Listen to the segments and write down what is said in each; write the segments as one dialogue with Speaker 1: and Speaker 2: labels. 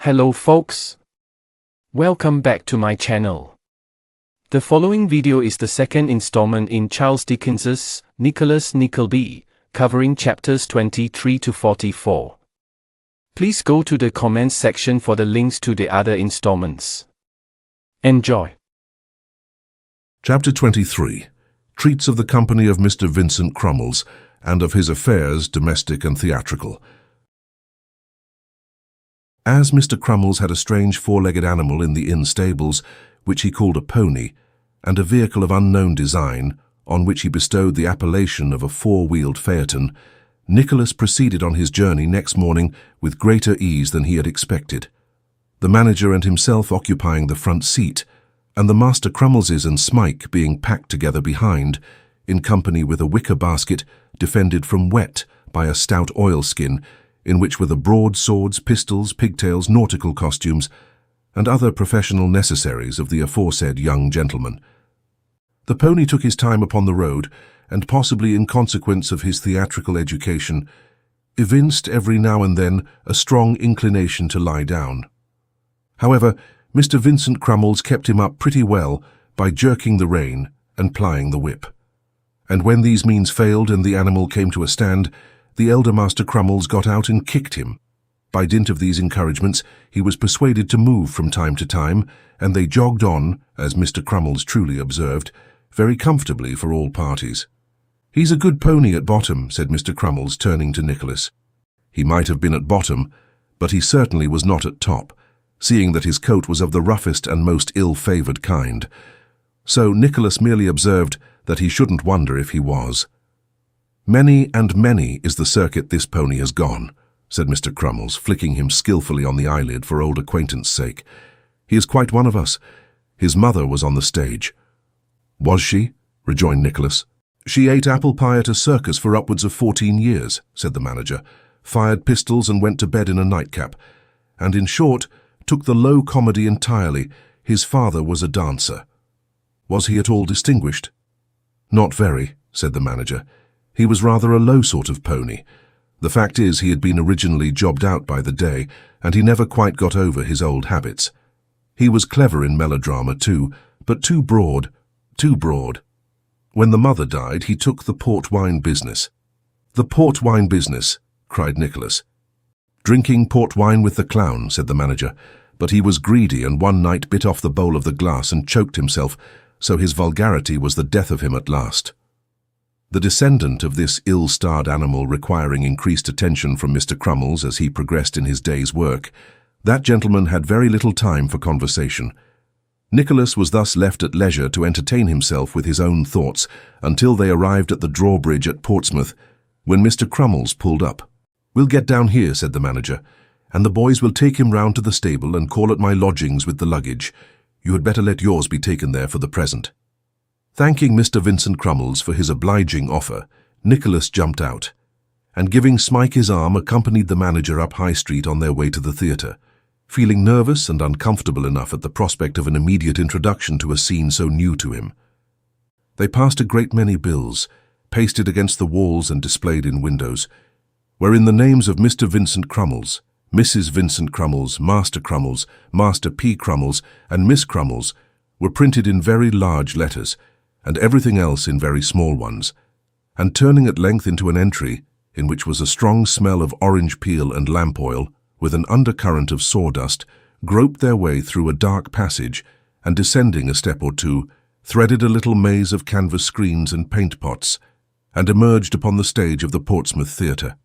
Speaker 1: Hello folks. Welcome back to my channel. The following video is the second installment in Charles Dickens's Nicholas Nickleby, covering chapters 23 to 44. Please go to the comments section for the links to the other installments. Enjoy.
Speaker 2: Chapter 23. Treats of the company of Mr. Vincent Crummles, and of his affairs, domestic and theatrical. As Mr. Crummles had a strange four-legged animal in the inn stables, which he called a pony, and a vehicle of unknown design, on which he bestowed the appellation of a four-wheeled phaeton, Nicholas proceeded on his journey next morning with greater ease than he had expected, the manager and himself occupying the front seat, and the Master Crummleses and Smike being packed together behind, in company with a wicker basket defended from wet by a stout oilskin, in which were the broadswords, pistols, pigtails, nautical costumes, and other professional necessaries of the aforesaid young gentleman. The pony took his time upon the road, and possibly in consequence of his theatrical education, evinced every now and then a strong inclination to lie down. However, Mr. Vincent Crummles kept him up pretty well by jerking the rein and plying the whip. And when these means failed and the animal came to a stand, the elder Master Crummles got out and kicked him. By dint of these encouragements, he was persuaded to move from time to time, and they jogged on, as Mr. Crummles truly observed, very comfortably for all parties. "He's a good pony at bottom," said Mr. Crummles, turning to Nicholas. He might have been at bottom, but he certainly was not at top, seeing that his coat was of the roughest and most ill-favoured kind. So Nicholas merely observed that he shouldn't wonder if he was. "Many and many is the circuit this pony has gone," said Mr. Crummles, flicking him skilfully on the eyelid for old acquaintance' sake. "He is quite one of us. His mother was on the stage." "Was she?" rejoined Nicholas. "She ate apple pie at a circus for upwards of 14 years, said the manager, fired pistols and went to bed in a nightcap, and in short, took the low comedy entirely. His father was a dancer." "Was he at all distinguished?" "Not very," said the manager. "He was rather a low sort of pony. The fact is, he had been originally jobbed out by the day, and he never quite got over his old habits. He was clever in melodrama too, but too broad. When the mother died, he took the port wine business." "The port wine business," cried Nicholas. "Drinking port wine with the clown," said the manager, "but he was greedy and one night bit off the bowl of the glass and choked himself, so his vulgarity was the death of him at last." The descendant of this ill-starred animal requiring increased attention from Mr. Crummles as he progressed in his day's work, that gentleman had very little time for conversation. Nicholas was thus left at leisure to entertain himself with his own thoughts until they arrived at the drawbridge at Portsmouth, when Mr. Crummles pulled up. "We'll get down here," said the manager, "and the boys will take him round to the stable and call at my lodgings with the luggage. You had better let yours be taken there for the present." Thanking Mr. Vincent Crummles for his obliging offer, Nicholas jumped out, and giving Smike his arm, accompanied the manager up High Street on their way to the theatre, feeling nervous and uncomfortable enough at the prospect of an immediate introduction to a scene so new to him. They passed a great many bills, pasted against the walls and displayed in windows, wherein the names of Mr. Vincent Crummles, Mrs. Vincent Crummles, Master Crummles, Master P. Crummles, and Miss Crummles were printed in very large letters, and everything else in very small ones, and turning at length into an entry, in which was a strong smell of orange peel and lamp oil, with an undercurrent of sawdust, groped their way through a dark passage, and descending a step or two, threaded a little maze of canvas screens and paint pots, and emerged upon the stage of the Portsmouth Theatre.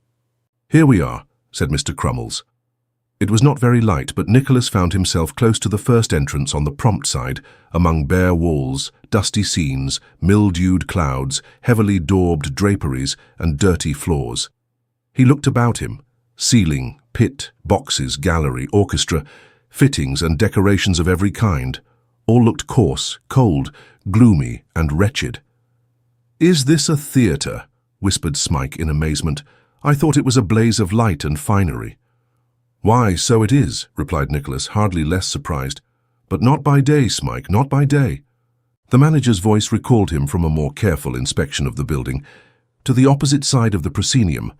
Speaker 2: "Here we are," said Mr. Crummles. It was not very light, but Nicholas found himself close to the first entrance on the prompt side, among bare walls, dusty scenes, mildewed clouds, heavily daubed draperies, and dirty floors. He looked about him. Ceiling, pit, boxes, gallery, orchestra, fittings and decorations of every kind, all looked coarse, cold, gloomy, and wretched. "Is this a theatre?" whispered Smike in amazement. "I thought it was a blaze of light and finery." "Why, so it is," replied Nicholas, hardly less surprised. "But not by day, Smike, not by day." The manager's voice recalled him from a more careful inspection of the building to the opposite side of the proscenium,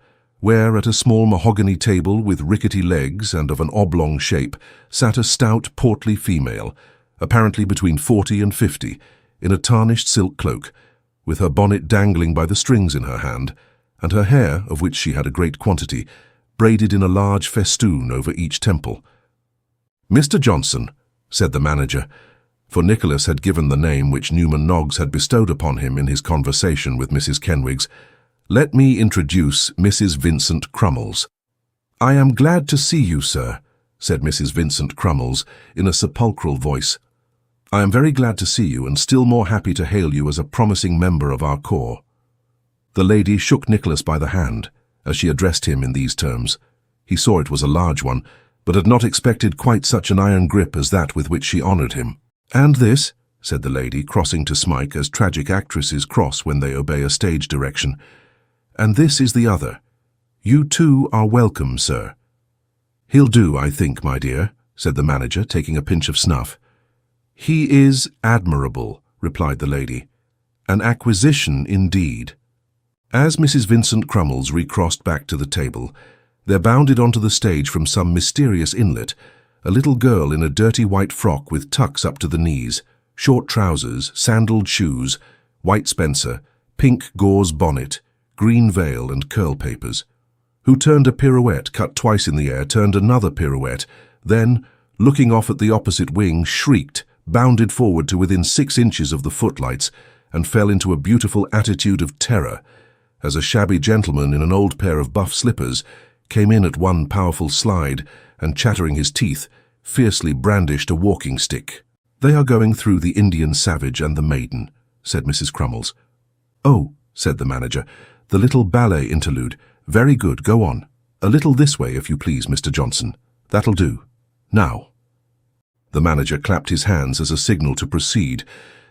Speaker 2: where at a small mahogany table with rickety legs and of an oblong shape sat a stout, portly female, apparently between 40 and 50, in a tarnished silk cloak, with her bonnet dangling by the strings in her hand, and her hair, of which she had a great quantity, braided in a large festoon over each temple. "Mr. Johnson," said the manager, for Nicholas had given the name which Newman Noggs had bestowed upon him in his conversation with Mrs. Kenwigs, "let me introduce Mrs. Vincent Crummles." "I am glad to see you, sir," said Mrs. Vincent Crummles in a sepulchral voice. "I am very glad to see you, and still more happy to hail you as a promising member of our corps." The lady shook Nicholas by the hand as she addressed him in these terms. He saw it was a large one, but had not expected quite such an iron grip as that with which she honoured him. "And this," said the lady, crossing to Smike as tragic actresses cross when they obey a stage direction, "and this is the other. You too are welcome, sir." "He'll do, I think, my dear," said the manager, taking a pinch of snuff. "He is admirable," replied the lady. "An acquisition indeed." As Mrs. Vincent Crummles recrossed back to the table, there bounded onto the stage from some mysterious inlet a little girl in a dirty white frock with tucks up to the knees, short trousers, sandaled shoes, white spencer, pink gauze bonnet, green veil and curl papers, who turned a pirouette, cut twice in the air, turned another pirouette, then, looking off at the opposite wing, shrieked, bounded forward to within 6 inches of the footlights, and fell into a beautiful attitude of terror, as a shabby gentleman in an old pair of buff slippers came in at one powerful slide, and, chattering his teeth, fiercely brandished a walking stick. "They are going through the Indian Savage and the Maiden," said Mrs. Crummles. "Oh," said the manager, "the little ballet interlude. Very good, go on. A little this way, if you please, Mr. Johnson. That'll do. Now." The manager clapped his hands as a signal to proceed,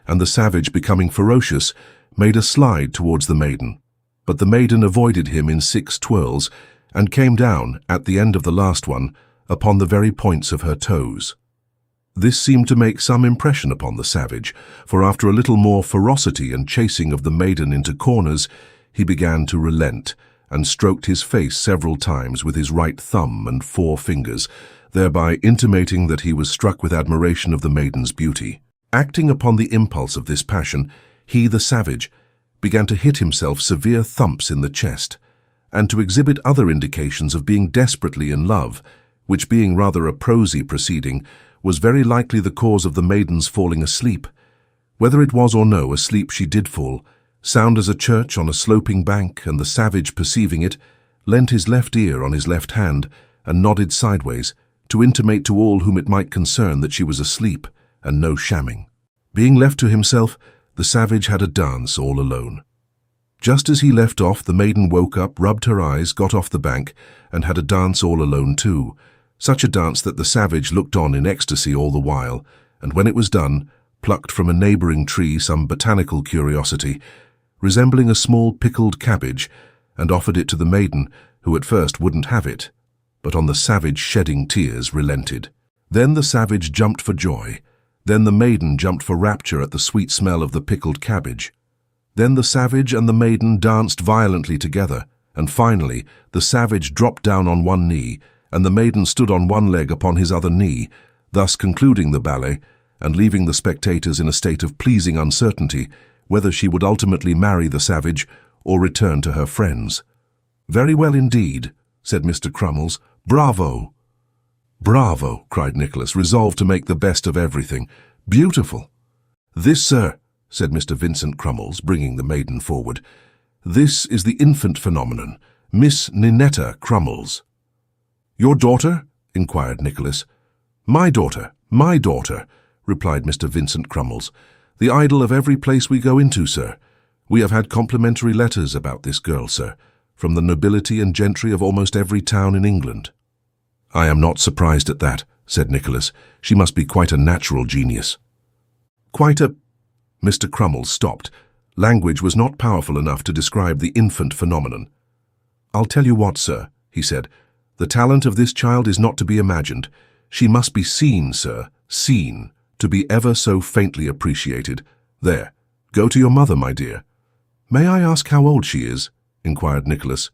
Speaker 2: and the Savage, becoming ferocious, made a slide towards the Maiden. But the Maiden avoided him in 6 twirls, and came down, at the end of the last one, upon the very points of her toes. This seemed to make some impression upon the Savage, for after a little more ferocity and chasing of the Maiden into corners, he began to relent, and stroked his face several times with his right thumb and 4 fingers, thereby intimating that he was struck with admiration of the Maiden's beauty. Acting upon the impulse of this passion, he, the Savage, began to hit himself severe thumps in the chest, and to exhibit other indications of being desperately in love, which, being rather a prosy proceeding, was very likely the cause of the Maiden's falling asleep. Whether it was or no, asleep she did fall, sound as a church on a sloping bank, and the Savage, perceiving it, leant his left ear on his left hand, and nodded sideways, to intimate to all whom it might concern that she was asleep, and no shamming. Being left to himself, the Savage had a dance all alone. Just as he left off, the Maiden woke up, rubbed her eyes, got off the bank, and had a dance all alone too, such a dance that the Savage looked on in ecstasy all the while, and when it was done, plucked from a neighbouring tree some botanical curiosity, resembling a small pickled cabbage, and offered it to the Maiden, who at first wouldn't have it, but on the Savage shedding tears relented. Then the Savage jumped for joy, then the Maiden jumped for rapture at the sweet smell of the pickled cabbage. Then the Savage and the Maiden danced violently together, and finally the Savage dropped down on one knee, and the Maiden stood on one leg upon his other knee, thus concluding the ballet, and leaving the spectators in a state of pleasing uncertainty whether she would ultimately marry the Savage or return to her friends. "Very well indeed," said Mr. Crummles. "Bravo!" "Bravo!" cried Nicholas, resolved to make the best of everything. "Beautiful!" "This, sir," said Mr. Vincent Crummles, bringing the Maiden forward, "this is the infant phenomenon, Miss Ninetta Crummles." "Your daughter?" inquired Nicholas. My daughter," replied Mr. Vincent Crummles. "The idol of every place we go into, sir. We have had complimentary letters about this girl, sir, from the nobility and gentry of almost every town in England." "I am not surprised at that," said Nicholas. "She must be quite a natural genius." "Quite a—" Mr. Crummles stopped. Language was not powerful enough to describe the infant phenomenon. "I'll tell you what, sir," he said. "The talent of this child is not to be imagined. She must be seen, sir, seen, to be ever so faintly appreciated. There, go to your mother, my dear." "May I ask how old she is?" inquired Nicholas.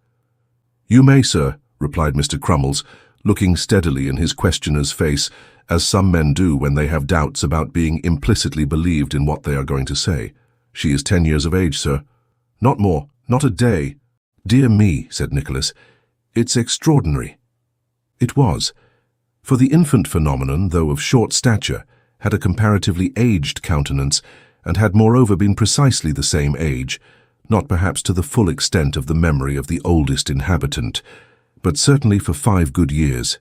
Speaker 2: "You may, sir," replied Mr. Crummles, looking steadily in his questioner's face, as some men do when they have doubts about being implicitly believed in what they are going to say. "She is 10 years of age, sir." "Not more, not a day." "Dear me," said Nicholas, "it's extraordinary." It was, for the infant phenomenon, though of short stature, had a comparatively aged countenance, and had moreover been precisely the same age, not perhaps to the full extent of the memory of the oldest inhabitant, but certainly for 5 good years.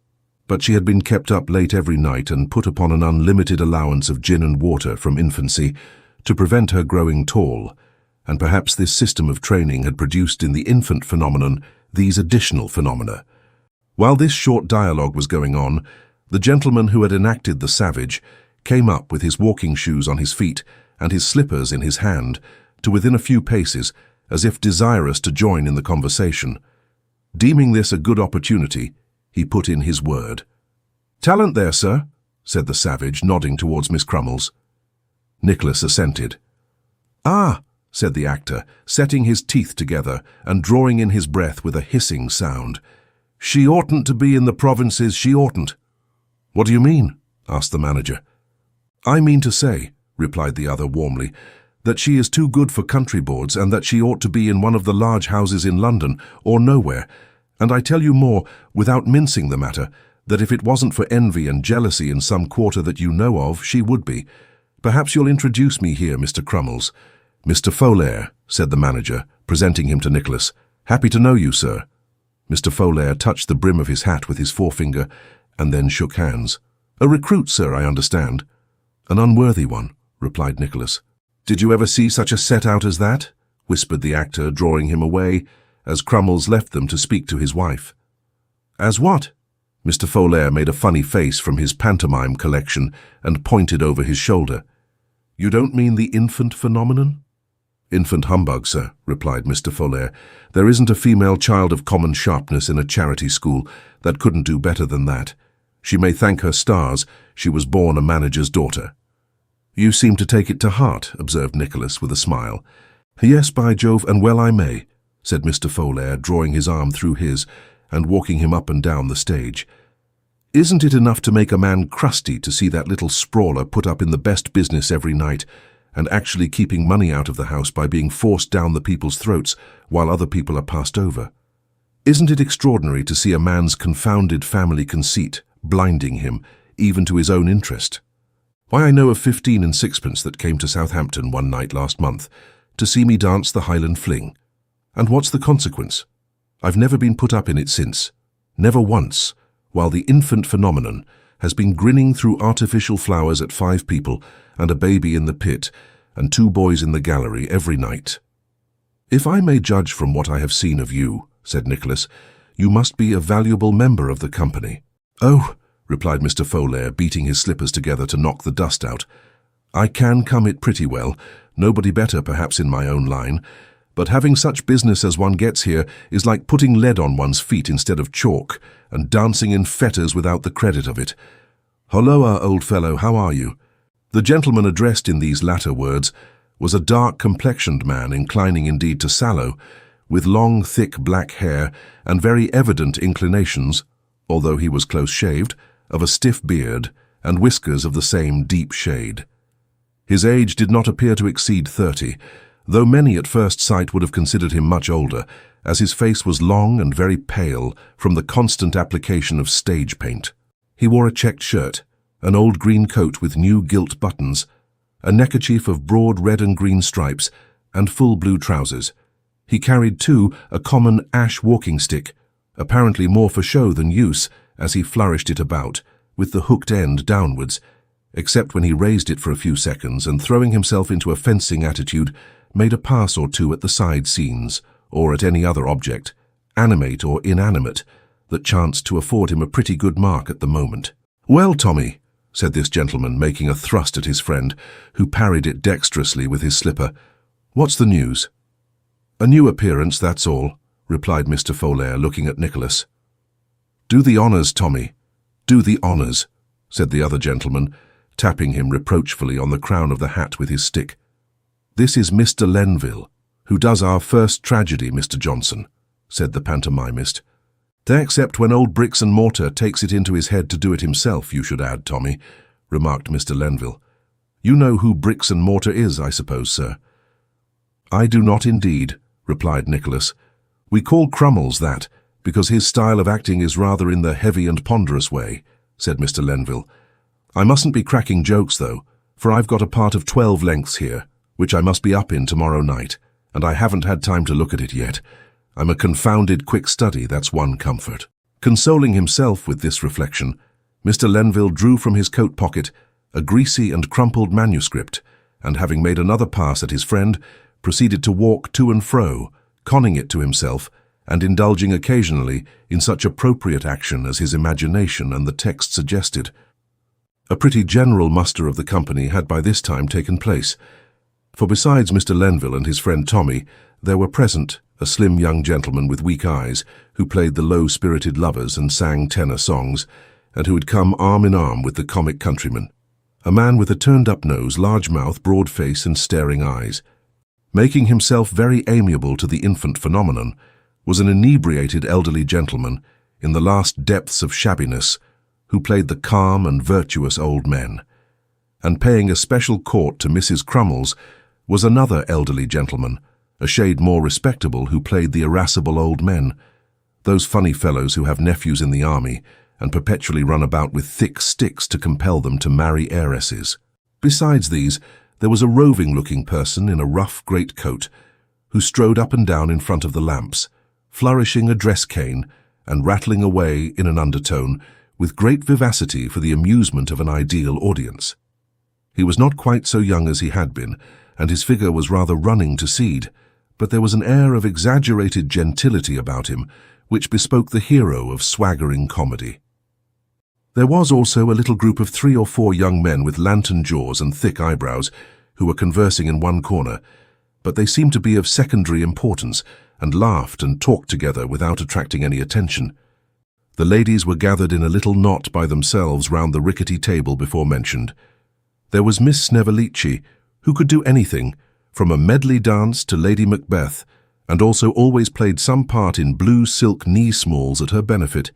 Speaker 2: But she had been kept up late every night and put upon an unlimited allowance of gin and water from infancy to prevent her growing tall, and perhaps this system of training had produced in the infant phenomenon these additional phenomena. While this short dialogue was going on, the gentleman who had enacted the savage came up with his walking shoes on his feet and his slippers in his hand to within a few paces, as if desirous to join in the conversation. Deeming this a good opportunity, he put in his word. "Talent there, sir," said the savage, nodding towards Miss Crummles. Nicholas assented. "Ah," said the actor, setting his teeth together and drawing in his breath with a hissing sound. "She oughtn't to be in the provinces, she oughtn't." "What do you mean?" asked the manager. "I mean to say," replied the other warmly, "that she is too good for country boards, and that she ought to be in one of the large houses in London, or nowhere. And I tell you more, without mincing the matter, that if it wasn't for envy and jealousy in some quarter that you know of, she would be. Perhaps you'll introduce me here, Mr. Crummles." "Mr. Folair," said the manager, presenting him to Nicholas. "Happy to know you, sir." Mr. Folair touched the brim of his hat with his forefinger, and then shook hands. "A recruit, sir, I understand." "An unworthy one," replied Nicholas. "Did you ever see such a set-out as that?" whispered the actor, drawing him away, as Crummles left them to speak to his wife. "As what?" Mr. Folair made a funny face from his pantomime collection and pointed over his shoulder. "You don't mean the infant phenomenon?" "Infant humbug, sir," replied Mr. Folair. "There isn't a female child of common sharpness in a charity school that couldn't do better than that. She may thank her stars she was born a manager's daughter." "You seem to take it to heart," observed Nicholas with a smile. "Yes, by Jove, and well I may," said Mr. Folair, drawing his arm through his and walking him up and down the stage. "Isn't it enough to make a man crusty to see that little sprawler put up in the best business every night, and actually keeping money out of the house by being forced down the people's throats while other people are passed over? Isn't it extraordinary to see a man's confounded family conceit blinding him, even to his own interest? Why, I know of 15 and sixpence that came to Southampton one night last month to see me dance the Highland Fling. And what's the consequence? I've never been put up in it since, never once, while the infant phenomenon has been grinning through artificial flowers at 5 people and a baby in the pit and 2 boys in the gallery every night. "If I may judge from what I have seen of you," said Nicholas, "you must be a valuable member of the company." "Oh," replied Mr. Folair, beating his slippers together to knock the dust out, "I can come it pretty well, nobody better perhaps in my own line, but having such business as one gets here is like putting lead on one's feet instead of chalk, and dancing in fetters without the credit of it. Holloa, old fellow, how are you?" The gentleman addressed in these latter words was a dark-complexioned man, inclining indeed to sallow, with long, thick black hair and very evident inclinations, although he was close-shaved, of a stiff beard and whiskers of the same deep shade. His age did not appear to exceed 30, though many at first sight would have considered him much older, as his face was long and very pale from the constant application of stage paint. He wore a checked shirt, an old green coat with new gilt buttons, a neckerchief of broad red and green stripes, and full blue trousers. He carried, too, a common ash walking stick, apparently more for show than use, as he flourished it about, with the hooked end downwards, except when he raised it for a few seconds and, throwing himself into a fencing attitude, made a pass or two at the side scenes, or at any other object, animate or inanimate, that chanced to afford him a pretty good mark at the moment. "Well, Tommy," said this gentleman, making a thrust at his friend, who parried it dexterously with his slipper, "what's the news?" "A new appearance, that's all," replied Mr. Folair, looking at Nicholas. "Do the honours, Tommy, do the honours," said the other gentleman, tapping him reproachfully on the crown of the hat with his stick. "This is Mr. Lenville, who does our first tragedy, Mr. Johnson," said the pantomimist. Except when old Bricks and Mortar takes it into his head to do it himself, you should add, Tommy, remarked Mr. Lenville. You know who Bricks and Mortar is, I suppose, sir? I do not indeed, replied Nicholas. We call Crummles that, because his style of acting is rather in the heavy and ponderous way, said Mr. Lenville. I mustn't be cracking jokes, though, for I've got a part of 12 lengths here, which I must be up in tomorrow night, and I haven't had time to look at it yet. I'm a confounded quick study, that's one comfort. Consoling himself with this reflection, Mr. Lenville drew from his coat pocket a greasy and crumpled manuscript, and having made another pass at his friend, proceeded to walk to and fro, conning it to himself, and indulging occasionally in such appropriate action as his imagination and the text suggested. A pretty general muster of the company had by this time taken place, for besides Mr. Lenville and his friend Tommy, there were present a slim young gentleman with weak eyes, who played the low-spirited lovers and sang tenor songs, and who had come arm in arm with the comic countryman, a man with a turned-up nose, large mouth, broad face, and staring eyes. Making himself very amiable to the infant phenomenon was an inebriated elderly gentleman in the last depths of shabbiness, who played the calm and virtuous old men. And paying a special court to Mrs. Crummles was another elderly gentleman, a shade more respectable, who played the irascible old men, those funny fellows who have nephews in the army and perpetually run about with thick sticks to compel them to marry heiresses. Besides these, there was a roving-looking person in a rough great coat, who strode up and down in front of the lamps, flourishing a dress cane and rattling away in an undertone with great vivacity for the amusement of an ideal audience. He was not quite so young as he had been, and his figure was rather running to seed, but there was an air of exaggerated gentility about him which bespoke the hero of swaggering comedy. There was also a little group of 3 or 4 young men with lantern jaws and thick eyebrows who were conversing in one corner, but they seemed to be of secondary importance and laughed and talked together without attracting any attention. The ladies were gathered in a little knot by themselves round the rickety table before mentioned. There was Miss Snevellicci, who could do anything, from a medley dance to Lady Macbeth, and also always played some part in blue silk knee-smalls at her benefit,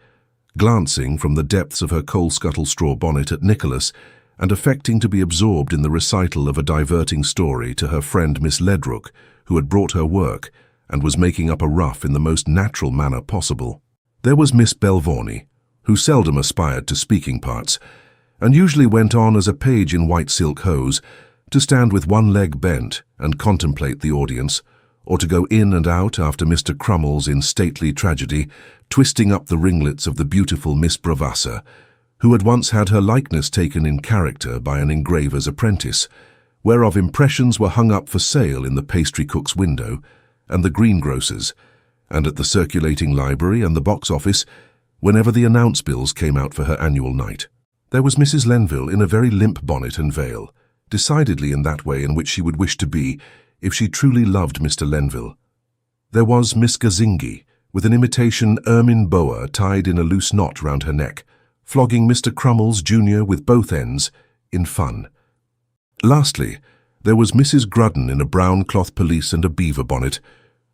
Speaker 2: glancing from the depths of her coal-scuttle straw bonnet at Nicholas, and affecting to be absorbed in the recital of a diverting story to her friend Miss Ledrook, who had brought her work, and was making up a ruff in the most natural manner possible. There was Miss Belvorney, who seldom aspired to speaking parts, and usually went on as a page in white silk hose, to stand with one leg bent and contemplate the audience, or to go in and out after Mr. Crummles in stately tragedy, twisting up the ringlets of the beautiful Miss Bravassa, who had once had her likeness taken in character by an engraver's apprentice, whereof impressions were hung up for sale in the pastry cook's window, and the greengrocer's, and at the circulating library and the box office, whenever the announce bills came out for her annual night. There was Mrs. Lenville in a very limp bonnet and veil, decidedly in that way in which she would wish to be if she truly loved Mr. Lenville. There was Miss Gazingi, with an imitation ermine boa tied in a loose knot round her neck, flogging Mr. Crummles, Jr. with both ends, in fun. Lastly, there was Mrs. Grudden in a brown cloth pelisse and a beaver bonnet,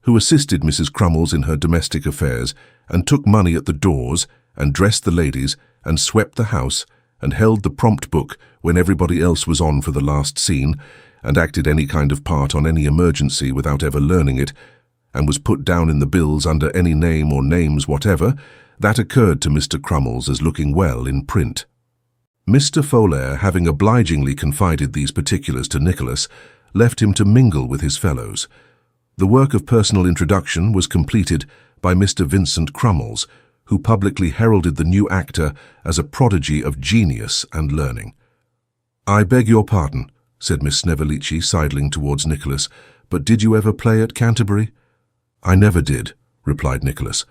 Speaker 2: who assisted Mrs. Crummles in her domestic affairs, and took money at the doors, and dressed the ladies, and swept the house, and held the prompt book when everybody else was on for the last scene, and acted any kind of part on any emergency without ever learning it, and was put down in the bills under any name or names whatever, that occurred to Mr. Crummles as looking well in print. Mr. Folair, having obligingly confided these particulars to Nicholas, left him to mingle with his fellows. The work of personal introduction was completed by Mr. Vincent Crummles, who publicly heralded the new actor as a prodigy of genius and learning. "I beg your pardon," said Miss Snevellicci, sidling towards Nicholas, "but did you ever play at Canterbury?" "I never did," replied Nicholas.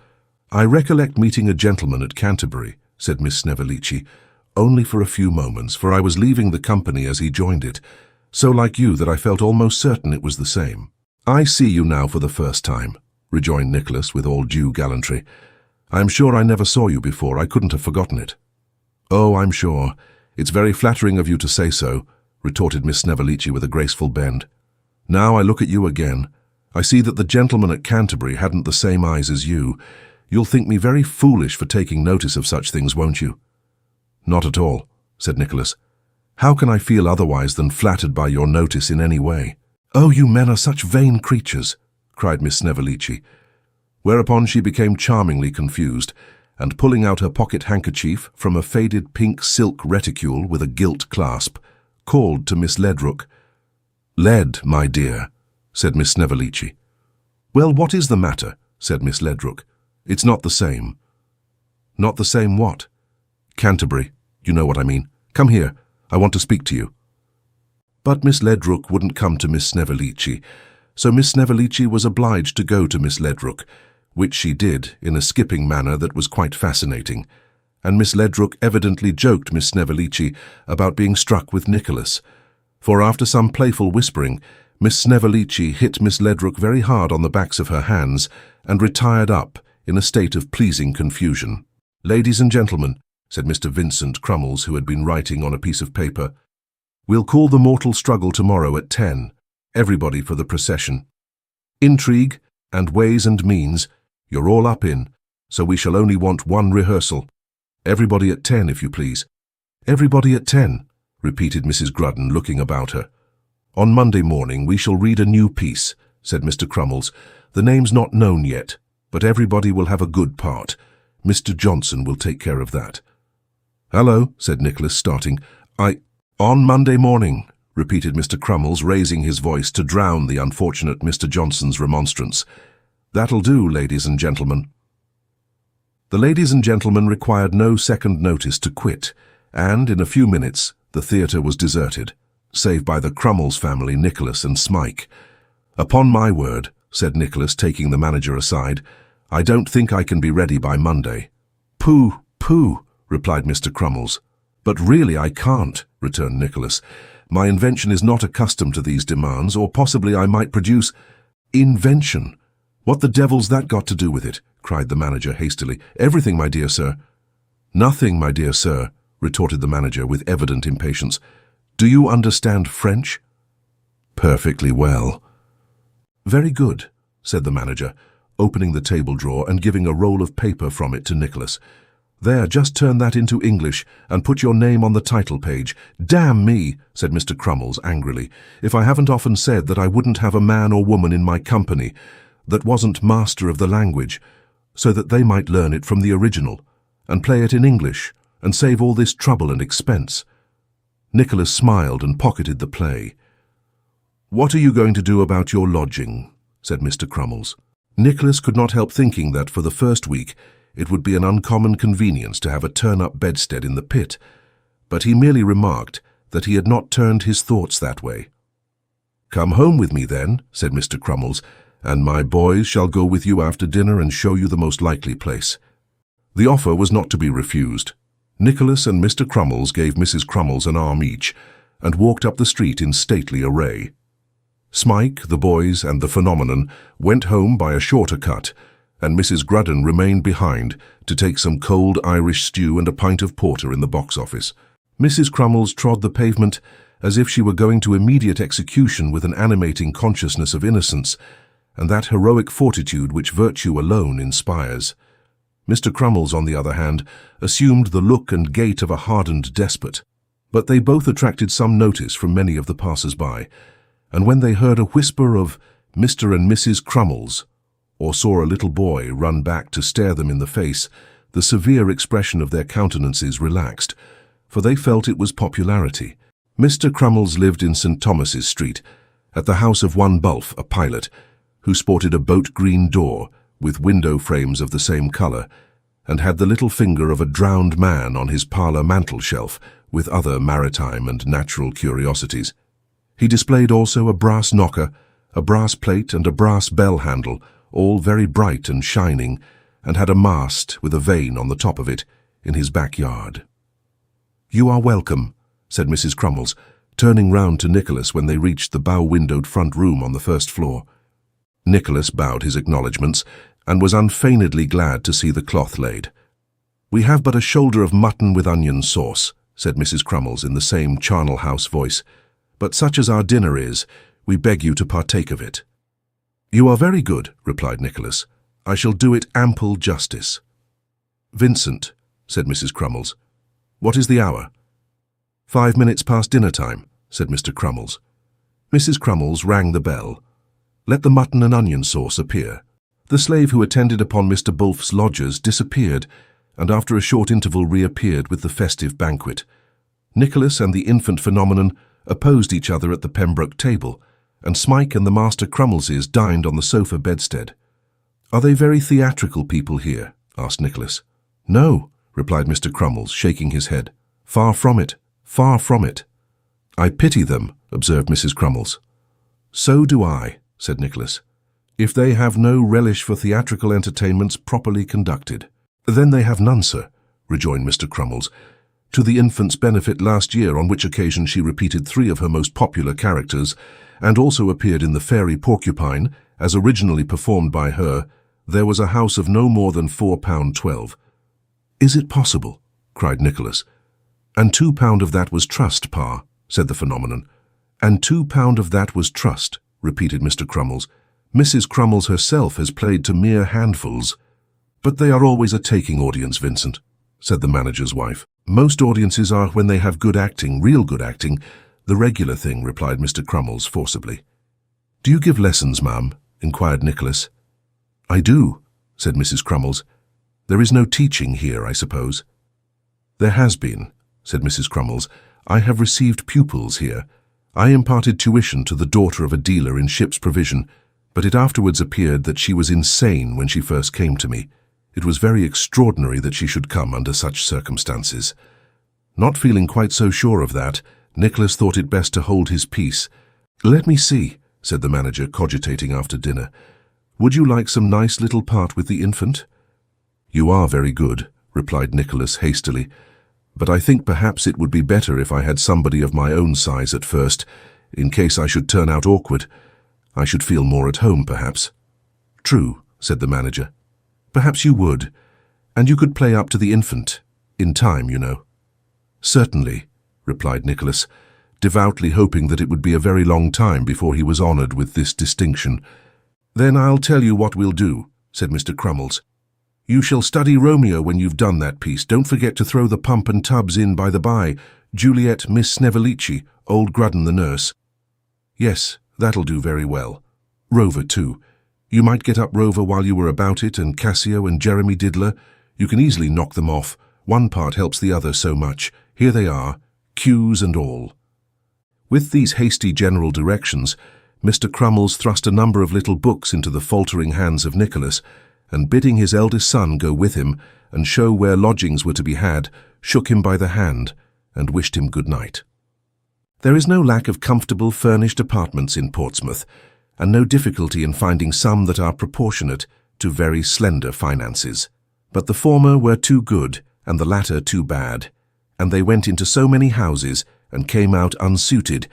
Speaker 2: "I recollect meeting a gentleman at Canterbury," said Miss Snevellicci, "only for a few moments, for I was leaving the company as he joined it, so like you that I felt almost certain it was the same." "I see you now for the first time," rejoined Nicholas with all due gallantry. "I am sure I never saw you before. I couldn't have forgotten it." "Oh, I'm sure. It's very flattering of you to say so," retorted Miss Snevellicci with a graceful bend. "Now I look at you again. I see that the gentleman at Canterbury hadn't the same eyes as you. You'll think me very foolish for taking notice of such things, won't you?" "Not at all," said Nicholas. "How can I feel otherwise than flattered by your notice in any way?" "Oh, you men are such vain creatures," cried Miss Snevillici, whereupon she became charmingly confused, and pulling out her pocket handkerchief from a faded pink silk reticule with a gilt clasp, called to Miss Ledrook. "Led, my dear," said Miss Snevillici. "Well, what is the matter?" said Miss Ledrook. "It's not the same." "Not the same what?" "Canterbury. You know what I mean. Come here. I want to speak to you." But Miss Ledrook wouldn't come to Miss Snevillici, so Miss Snevillici was obliged to go to Miss Ledrook, which she did in a skipping manner that was quite fascinating, and Miss Ledrook evidently joked Miss Snevillici about being struck with Nicholas, for after some playful whispering, Miss Snevillici hit Miss Ledrook very hard on the backs of her hands and retired up in a state of pleasing confusion. "Ladies and gentlemen," said Mr. Vincent Crummles, who had been writing on a piece of paper, "we'll call the mortal struggle tomorrow at 10, everybody for the procession. Intrigue and ways and means you're all up in, so we shall only want one rehearsal. Everybody at 10, if you please." "Everybody at 10, repeated Mrs. Grudden, looking about her. "On Monday morning we shall read a new piece," said Mr. Crummles. "The name's not known yet, but everybody will have a good part. Mr. Johnson will take care of that." "Hello," said Nicholas, starting. On Monday morning," repeated Mr. Crummles, raising his voice to drown the unfortunate Mr. Johnson's remonstrance. "That'll do, ladies and gentlemen." The ladies and gentlemen required no second notice to quit, and in a few minutes the theatre was deserted, save by the Crummles family, Nicholas and Smike. "Upon my word," said Nicholas, taking the manager aside, "I don't think I can be ready by Monday." "Pooh, pooh," replied Mr. Crummles. "But really I can't," returned Nicholas. "My invention is not accustomed to these demands, or possibly I might produce—" "Invention? What the devil's that got to do with it?" cried the manager hastily. "Everything, my dear sir." "Nothing, my dear sir," retorted the manager with evident impatience. "Do you understand French?" "Perfectly well." "Very good," said the manager, opening the table drawer and giving a roll of paper from it to Nicholas. "There, just turn that into English and put your name on the title page." "Damn me," said Mr. Crummles angrily, "if I haven't often said that I wouldn't have a man or woman in my company that wasn't master of the language, so that they might learn it from the original, and play it in English, and save all this trouble and expense." Nicholas smiled and pocketed the play. "What are you going to do about your lodging?" said Mr. Crummles. Nicholas could not help thinking that for the first week it would be an uncommon convenience to have a turn-up bedstead in the pit, but he merely remarked that he had not turned his thoughts that way. "Come home with me then," said Mr. Crummles, "and my boys shall go with you after dinner and show you the most likely place." The offer was not to be refused. Nicholas and Mr. Crummles gave Mrs. Crummles an arm each, and walked up the street in stately array. Smike, the boys, and the phenomenon went home by a shorter cut, and Mrs. Grudden remained behind to take some cold Irish stew and a pint of porter in the box office. Mrs. Crummles trod the pavement as if she were going to immediate execution with an animating consciousness of innocence, and that heroic fortitude which virtue alone inspires. Mr. Crummles, on the other hand, assumed the look and gait of a hardened despot. But they both attracted some notice from many of the passers-by, and when they heard a whisper of Mr. and Mrs. Crummles, or saw a little boy run back to stare them in the face, the severe expression of their countenances relaxed, for they felt it was popularity. Mr. Crummles lived in St. Thomas's Street, at the house of one Bulph, a pilot, who sported a boat-green door with window frames of the same colour, and had the little finger of a drowned man on his parlour mantel-shelf, with other maritime and natural curiosities. He displayed also a brass knocker, a brass plate, and a brass bell handle, all very bright and shining, and had a mast with a vane on the top of it in his backyard. "You are welcome," said Mrs. Crummles, turning round to Nicholas when they reached the bow-windowed front room on the first floor. Nicholas bowed his acknowledgments, and was unfeignedly glad to see the cloth laid. "We have but a shoulder of mutton with onion sauce," said Mrs. Crummles in the same charnel house voice, "but such as our dinner is, we beg you to partake of it." "You are very good," replied Nicholas. I shall do it ample justice." "Vincent," said Mrs. Crummles, "what is the hour?" "5 minutes past dinner time," said Mr. Crummles. Mrs. Crummles rang the bell. "Let the mutton and onion sauce appear." The slave who attended upon Mr. Bulph's lodgers disappeared, and after a short interval reappeared with the festive banquet. Nicholas and the infant phenomenon opposed each other at the Pembroke table, and Smike and the Master Crummleses dined on the sofa bedstead. "Are they very theatrical people here?" asked Nicholas. "No," replied Mr. Crummles, shaking his head. "Far from it, far from it." "I pity them," observed Mrs. Crummles. "So do I," said Nicholas, "if they have no relish for theatrical entertainments properly conducted." "Then they have none, sir," rejoined Mr. Crummles. "To the infant's benefit last year, on which occasion she repeated 3 of her most popular characters, and also appeared in The Fairy Porcupine, as originally performed by her, there was a house of no more than £4.12. "Is it possible?" cried Nicholas. "And £2 of that was trust, Pa," said the phenomenon. "And £2 of that was trust," repeated Mr. Crummles. "Mrs. Crummles herself has played to mere handfuls." "But they are always a taking audience, Vincent," said the manager's wife. "Most audiences are when they have good acting, real good acting, the regular thing," replied Mr. Crummles forcibly. "Do you give lessons, ma'am?" inquired Nicholas. "I do," said Mrs. Crummles. "There is no teaching here, I suppose?" "There has been," said Mrs. Crummles. "I have received pupils here. I imparted tuition to the daughter of a dealer in ship's provision, but it afterwards appeared that she was insane when she first came to me. It was very extraordinary that she should come under such circumstances." Not feeling quite so sure of that, Nicholas thought it best to hold his peace. "Let me see," said the manager, cogitating after dinner. "Would you like some nice little part with the infant?" "You are very good," replied Nicholas hastily, "but I think perhaps it would be better if I had somebody of my own size at first, in case I should turn out awkward. I should feel more at home, perhaps." "True," said the manager. "Perhaps you would, and you could play up to the infant, in time, you know." "Certainly," replied Nicholas, devoutly hoping that it would be a very long time before he was honoured with this distinction. "Then I'll tell you what we'll do," said Mr. Crummles. "You shall study Romeo when you've done that piece. Don't forget to throw the pump and tubs in by the by. Juliet, Miss Snevellicci, old Grudden the nurse." "Yes, that'll do very well. Rover, too. You might get up Rover while you were about it, and Cassio and Jeremy Diddler. You can easily knock them off. One part helps the other so much. Here they are, cues and all." With these hasty general directions, Mr. Crummles thrust a number of little books into the faltering hands of Nicholas, and bidding his eldest son go with him and show where lodgings were to be had, shook him by the hand and wished him good night. There is no lack of comfortable furnished apartments in Portsmouth, and no difficulty in finding some that are proportionate to very slender finances. But the former were too good and the latter too bad, and they went into so many houses and came out unsuited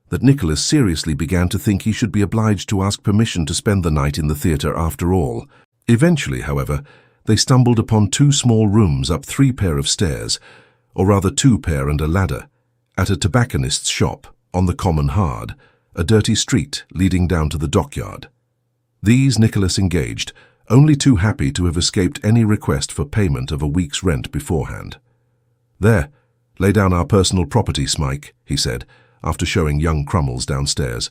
Speaker 2: that Nicholas seriously began to think he should be obliged to ask permission to spend the night in the theatre after all. Eventually, however, they stumbled upon 2 small rooms up 3 pair of stairs, or rather 2 pair and a ladder, at a tobacconist's shop on the Common Hard, a dirty street leading down to the dockyard. These Nicholas engaged, only too happy to have escaped any request for payment of a week's rent beforehand. "There, lay down our personal property, Smike," he said, after showing young Crummles downstairs.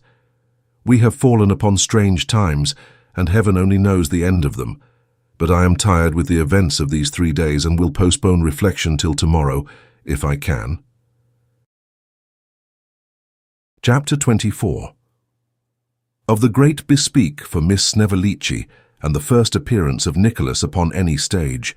Speaker 2: "We have fallen upon strange times, and heaven only knows the end of them. But I am tired with the events of these 3 days and will postpone reflection till tomorrow, if I can." Chapter 24. Of the great bespeak for Miss Snevellicci, and the first appearance of Nicholas upon any stage.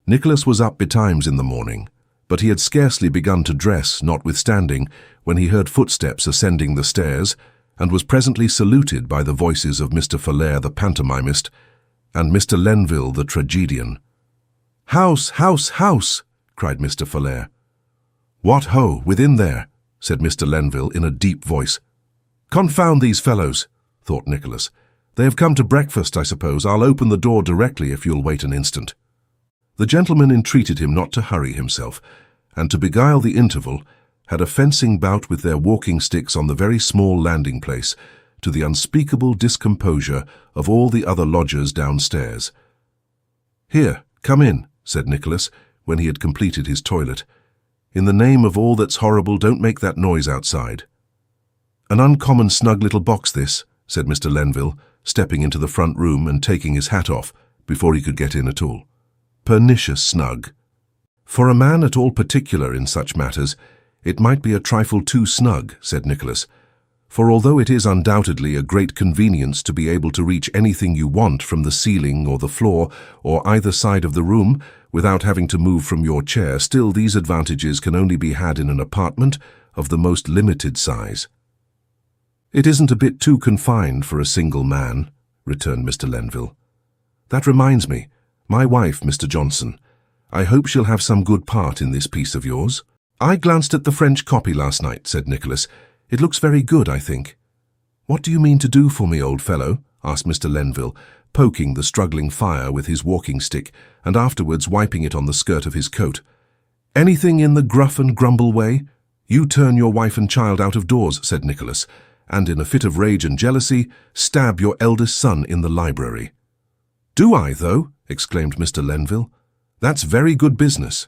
Speaker 2: Nicholas was up betimes in the morning, but he had scarcely begun to dress, notwithstanding, when he heard footsteps ascending the stairs, and was presently saluted by the voices of Mr. Folair the pantomimist, and Mr. Lenville the tragedian. "House, house, house!" cried Mr. Folair. "What ho, within there!" said Mr. Lenville in a deep voice. "Confound these fellows!" thought Nicholas. "They have come to breakfast, I suppose. I'll open the door directly if you'll wait an instant." The gentleman entreated him not to hurry himself, and to beguile the interval, had a fencing bout with their walking sticks on the very small landing place, to the unspeakable discomposure of all the other lodgers downstairs. "Here, come in," said Nicholas, when he had completed his toilet. "In the name of all that's horrible, don't make that noise outside." "An uncommon snug little box this," said Mr. Lenville, stepping into the front room and taking his hat off before he could get in at all. "Pernicious snug. For a man at all particular in such matters, it might be a trifle too snug," said Nicholas, "for although it is undoubtedly a great convenience to be able to reach anything you want from the ceiling or the floor or either side of the room without having to move from your chair, still these advantages can only be had in an apartment of the most limited size." "It isn't a bit too confined for a single man," returned Mr. Lenville. "That reminds me, my wife, Mr. Johnson. I hope she'll have some good part in this piece of yours." "I glanced at the French copy last night," said Nicholas. "It looks very good, I think." "What do you mean to do for me, old fellow?" asked Mr. Lenville, poking the struggling fire with his walking stick and afterwards wiping it on the skirt of his coat. "Anything in the gruff and grumble way? You turn your wife and child out of doors," said Nicholas, "and in a fit of rage and jealousy, stab your eldest son in the library." "Do I, though?" exclaimed Mr. Lenville. "That's very good business."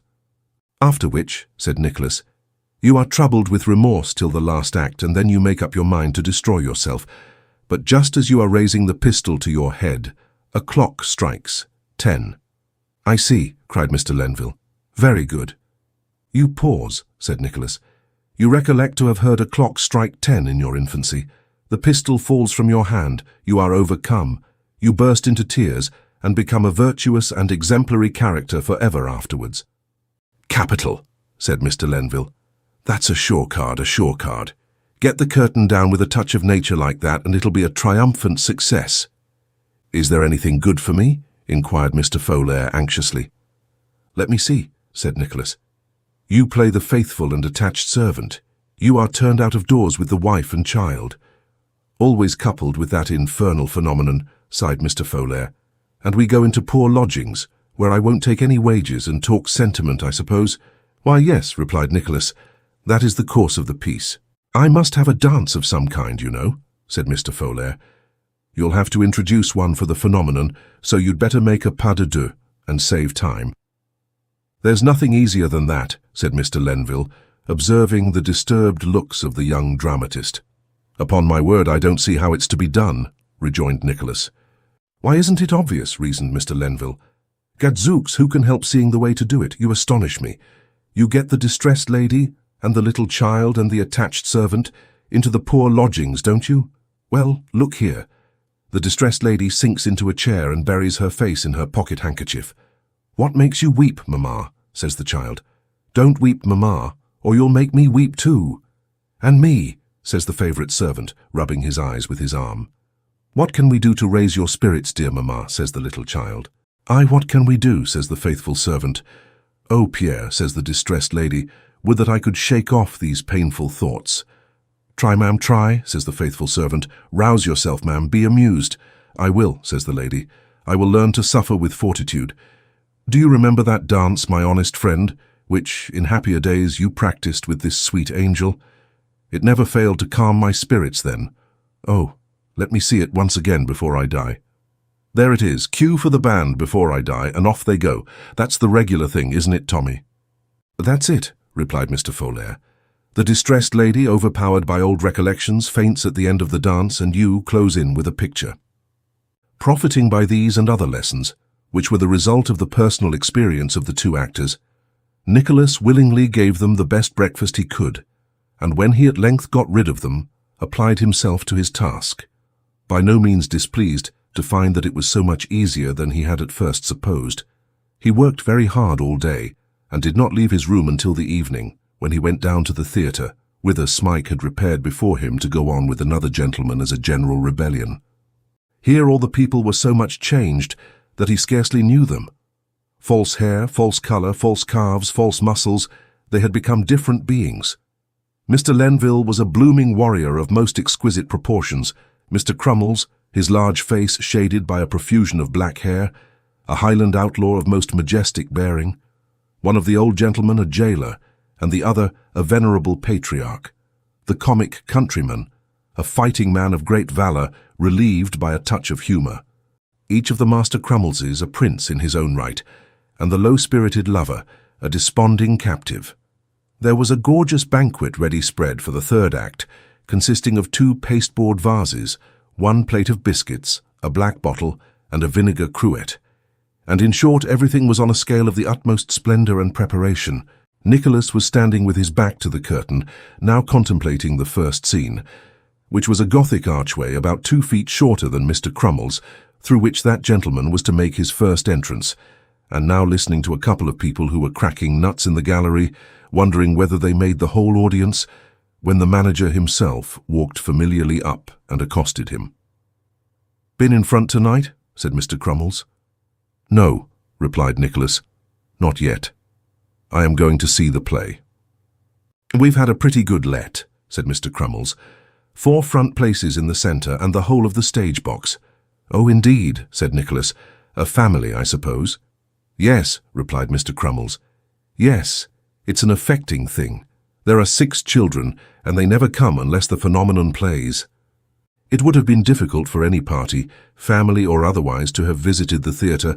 Speaker 2: "After which," said Nicholas, "you are troubled with remorse till the last act, and then you make up your mind to destroy yourself. But just as you are raising the pistol to your head, a clock strikes 10. "I see," cried Mr. Lenville. "Very good." "You pause," said Nicholas. "You recollect to have heard a clock strike 10 in your infancy. The pistol falls from your hand, you are overcome, you burst into tears, and become a virtuous and exemplary character for ever afterwards." "Capital," said Mr. Lenville. "That's a sure card, a sure card. Get the curtain down with a touch of nature like that, and it'll be a triumphant success." "Is there anything good for me?" inquired Mr. Folair anxiously. "Let me see," said Nicholas. "You play the faithful and attached servant. You are turned out of doors with the wife and child." "Always coupled with that infernal phenomenon," sighed Mr. Folair. "And we go into poor lodgings, where I won't take any wages, and talk sentiment, I suppose." "Why, yes," replied Nicholas. "That is the course of the piece." "I must have a dance of some kind, you know," said Mr. Folair. "You'll have to introduce one for the phenomenon, so you'd better make a pas de deux and save time." "There's nothing easier than that," said Mr. Lenville, observing the disturbed looks of the young dramatist. "Upon my word, I don't see how it's to be done," rejoined Nicholas. "Why, isn't it obvious?" reasoned Mr. Lenville. "Gadzooks, who can help seeing the way to do it? You astonish me. You get the distressed lady, and the little child, and the attached servant into the poor lodgings, don't you? Well, look here. The distressed lady sinks into a chair and buries her face in her pocket handkerchief. 'What makes you weep, mamma?' says the child. 'Don't weep, mamma, or you'll make me weep too.' 'And me,' says the favourite servant, rubbing his eyes with his arm. 'What can we do to raise your spirits, dear mamma?' says the little child. 'Aye, what can we do?' says the faithful servant. 'Oh, Pierre,' says the distressed lady, 'would that I could shake off these painful thoughts.' 'Try, ma'am, try,' says the faithful servant. 'Rouse yourself, ma'am, be amused.' 'I will,' says the lady. 'I will learn to suffer with fortitude. Do you remember that dance, my honest friend, which, in happier days, you practised with this sweet angel? It never failed to calm my spirits then. Oh, let me see it once again before I die. There it is, cue for the band before I die, and off they go. That's the regular thing, isn't it, Tommy?" "That's it," replied Mr. Folair. "The distressed lady, overpowered by old recollections, faints at the end of the dance, and you close in with a picture." Profiting by these and other lessons, which were the result of the personal experience of the two actors, Nicholas willingly gave them the best breakfast he could, and when he at length got rid of them, applied himself to his task, by no means displeased to find that it was so much easier than he had at first supposed. He worked very hard all day, and did not leave his room until the evening, when he went down to the theatre, whither Smike had repaired before him to go on with another gentleman as a general rebellion. Here all the people were so much changed that he scarcely knew them. False hair, false colour, false calves, false muscles, they had become different beings. Mr. Lenville was a blooming warrior of most exquisite proportions. Mr. Crummles, his large face shaded by a profusion of black hair, a Highland outlaw of most majestic bearing. One of the old gentlemen a jailer, and the other a venerable patriarch. The comic countryman, a fighting man of great valour, relieved by a touch of humour. Each of the Master Crummleses a prince in his own right, and the low-spirited lover a desponding captive. There was a gorgeous banquet ready spread for the third act, consisting of 2 pasteboard vases, 1 plate of biscuits, a black bottle, and a vinegar cruet. And in short, everything was on a scale of the utmost splendour and preparation. Nicholas was standing with his back to the curtain, now contemplating the first scene, which was a Gothic archway about 2 feet shorter than Mr. Crummles, through which that gentleman was to make his first entrance, and now listening to a couple of people who were cracking nuts in the gallery, wondering whether they made the whole audience, when the manager himself walked familiarly up and accosted him. "Been in front tonight?" said Mr. Crummles. "No," replied Nicholas. "Not yet. I am going to see the play." "We've had a pretty good let," said Mr. Crummles. "4 front places in the centre and the whole of the stage box." "Oh, indeed," said Nicholas. "A family, I suppose?" "Yes," replied Mr. Crummles. "Yes, it's an affecting thing. There are 6 children, and they never come unless the phenomenon plays." It would have been difficult for any party, family or otherwise, to have visited the theatre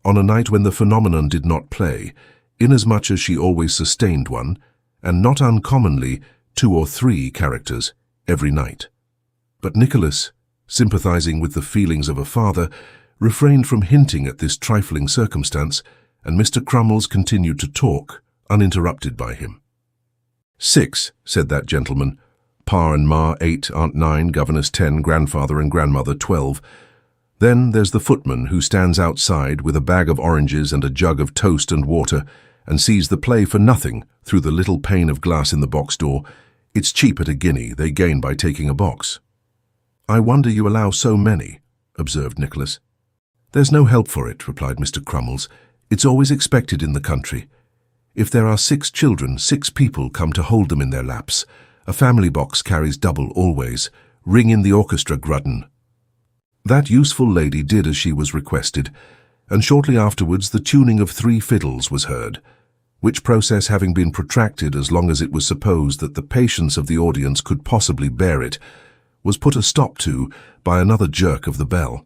Speaker 2: on a night when the phenomenon did not play, inasmuch as she always sustained one, and not uncommonly 2 or 3 characters, every night. But Nicholas, sympathizing with the feelings of a father, refrained from hinting at this trifling circumstance, and Mr. Crummles continued to talk, uninterrupted by him. "6, said that gentleman. Pa and Ma 8, Aunt 9, governess 10, grandfather and grandmother 12. Then there's the footman who stands outside with a bag of oranges and a jug of toast and water, and sees the play for nothing through the little pane of glass in the box door. It's cheap at a guinea, they gain by taking a box." "I wonder you allow so many," observed Nicholas. "There's no help for it," replied Mr. Crummles. "It's always expected in the country. If there are 6 children, 6 people come to hold them in their laps. A family box carries double always. Ring in the orchestra, Grudden." That useful lady did as she was requested, and shortly afterwards the tuning of 3 fiddles was heard, which process having been protracted as long as it was supposed that the patience of the audience could possibly bear it, was put a stop to by another jerk of the bell,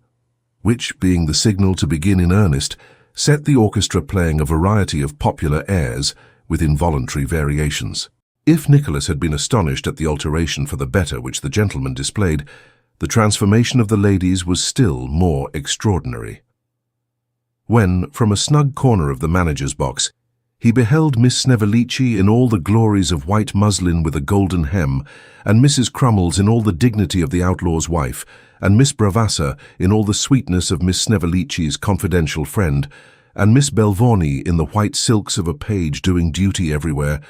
Speaker 2: which, being the signal to begin in earnest, set the orchestra playing a variety of popular airs with involuntary variations. If Nicholas had been astonished at the alteration for the better which the gentleman displayed, the transformation of the ladies was still more extraordinary. When, from a snug corner of the manager's box, he beheld Miss Snevellicci in all the glories of white muslin with a golden hem, and Mrs. Crummles in all the dignity of the outlaw's wife, and Miss Bravassa in all the sweetness of Miss Snevellicci's confidential friend, and Miss Belvani in the white silks of a page doing duty everywhere,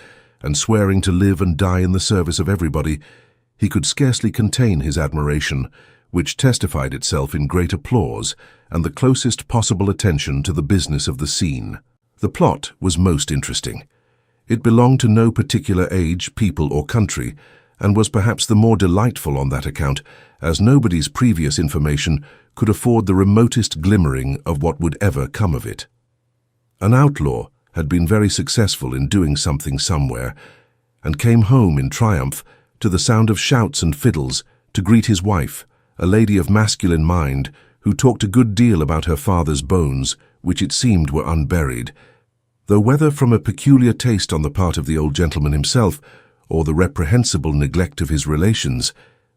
Speaker 2: and swearing to live and die in the service of everybody, he could scarcely contain his admiration, which testified itself in great applause and the closest possible attention to the business of the scene. The plot was most interesting. It belonged to no particular age, people, or country, and was perhaps the more delightful on that account, as nobody's previous information could afford the remotest glimmering of what would ever come of it. An outlaw had been very successful in doing something somewhere, and came home in triumph to the sound of shouts and fiddles to greet his wife, a lady of masculine mind, who talked a good deal about her father's bones, which it seemed were unburied, though whether from a peculiar taste on the part of the old gentleman himself, or the reprehensible neglect of his relations,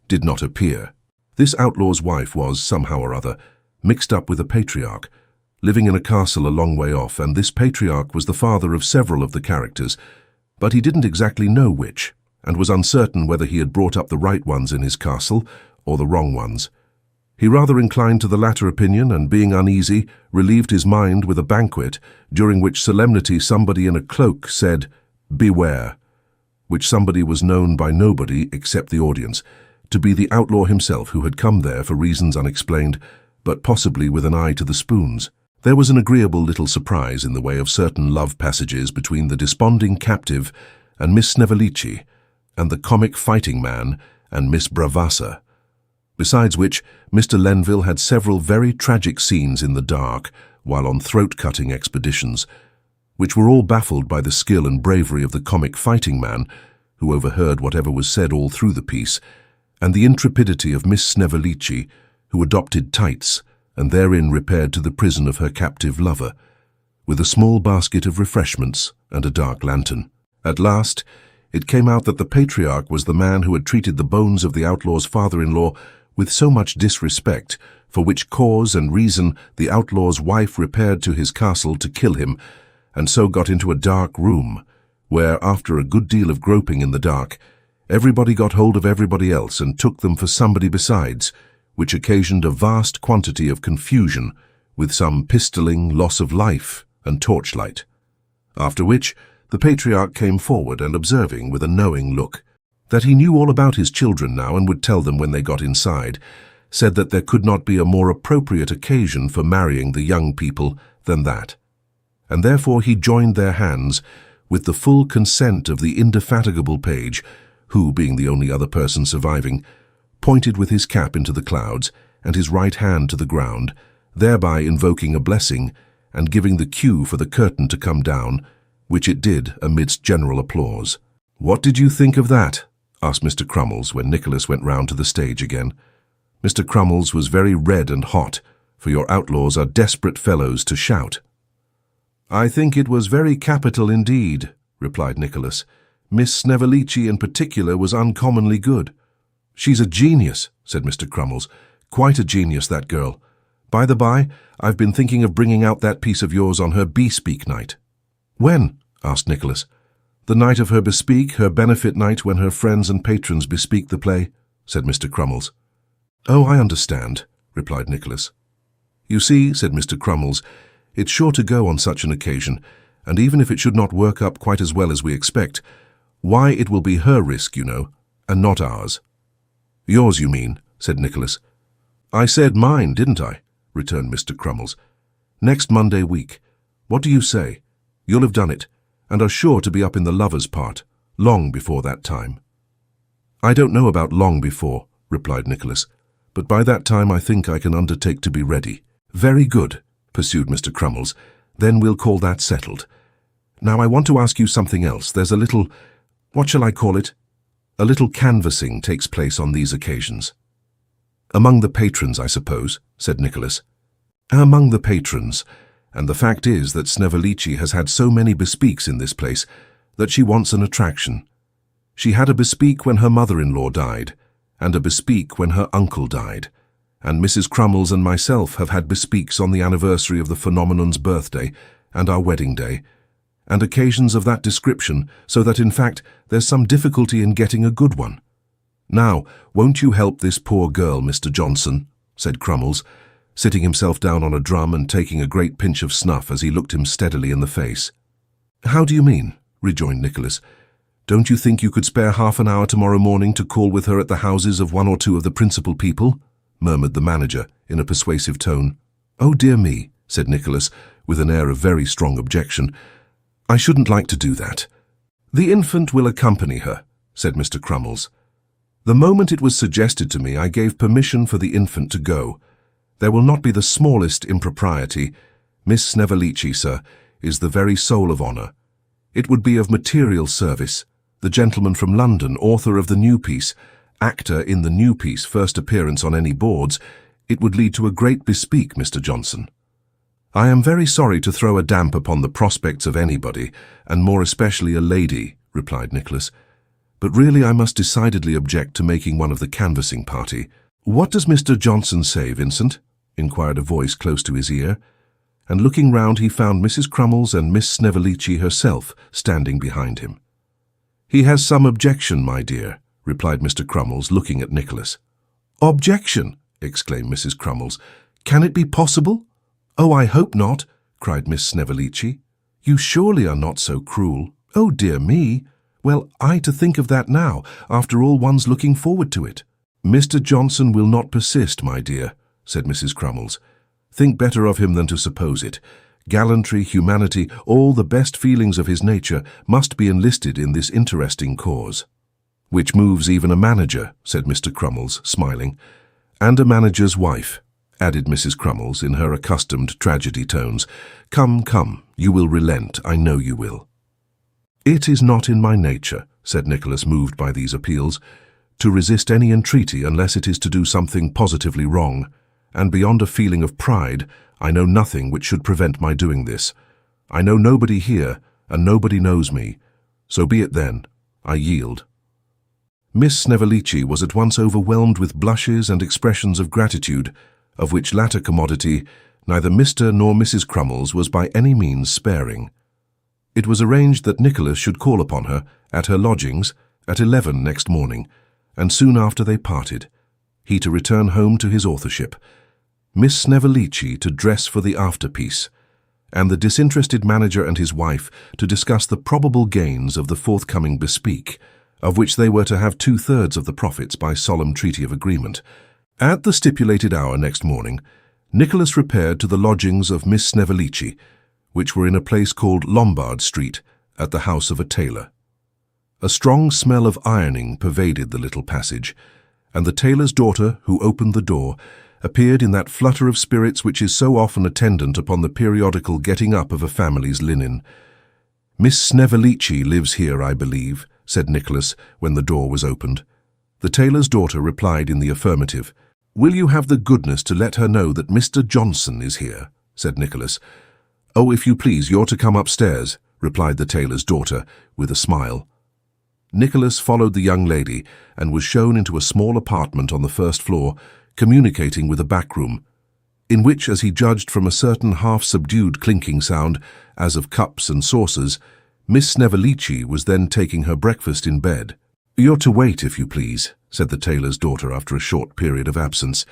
Speaker 2: did not appear. This outlaw's wife was, somehow or other, mixed up with a patriarch, living in a castle a long way off, and this patriarch was the father of several of the characters, but he didn't exactly know which, and was uncertain whether he had brought up the right ones in his castle, or the wrong ones. He rather inclined to the latter opinion, and being uneasy, relieved his mind with a banquet, during which solemnity somebody in a cloak said, "Beware," which somebody was known by nobody except the audience, to be the outlaw himself, who had come there for reasons unexplained, but possibly with an eye to the spoons. There was an agreeable little surprise in the way of certain love passages between the desponding captive and Miss Snevellicci, and the comic fighting man and Miss Bravassa. Besides which, Mr. Lenville had several very tragic scenes in the dark while on throat-cutting expeditions, which were all baffled by the skill and bravery of the comic fighting man, who overheard whatever was said all through the piece, and the intrepidity of Miss Snevellicci, who adopted tights and therein repaired to the prison of her captive lover, with a small basket of refreshments and a dark lantern. At last, it came out that the patriarch was the man who had treated the bones of the outlaw's father-in-law with so much disrespect, for which cause and reason the outlaw's wife repaired to his castle to kill him, and so got into a dark room, where, after a good deal of groping in the dark, everybody got hold of everybody else and took them for somebody besides, which occasioned a vast quantity of confusion, with some pistoling, loss of life, and torchlight. After which, the patriarch came forward and, observing with a knowing look that he knew all about his children now and would tell them when they got inside, said that there could not be a more appropriate occasion for marrying the young people than that, and therefore he joined their hands with the full consent of the indefatigable page, who, being the only other person surviving, pointed with his cap into the clouds and his right hand to the ground, thereby invoking a blessing and giving the cue for the curtain to come down, which it did amidst general applause. "What did you think of that?" asked Mr. Crummles when Nicholas went round to the stage again. Mr. Crummles was very red and hot, for your outlaws are desperate fellows to shout. "I think it was very capital indeed," replied Nicholas. "Miss Snevellicci in particular was uncommonly good." "She's a genius," said Mr. Crummles. "Quite a genius, that girl. By the by, I've been thinking of bringing out that piece of yours on her bespeak night." "When?" asked Nicholas. "The night of her bespeak, her benefit night when her friends and patrons bespeak the play," said Mr. Crummles. "Oh, I understand," replied Nicholas. "You see," said Mr. Crummles, "it's sure to go on such an occasion, and even if it should not work up quite as well as we expect, why, it will be her risk, you know, and not ours." "Yours, you mean," said Nicholas. "I said mine, didn't I?" returned Mr. Crummles. "Next Monday week. What do you say? You'll have done it, and are sure to be up in the lover's part, long before that time." "I don't know about long before," replied Nicholas, "but by that time I think I can undertake to be ready." "Very good," pursued Mr. Crummles. "Then we'll call that settled. Now I want to ask you something else. There's a little, what shall I call it? A little canvassing takes place on these occasions." "Among the patrons, I suppose," said Nicholas. "Among the patrons, and the fact is that Snevellicci has had so many bespeaks in this place that she wants an attraction. She had a bespeak when her mother-in-law died, and a bespeak when her uncle died, and Mrs. Crummles and myself have had bespeaks on the anniversary of the phenomenon's birthday and our wedding day, and occasions of that description, so that in fact there's some difficulty in getting a good one. Now, won't you help this poor girl, Mr. Johnson?" said Crummles, sitting himself down on a drum and taking a great pinch of snuff as he looked him steadily in the face. "How do you mean?" rejoined Nicholas. "Don't you think you could spare half an hour tomorrow morning to call with her at the houses of one or two of the principal people?" murmured the manager in a persuasive tone. "Oh, dear me," said Nicholas, with an air of very strong objection. "I shouldn't like to do that." "The infant will accompany her," said Mr. Crummles. "The moment it was suggested to me, I gave permission for the infant to go. There will not be the smallest impropriety. Miss Snevellicci, sir, is the very soul of honour. It would be of material service. The gentleman from London, author of the new piece, actor in the new piece, first appearance on any boards, it would lead to a great bespeak, Mr. Johnson." "I am very sorry to throw a damp upon the prospects of anybody, and more especially a lady," replied Nicholas. "But really I must decidedly object to making one of the canvassing party." "What does Mr. Johnson say, Vincent?" inquired a voice close to his ear, and looking round he found Mrs. Crummles and Miss Snevellicci herself standing behind him. "He has some objection, my dear," replied Mr. Crummles, looking at Nicholas. "Objection!" exclaimed Mrs. Crummles. "Can it be possible?" "Oh, I hope not," cried Miss Snevellicci. "You surely are not so cruel." "Oh, dear me! Well, I to think of that now, after all one's looking forward to it." "Mr. Johnson will not persist, my dear," said Mrs. Crummles. "Think better of him than to suppose it. Gallantry, humanity, all the best feelings of his nature must be enlisted in this interesting cause." "Which moves even a manager," said Mr. Crummles, smiling. "And a manager's wife," added Mrs. Crummles in her accustomed tragedy tones. "Come, come, you will relent, I know you will." "It is not in my nature," said Nicholas, moved by these appeals, to resist any entreaty unless it is to do something positively wrong, and beyond a feeling of pride, I know nothing which should prevent my doing this. I know nobody here, and nobody knows me. So be it then. I yield." Miss Snevillici was at once overwhelmed with blushes and expressions of gratitude, of which latter commodity neither Mr. nor Mrs. Crummles was by any means sparing. It was arranged that Nicholas should call upon her at her lodgings at 11 next morning, and soon after they parted, he to return home to his authorship, Miss Snevillici to dress for the afterpiece, and the disinterested manager and his wife to discuss the probable gains of the forthcoming bespeak, of which they were to have 2/3 of the profits by solemn treaty of agreement. At the stipulated hour next morning, Nicholas repaired to the lodgings of Miss Snevillici, which were in a place called Lombard Street, at the house of a tailor. A strong smell of ironing pervaded the little passage, and the tailor's daughter, who opened the door, appeared in that flutter of spirits which is so often attendant upon the periodical getting up of a family's linen. "Miss Snevillici lives here, I believe," said Nicholas, when the door was opened. The tailor's daughter replied in the affirmative. "Will you have the goodness to let her know that Mr. Johnson is here?" said Nicholas. "Oh, if you please, you're to come upstairs," replied the tailor's daughter, with a smile. Nicholas followed the young lady and was shown into a small apartment on the first floor, communicating with a back room, in which, as he judged from a certain half-subdued clinking sound, as of cups and saucers, Miss Snevillici was then taking her breakfast in bed. "You're to wait, if you please," said the tailor's daughter after a short period of absence,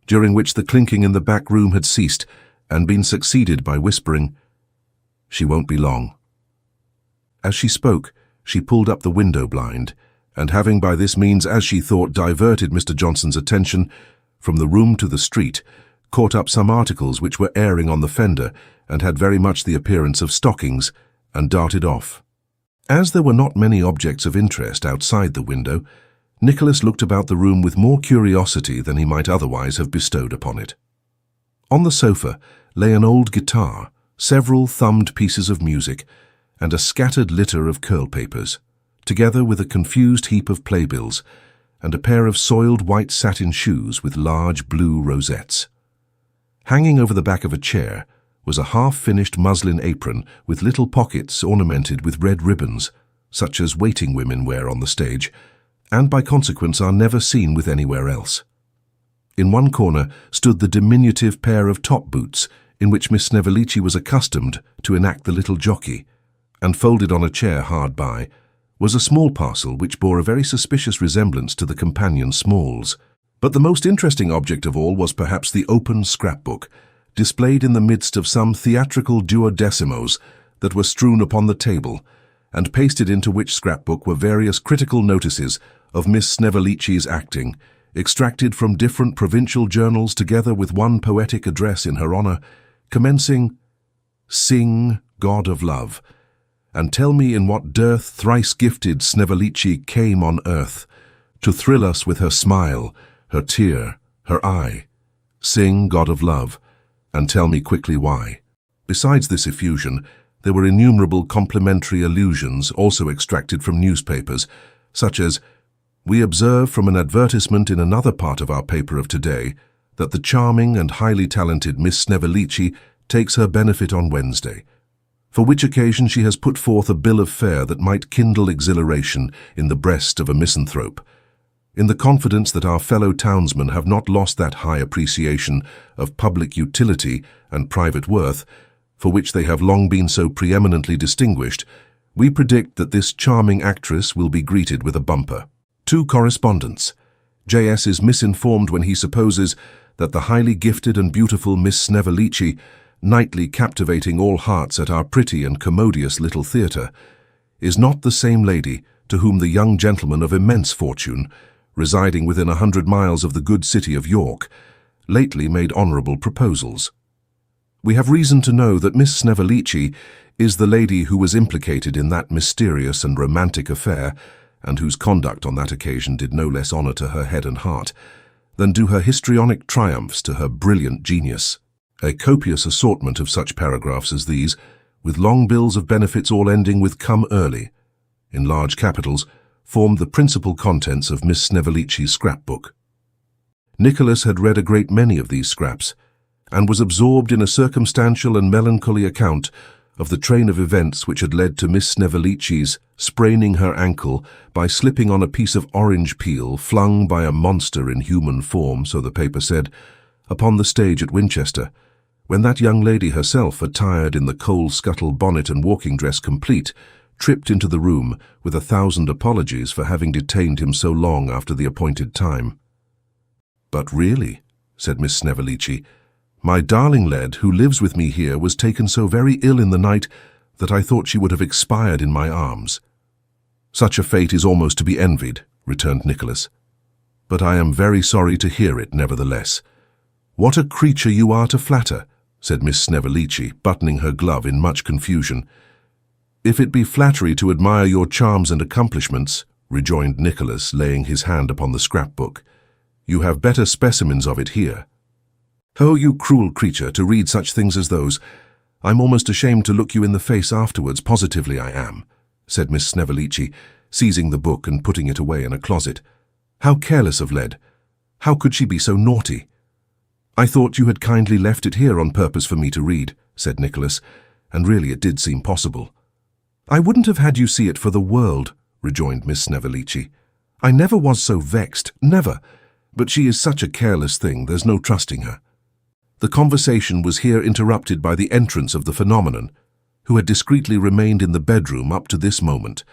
Speaker 2: during which the clinking in the back room had ceased and been succeeded by whispering, "She won't be long." As she spoke, she pulled up the window blind, and having by this means, as she thought, diverted Mr. Johnson's attention from the room to the street, caught up some articles which were airing on the fender and had very much the appearance of stockings, and darted off. As there were not many objects of interest outside the window, Nicholas looked about the room with more curiosity than he might otherwise have bestowed upon it. On the sofa lay an old guitar, several thumbed pieces of music, and a scattered litter of curl-papers, together with a confused heap of playbills, and a pair of soiled white satin shoes with large blue rosettes. Hanging over the back of a chair was a half-finished muslin apron with little pockets ornamented with red ribbons, such as waiting women wear on the stage, and by consequence are never seen with anywhere else. In one corner stood the diminutive pair of top boots in which Miss Snevillici was accustomed to enact the little jockey, and folded on a chair hard by was a small parcel which bore a very suspicious resemblance to the companion Smalls. But the most interesting object of all was perhaps the open scrapbook, displayed in the midst of some theatrical duodecimos that were strewn upon the table, and pasted into which scrapbook were various critical notices of Miss Snevillici's acting, extracted from different provincial journals together with one poetic address in her honour, commencing, "Sing, God of love, and tell me in what dearth thrice-gifted Snevillici came on earth, to thrill us with her smile, her tear, her eye. Sing, God of love, and tell me quickly why." Besides this effusion, there were innumerable complimentary allusions also extracted from newspapers, such as, "We observe from an advertisement in another part of our paper of today that the charming and highly talented Miss Snevillici takes her benefit on Wednesday, for which occasion she has put forth a bill of fare that might kindle exhilaration in the breast of a misanthrope, in the confidence that our fellow townsmen have not lost that high appreciation of public utility and private worth, for which they have long been so preeminently distinguished. We predict that this charming actress will be greeted with a bumper. To correspondents. J.S. is misinformed when he supposes that the highly gifted and beautiful Miss Snevillici, nightly captivating all hearts at our pretty and commodious little theatre, is not the same lady to whom the young gentleman of immense fortune, residing within 100 miles of the good city of York, lately made honourable proposals. We have reason to know that Miss Snevillici is the lady who was implicated in that mysterious and romantic affair, and whose conduct on that occasion did no less honour to her head and heart than do her histrionic triumphs to her brilliant genius. A copious assortment of such paragraphs as these, with long bills of benefits all ending with "come early," in large capitals, formed the principal contents of Miss Snevillice's scrapbook. Nicholas had read a great many of these scraps, and was absorbed in a circumstantial and melancholy account of the train of events which had led to Miss Snevillice's spraining her ankle by slipping on a piece of orange peel flung by a monster in human form, so the paper said, upon the stage at Winchester, when that young lady herself, attired in the coal-scuttle bonnet and walking dress complete, tripped into the room with 1,000 apologies for having detained him so long after the appointed time. "But really," said Miss Snevillice, "my darling lad, who lives with me here, was taken so very ill in the night that I thought she would have expired in my arms." "Such a fate is almost to be envied," returned Nicholas. "But I am very sorry to hear it, nevertheless. What a creature you are to flatter," said Miss Snevillice, buttoning her glove in much confusion. "If it be flattery to admire your charms and accomplishments," rejoined Nicholas, laying his hand upon the scrapbook, "you have better specimens of it here." "Oh, you cruel creature, to read such things as those! I'm almost ashamed to look you in the face afterwards, positively I am," said Miss Snevillice, seizing the book and putting it away in a closet. "How careless of Led! How could she be so naughty?" "I thought you had kindly left it here on purpose for me to read," said Nicholas, "and really it did seem possible." "I wouldn't have had you see it for the world," rejoined Miss Snevillice. "I never was so vexed, never. But she is such a careless thing, there's no trusting her." The conversation was here interrupted by the entrance of the phenomenon, who had discreetly remained in the bedroom up to this moment,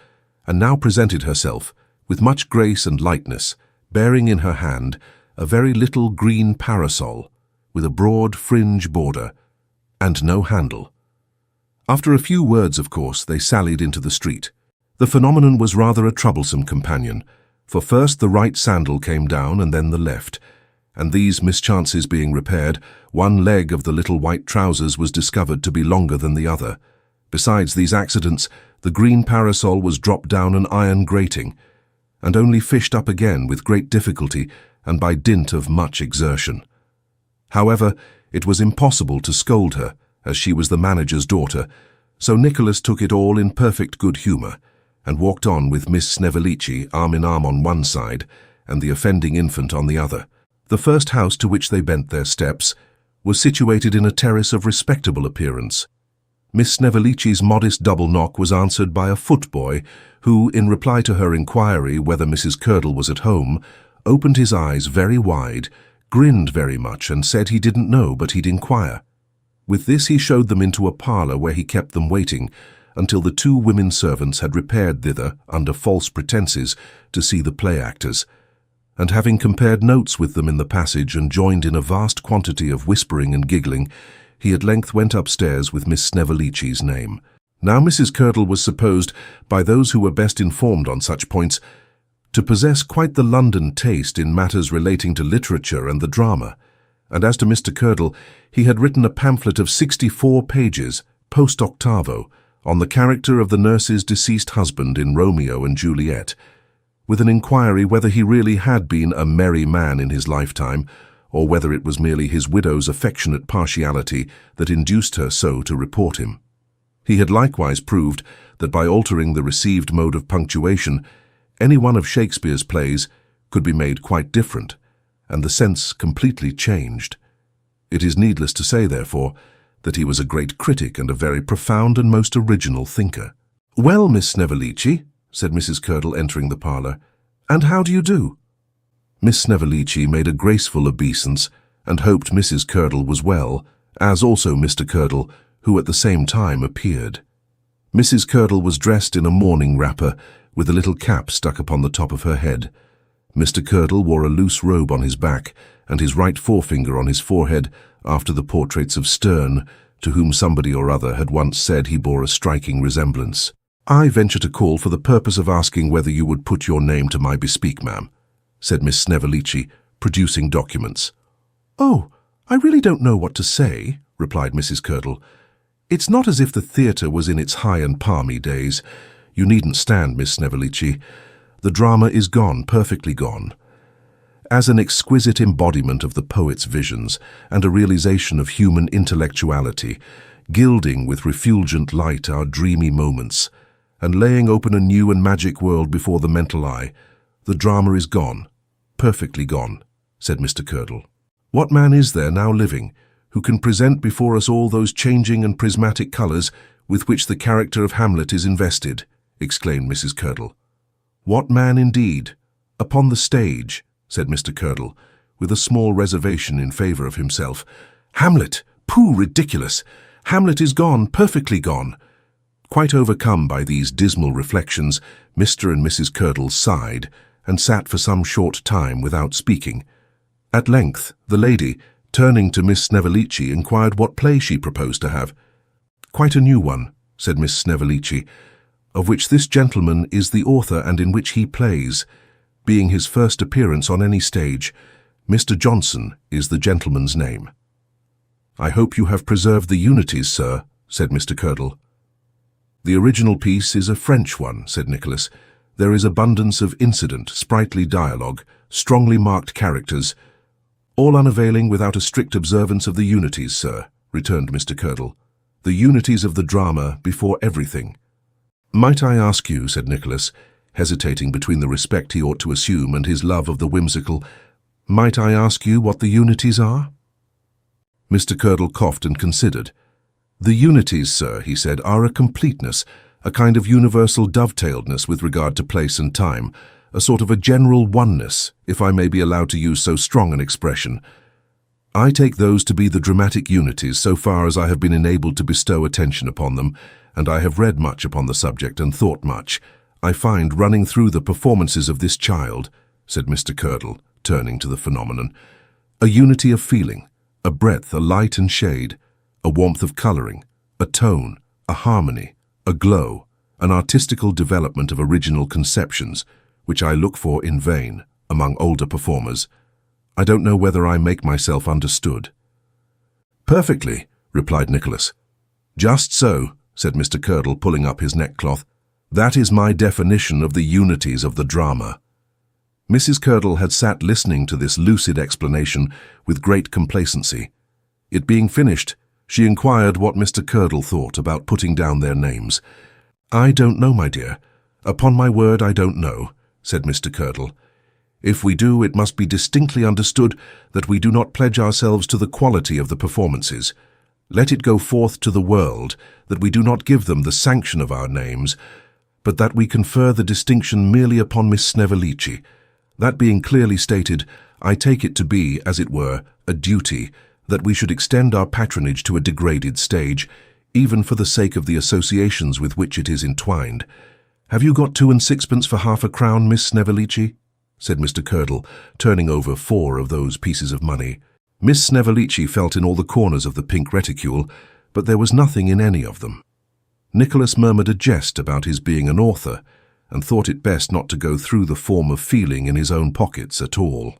Speaker 2: and now presented herself, with much grace and lightness, bearing in her hand a very little green parasol, with a broad fringe border, and no handle. After a few words, of course, they sallied into the street. The phenomenon was rather a troublesome companion, for first the right sandal came down and then the left, and these mischances being repaired, one leg of the little white trousers was discovered to be longer than the other. Besides these accidents, the green parasol was dropped down an iron grating, and only fished up again with great difficulty and by dint of much exertion. However, it was impossible to scold her, as she was the manager's daughter, so Nicholas took it all in perfect good humour, and walked on with Miss Snevillice arm in arm on one side, and the offending infant on the other. The first house to which they bent their steps was situated in a terrace of respectable appearance. Miss Snevillice's modest double knock was answered by a footboy, who, in reply to her inquiry whether Mrs. Curdle was at home, opened his eyes very wide, grinned very much, and said he didn't know, but he'd inquire. With this he showed them into a parlour where he kept them waiting, until the 2 women servants had repaired thither under false pretences to see the play actors, and having compared notes with them in the passage and joined in a vast quantity of whispering and giggling, he at length went upstairs with Miss Snevillice's name. Now Mrs. Curdle was supposed, by those who were best informed on such points, to possess quite the London taste in matters relating to literature and the drama, and as to Mr. Curdle, he had written a pamphlet of 64 pages, post octavo, on the character of the nurse's deceased husband in Romeo and Juliet, with an inquiry whether he really had been a merry man in his lifetime, or whether it was merely his widow's affectionate partiality that induced her so to report him. He had likewise proved that by altering the received mode of punctuation, any one of Shakespeare's plays could be made quite different, and the sense completely changed. It is needless to say, therefore, that he was a great critic and a very profound and most original thinker. "Well, Miss Snevillice," said Mrs. Curdle, entering the parlour, "and how do you do?" Miss Snevillice made a graceful obeisance, and hoped Mrs. Curdle was well, as also Mr. Curdle, who at the same time appeared. Mrs. Curdle was dressed in a morning wrapper, with a little cap stuck upon the top of her head. Mr. Curdle wore a loose robe on his back, and his right forefinger on his forehead, after the portraits of Sterne, to whom somebody or other had once said he bore a striking resemblance. "I venture to call for the purpose of asking whether you would put your name to my bespeak, ma'am," said Miss Snevillice, producing documents. "Oh, I really don't know what to say," replied Mrs. Curdle. "It's not as if the theatre was in its high and palmy days. You needn't stand, Miss Snevillice. The drama is gone, perfectly gone. As an exquisite embodiment of the poet's visions and a realization of human intellectuality, gilding with refulgent light our dreamy moments, and laying open a new and magic world before the mental eye. The drama is gone, perfectly gone, said Mr. Curdle. What man is there now living who can present before us all those changing and prismatic colours with which the character of Hamlet is invested? Exclaimed Mrs. Curdle. What man indeed? Upon the stage, said Mr. Curdle, with a small reservation in favour of himself. Hamlet! Pooh, ridiculous! Hamlet is gone, perfectly gone. Quite overcome by these dismal reflections, Mr. and Mrs. Curdle sighed, and sat for some short time without speaking. At length, the lady, turning to Miss Snevellicci, inquired what play she proposed to have. Quite a new one, said Miss Snevellicci, of which this gentleman is the author and in which he plays, being his first appearance on any stage. Mr. Johnson is the gentleman's name. I hope you have preserved the unities, sir, said Mr. Curdle. The original piece is a French one, said Nicholas. There is abundance of incident, sprightly dialogue, strongly marked characters, all unavailing without a strict observance of the unities, sir, returned Mr. Curdle. The unities of the drama before everything. Might I ask you, said Nicholas, hesitating between the respect he ought to assume and his love of the whimsical, might I ask you what the unities are? Mr. Curdle coughed and considered. The unities, sir, he said, are a completeness, a kind of universal dovetailedness with regard to place and time, a sort of a general oneness, if I may be allowed to use so strong an expression. I take those to be the dramatic unities so far as I have been enabled to bestow attention upon them, and I have read much upon the subject and thought much. I find running through the performances of this child, said Mr. Curdle, turning to the phenomenon, a unity of feeling, a breadth, a light and shade, a warmth of colouring, a tone, a harmony, a glow, an artistical development of original conceptions, which I look for in vain among older performers. I don't know whether I make myself understood. Perfectly, replied Nicholas. Just so, said Mr. Curdle, pulling up his neckcloth. That is my definition of the unities of the drama. Mrs. Curdle had sat listening to this lucid explanation with great complacency. It being finished, she inquired what Mr. Curdle thought about putting down their names. I don't know, my dear. Upon my word, I don't know, said Mr. Curdle. If we do, it must be distinctly understood that we do not pledge ourselves to the quality of the performances. Let it go forth to the world that we do not give them the sanction of our names, but that we confer the distinction merely upon Miss Snevellicci. That being clearly stated, I take it to be, as it were, a duty, that we should extend our patronage to a degraded stage, even for the sake of the associations with which it is entwined. Have you got 2 and 6pence for half a crown, Miss Snevellicci? Said Mr. Curdle, turning over 4 of those pieces of money. Miss Snevellicci felt in all the corners of the pink reticule, but there was nothing in any of them. Nicholas murmured a jest about his being an author, and thought it best not to go through the form of feeling in his own pockets at all.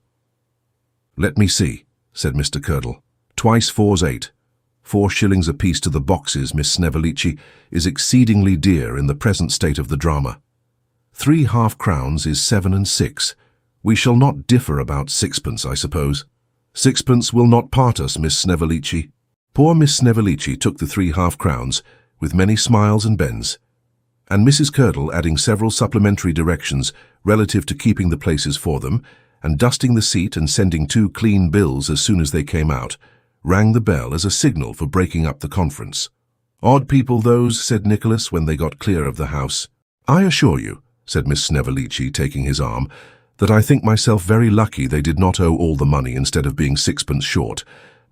Speaker 2: Let me see, said Mr. Curdle. Twice 4's 8. 4 shillings apiece to the boxes, Miss Snevellicci, is exceedingly dear in the present state of the drama. 3 half-crowns is 7 and 6. We shall not differ about 6pence, I suppose. 6pence will not part us, Miss Snevellicci. Poor Miss Snevellicci took the 3 half-crowns, with many smiles and bends, and Mrs. Curdle, adding several supplementary directions relative to keeping the places for them, and dusting the seat and sending 2 clean bills as soon as they came out, rang the bell as a signal for breaking up the conference. Odd people those, said Nicholas, when they got clear of the house. I assure you, said Miss Snevellicci, taking his arm, that I think myself very lucky they did not owe all the money instead of being 6pence short.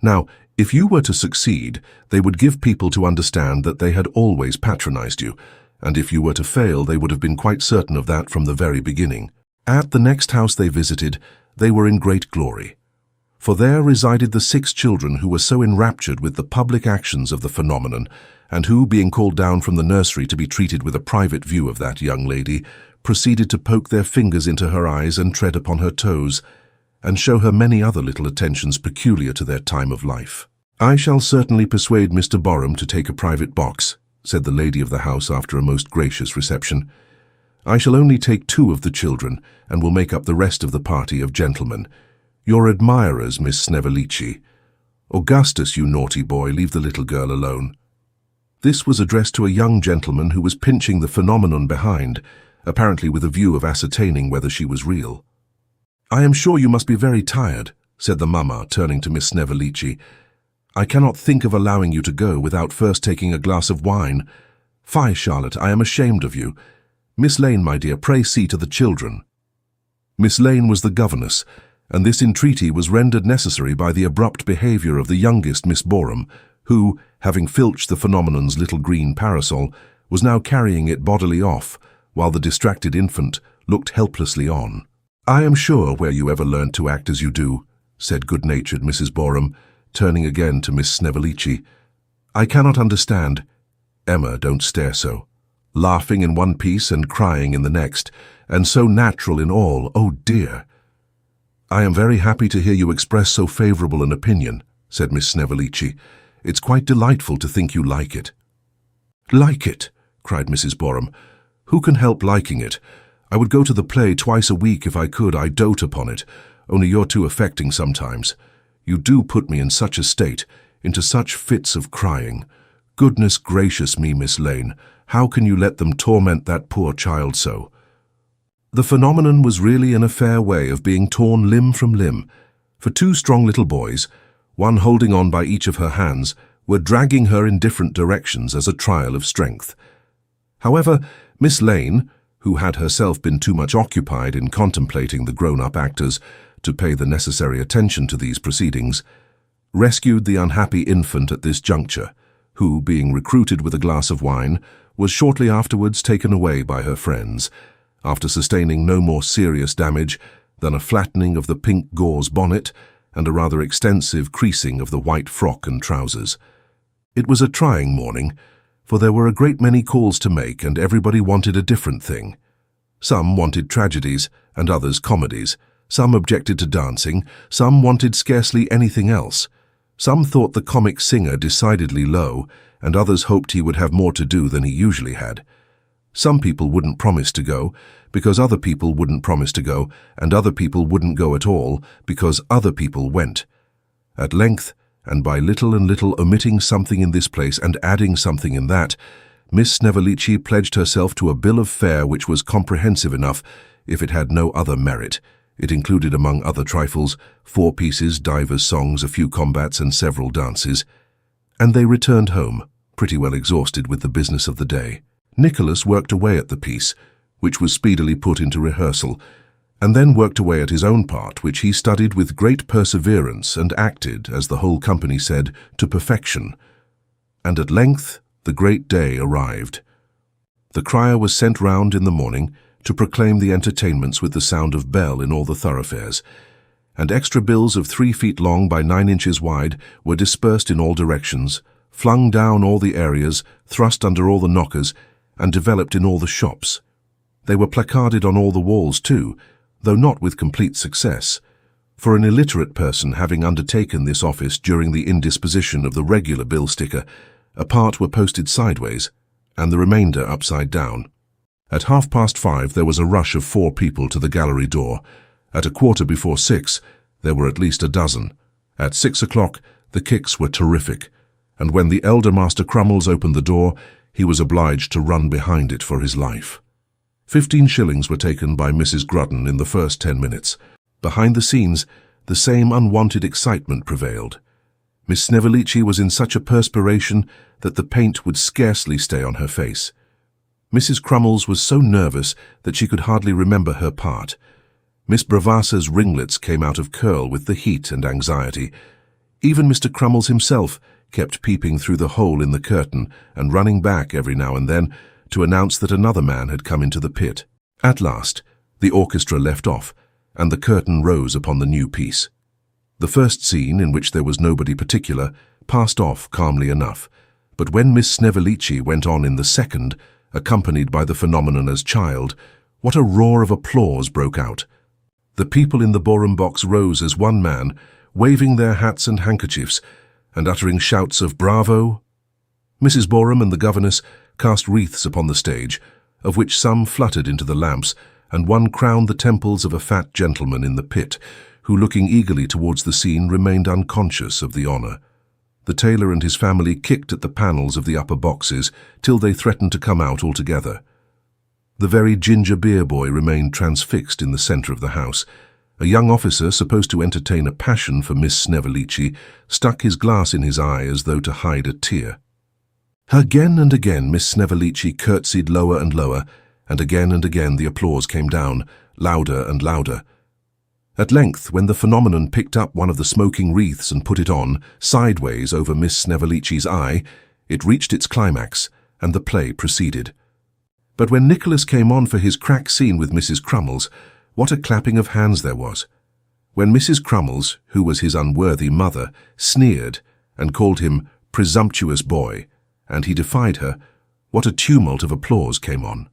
Speaker 2: Now, if you were to succeed, they would give people to understand that they had always patronized you, and if you were to fail, they would have been quite certain of that from the very beginning. At the next house they visited, they were in great glory, for there resided the 6 children who were so enraptured with the public actions of the phenomenon, and who, being called down from the nursery to be treated with a private view of that young lady, proceeded to poke their fingers into her eyes and tread upon her toes, and show her many other little attentions peculiar to their time of life. I shall certainly persuade Mr. Boreham to take a private box, said the lady of the house after a most gracious reception. I shall only take 2 of the children, and will make up the rest of the party of gentlemen. Your admirers, Miss Snevellicci. Augustus, you naughty boy, leave the little girl alone. This was addressed to a young gentleman who was pinching the phenomenon behind, apparently with a view of ascertaining whether she was real. "I am sure you must be very tired," said the mama, turning to Miss Snevillici. "I cannot think of allowing you to go without first taking a glass of wine. Fie, Charlotte, I am ashamed of you. Miss Lane, my dear, pray see to the children." Miss Lane was the governess, and this entreaty was rendered necessary by the abrupt behaviour of the youngest Miss Boreham, who, having filched the phenomenon's little green parasol, was now carrying it bodily off, while the distracted infant looked helplessly on. "I am sure where you ever learned to act as you do," said good-natured Mrs. Boreham, turning again to Miss Snevillici. "I cannot understand. Emma, don't stare so. Laughing in one piece and crying in the next, and so natural in all, oh dear." "I am very happy to hear you express so favourable an opinion," said Miss Snevillici. "It's quite delightful to think you like it." "Like it?" cried Mrs. Boreham. "Who can help liking it? I would go to the play twice a week if I could. I dote upon it, only you're too affecting sometimes. You do put me in such a state, into such fits of crying. Goodness gracious me, Miss Lane, how can you let them torment that poor child so?" The phenomenon was really in a fair way of being torn limb from limb, for two strong little boys, one holding on by each of her hands, were dragging her in different directions as a trial of strength. However, Miss Lane, who had herself been too much occupied in contemplating the grown-up actors to pay the necessary attention to these proceedings, rescued the unhappy infant at this juncture, who, being recruited with a glass of wine, was shortly afterwards taken away by her friends, after sustaining no more serious damage than a flattening of the pink gauze bonnet and a rather extensive creasing of the white frock and trousers. It was a trying morning, for there were a great many calls to make and everybody wanted a different thing. Some wanted tragedies and others comedies. Some objected to dancing, some wanted scarcely anything else. Some thought the comic singer decidedly low, and others hoped he would have more to do than he usually had. Some people wouldn't promise to go, because other people wouldn't promise to go, and other people wouldn't go at all, because other people went. At length, and by little and little omitting something in this place and adding something in that, Miss Snevillici pledged herself to a bill of fare which was comprehensive enough, if it had no other merit. It included, among other trifles, 4 pieces, divers songs, a few combats, and several dances. And they returned home, pretty well exhausted with the business of the day. Nicholas worked away at the piece, which was speedily put into rehearsal, and then worked away at his own part, which he studied with great perseverance and acted, as the whole company said, to perfection. And at length the great day arrived. The crier was sent round in the morning to proclaim the entertainments with the sound of bell in all the thoroughfares, and extra bills of 3 feet long by 9 inches wide were dispersed in all directions, flung down all the areas, thrust under all the knockers, and developed in all the shops. They were placarded on all the walls too, though not with complete success, for an illiterate person having undertaken this office during the indisposition of the regular bill sticker, a part were posted sideways, and the remainder upside down. At 5:30 there was a rush of 4 people to the gallery door. At 6:15 there were at least a dozen. At 6 o'clock the kicks were terrific, and when the elder Master Crummles opened the door, he was obliged to run behind it for his life. 15 shillings were taken by Mrs. Grudden in the first 10 minutes. Behind the scenes, the same unwonted excitement prevailed. Miss Snevillici was in such a perspiration that the paint would scarcely stay on her face. Mrs. Crummles was so nervous that she could hardly remember her part. Miss Bravassa's ringlets came out of curl with the heat and anxiety. Even Mr. Crummles himself kept peeping through the hole in the curtain and running back every now and then to announce that another man had come into the pit. At last, the orchestra left off, and the curtain rose upon the new piece. The first scene, in which there was nobody particular, passed off calmly enough, but when Miss Snevillici went on in the second, accompanied by the phenomenon as child, what a roar of applause broke out. The people in the Boreham box rose as one man, waving their hats and handkerchiefs, and uttering shouts of "Bravo!" Mrs. Boreham and the governess cast wreaths upon the stage, of which some fluttered into the lamps, and one crowned the temples of a fat gentleman in the pit, who, looking eagerly towards the scene, remained unconscious of the honour. The tailor and his family kicked at the panels of the upper boxes till they threatened to come out altogether. The very ginger beer boy remained transfixed in the centre of the house. A young officer, supposed to entertain a passion for Miss Snevellicci, stuck his glass in his eye as though to hide a tear. Again and again Miss Snevellicci curtsied lower and lower, and again the applause came down, louder and louder. At length, when the phenomenon picked up one of the smoking wreaths and put it on, sideways over Miss Snevellicci's eye, it reached its climax, and the play proceeded. But when Nicholas came on for his crack scene with Mrs. Crummles, what a clapping of hands there was. When Mrs. Crummles, who was his unworthy mother, sneered and called him presumptuous boy, and he defied her, what a tumult of applause came on.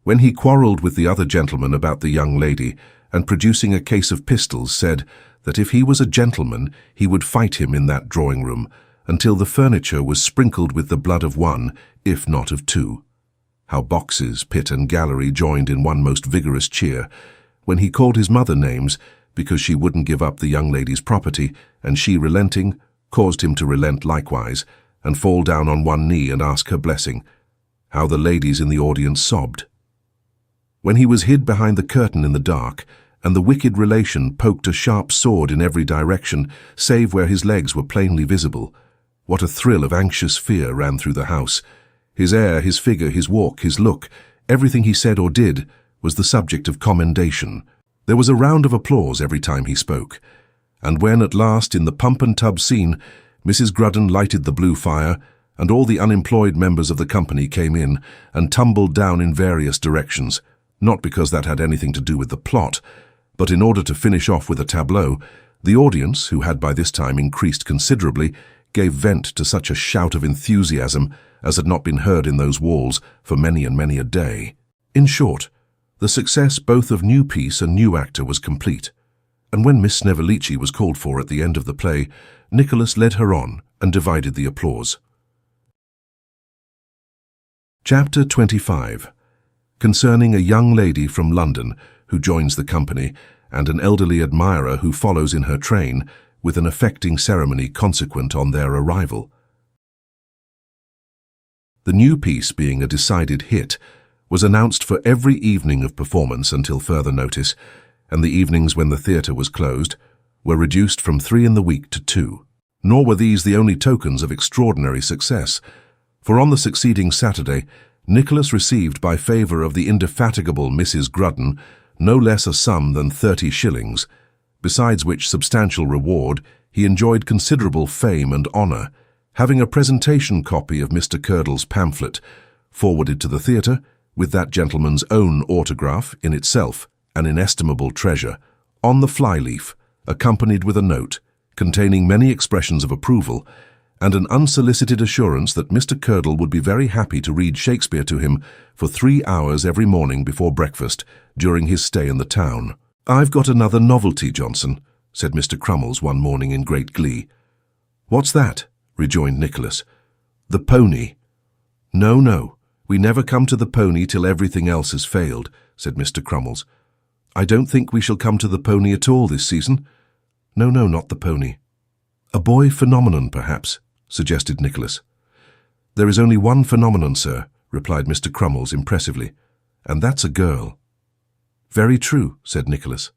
Speaker 2: When he quarrelled with the other gentleman about the young lady, and producing a case of pistols said that if he was a gentleman he would fight him in that drawing-room until the furniture was sprinkled with the blood of one, if not of two. How boxes, pit and gallery joined in one most vigorous cheer. When he called his mother names, because she wouldn't give up the young lady's property, and she, relenting, caused him to relent likewise, and fall down on one knee and ask her blessing. How the ladies in the audience sobbed. When he was hid behind the curtain in the dark, and the wicked relation poked a sharp sword in every direction, save where his legs were plainly visible, what a thrill of anxious fear ran through the house. His air, his figure, his walk, his look, everything he said or did, was the subject of commendation. There was a round of applause every time he spoke. And when, at last, in the pump and tub scene, Mrs. Grudden lighted the blue fire, and all the unemployed members of the company came in and tumbled down in various directions, not because that had anything to do with the plot, but in order to finish off with a tableau, the audience, who had by this time increased considerably, gave vent to such a shout of enthusiasm as had not been heard in those walls for many and many a day. In short, the success both of new piece and new actor was complete, and when Miss Snevellicci was called for at the end of the play, Nicholas led her on and divided the applause. Chapter 25. Concerning a young lady from London who joins the company, and an elderly admirer who follows in her train, with an affecting ceremony consequent on their arrival. The new piece, being a decided hit, was announced for every evening of performance until further notice, and the evenings when the theatre was closed were reduced from 3 in the week to 2. Nor were these the only tokens of extraordinary success, for on the succeeding Saturday Nicholas received by favour of the indefatigable Mrs. Grudden no less a sum than 30 shillings, besides which substantial reward he enjoyed considerable fame and honour, having a presentation copy of Mr. Curdle's pamphlet, forwarded to the theatre, with that gentleman's own autograph, in itself an inestimable treasure, on the fly-leaf, accompanied with a note, containing many expressions of approval, and an unsolicited assurance that Mr. Curdle would be very happy to read Shakespeare to him for 3 hours every morning before breakfast during his stay in the town. "I've got another novelty, Johnson," said Mr. Crummles one morning in great glee. "What's that?" rejoined Nicholas. "The pony." No, we never come to the pony till everything else has failed," said Mr. Crummles. "I don't think we shall come to the pony at all this season." No, not the pony." "A boy phenomenon, perhaps," suggested Nicholas. "There is only one phenomenon, sir," replied Mr. Crummles impressively, "and that's a girl." "Very true," said Nicholas.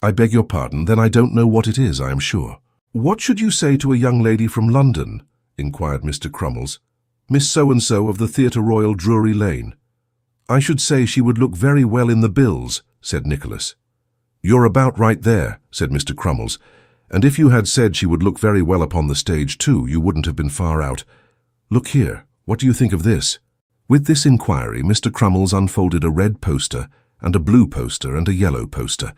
Speaker 2: "I beg your pardon, then I don't know what it is, I am sure." "What should you say to a young lady from London?" inquired Mr. Crummles. "Miss So-and-so of the Theatre Royal, Drury Lane." "I should say she would look very well in the bills," said Nicholas. "You're about right there," said Mr. Crummles, "and if you had said she would look very well upon the stage too, you wouldn't have been far out. Look here, what do you think of this?" With this inquiry, Mr. Crummles unfolded a red poster, and a blue poster, and a yellow poster,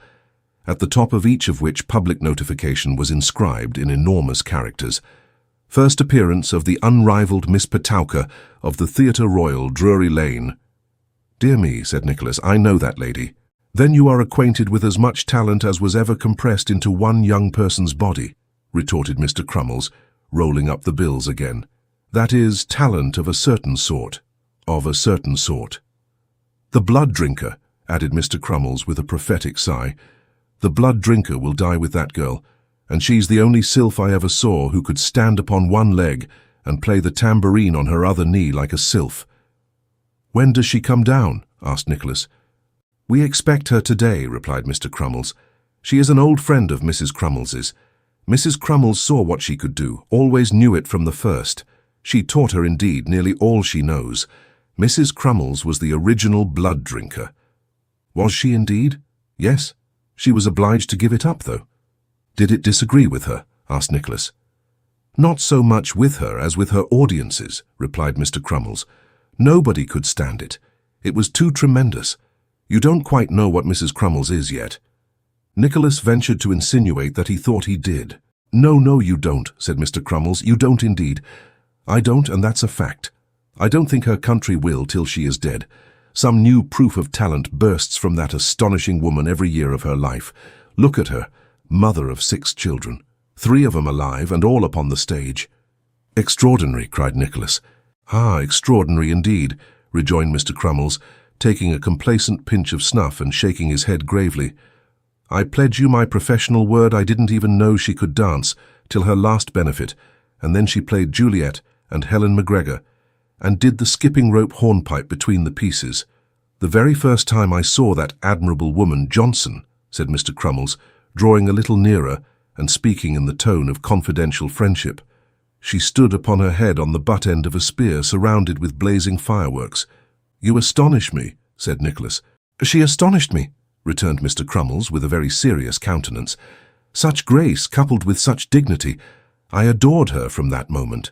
Speaker 2: at the top of each of which public notification was inscribed in enormous characters. "First appearance of the unrivalled Miss Petowker of the Theatre Royal, Drury Lane." "Dear me," said Nicholas, "I know that lady." "Then you are acquainted with as much talent as was ever compressed into one young person's body," retorted Mr. Crummles, rolling up the bills again. "That is, talent of a certain sort. Of a certain sort." "The blood drinker," added Mr. Crummles with a prophetic sigh. "The blood drinker will die with that girl, and she's the only sylph I ever saw who could stand upon one leg and play the tambourine on her other knee like a sylph." "When does she come down?" asked Nicholas. "We expect her today," replied Mr. Crummles. "She is an old friend of Mrs. Crummles's. Mrs. Crummles saw what she could do, always knew it from the first. She taught her, indeed, nearly all she knows. Mrs. Crummles was the original blood drinker." "Was she indeed?" "Yes. She was obliged to give it up, though." "Did it disagree with her?" asked Nicholas. "Not so much with her as with her audiences," replied Mr. Crummles. "Nobody could stand it. It was too tremendous. You don't quite know what Mrs. Crummles is yet." Nicholas ventured to insinuate that he thought he did. No, you don't," said Mr. Crummles. "You don't indeed." "I don't, and that's a fact. I don't think her country will till she is dead. Some new proof of talent bursts from that astonishing woman every year of her life. Look at her, mother of 6 children, 3 of them alive and all upon the stage." "Extraordinary," cried Nicholas. "Ah, extraordinary indeed," rejoined Mr. Crummles, taking a complacent pinch of snuff and shaking his head gravely. "I pledge you my professional word I didn't even know she could dance till her last benefit, and then she played Juliet and Helen Macgregor, and did the skipping rope hornpipe between the pieces. The very first time I saw that admirable woman Johnson," said Mr. Crummles, drawing a little nearer and speaking in the tone of confidential friendship, "she stood upon her head on the butt end of a spear surrounded with blazing fireworks." "You astonish me," said Nicholas. "She astonished me," returned Mr. Crummles with a very serious countenance. "Such grace coupled with such dignity. I adored her from that moment."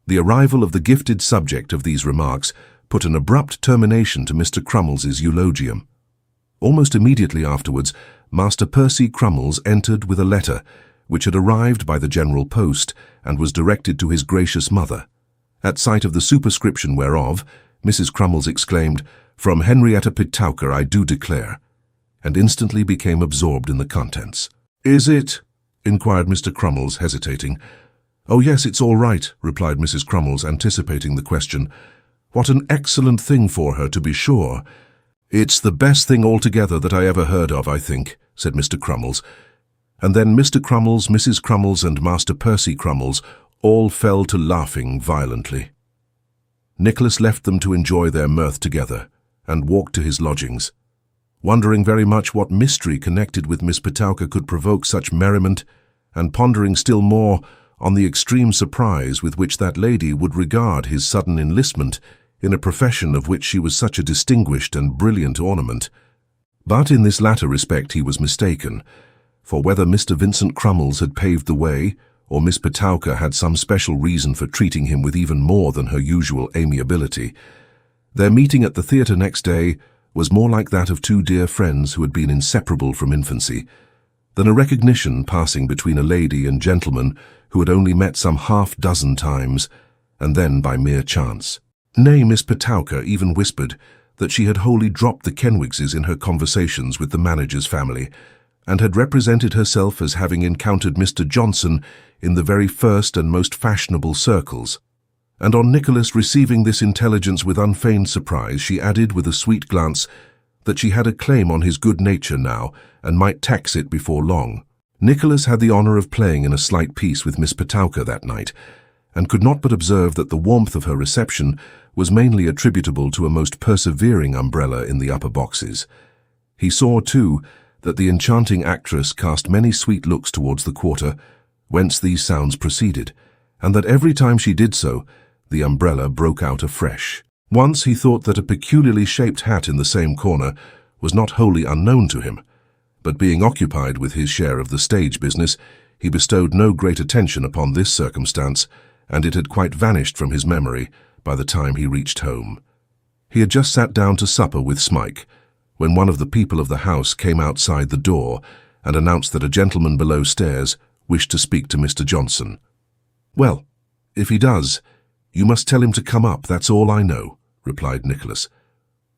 Speaker 2: The arrival of the gifted subject of these remarks put an abrupt termination to Mr. Crummles's eulogium. Almost immediately afterwards, Master Percy Crummles entered with a letter, which had arrived by the general post, and was directed to his gracious mother. At sight of the superscription whereof, Mrs. Crummles exclaimed, "From Henrietta Petowker, I do declare," and instantly became absorbed in the contents. "Is it?" inquired Mr. Crummles, hesitating. "Oh yes, it's all right," replied Mrs. Crummles, anticipating the question. "What an excellent thing for her, to be sure." "It's the best thing altogether that I ever heard of, I think," said Mr. Crummles. And then Mr. Crummles, Mrs. Crummles, and Master Percy Crummles all fell to laughing violently. Nicholas left them to enjoy their mirth together, and walked to his lodgings, wondering very much what mystery connected with Miss Petowker could provoke such merriment, and pondering still more on the extreme surprise with which that lady would regard his sudden enlistment in a profession of which she was such a distinguished and brilliant ornament. But in this latter respect he was mistaken, for whether Mr. Vincent Crummles had paved the way, or Miss Petowker had some special reason for treating him with even more than her usual amiability, their meeting at the theatre next day was more like that of 2 dear friends who had been inseparable from infancy, than a recognition passing between a lady and gentleman who had only met some half-dozen times, and then by mere chance. Nay, Miss Petowker even whispered that she had wholly dropped the Kenwigses in her conversations with the manager's family, and had represented herself as having encountered Mr. Johnson in the very first and most fashionable circles. And on Nicholas receiving this intelligence with unfeigned surprise, she added with a sweet glance that she had a claim on his good nature now, and might tax it before long. Nicholas had the honour of playing in a slight piece with Miss Petowker that night, and could not but observe that the warmth of her reception was mainly attributable to a most persevering umbrella in the upper boxes. He saw, too, that the enchanting actress cast many sweet looks towards the quarter whence these sounds proceeded, and that every time she did so, the umbrella broke out afresh. Once he thought that a peculiarly shaped hat in the same corner was not wholly unknown to him, but being occupied with his share of the stage business, he bestowed no great attention upon this circumstance, and it had quite vanished from his memory by the time he reached home. He had just sat down to supper with Smike, when one of the people of the house came outside the door and announced that a gentleman below stairs wished to speak to Mr. Johnson. "Well, if he does, you must tell him to come up, that's all I know," replied Nicholas.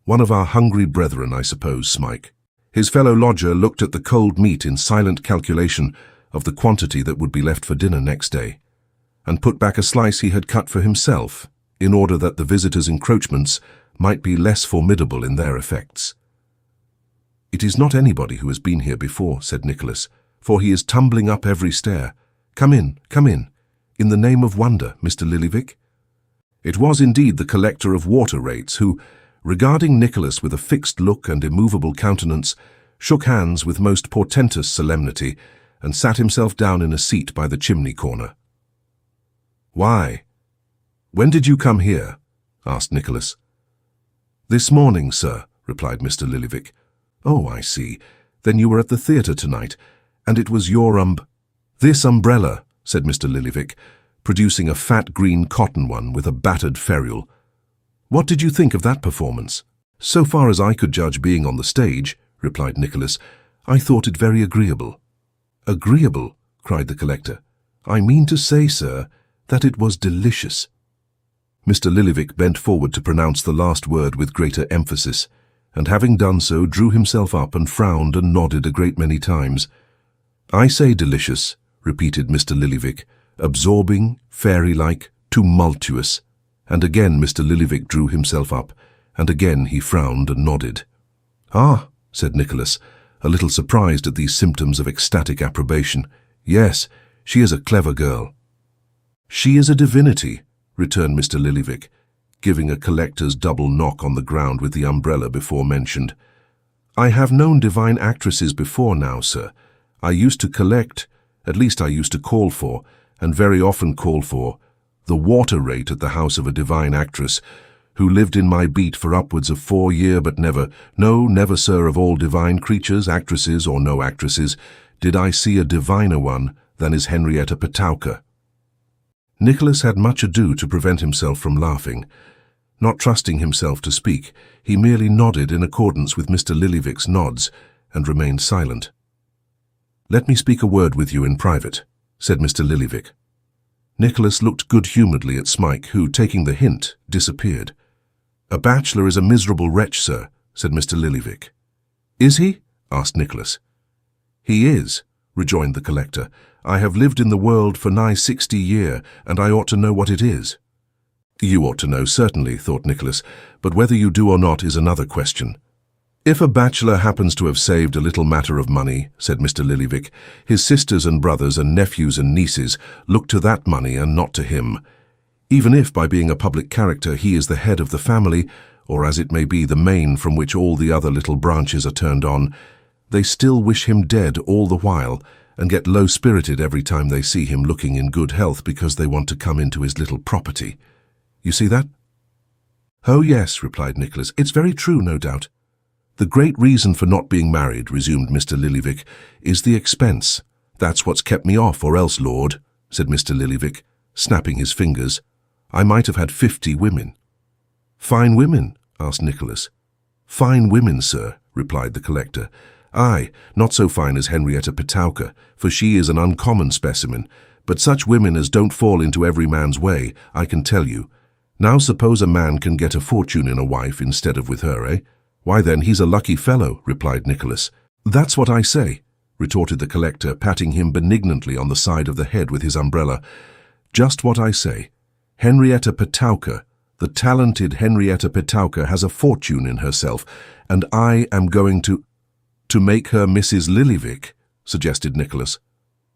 Speaker 2: "One of our hungry brethren, I suppose, Smike." His fellow lodger looked at the cold meat in silent calculation of the quantity that would be left for dinner next day, and put back a slice he had cut for himself, in order that the visitors' encroachments might be less formidable in their effects. "It is not anybody who has been here before," said Nicholas, for he is tumbling up every stair. Come in, come in the name of wonder, Mr. Lillyvick." It was indeed the collector of water rates who, regarding Nicholas with a fixed look and immovable countenance, shook hands with most portentous solemnity and sat himself down in a seat by the chimney corner. "Why? When did you come here?" asked Nicholas. "This morning, sir," replied Mr. Lillyvick. "Oh, I see. Then you were at the theatre tonight, and it was your This umbrella," said Mr. Lillyvick, producing a fat green cotton one with a battered ferrule. "What did you think of that performance?" "So far as I could judge being on the stage," replied Nicholas, "I thought it very agreeable." "Agreeable?" cried the collector. "I mean to say, sir, that it was delicious." Mr. Lillyvick bent forward to pronounce the last word with greater emphasis, and having done so, drew himself up and frowned and nodded a great many times. "I say delicious," repeated Mr. Lillyvick, "absorbing, fairy-like, tumultuous." And again Mr. Lillyvick drew himself up, and again he frowned and nodded. "Ah," said Nicholas, a little surprised at these symptoms of ecstatic approbation. "Yes, she is a clever girl." "She is a divinity," returned Mr. Lillyvick, giving a collector's double knock on the ground with the umbrella before mentioned. "I have known divine actresses before now, sir. I used to collect, at least I used to call for, and very often call for, the water rate at the house of a divine actress, who lived in my beat for upwards of 4 years, but never, sir, of all divine creatures, actresses or no actresses, did I see a diviner one than is Henrietta Petowker." Nicholas had much ado to prevent himself from laughing. Not trusting himself to speak, he merely nodded in accordance with Mr. Lillyvick's nods, and remained silent. "Let me speak a word with you in private," said Mr. Lillyvick. Nicholas looked good-humouredly at Smike, who, taking the hint, disappeared. "A bachelor is a miserable wretch, sir," said Mr. Lillyvick. "Is he?" asked Nicholas. "He is," rejoined the collector. "I have lived in the world for nigh 60 years, and I ought to know what it is." "You ought to know, certainly," thought Nicholas, "but whether you do or not is another question." "If a bachelor happens to have saved a little matter of money," said Mr. Lillyvick, "his sisters and brothers and nephews and nieces look to that money and not to him. Even if, by being a public character, he is the head of the family, or as it may be the main from which all the other little branches are turned on, they still wish him dead all the while, and get low-spirited every time they see him looking in good health because they want to come into his little property. You see that?" "Oh, yes," replied Nicholas. "It's very true, no doubt." "The great reason for not being married," resumed Mr. Lillyvick, "is the expense. That's what's kept me off, or else, Lord," said Mr. Lillyvick, snapping his fingers, "I might have had 50 women." "Fine women?" asked Nicholas. "Fine women, sir," replied the collector. "Aye, not so fine as Henrietta Petowker, for she is an uncommon specimen, but such women as don't fall into every man's way, I can tell you. Now suppose a man can get a fortune in a wife instead of with her, eh? Why then he's a lucky fellow," replied Nicholas. "That's what I say," retorted the collector, patting him benignantly on the side of the head with his umbrella. "Just what I say. Henrietta Petowker, the talented Henrietta Petowker, has a fortune in herself, and I am going to make her Mrs. Lillyvick," suggested Nicholas.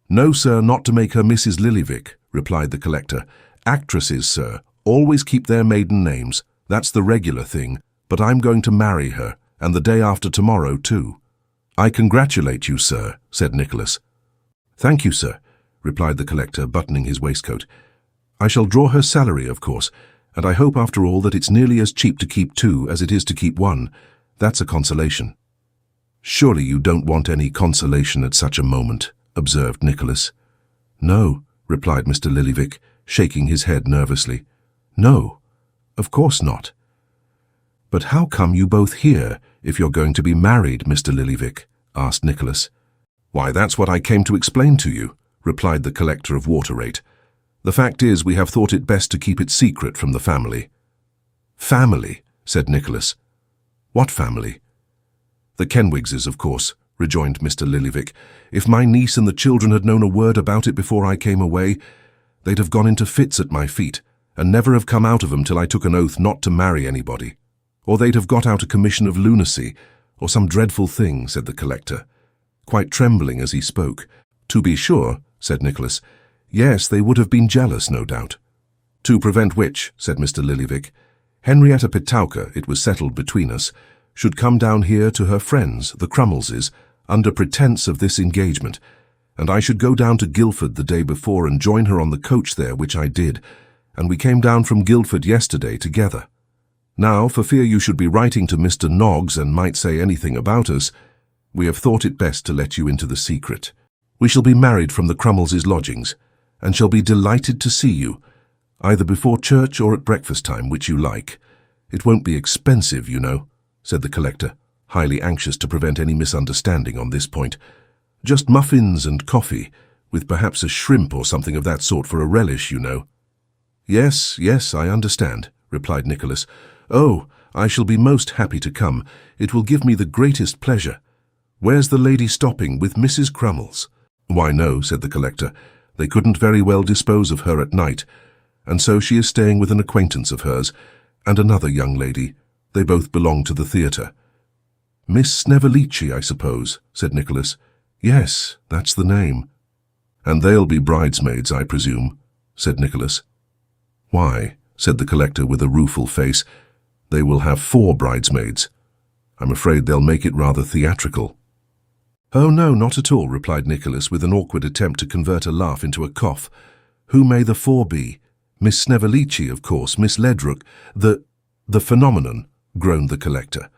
Speaker 2: "No, sir, not to make her Mrs. Lillyvick," replied the collector. "Actresses, sir, always keep their maiden names. That's the regular thing. But I'm going to marry her, and the day after tomorrow, too." "I congratulate you, sir," said Nicholas. "Thank you, sir," replied the collector, buttoning his waistcoat. "I shall draw her salary, of course, and I hope after all that it's nearly as cheap to keep 2 as it is to keep 1. That's a consolation." "Surely you don't want any consolation at such a moment," observed Nicholas. "No," replied Mr. Lillyvick, shaking his head nervously. "No, of course not." "But how come you both here, if you're going to be married, Mr. Lillyvick?" asked Nicholas. "Why, that's what I came to explain to you," replied the collector of water rate. "The fact is, we have thought it best to keep it secret from the family." "Family?" said Nicholas. "What family?" "The Kenwigses, of course," rejoined Mr. Lillyvick. "If my niece and the children had known a word about it before I came away, they'd have gone into fits at my feet, and never have come out of them till I took an oath not to marry anybody. Or they'd have got out a commission of lunacy, or some dreadful thing," said the collector. quite trembling as he spoke. "To be sure," said Nicholas. "Yes, they would have been jealous, no doubt." "To prevent which," said Mr. Lillyvick, "Henrietta Petowker, it was settled between us, should come down here to her friends, the Crummleses, under pretence of this engagement, and I should go down to Guildford the day before and join her on the coach there, which I did, and we came down from Guildford yesterday together. Now, for fear you should be writing to Mr. Noggs and might say anything about us, we have thought it best to let you into the secret. We shall be married from the Crummleses' lodgings, and shall be delighted to see you, either before church or at breakfast time, which you like. It won't be expensive, you know," said the collector, highly anxious to prevent any misunderstanding on this point. "Just muffins and coffee, with perhaps a shrimp or something of that sort for a relish, you know." "Yes, yes, I understand," replied Nicholas. "Oh, I shall be most happy to come. It will give me the greatest pleasure. Where's the lady stopping, with Mrs. Crummles?" "Why, no," said the collector. "They couldn't very well dispose of her at night, and so she is staying with an acquaintance of hers, and another young lady. They both belong to the theatre." "Miss Snevellicci, I suppose," said Nicholas. "Yes, that's the name." "And they'll be bridesmaids, I presume," said Nicholas. "Why," said the collector with a rueful face, "they will have 4 bridesmaids. I'm afraid they'll make it rather theatrical." "Oh, no, not at all," replied Nicholas, with an awkward attempt to convert a laugh into a cough. "Who may the 4 be? Miss Snevellicci, of course, Miss Ledrook, the phenomenon," groaned the collector.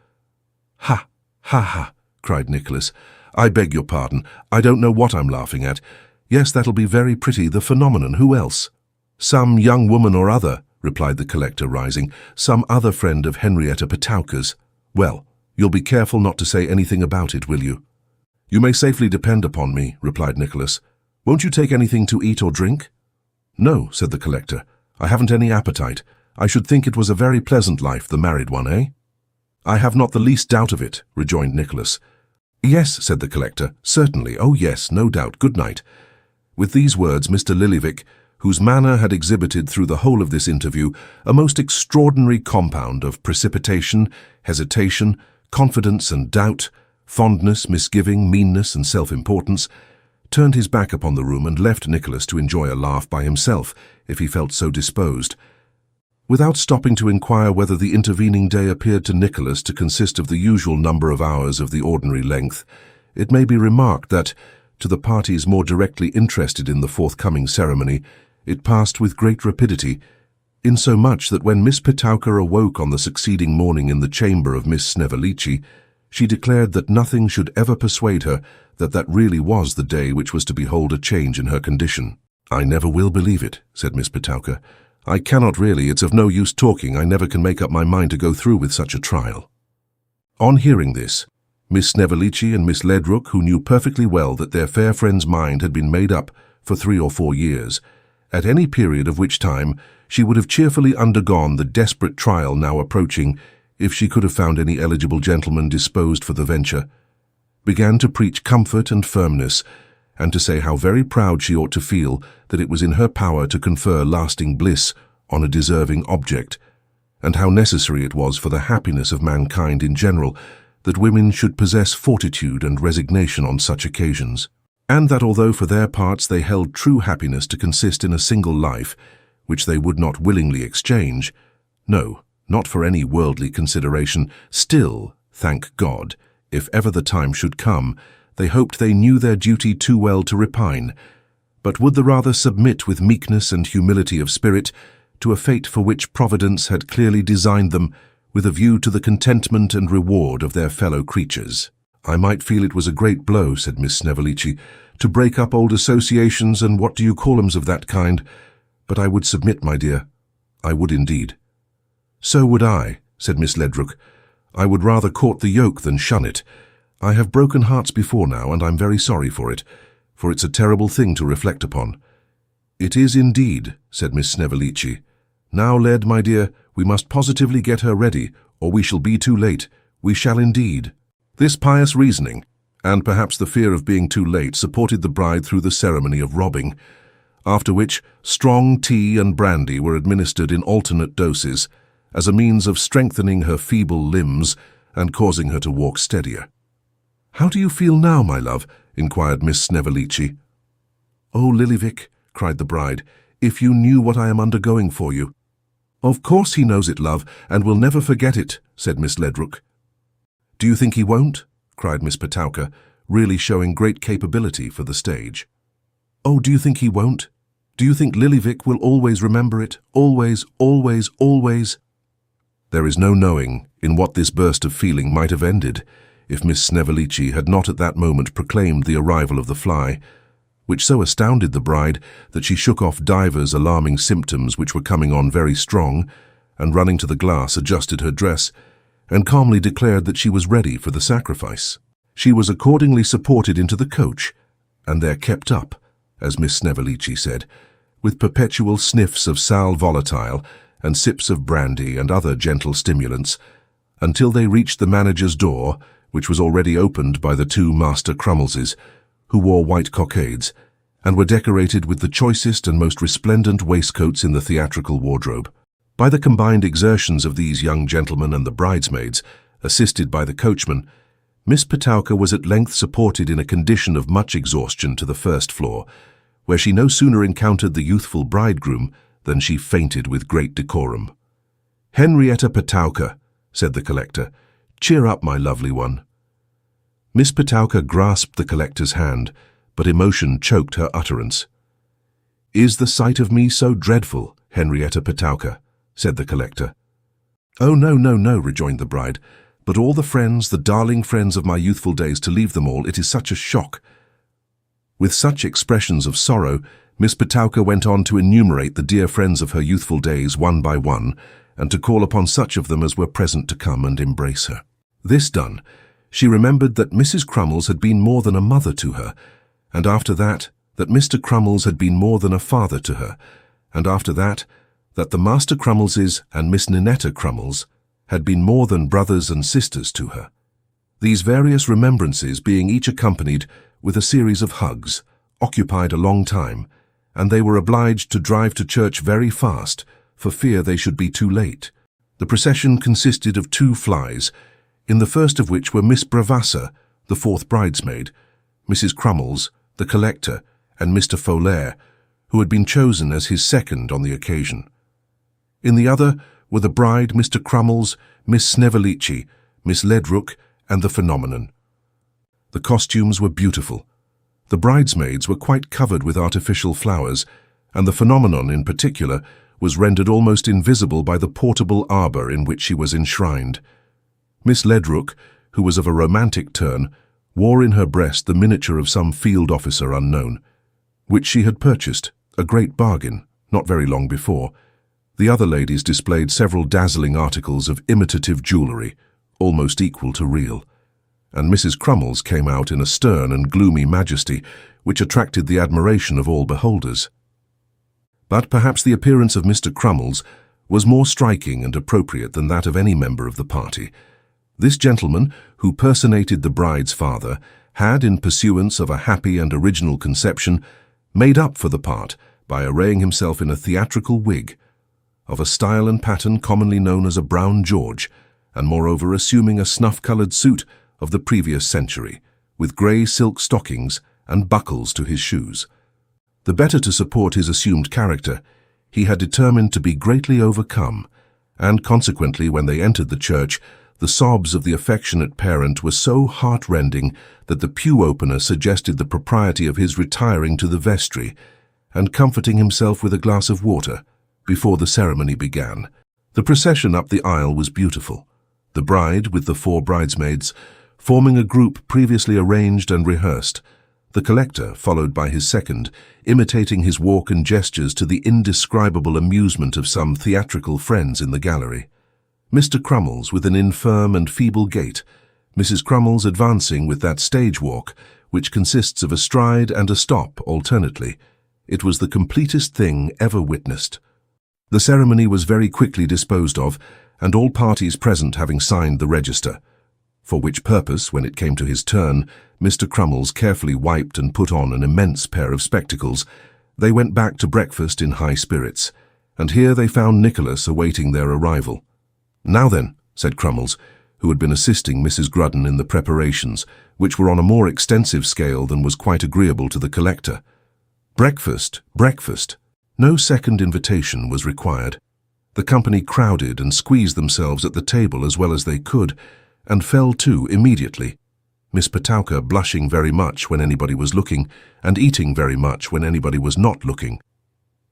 Speaker 2: "Ha, ha, ha," cried Nicholas. "I beg your pardon. I don't know what I'm laughing at. Yes, that'll be very pretty, the phenomenon. Who else?" "Some young woman or other," replied the collector, rising. "Some other friend of Henrietta Petowker's. Well, you'll be careful not to say anything about it, will you?" "You may safely depend upon me," replied Nicholas. "Won't you take anything to eat or drink?" "No," said the collector. "I haven't any appetite. I should think it was a very pleasant life, the married one, eh?" "I have not the least doubt of it," rejoined Nicholas. "Yes," said the collector, "certainly. Oh, yes, no doubt. Good night." With these words, Mr. Lillyvick, whose manner had exhibited through the whole of this interview a most extraordinary compound of precipitation, hesitation, confidence and doubt, fondness, misgiving, meanness and self-importance, turned his back upon the room and left Nicholas to enjoy a laugh by himself, if he felt so disposed. Without stopping to inquire whether the intervening day appeared to Nicholas to consist of the usual number of hours of the ordinary length, it may be remarked that, to the parties more directly interested in the forthcoming ceremony, it passed with great rapidity, insomuch that when Miss Petowker awoke on the succeeding morning in the chamber of Miss Snevellicci, she declared that nothing should ever persuade her that that really was the day which was to behold a change in her condition. "I never will believe it," said Miss Petowker. "I cannot really. It's of no use talking. I never can make up my mind to go through with such a trial." On hearing this, Miss Snevellicci and Miss Ledrook, who knew perfectly well that their fair friend's mind had been made up for 3 or 4 years, at any period of which time she would have cheerfully undergone the desperate trial now approaching if she could have found any eligible gentleman disposed for the venture, began to preach comfort and firmness, and to say how very proud she ought to feel that it was in her power to confer lasting bliss on a deserving object, and how necessary it was for the happiness of mankind in general that women should possess fortitude and resignation on such occasions, and that although for their parts they held true happiness to consist in a single life, which they would not willingly exchange, no, not for any worldly consideration, still, thank God, if ever the time should come, they hoped they knew their duty too well to repine, but would the rather submit with meekness and humility of spirit to a fate for which Providence had clearly designed them with a view to the contentment and reward of their fellow creatures. "I might feel it was a great blow," said Miss Snevellicci, "to break up old associations and what-do-you-call-ems of that kind, but I would submit, my dear. I would indeed." "So would I," said Miss Ledrook. "I would rather court the yoke than shun it. I have broken hearts before now, and I'm very sorry for it's a terrible thing to reflect upon." "It is indeed," said Miss Snevellicci. "Now, Led, my dear, we must positively get her ready, or we shall be too late. We shall indeed." This pious reasoning, and perhaps the fear of being too late, supported the bride through the ceremony of robbing, after which strong tea and brandy were administered in alternate doses, as a means of strengthening her feeble limbs and causing her to walk steadier. "How do you feel now, my love?" inquired Miss Snevellicci. "Oh, Lillyvick," cried the bride, "if you knew what I am undergoing for you." "Of course he knows it, love, and will never forget it," said Miss Ledrook. "Do you think he won't?" cried Miss Petowker, really showing great capability for the stage. "Oh, do you think he won't? Do you think Lillyvick will always remember it? Always, always, always?" There is no knowing in what this burst of feeling might have ended if Miss Snevellicci had not at that moment proclaimed the arrival of the fly, which so astounded the bride that she shook off divers alarming symptoms which were coming on very strong, and running to the glass adjusted her dress, and calmly declared that she was ready for the sacrifice. She was accordingly supported into the coach, and there kept up, as Miss Snevellicci said, with perpetual sniffs of sal volatile and sips of brandy and other gentle stimulants, until they reached the manager's door, which was already opened by the two Master Crummleses, who wore white cockades, and were decorated with the choicest and most resplendent waistcoats in the theatrical wardrobe. By the combined exertions of these young gentlemen and the bridesmaids, assisted by the coachman, Miss Petowker was at length supported in a condition of much exhaustion to the first floor, where she no sooner encountered the youthful bridegroom than she fainted with great decorum. "Henrietta Petowker," said the collector, "cheer up, my lovely one." Miss Petowker grasped the collector's hand, but emotion choked her utterance. "Is the sight of me so dreadful, Henrietta Petowker?" said the collector. "Oh, no, no, no," rejoined the bride, "but all the friends, the darling friends of my youthful days, to leave them all, it is such a shock." With such expressions of sorrow, Miss Petowker went on to enumerate the dear friends of her youthful days one by one, and to call upon such of them as were present to come and embrace her. This done, she remembered that Mrs. Crummles had been more than a mother to her, and after that Mr. Crummles had been more than a father to her, and after that the Master Crummleses and Miss Ninetta Crummles had been more than brothers and sisters to her. These various remembrances being each accompanied with a series of hugs, occupied a long time, and they were obliged to drive to church very fast, for fear they should be too late. The procession consisted of two flies, in the first of which were Miss Bravassa, the fourth bridesmaid, Mrs. Crummles, the collector, and Mr. Folair, who had been chosen as his second on the occasion. In the other were the bride, Mr. Crummles, Miss Snevellicci, Miss Ledrook, and the phenomenon. The costumes were beautiful. The bridesmaids were quite covered with artificial flowers, and the phenomenon in particular was rendered almost invisible by the portable arbour in which she was enshrined. Miss Ledrook, who was of a romantic turn, wore in her breast the miniature of some field officer unknown, which she had purchased, a great bargain, not very long before. The other ladies displayed several dazzling articles of imitative jewellery, almost equal to real, and Mrs. Crummles came out in a stern and gloomy majesty which attracted the admiration of all beholders. But perhaps the appearance of Mr. Crummles was more striking and appropriate than that of any member of the party. This gentleman, who personated the bride's father, had, in pursuance of a happy and original conception, made up for the part by arraying himself in a theatrical wig, of a style and pattern commonly known as a brown George, and moreover assuming a snuff-coloured suit of the previous century, with grey silk stockings and buckles to his shoes. The better to support his assumed character, he had determined to be greatly overcome, and consequently when they entered the church, the sobs of the affectionate parent were so heart-rending that the pew-opener suggested the propriety of his retiring to the vestry and comforting himself with a glass of water before the ceremony began. The procession up the aisle was beautiful, the bride, with the four bridesmaids, forming a group previously arranged and rehearsed, the collector, followed by his second, imitating his walk and gestures to the indescribable amusement of some theatrical friends in the gallery. Mr. Crummles with an infirm and feeble gait, Mrs. Crummles advancing with that stage walk which consists of a stride and a stop alternately. It was the completest thing ever witnessed. The ceremony was very quickly disposed of, and all parties present having signed the register, for which purpose, when it came to his turn, Mr. Crummles carefully wiped and put on an immense pair of spectacles, they went back to breakfast in high spirits, and here they found Nicholas awaiting their arrival. "Now then," said Crummles, who had been assisting Mrs. Grudden in the preparations, which were on a more extensive scale than was quite agreeable to the collector. Breakfast, breakfast. No second invitation was required. The company crowded and squeezed themselves at the table as well as they could, and fell to immediately, Miss Petowker blushing very much when anybody was looking, and eating very much when anybody was not looking,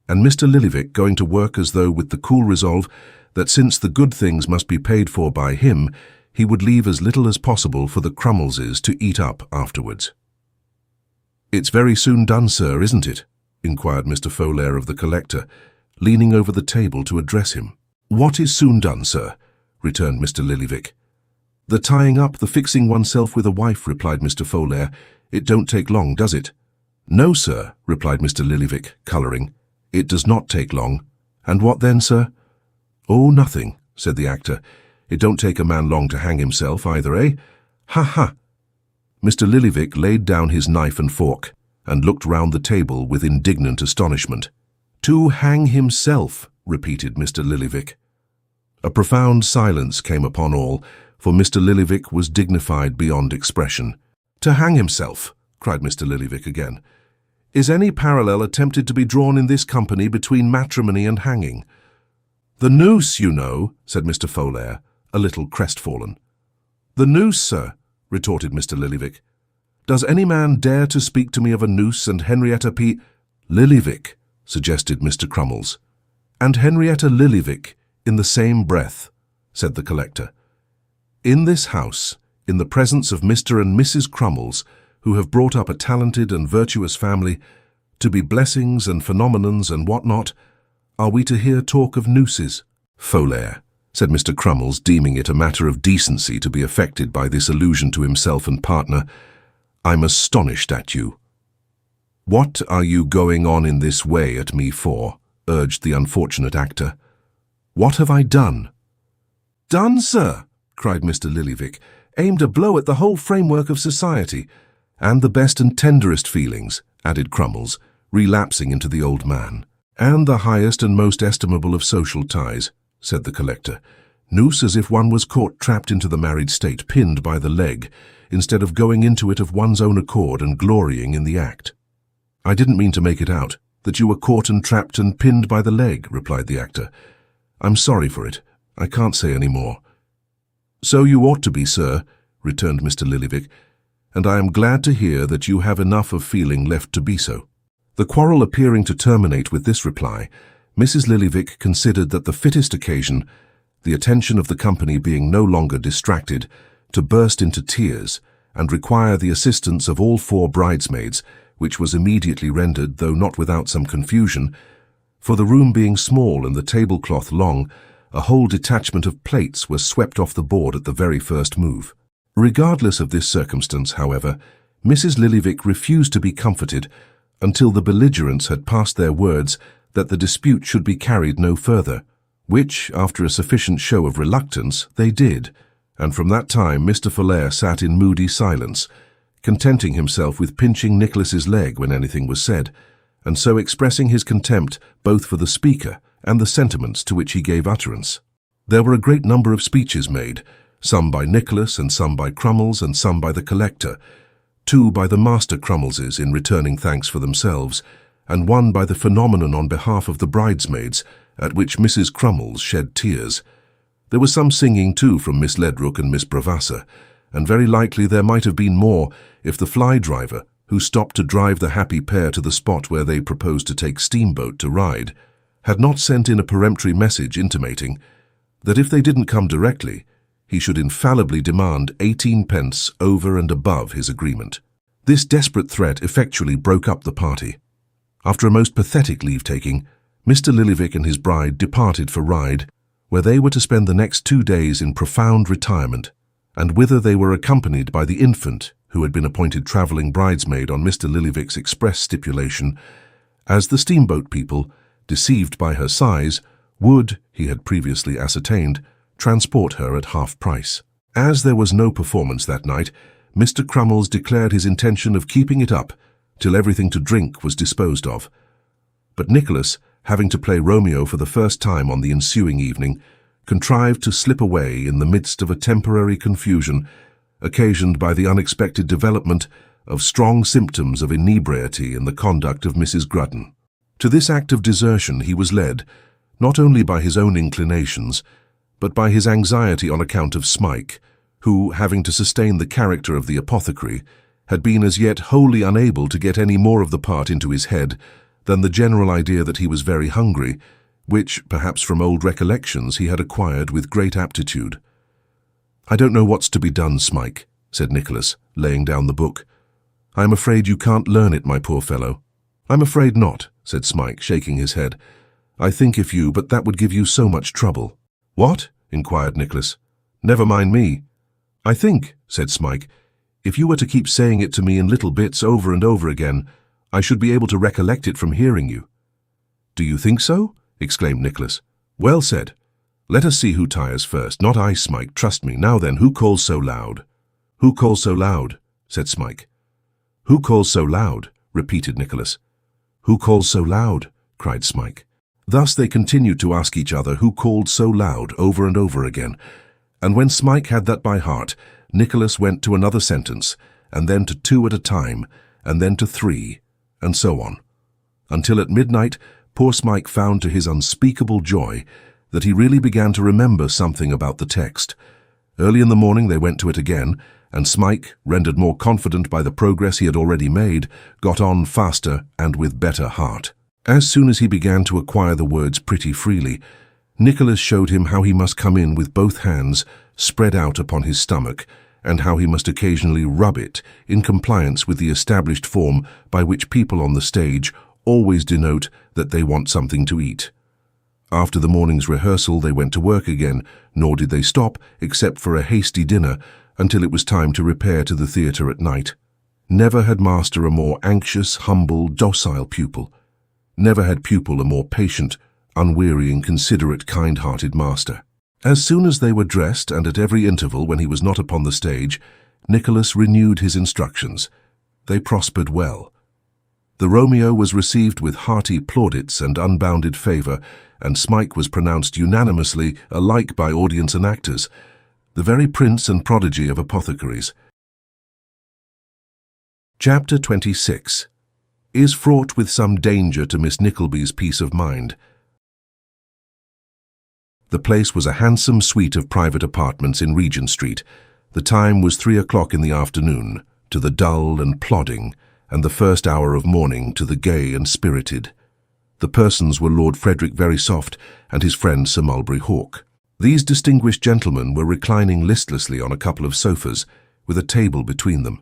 Speaker 2: and Mr. Lillyvick going to work as though with the cool resolve that since the good things must be paid for by him, he would leave as little as possible for the Crummleses to eat up afterwards. "It's very soon done, sir, isn't it?" inquired Mr. Folair of the collector, leaning over the table to address him. "What is soon done, sir?" returned Mr. Lillyvick. "The tying up, the fixing oneself with a wife," replied Mr. Folair. "It don't take long, does it?" "No, sir," replied Mr. Lillyvick, colouring. "It does not take long. And what then, sir?" "Oh, nothing," said the actor. "It don't take a man long to hang himself either, eh? Ha ha!" Mr. Lillyvick laid down his knife and fork, and looked round the table with indignant astonishment. "To hang himself," repeated Mr. Lillyvick. A profound silence came upon all, for Mr. Lillyvick was dignified beyond expression. "To hang himself," cried Mr. Lillyvick again. "Is any parallel attempted to be drawn in this company between matrimony and hanging?" "The noose, you know," said Mr. Folair, a little crestfallen. "The noose, sir," retorted Mr. Lillyvick. "Does any man dare to speak to me of a noose and Henrietta P. Lillyvick?" suggested Mr. Crummles. "And Henrietta Lillyvick in the same breath," said the collector. "In this house, in the presence of Mr. and Mrs. Crummles, who have brought up a talented and virtuous family, to be blessings and phenomenons and what not, are we to hear talk of nooses?" "Folair," said Mr. Crummles, deeming it a matter of decency to be affected by this allusion to himself and partner, "I'm astonished at you." "What are you going on in this way at me for?" urged the unfortunate actor. "What have I done?" "Done, sir?" cried Mr. Lillyvick. "Aimed a blow at the whole framework of society." "And the best and tenderest feelings," added Crummles, relapsing into the old man. "And the highest and most estimable of social ties," said the collector. "Noose as if one was caught trapped into the married state, pinned by the leg, instead of going into it of one's own accord and glorying in the act." "I didn't mean to make it out, that you were caught and trapped and pinned by the leg," replied the actor. "I'm sorry for it. I can't say any more." "So you ought to be, sir," returned Mr. Lillyvick, "and I am glad to hear that you have enough of feeling left to be so." The quarrel appearing to terminate with this reply, Mrs. Lillyvick considered that the fittest occasion, the attention of the company being no longer distracted, to burst into tears and require the assistance of all 4 bridesmaids, which was immediately rendered, though not without some confusion, for the room being small and the tablecloth long, a whole detachment of plates was swept off the board at the very first move. Regardless of this circumstance, however, Mrs. Lillyvick refused to be comforted until the belligerents had passed their words that the dispute should be carried no further, which, after a sufficient show of reluctance, they did, and from that time Mr. Folair sat in moody silence, contenting himself with pinching Nicholas's leg when anything was said, and so expressing his contempt both for the speaker and the sentiments to which he gave utterance. There were a great number of speeches made, some by Nicholas and some by Crummles and some by the collector, 2 by the master Crummleses in returning thanks for themselves, and 1 by the phenomenon on behalf of the bridesmaids, at which Mrs. Crummles shed tears. There was some singing too from Miss Ledrook and Miss Bravassa, and very likely there might have been more if the fly driver, who stopped to drive the happy pair to the spot where they proposed to take steamboat to ride, had not sent in a peremptory message intimating that if they didn't come directly, he should infallibly demand 18 pence over and above his agreement. This desperate threat effectually broke up the party. After a most pathetic leave-taking, Mr. Lillyvick and his bride departed for Ryde, where they were to spend the next 2 days in profound retirement, and whither they were accompanied by the infant, who had been appointed travelling bridesmaid on Mr. Lillyvick's express stipulation, as the steamboat people, deceived by her size, would, he had previously ascertained, transport her at half price. As there was no performance that night, Mr. Crummles declared his intention of keeping it up till everything to drink was disposed of. But Nicholas, having to play Romeo for the first time on the ensuing evening, contrived to slip away in the midst of a temporary confusion, occasioned by the unexpected development of strong symptoms of inebriety in the conduct of Mrs. Grudden. To this act of desertion he was led, not only by his own inclinations, but by his anxiety on account of Smike, who, having to sustain the character of the apothecary, had been as yet wholly unable to get any more of the part into his head than the general idea that he was very hungry, which, perhaps from old recollections, he had acquired with great aptitude. "I don't know what's to be done, Smike," said Nicholas, laying down the book. "I am afraid you can't learn it, my poor fellow." "I'm afraid not," said Smike, shaking his head. "I think if you, but that would give you so much trouble." "What?" inquired Nicholas. "Never mind me." "I think," said Smike, "if you were to keep saying it to me in little bits over and over again, I should be able to recollect it from hearing you." "Do you think so?" exclaimed Nicholas. "Well said. Let us see who tires first. Not I, Smike, trust me. Now then, who calls so loud?" "Who calls so loud?" said Smike. "Who calls so loud?" repeated Nicholas. "Who calls so loud?" cried Smike. Thus they continued to ask each other who called so loud over and over again, and when Smike had that by heart, Nicholas went to another sentence, and then to 2 at a time, and then to 3, and so on, until at midnight poor Smike found to his unspeakable joy that he really began to remember something about the text. Early in the morning they went to it again, and Smike, rendered more confident by the progress he had already made, got on faster and with better heart. As soon as he began to acquire the words pretty freely, Nicholas showed him how he must come in with both hands spread out upon his stomach, and how he must occasionally rub it in compliance with the established form by which people on the stage always denote that they want something to eat. After the morning's rehearsal they went to work again, nor did they stop, except for a hasty dinner, until it was time to repair to the theatre at night. Never had master a more anxious, humble, docile pupil. Never had pupil a more patient, unwearying, considerate, kind-hearted master. As soon as they were dressed, and at every interval when he was not upon the stage, Nicholas renewed his instructions. They prospered well. The Romeo was received with hearty plaudits and unbounded favour, and Smike was pronounced unanimously alike by audience and actors, the very prince and prodigy of apothecaries. Chapter 26 is fraught with some danger to Miss Nickleby's peace of mind. The place was a handsome suite of private apartments in Regent Street. The time was 3 o'clock in the afternoon, to the dull and plodding, and the first hour of morning to the gay and spirited. The persons were Lord Frederick Verysoft and his friend Sir Mulberry Hawk. These distinguished gentlemen were reclining listlessly on a couple of sofas, with a table between them,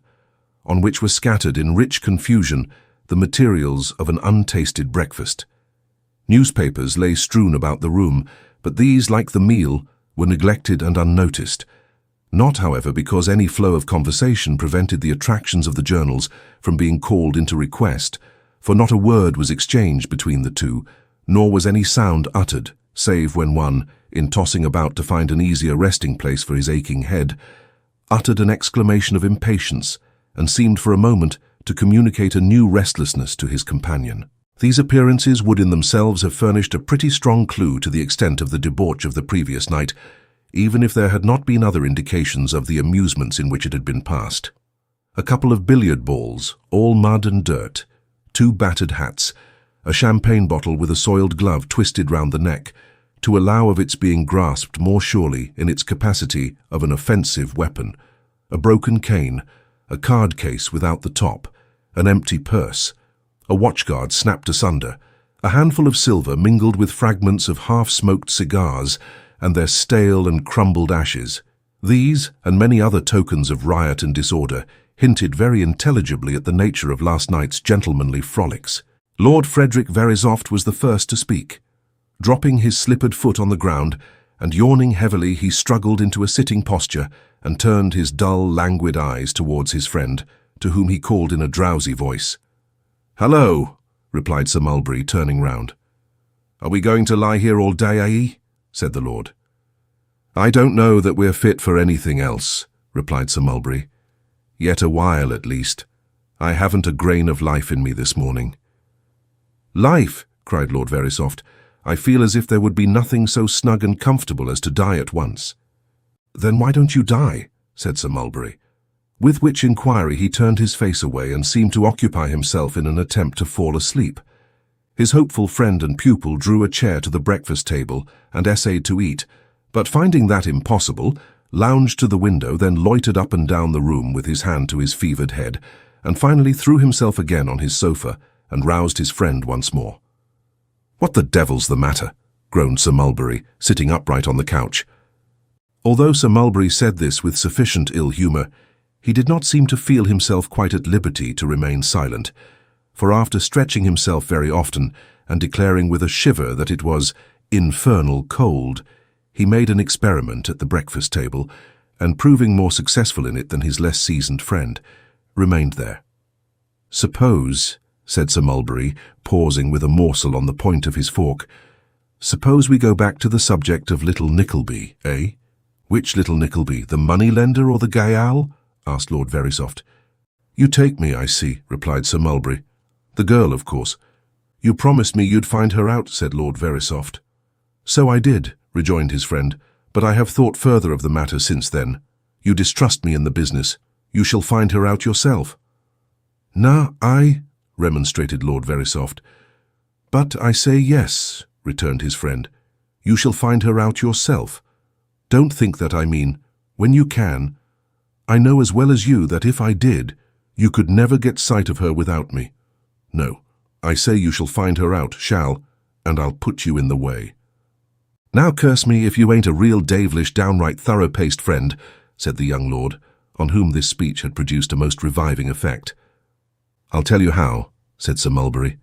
Speaker 2: on which were scattered in rich confusion the materials of an untasted breakfast. Newspapers lay strewn about the room, but these, like the meal, were neglected and unnoticed, not, however, because any flow of conversation prevented the attractions of the journals from being called into request, for not a word was exchanged between the two, nor was any sound uttered, save when one, in tossing about to find an easier resting place for his aching head, uttered an exclamation of impatience, and seemed for a moment to communicate a new restlessness to his companion. These appearances would in themselves have furnished a pretty strong clue to the extent of the debauch of the previous night, even if there had not been other indications of the amusements in which it had been passed. A couple of billiard balls, all mud and dirt, 2 battered hats, a champagne bottle with a soiled glove twisted round the neck, to allow of its being grasped more surely in its capacity of an offensive weapon, a broken cane, a card case without the top, an empty purse, a watchguard snapped asunder, a handful of silver mingled with fragments of half-smoked cigars and their stale and crumbled ashes. These, and many other tokens of riot and disorder, hinted very intelligibly at the nature of last night's gentlemanly frolics. Lord Frederick Verysoft was the first to speak. Dropping his slippered foot on the ground, and yawning heavily, he struggled into a sitting posture and turned his dull, languid eyes towards his friend, to whom he called in a drowsy voice. "Hello," replied Sir Mulberry, turning round. "Are we going to lie here all day, eh?" said the Lord. "I don't know that we're fit for anything else," replied Sir Mulberry. "Yet a while, at least. I haven't a grain of life in me this morning." "Life!" cried Lord Verysoft. "I feel as if there would be nothing so snug and comfortable as to die at once." "Then why don't you die?" said Sir Mulberry. With which inquiry he turned his face away and seemed to occupy himself in an attempt to fall asleep. His hopeful friend and pupil drew a chair to the breakfast table and essayed to eat, but finding that impossible, lounged to the window, then loitered up and down the room with his hand to his fevered head, and finally threw himself again on his sofa and roused his friend once more. "What the devil's the matter?" groaned Sir Mulberry, sitting upright on the couch. Although Sir Mulberry said this with sufficient ill-humour, he did not seem to feel himself quite at liberty to remain silent, for after stretching himself very often and declaring with a shiver that it was infernal cold, he made an experiment at the breakfast table, and proving more successful in it than his less seasoned friend, remained there. "Suppose," said Sir Mulberry, pausing with a morsel on the point of his fork, "suppose we go back to the subject of little Nickleby, eh?" "Which little Nickleby, the money-lender or the Gael?" asked Lord Verisopht. "You take me, I see," replied Sir Mulberry. "The girl, of course." "You promised me you'd find her out," said Lord Verisopht. "So I did," rejoined his friend, "but I have thought further of the matter since then. You distrust me in the business. You shall find her out yourself." "Na, I," remonstrated Lord Verisopht. "But I say yes," returned his friend. "You shall find her out yourself. Don't think that I mean, when you can. I know as well as you that if I did, you could never get sight of her without me. No, I say you shall find her out, shall, and I'll put you in the way." "Now curse me if you ain't a real davilish, downright thorough-paced friend," said the young lord, on whom this speech had produced a most reviving effect. "I'll tell you how," said Sir Mulberry.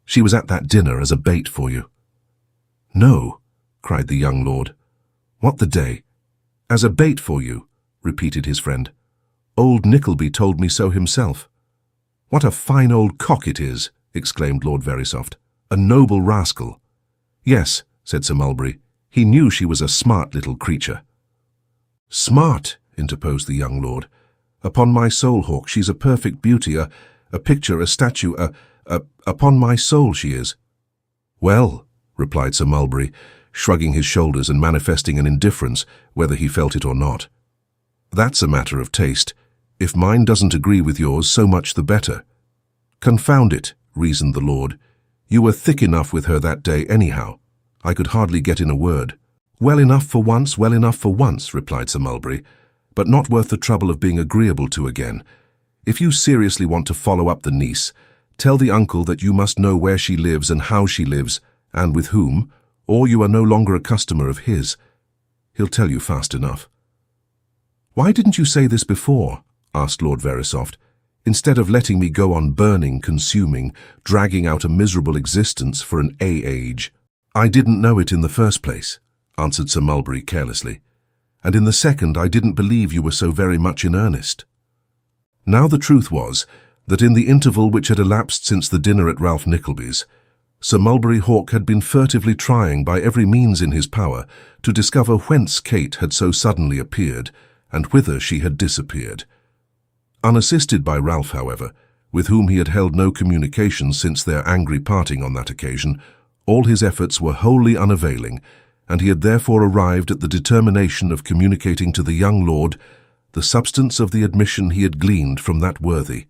Speaker 2: "She was at that dinner as a bait for you." "No," cried the young lord. "What the day? As a bait for you?" repeated his friend. "Old Nickleby told me so himself." "What a fine old cock it is!" exclaimed Lord Verisopht. "A noble rascal." "Yes," said Sir Mulberry, "he knew she was a smart little creature." "Smart," interposed the young lord. "Upon my soul, Hawk, she's a perfect beauty, a picture, a statue, upon my soul she is." "Well," replied Sir Mulberry, shrugging his shoulders and manifesting an indifference, whether he felt it or not. "That's a matter of taste. If mine doesn't agree with yours, so much the better." "Confound it," reasoned the lord. "You were thick enough with her that day anyhow. I could hardly get in a word." "Well enough for once, well enough for once," replied Sir Mulberry, "but not worth the trouble of being agreeable to again. If you seriously want to follow up the niece, tell the uncle that you must know where she lives and how she lives, and with whom, or you are no longer a customer of his. He'll tell you fast enough." "Why didn't you say this before?" asked Lord Verisopht, "instead of letting me go on burning, consuming, dragging out a miserable existence for an age?" "I didn't know it in the first place," answered Sir Mulberry carelessly, "and in the second I didn't believe you were so very much in earnest." Now the truth was that in the interval which had elapsed since the dinner at Ralph Nickleby's, Sir Mulberry Hawk had been furtively trying by every means in his power to discover whence Kate had so suddenly appeared and whither she had disappeared. Unassisted by Ralph, however, with whom he had held no communication since their angry parting on that occasion, all his efforts were wholly unavailing, and he had therefore arrived at the determination of communicating to the young lord the substance of the admission he had gleaned from that worthy.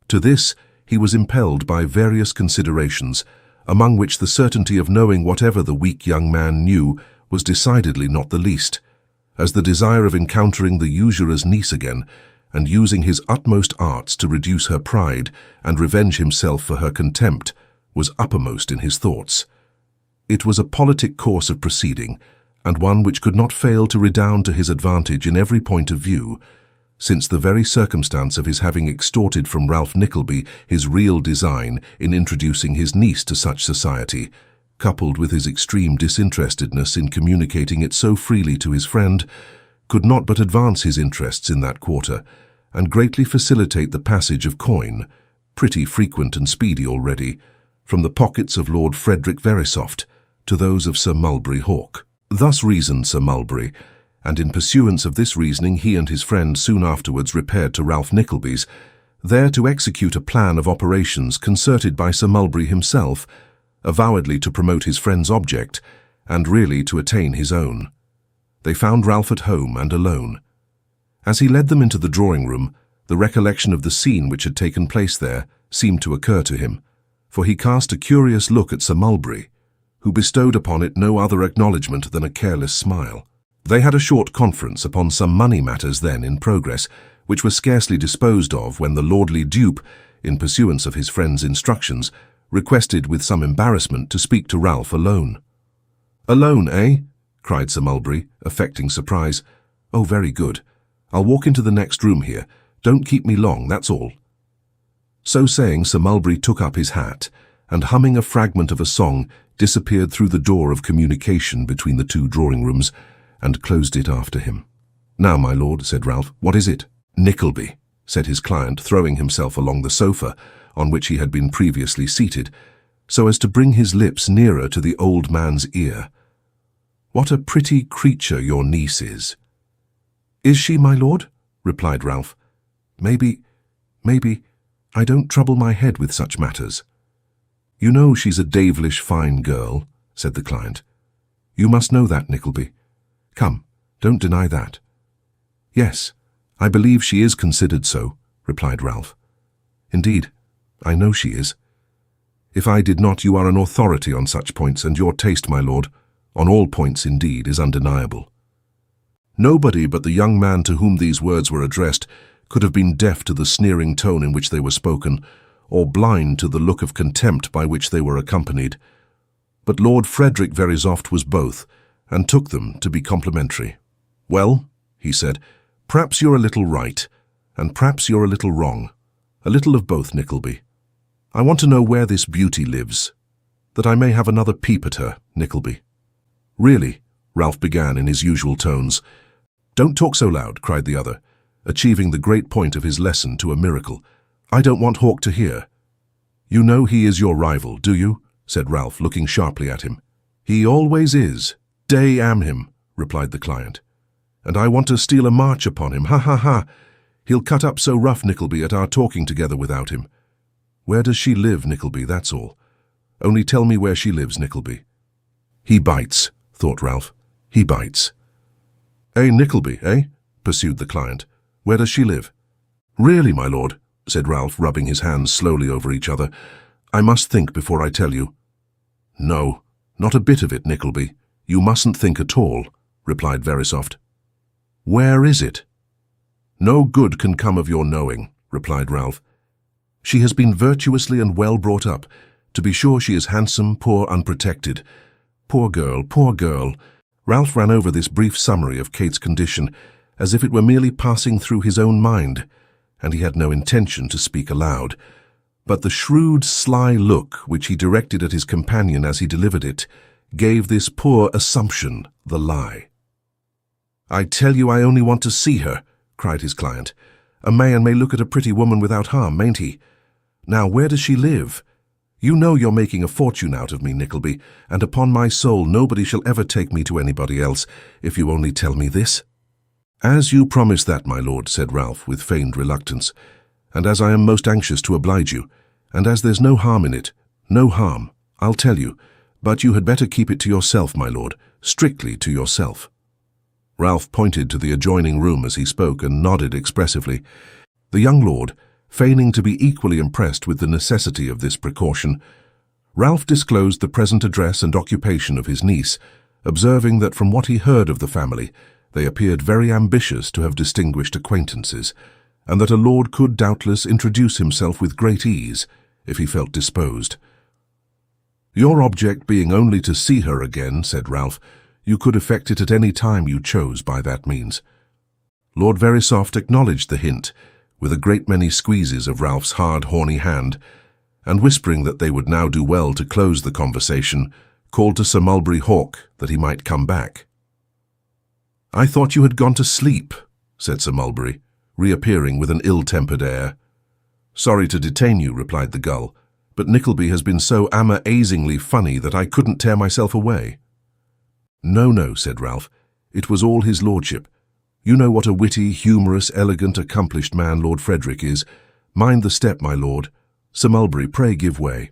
Speaker 2: To this he was impelled by various considerations, among which the certainty of knowing whatever the weak young man knew was decidedly not the least, as the desire of encountering the usurer's niece again, and using his utmost arts to reduce her pride and revenge himself for her contempt, was uppermost in his thoughts. It was a politic course of proceeding, and one which could not fail to redound to his advantage in every point of view, since the very circumstance of his having extorted from Ralph Nickleby his real design in introducing his niece to such society, coupled with his extreme disinterestedness in communicating it so freely to his friend, could not but advance his interests in that quarter, and greatly facilitate the passage of coin, pretty frequent and speedy already, from the pockets of Lord Frederick Verisopht to those of Sir Mulberry Hawk. Thus reasoned Sir Mulberry, and in pursuance of this reasoning he and his friend soon afterwards repaired to Ralph Nickleby's, there to execute a plan of operations concerted by Sir Mulberry himself, avowedly to promote his friend's object, and really to attain his own. They found Ralph at home and alone. As he led them into the drawing-room, The recollection of the scene which had taken place there seemed to occur to him, for he cast a curious look at Sir Mulberry, who bestowed upon it no other acknowledgment than a careless smile. They had a short conference upon some money matters then in progress, which were scarcely disposed of when the lordly dupe, in pursuance of his friend's instructions, requested with some embarrassment to speak to Ralph alone. "Alone, eh?" cried Sir Mulberry, affecting surprise. "Oh, very good. I'll walk into the next room here. Don't keep me long, that's all." So saying, Sir Mulberry took up his hat, and humming a fragment of a song, disappeared through the door of communication between the two drawing-rooms, and closed it after him. "Now, my lord," said Ralph, "what is it?" "Nickleby," said his client, throwing himself along the sofa, on which he had been previously seated, so as to bring his lips nearer to the old man's ear. "What a pretty creature your niece is." "Is she, my lord?" replied Ralph. Maybe, I don't trouble my head with such matters." "You know she's a devilish fine girl," said the client. "You must know that, Nickleby. Come, don't deny that." "Yes, I believe she is considered so," replied Ralph. "Indeed, I know she is. If I did not, you are an authority on such points, and your taste, my lord, on all points indeed, is undeniable." Nobody but the young man to whom these words were addressed could have been deaf to the sneering tone in which they were spoken, or blind to the look of contempt by which they were accompanied. But Lord Frederick Verisopht was both, and took them to be complimentary. "Well," he said, "perhaps you're a little right, and perhaps you're a little wrong. A little of both, Nickleby. I want to know where this beauty lives, that I may have another peep at her, Nickleby." "Really," Ralph began in his usual tones. "Don't talk so loud," cried the other, achieving the great point of his lesson to a miracle. "I don't want Hawke to hear." "You know he is your rival, do you?" said Ralph, looking sharply at him. "He always is. Damn him," replied the client. "And I want to steal a march upon him. Ha, ha, ha. He'll cut up so rough, Nickleby, at our talking together without him. Where does she live, Nickleby, that's all. Only tell me where she lives, Nickleby." "He bites," thought Ralph. "He bites." "Eh, Nickleby, eh?" pursued the client. "Where does she live?" "Really, my lord," said Ralph, rubbing his hands slowly over each other, "I must think before I tell you." "No, not a bit of it, Nickleby. You mustn't think at all," replied Verisopht. "Where is it?" "No good can come of your knowing," replied Ralph. "She has been virtuously and well brought up. To be sure she is handsome, poor, unprotected. Poor girl, poor girl." Ralph ran over this brief summary of Kate's condition as if it were merely passing through his own mind, and he had no intention to speak aloud. But the shrewd, sly look which he directed at his companion as he delivered it gave this poor assumption the lie. "I tell you I only want to see her," cried his client. "A man may look at a pretty woman without harm, mayn't he? Now, where does she live? You know you're making a fortune out of me, Nickleby, and upon my soul nobody shall ever take me to anybody else, if you only tell me this." "As you promise that, my lord," said Ralph with feigned reluctance, "and as I am most anxious to oblige you, and as there's no harm in it, no harm, I'll tell you, but you had better keep it to yourself, my lord, strictly to yourself." Ralph pointed to the adjoining room as he spoke and nodded expressively. The young lord, feigning to be equally impressed with the necessity of this precaution, Ralph disclosed the present address and occupation of his niece, observing that from what he heard of the family, they appeared very ambitious to have distinguished acquaintances, and that a lord could doubtless introduce himself with great ease, if he felt disposed. "Your object being only to see her again," said Ralph, "you could effect it at any time you chose by that means." Lord Verisopht acknowledged the hint, with a great many squeezes of Ralph's hard, horny hand, and whispering that they would now do well to close the conversation, called to Sir Mulberry Hawke that he might come back. "I thought you had gone to sleep," said Sir Mulberry, reappearing with an ill-tempered air. "Sorry to detain you," replied the gull, "but Nickleby has been so amazingly funny that I couldn't tear myself away." "No, no," said Ralph, "it was all his lordship. You know what a witty, humorous, elegant, accomplished man Lord Frederick is. Mind the step, my lord. Sir Mulberry, pray give way."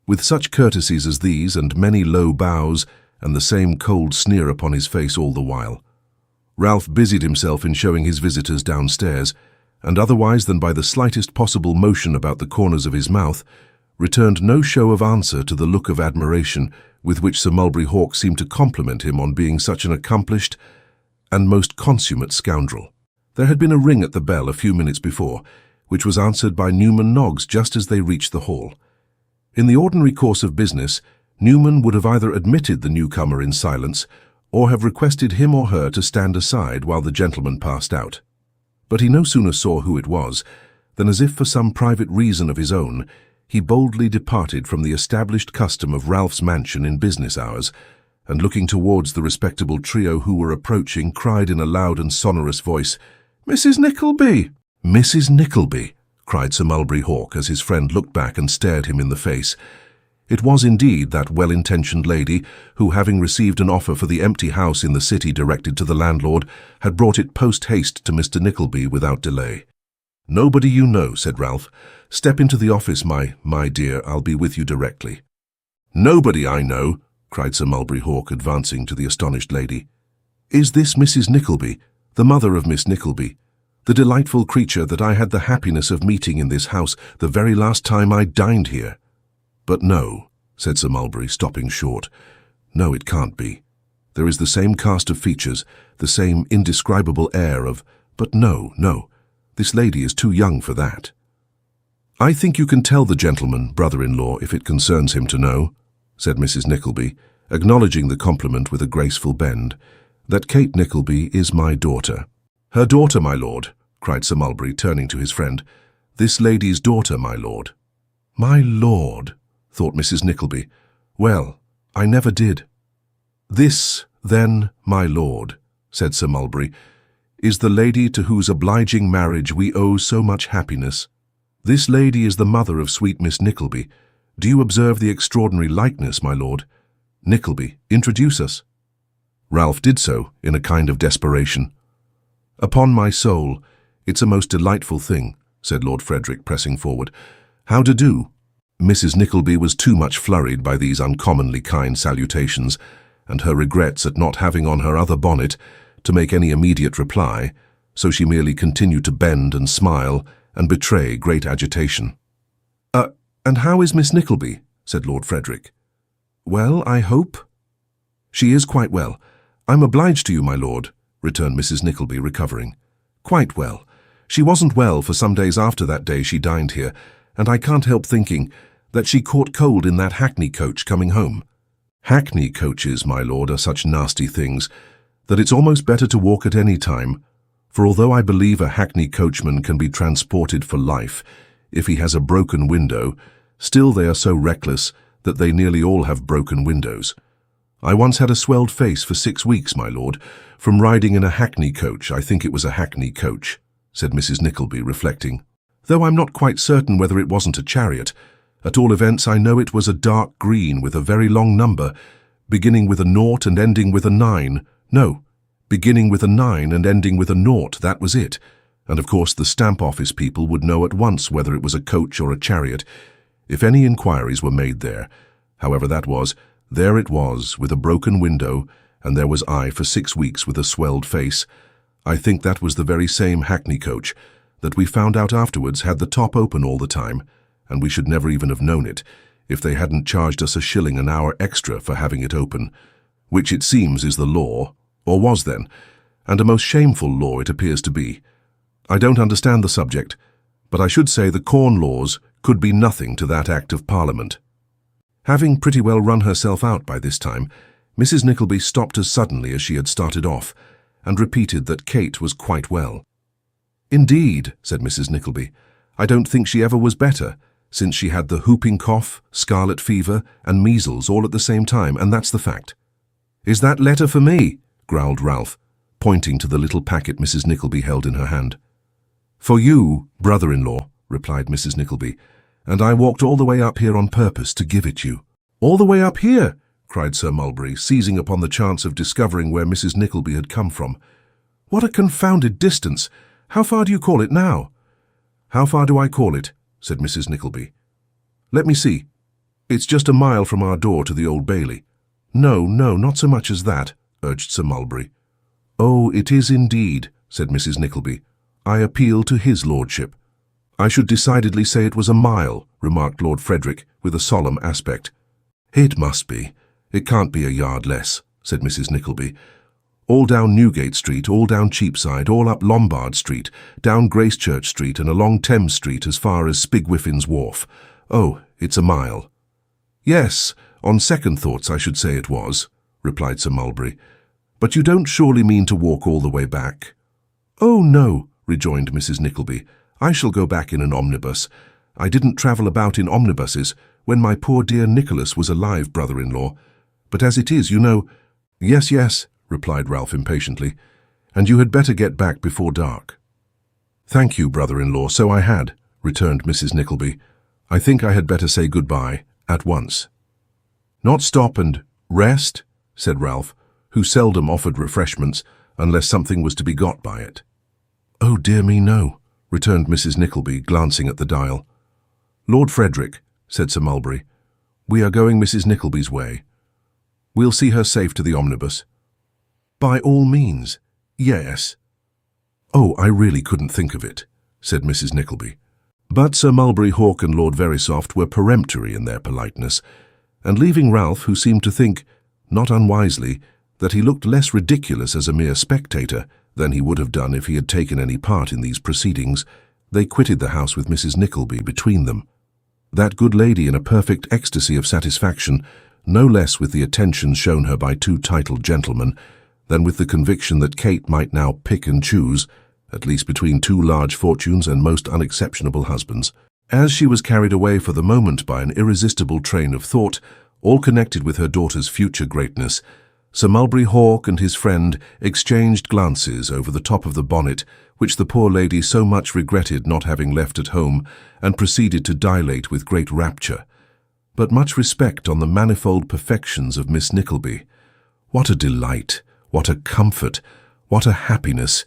Speaker 2: With such courtesies as these, and many low bows, and the same cold sneer upon his face all the while, Ralph busied himself in showing his visitors downstairs, and otherwise than by the slightest possible motion about the corners of his mouth, returned no show of answer to the look of admiration with which Sir Mulberry Hawk seemed to compliment him on being such an accomplished and most consummate scoundrel. There had been a ring at the bell a few minutes before, which was answered by Newman Noggs just as they reached the hall. In the ordinary course of business, Newman would have either admitted the newcomer in silence or have requested him or her to stand aside while the gentleman passed out. But he no sooner saw who it was than, as if for some private reason of his own, he boldly departed from the established custom of Ralph's mansion in business hours, and looking towards the respectable trio who were approaching, cried in a loud and sonorous voice, "Mrs. Nickleby!" "Mrs. Nickleby!" cried Sir Mulberry Hawk as his friend looked back and stared him in the face. It was indeed that well-intentioned lady who, having received an offer for the empty house in the city directed to the landlord, had brought it post-haste to Mr. Nickleby without delay. "Nobody you know," said Ralph. "Step into the office, my dear. I'll be with you directly." "Nobody I know," cried Sir Mulberry Hawk, advancing to the astonished lady. "Is this Mrs. Nickleby, the mother of Miss Nickleby, the delightful creature that I had the happiness of meeting in this house the very last time I dined here?" "But no," said Sir Mulberry, stopping short. "No, it can't be. There is the same cast of features, the same indescribable air of— But no, this lady is too young for that." "I think you can tell the gentleman, brother-in-law, if it concerns him to know," said Mrs. Nickleby, acknowledging the compliment with a graceful bend, "that Kate Nickleby is my daughter." "Her daughter, my lord," cried Sir Mulberry, turning to his friend. "This lady's daughter, my lord." "My lord," thought Mrs. Nickleby. "Well, I never did." "This, then, my lord," said Sir Mulberry, "is the lady to whose obliging marriage we owe so much happiness. This lady is the mother of sweet Miss Nickleby. Do you observe the extraordinary likeness, my lord? Nickleby, introduce us." Ralph did so in a kind of desperation. "Upon my soul, it's a most delightful thing," said Lord Frederick, pressing forward. "How do do?" Mrs. Nickleby was too much flurried by these uncommonly kind salutations, and her regrets at not having on her other bonnet, to make any immediate reply, so she merely continued to bend and smile and betray great agitation. And how is Miss Nickleby?" said Lord Frederick. "Well, I hope." "She is quite well. I'm obliged to you, my lord," returned Mrs. Nickleby, recovering. "Quite well. She wasn't well for some days after that day she dined here, and I can't help thinking that she caught cold in that hackney coach coming home. Hackney coaches, my lord, are such nasty things that it's almost better to walk at any time, for although I believe a hackney coachman can be transported for life if he has a broken window, still they are so reckless that they nearly all have broken windows. I once had a swelled face for 6 weeks, my lord, from riding in a hackney coach. I think it was a hackney coach," said Mrs. Nickleby, reflecting, "though I'm not quite certain whether it wasn't a chariot. At all events, I know it was a dark green with a very long number, beginning with a 0 and ending with a 9. No, beginning with a 9 and ending with a 0, that was it. And of course the stamp office people would know at once whether it was a coach or a chariot, if any inquiries were made there. However that was, there it was, with a broken window, and there was I for 6 weeks with a swelled face. I think that was the very same hackney coach that we found out afterwards had the top open all the time, and we should never even have known it, if they hadn't charged us a shilling an hour extra for having it open, which it seems is the law, or was then, and a most shameful law it appears to be. I don't understand the subject, but I should say the Corn Laws could be nothing to that Act of Parliament." Having pretty well run herself out by this time, Mrs. Nickleby stopped as suddenly as she had started off, and repeated that Kate was quite well. "Indeed," said Mrs. Nickleby, "I don't think she ever was better, since she had the whooping cough, scarlet fever, and measles all at the same time, and that's the fact." "Is that letter for me?" growled Ralph, pointing to the little packet Mrs. Nickleby held in her hand. "For you, brother-in-law," replied Mrs. Nickleby, "and I walked all the way up here on purpose to give it you." "All the way up here?" cried Sir Mulberry, seizing upon the chance of discovering where Mrs. Nickleby had come from. "What a confounded distance! How far do you call it now?" "How far do I call it?" said Mrs. Nickleby. "Let me see. It's just a mile from our door to the Old Bailey." No, not so much as that," urged Sir Mulberry. "Oh, it is indeed," said Mrs. Nickleby. I appeal to his lordship." "I should decidedly say it was a mile," remarked Lord Frederick, with a solemn aspect. "It must be. It can't be a yard less," said Mrs. Nickleby. "All down Newgate Street, all down Cheapside, all up Lombard Street, down Gracechurch Street and along Thames Street as far as Spigwiffin's Wharf. Oh, it's a mile." "Yes, on second thoughts I should say it was," replied Sir Mulberry. "But you don't surely mean to walk all the way back?" "Oh, no," rejoined Mrs. Nickleby. "I shall go back in an omnibus. I didn't travel about in omnibuses when my poor dear Nicholas was alive, brother-in-law. But as it is, you know—" "Yes, yes," replied Ralph impatiently, "and you had better get back before dark." "Thank you, brother-in-law, so I had," returned Mrs. Nickleby. "I think I had better say good-bye, at once." "Not stop and rest?" said Ralph, who seldom offered refreshments unless something was to be got by it. "Oh, dear me, no," returned Mrs. Nickleby, glancing at the dial. "Lord Frederick," said Sir Mulberry, "we are going Mrs. Nickleby's way. We'll see her safe to the omnibus." "By all means, yes." "Oh, I really couldn't think of it," said Mrs. Nickleby. But Sir Mulberry Hawk and Lord Verisopht were peremptory in their politeness, and leaving Ralph, who seemed to think, not unwisely, that he looked less ridiculous as a mere spectator than he would have done if he had taken any part in these proceedings, they quitted the house with Mrs. Nickleby between them. That good lady in a perfect ecstasy of satisfaction, no less with the attentions shown her by two titled gentlemen, than with the conviction that Kate might now pick and choose, at least between two large fortunes and most unexceptionable husbands. As she was carried away for the moment by an irresistible train of thought, all connected with her daughter's future greatness, Sir Mulberry Hawk and his friend exchanged glances over the top of the bonnet, which the poor lady so much regretted not having left at home, and proceeded to dilate with great rapture, but much respect on the manifold perfections of Miss Nickleby. "What a delight, what a comfort, what a happiness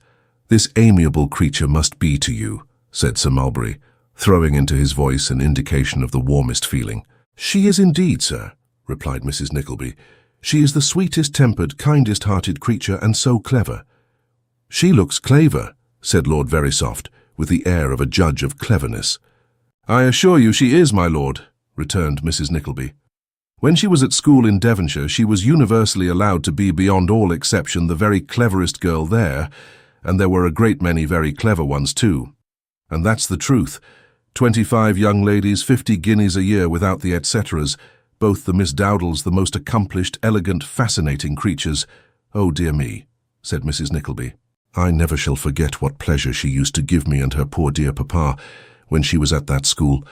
Speaker 2: this amiable creature must be to you," said Sir Mulberry, throwing into his voice an indication of the warmest feeling. "She is indeed, sir," replied Mrs. Nickleby. "She is the sweetest-tempered, kindest-hearted creature, and so clever." "She looks clever," said Lord Verisopht, with the air of a judge of cleverness. "I assure you she is, my lord," returned Mrs. Nickleby. "When she was at school in Devonshire, she was universally allowed to be beyond all exception the very cleverest girl there, and there were a great many very clever ones too. And that's the truth. 25 young ladies, 50 guineas a year without the et ceteras, both the Miss Dowdles the most accomplished, elegant, fascinating creatures. Oh, dear me," said Mrs. Nickleby. "I never shall forget what pleasure she used to give me and her poor dear papa when she was at that school.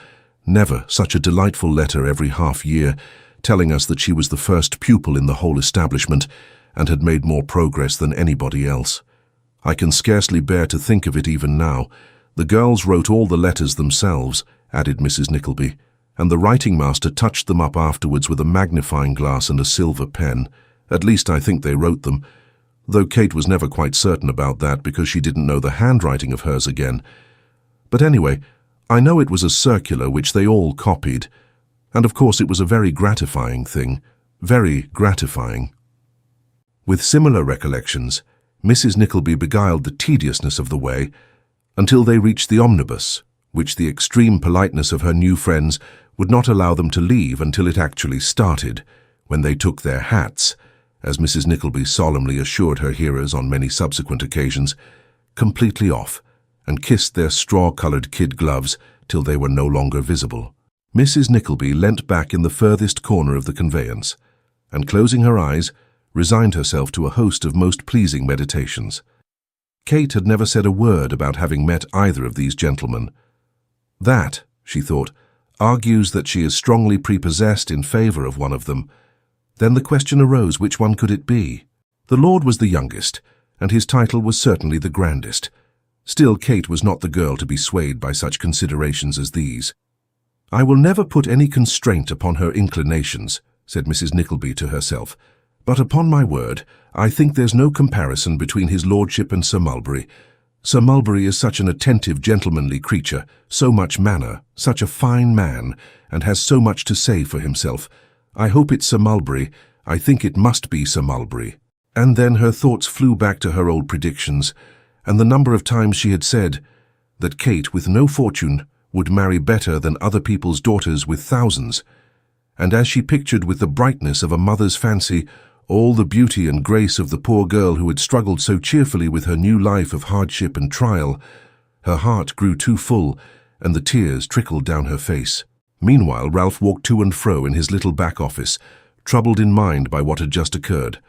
Speaker 2: Never such a delightful letter every half-year, telling us that she was the first pupil in the whole establishment and had made more progress than anybody else. I can scarcely bear to think of it even now. The girls wrote all the letters themselves," added Mrs. Nickleby, "and the writing-master touched them up afterwards with a magnifying glass and a silver pen. At least I think they wrote them, though Kate was never quite certain about that because she didn't know the handwriting of hers again. But anyway, I know it was a circular which they all copied, and of course it was a very gratifying thing, very gratifying." With similar recollections, Mrs. Nickleby beguiled the tediousness of the way until they reached the omnibus, which the extreme politeness of her new friends would not allow them to leave until it actually started, when they took their hats, as Mrs. Nickleby solemnly assured her hearers on many subsequent occasions, completely off, and kissed their straw-coloured kid gloves till they were no longer visible. Mrs. Nickleby leant back in the furthest corner of the conveyance, and closing her eyes, resigned herself to a host of most pleasing meditations. Kate had never said a word about having met either of these gentlemen. That, she thought, argues that she is strongly prepossessed in favour of one of them. Then the question arose, which one could it be? The lord was the youngest, and his title was certainly the grandest. Still, Kate was not the girl to be swayed by such considerations as these. "I will never put any constraint upon her inclinations," said Mrs. Nickleby to herself, "but upon my word, I think there's no comparison between his lordship and Sir Mulberry. Sir Mulberry is such an attentive, gentlemanly creature, so much manner, such a fine man, and has so much to say for himself. I hope it's Sir Mulberry. I think it must be Sir Mulberry." And then her thoughts flew back to her old predictions, and the number of times she had said that Kate, with no fortune, would marry better than other people's daughters with thousands, and as she pictured with the brightness of a mother's fancy all the beauty and grace of the poor girl who had struggled so cheerfully with her new life of hardship and trial, her heart grew too full, and the tears trickled down her face. Meanwhile, Ralph walked to and fro in his little back office, troubled in mind by what had just occurred.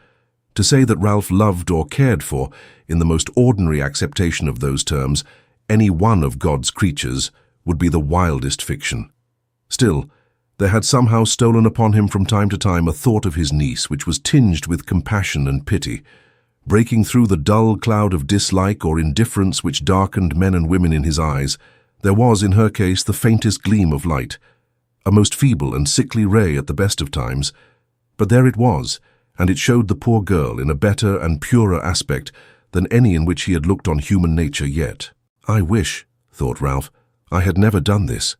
Speaker 2: To say that Ralph loved or cared for, in the most ordinary acceptation of those terms, any one of God's creatures would be the wildest fiction. Still, there had somehow stolen upon him from time to time a thought of his niece which was tinged with compassion and pity. Breaking through the dull cloud of dislike or indifference which darkened men and women in his eyes, there was in her case the faintest gleam of light, a most feeble and sickly ray at the best of times, but there it was, and it showed the poor girl in a better and purer aspect than any in which he had looked on human nature yet. I wish, thought Ralph, I had never done this,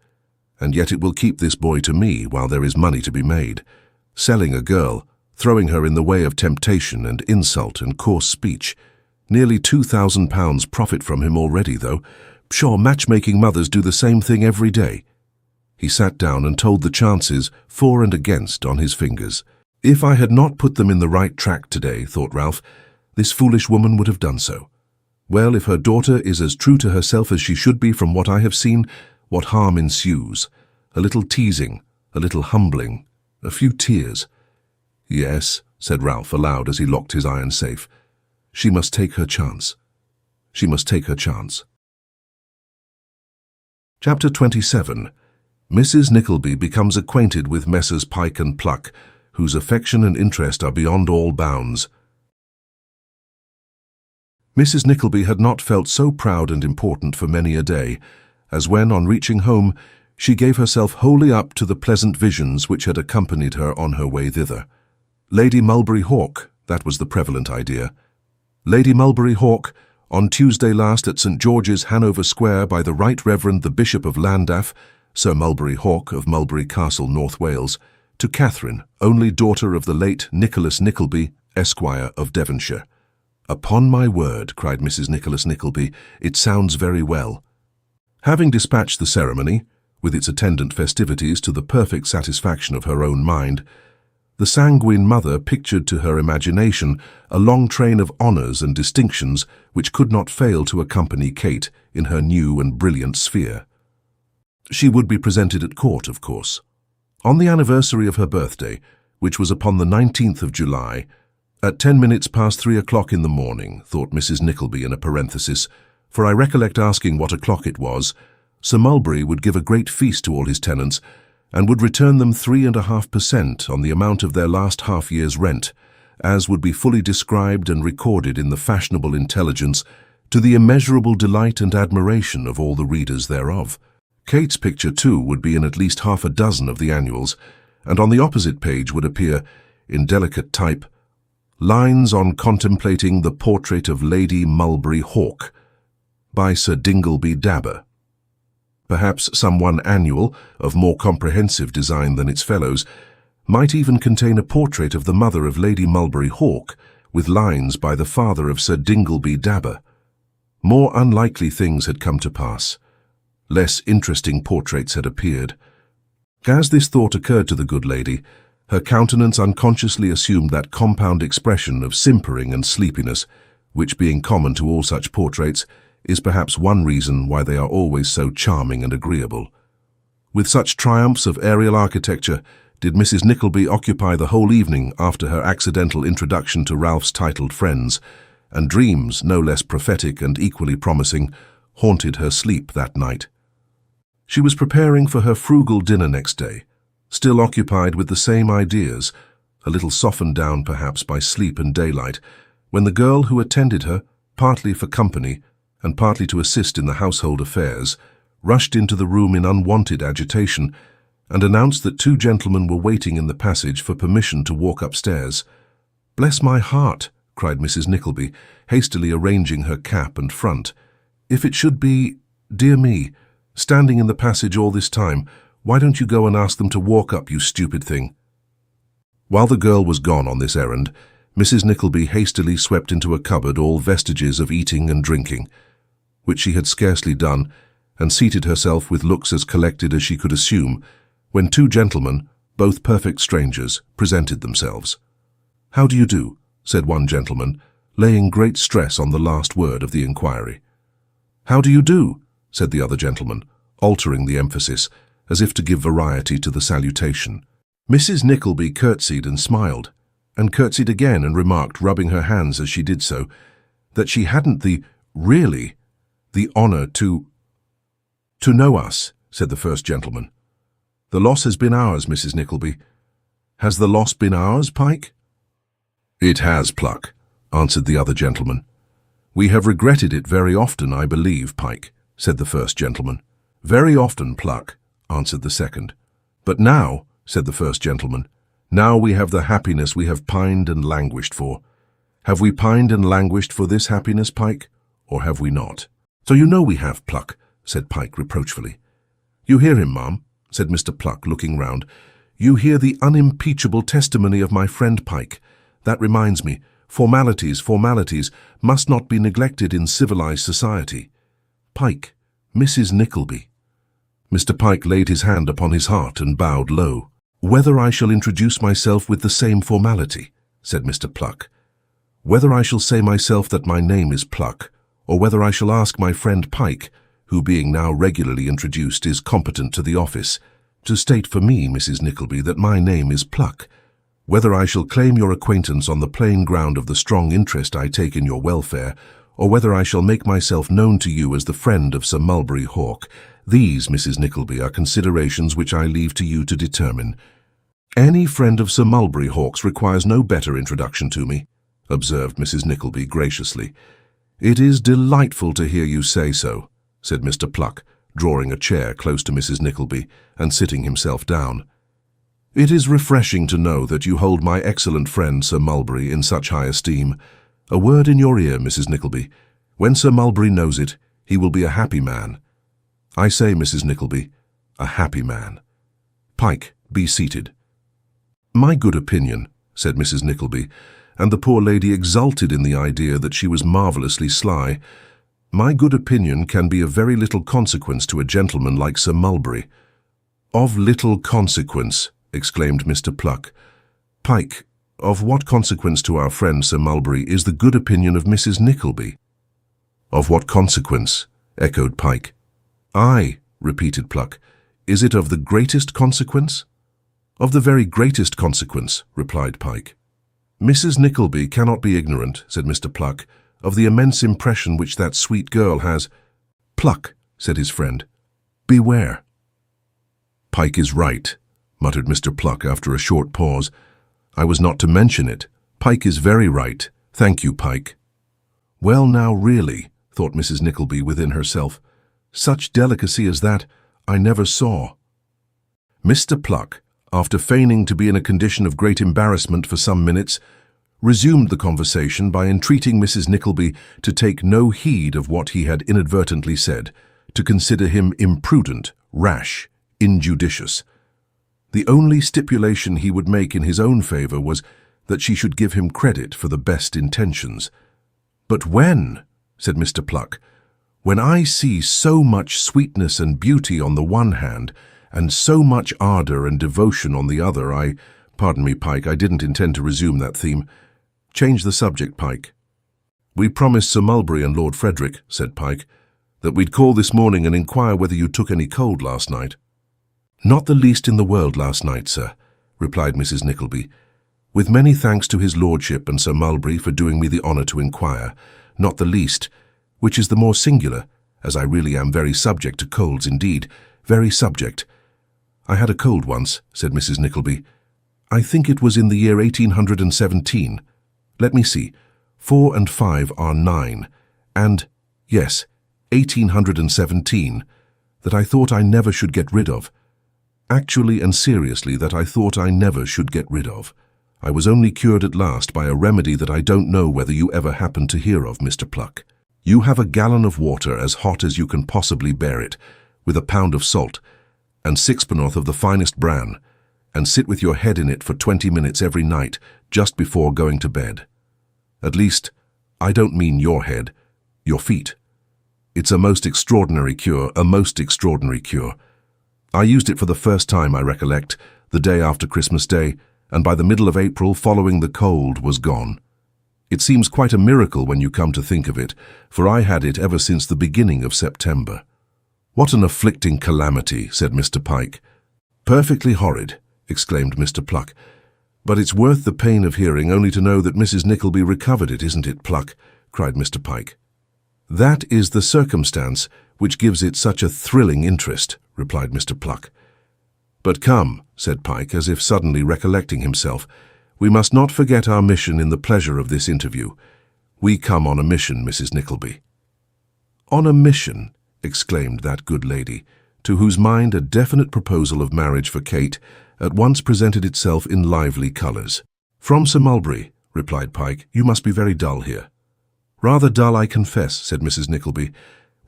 Speaker 2: and yet it will keep this boy to me while there is money to be made. Selling a girl, throwing her in the way of temptation and insult and coarse speech. Nearly £2,000 profit from him already, though. Sure, matchmaking mothers do the same thing every day. He sat down and told the chances for and against on his fingers. If I had not put them in the right track today, thought Ralph, this foolish woman would have done so. Well, if her daughter is as true to herself as she should be from what I have seen, what harm ensues? A little teasing, a little humbling, a few tears. Yes, said Ralph aloud as he locked his iron safe. She must take her chance. She must take her chance. Chapter 27. Mrs. Nickleby becomes acquainted with Messrs. Pike and Pluck, whose affection and interest are beyond all bounds. Mrs. Nickleby had not felt so proud and important for many a day, as when, on reaching home, she gave herself wholly up to the pleasant visions which had accompanied her on her way thither. Lady Mulberry Hawk, that was the prevalent idea. Lady Mulberry Hawk, on Tuesday last at St. George's, Hanover Square, by the Right Reverend the Bishop of Llandaff, Sir Mulberry Hawk of Mulberry Castle, North Wales, to Catherine, only daughter of the late Nicholas Nickleby, Esquire of Devonshire. Upon my word, cried Mrs. Nicholas Nickleby, it sounds very well. Having dispatched the ceremony, with its attendant festivities to the perfect satisfaction of her own mind, the sanguine mother pictured to her imagination a long train of honours and distinctions which could not fail to accompany Kate in her new and brilliant sphere. She would be presented at court, of course. On the anniversary of her birthday, which was upon the 19th of July, at 10 minutes past 3 o'clock in the morning, thought Mrs. Nickleby in a parenthesis, for I recollect asking what o'clock it was, Sir Mulberry would give a great feast to all his tenants, and would return them 3.5% on the amount of their last half-year's rent, as would be fully described and recorded in the fashionable intelligence, to the immeasurable delight and admiration of all the readers thereof. Kate's picture, too, would be in at least half a dozen of the annuals, and on the opposite page would appear, in delicate type, Lines on Contemplating the Portrait of Lady Mulberry Hawk, by Sir Dingleby Dabber. Perhaps some one annual, of more comprehensive design than its fellows, might even contain a portrait of the mother of Lady Mulberry Hawk, with lines by the father of Sir Dingleby Dabber. More unlikely things had come to pass. Less interesting portraits had appeared. As this thought occurred to the good lady, her countenance unconsciously assumed that compound expression of simpering and sleepiness, which, being common to all such portraits, is perhaps one reason why they are always so charming and agreeable. With such triumphs of aerial architecture did Mrs. Nickleby occupy the whole evening after her accidental introduction to Ralph's titled friends, and dreams, no less prophetic and equally promising, haunted her sleep that night. She was preparing for her frugal dinner next day, still occupied with the same ideas, a little softened down perhaps by sleep and daylight, when the girl who attended her, partly for company and partly to assist in the household affairs, rushed into the room in unwonted agitation and announced that 2 gentlemen were waiting in the passage for permission to walk upstairs. "Bless my heart," cried Mrs. Nickleby, hastily arranging her cap and front. "If it should be, dear me, standing in the passage all this time, why don't you go and ask them to walk up, you stupid thing?" While the girl was gone on this errand, Mrs. Nickleby hastily swept into a cupboard all vestiges of eating and drinking, which she had scarcely done, and seated herself with looks as collected as she could assume, when two gentlemen, both perfect strangers, presented themselves. "How do you do?" said one gentleman, laying great stress on the last word of the inquiry. "How do you do?" said the other gentleman, altering the emphasis, as if to give variety to the salutation. Mrs. Nickleby curtsied and smiled, and curtsied again and remarked, rubbing her hands as she did so, that she hadn't the honour to know us, said the first gentleman. "The loss has been ours, Mrs. Nickleby." "Has the loss been ours, Pike?" "It has, Pluck," answered the other gentleman. "We have regretted it very often, I believe, Pike," said the first gentleman. "Very often, Pluck," answered the second. "But now," said the first gentleman, "now we have the happiness we have pined and languished for. Have we pined and languished for this happiness, Pike, or have we not?" "So you know we have, Pluck," said Pike reproachfully. "You hear him, ma'am," said Mr. Pluck, looking round. "You hear the unimpeachable testimony of my friend Pike. That reminds me, formalities must not be neglected in civilized society. Pike, Mrs. Nickleby." Mr. Pike laid his hand upon his heart and bowed low. "Whether I shall introduce myself with the same formality," said Mr. Pluck. "Whether I shall say myself that my name is Pluck, or whether I shall ask my friend Pike, who being now regularly introduced is competent to the office, to state for me, Mrs. Nickleby, that my name is Pluck. Whether I shall claim your acquaintance on the plain ground of the strong interest I take in your welfare, or whether I shall make myself known to you as the friend of Sir Mulberry Hawk, these, Mrs. Nickleby, are considerations which I leave to you to determine." "Any friend of Sir Mulberry Hawk's requires no better introduction to me," observed Mrs. Nickleby graciously. "It is delightful to hear you say so," said Mr. Pluck, drawing a chair close to Mrs. Nickleby and sitting himself down. "It is refreshing to know that you hold my excellent friend Sir Mulberry in such high esteem. A word in your ear, Mrs. Nickleby. When Sir Mulberry knows it, he will be a happy man. I say, Mrs. Nickleby, a happy man. Pike, be seated." "My good opinion," said Mrs. Nickleby, and the poor lady exulted in the idea that she was marvellously sly, "my good opinion can be of very little consequence to a gentleman like Sir Mulberry." "Of little consequence," exclaimed Mr. Pluck. "Pike, of what consequence to our friend Sir Mulberry is the good opinion of Mrs. Nickleby?" "Of what consequence?" echoed Pike. "Aye," repeated Pluck. "Is it of the greatest consequence?" "Of the very greatest consequence," replied Pike. "Mrs. Nickleby cannot be ignorant," said Mr. Pluck, "of the immense impression which that sweet girl has—" "Pluck," said his friend, "beware." "Pike is right," muttered Mr. Pluck after a short pause. "I was not to mention it. Pike is very right. Thank you, Pike." "Well now, really," thought Mrs. Nickleby within herself, "such delicacy as that I never saw." Mr. Pluck, after feigning to be in a condition of great embarrassment for some minutes, resumed the conversation by entreating Mrs. Nickleby to take no heed of what he had inadvertently said, to consider him imprudent, rash, injudicious. The only stipulation he would make in his own favour was that she should give him credit for the best intentions. "But when," said Mr. Pluck, "when I see so much sweetness and beauty on the one hand, and so much ardour and devotion on the other, pardon me, Pike, I didn't intend to resume that theme. Change the subject, Pike." "We promised Sir Mulberry and Lord Frederick," said Pike, "that we'd call this morning and inquire whether you took any cold last night." "Not the least in the world last night, sir," replied Mrs. Nickleby, "with many thanks to his lordship and Sir Mulberry for doing me the honour to inquire. Not the least, which is the more singular, as I really am very subject to colds indeed, very subject." "I had a cold once," said Mrs. Nickleby. "I think it was in the year 1817. Let me see, 4 and 5 are 9, and, yes, 1817, that I thought I never should get rid of. Actually and seriously, that I thought I never should get rid of. I was only cured at last by a remedy that I don't know whether you ever happened to hear of, Mr. Pluck. You have a gallon of water as hot as you can possibly bear it, with a pound of salt, and 6 of the finest bran, and sit with your head in it for 20 minutes every night, just before going to bed. At least, I don't mean your head, your feet. It's a most extraordinary cure, a most extraordinary cure. I used it for the first time, I recollect, the day after Christmas Day, and by the middle of April following the cold was gone. It seems quite a miracle when you come to think of it, for I had it ever since the beginning of September. What an afflicting calamity, said Mr. Pike. Perfectly horrid, exclaimed Mr. Pluck. But it's worth the pain of hearing only to know that Mrs. Nickleby recovered it, isn't it, Pluck? Cried Mr. Pike. That is the circumstance which gives it such a thrilling interest, replied Mr. Pluck. But come, said Pike, as if suddenly recollecting himself, we must not forget our mission in the pleasure of this interview. We come on a mission, Mrs. Nickleby. On a mission, exclaimed that good lady, to whose mind a definite proposal of marriage for Kate at once presented itself in lively colours. From Sir Mulberry, replied Pike. You must be very dull here. Rather dull, I confess, said Mrs. Nickleby.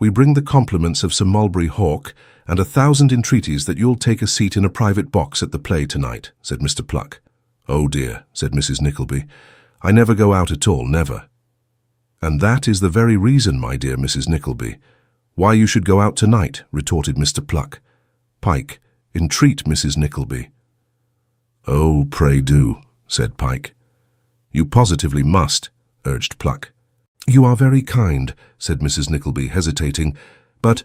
Speaker 2: We bring the compliments of Sir Mulberry Hawk and 1,000 entreaties that you'll take a seat in a private box at the play tonight, said Mr. Pluck. Oh dear, said Mrs. Nickleby. I never go out at all, never. And that is the very reason, my dear Mrs. Nickleby, why you should go out tonight, retorted Mr. Pluck. Pike, entreat Mrs. Nickleby. Oh, pray do, said Pike. You positively must, urged Pluck. You are very kind, said Mrs. Nickleby, hesitating, but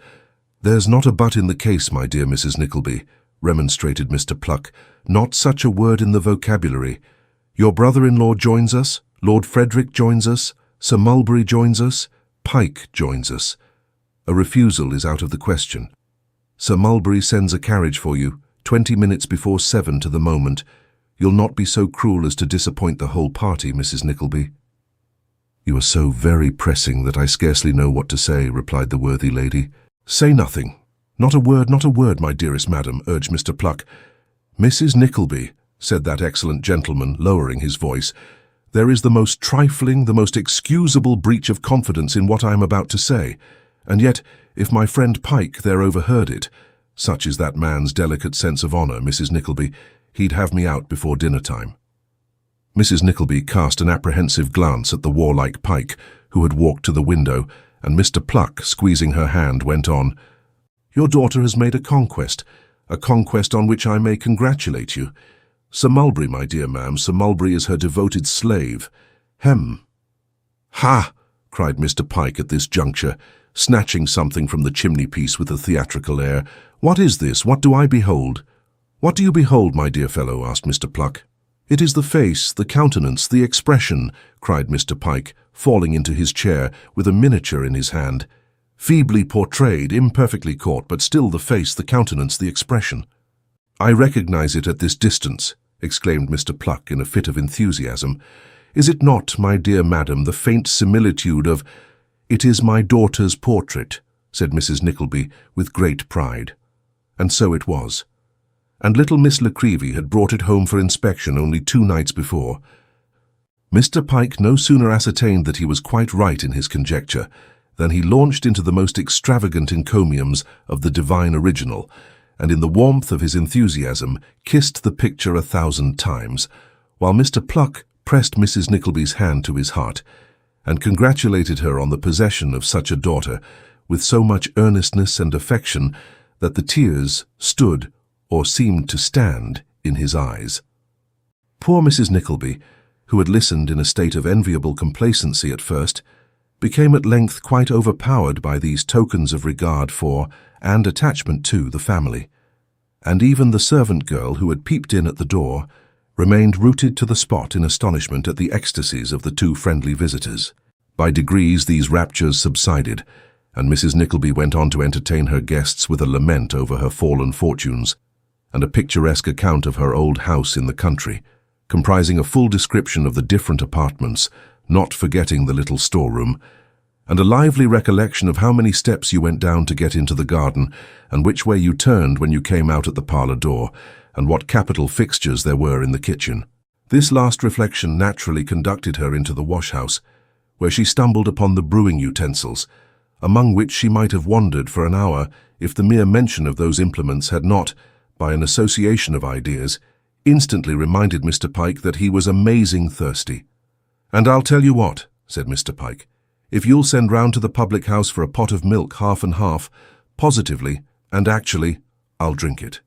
Speaker 2: there's not a but in the case, my dear Mrs. Nickleby, remonstrated Mr. Pluck. Not such a word in the vocabulary. Your brother-in-law joins us, Lord Frederick joins us, Sir Mulberry joins us, Pike joins us. A refusal is out of the question. Sir Mulberry sends a carriage for you, 20 minutes before 7 to the moment. You'll not be so cruel as to disappoint the whole party, Mrs. Nickleby. You are so very pressing that I scarcely know what to say, replied the worthy lady. Say nothing. Not a word, my dearest madam, urged Mr. Pluck. Mrs. Nickleby, said that excellent gentleman, lowering his voice, there is the most trifling, the most excusable breach of confidence in what I am about to say, and yet, if my friend Pike there overheard it, such is that man's delicate sense of honour, Mrs. Nickleby, he'd have me out before dinner-time. Mrs. Nickleby cast an apprehensive glance at the warlike Pike, who had walked to the window, and Mr. Pluck, squeezing her hand, went on, Your daughter has made a conquest on which I may congratulate you. Sir Mulberry, my dear ma'am, Sir Mulberry is her devoted slave. Hem. Ha! Cried Mr. Pike at this juncture, snatching something from the chimney-piece with a theatrical air. What is this? What do I behold? What do you behold, my dear fellow? Asked Mr. Pluck. It is the face, the countenance, the expression, cried Mr. Pike, falling into his chair with a miniature in his hand. Feebly portrayed, imperfectly caught, but still the face, the countenance, the expression. I recognize it at this distance, exclaimed Mr. Pluck in a fit of enthusiasm. Is it not, my dear madam, the faint similitude of— It is my daughter's portrait, said Mrs. Nickleby with great pride. And so it was. And little Miss Nickleby had brought it home for inspection only 2 nights before. Mr. Pike no sooner ascertained that he was quite right in his conjecture than he launched into the most extravagant encomiums of the divine original, and in the warmth of his enthusiasm kissed the picture 1,000 times, while Mr. Pluck pressed Mrs. Nickleby's hand to his heart, and congratulated her on the possession of such a daughter with so much earnestness and affection that the tears stood or seemed to stand in his eyes. Poor Mrs. Nickleby, who had listened in a state of enviable complacency at first, became at length quite overpowered by these tokens of regard for and attachment to the family, and even the servant girl who had peeped in at the door remained rooted to the spot in astonishment at the ecstasies of the 2 friendly visitors. By degrees these raptures subsided, and Mrs. Nickleby went on to entertain her guests with a lament over her fallen fortunes, and a picturesque account of her old house in the country, comprising a full description of the different apartments, not forgetting the little storeroom, and a lively recollection of how many steps you went down to get into the garden, and which way you turned when you came out at the parlour door, and what capital fixtures there were in the kitchen. This last reflection naturally conducted her into the wash-house, where she stumbled upon the brewing utensils, among which she might have wandered for an hour if the mere mention of those implements had not, by an association of ideas, instantly reminded Mr. Pike that he was amazing thirsty. "And I'll tell you what," said Mr. Pike, "if you'll send round to the public house for a pot of milk half and half, positively and actually, I'll drink it."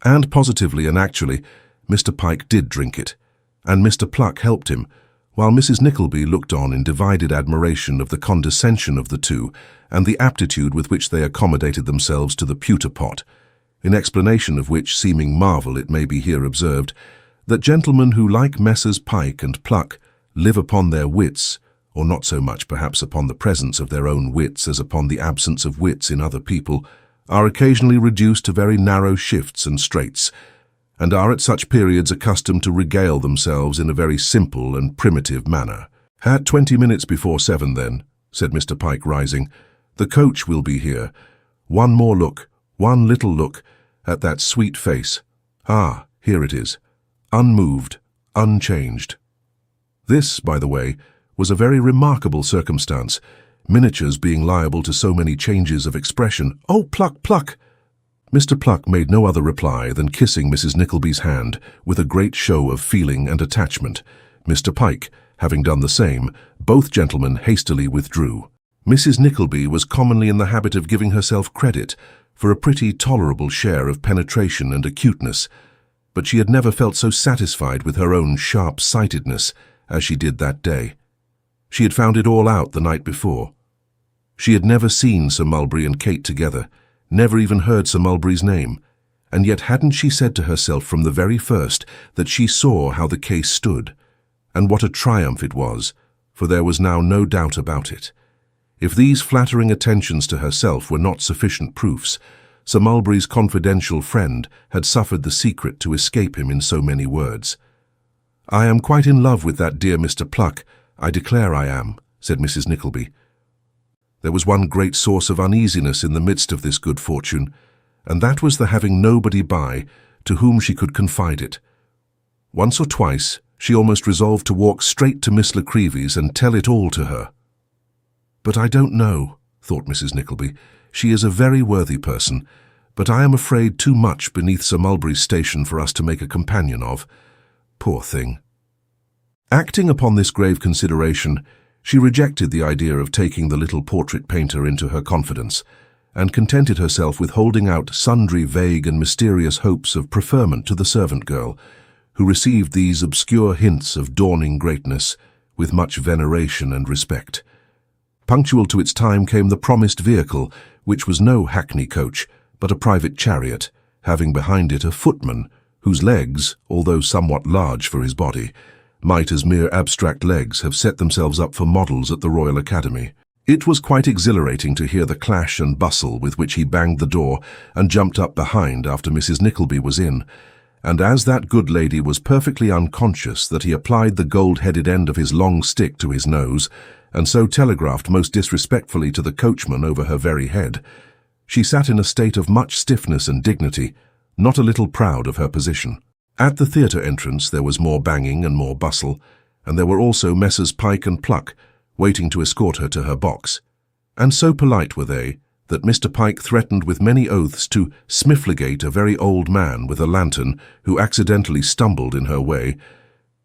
Speaker 2: And positively and actually, Mr. Pike did drink it, and Mr. Pluck helped him, while Mrs. Nickleby looked on in divided admiration of the condescension of the two and the aptitude with which they accommodated themselves to the pewter pot, in explanation of which seeming marvel it may be here observed, that gentlemen who, like Messrs. Pike and Pluck, live upon their wits, or not so much perhaps upon the presence of their own wits as upon the absence of wits in other people, are occasionally reduced to very narrow shifts and straits, and are at such periods accustomed to regale themselves in a very simple and primitive manner. "At 20 minutes before 7, then," said Mr. Pike, rising. "The coach will be here. One more look, one little look, at that sweet face. Ah, here it is, unmoved, unchanged." This, by the way, was a very remarkable circumstance, miniatures being liable to so many changes of expression. "Oh, Pluck, Pluck!" Mr. Pluck made no other reply than kissing Mrs. Nickleby's hand with a great show of feeling and attachment. Mr. Pike, having done the same, both gentlemen hastily withdrew. Mrs. Nickleby was commonly in the habit of giving herself credit for a pretty tolerable share of penetration and acuteness, but she had never felt so satisfied with her own sharp-sightedness as she did that day. She had found it all out the night before. She had never seen Sir Mulberry and Kate together, never even heard Sir Mulberry's name, and yet hadn't she said to herself from the very first that she saw how the case stood, and what a triumph it was, for there was now no doubt about it. If these flattering attentions to herself were not sufficient proofs, Sir Mulberry's confidential friend had suffered the secret to escape him in so many words. "I am quite in love with that dear Mr. Pluck, I declare I am," said Mrs. Nickleby. There was one great source of uneasiness in the midst of this good fortune, and that was the having nobody by to whom she could confide it. Once or twice she almost resolved to walk straight to Miss La Creevy's and tell it all to her. "But I don't know," thought Mrs. Nickleby. "She is a very worthy person, but I am afraid too much beneath Sir Mulberry's station for us to make a companion of. Poor thing." Acting upon this grave consideration, she rejected the idea of taking the little portrait painter into her confidence, and contented herself with holding out sundry vague and mysterious hopes of preferment to the servant girl, who received these obscure hints of dawning greatness with much veneration and respect. Punctual to its time came the promised vehicle, which was no hackney coach, but a private chariot, having behind it a footman, whose legs, although somewhat large for his body, might as mere abstract legs have set themselves up for models at the Royal Academy. It was quite exhilarating to hear the clash and bustle with which he banged the door and jumped up behind after Mrs. Nickleby was in, and as that good lady was perfectly unconscious that he applied the gold-headed end of his long stick to his nose, and so telegraphed most disrespectfully to the coachman over her very head, she sat in a state of much stiffness and dignity, not a little proud of her position. At the theatre entrance there was more banging and more bustle, and there were also Messrs. Pike and Pluck, waiting to escort her to her box. And so polite were they, that Mr. Pike threatened with many oaths to smifligate a very old man with a lantern who accidentally stumbled in her way,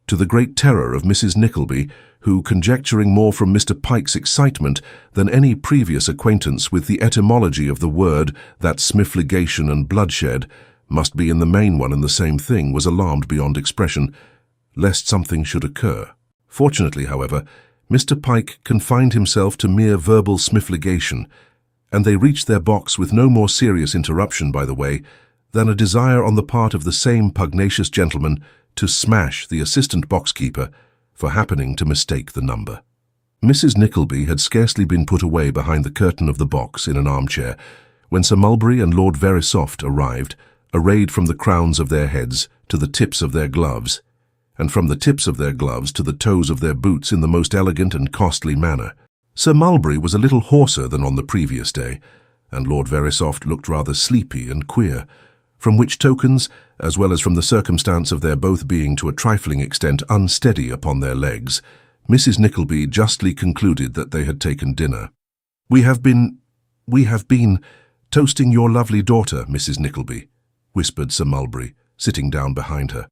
Speaker 2: to the great terror of Mrs. Nickleby, who, conjecturing more from Mr. Pike's excitement than any previous acquaintance with the etymology of the word, that smifligation and bloodshed must be in the main one and the same thing, was alarmed beyond expression, lest something should occur. Fortunately, however, Mr. Pike confined himself to mere verbal smifligation, and they reached their box with no more serious interruption by the way than a desire on the part of the same pugnacious gentleman to smash the assistant box-keeper for happening to mistake the number. Mrs. Nickleby had scarcely been put away behind the curtain of the box in an armchair when Sir Mulberry and Lord Verisopht arrived, arrayed from the crowns of their heads to the tips of their gloves, and from the tips of their gloves to the toes of their boots in the most elegant and costly manner. Sir Mulberry was a little hoarser than on the previous day, and Lord Verisopht looked rather sleepy and queer, from which tokens, as well as from the circumstance of their both being to a trifling extent unsteady upon their legs, Mrs. Nickleby justly concluded that they had taken dinner. We have been toasting your lovely daughter, Mrs. Nickleby," whispered Sir Mulberry, sitting down behind her.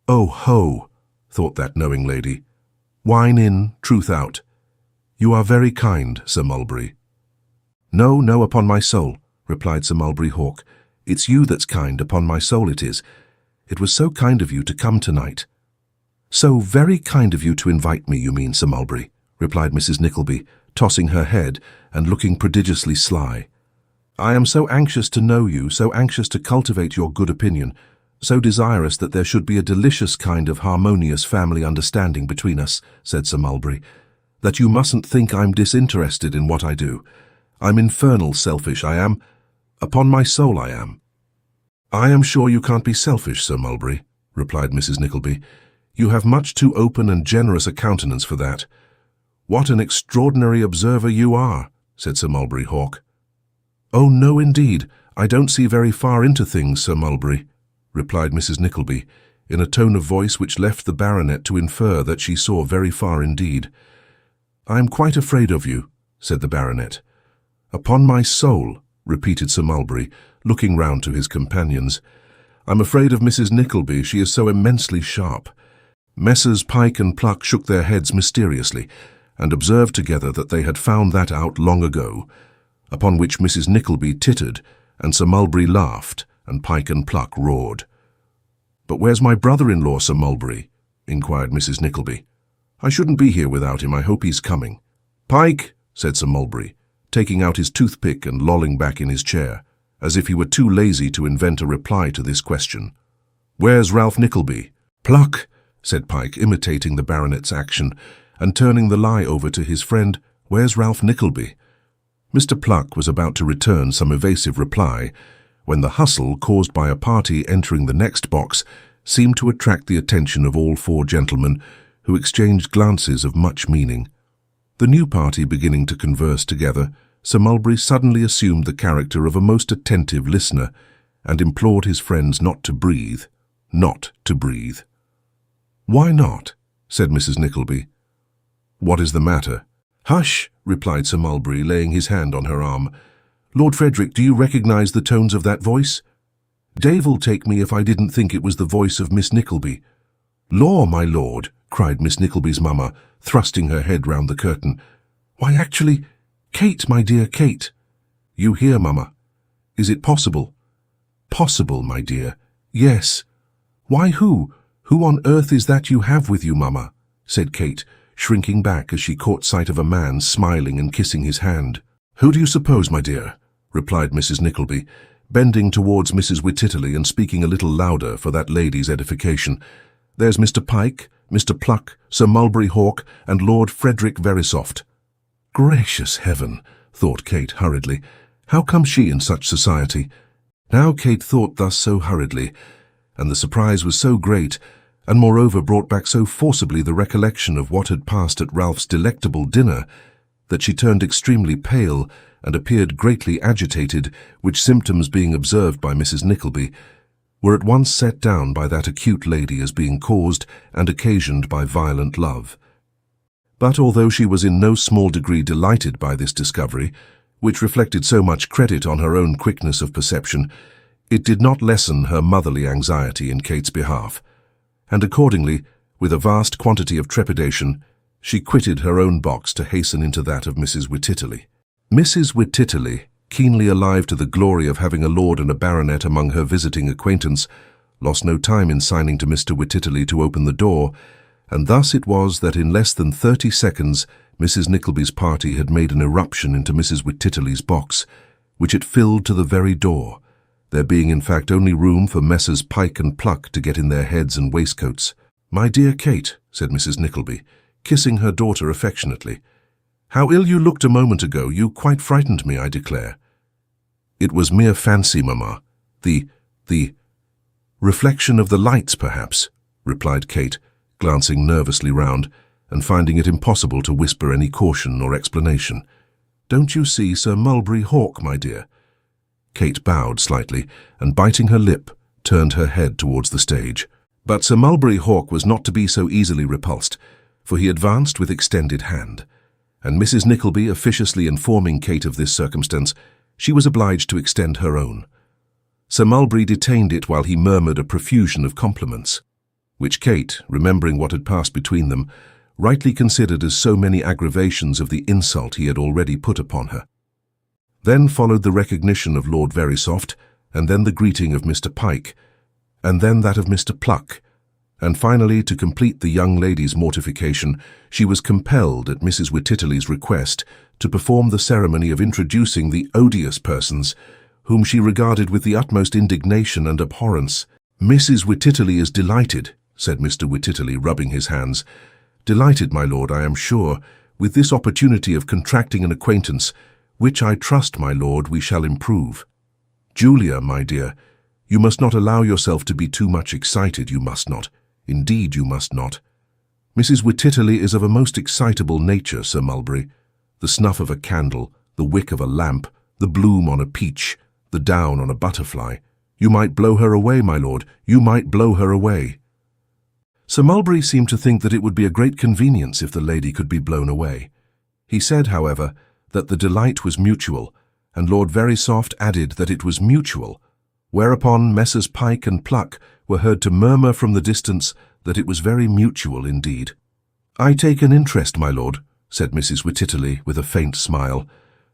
Speaker 2: "Oh ho," thought that knowing lady. "Wine in, truth out. You are very kind, Sir Mulberry." "No, no, upon my soul," replied Sir Mulberry Hawk. "It's you that's kind, upon my soul it is. It was so kind of you to come tonight." "So very kind of you to invite me, you mean, Sir Mulberry," replied Mrs. Nickleby, tossing her head and looking prodigiously sly. "I am so anxious to know you, so anxious to cultivate your good opinion, so desirous that there should be a delicious kind of harmonious family understanding between us," said Sir Mulberry, "that you mustn't think I'm disinterested in what I do. I'm infernal selfish, I am. Upon my soul I am." "I am sure you can't be selfish, Sir Mulberry," replied Mrs. Nickleby. "You have much too open and generous a countenance for that." "What an extraordinary observer you are," said Sir Mulberry Hawk. "Oh, no, indeed, I don't see very far into things, Sir Mulberry," replied Mrs. Nickleby, in a tone of voice which left the baronet to infer that she saw very far indeed. "I am quite afraid of you," said the baronet. "Upon my soul," repeated Sir Mulberry, looking round to his companions. "I'm afraid of Mrs. Nickleby, she is so immensely sharp." Messrs. Pike and Pluck shook their heads mysteriously, and observed together that they had found that out long ago, upon which Mrs. Nickleby tittered, and Sir Mulberry laughed, and Pike and Pluck roared. "But where's my brother-in-law, Sir Mulberry?" inquired Mrs. Nickleby. "I shouldn't be here without him. I hope he's coming." "Pike," said Sir Mulberry, taking out his toothpick and lolling back in his chair, as if he were too lazy to invent a reply to this question. "Where's Ralph Nickleby?" "Pluck," said Pike, imitating the baronet's action, and turning the lie over to his friend. "Where's Ralph Nickleby?" Mr. Pluck was about to return some evasive reply, when the hustle caused by a party entering the next box seemed to attract the attention of all four gentlemen, who exchanged glances of much meaning. The new party beginning to converse together, Sir Mulberry suddenly assumed the character of a most attentive listener, and implored his friends not to breathe. Not to breathe. "Why not?" said Mrs. Nickleby. "What is the matter?" "Hush," replied Sir Mulberry, laying his hand on her arm. "Lord Frederick, do you recognize the tones of that voice? Dave'll take me if I didn't think it was the voice of Miss Nickleby." "Law, my lord," cried Miss Nickleby's mamma, thrusting her head round the curtain. "Why, actually, Kate, my dear Kate." "You hear, mamma? Is it possible?" "Possible, my dear. Yes." "Why, who on earth is that you have with you, mamma?" said Kate, shrinking back as she caught sight of a man smiling and kissing his hand. "Who do you suppose, my dear?" replied Mrs. Nickleby, bending towards Mrs. Wititterly and speaking a little louder for that lady's edification. "There's Mr. Pike, Mr. Pluck, Sir Mulberry Hawk, and Lord Frederick Verisopht." "Gracious heaven," thought Kate hurriedly. "How comes she in such society?" Now Kate thought thus so hurriedly, and the surprise was so great, and moreover brought back so forcibly the recollection of what had passed at Ralph's delectable dinner, that she turned extremely pale and appeared greatly agitated, which symptoms being observed by Mrs. Nickleby, were at once set down by that acute lady as being caused and occasioned by violent love. But although she was in no small degree delighted by this discovery, which reflected so much credit on her own quickness of perception, it did not lessen her motherly anxiety in Kate's behalf, and accordingly, with a vast quantity of trepidation, she quitted her own box to hasten into that of Mrs. Wititterly. Mrs. Wititterly, keenly alive to the glory of having a lord and a baronet among her visiting acquaintance, lost no time in signing to Mr. Wititterly to open the door, and thus it was that in less than 30 seconds Mrs. Nickleby's party had made an irruption into Mrs. Wititterly's box, which it filled to the very door, there being in fact only room for Messrs. Pike and Pluck to get in their heads and waistcoats. "My dear Kate," said Mrs. Nickleby, kissing her daughter affectionately, "how ill you looked a moment ago. You quite frightened me, I declare." "It was mere fancy, mamma. The reflection of the lights, perhaps," replied Kate, glancing nervously round, and finding it impossible to whisper any caution or explanation. "Don't you see Sir Mulberry Hawk, my dear?" Kate bowed slightly, and biting her lip, turned her head towards the stage. But Sir Mulberry Hawk was not to be so easily repulsed, for he advanced with extended hand, and Mrs. Nickleby officiously informing Kate of this circumstance, she was obliged to extend her own. Sir Mulberry detained it while he murmured a profusion of compliments, which Kate, remembering what had passed between them, rightly considered as so many aggravations of the insult he had already put upon her. Then followed the recognition of Lord Verisopht, and then the greeting of Mr. Pike, and then that of Mr. Pluck, and finally, to complete the young lady's mortification, she was compelled, at Mrs. Wititterly's request, to perform the ceremony of introducing the odious persons, whom she regarded with the utmost indignation and abhorrence. "Mrs. Wititterly is delighted," said Mr. Wititterly, rubbing his hands. "Delighted, my lord, I am sure, with this opportunity of contracting an acquaintance, which I trust, my lord, we shall improve. Julia, my dear, you must not allow yourself to be too much excited, you must not. Indeed, you must not. Mrs. Wititterly is of a most excitable nature, Sir Mulberry. The snuff of a candle, the wick of a lamp, the bloom on a peach, the down on a butterfly. You might blow her away, my lord, you might blow her away." Sir Mulberry seemed to think that it would be a great convenience if the lady could be blown away. He said, however, that the delight was mutual, and Lord Verisopht added that it was mutual, whereupon Messrs. Pike and Pluck were heard to murmur from the distance that it was very mutual indeed. "I take an interest, my lord," said Mrs. Wititterly with a faint smile.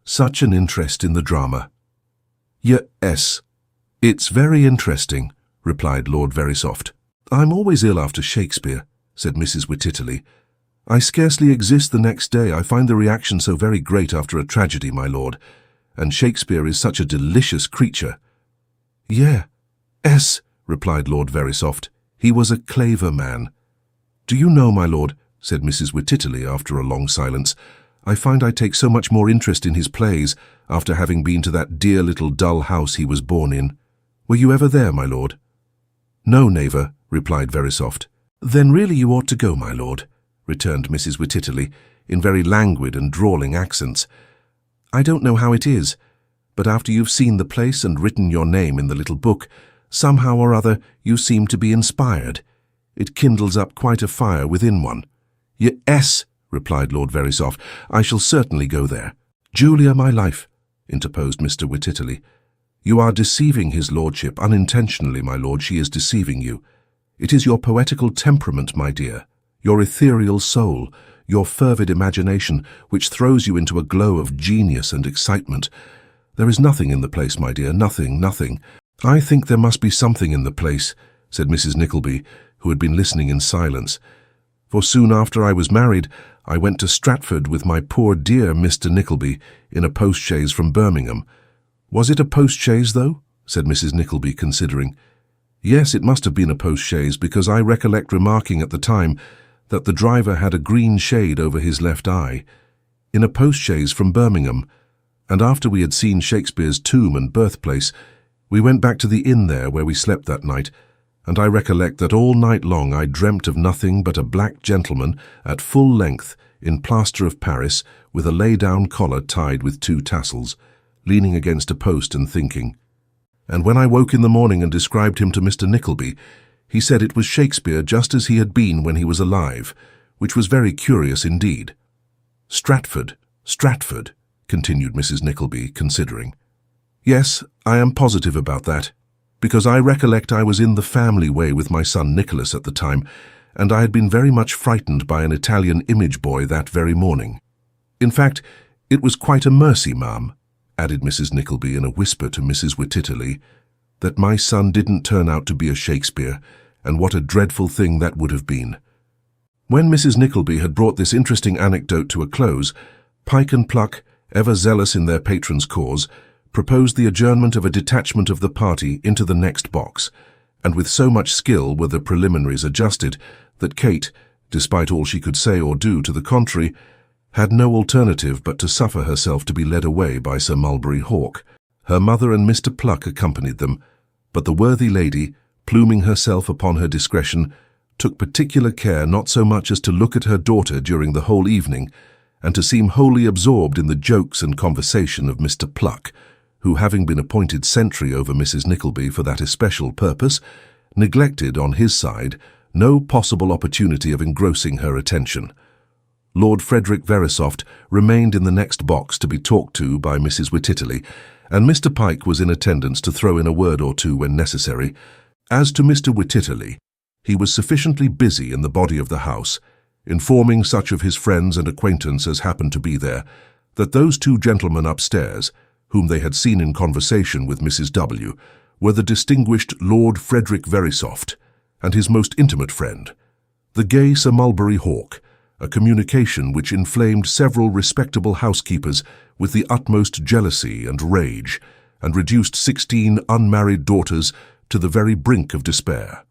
Speaker 2: "Such an interest in the drama." "Yes, it's very interesting," replied Lord Verisopht. "I'm always ill after Shakespeare," said Mrs. Wititterly. "I scarcely exist the next day. I find the reaction so very great after a tragedy, my lord, and Shakespeare is such a delicious creature." "Yes," replied Lord Verisopht. "He was a clever man." "Do you know, my lord," said Mrs. Wititterly after a long silence, "I find I take so much more interest in his plays after having been to that dear little dull house he was born in. Were you ever there, my lord?" "No, never," replied Verisopht. "Then really you ought to go, my lord," returned Mrs. Wititterly, in very languid and drawling accents. "I don't know how it is, but after you've seen the place and written your name in the little book, somehow or other you seem to be inspired. It kindles up quite a fire within one." "Yes," replied Lord Verisopht, "I shall certainly go there." "Julia, my life," interposed Mr. Wititterly, "you are deceiving his lordship unintentionally, my lord. She is deceiving you. It is your poetical temperament, my dear, your ethereal soul, your fervid imagination, which throws you into a glow of genius and excitement. There is nothing in the place, my dear, nothing, nothing." "I think there must be something in the place," said Mrs. Nickleby, who had been listening in silence. "For soon after I was married, I went to Stratford with my poor dear Mr. Nickleby in a post-chaise from Birmingham." "Was it a post-chaise, though?" said Mrs. Nickleby, considering. "Yes, it must have been a post-chaise, because I recollect remarking at the time that the driver had a green shade over his left eye. In a post-chaise from Birmingham, and after we had seen Shakespeare's tomb and birthplace, we went back to the inn there where we slept that night, and I recollect that all night long I dreamt of nothing but a black gentleman at full length in plaster of Paris with a lay-down collar tied with 2 tassels, leaning against a post and thinking. And when I woke in the morning and described him to Mr. Nickleby, he said it was Shakespeare just as he had been when he was alive, which was very curious indeed." Stratford, continued Mrs. Nickleby, considering. "Yes, I am positive about that, because I recollect I was in the family way with my son Nicholas at the time, and I had been very much frightened by an Italian image boy that very morning. In fact, it was quite a mercy, ma'am," added Mrs. Nickleby in a whisper to Mrs. Wititterly, "that my son didn't turn out to be a Shakespeare, and what a dreadful thing that would have been." When Mrs. Nickleby had brought this interesting anecdote to a close, Pike and Pluck, ever zealous in their patron's cause, proposed the adjournment of a detachment of the party into the next box, and with so much skill were the preliminaries adjusted that Kate, despite all she could say or do to the contrary, had no alternative but to suffer herself to be led away by Sir Mulberry Hawk. Her mother and Mr. Pluck accompanied them, but the worthy lady, pluming herself upon her discretion, took particular care not so much as to look at her daughter during the whole evening, and to seem wholly absorbed in the jokes and conversation of Mr. Pluck, who, having been appointed sentry over Mrs. Nickleby for that especial purpose, neglected, on his side, no possible opportunity of engrossing her attention. Lord Frederick Verisopht remained in the next box to be talked to by Mrs. Wititterly, and Mr. Pike was in attendance to throw in a word or two when necessary. As to Mr. Whititterly, he was sufficiently busy in the body of the house, informing such of his friends and acquaintance as happened to be there, that those two gentlemen upstairs, whom they had seen in conversation with Mrs. W., were the distinguished Lord Frederick Verisopht, and his most intimate friend, the gay Sir Mulberry Hawk, a communication which inflamed several respectable housekeepers with the utmost jealousy and rage, and reduced 16 unmarried daughters to the very brink of despair.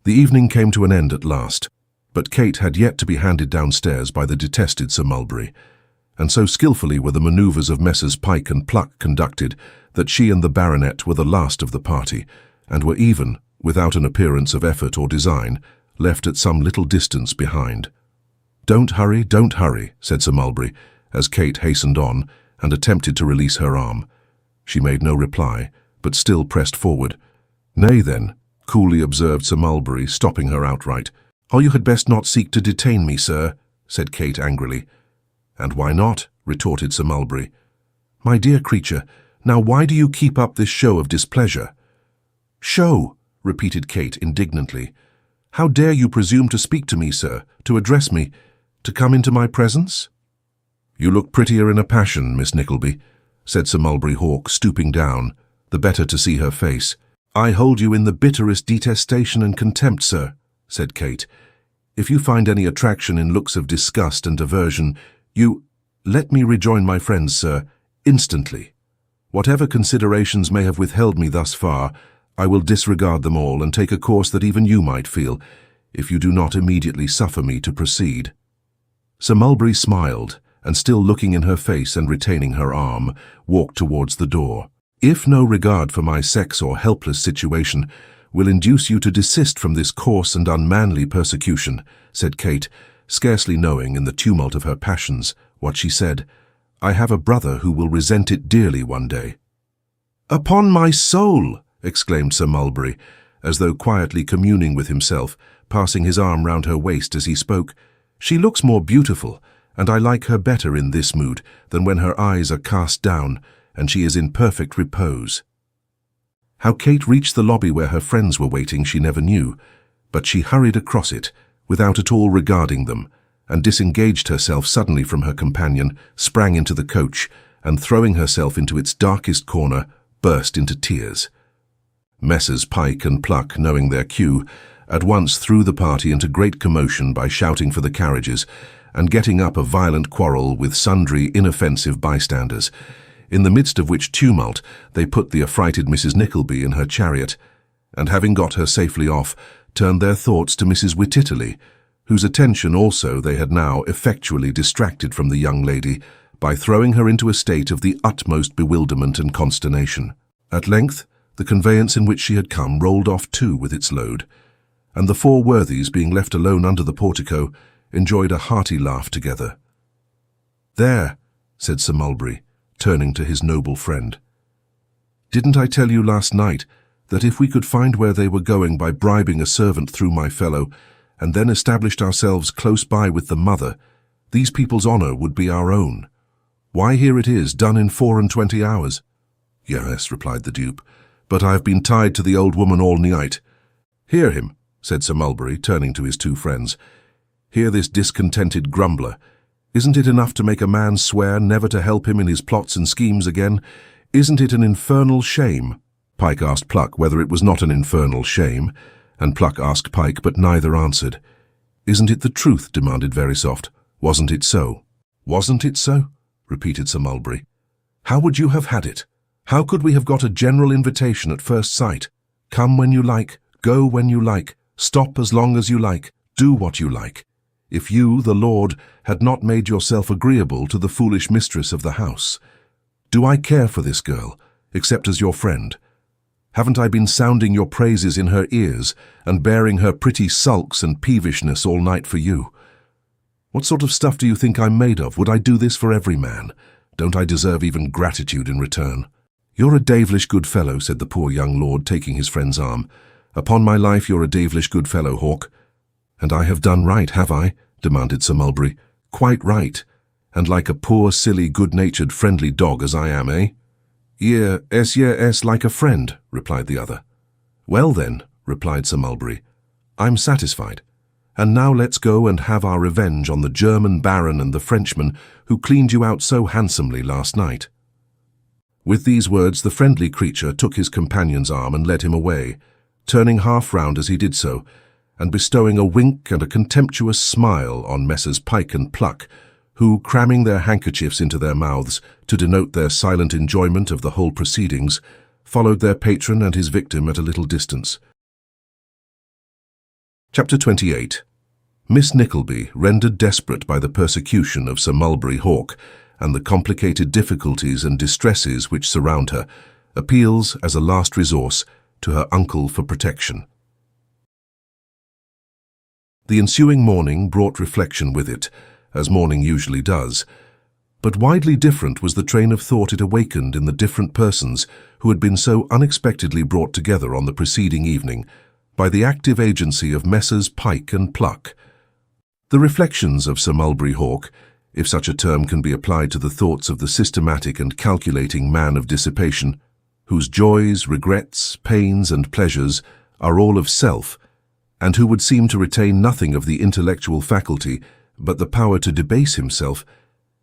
Speaker 2: The evening came to an end at last, but Kate had yet to be handed downstairs by the detested Sir Mulberry, and so skilfully were the manoeuvres of Messrs. Pike and Pluck conducted that she and the baronet were the last of the party, and were even, without an appearance of effort or design, left at some little distance behind. Don't hurry," said Sir Mulberry, as Kate hastened on and attempted to release her arm. She made no reply, but still pressed forward. "Nay, then," coolly observed Sir Mulberry, stopping her outright. "Oh, you had best not seek to detain me, sir," said Kate angrily. "And why not?" retorted Sir Mulberry. "My dear creature, now why do you keep up this show of displeasure?" "Show!" repeated Kate indignantly. "How dare you presume to speak to me, sir, to address me, to come into my presence?" "You look prettier in a passion, Miss Nickleby," said Sir Mulberry Hawk, stooping down, the better to see her face. "I hold you in the bitterest detestation and contempt, sir," said Kate. "If you find any attraction in looks of disgust and aversion, let me rejoin my friends, sir, instantly. Whatever considerations may have withheld me thus far, I will disregard them all and take a course that even you might feel, if you do not immediately suffer me to proceed." Sir Mulberry smiled, and still looking in her face and retaining her arm, walked towards the door. "If no regard for my sex or helpless situation will induce you to desist from this coarse and unmanly persecution," said Kate, scarcely knowing in the tumult of her passions what she said, "I have a brother who will resent it dearly one day." "Upon my soul!" exclaimed Sir Mulberry, as though quietly communing with himself, passing his arm round her waist as he spoke. "She looks more beautiful, and I like her better in this mood than when her eyes are cast down and she is in perfect repose." How Kate reached the lobby where her friends were waiting she never knew, but she hurried across it, without at all regarding them, and disengaged herself suddenly from her companion, sprang into the coach, and throwing herself into its darkest corner, burst into tears. Messrs. Pike and Pluck, knowing their cue, at once threw the party into great commotion by shouting for the carriages, and getting up a violent quarrel with sundry inoffensive bystanders, in the midst of which tumult they put the affrighted Mrs. Nickleby in her chariot, and having got her safely off, turned their thoughts to Mrs. Whititterly, whose attention also they had now effectually distracted from the young lady by throwing her into a state of the utmost bewilderment and consternation. At length, the conveyance in which she had come rolled off too with its load, and the four worthies, being left alone under the portico, enjoyed a hearty laugh together. "There," said Sir Mulberry, turning to his noble friend. "Didn't I tell you last night that if we could find where they were going by bribing a servant through my fellow, and then established ourselves close by with the mother, these people's honour would be our own? Why, here it is, done in 24 hours." "Yes," replied the dupe, "but I have been tied to the old woman all night." "Hear him," said Sir Mulberry, turning to his two friends. "Hear this discontented grumbler. Isn't it enough to make a man swear never to help him in his plots and schemes again? Isn't it an infernal shame?" Pike asked Pluck whether it was not an infernal shame, and Pluck asked Pike, but neither answered. "Isn't it the truth?" demanded Verisopht. "Wasn't it so?" "Wasn't it so?" repeated Sir Mulberry. "How would you have had it? How could we have got a general invitation at first sight? Come when you like, go when you like, stop as long as you like, do what you like. If you, the Lord, had not made yourself agreeable to the foolish mistress of the house. Do I care for this girl, except as your friend? Haven't I been sounding your praises in her ears and bearing her pretty sulks and peevishness all night for you? What sort of stuff do you think I'm made of? Would I do this for every man? Don't I deserve even gratitude in return?" "You're a devilish good fellow," said the poor young lord, taking his friend's arm. "Upon my life, you're a devilish good fellow, Hawk." "And I have done right, have I?" demanded Sir Mulberry. "Quite right. And like a poor, silly, good-natured, friendly dog as I am, eh?" Yes, like a friend," replied the other. "Well then," replied Sir Mulberry, "I'm satisfied. And now let's go and have our revenge on the German baron and the Frenchman who cleaned you out so handsomely last night." With these words the friendly creature took his companion's arm and led him away, turning half round as he did so, and bestowing a wink and a contemptuous smile on Messrs. Pike and Pluck, who, cramming their handkerchiefs into their mouths to denote their silent enjoyment of the whole proceedings, followed their patron and his victim at a little distance. Chapter 28. Miss Nickleby, rendered desperate by the persecution of Sir Mulberry Hawk and the complicated difficulties and distresses which surround her, appeals, as a last resource, to her uncle for protection. The ensuing morning brought reflection with it, as morning usually does, but widely different was the train of thought it awakened in the different persons who had been so unexpectedly brought together on the preceding evening by the active agency of Messrs. Pike and Pluck. The reflections of Sir Mulberry Hawk, if such a term can be applied to the thoughts of the systematic and calculating man of dissipation, whose joys, regrets, pains, and pleasures are all of self, and who would seem to retain nothing of the intellectual faculty but the power to debase himself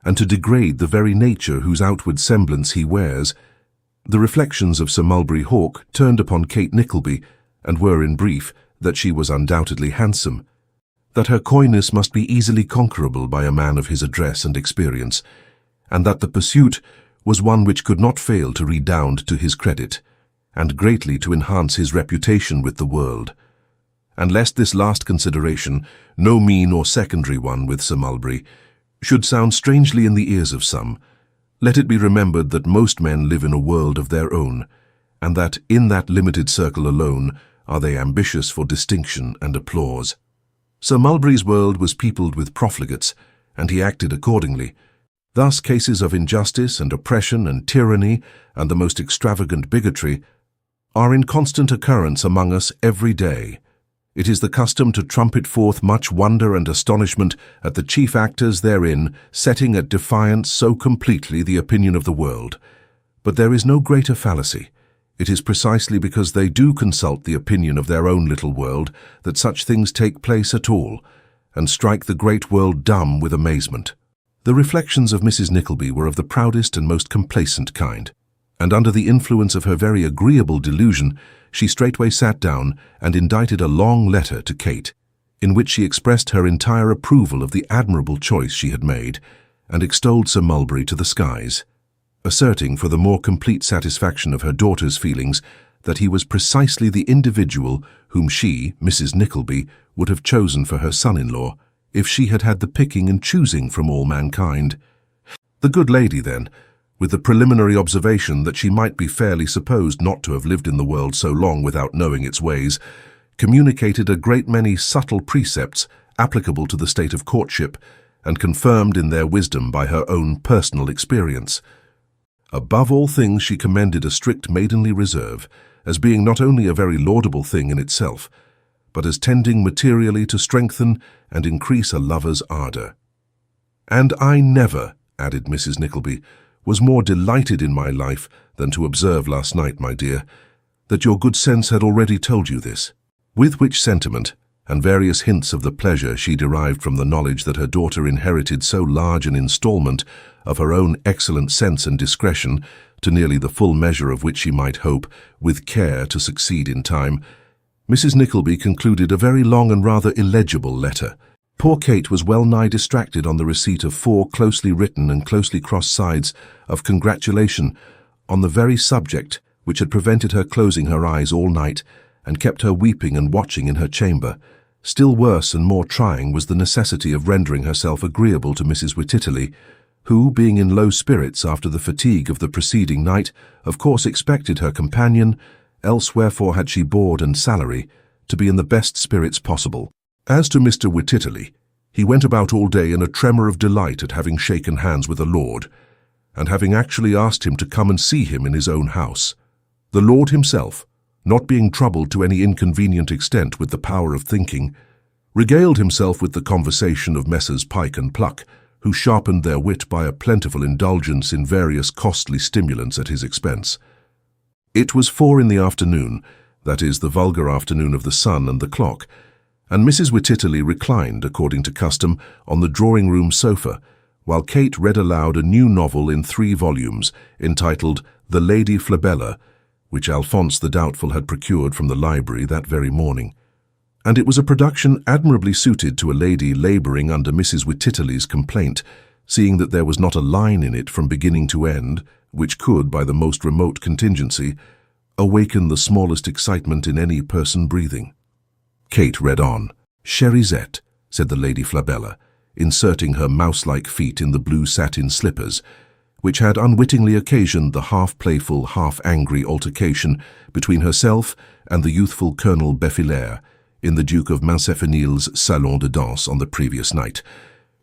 Speaker 2: and to degrade the very nature whose outward semblance he wears, the reflections of Sir Mulberry Hawk turned upon Kate Nickleby, and were, in brief, that she was undoubtedly handsome, that her coyness must be easily conquerable by a man of his address and experience, and that the pursuit was one which could not fail to redound to his credit, and greatly to enhance his reputation with the world. And lest this last consideration, no mean or secondary one with Sir Mulberry, should sound strangely in the ears of some, let it be remembered that most men live in a world of their own, and that in that limited circle alone are they ambitious for distinction and applause. Sir Mulberry's world was peopled with profligates, and he acted accordingly. Thus cases of injustice and oppression and tyranny and the most extravagant bigotry are in constant occurrence among us every day. It is the custom to trumpet forth much wonder and astonishment at the chief actors therein setting at defiance so completely the opinion of the world. But there is no greater fallacy. It is precisely because they do consult the opinion of their own little world that such things take place at all, and strike the great world dumb with amazement. The reflections of Mrs. Nickleby were of the proudest and most complacent kind, and under the influence of her very agreeable delusion, she straightway sat down and indited a long letter to Kate, in which she expressed her entire approval of the admirable choice she had made, and extolled Sir Mulberry to the skies, asserting for the more complete satisfaction of her daughter's feelings that he was precisely the individual whom she, Mrs. Nickleby, would have chosen for her son-in-law, if she had had the picking and choosing from all mankind. The good lady, then, with the preliminary observation that she might be fairly supposed not to have lived in the world so long without knowing its ways, communicated a great many subtle precepts applicable to the state of courtship, and confirmed in their wisdom by her own personal experience. Above all things she commended a strict maidenly reserve, as being not only a very laudable thing in itself, but as tending materially to strengthen and increase a lover's ardour. "And I never," added Mrs. Nickleby, "was more delighted in my life than to observe last night, my dear, that your good sense had already told you this." With which sentiment, and various hints of the pleasure she derived from the knowledge that her daughter inherited so large an instalment of her own excellent sense and discretion, to nearly the full measure of which she might hope, with care, to succeed in time, Mrs. Nickleby concluded a very long and rather illegible letter. Poor Kate was well nigh distracted on the receipt of 4 closely written and closely crossed sides of congratulation on the very subject which had prevented her closing her eyes all night and kept her weeping and watching in her chamber. Still worse and more trying was the necessity of rendering herself agreeable to Mrs. Wittitterly, who, being in low spirits after the fatigue of the preceding night, of course expected her companion, else wherefore had she board and salary, to be in the best spirits possible. As to Mr. Wittitterly, he went about all day in a tremor of delight at having shaken hands with a lord, and having actually asked him to come and see him in his own house. The lord himself, not being troubled to any inconvenient extent with the power of thinking, regaled himself with the conversation of Messrs. Pike and Pluck, who sharpened their wit by a plentiful indulgence in various costly stimulants at his expense. It was 4 in the afternoon, that is, the vulgar afternoon of the sun and the clock, and Mrs. Wittitterly reclined, according to custom, on the drawing-room sofa, while Kate read aloud a new novel in 3 volumes, entitled The Lady Flabella, which Alphonse the Doubtful had procured from the library that very morning. And it was a production admirably suited to a lady labouring under Mrs. Wittitterly's complaint, seeing that there was not a line in it from beginning to end, which could, by the most remote contingency, awaken the smallest excitement in any person breathing. Kate read on. "Cherisette," said the Lady Flabella, inserting her mouse-like feet in the blue satin slippers, which had unwittingly occasioned the half-playful, half-angry altercation between herself and the youthful Colonel Beffilaire in the Duke of Mansefenil's salon de danse on the previous night.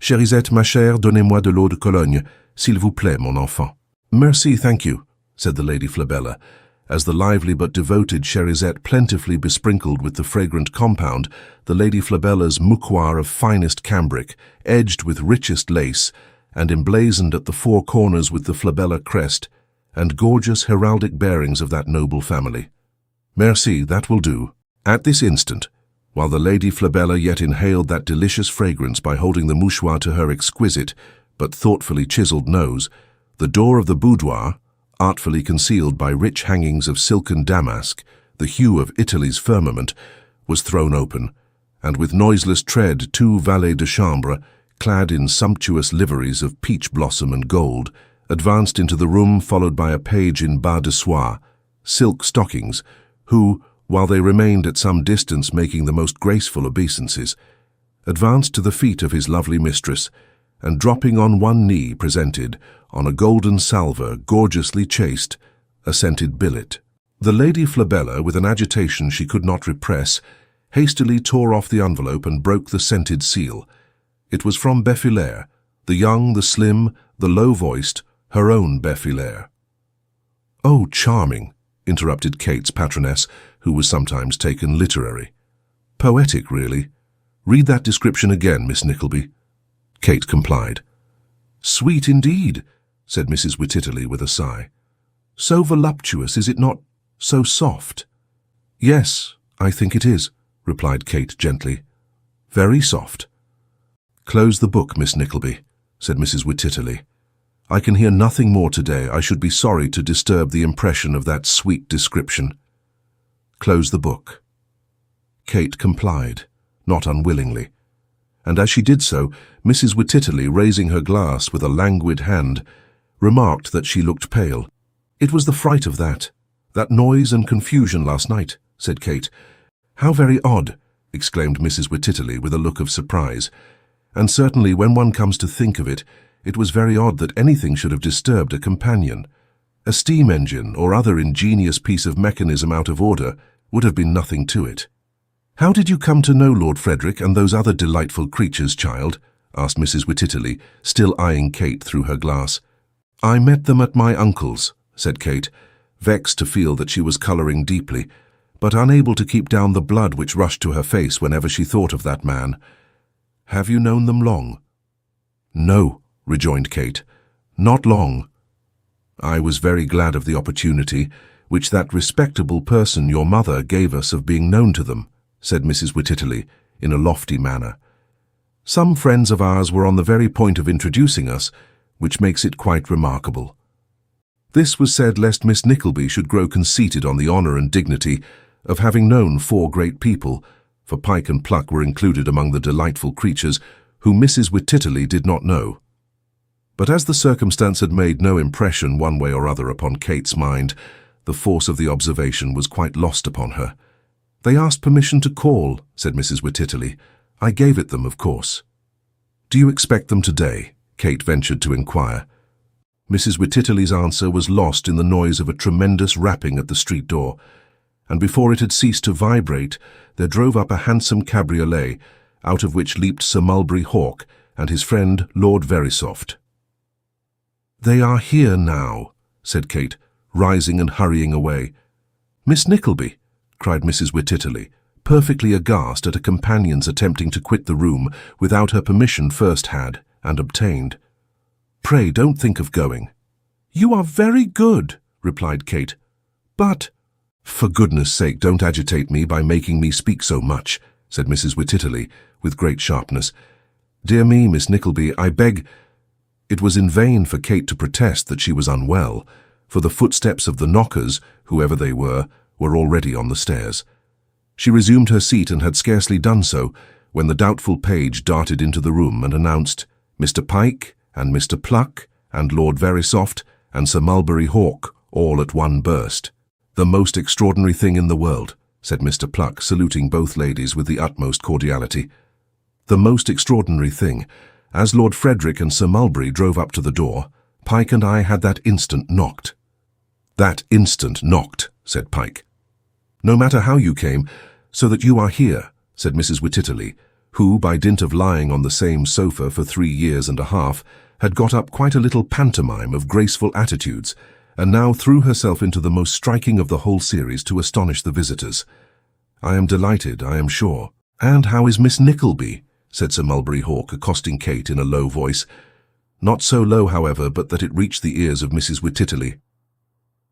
Speaker 2: "Cherisette, ma chère, donnez-moi de l'eau de Cologne, s'il vous plaît, mon enfant." "Merci, thank you," said the Lady Flabella, as the lively but devoted Cherisette plentifully besprinkled with the fragrant compound the Lady Flabella's mouchoir of finest cambric, edged with richest lace, and emblazoned at the 4 corners with the Flabella crest and gorgeous heraldic bearings of that noble family. "Merci, that will do." At this instant, while the Lady Flabella yet inhaled that delicious fragrance by holding the mouchoir to her exquisite but thoughtfully chiselled nose, the door of the boudoir, artfully concealed by rich hangings of silken damask, the hue of Italy's firmament, was thrown open, and with noiseless tread 2 valets de chambre, clad in sumptuous liveries of peach blossom and gold, advanced into the room, followed by a page in bas de soie, silk stockings, who, while they remained at some distance making the most graceful obeisances, advanced to the feet of his lovely mistress, and dropping on one knee presented, on a golden salver gorgeously chased, a scented billet. The Lady Flabella, with an agitation she could not repress, hastily tore off the envelope and broke the scented seal. It was from Beffilaire, the young, the slim, the low-voiced, her own Beffilaire. "Oh, charming," interrupted Kate's patroness, who was sometimes taken literary. "Poetic, really. Read that description again, Miss Nickleby." Kate complied. "Sweet indeed," said Mrs. Wittitterly with a sigh. "So voluptuous, is it not? So soft." "Yes, I think it is," replied Kate gently. "Very soft." "Close the book, Miss Nickleby," said Mrs. Wittitterly. "I can hear nothing more today. I should be sorry to disturb the impression of that sweet description." "Close the book." Kate complied, not unwillingly, and as she did so, Mrs. Wittitterly, raising her glass with a languid hand, remarked that she looked pale. "It was the fright of that noise and confusion last night," said Kate. "How very odd," exclaimed Mrs. Wittitterly with a look of surprise. "And certainly, when one comes to think of it, it was very odd that anything should have disturbed a companion. A steam engine or other ingenious piece of mechanism out of order would have been nothing to it." "How did you come to know Lord Frederick and those other delightful creatures, child?" asked Mrs. Wittitterly, still eyeing Kate through her glass. "I met them at my uncle's," said Kate, vexed to feel that she was colouring deeply, but unable to keep down the blood which rushed to her face whenever she thought of that man. "Have you known them long?" "No," rejoined Kate, "not long." "I was very glad of the opportunity which that respectable person, your mother, gave us of being known to them," said Mrs. Wittitterly, in a lofty manner. "Some friends of ours were on the very point of introducing us, which makes it quite remarkable." This was said lest Miss Nickleby should grow conceited on the honour and dignity of having known 4 great people, for Pike and Pluck were included among the delightful creatures whom Mrs. Wittitterly did not know. But as the circumstance had made no impression one way or other upon Kate's mind, the force of the observation was quite lost upon her. "They asked permission to call," said Mrs. Wittitterly. "I gave it them, of course." "Do you expect them today?" Kate ventured to inquire. Mrs. Wittitterly's answer was lost in the noise of a tremendous rapping at the street door, and before it had ceased to vibrate, there drove up a handsome cabriolet, out of which leaped Sir Mulberry Hawk and his friend Lord Verisopht. "They are here now," said Kate, rising and hurrying away. "Miss Nickleby," cried Mrs. Wittitterly, perfectly aghast at a companion's attempting to quit the room without her permission first had and obtained. "Pray don't think of going." "You are very good," replied Kate. "But—" "For goodness sake, don't agitate me by making me speak so much," said Mrs. Wititterly, with great sharpness. "Dear me, Miss Nickleby, I beg—" It was in vain for Kate to protest that she was unwell, for the footsteps of the knockers, whoever they were already on the stairs. She resumed her seat and had scarcely done so when the doubtful page darted into the room and announced Mr. Pike and Mr. Pluck and Lord Verisopht and Sir Mulberry Hawk all at one burst. "The most extraordinary thing in the world," said Mr. Pluck, saluting both ladies with the utmost cordiality. "The most extraordinary thing. As Lord Frederick and Sir Mulberry drove up to the door, Pike and I had that instant knocked." "That instant knocked," said Pike. "No matter how you came, so that you are here," said Mrs. Wititterly, who, by dint of lying on the same sofa for 3 years and a half, had got up quite a little pantomime of graceful attitudes, and now threw herself into the most striking of the whole series to astonish the visitors. "I am delighted, I am sure." "And how is Miss Nickleby?" said Sir Mulberry Hawk, accosting Kate in a low voice. Not so low, however, but that it reached the ears of Mrs. Wititterly.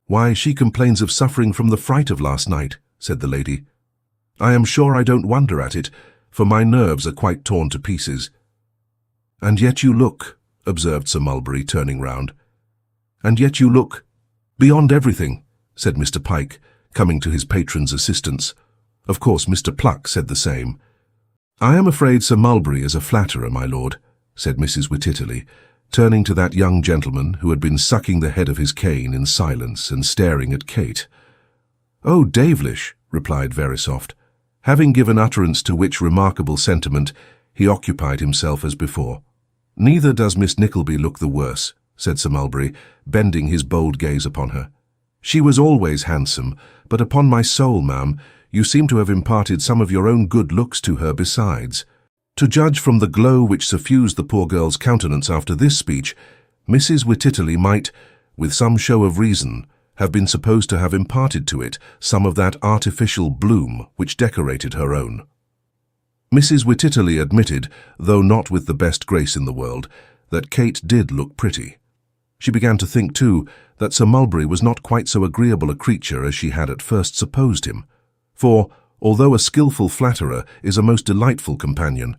Speaker 2: "Why, she complains of suffering from the fright of last night," said the lady. "I am sure I don't wonder at it, for my nerves are quite torn to pieces." "And yet you look," observed Sir Mulberry, turning round. "And yet you look beyond everything," said Mr. Pike, coming to his patron's assistance. Of course Mr. Pluck said the same. "I am afraid Sir Mulberry is a flatterer, my lord," said Mrs. Wititterly, turning to that young gentleman who had been sucking the head of his cane in silence and staring at Kate. "Oh, Davelish," replied Verisopht. Having given utterance to which remarkable sentiment, he occupied himself as before. "Neither does Miss Nickleby look the worse," said Sir Mulberry, bending his bold gaze upon her. "She was always handsome, but upon my soul, ma'am, you seem to have imparted some of your own good looks to her besides. To judge from the glow which suffused the poor girl's countenance after this speech, Mrs. Wititterly might, with some show of reason, have been supposed to have imparted to it some of that artificial bloom which decorated her own." Mrs. Wititterly admitted, though not with the best grace in the world, that Kate did look pretty. She began to think, too, that Sir Mulberry was not quite so agreeable a creature as she had at first supposed him. For, although a skilful flatterer is a most delightful companion,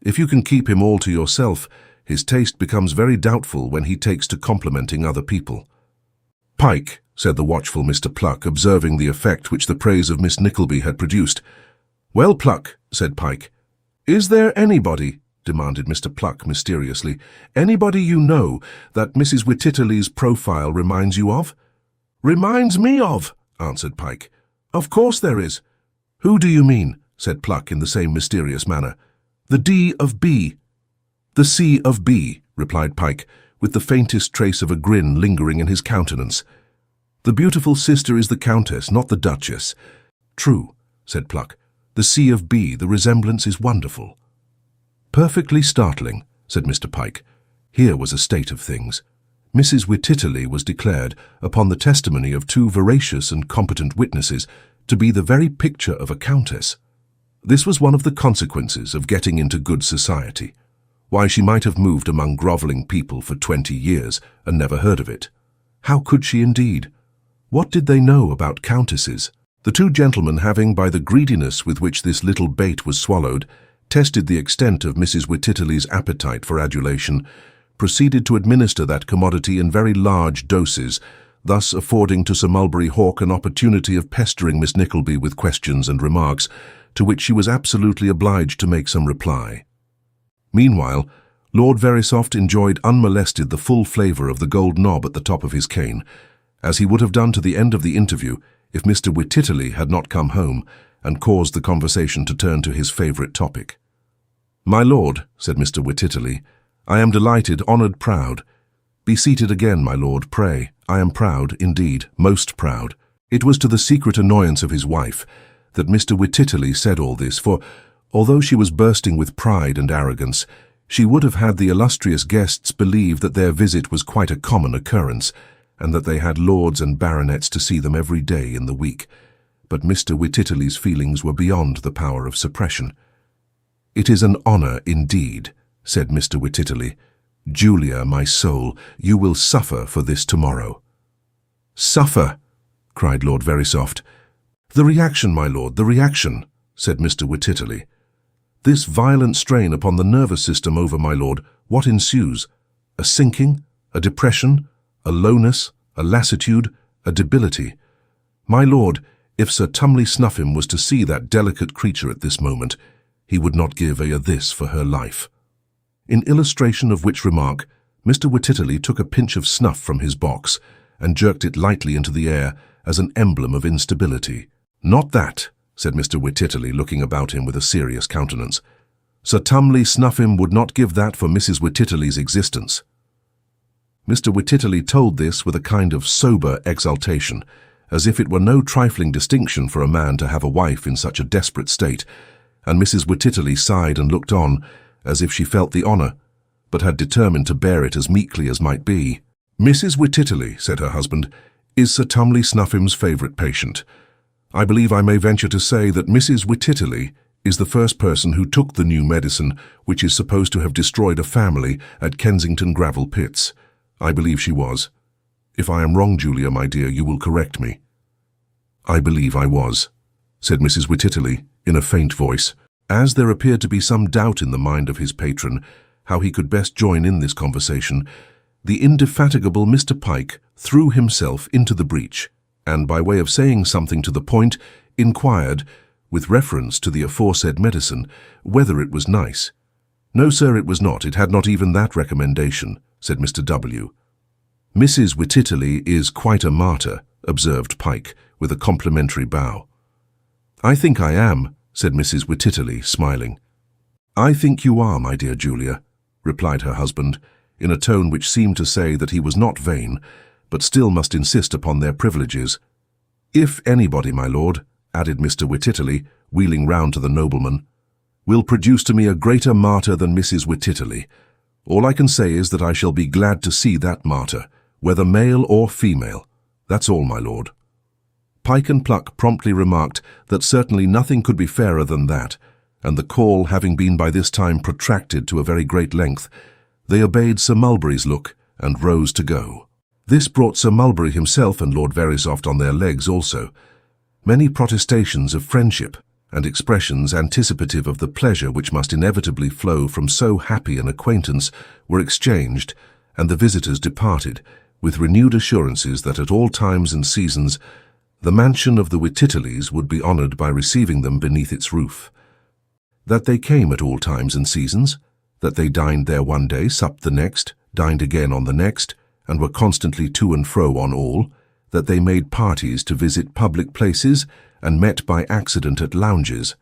Speaker 2: if you can keep him all to yourself, his taste becomes very doubtful when he takes to complimenting other people. "Pike," said the watchful Mr. Pluck, observing the effect which the praise of Miss Nickleby had produced. "Well, Pluck," said Pike. "Is there anybody," demanded Mr. Pluck mysteriously, "anybody you know that Mrs. Wititterly's profile reminds you of?" "Reminds me of?" answered Pike. "Of course there is." "Who do you mean?" said Pluck in the same mysterious manner. "The D of B." "The C of B," replied Pike, with the faintest trace of a grin lingering in his countenance. "The beautiful sister is the Countess, not the Duchess." "True," said Pluck. "The C of B, the resemblance is wonderful." "Perfectly startling," said Mr. Pike. Here was a state of things. Mrs. Wititterly was declared, upon the testimony of 2 veracious and competent witnesses, to be the very picture of a countess. This was one of the consequences of getting into good society. Why, she might have moved among grovelling people for 20 years and never heard of it. How could she indeed? What did they know about countesses? The 2 gentlemen, having, by the greediness with which this little bait was swallowed, tested the extent of Mrs. Wititterly's appetite for adulation, proceeded to administer that commodity in very large doses, thus affording to Sir Mulberry Hawk an opportunity of pestering Miss Nickleby with questions and remarks, to which she was absolutely obliged to make some reply. Meanwhile, Lord Verisopht enjoyed unmolested the full flavour of the gold knob at the top of his cane, as he would have done to the end of the interview if Mr. Wititterly had not come home and caused the conversation to turn to his favourite topic. "My lord," said Mr. Wititterly, "I am delighted, honoured, proud." "Be seated again, my lord, pray. I am proud, indeed, most proud." It was to the secret annoyance of his wife that Mr. Wititterly said all this, for, although she was bursting with pride and arrogance, she would have had the illustrious guests believe that their visit was quite a common occurrence, and that they had lords and baronets to see them every day in the week. But Mr. Wititterly's feelings were beyond the power of suppression. "It is an honour indeed," said Mr. Whititterly. "Julia, my soul, you will suffer for this tomorrow." "Suffer!" cried Lord Verisopht. "The reaction, my lord, the reaction," said Mr. Whititterly. "This violent strain upon the nervous system over, my lord, what ensues? A sinking, a depression, a lowness, a lassitude, a debility. My lord, if Sir Tumley Snuffim was to see that delicate creature at this moment, he would not give a this for her life." In illustration of which remark, Mr. Whititterly took a pinch of snuff from his box and jerked it lightly into the air as an emblem of instability. "Not that," said Mr. Whititterly, looking about him with a serious countenance. "Sir Tumley Snuffim would not give that for Mrs. Whititterly's existence." Mr. Whititterly told this with a kind of sober exultation, as if it were no trifling distinction for a man to have a wife in such a desperate state, and Mrs. Whititterly sighed and looked on, as if she felt the honour, but had determined to bear it as meekly as might be. "Mrs. Whititterly," said her husband, "is Sir Tumley Snuffim's favourite patient. I believe I may venture to say that Mrs. Whititterly is the first person who took the new medicine which is supposed to have destroyed a family at Kensington Gravel Pits. I believe she was. If I am wrong, Julia, my dear, you will correct me." "I believe I was," said Mrs. Whititterly in a faint voice, as there appeared to be some doubt in the mind of his patron how he could best join in this conversation. The indefatigable Mr. Pike threw himself into the breach, and by way of saying something to the point, inquired, with reference to the aforesaid medicine, whether it was nice. "No, sir, it was not. It had not even that recommendation," said Mr. W. "Mrs. Whititterly is quite a martyr," observed Pike, with a complimentary bow. "I think I am," said Mrs. Whititterly, smiling. "I think you are, my dear Julia," replied her husband, in a tone which seemed to say that he was not vain, but still must insist upon their privileges. "If anybody, my lord," added Mr. Whititterly, wheeling round to the nobleman, "will produce to me a greater martyr than Mrs. Whititterly, all I can say is that I shall be glad to see that martyr, whether male or female. That's all, my lord." Pike and Pluck promptly remarked that certainly nothing could be fairer than that, and the call having been by this time protracted to a very great length, they obeyed Sir Mulberry's look and rose to go. This brought Sir Mulberry himself and Lord Verisopht on their legs also. Many protestations of friendship and expressions anticipative of the pleasure which must inevitably flow from so happy an acquaintance were exchanged, and the visitors departed, with renewed assurances that at all times and seasons the mansion of the Whititterlys would be honoured by receiving them beneath its roof. That they came at all times and seasons, that they dined there one day, supped the next, dined again on the next, and were constantly to and fro on all, that they made parties to visit public places and met by accident at lounges,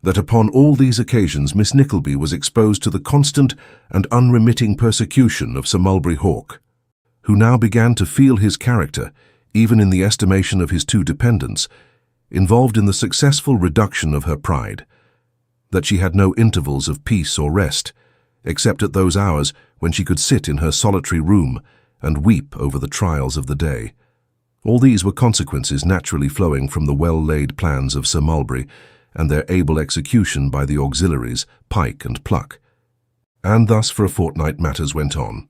Speaker 2: that upon all these occasions Miss Nickleby was exposed to the constant and unremitting persecution of Sir Mulberry Hawk, who now began to feel his character, even in the estimation of his two dependents, involved in the successful reduction of her pride, that she had no intervals of peace or rest, except at those hours when she could sit in her solitary room and weep over the trials of the day. All these were consequences naturally flowing from the well-laid plans of Sir Mulberry and their able execution by the auxiliaries, Pike and Pluck. And thus for a fortnight matters went on,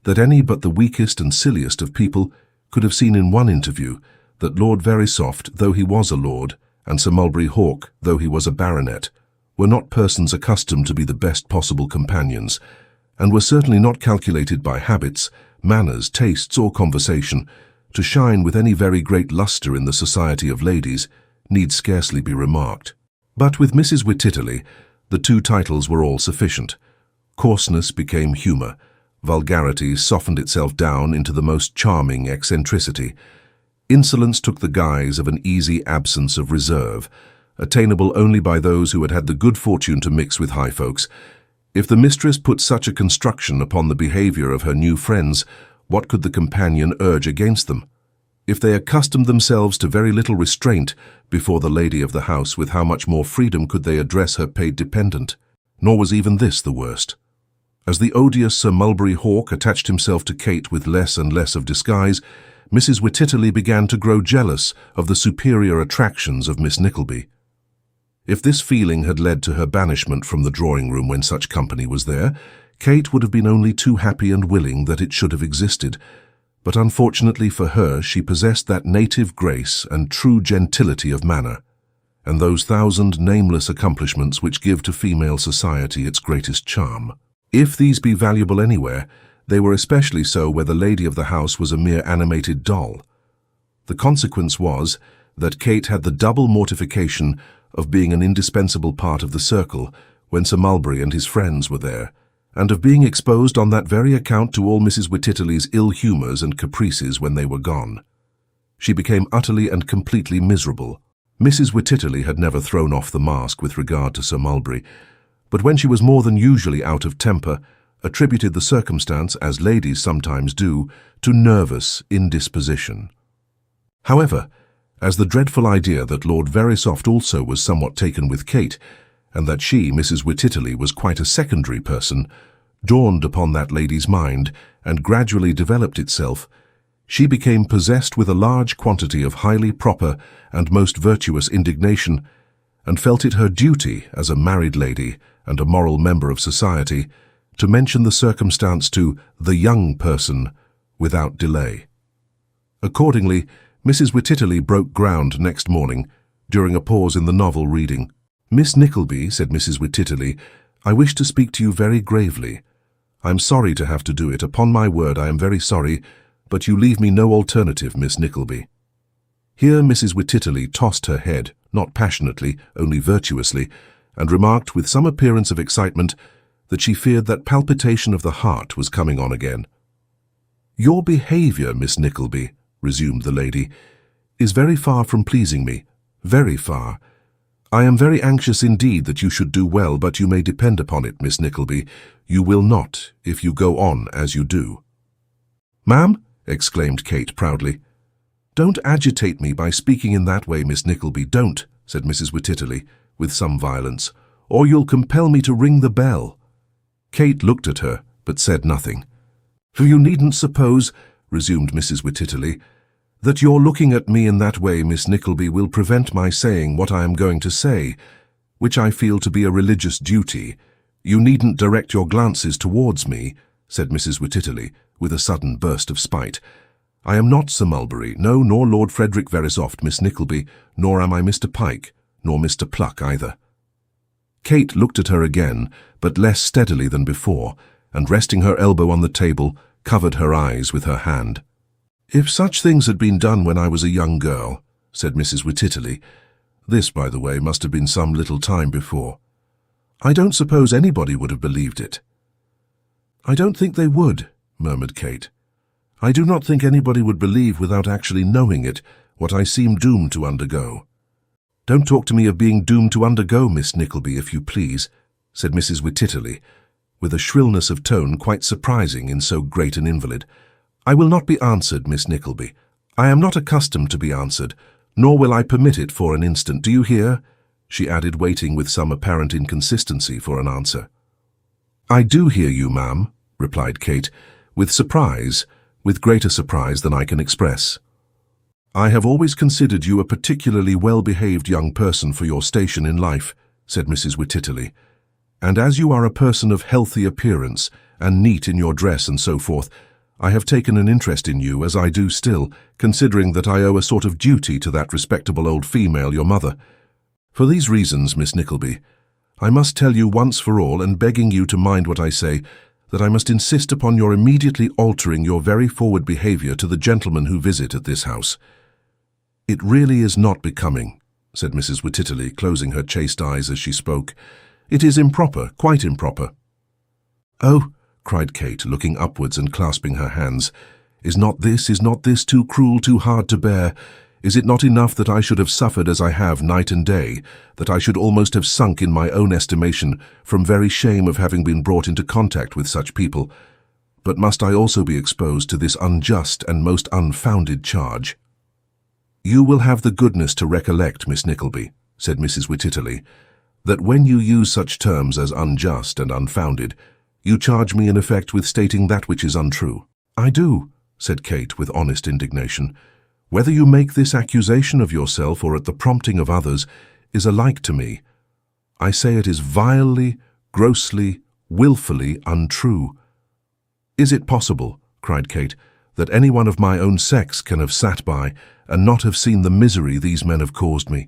Speaker 2: that any but the weakest and silliest of people could have seen in one interview that Lord Verisopht, though he was a lord, and Sir Mulberry Hawk, though he was a baronet, were not persons accustomed to be the best possible companions, and were certainly not calculated by habits, manners, tastes, or conversation to shine with any very great lustre in the society of ladies, need scarcely be remarked. But with Mrs. Whititterly, the two titles were all sufficient. Coarseness became humour, vulgarity softened itself down into the most charming eccentricity, insolence took the guise of an easy absence of reserve, attainable only by those who had had the good fortune to mix with high folks. If the mistress put such a construction upon the behaviour of her new friends, what could the companion urge against them? If they accustomed themselves to very little restraint before the lady of the house, with how much more freedom could they address her paid dependent? Nor was even this the worst. As the odious Sir Mulberry Hawk attached himself to Kate with less and less of disguise, Mrs. Whititterly began to grow jealous of the superior attractions of Miss Nickleby. If this feeling had led to her banishment from the drawing-room when such company was there, Kate would have been only too happy and willing that it should have existed. But unfortunately for her, she possessed that native grace and true gentility of manner, and those thousand nameless accomplishments which give to female society its greatest charm. If these be valuable anywhere, they were especially so where the lady of the house was a mere animated doll. The consequence was that Kate had the double mortification of being an indispensable part of the circle when Sir Mulberry and his friends were there, and of being exposed on that very account to all Mrs. Wititterly's ill humours and caprices when they were gone. She became utterly and completely miserable. Mrs. Wititterly had never thrown off the mask with regard to Sir Mulberry, but when she was more than usually out of temper, attributed the circumstance, as ladies sometimes do, to nervous indisposition. However, as the dreadful idea that Lord Verisopht also was somewhat taken with Kate, and that she, Mrs. Wititterly, was quite a secondary person, dawned upon that lady's mind and gradually developed itself, she became possessed with a large quantity of highly proper and most virtuous indignation, and felt it her duty, as a married lady and a moral member of society, to mention the circumstance to the young person without delay. Accordingly, Mrs. Wititterly broke ground next morning, during a pause in the novel reading. "Miss Nickleby," said Mrs. Wititterly, "I wish to speak to you very gravely. I'm sorry to have to do it, upon my word I am very sorry, but you leave me no alternative, Miss Nickleby." Here Mrs. Wititterly tossed her head, not passionately, only virtuously, and remarked with some appearance of excitement that she feared that palpitation of the heart was coming on again. "Your behaviour, Miss Nickleby," resumed the lady, "is very far from pleasing me, very far. I am very anxious indeed that you should do well, but you may depend upon it, Miss Nickleby, you will not if you go on as you do." "Ma'am," exclaimed Kate proudly. "Don't agitate me by speaking in that way, Miss Nickleby, don't," said Mrs. Wititterly, with some violence, "or you'll compel me to ring the bell." Kate looked at her, but said nothing. "For you needn't suppose," resumed Mrs. Wititterly, "that your looking at me in that way, Miss Nickleby, will prevent my saying what I am going to say, which I feel to be a religious duty. You needn't direct your glances towards me," said Mrs. Wititterly, with a sudden burst of spite. "I am not Sir Mulberry, no, nor Lord Frederick Verisopht, Miss Nickleby, nor am I Mr. Pike, nor Mr. Pluck either." Kate looked at her again, but less steadily than before, and resting her elbow on the table, covered her eyes with her hand. "If such things had been done when I was a young girl," said Mrs. Wititterly, "this, by the way, must have been some little time before, I don't suppose anybody would have believed it." "I don't think they would," murmured Kate. "I do not think anybody would believe without actually knowing it, what I seem doomed to undergo." "Don't talk to me of being doomed to undergo, Miss Nickleby, if you please," said Mrs. Wititterly, with a shrillness of tone quite surprising in so great an invalid. "I will not be answered, Miss Nickleby. I am not accustomed to be answered, nor will I permit it for an instant. Do you hear?" she added, waiting with some apparent inconsistency for an answer. "I do hear you, ma'am," replied Kate, with surprise, with greater surprise than I can express. "I have always considered you a particularly well-behaved young person for your station in life," said Mrs. Wititterly, "and as you are a person of healthy appearance, and neat in your dress and so forth, I have taken an interest in you, as I do still, considering that I owe a sort of duty to that respectable old female, your mother. For these reasons, Miss Nickleby, I must tell you once for all, and begging you to mind what I say, that I must insist upon your immediately altering your very forward behaviour to the gentlemen who visit at this house. It really is not becoming," said Mrs. Wititterly, closing her chaste eyes as she spoke. "It is improper, quite improper." "Oh," cried Kate, looking upwards and clasping her hands, is not this too cruel, too hard to bear? Is it not enough that I should have suffered as I have night and day, that I should almost have sunk in my own estimation from very shame of having been brought into contact with such people? But must I also be exposed to this unjust and most unfounded charge?" "You will have the goodness to recollect, Miss Nickleby," said Mrs. Wititterly, "that when you use such terms as unjust and unfounded, you charge me in effect with stating that which is untrue." "I do," said Kate with honest indignation. "Whether you make this accusation of yourself or at the prompting of others is alike to me, I say it is vilely, grossly, wilfully untrue." "Is it possible," cried Kate, "that anyone of my own sex can have sat by and not have seen the misery these men have caused me?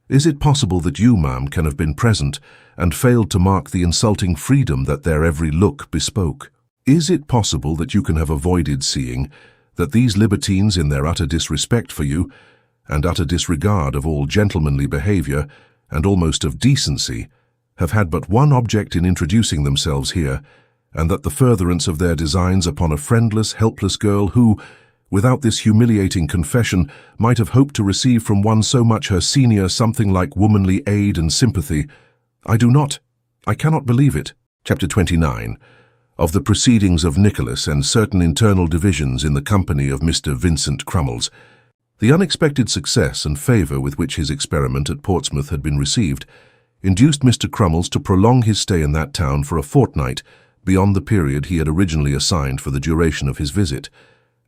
Speaker 2: Is it possible that you, ma'am, can have been present and failed to mark the insulting freedom that their every look bespoke? Is it possible that you can have avoided seeing that these libertines, in their utter disrespect for you, and utter disregard of all gentlemanly behaviour, and almost of decency, have had but one object in introducing themselves here, and that the furtherance of their designs upon a friendless, helpless girl who, without this humiliating confession, might have hoped to receive from one so much her senior something like womanly aid and sympathy? I cannot believe it." Chapter 29. Of the proceedings of Nicholas and certain internal divisions in the company of Mr. Vincent Crummles. The unexpected success and favour with which his experiment at Portsmouth had been received induced Mr. Crummles to prolong his stay in that town for a fortnight beyond the period he had originally assigned for the duration of his visit,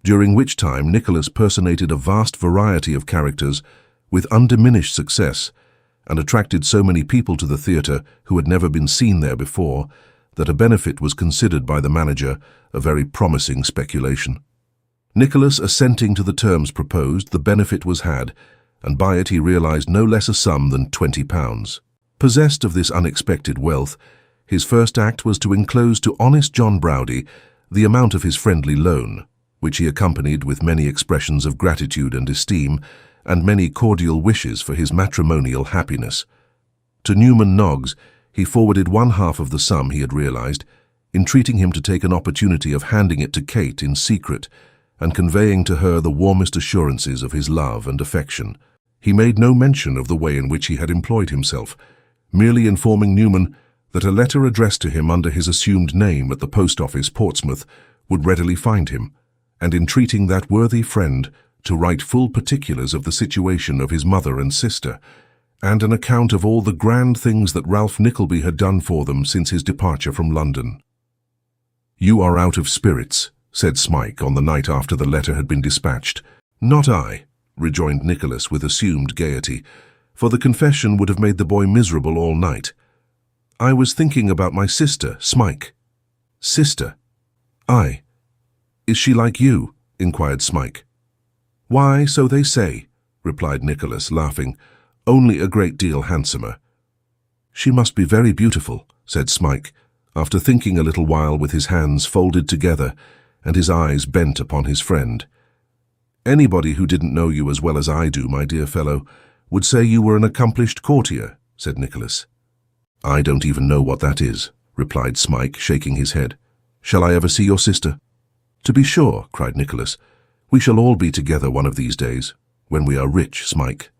Speaker 2: during which time Nicholas personated a vast variety of characters with undiminished success, and attracted so many people to the theatre who had never been seen there before, that a benefit was considered by the manager a very promising speculation. Nicholas assenting to the terms proposed, the benefit was had, and by it he realized no less a sum than £20. Possessed of this unexpected wealth, his first act was to enclose to honest John Browdie the amount of his friendly loan, which he accompanied with many expressions of gratitude and esteem, and many cordial wishes for his matrimonial happiness. To Newman Noggs he forwarded one half of the sum he had realized, entreating him to take an opportunity of handing it to Kate in secret, and conveying to her the warmest assurances of his love and affection. He made no mention of the way in which he had employed himself, merely informing Newman that a letter addressed to him under his assumed name at the post office, Portsmouth, would readily find him, and entreating that worthy friend to write full particulars of the situation of his mother and sister, and an account of all the grand things that Ralph Nickleby had done for them since his departure from London. "You are out of spirits," said Smike on the night after the letter had been dispatched. "Not I," rejoined Nicholas with assumed gaiety, for the confession would have made the boy miserable all night. "I was thinking about my sister, Smike." "Sister? Aye. Is she like you?" inquired Smike. "Why, so they say," replied Nicholas, laughing, "only a great deal handsomer." "She must be very beautiful," said Smike, after thinking a little while with his hands folded together and his eyes bent upon his friend. "Anybody who didn't know you as well as I do, my dear fellow, would say you were an accomplished courtier," said Nicholas. "I don't even know what that is," replied Smike, shaking his head. "Shall I ever see your sister?" "To be sure," cried Nicholas. "We shall all be together one of these days, when we are rich, Smike."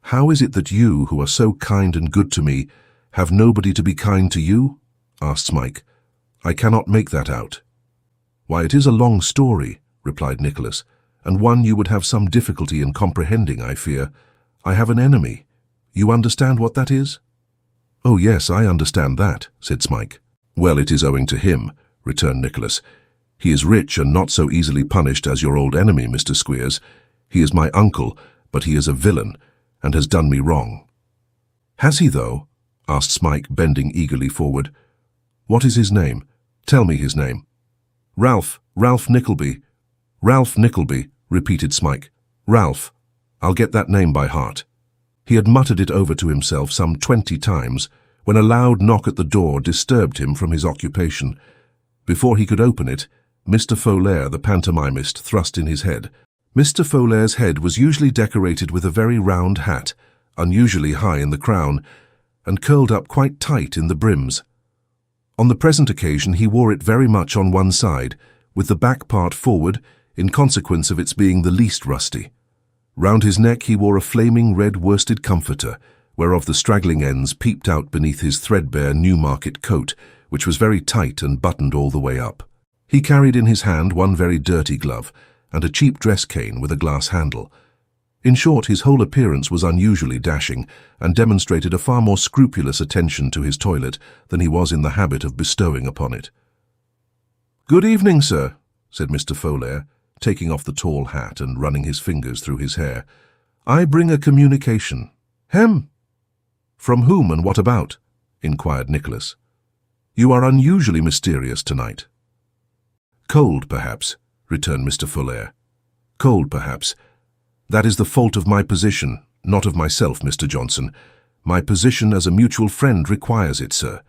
Speaker 2: "How is it that you, who are so kind and good to me, have nobody to be kind to you?" asked Smike. "I cannot make that out." "Why, it is a long story," replied Nicholas, "and one you would have some difficulty in comprehending, I fear. I have an enemy. You understand what that is?" "Oh, yes, I understand that," said Smike. "Well, it is owing to him," returned Nicholas. "He is rich and not so easily punished as your old enemy, Mr. Squeers. He is my uncle, but he is a villain, and has done me wrong." "Has he, though?" asked Smike, bending eagerly forward. "What is his name? Tell me his name." Ralph Nickleby." "Ralph Nickleby," repeated Smike. "Ralph. I'll get that name by heart." He had muttered it over to himself some 20 times, when a loud knock at the door disturbed him from his occupation. Before he could open it, Mr. Folair, the pantomimist, thrust in his head. Mr. Folair's head was usually decorated with a very round hat, unusually high in the crown, and curled up quite tight in the brims. On the present occasion he wore it very much on one side, with the back part forward, in consequence of its being the least rusty. Round his neck he wore a flaming red worsted comforter, whereof the straggling ends peeped out beneath his threadbare Newmarket coat, which was very tight and buttoned all the way up. He carried in his hand one very dirty glove, and a cheap dress cane with a glass handle. In short, his whole appearance was unusually dashing, and demonstrated a far more scrupulous attention to his toilet than he was in the habit of bestowing upon it. "Good evening, sir," said Mr. Folair, taking off the tall hat and running his fingers through his hair. "I bring a communication." "Hem!" "From whom and what about?" inquired Nicholas. "You are unusually mysterious tonight." "Cold, perhaps," returned Mr. Folair. "Cold, perhaps. That is the fault of my position, not of myself, Mr. Johnson. My position as a mutual friend requires it, sir."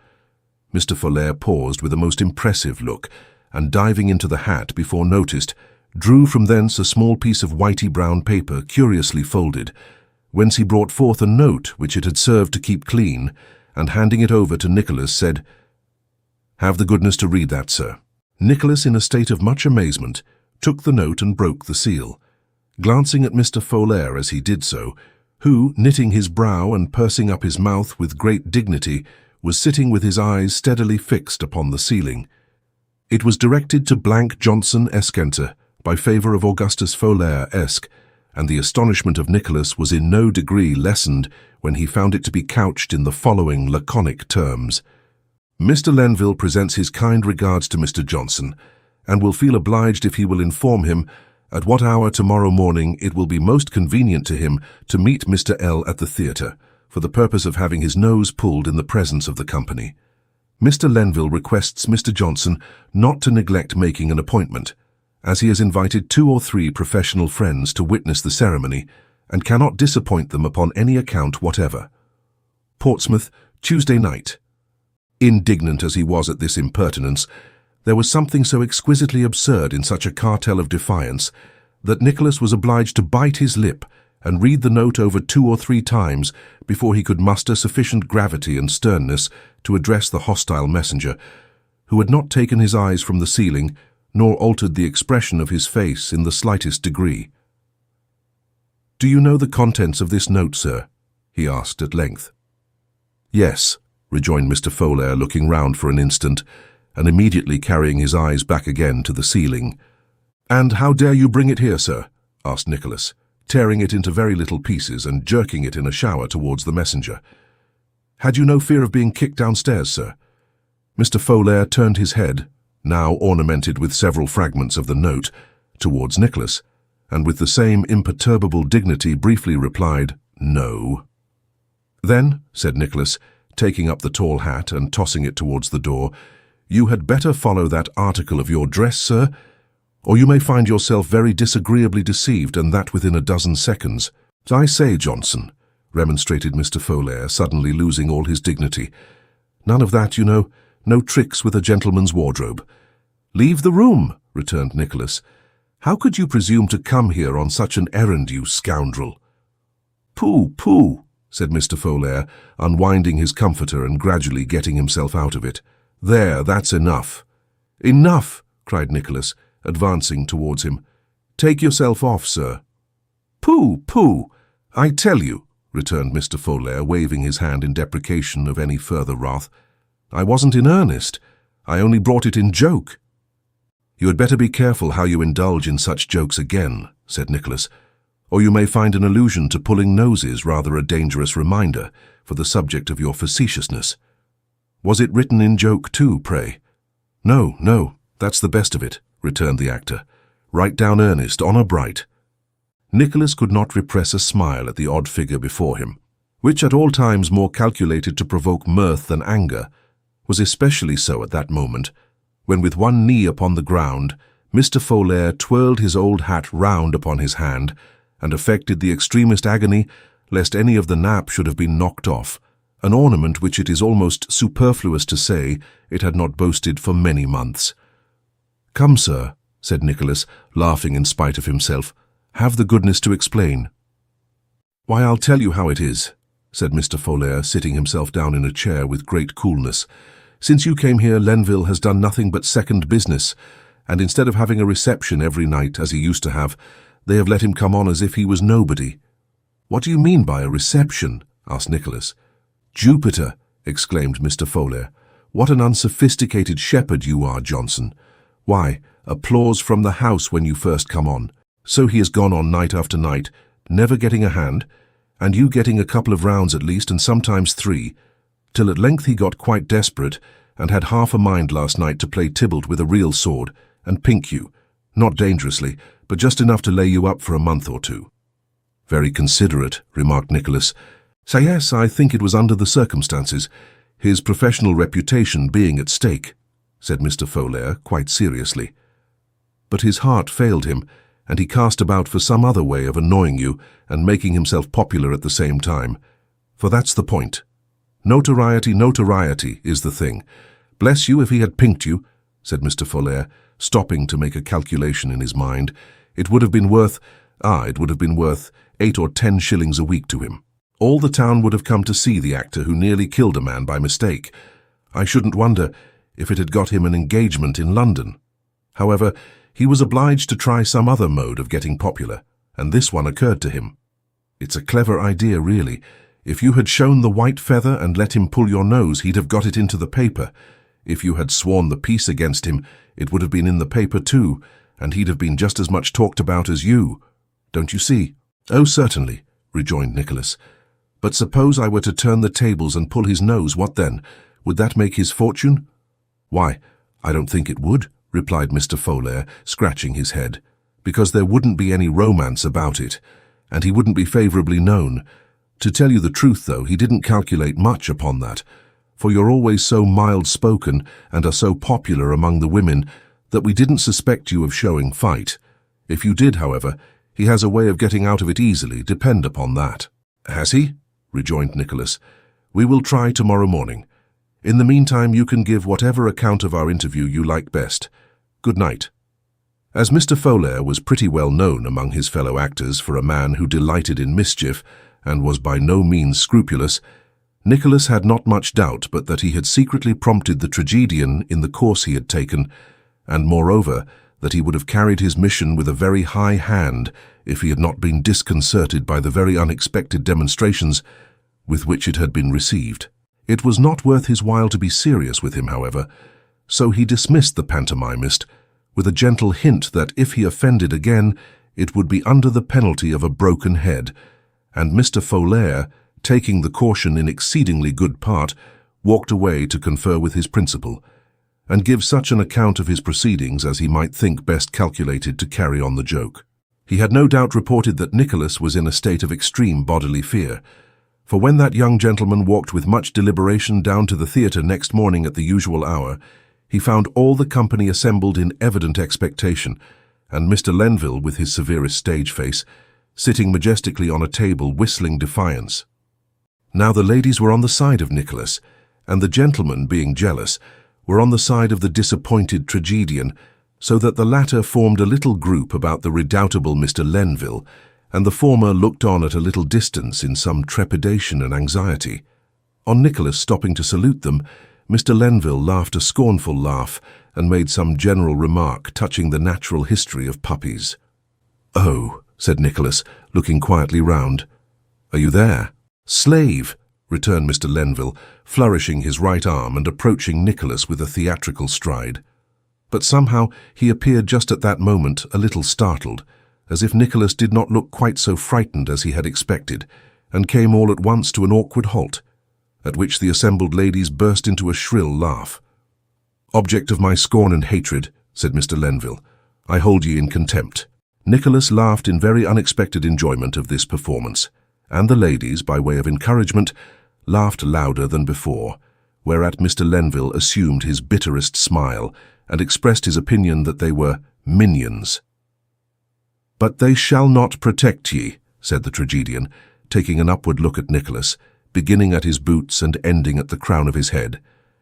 Speaker 2: Mr. Folair paused with a most impressive look, and diving into the hat before noticed, drew from thence a small piece of whitey brown paper curiously folded, whence he brought forth a note which it had served to keep clean, and handing it over to Nicholas said, "Have the goodness to read that, sir." Nicholas, in a state of much amazement, took the note and broke the seal, glancing at Mr. Folair as he did so, who, knitting his brow and pursing up his mouth with great dignity, was sitting with his eyes steadily fixed upon the ceiling. It was directed to blank Johnson Eskenter, by favour of Augustus Folair Esk, and the astonishment of Nicholas was in no degree lessened when he found it to be couched in the following laconic terms. "Mr. Lenville presents his kind regards to Mr. Johnson, and will feel obliged if he will inform him at what hour tomorrow morning it will be most convenient to him to meet Mr. L. at the theatre, for the purpose of having his nose pulled in the presence of the company. Mr. Lenville requests Mr. Johnson not to neglect making an appointment, as he has invited 2 or 3 professional friends to witness the ceremony, and cannot disappoint them upon any account whatever. Portsmouth, Tuesday night." Indignant as he was at this impertinence, there was something so exquisitely absurd in such a cartel of defiance that Nicholas was obliged to bite his lip and read the note over 2 or 3 times before he could muster sufficient gravity and sternness to address the hostile messenger, who had not taken his eyes from the ceiling, nor altered the expression of his face in the slightest degree. "Do you know the contents of this note, sir?" he asked at length. "Yes," rejoined Mr. Folair, looking round for an instant, and immediately carrying his eyes back again to the ceiling. "And how dare you bring it here, sir?" asked Nicholas, tearing it into very little pieces and jerking it in a shower towards the messenger. "Had you no fear of being kicked downstairs, sir?" Mr. Folair turned his head, now ornamented with several fragments of the note, towards Nicholas, and with the same imperturbable dignity briefly replied, "No." "Then," said Nicholas, taking up the tall hat and tossing it towards the door, "you had better follow that article of your dress, sir, or you may find yourself very disagreeably deceived, and that within a dozen seconds." "I say, Johnson," remonstrated Mr. Folair, suddenly losing all his dignity, "none of that, you know, no tricks with a gentleman's wardrobe." "Leave the room," returned Nicholas. "How could you presume to come here on such an errand, you scoundrel?" "Pooh, pooh," said Mr. Folair, unwinding his comforter and gradually getting himself out of it. "There, that's enough." "Enough!" cried Nicholas, advancing towards him. "Take yourself off, sir." "Pooh, pooh, I tell you," returned Mr. Folair, waving his hand in deprecation of any further wrath. "I wasn't in earnest. I only brought it in joke." "You had better be careful how you indulge in such jokes again," said Nicholas, "or you may find an allusion to pulling noses rather a dangerous reminder for the subject of your facetiousness. Was it written in joke too, pray?" "No, no, that's the best of it," returned the actor. "Right down earnest, honour bright." Nicholas could not repress a smile at the odd figure before him, which at all times more calculated to provoke mirth than anger, was especially so at that moment, when with one knee upon the ground, Mr. Folair twirled his old hat round upon his hand, and affected the extremest agony lest any of the nap should have been knocked off, an ornament which it is almost superfluous to say it had not boasted for many months. "Come, sir," said Nicholas, laughing in spite of himself, "have the goodness to explain." "Why, I'll tell you how it is," said Mr. Folair, sitting himself down in a chair with great coolness. "Since you came here, Lenville has done nothing but second business, and instead of having a reception every night, as he used to have, they have let him come on as if he was nobody." "What do you mean by a reception?" asked Nicholas. "Jupiter!" exclaimed Mr. Folair. "What an unsophisticated shepherd you are, Johnson. Why, applause from the house when you first come on. So he has gone on night after night, never getting a hand, and you getting a couple of rounds at least, and sometimes 3, till at length he got quite desperate, and had half a mind last night to play Tybalt with a real sword, and pink you, not dangerously, but just enough to lay you up for a month or 2. "Very considerate," remarked Nicholas, So yes, I think it was under the circumstances, his professional reputation being at stake, said Mr. Folair quite seriously. But his heart failed him, and he cast about for some other way of annoying you and making himself popular at the same time. For that's the point. Notoriety is the thing. Bless you if he had pinked you, said Mr. Folair, stopping to make a calculation in his mind. It would have been worth 8 or 10 shillings a week to him. All the town would have come to see the actor who nearly killed a man by mistake. I shouldn't wonder if it had got him an engagement in London. However, he was obliged to try some other mode of getting popular, and this one occurred to him. It's a clever idea, really. If you had shown the white feather and let him pull your nose, he'd have got it into the paper. If you had sworn the peace against him, it would have been in the paper too, and he'd have been just as much talked about as you. Don't you see? Oh, certainly, rejoined Nicholas. But suppose I were to turn the tables and pull his nose, what then? Would that make his fortune? Why, I don't think it would, replied Mr. Folair, scratching his head, because there wouldn't be any romance about it, and he wouldn't be favourably known. To tell you the truth, though, he didn't calculate much upon that, for you're always so mild-spoken and are so popular among the women that we didn't suspect you of showing fight. If you did, however, he has a way of getting out of it easily, depend upon that. Has he? Rejoined Nicholas. We will try tomorrow morning. In the meantime, you can give whatever account of our interview you like best. Good night. As Mr. Folair was pretty well known among his fellow actors for a man who delighted in mischief and was by no means scrupulous, Nicholas had not much doubt but that he had secretly prompted the tragedian in the course he had taken, and moreover, that he would have carried his mission with a very high hand if he had not been disconcerted by the very unexpected demonstrations with which it had been received. It was not worth his while to be serious with him, however, so he dismissed the pantomimist with a gentle hint that if he offended again, it would be under the penalty of a broken head, and Mr. Folair, taking the caution in exceedingly good part, walked away to confer with his principal, and give such an account of his proceedings as he might think best calculated to carry on the joke. He had no doubt reported that Nicholas was in a state of extreme bodily fear, for when that young gentleman walked with much deliberation down to the theatre next morning at the usual hour, he found all the company assembled in evident expectation, and Mr. Lenville, with his severest stage face, sitting majestically on a table whistling defiance. Now the ladies were on the side of Nicholas, and the gentlemen, being jealous, were on the side of the disappointed tragedian, so that the latter formed a little group about the redoubtable Mr. Lenville, and the former looked on at a little distance in some trepidation and anxiety. On Nicholas stopping to salute them, Mr. Lenville laughed a scornful laugh and made some general remark touching the natural history of puppies. "Oh," said Nicholas, looking quietly round. "Are you there?" "Slave," returned Mr. Lenville, flourishing his right arm and approaching Nicholas with a theatrical stride. But somehow he appeared just at that moment a little startled, as if Nicholas did not look quite so frightened as he had expected, and came all at once to an awkward halt, at which the assembled ladies burst into a shrill laugh. "Object of my scorn and hatred," said Mr. Lenville, "I hold ye in contempt." Nicholas laughed in very unexpected enjoyment of this performance, and the ladies, by way of encouragement, laughed louder than before, whereat Mr. Lenville assumed his bitterest smile and expressed his opinion that they were minions. "But they shall not protect ye," said the tragedian, taking an upward look at Nicholas, beginning at his boots and ending at the crown of his head,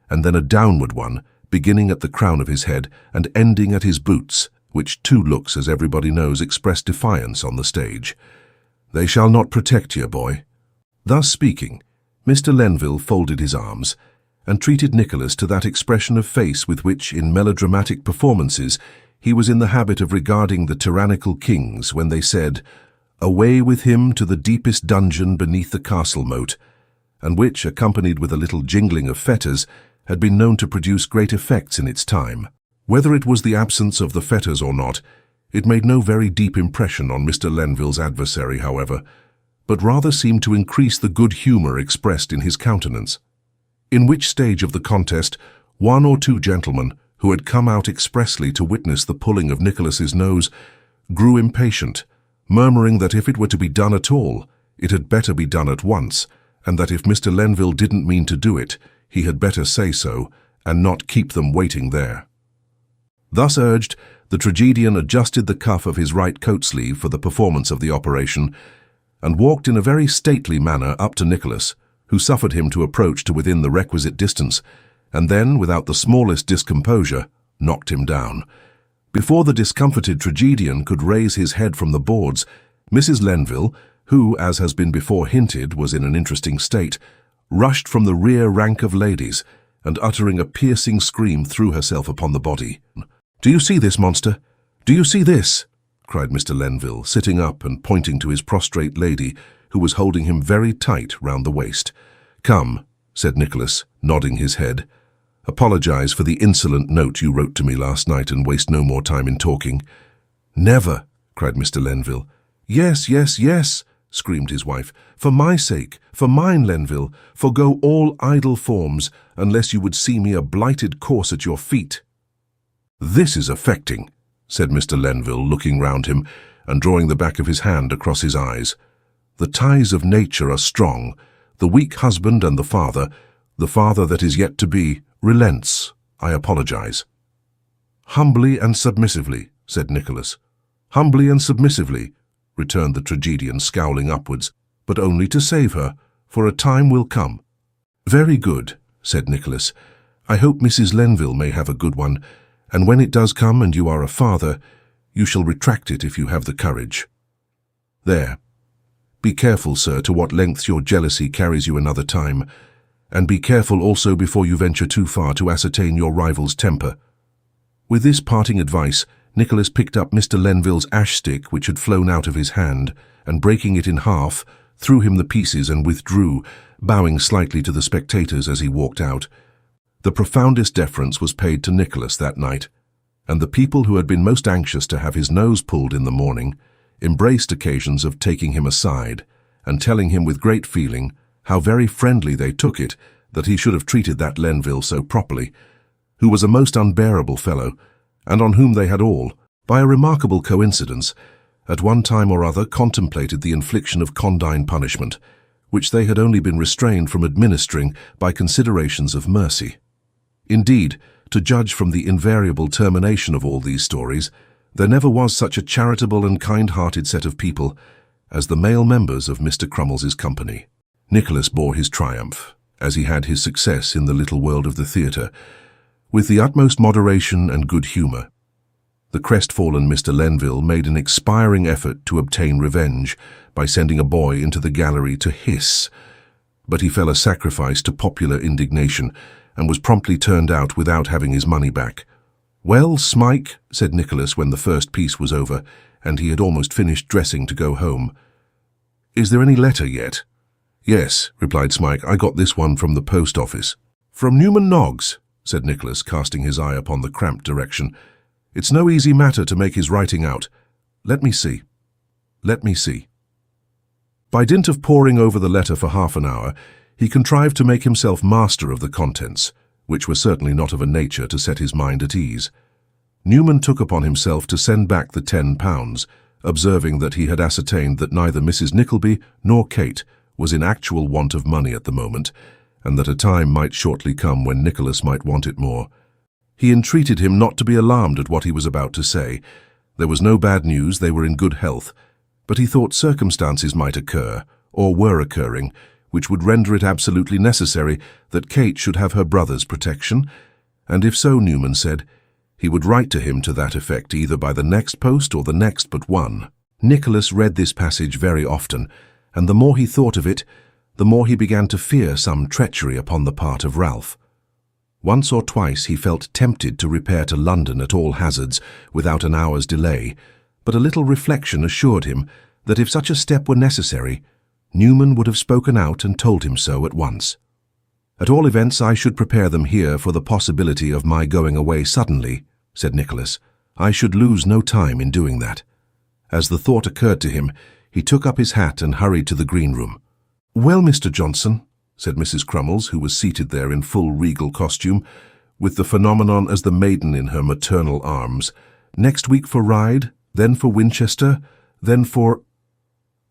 Speaker 2: and then a downward one, beginning at the crown of his head and ending at his boots, which two looks, as everybody knows, express defiance on the stage. "They shall not protect ye, boy." Thus speaking, Mr. Lenville folded his arms, and treated Nicholas to that expression of face with which, in melodramatic performances, he was in the habit of regarding the tyrannical kings when they said, "Away with him to the deepest dungeon beneath the castle moat," and which, accompanied with a little jingling of fetters, had been known to produce great effects in its time. Whether it was the absence of the fetters or not, it made no very deep impression on Mr. Lenville's adversary, however, but rather seemed to increase the good humour expressed in his countenance. In which stage of the contest, one or two gentlemen, who had come out expressly to witness the pulling of Nicholas's nose, grew impatient, murmuring that if it were to be done at all, it had better be done at once, and that if Mr. Lenville didn't mean to do it, he had better say so, and not keep them waiting there. Thus urged, the tragedian adjusted the cuff of his right coat sleeve for the performance of the operation, and walked in a very stately manner up to Nicholas, who suffered him to approach to within the requisite distance, and then, without the smallest discomposure, knocked him down. Before the discomfited tragedian could raise his head from the boards, Mrs. Lenville, who, as has been before hinted, was in an interesting state, rushed from the rear rank of ladies, and uttering a piercing scream threw herself upon the body. "Do you see this, monster? Do you see this?" cried Mr. Lenville, sitting up and pointing to his prostrate lady, who was holding him very tight round the waist. "Come," said Nicholas, nodding his head. "Apologize for the insolent note you wrote to me last night and waste no more time in talking." "Never," cried Mr. Lenville. "Yes, yes, yes," screamed his wife. "For my sake, for mine, Lenville, forgo all idle forms, unless you would see me a blighted corse at your feet." "This is affecting," said Mr. Lenville, looking round him and drawing the back of his hand across his eyes. "The ties of nature are strong. The weak husband and the father that is yet to be, relents. I apologize." "Humbly and submissively," said Nicholas. "Humbly and submissively," returned the tragedian, scowling upwards, "but only to save her, for a time will come." "Very good," said Nicholas. "I hope Mrs. Lenville may have a good one, and when it does come and you are a father, you shall retract it if you have the courage. There. Be careful, sir, to what lengths your jealousy carries you another time, and be careful also before you venture too far to ascertain your rival's temper." With this parting advice, Nicholas picked up Mr. Lenville's ash-stick, which had flown out of his hand, and breaking it in half, threw him the pieces and withdrew, bowing slightly to the spectators as he walked out. The profoundest deference was paid to Nicholas that night, and the people who had been most anxious to have his nose pulled in the morning embraced occasions of taking him aside and telling him with great feeling how very friendly they took it that he should have treated that Lenville so properly, who was a most unbearable fellow, and on whom they had all, by a remarkable coincidence, at one time or other contemplated the infliction of condign punishment, which they had only been restrained from administering by considerations of mercy. Indeed, to judge from the invariable termination of all these stories, there never was such a charitable and kind-hearted set of people as the male members of Mr. Crummles's company. Nicholas bore his triumph, as he had his success in the little world of the theatre, with the utmost moderation and good humour. The crestfallen Mr. Lenville made an expiring effort to obtain revenge by sending a boy into the gallery to hiss, but he fell a sacrifice to popular indignation and was promptly turned out without having his money back. "Well, Smike," said Nicholas when the first piece was over, and he had almost finished dressing to go home, "is there any letter yet?" "Yes," replied Smike, "I got this one from the post office." "From Newman Noggs," said Nicholas, casting his eye upon the cramped direction. "It's no easy matter to make his writing out. Let me see. Let me see." By dint of poring over the letter for half an hour, he contrived to make himself master of the contents, which were certainly not of a nature to set his mind at ease. Newman took upon himself to send back the £10, observing that he had ascertained that neither Mrs. Nickleby nor Kate was in actual want of money at the moment, and that a time might shortly come when Nicholas might want it more. He entreated him not to be alarmed at what he was about to say. There was no bad news, they were in good health, but he thought circumstances might occur, or were occurring, which would render it absolutely necessary that Kate should have her brother's protection, and if so, Newman said, he would write to him to that effect either by the next post or the next but one. Nicholas read this passage very often, and the more he thought of it, the more he began to fear some treachery upon the part of Ralph. Once or twice he felt tempted to repair to London at all hazards, without an hour's delay, but a little reflection assured him that if such a step were necessary, Newman would have spoken out and told him so at once. "At all events, I should prepare them here for the possibility of my going away suddenly," said Nicholas. "I should lose no time in doing that." As the thought occurred to him, he took up his hat and hurried to the green room. "Well, Mr. Johnson," said Mrs. Crummles, who was seated there in full regal costume, with the phenomenon as the maiden in her maternal arms, "next week for Ryde, then for Winchester, then for—"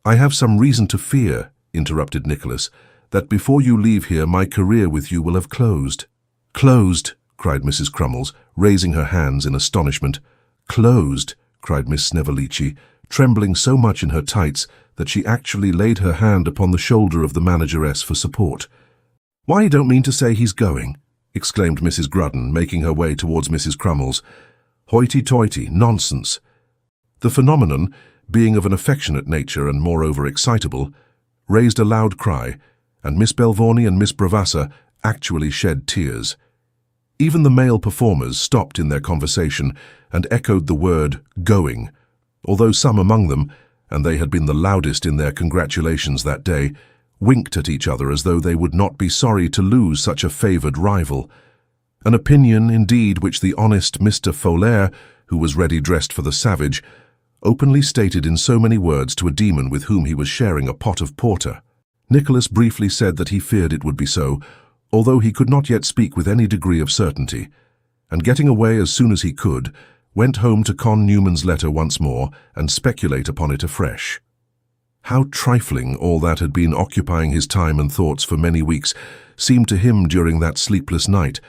Speaker 2: "I have some reason to fear," interrupted Nicholas, that before you leave here my career with you will have closed." "Closed!" cried Mrs. Crummles, raising her hands in astonishment. "Closed!" cried Miss Snevellicci, trembling so much in her tights that she actually laid her hand upon the shoulder of the manageress for support. "Why, you don't mean to say he's going?" exclaimed Mrs. Grudden, making her way towards Mrs. Crummles. "Hoity-toity, nonsense." The phenomenon, being of an affectionate nature and moreover excitable, raised a loud cry, and Miss Belvorney and Miss Bravassa actually shed tears. Even the male performers stopped in their conversation and echoed the word "going," although some among them, and they had been the loudest in their congratulations that day, winked at each other as though they would not be sorry to lose such a favoured rival. An opinion, indeed, which the honest Mr. Folair, who was ready dressed for the savage, openly stated in so many words to a demon with whom he was sharing a pot of porter. Nicholas briefly said that he feared it would be so, although he could not yet speak with any degree of certainty, and getting away as soon as he could, went home to con Newman's letter once more and speculate upon it afresh. How trifling all that had been occupying his time and thoughts for many weeks seemed to him during that sleepless night,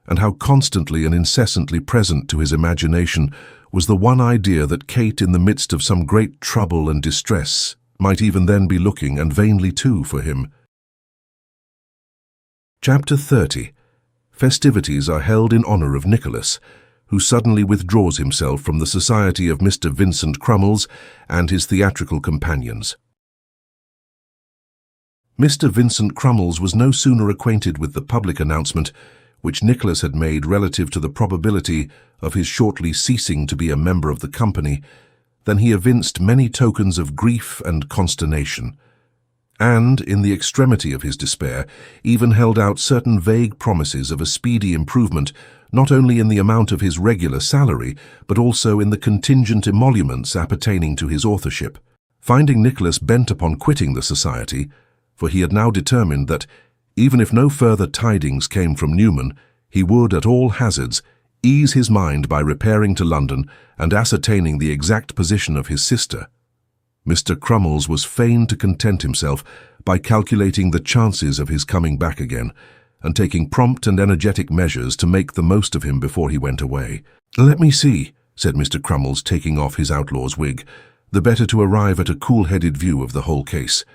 Speaker 2: and how constantly and incessantly present to his imagination was the one idea that Kate, in the midst of some great trouble and distress, might even then be looking, and vainly too, for him. Chapter 30. Festivities are held in honour of Nicholas, who suddenly withdraws himself from the society of Mr. Vincent Crummles and his theatrical companions. Mr. Vincent Crummles was no sooner acquainted with the public announcement which Nicholas had made relative to the probability of his shortly ceasing to be a member of the company than he evinced many tokens of grief and consternation, and, in the extremity of his despair, even held out certain vague promises of a speedy improvement not only in the amount of his regular salary, but also in the contingent emoluments appertaining to his authorship. Finding Nicholas bent upon quitting the society, for he had now determined that, even if no further tidings came from Newman, he would, at all hazards, ease his mind by repairing to London and ascertaining the exact position of his sister, Mr. Crummles was fain to content himself by calculating the chances of his coming back again, and taking prompt and energetic measures to make the most of him before he went away. "Let me see," said Mr. Crummles, taking off his outlaw's wig, the better to arrive at a cool-headed view of the whole case.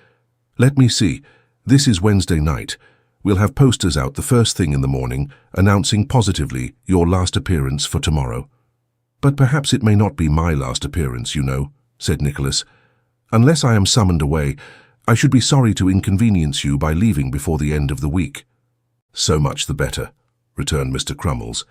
Speaker 2: "Let me see. This is Wednesday night. We'll have posters out the first thing in the morning, announcing positively your last appearance for tomorrow." "But perhaps it may not be my last appearance, you know," said Nicholas. "Unless I am summoned away, I should be sorry to inconvenience you by leaving before the end of the week." "So much the better," returned Mr. Crummles.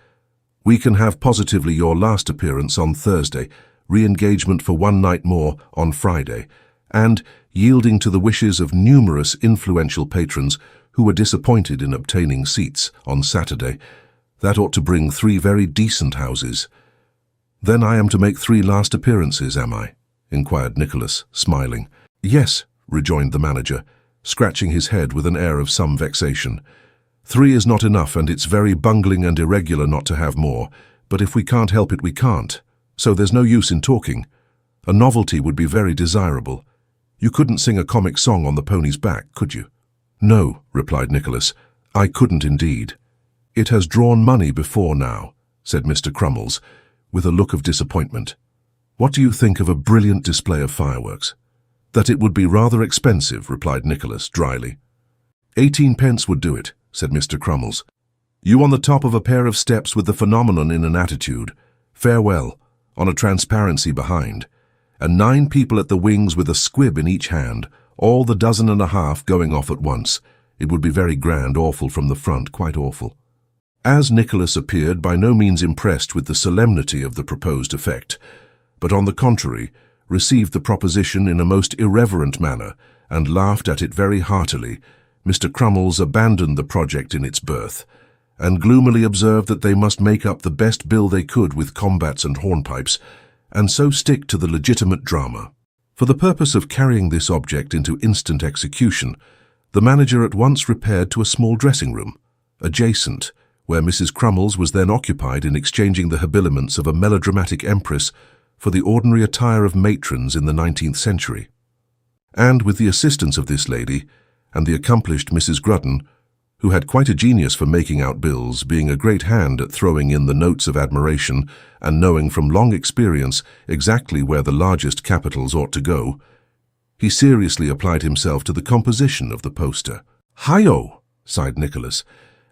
Speaker 2: "We can have positively your last appearance on Thursday, re-engagement for one night more on Friday, and, yielding to the wishes of numerous influential patrons who were disappointed in obtaining seats on Saturday, that ought to bring 3 very decent houses." "Then I am to make 3 last appearances, am I?" inquired Nicholas, smiling. "Yes," rejoined the manager, scratching his head with an air of some vexation. 3 is not enough, and it's very bungling and irregular not to have more, but if we can't help it, we can't. So there's no use in talking. A novelty would be very desirable. You couldn't sing a comic song on the pony's back, could you?" "No," replied Nicholas, "I couldn't indeed." "It has drawn money before now," said Mr. Crummles, with a look of disappointment. "What do you think of a brilliant display of fireworks?" "That it would be rather expensive," replied Nicholas, dryly. 18 pence would do it," said Mr. Crummles. "You on the top of a pair of steps with the phenomenon in an attitude, farewell, on a transparency behind, and 9 people at the wings with a squib in each hand, all the 12.5 going off at once. It would be very grand, awful from the front, quite awful." As Nicholas appeared by no means impressed with the solemnity of the proposed effect, but on the contrary, received the proposition in a most irreverent manner, and laughed at it very heartily, Mr. Crummles abandoned the project in its birth, and gloomily observed that they must make up the best bill they could with combats and hornpipes, and so stick to the legitimate drama. For the purpose of carrying this object into instant execution, the manager at once repaired to a small dressing-room, adjacent, where Mrs. Crummles was then occupied in exchanging the habiliments of a melodramatic empress for the ordinary attire of matrons in the 19th century. And with the assistance of this lady, and the accomplished Mrs. Grudden, who had quite a genius for making out bills, being a great hand at throwing in the notes of admiration and knowing from long experience exactly where the largest capitals ought to go, he seriously applied himself to the composition of the poster. "Hi-oh!" sighed Nicholas,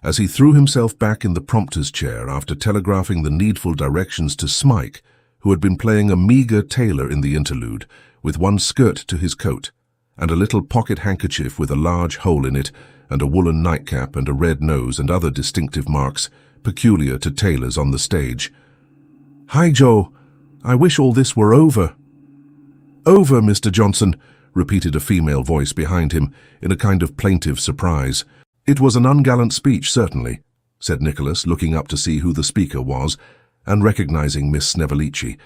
Speaker 2: as he threw himself back in the prompter's chair after telegraphing the needful directions to Smike, who had been playing a meagre tailor in the interlude, with one skirt to his coat, and a little pocket handkerchief with a large hole in it, and a woolen nightcap and a red nose and other distinctive marks peculiar to tailors on the stage. "Hi, Joe. I wish all this were over." "Over, Mr. Johnson," repeated a female voice behind him in a kind of plaintive surprise. "It was an ungallant speech, certainly," said Nicholas, looking up to see who the speaker was, and recognizing Miss Snevellicci.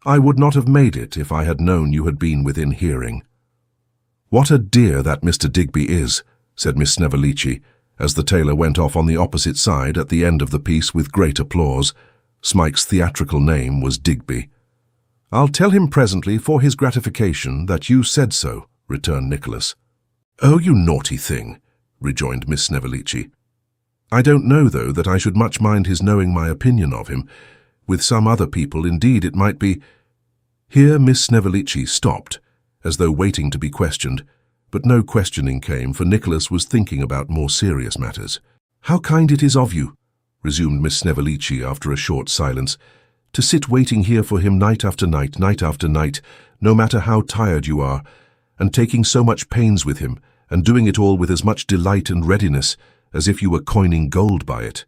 Speaker 2: "I would not have made it if I had known you had been within hearing." "What a dear that Mr. Digby is," said Miss Snevellicci, as the tailor went off on the opposite side at the end of the piece with great applause. Smike's theatrical name was Digby. "I'll tell him presently for his gratification that you said so," returned Nicholas. "Oh, you naughty thing," rejoined Miss Snevellicci. "I don't know, though, that I should much mind his knowing my opinion of him. With some other people, indeed, it might be—" Here Miss Snevellicci stopped, as though waiting to be questioned, but no questioning came, for Nicholas was thinking about more serious matters. "How kind it is of you," resumed Miss Snevellicci after a short silence, "to sit waiting here for him night after night, no matter how tired you are, and taking so much pains with him, and doing it all with as much delight and readiness as if you were coining gold by it.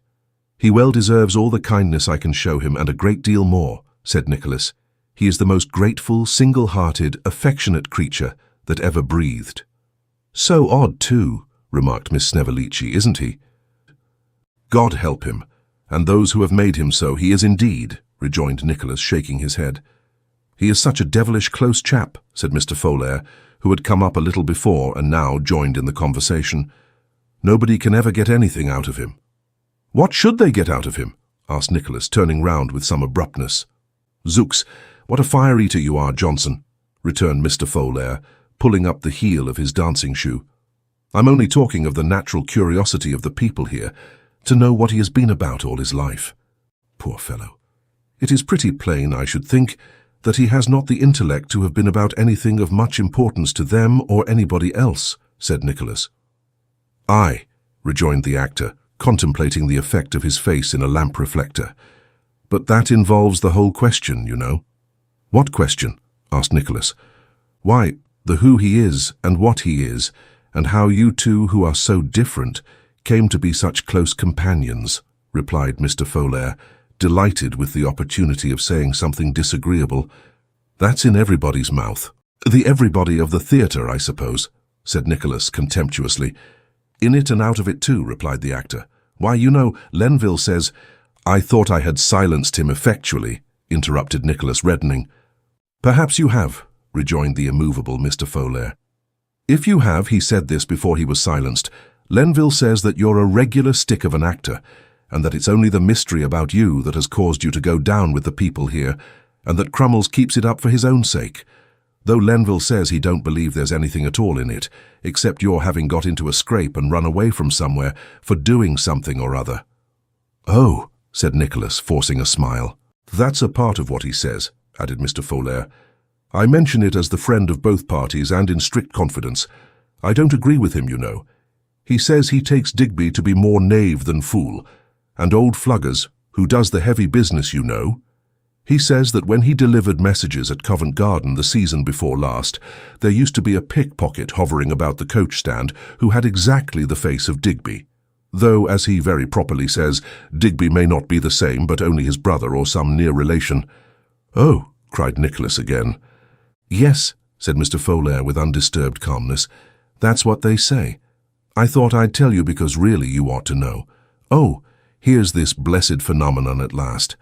Speaker 2: He well deserves all the kindness I can show him, and a great deal more," said Nicholas. "He is the most grateful, single-hearted, affectionate creature that ever breathed." "So odd, too," remarked Miss Snevellicci, "isn't he?" "God help him, and those who have made him so, he is indeed," rejoined Nicholas, shaking his head. "He is such a devilish close chap," said Mr. Folair, who had come up a little before and now joined in the conversation. "Nobody can ever get anything out of him." "What should they get out of him?" asked Nicholas, turning round with some abruptness. "Zooks, what a fire-eater you are, Johnson," returned Mr. Folair, pulling up the heel of his dancing shoe. "I'm only talking of the natural curiosity of the people here, to know what he has been about all his life. Poor fellow. It is pretty plain, I should think, that he has not the intellect to have been about anything of much importance to them or anybody else," said Nicholas. "Aye," rejoined the actor, contemplating the effect of his face in a lamp reflector. "But that involves the whole question, you know." "What question?" asked Nicholas. "Why, the who he is and what he is, and how you two, who are so different, came to be such close companions," replied Mr. Folair, delighted with the opportunity of saying something disagreeable. "That's in everybody's mouth." "The everybody of the theatre, I suppose," said Nicholas contemptuously. "In it and out of it too," replied the actor. "Why, you know, Lenville says—" "I thought I had silenced him effectually," interrupted Nicholas, reddening. "Perhaps you have," rejoined the immovable Mr. Folair. "If you have, he said this before he was silenced. Lenville says that you're a regular stick of an actor, and that it's only the mystery about you that has caused you to go down with the people here, and that Crummles keeps it up for his own sake, though Lenville says he don't believe there's anything at all in it, except your having got into a scrape and run away from somewhere for doing something or other." "Oh," said Nicholas, forcing a smile. "That's a part of what he says," added Mr. Folair. "I mention it as the friend of both parties and in strict confidence. I don't agree with him, you know. He says he takes Digby to be more knave than fool, and old Fluggers, who does the heavy business, you know. He says that when he delivered messages at Covent Garden the season before last, there used to be a pickpocket hovering about the coach stand who had exactly the face of Digby, though, as he very properly says, Digby may not be the same, but only his brother or some near relation." "Oh," cried Nicholas again. "Yes," said Mr. Folair with undisturbed calmness. "That's what they say. I thought I'd tell you because really you ought to know. Oh, here's this blessed phenomenon at last.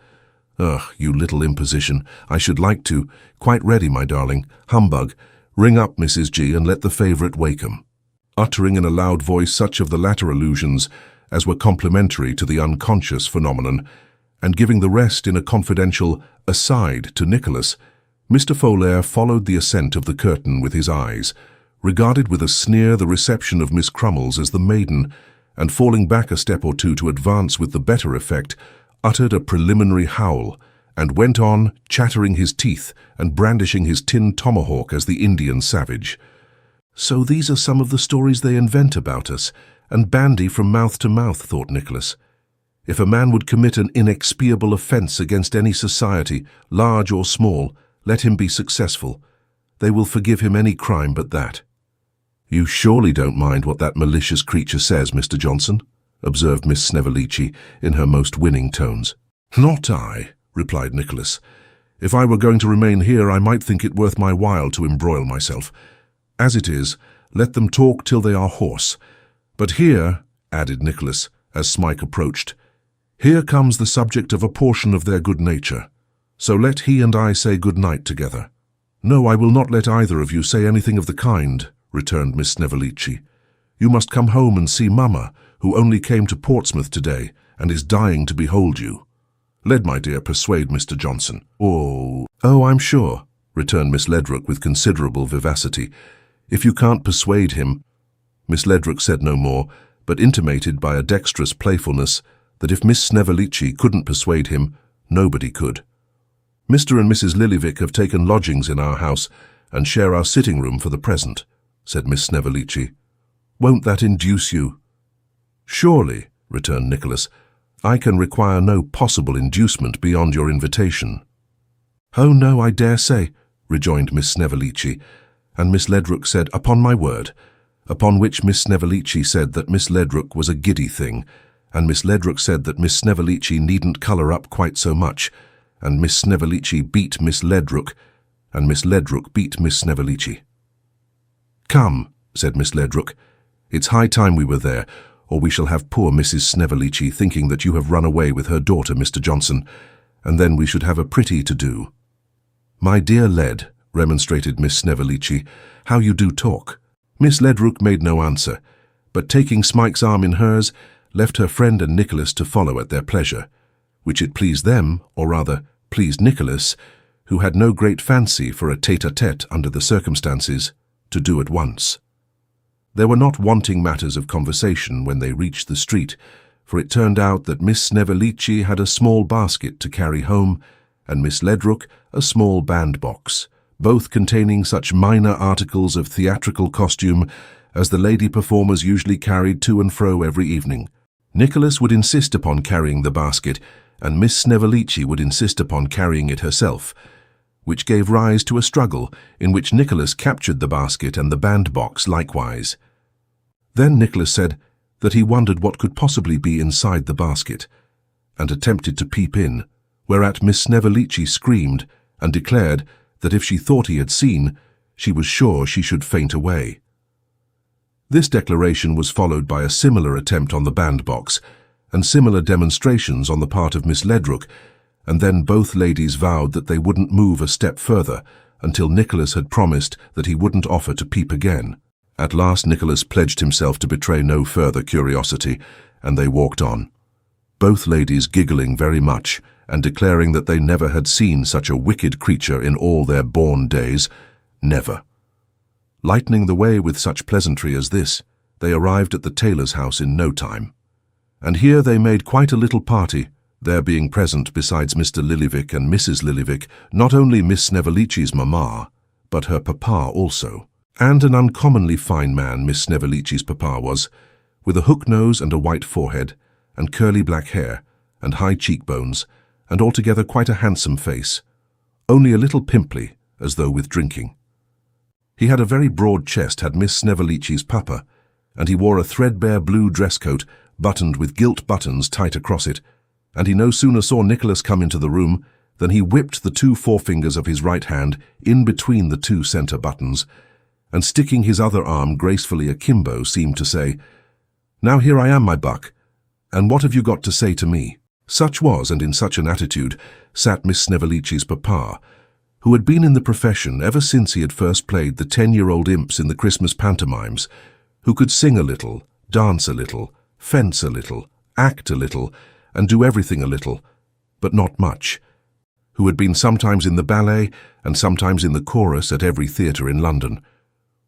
Speaker 2: Ugh, you little imposition. I should like to. Quite ready, my darling. Humbug. Ring up, Mrs. G, and let the favourite wake 'em." Uttering in a loud voice such of the latter allusions as were complimentary to the unconscious phenomenon, and giving the rest in a confidential aside to Nicholas, Mr. Folair followed the ascent of the curtain with his eyes, regarded with a sneer the reception of Miss Crummles as the maiden, and falling back a step or two to advance with the better effect, uttered a preliminary howl, and went on, chattering his teeth and brandishing his tin tomahawk as the Indian savage. "So these are some of the stories they invent about us, and bandy from mouth to mouth," thought Nicholas. "If a man would commit an inexpiable offence against any society, large or small, let him be successful. They will forgive him any crime but that." "You surely don't mind what that malicious creature says, Mr. Johnson?" observed Miss Snevellicci in her most winning tones. "Not I," replied Nicholas. "If I were going to remain here, I might think it worth my while to embroil myself. As it is, let them talk till they are hoarse. But here," added Nicholas, as Smike approached, "here comes the subject of a portion of their good nature. So let he and I say good night together." "No, I will not let either of you say anything of the kind," returned Miss Snevellicci. "You must come home and see Mamma, who only came to Portsmouth today and is dying to behold you. Led, my dear, persuade Mr. Johnson." "Oh, I'm sure," returned Miss Ledrook with considerable vivacity. "If you can't persuade him—" Miss Ledrook said no more, but intimated by a dexterous playfulness that if Miss Snevellicci couldn't persuade him, nobody could. "Mr. and Mrs. Lillyvick have taken lodgings in our house and share our sitting-room for the present," said Miss Snevellicci. "Won't that induce you?" "Surely," returned Nicholas. "I can require no possible inducement beyond your invitation." "Oh no, I dare say," rejoined Miss Snevellicci, and Miss Ledrook said, "Upon my word," upon which Miss Snevellicci said that Miss Ledrook was a giddy thing, and Miss Ledrook said that Miss Snevellicci needn't colour up quite so much, and Miss Snevellicci beat Miss Ledrook, and Miss Ledrook beat Miss Snevellicci. "Come," said Miss Ledrook, "it's high time we were there, or we shall have poor Mrs. Snevellicci thinking that you have run away with her daughter, Mr. Johnson, and then we should have a pretty to-do." "My dear Led," remonstrated Miss Snevellicci, "how you do talk." Miss Ledrook made no answer, but taking Smike's arm in hers, left her friend and Nicholas to follow at their pleasure, which it pleased them, or rather pleased Nicholas, who had no great fancy for a tete-a-tete under the circumstances, to do at once. There were not wanting matters of conversation when they reached the street, for it turned out that Miss Snevellicci had a small basket to carry home, and Miss Ledrook a small bandbox, both containing such minor articles of theatrical costume as the lady performers usually carried to and fro every evening. Nicholas would insist upon carrying the basket, and Miss Snevellicci would insist upon carrying it herself, which gave rise to a struggle in which Nicholas captured the basket and the bandbox likewise. Then Nicholas said that he wondered what could possibly be inside the basket, and attempted to peep in, whereat Miss Snevellicci screamed and declared that if she thought he had seen, she was sure she should faint away. This declaration was followed by a similar attempt on the bandbox, and similar demonstrations on the part of Miss Ledrook, and then both ladies vowed that they wouldn't move a step further until Nicholas had promised that he wouldn't offer to peep again. At last Nicholas pledged himself to betray no further curiosity, and they walked on, both ladies giggling very much and declaring that they never had seen such a wicked creature in all their born days, never. Lightening the way with such pleasantry as this, they arrived at the tailor's house in no time, and here they made quite a little party, there being present besides Mr. Lillyvick and Mrs. Lillyvick not only Miss Snevellicci's mamma, but her papa also. And an uncommonly fine man Miss Snevellicci's papa was, with a hook nose and a white forehead, and curly black hair, and high cheekbones, and altogether quite a handsome face, only a little pimply, as though with drinking. He had a very broad chest, had Miss Snevellicci's papa, and he wore a threadbare blue dress coat, buttoned with gilt buttons tight across it, and he no sooner saw Nicholas come into the room than he whipped the two forefingers of his right hand in between the two centre buttons, and sticking his other arm gracefully akimbo, seemed to say, "Now here I am, my buck, and what have you got to say to me?" Such was, and in such an attitude, sat Miss Snevellicci's papa, who had been in the profession ever since he had first played the 10-year-old imps in the Christmas pantomimes, who could sing a little, dance a little, fence a little, act a little, and do everything a little, but not much, who had been sometimes in the ballet and sometimes in the chorus at every theatre in London,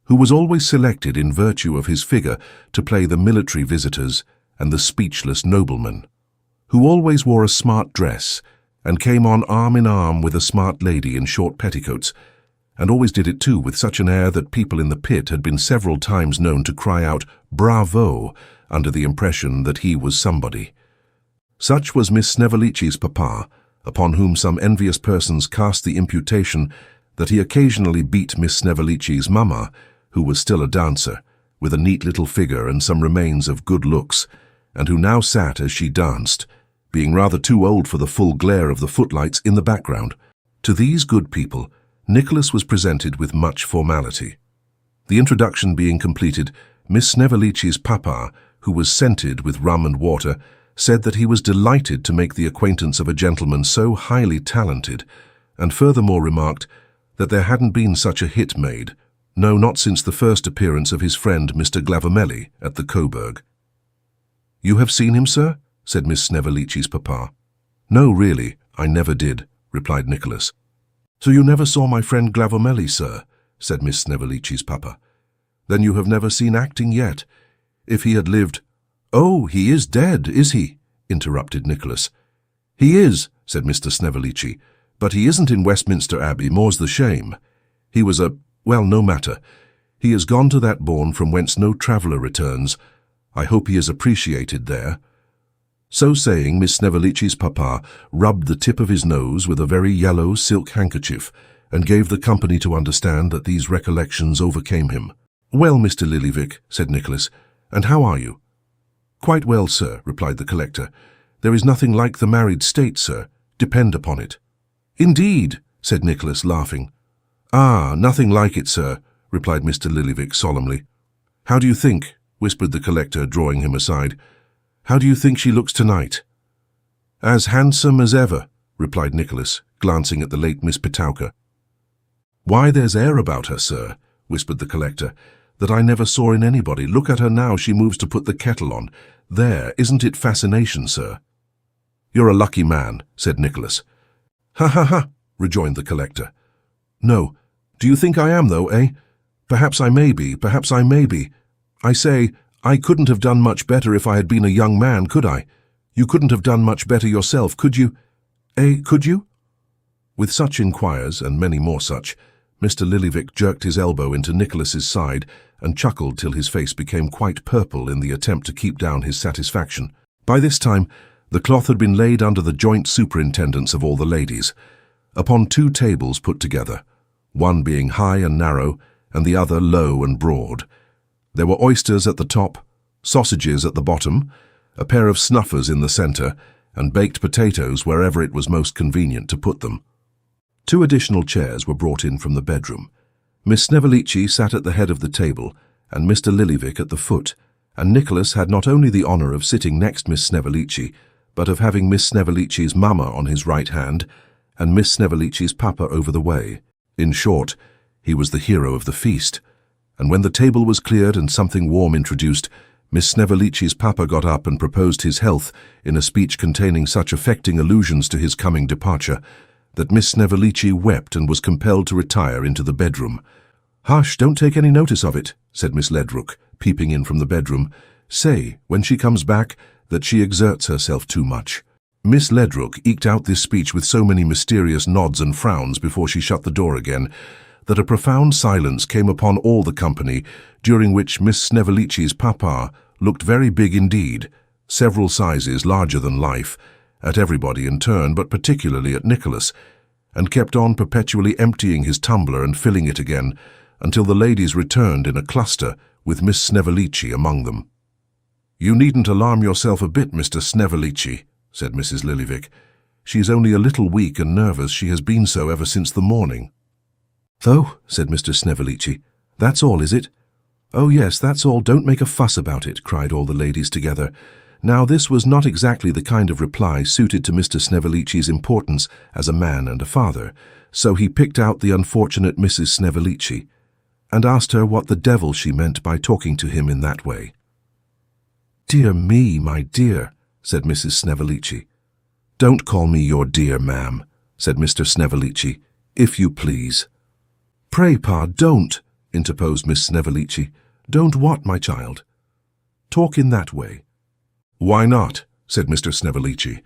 Speaker 2: who was always selected in virtue of his figure to play the military visitors and the speechless nobleman, who always wore a smart dress and came on arm in arm with a smart lady in short petticoats, and always did it too with such an air that people in the pit had been several times known to cry out "Bravo!" under the impression that he was somebody. Such was Miss Snevellicci's papa, upon whom some envious persons cast the imputation that he occasionally beat Miss Snevellicci's mamma, who was still a dancer, with a neat little figure and some remains of good looks, and who now sat as she danced, being rather too old for the full glare of the footlights in the background. To these good people, Nicholas was presented with much formality. The introduction being completed, Miss Snevellicci's papa, who was scented with rum and water, said that he was delighted to make the acquaintance of a gentleman so highly talented, and furthermore remarked that there hadn't been such a hit made, no, not since the first appearance of his friend Mr. Glavormelli at the Coburg. "You have seen him, sir?" said Miss Snevellicci's papa. "No, really, I never did," replied Nicholas. "So you never saw my friend Glavormelli, sir?" said Miss Snevellicci's papa. "Then you have never seen acting yet. If he had lived—" "Oh, he is dead, is he?" interrupted Nicholas. "He is," said Mr. Snevellicci, "but he isn't in Westminster Abbey, more's the shame. He was well, no matter. He is gone to that bourne from whence no traveller returns. I hope he is appreciated there." So saying, Miss Snevellicci's papa rubbed the tip of his nose with a very yellow silk handkerchief, and gave the company to understand that these recollections overcame him. "Well, Mr. Lillyvick," said Nicholas, "and how are you?" "Quite well, sir," replied the collector. "There is nothing like the married state, sir, depend upon it." "Indeed," said Nicholas, laughing. "Ah, nothing like it, sir," replied Mr. Lillyvick solemnly. "How do you think?" whispered the collector, drawing him aside. "How do you think she looks tonight?" "As handsome as ever," replied Nicholas, glancing at the late Miss Pitauker. "Why, there's air about her, sir," whispered the collector, "that I never saw in anybody. Look at her now, she moves to put the kettle on. There, isn't it fascination, sir?" "You're a lucky man," said Nicholas. "Ha ha ha," rejoined the collector. "No. Do you think I am, though, eh? Perhaps I may be, perhaps I may be. I say, I couldn't have done much better if I had been a young man, could I? You couldn't have done much better yourself, could you? Could you?" With such inquiries, and many more such, Mr. Lillyvick jerked his elbow into Nicholas's side and chuckled till his face became quite purple in the attempt to keep down his satisfaction. By this time, the cloth had been laid under the joint superintendence of all the ladies, upon 2 tables put together, one being high and narrow, and the other low and broad. There were oysters at the top, sausages at the bottom, a pair of snuffers in the centre, and baked potatoes wherever it was most convenient to put them. 2 additional chairs were brought in from the bedroom. Miss Snevellicci sat at the head of the table, and Mr. Lillyvick at the foot, and Nicholas had not only the honour of sitting next Miss Snevellicci, but of having Miss Snevellicci's mamma on his right hand, and Miss Snevellicci's papa over the way. In short, he was the hero of the feast, and when the table was cleared and something warm introduced, Miss Snevellicci's papa got up and proposed his health in a speech containing such affecting allusions to his coming departure, that Miss Snevellicci wept and was compelled to retire into the bedroom. "Hush, don't take any notice of it," said Miss Ledrook, peeping in from the bedroom. "Say, when she comes back, that she exerts herself too much." Miss Ledrook eked out this speech with so many mysterious nods and frowns before she shut the door again, that a profound silence came upon all the company, during which Miss Snevellicci's papa looked very big indeed, several sizes larger than life, at everybody in turn, but particularly at Nicholas, and kept on perpetually emptying his tumbler and filling it again, until the ladies returned in a cluster, with Miss Snevellicci among them. "You needn't alarm yourself a bit, Mr. Snevellicci," said Mrs. Lillyvick. "She is only a little weak and nervous. She has been so ever since the morning." "Oh," said Mr. Snevellicci, "that's all, is it?" "Oh yes, that's all. Don't make a fuss about it," cried all the ladies together. Now this was not exactly the kind of reply suited to Mr. Snevellicci's importance as a man and a father, so he picked out the unfortunate Mrs. Snevellicci, and asked her what the devil she meant by talking to him in that way. "Dear me, my dear," said Mrs. Snevellicci. "Don't call me your dear, ma'am," said Mr. Snevellicci, "if you please." "Pray, pa, don't," interposed Miss Snevellicci. "Don't what, my child?" "Talk in that way." "Why not?" said Mr. Snevellicci.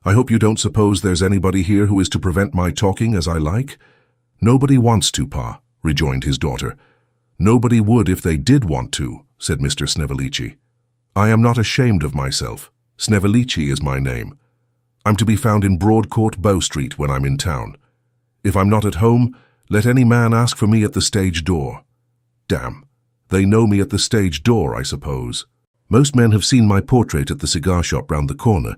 Speaker 2: "I hope you don't suppose there's anybody here who is to prevent my talking as I like?" "Nobody wants to, Pa," rejoined his daughter. "Nobody would if they did want to," said Mr. Snevellicci. "I am not ashamed of myself. Snevellicci is my name. I'm to be found in Broadcourt, Bow Street, when I'm in town. If I'm not at home, let any man ask for me at the stage door. Damn, they know me at the stage door, I suppose. Most men have seen my portrait at the cigar shop round the corner.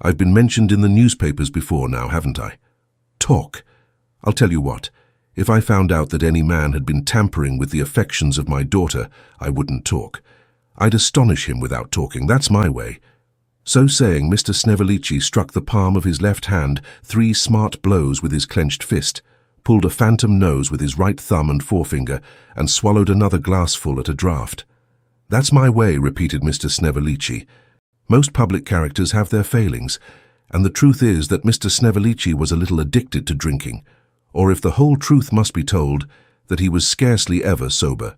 Speaker 2: I've been mentioned in the newspapers before now, haven't I? Talk. I'll tell you what, if I found out that any man had been tampering with the affections of my daughter, I wouldn't talk. I'd astonish him without talking, that's my way." So saying, Mr. Snevellicci struck the palm of his left hand 3 smart blows with his clenched fist, pulled a phantom nose with his right thumb and forefinger, and swallowed another glassful at a draught. "That's my way," repeated Mr. Snevellicci. "Most public characters have their failings, and the truth is that Mr. Snevellicci was a little addicted to drinking, or if the whole truth must be told, that he was scarcely ever sober.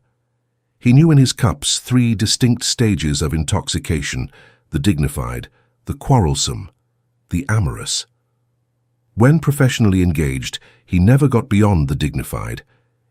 Speaker 2: He knew in his cups 3 distinct stages of intoxication: the dignified, the quarrelsome, the amorous. When professionally engaged, he never got beyond the dignified.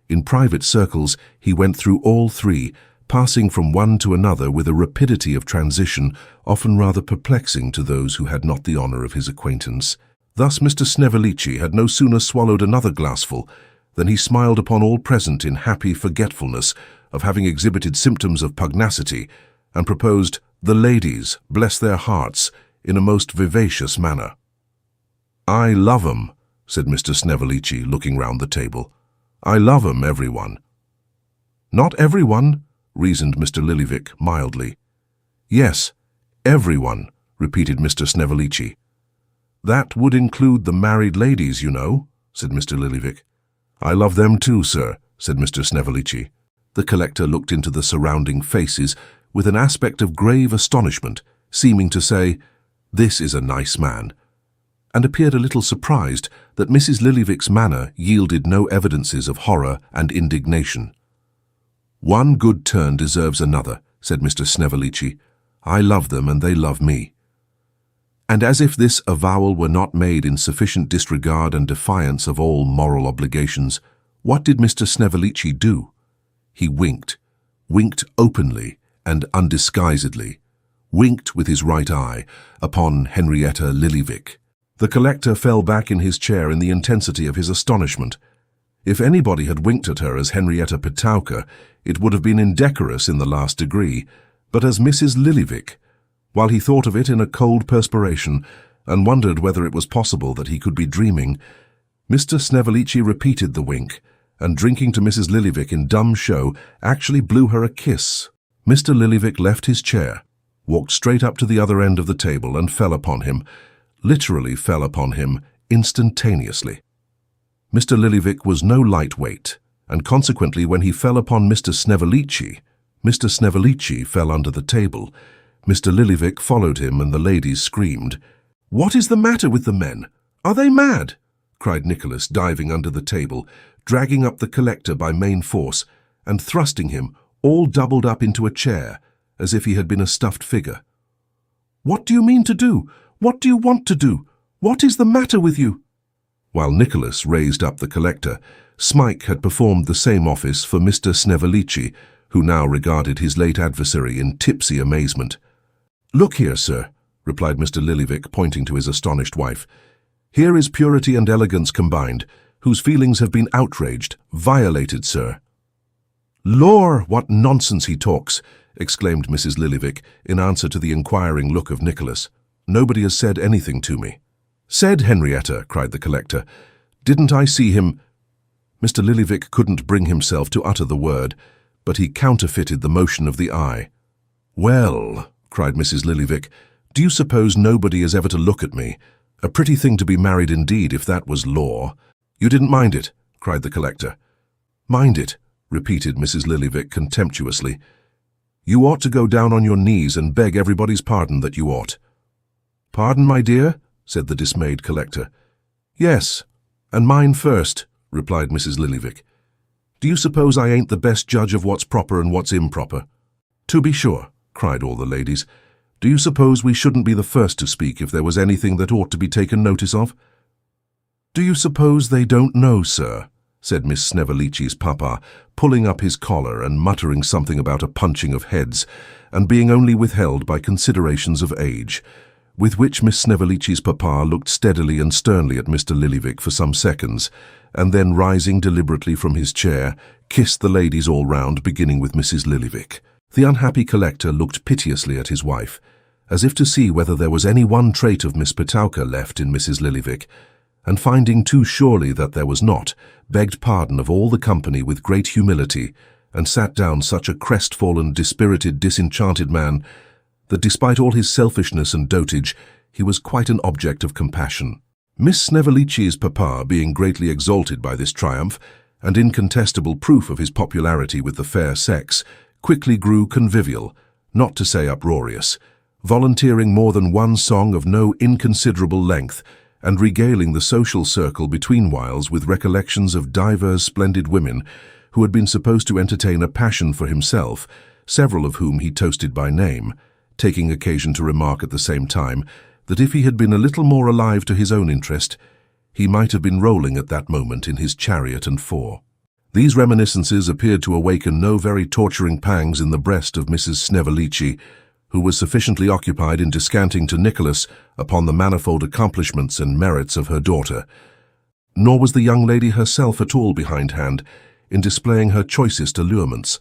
Speaker 2: In private circles, he went through all 3, passing from one to another with a rapidity of transition often rather perplexing to those who had not the honor of his acquaintance. Thus Mr. Snevellicci had no sooner swallowed another glassful than he smiled upon all present in happy forgetfulness of having exhibited symptoms of pugnacity, and proposed "the ladies, bless their hearts," in a most vivacious manner. "I love 'em," said Mr. Snevellicci, looking round the table. "I love 'em, everyone." "Not everyone," reasoned Mr. Lillyvick mildly. "Yes, everyone," repeated Mr. Snevellicci. "That would include the married ladies, you know," said Mr. Lillyvick. "I love them too, sir," said Mr. Snevellicci. The collector looked into the surrounding faces with an aspect of grave astonishment, seeming to say, "This is a nice man," and appeared a little surprised that Mrs. Lillyvick's manner yielded no evidences of horror and indignation. "One good turn deserves another," said Mr. Snevellicci. "I love them and they love me." And as if this avowal were not made in sufficient disregard and defiance of all moral obligations, what did Mr. Snevellicci do? He winked openly and undisguisedly, winked with his right eye upon Henrietta Lillyvick. The collector fell back in his chair in the intensity of his astonishment. If anybody had winked at her as Henrietta Petauker, it would have been indecorous in the last degree, but as Mrs. Lillyvick, while he thought of it in a cold perspiration and wondered whether it was possible that he could be dreaming, Mr. Snevellicci repeated the wink, and drinking to Mrs. Lillyvick in dumb show, actually blew her a kiss. Mr. Lillyvick left his chair, walked straight up to the other end of the table and fell upon him, literally fell upon him instantaneously. Mr. Lillyvick was no lightweight, and consequently when he fell upon Mr. Snevellicci fell under the table. Mr. Lillyvick followed him and the ladies screamed. "What is the matter with the men? Are they mad?" cried Nicholas, diving under the table, dragging up the collector by main force and thrusting him, all doubled up, into a chair, as if he had been a stuffed figure. "What do you mean to do? What do you want to do? What is the matter with you?" While Nicholas raised up the collector, Smike had performed the same office for Mr. Snevellicci, who now regarded his late adversary in tipsy amazement. "Look here, sir," replied Mr. Lillyvick, pointing to his astonished wife. "Here is purity and elegance combined, whose feelings have been outraged, violated, sir." "Lor, what nonsense he talks!" exclaimed Mrs. Lillyvick, in answer to the inquiring look of Nicholas. "Nobody has said anything to me." "Said, Henrietta," cried the collector. "Didn't I see him—" Mr. Lillyvick couldn't bring himself to utter the word, but he counterfeited the motion of the eye. "Well," cried Mrs. Lillyvick, "do you suppose nobody is ever to look at me? A pretty thing to be married indeed, if that was law." "You didn't mind it?" cried the collector. "Mind it," repeated Mrs. Lillyvick contemptuously. "You ought to go down on your knees and beg everybody's pardon, that you ought." "Pardon, my dear?" said the dismayed collector. "Yes, and mine first," replied Mrs. Lillyvick. Do you suppose I ain't the best judge of what's proper and what's improper?" "To be sure," cried all the ladies. "Do you suppose we shouldn't be the first to speak if there was anything that ought to be taken notice of?" "Do you suppose they don't know, sir?" said Miss Snevellicci's papa, pulling up his collar and muttering something about a punching of heads, and being only withheld by considerations of age, with which Miss Snevellicci's papa looked steadily and sternly at Mr. Lillyvick for some seconds, and then, rising deliberately from his chair, kissed the ladies all round, beginning with Mrs. Lillyvick. The unhappy collector looked piteously at his wife, as if to see whether there was any one trait of Miss Petowker left in Mrs. Lillyvick, and finding too surely that there was not, begged pardon of all the company with great humility, and sat down such a crestfallen, dispirited, disenchanted man, that despite all his selfishness and dotage, he was quite an object of compassion. Miss Snevellicci's papa, being greatly exalted by this triumph, and incontestable proof of his popularity with the fair sex, quickly grew convivial, not to say uproarious, volunteering more than one song of no inconsiderable length, and regaling the social circle between whiles with recollections of divers splendid women who had been supposed to entertain a passion for himself, several of whom he toasted by name, taking occasion to remark at the same time that if he had been a little more alive to his own interest, he might have been rolling at that moment in his chariot and four. These reminiscences appeared to awaken no very torturing pangs in the breast of Mrs. Snevellicci, who was sufficiently occupied in descanting to Nicholas upon the manifold accomplishments and merits of her daughter. Nor was the young lady herself at all behindhand in displaying her choicest allurements,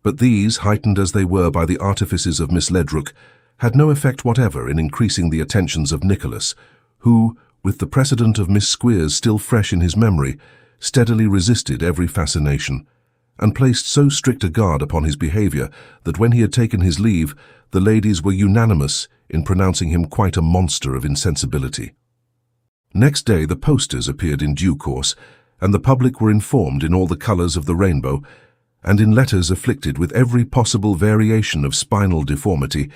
Speaker 2: but these, heightened as they were by the artifices of Miss Ledrook, had no effect whatever in increasing the attentions of Nicholas, who, with the precedent of Miss Squeers still fresh in his memory, steadily resisted every fascination, and placed so strict a guard upon his behaviour that when he had taken his leave, the ladies were unanimous in pronouncing him quite a monster of insensibility. Next day the posters appeared in due course, and the public were informed in all the colours of the rainbow, and in letters afflicted with every possible variation of spinal deformity,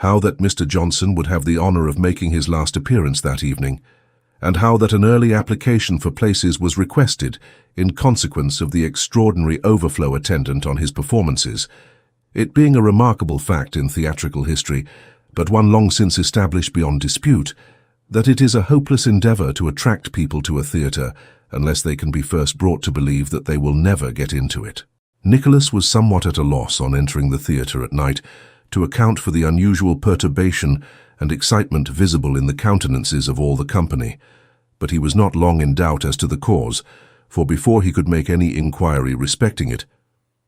Speaker 2: how that Mr. Johnson would have the honour of making his last appearance that evening, and how that an early application for places was requested in consequence of the extraordinary overflow attendant on his performances, it being a remarkable fact in theatrical history, but one long since established beyond dispute, that it is a hopeless endeavour to attract people to a theatre unless they can be first brought to believe that they will never get into it. Nicholas was somewhat at a loss on entering the theatre at night to account for the unusual perturbation and excitement visible in the countenances of all the company, but he was not long in doubt as to the cause, for before he could make any inquiry respecting it,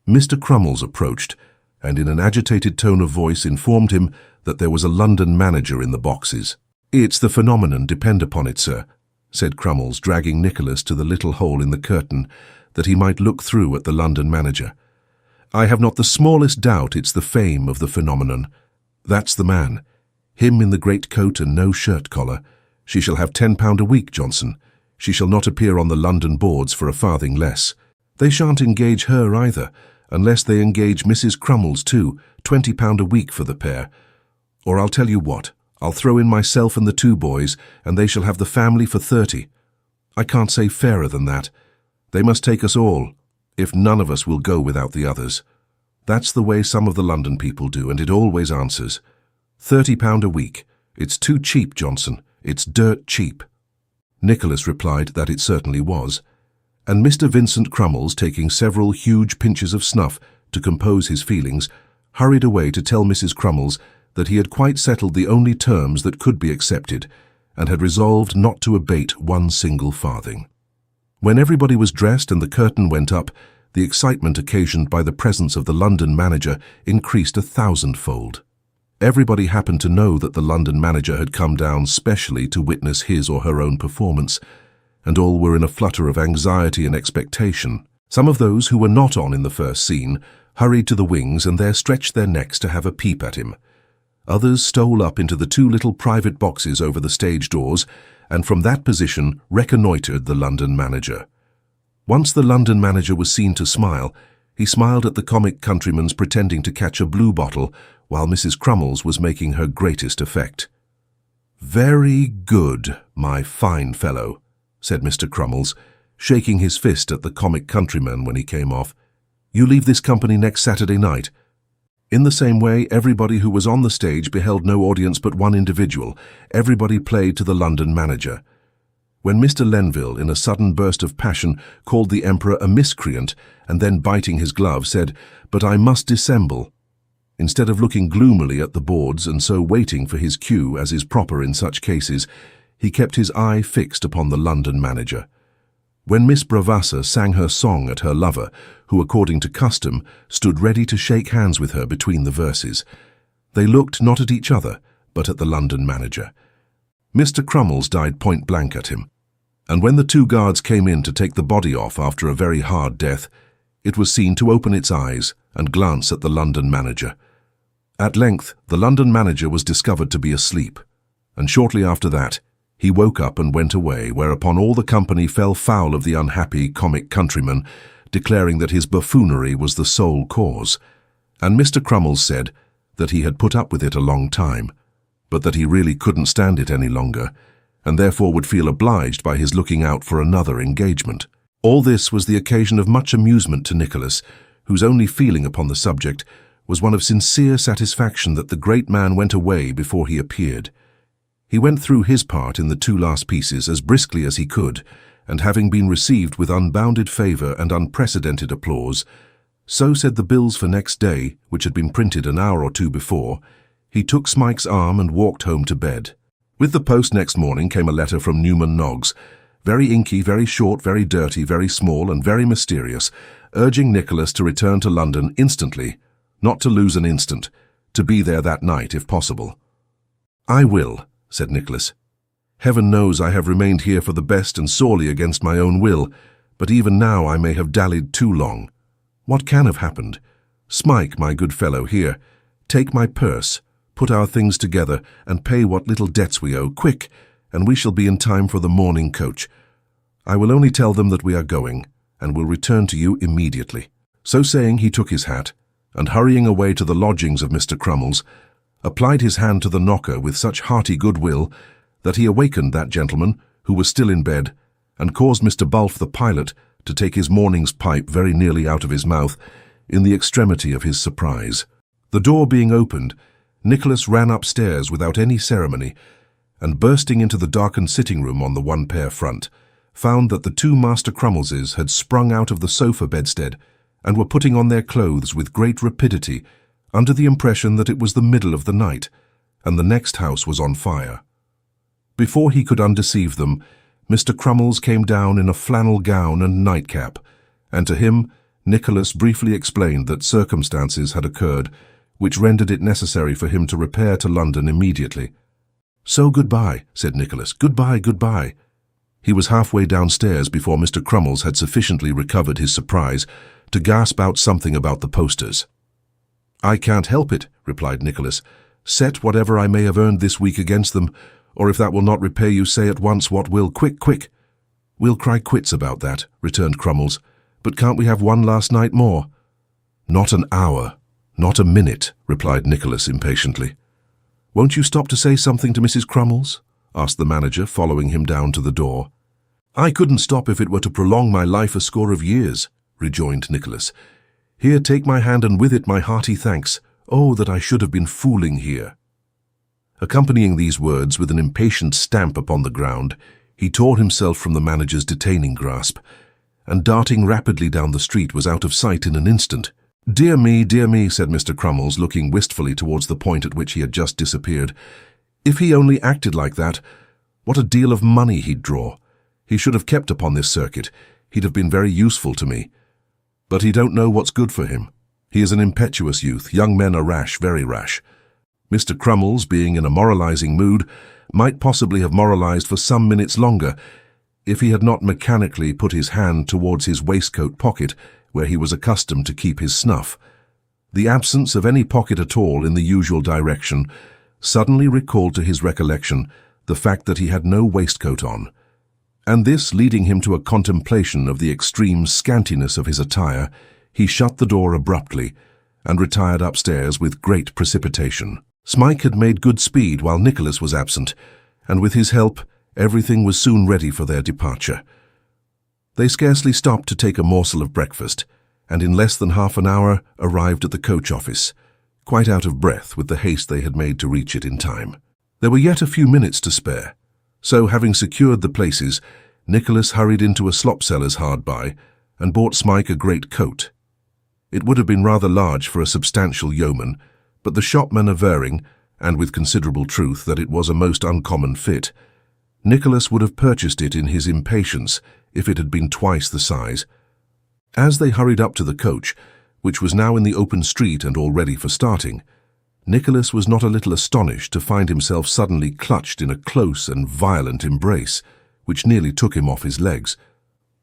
Speaker 2: Mr. Crummles approached, and in an agitated tone of voice informed him that there was a London manager in the boxes. "It's the phenomenon, depend upon it, sir," said Crummles, dragging Nicholas to the little hole in the curtain that he might look through at the London manager. "I have not the smallest doubt it's the fame of the phenomenon. That's the man. Him in the great coat and no shirt-collar. She shall have £10 a week, Johnson. She shall not appear on the London boards for a farthing less. They shan't engage her either, unless they engage Mrs. Crummles too, £20 a week for the pair. Or I'll tell you what, I'll throw in myself and the two boys, and they shall have the family for 30. I can't say fairer than that. They must take us all, if none of us will go without the others. That's the way some of the London people do, and it always answers. £30 a week. It's too cheap, Johnson. It's dirt cheap." Nicholas replied that it certainly was, and Mr. Vincent Crummles, taking several huge pinches of snuff to compose his feelings, hurried away to tell Mrs. Crummles that he had quite settled the only terms that could be accepted, and had resolved not to abate one single farthing. When everybody was dressed and the curtain went up, the excitement occasioned by the presence of the London manager increased 1,000-fold. Everybody happened to know that the London manager had come down specially to witness his or her own performance, and all were in a flutter of anxiety and expectation. Some of those who were not on in the first scene hurried to the wings and there stretched their necks to have a peep at him. Others stole up into the two little private boxes over the stage doors, and from that position reconnoitred the London manager. Once the London manager was seen to smile, he smiled at the comic countryman's pretending to catch a blue bottle while Mrs. Crummles was making her greatest effect. "Very good, my fine fellow," said Mr. Crummles, shaking his fist at the comic countryman when he came off. "You leave this company next Saturday night." In the same way, everybody who was on the stage beheld no audience but one individual. Everybody played to the London manager. When Mr. Lenville, in a sudden burst of passion, called the Emperor a miscreant, and then biting his glove, said, "But I must dissemble," instead of looking gloomily at the boards and so waiting for his cue, as is proper in such cases, he kept his eye fixed upon the London manager. When Miss Bravassa sang her song at her lover, who, according to custom, stood ready to shake hands with her between the verses, they looked not at each other, but at the London manager. Mr. Crummles died point blank at him, and when the two guards came in to take the body off after a very hard death, it was seen to open its eyes and glance at the London manager. At length, the London manager was discovered to be asleep, and shortly after that, he woke up and went away, whereupon all the company fell foul of the unhappy comic countryman, declaring that his buffoonery was the sole cause, and Mr. Crummles said that he had put up with it a long time, but that he really couldn't stand it any longer, and therefore would feel obliged by his looking out for another engagement. All this was the occasion of much amusement to Nicholas, whose only feeling upon the subject was one of sincere satisfaction that the great man went away before he appeared. He went through his part in the two last pieces as briskly as he could, and having been received with unbounded favour and unprecedented applause, so said the bills for next day, which had been printed an hour or two before, he took Smike's arm and walked home to bed. With the post next morning came a letter from Newman Noggs, very inky, very short, very dirty, very small, and very mysterious, urging Nicholas to return to London instantly, not to lose an instant, to be there that night if possible. "I will," said Nicholas. "Heaven knows I have remained here for the best and sorely against my own will, but even now I may have dallied too long. What can have happened? Smike, my good fellow, here, take my purse, put our things together, and pay what little debts we owe, quick, and we shall be in time for the morning coach. I will only tell them that we are going, and will return to you immediately." So saying, he took his hat, and hurrying away to the lodgings of Mr. Crummles, applied his hand to the knocker with such hearty goodwill that he awakened that gentleman, who was still in bed, and caused Mr. Bulph the pilot to take his morning's pipe very nearly out of his mouth, in the extremity of his surprise. The door being opened, Nicholas ran upstairs without any ceremony, and bursting into the darkened sitting-room on the one-pair front, found that the two Master Crummleses had sprung out of the sofa bedstead and were putting on their clothes with great rapidity, under the impression that it was the middle of the night, and the next house was on fire. Before he could undeceive them, Mr. Crummles came down in a flannel gown and nightcap, and to him Nicholas briefly explained that circumstances had occurred which rendered it necessary for him to repair to London immediately. "So goodbye," said Nicholas. "Goodbye, goodbye." He was halfway downstairs before Mr. Crummles had sufficiently recovered his surprise to gasp out something about the posters. "I can't help it," replied Nicholas. "Set whatever I may have earned this week against them, or if that will not repay you, say at once what will. Quick, quick." "We'll cry quits about that," returned Crummles. "But can't we have one last night more?" "Not an hour, not a minute," replied Nicholas impatiently. "Won't you stop to say something to Mrs. Crummles?" asked the manager, following him down to the door. "I couldn't stop if it were to prolong my life a score of years," rejoined Nicholas. "Here, take my hand, and with it my hearty thanks. Oh, that I should have been fooling here." Accompanying these words with an impatient stamp upon the ground, he tore himself from the manager's detaining grasp, and darting rapidly down the street was out of sight in an instant. Dear me," said Mr. Crummles, looking wistfully towards the point at which he had just disappeared. "If he only acted like that, what a deal of money he'd draw. He should have kept upon this circuit. He'd have been very useful to me. But he don't know what's good for him. He is an impetuous youth. Young men are rash, very rash." Mr. Crummles, being in a moralizing mood, might possibly have moralized for some minutes longer, if he had not mechanically put his hand towards his waistcoat pocket, where he was accustomed to keep his snuff. The absence of any pocket at all in the usual direction suddenly recalled to his recollection the fact that he had no waistcoat on, and this leading him to a contemplation of the extreme scantiness of his attire, he shut the door abruptly and retired upstairs with great precipitation. Smike had made good speed while Nicholas was absent, and with his help everything was soon ready for their departure. They scarcely stopped to take a morsel of breakfast, and in less than half an hour arrived at the coach office, quite out of breath with the haste they had made to reach it in time. There were yet a few minutes to spare, so having secured the places, Nicholas hurried into a slop-seller's hard by and bought Smike a great coat. It would have been rather large for a substantial yeoman, but the shopman averring, and with considerable truth, that it was a most uncommon fit, Nicholas would have purchased it in his impatience if it had been twice the size. As they hurried up to the coach, which was now in the open street and all ready for starting, Nicholas was not a little astonished to find himself suddenly clutched in a close and violent embrace, which nearly took him off his legs.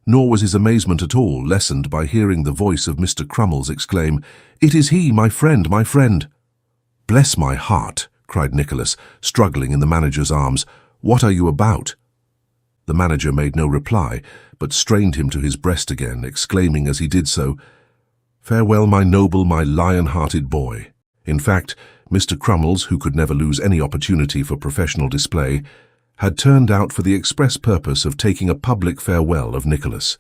Speaker 2: Nor was his amazement at all lessened by hearing the voice of Mr. Crummles exclaim, "It is he, my friend, my friend!" "Bless my heart!" cried Nicholas, struggling in the manager's arms. "What are you about?" The manager made no reply, but strained him to his breast again, exclaiming as he did so, "Farewell, my noble, my lion-hearted boy." In fact, Mr. Crummles, who could never lose any opportunity for professional display, had turned out for the express purpose of taking a public farewell of Nicholas,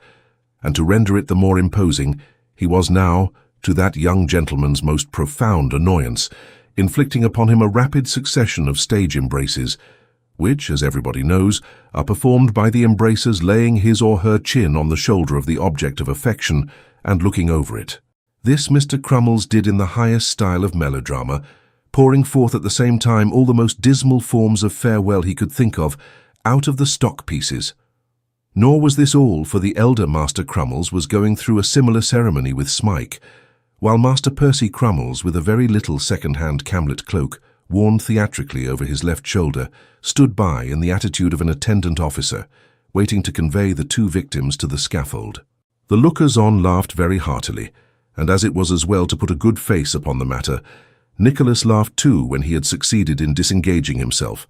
Speaker 2: and to render it the more imposing, he was now, to that young gentleman's most profound annoyance, inflicting upon him a rapid succession of stage embraces, which, as everybody knows, are performed by the embracer's laying his or her chin on the shoulder of the object of affection and looking over it. This Mr. Crummles did in the highest style of melodrama, pouring forth at the same time all the most dismal forms of farewell he could think of, out of the stock pieces. Nor was this all, for the elder Master Crummles was going through a similar ceremony with Smike, while Master Percy Crummles, with a very little second-hand camlet cloak, worn theatrically over his left shoulder, stood by in the attitude of an attendant officer, waiting to convey the two victims to the scaffold. The lookers-on laughed very heartily, and as it was as well to put a good face upon the matter, Nicholas laughed too when he had succeeded in disengaging himself,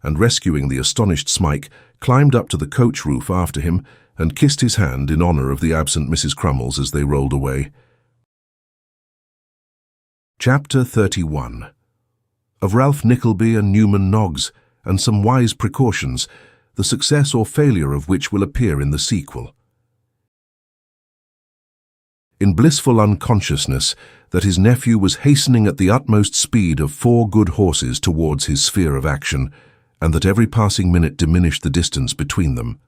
Speaker 2: and rescuing the astonished Smike, climbed up to the coach roof after him and kissed his hand in honour of the absent Mrs. Crummles as they rolled away. Chapter 31. Of Ralph Nickleby and Newman Noggs, and some wise precautions, the success or failure of which will appear in the sequel. In blissful unconsciousness that his nephew was hastening at the utmost speed of 4 good horses towards his sphere of action, and that every passing minute diminished the distance between them,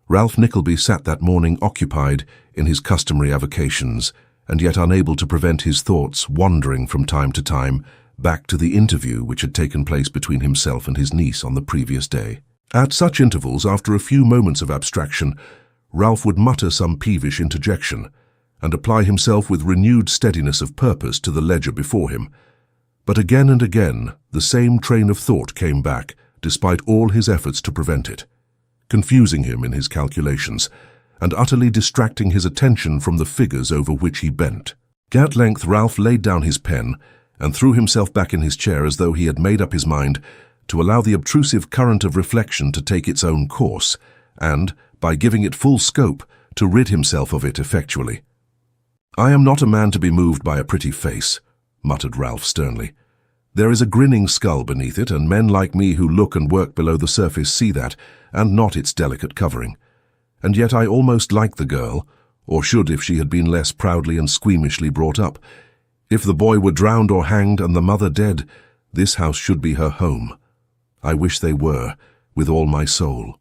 Speaker 2: Ralph Nickleby sat that morning occupied in his customary avocations, and yet unable to prevent his thoughts wandering from time to time back to the interview which had taken place between himself and his niece on the previous day. At such intervals, after a few moments of abstraction, Ralph would mutter some peevish interjection, and apply himself with renewed steadiness of purpose to the ledger before him. But again and again the same train of thought came back, despite all his efforts to prevent it, confusing him in his calculations, and utterly distracting his attention from the figures over which he bent. At length Ralph laid down his pen, and threw himself back in his chair as though he had made up his mind to allow the obtrusive current of reflection to take its own course, and, by giving it full scope, to rid himself of it effectually. "I am not a man to be moved by a pretty face," muttered Ralph sternly. "There is a grinning skull beneath it, and men like me who look and work below the surface see that, and not its delicate covering. And yet I almost like the girl, or should if she had been less proudly and squeamishly brought up. If the boy were drowned or hanged and the mother dead, this house should be her home. I wish they were, with all my soul."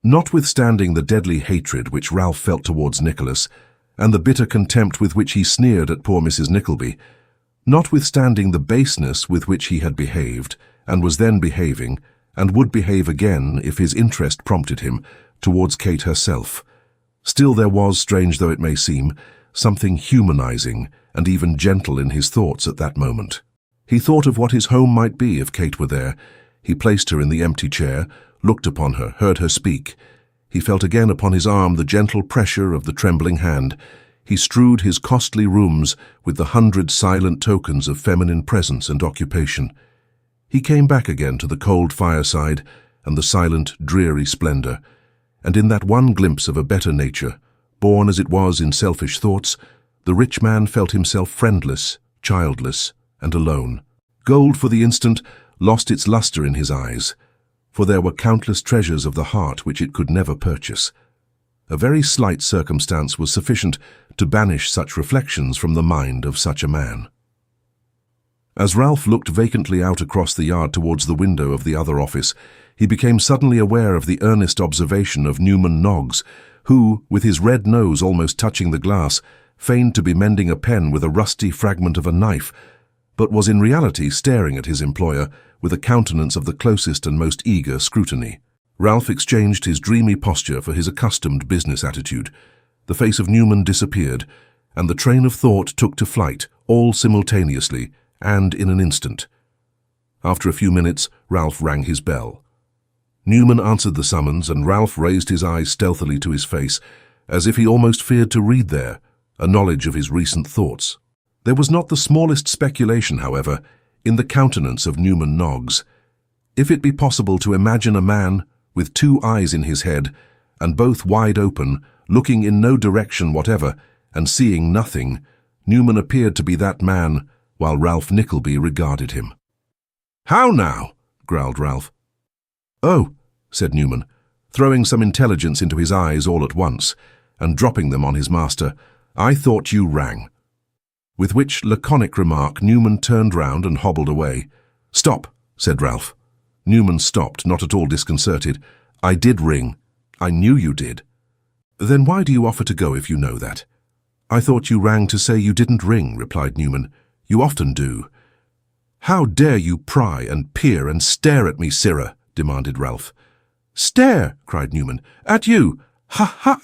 Speaker 2: Notwithstanding the deadly hatred which Ralph felt towards Nicholas, and the bitter contempt with which he sneered at poor Mrs. Nickleby, notwithstanding the baseness with which he had behaved, and was then behaving, and would behave again if his interest prompted him, towards Kate herself, still there was, strange though it may seem, something humanizing and even gentle in his thoughts at that moment. He thought of what his home might be if Kate were there. He placed her in the empty chair, looked upon her, heard her speak. He felt again upon his arm the gentle pressure of the trembling hand. He strewed his costly rooms with the 100 silent tokens of feminine presence and occupation. He came back again to the cold fireside and the silent, dreary splendor, and in that one glimpse of a better nature, born as it was in selfish thoughts, the rich man felt himself friendless, childless, and alone. Gold for the instant lost its luster in his eyes, for there were countless treasures of the heart which it could never purchase. A very slight circumstance was sufficient to banish such reflections from the mind of such a man. As Ralph looked vacantly out across the yard towards the window of the other office, he became suddenly aware of the earnest observation of Newman Noggs, who, with his red nose almost touching the glass, feigned to be mending a pen with a rusty fragment of a knife, but was in reality staring at his employer with a countenance of the closest and most eager scrutiny. Ralph exchanged his dreamy posture for his accustomed business attitude. The face of Newman disappeared, and the train of thought took to flight, all simultaneously, and in an instant. After a few minutes, Ralph rang his bell. Newman answered the summons, and Ralph raised his eyes stealthily to his face, as if he almost feared to read there a knowledge of his recent thoughts. There was not the smallest speculation, however, in the countenance of Newman Noggs. If it be possible to imagine a man with two eyes in his head, and both wide open, looking in no direction whatever, and seeing nothing, Newman appeared to be that man, while Ralph Nickleby regarded him. "How now?" growled Ralph. "Oh," said Newman, throwing some intelligence into his eyes all at once, and dropping them on his master, "I thought you rang." With which laconic remark Newman turned round and hobbled away. "Stop," said Ralph. Newman stopped, not at all disconcerted. "I did ring. I knew you did." "Then why do you offer to go if you know that?" "I thought you rang to say you didn't ring," replied Newman. "You often do." "How dare you pry and peer and stare at me, sirrah?" demanded Ralph. "Stare!" cried Newman. "At you! Ha ha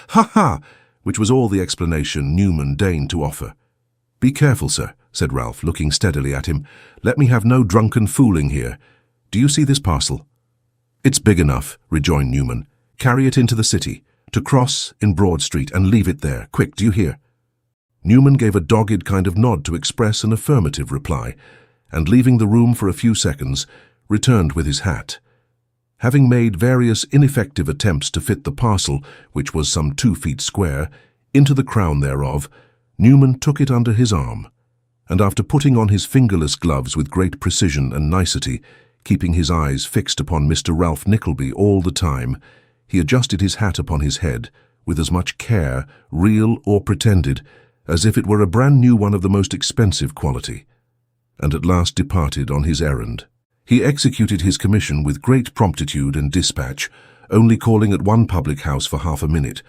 Speaker 2: ha ha!" which was all the explanation Newman deigned to offer. "Be careful, sir," said Ralph, looking steadily at him. "Let me have no drunken fooling here. Do you see this parcel?" "It's big enough," rejoined Newman. "Carry it into the city, to Cross in Broad Street, and leave it there. Quick, do you hear?" Newman gave a dogged kind of nod to express an affirmative reply, and leaving the room for a few seconds, returned with his hat. Having made various ineffective attempts to fit the parcel, which was some 2 feet square, into the crown thereof, Newman took it under his arm, and after putting on his fingerless gloves with great precision and nicety, keeping his eyes fixed upon Mr. Ralph Nickleby all the time, he adjusted his hat upon his head with as much care, real or pretended, as if it were a brand new one of the most expensive quality, and at last departed on his errand. He executed his commission with great promptitude and dispatch, only calling at one public house for half a minute,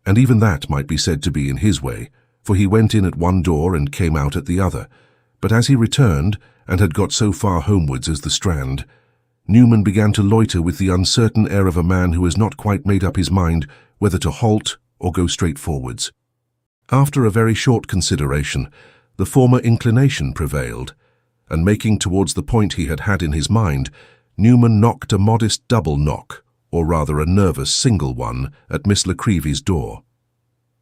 Speaker 2: and even that might be said to be in his way, for he went in at one door and came out at the other. But as he returned, and had got so far homewards as the Strand, Newman began to loiter with the uncertain air of a man who has not quite made up his mind whether to halt or go straight forwards. After a very short consideration, the former inclination prevailed, and making towards the point he had had in his mind, Newman knocked a modest double knock, or rather a nervous single one, at Miss La Creevy's door.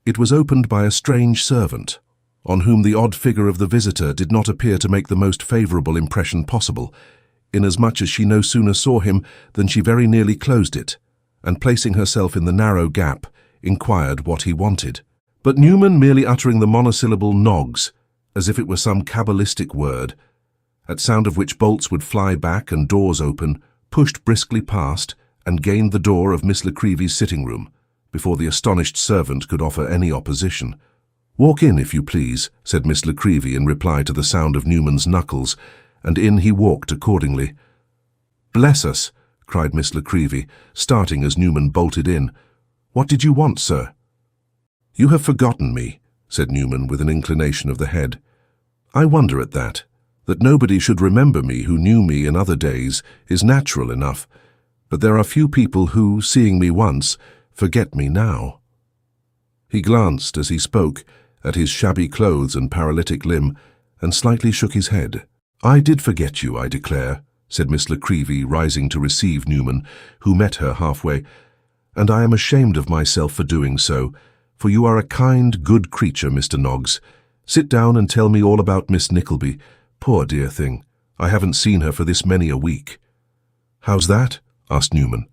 Speaker 2: It was opened by a strange servant, on whom the odd figure of the visitor did not appear to make the most favourable impression possible, inasmuch as she no sooner saw him than she very nearly closed it, and placing herself in the narrow gap, inquired what he wanted. But Newman, merely uttering the monosyllable "Noggs," as if it were some cabalistic word, at sound of which bolts would fly back and doors open, pushed briskly past, and gained the door of Miss La Creevy's sitting-room, before the astonished servant could offer any opposition. "Walk in, if you please," said Miss La Creevy in reply to the sound of Newman's knuckles, and in he walked accordingly. "Bless us!" cried Miss La Creevy, starting as Newman bolted in. "What did you want, sir?" "You have forgotten me," said Newman with an inclination of the head. "I wonder at that. That nobody should remember me who knew me in other days is natural enough, but there are few people who, seeing me once, forget me now." He glanced, as he spoke, at his shabby clothes and paralytic limb, and slightly shook his head. "I did forget you, I declare," said Miss La Creevy, rising to receive Newman, who met her halfway, "and I am ashamed of myself for doing so, for you are a kind, good creature, Mr. Noggs. Sit down and tell me all about Miss Nickleby. Poor dear thing, I haven't seen her for this many a week." "How's that?" asked Newman.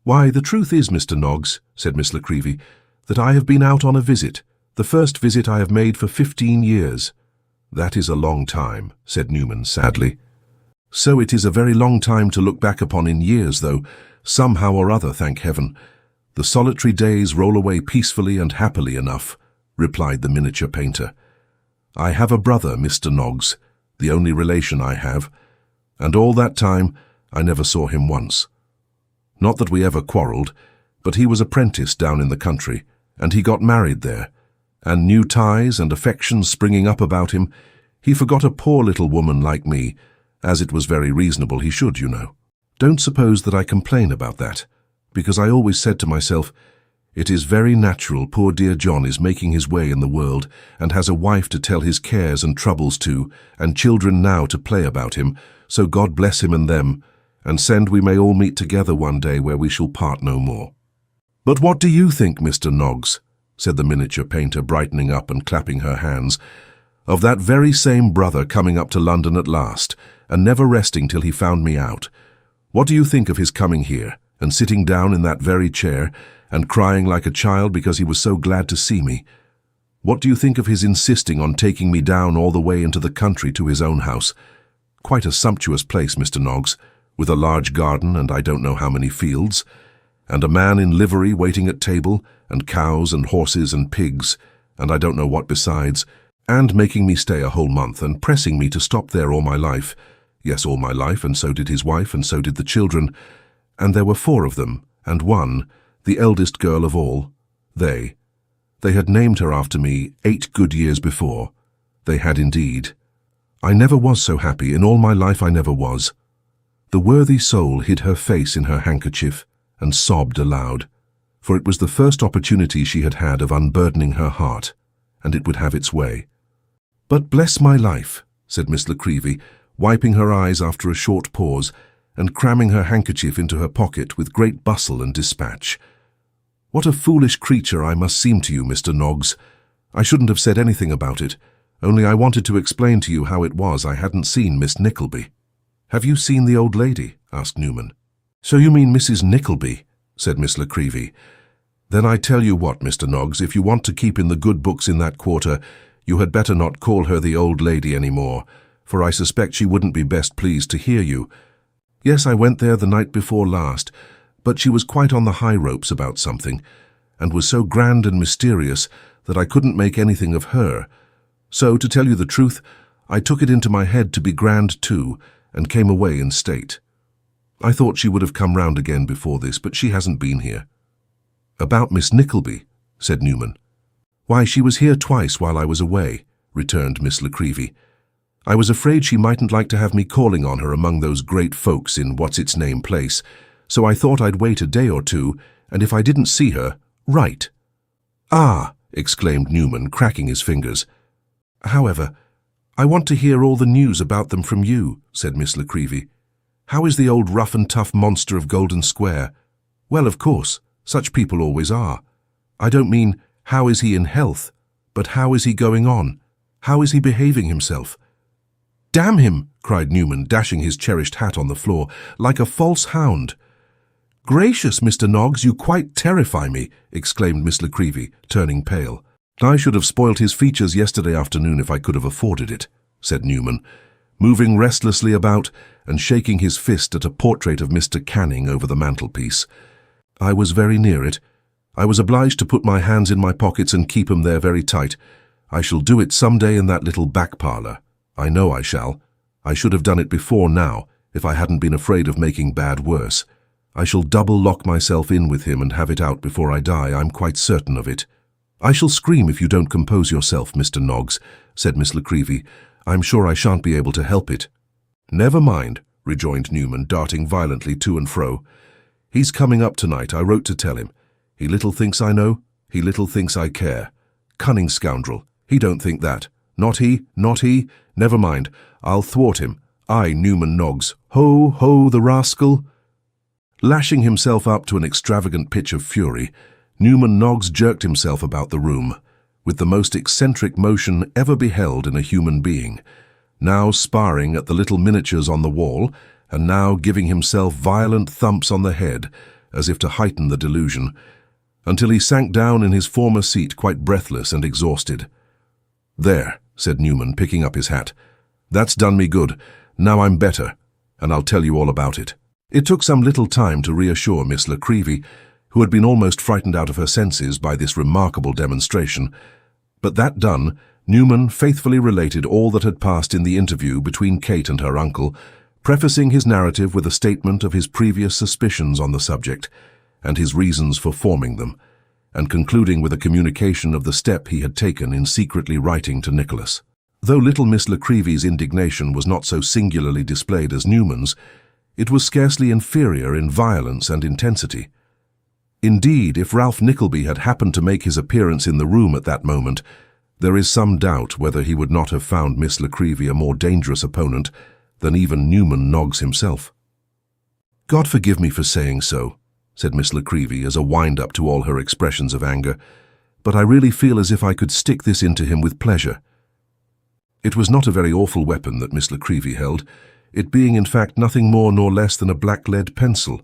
Speaker 2: "Why, the truth is, Mr. Noggs," said Miss La Creevy, "that I have been out on a visit, the first visit I have made for 15 years. "That is a long time," said Newman sadly. "So it is a very long time to look back upon in years, though, somehow or other, thank heaven. "The solitary days roll away peacefully and happily enough," replied the miniature painter. "I have a brother, Mr. Noggs, the only relation I have, and all that time I never saw him once. Not that we ever quarrelled, but he was apprenticed down in the country, and he got married there, and new ties and affections springing up about him, he forgot a poor little woman like me, as it was very reasonable he should, you know. Don't suppose that I complain about that, because I always said to myself, it is very natural poor dear John is making his way in the world, and has a wife to tell his cares and troubles to, and children now to play about him, so God bless him and them, and send we may all meet together one day where we shall part no more." "But what do you think, Mr. Noggs," said the miniature painter, brightening up and clapping her hands, "of that very same brother coming up to London at last, and never resting till he found me out? What do you think of his coming here, and sitting down in that very chair, and crying like a child because he was so glad to see me? What do you think of his insisting on taking me down all the way into the country to his own house? Quite a sumptuous place, Mr. Noggs, with a large garden and I don't know how many fields, and a man in livery waiting at table, and cows and horses and pigs, and I don't know what besides, and making me stay a whole month, and pressing me to stop there all my life. Yes, all my life, and so did his wife, and so did the children, and there were 4 of them, and one, the eldest girl of all, they had named her after me 8 good years before. They had indeed. I never was so happy, in all my life I never was." The worthy soul hid her face in her handkerchief, and sobbed aloud, for it was the first opportunity she had had of unburdening her heart, and it would have its way. "But bless my life," said Miss La Creevy, wiping her eyes after a short pause, and cramming her handkerchief into her pocket with great bustle and dispatch. "What a foolish creature I must seem to you, Mr. Noggs. I shouldn't have said anything about it, only I wanted to explain to you how it was I hadn't seen Miss Nickleby." "Have you seen the old lady?" asked Newman. "So you mean Mrs. Nickleby," said Miss La Creevy. "Then I tell you what, Mr. Noggs, if you want to keep in the good books in that quarter, you had better not call her the old lady any more, for I suspect she wouldn't be best pleased to hear you. Yes, I went there the night before last, but she was quite on the high ropes about something, and was so grand and mysterious that I couldn't make anything of her. So, to tell you the truth, I took it into my head to be grand too, and came away in state. I thought she would have come round again before this, but she hasn't been here." "About Miss Nickleby?" said Newman. "Why, she was here twice while I was away," returned Miss La Creevy. "I was afraid she mightn't like to have me calling on her among those great folks in what's-its-name place, so I thought I'd wait a day or two, and if I didn't see her, write." "Ah!" exclaimed Newman, cracking his fingers. "However, I want to hear all the news about them from you," said Miss La Creevy. "How is the old rough-and-tough monster of Golden Square?" "Well, of course, such people always are. I don't mean, how is he in health, but how is he going on? How is he behaving himself?" "Damn him!" cried Newman, dashing his cherished hat on the floor, "like a false hound." "Gracious, Mr. Noggs, you quite terrify me," exclaimed Miss La Creevy, turning pale. "I should have spoilt his features yesterday afternoon if I could have afforded it," said Newman, moving restlessly about and shaking his fist at a portrait of Mr. Canning over the mantelpiece. "I was very near it. I was obliged to put my hands in my pockets and keep 'em there very tight. I shall do it some day in that little back parlour. I know I shall. I should have done it before now, if I hadn't been afraid of making bad worse. I shall double-lock myself in with him and have it out before I die, I'm quite certain of it." "I shall scream if you don't compose yourself, Mr. Noggs," said Miss La Creevy. "I'm sure I shan't be able to help it." "Never mind," rejoined Newman, darting violently to and fro. "He's coming up tonight, I wrote to tell him. He little thinks I know, he little thinks I care. Cunning scoundrel, he don't think that. Not he, not he. Never mind, I'll thwart him. I, Newman Noggs. Ho, ho, the rascal!" Lashing himself up to an extravagant pitch of fury, Newman Noggs jerked himself about the room, with the most eccentric motion ever beheld in a human being, now sparring at the little miniatures on the wall, and now giving himself violent thumps on the head, as if to heighten the delusion, until he sank down in his former seat quite breathless and exhausted. "There," said Newman, picking up his hat. "That's done me good. Now I'm better, and I'll tell you all about it." It took some little time to reassure Miss La Creevy. who had been almost frightened out of her senses by this remarkable demonstration. But that done, Newman faithfully related all that had passed in the interview between Kate and her uncle, prefacing his narrative with a statement of his previous suspicions on the subject, and his reasons for forming them, and concluding with a communication of the step he had taken in secretly writing to Nicholas. Though little Miss Nickleby's indignation was not so singularly displayed as Newman's, it was scarcely inferior in violence and intensity. Indeed, if Ralph Nickleby had happened to make his appearance in the room at that moment, there is some doubt whether he would not have found Miss Nickleby a more dangerous opponent than even Newman Noggs himself. "God forgive me for saying so," said Miss Nickleby as a wind-up to all her expressions of anger, "but I really feel as if I could stick this into him with pleasure." It was not a very awful weapon that Miss Nickleby held, it being in fact nothing more nor less than a black lead pencil,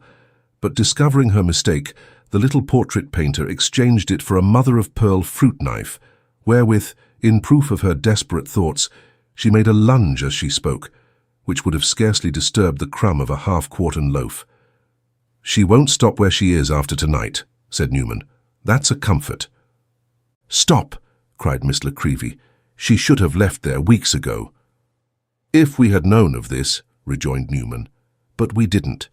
Speaker 2: but discovering her mistake, the little portrait painter exchanged it for a mother-of-pearl fruit knife, wherewith, in proof of her desperate thoughts, she made a lunge as she spoke, which would have scarcely disturbed the crumb of a half-quartern loaf. "She won't stop where she is after tonight," said Newman. "That's a comfort." "Stop!" cried Miss Nickleby. "She should have left there weeks ago." "If we had known of this," rejoined Newman. "But we didn't.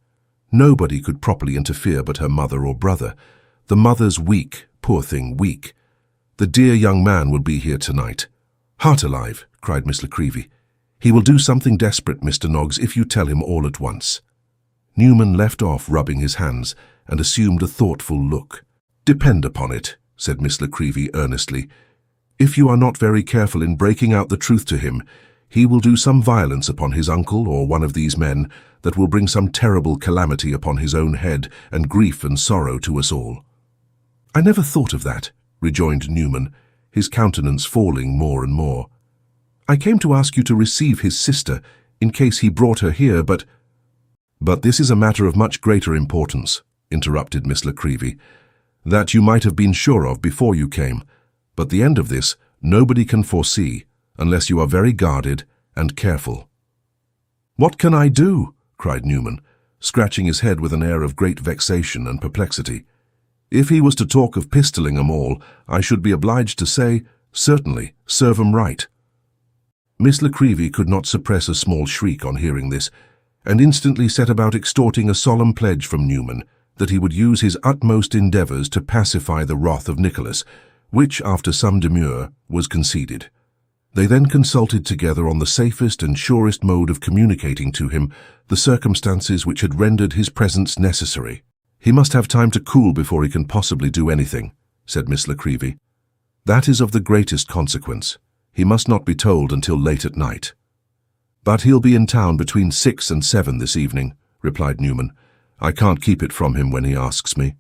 Speaker 2: Nobody could properly interfere but her mother or brother. The mother's weak, poor thing, weak. The dear young man will be here tonight." "Heart alive!" cried Miss Nickleby. "He will do something desperate, Mr. Noggs, if you tell him all at once." Newman left off rubbing his hands and assumed a thoughtful look. "Depend upon it," said Miss Nickleby earnestly, "if you are not very careful in breaking out the truth to him, he will do some violence upon his uncle or one of these men that will bring some terrible calamity upon his own head and grief and sorrow to us all." "I never thought of that," rejoined Newman, his countenance falling more and more. "I came to ask you to receive his sister, in case he brought her here, but—" "But this is a matter of much greater importance," interrupted Miss Nickleby, "that you might have been sure of before you came, but the end of this nobody can foresee, unless you are very guarded and careful." "What can I do?" cried Newman, scratching his head with an air of great vexation and perplexity. "If he was to talk of pistoling 'em all, I should be obliged to say, certainly, serve 'em right." Miss Nickleby could not suppress a small shriek on hearing this, and instantly set about extorting a solemn pledge from Newman that he would use his utmost endeavours to pacify the wrath of Nicholas, which, after some demur, was conceded. They then consulted together on the safest and surest mode of communicating to him the circumstances which had rendered his presence necessary. "He must have time to cool before he can possibly do anything," said Miss Nickleby. "That is of the greatest consequence. He must not be told until late at night." "But he'll be in town between 6 and 7 this evening," replied Newman. "I can't keep it from him when he asks me."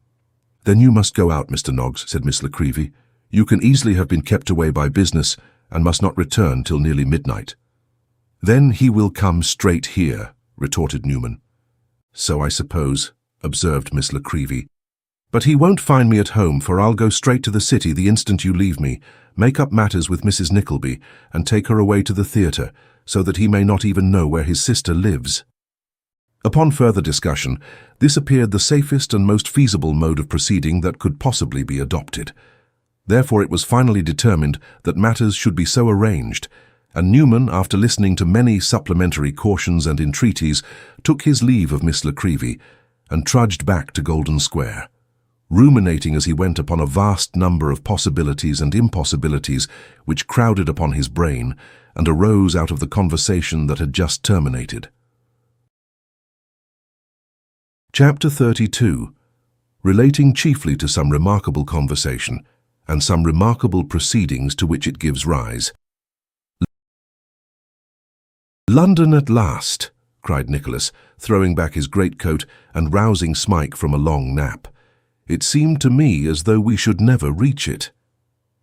Speaker 2: "Then you must go out, Mr. Noggs," said Miss Nickleby. "You can easily have been kept away by business, and must not return till nearly midnight." "Then he will come straight here," retorted Newman. "So I suppose," observed Miss Nickleby. "But he won't find me at home, for I'll go straight to the city the instant you leave me, make up matters with Mrs. Nickleby, and take her away to the theatre, so that he may not even know where his sister lives." Upon further discussion, this appeared the safest and most feasible mode of proceeding that could possibly be adopted. Therefore it was finally determined that matters should be so arranged, and Newman, after listening to many supplementary cautions and entreaties, took his leave of Miss Nickleby and trudged back to Golden Square, ruminating as he went upon a vast number of possibilities and impossibilities which crowded upon his brain and arose out of the conversation that had just terminated. Chapter 32, relating chiefly to some remarkable conversation and some remarkable proceedings to which it gives rise. "London at last!" cried Nicholas, throwing back his greatcoat and rousing Smike from a long nap. "It seemed to me as though we should never reach it."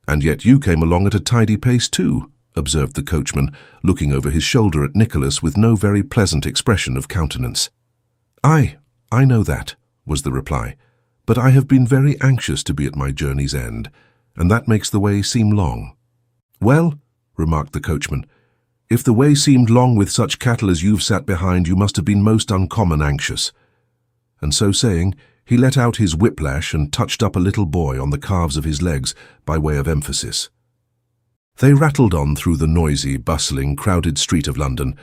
Speaker 2: "And yet you came along at a tidy pace too," observed the coachman, looking over his shoulder at Nicholas with no very pleasant expression of countenance. "Aye, I know that," was the reply, "but I have been very anxious to be at my journey's end, and that makes the way seem long." "Well," remarked the coachman, "if the way seemed long with such cattle as you've sat behind, you must have been most uncommon anxious." And so saying, He let out his whiplash and touched up a little boy on the calves of his legs by way of emphasis. They rattled on through the noisy, bustling, crowded street of London,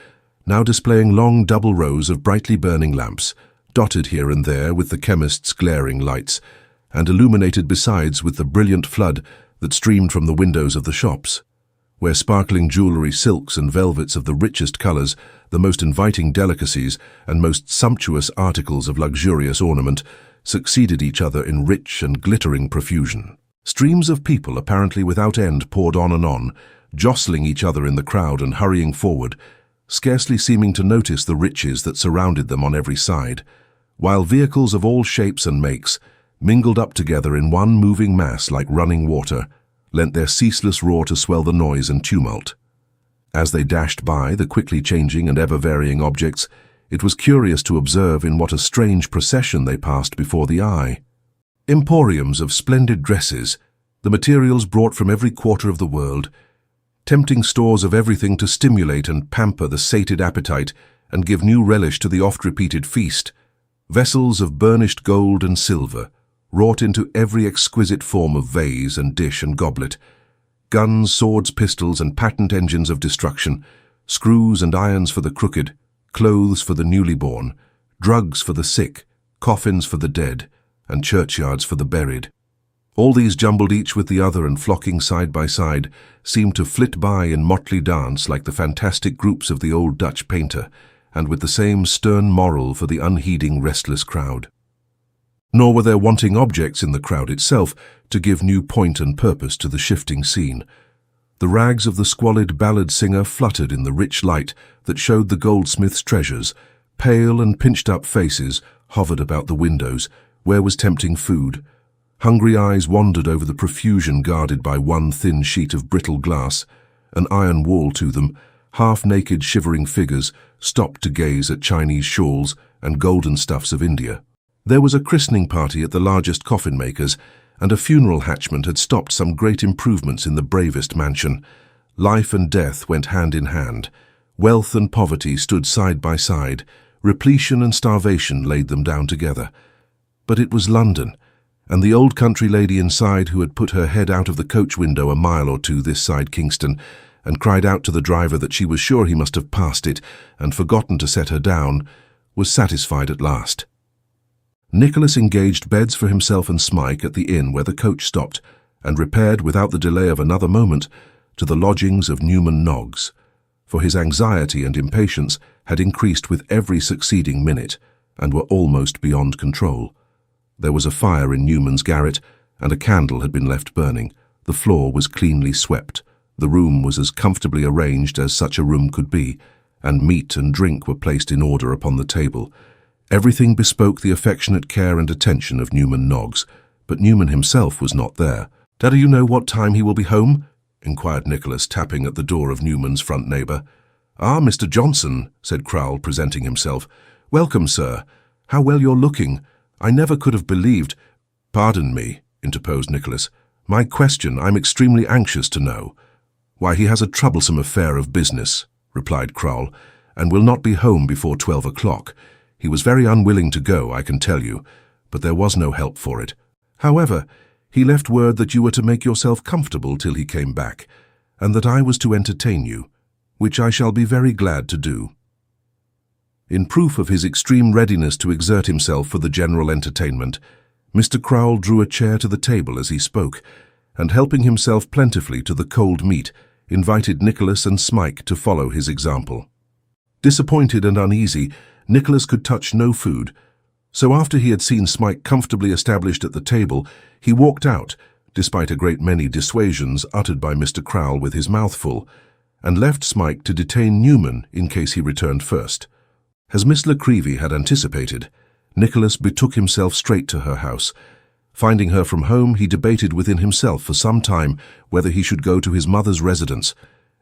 Speaker 2: now displaying long double rows of brightly burning lamps, dotted here and there with the chemist's glaring lights, and illuminated besides with the brilliant flood that streamed from the windows of the shops, where sparkling jewellery, silks and velvets of the richest colours, the most inviting delicacies and most sumptuous articles of luxurious ornament, succeeded each other in rich and glittering profusion. Streams of people apparently without end poured on, jostling each other in the crowd and hurrying forward, scarcely seeming to notice the riches that surrounded them on every side, while vehicles of all shapes and makes, mingled up together in one moving mass like running water, lent their ceaseless roar to swell the noise and tumult. As they dashed by the quickly changing and ever-varying objects, it was curious to observe in what a strange procession they passed before the eye. Emporiums of splendid dresses, the materials brought from every quarter of the world, tempting stores of everything to stimulate and pamper the sated appetite and give new relish to the oft-repeated feast, vessels of burnished gold and silver, wrought into every exquisite form of vase and dish and goblet, guns, swords, pistols, and patent engines of destruction, screws and irons for the crooked, clothes for the newly born, drugs for the sick, coffins for the dead, and churchyards for the buried. All these jumbled each with the other and flocking side by side, seemed to flit by in motley dance like the fantastic groups of the old Dutch painter, and with the same stern moral for the unheeding, restless crowd. Nor were there wanting objects in the crowd itself to give new point and purpose to the shifting scene. The rags of the squalid ballad singer fluttered in the rich light that showed the goldsmith's treasures. Pale and pinched-up faces hovered about the windows, where was tempting food. Hungry eyes wandered over the profusion guarded by one thin sheet of brittle glass, an iron wall to them. Half-naked shivering figures stopped to gaze at Chinese shawls and golden stuffs of India. There was a christening party at the largest coffin-makers, and a funeral hatchment had stopped some great improvements in the bravest mansion. Life and death went hand in hand. Wealth and poverty stood side by side. Repletion and starvation laid them down together. But it was London, and the old country lady inside, who had put her head out of the coach window a mile or two this side Kingston, and cried out to the driver that she was sure he must have passed it and forgotten to set her down, was satisfied at last. Nicholas engaged beds for himself and Smike at the inn where the coach stopped, and repaired without the delay of another moment to the lodgings of Newman Noggs, for his anxiety and impatience had increased with every succeeding minute, and were almost beyond control. There was a fire in Newman's garret, and a candle had been left burning. The floor was cleanly swept. The room was as comfortably arranged as such a room could be, and meat and drink were placed in order upon the table. Everything bespoke the affectionate care and attention of Newman Noggs, but Newman himself was not there. "Do you know what time he will be home?" inquired Nicholas, tapping at the door of Newman's front neighbour. "Ah, Mr. Johnson," said Crowle, presenting himself. "Welcome, sir. How well you're looking. I never could have believed—" "Pardon me," interposed Nicholas. "My question I'm extremely anxious to know." "Why, he has a troublesome affair of business," replied Crowle, "and will not be home before 12 o'clock. He was very unwilling to go, I can tell you, but there was no help for it. However, he left word that you were to make yourself comfortable till he came back, and that I was to entertain you, which I shall be very glad to do." In proof of his extreme readiness to exert himself for the general entertainment, Mr. Crowle drew a chair to the table as he spoke, and helping himself plentifully to the cold meat, invited Nicholas and Smike to follow his example. Disappointed and uneasy, Nicholas could touch no food, so after he had seen Smike comfortably established at the table, he walked out, despite a great many dissuasions uttered by Mr. Crowle with his mouth full, and left Smike to detain Newman in case he returned first. As Miss Nickleby had anticipated, Nicholas betook himself straight to her house. Finding her from home, he debated within himself for some time whether he should go to his mother's residence,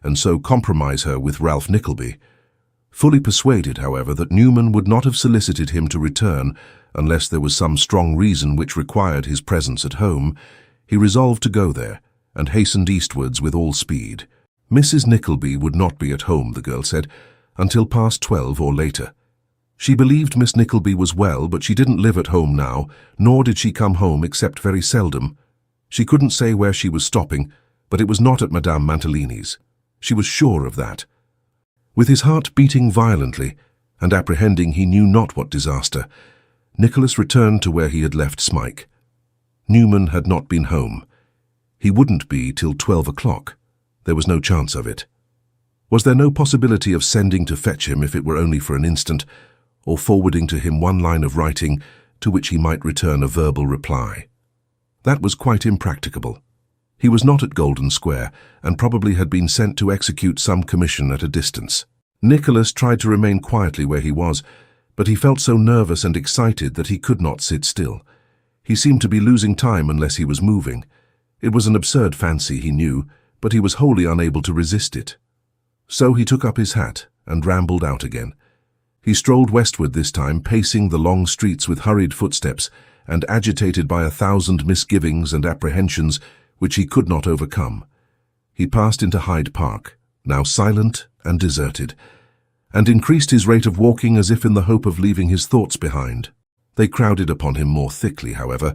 Speaker 2: and so compromise her with Ralph Nickleby. Fully persuaded, however, that Newman would not have solicited him to return unless there was some strong reason which required his presence at home, he resolved to go there, and hastened eastwards with all speed. Mrs. Nickleby would not be at home, the girl said, until past 12 or later. She believed Miss Nickleby was well, but she didn't live at home now, nor did she come home except very seldom. She couldn't say where she was stopping, but it was not at Madame Mantalini's. She was sure of that. With his heart beating violently, and apprehending he knew not what disaster, Nicholas returned to where he had left Smike. Newman had not been home. He wouldn't be till 12 o'clock. There was no chance of it. Was there no possibility of sending to fetch him if it were only for an instant, or forwarding to him one line of writing to which he might return a verbal reply? That was quite impracticable. He was not at Golden Square, and probably had been sent to execute some commission at a distance. Nicholas tried to remain quietly where he was, but he felt so nervous and excited that he could not sit still. He seemed to be losing time unless he was moving. It was an absurd fancy, he knew, but he was wholly unable to resist it. So he took up his hat and rambled out again. He strolled westward this time, pacing the long streets with hurried footsteps, and agitated by 1,000 misgivings and apprehensions which he could not overcome. He passed into Hyde Park, now silent and deserted, and increased his rate of walking as if in the hope of leaving his thoughts behind. They crowded upon him more thickly, however.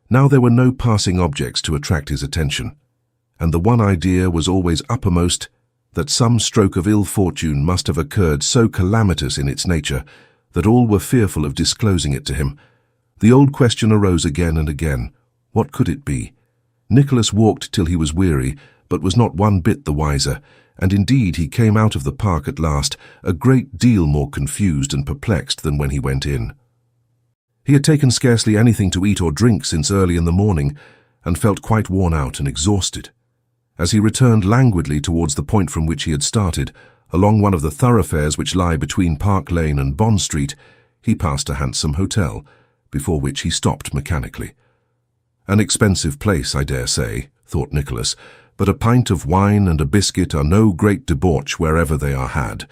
Speaker 2: Now there were no passing objects to attract his attention, and the one idea was always uppermost, that some stroke of ill fortune must have occurred so calamitous in its nature that all were fearful of disclosing it to him. The old question arose again and again. What could it be? Nicholas walked till he was weary, but was not one bit the wiser, and indeed he came out of the park at last a great deal more confused and perplexed than when he went in. He had taken scarcely anything to eat or drink since early in the morning, and felt quite worn out and exhausted. As he returned languidly towards the point from which he had started, along one of the thoroughfares which lie between Park Lane and Bond Street, he passed a handsome hotel, before which he stopped mechanically. An expensive place, I dare say, thought Nicholas, but a pint of wine and a biscuit are no great debauch wherever they are had.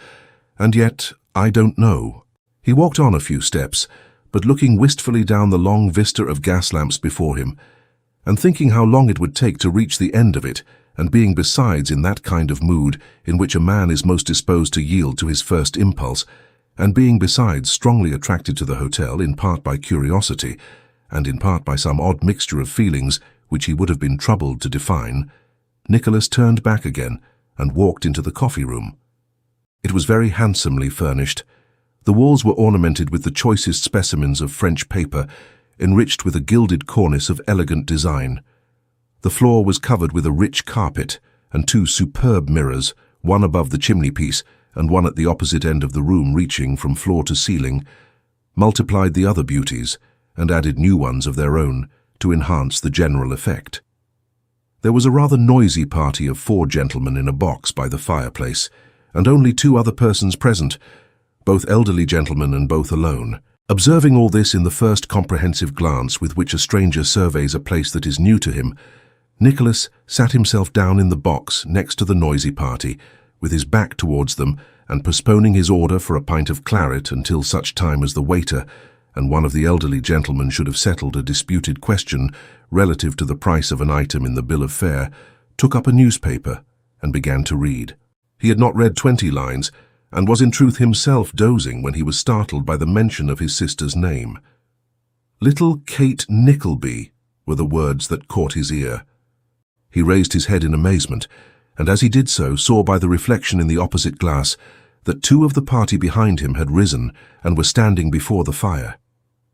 Speaker 2: And yet, I don't know. He walked on a few steps, but looking wistfully down the long vista of gas lamps before him, and thinking how long it would take to reach the end of it, and being besides in that kind of mood in which a man is most disposed to yield to his first impulse, and being besides strongly attracted to the hotel in part by curiosity, and in part by some odd mixture of feelings which he would have been troubled to define, Nicholas turned back again and walked into the coffee-room. It was very handsomely furnished. The walls were ornamented with the choicest specimens of French paper, enriched with a gilded cornice of elegant design. The floor was covered with a rich carpet, and 2 superb mirrors, one above the chimney-piece and one at the opposite end of the room reaching from floor to ceiling, multiplied the other beauties and added new ones of their own to enhance the general effect. There was a rather noisy party of 4 gentlemen in a box by the fireplace, and only 2 other persons present, both elderly gentlemen and both alone. Observing all this in the first comprehensive glance with which a stranger surveys a place that is new to him, Nicholas sat himself down in the box next to the noisy party, with his back towards them, and postponing his order for a pint of claret until such time as the waiter and one of the elderly gentlemen should have settled a disputed question relative to the price of an item in the bill of fare, took up a newspaper and began to read. He had not read 20 lines, and was in truth himself dozing when he was startled by the mention of his sister's name. "Little Kate Nickleby," were the words that caught his ear. He raised his head in amazement, and as he did so saw by the reflection in the opposite glass that 2 of the party behind him had risen and were standing before the fire.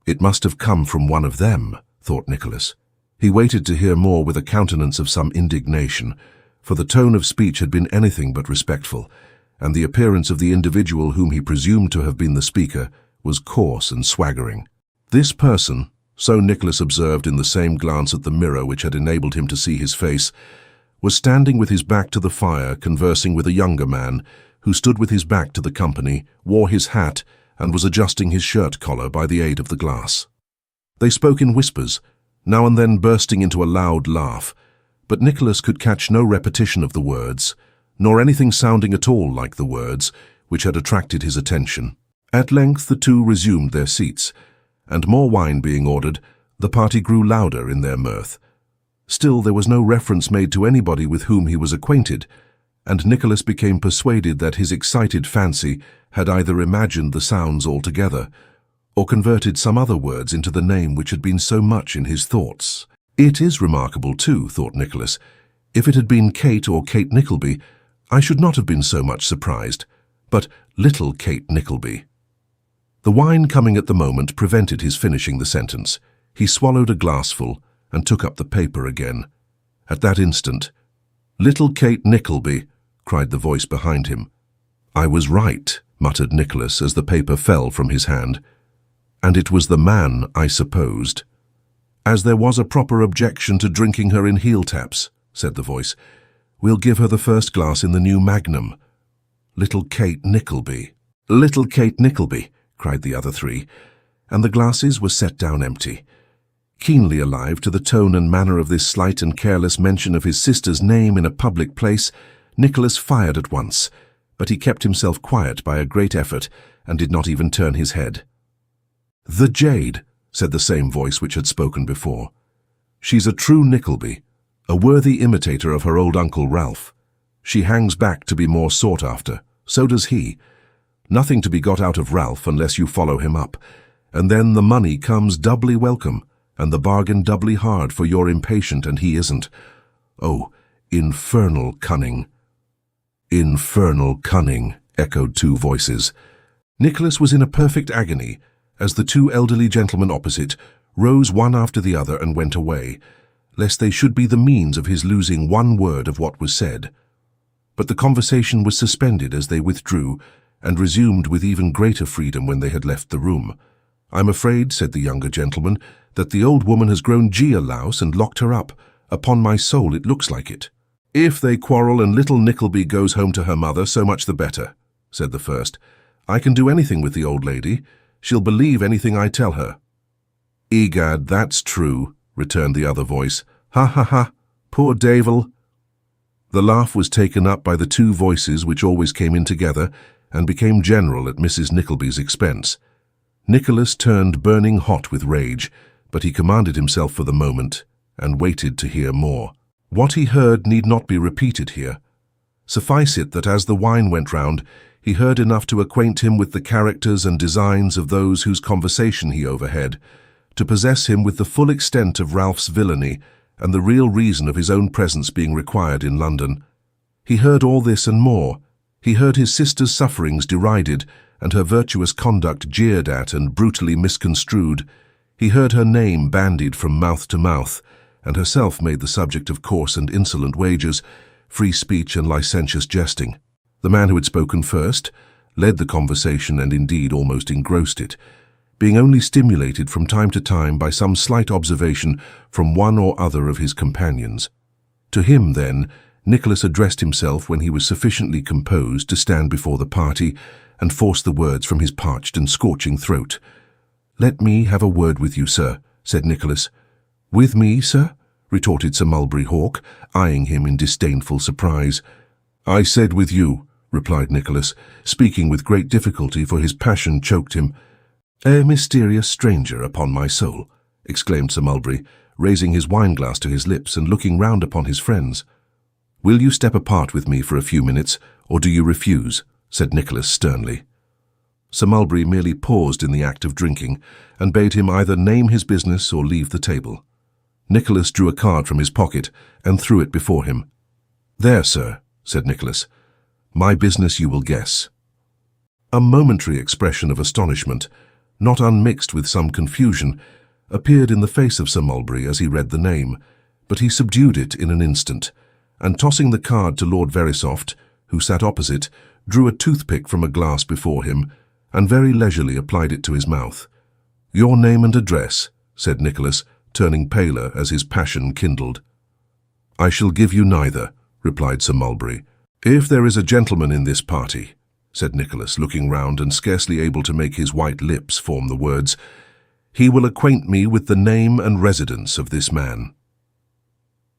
Speaker 2: It must have come from one of them, thought Nicholas. He waited to hear more with a countenance of some indignation, for the tone of speech had been anything but respectful, and the appearance of the individual whom he presumed to have been the speaker was coarse and swaggering. This person, so Nicholas observed in the same glance at the mirror which had enabled him to see his face, was standing with his back to the fire conversing with a younger man who stood with his back to the company, wore his hat, and was adjusting his shirt collar by the aid of the glass. They spoke in whispers, now and then bursting into a loud laugh, but Nicholas could catch no repetition of the words, nor anything sounding at all like the words, which had attracted his attention. At length the 2 resumed their seats, and more wine being ordered, the party grew louder in their mirth. Still there was no reference made to anybody with whom he was acquainted, and Nicholas became persuaded that his excited fancy had either imagined the sounds altogether, or converted some other words into the name which had been so much in his thoughts. It is remarkable too, thought Nicholas. If it had been Kate or Kate Nickleby, I should not have been so much surprised, but little Kate Nickleby. The wine coming at the moment prevented his finishing the sentence. He swallowed a glassful and took up the paper again. At that instant, "Little Kate Nickleby," cried the voice behind him. "I was right," muttered Nicholas as the paper fell from his hand. "And it was the man, I supposed." "As there was a proper objection to drinking her in heel-taps," said the voice, "we'll give her the first glass in the new Magnum. Little Kate Nickleby." "Little Kate Nickleby," cried the other three, and the glasses were set down empty. Keenly alive to the tone and manner of this slight and careless mention of his sister's name in a public place, Nicholas fired at once, but he kept himself quiet by a great effort and did not even turn his head. "The jade," said the same voice which had spoken before. "She's a true Nickleby, a worthy imitator of her old Uncle Ralph. She hangs back to be more sought after, so does he. Nothing to be got out of Ralph unless you follow him up, and then the money comes doubly welcome, and the bargain doubly hard, for you're impatient and he isn't. Oh, infernal cunning." "Infernal cunning," echoed two voices. Nicholas was in a perfect agony as the two elderly gentlemen opposite rose one after the other and went away, lest they should be the means of his losing one word of what was said. But the conversation was suspended as they withdrew, and resumed with even greater freedom when they had left the room. "I'm afraid," said the younger gentleman, "that the old woman has grown Gia-louse and locked her up. Upon my soul, it looks like it." "If they quarrel and little Nickleby goes home to her mother, so much the better," said the first. "I can do anything with the old lady. She'll believe anything I tell her." "Egad, that's true," returned the other voice. "Ha ha ha, poor Davil." The laugh was taken up by the two voices which always came in together, and became general at Mrs. Nickleby's expense. Nicholas turned burning hot with rage, but he commanded himself for the moment, and waited to hear more. What he heard need not be repeated here. Suffice it that as the wine went round, he heard enough to acquaint him with the characters and designs of those whose conversation he overheard, to possess him with the full extent of Ralph's villainy, and the real reason of his own presence being required in London. He heard all this and more. He heard his sister's sufferings derided, and her virtuous conduct jeered at and brutally misconstrued. He heard her name bandied from mouth to mouth, and herself made the subject of coarse and insolent wagers, free speech and licentious jesting. The man who had spoken first led the conversation and indeed almost engrossed it, being only stimulated from time to time by some slight observation from one or other of his companions. To him, then, Nicholas addressed himself when he was sufficiently composed to stand before the party and force the words from his parched and scorching throat. "Let me have a word with you, sir," said Nicholas. "With me, sir?" retorted Sir Mulberry Hawk, eyeing him in disdainful surprise. "I said with you," replied Nicholas, speaking with great difficulty, for his passion choked him. "A mysterious stranger, upon my soul," exclaimed Sir Mulberry, raising his wine-glass to his lips and looking round upon his friends. "Will you step apart with me for a few minutes, or do you refuse?" said Nicholas sternly. Sir Mulberry merely paused in the act of drinking, and bade him either name his business or leave the table. Nicholas drew a card from his pocket and threw it before him. "There, sir," said Nicholas. "My business you will guess." A momentary expression of astonishment, not unmixed with some confusion, appeared in the face of Sir Mulberry as he read the name, but he subdued it in an instant, and tossing the card to Lord Verisopht, who sat opposite, drew a toothpick from a glass before him, and very leisurely applied it to his mouth. "Your name and address," said Nicholas, turning paler as his passion kindled. "I shall give you neither," replied Sir Mulberry. "If there is a gentleman in this party," said Nicholas, looking round and scarcely able to make his white lips form the words, "he will acquaint me with the name and residence of this man."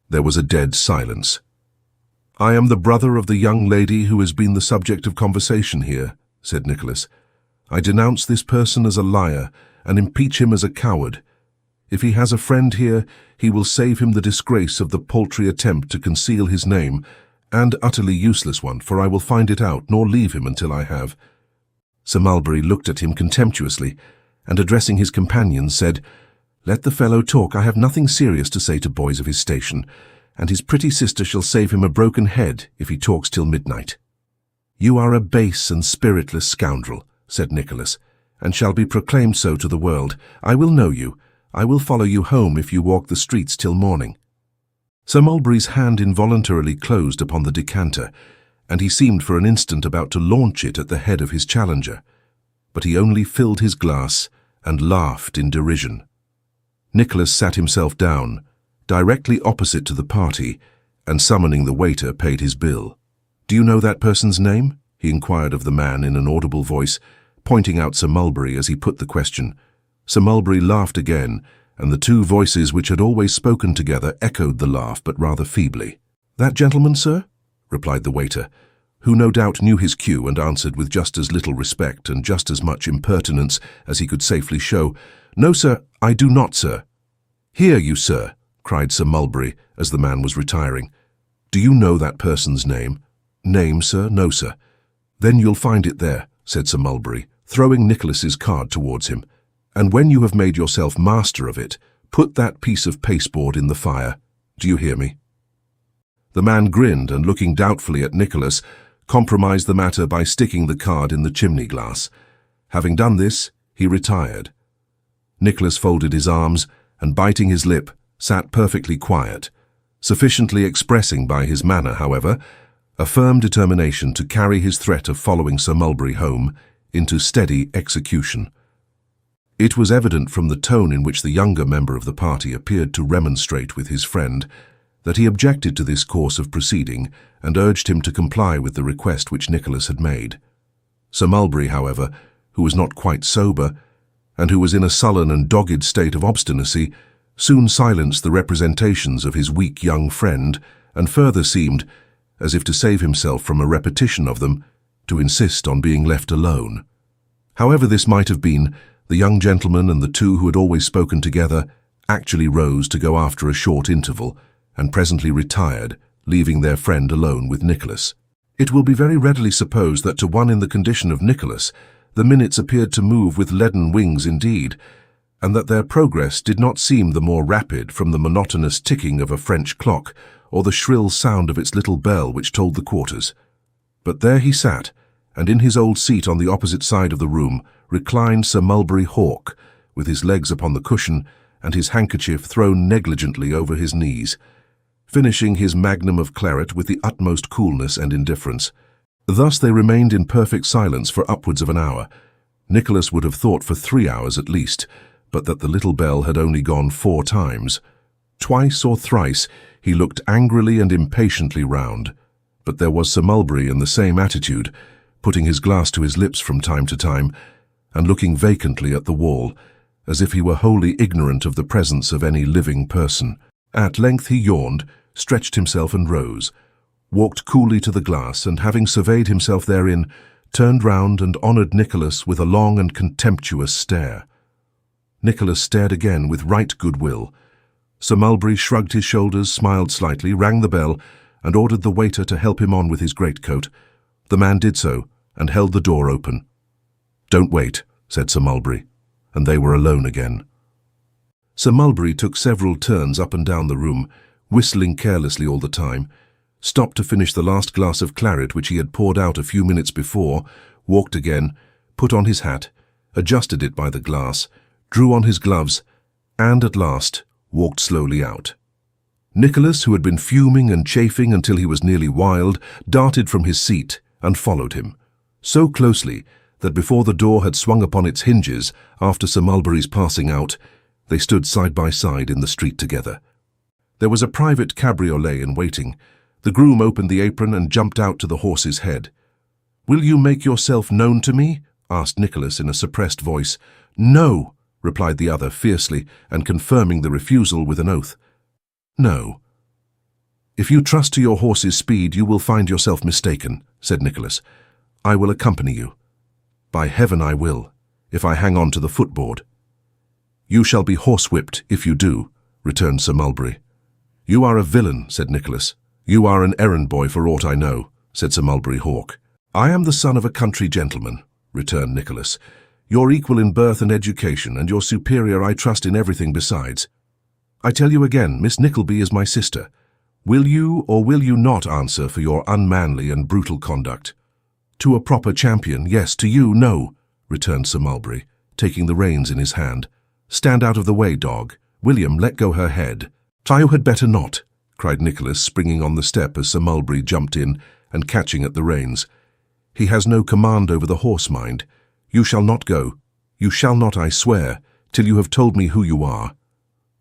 Speaker 2: There was a dead silence. "I am the brother of the young lady who has been the subject of conversation here," said Nicholas. "I denounce this person as a liar, and impeach him as a coward. If he has a friend here, he will save him the disgrace of the paltry attempt to conceal his name, and utterly useless one, for I will find it out, nor leave him until I have." Sir Mulberry looked at him contemptuously, and addressing his companions said, "Let the fellow talk. I have nothing serious to say to boys of his station, and his pretty sister shall save him a broken head if he talks till midnight." "You are a base and spiritless scoundrel," said Nicholas, "and shall be proclaimed so to the world. I will know you. I will follow you home if you walk the streets till morning." Sir Mulberry's hand involuntarily closed upon the decanter, and he seemed for an instant about to launch it at the head of his challenger. But he only filled his glass and laughed in derision. Nicholas sat himself down, directly opposite to the party, and summoning the waiter, paid his bill. "Do you know that person's name?" he inquired of the man in an audible voice, pointing out Sir Mulberry as he put the question. Sir Mulberry laughed again, and the two voices which had always spoken together echoed the laugh, but rather feebly. "That gentleman, sir?" replied the waiter, who no doubt knew his cue and answered with just as little respect and just as much impertinence as he could safely show. "No, sir, I do not, sir." "Hear you, sir," cried Sir Mulberry as the man was retiring. "Do you know that person's name?" "Name, sir? No, sir." "Then you'll find it there," said Sir Mulberry, throwing Nicholas's card towards him. "And when you have made yourself master of it, put that piece of pasteboard in the fire. Do you hear me?" The man grinned, and looking doubtfully at Nicholas, compromised the matter by sticking the card in the chimney glass. Having done this, he retired. Nicholas folded his arms, and biting his lip, sat perfectly quiet, sufficiently expressing by his manner, however, a firm determination to carry his threat of following Sir Mulberry home into steady execution. It was evident from the tone in which the younger member of the party appeared to remonstrate with his friend that he objected to this course of proceeding and urged him to comply with the request which Nicholas had made. Sir Mulberry, however, who was not quite sober, and who was in a sullen and dogged state of obstinacy, soon silenced the representations of his weak young friend, and further seemed, as if to save himself from a repetition of them, to insist on being left alone. However this might have been, the young gentleman and the two who had always spoken together actually rose to go after a short interval, and presently retired, leaving their friend alone with Nicholas. It will be very readily supposed that to one in the condition of Nicholas, the minutes appeared to move with leaden wings indeed, and that their progress did not seem the more rapid from the monotonous ticking of a French clock or the shrill sound of its little bell which told the quarters. But there he sat, and in his old seat on the opposite side of the room reclined Sir Mulberry Hawk, with his legs upon the cushion and his handkerchief thrown negligently over his knees, finishing his magnum of claret with the utmost coolness and indifference. Thus they remained in perfect silence for upwards of an hour. Nicholas would have thought for 3 hours at least, but that the little bell had only gone 4 times. Twice or thrice he looked angrily and impatiently round, but there was Sir Mulberry in the same attitude, putting his glass to his lips from time to time, and looking vacantly at the wall, as if he were wholly ignorant of the presence of any living person. At length he yawned, stretched himself and rose, walked coolly to the glass, and having surveyed himself therein, turned round and honoured Nicholas with a long and contemptuous stare. Nicholas stared again with right good will. Sir Mulberry shrugged his shoulders, smiled slightly, rang the bell, and ordered the waiter to help him on with his greatcoat. The man did so, and held the door open. "Don't wait," said Sir Mulberry, and they were alone again. Sir Mulberry took several turns up and down the room, whistling carelessly all the time, stopped to finish the last glass of claret which he had poured out a few minutes before, walked again, put on his hat, adjusted it by the glass, drew on his gloves, and at last walked slowly out. Nicholas, who had been fuming and chafing until he was nearly wild, darted from his seat and followed him, so closely that before the door had swung upon its hinges after Sir Mulberry's passing out, they stood side by side in the street together. There was a private cabriolet in waiting. The groom opened the apron and jumped out to the horse's head. "Will you make yourself known to me?" asked Nicholas in a suppressed voice. "No," replied the other fiercely, and confirming the refusal with an oath. "No." "If you trust to your horse's speed, you will find yourself mistaken," said Nicholas. "I will accompany you." "By heaven I will, if I hang on to the footboard." "You shall be horsewhipped if you do," returned Sir Mulberry. "You are a villain," said Nicholas, "You are an errand boy for aught I know," said Sir Mulberry Hawk. "I am the son of a country gentleman," returned Nicholas. "Your equal in birth and education, and your superior I trust in everything besides. I tell you again, Miss Nickleby is my sister. Will you or will you not answer for your unmanly and brutal conduct?" "To a proper champion, yes. To you, no," returned Sir Mulberry, taking the reins in his hand. "Stand out of the way, dog. William, let go her head." "You had better not," cried Nicholas, springing on the step as Sir Mulberry jumped in and catching at the reins. "He has no command over the horse, mind. You shall not go. You shall not, I swear, till you have told me who you are."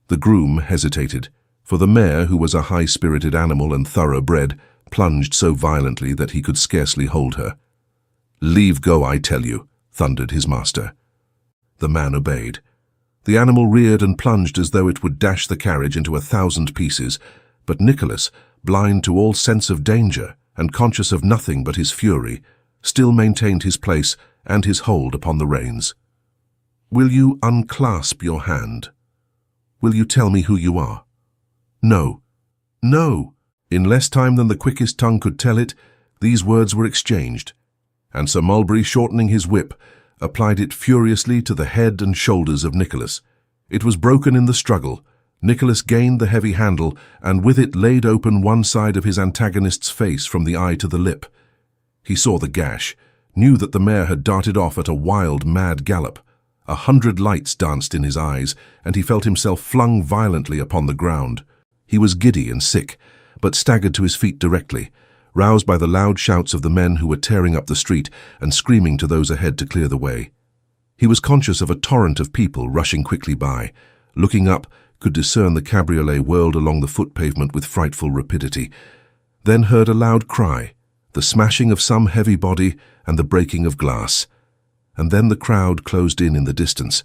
Speaker 2: The groom hesitated, for the mare, who was a high-spirited animal and thoroughbred, plunged so violently that he could scarcely hold her. "Leave go, I tell you," thundered his master. The man obeyed. The animal reared and plunged as though it would dash the carriage into 1,000 pieces, but Nicholas, blind to all sense of danger and conscious of nothing but his fury, still maintained his place and his hold upon the reins. "Will you unclasp your hand? Will you tell me who you are?" "No. No." In less time than the quickest tongue could tell it, these words were exchanged, and Sir Mulberry, shortening his whip, applied it furiously to the head and shoulders of Nicholas. It was broken in the struggle. Nicholas gained the heavy handle, and with it laid open one side of his antagonist's face from the eye to the lip. He saw the gash, knew that the mare had darted off at a wild, mad gallop. 100 lights danced in his eyes, and he felt himself flung violently upon the ground. He was giddy and sick, but staggered to his feet directly, roused by the loud shouts of the men who were tearing up the street and screaming to those ahead to clear the way. He was conscious of a torrent of people rushing quickly by. Looking up, could discern the cabriolet whirled along the foot pavement with frightful rapidity, then heard a loud cry, the smashing of some heavy body and the breaking of glass, and then the crowd closed in the distance,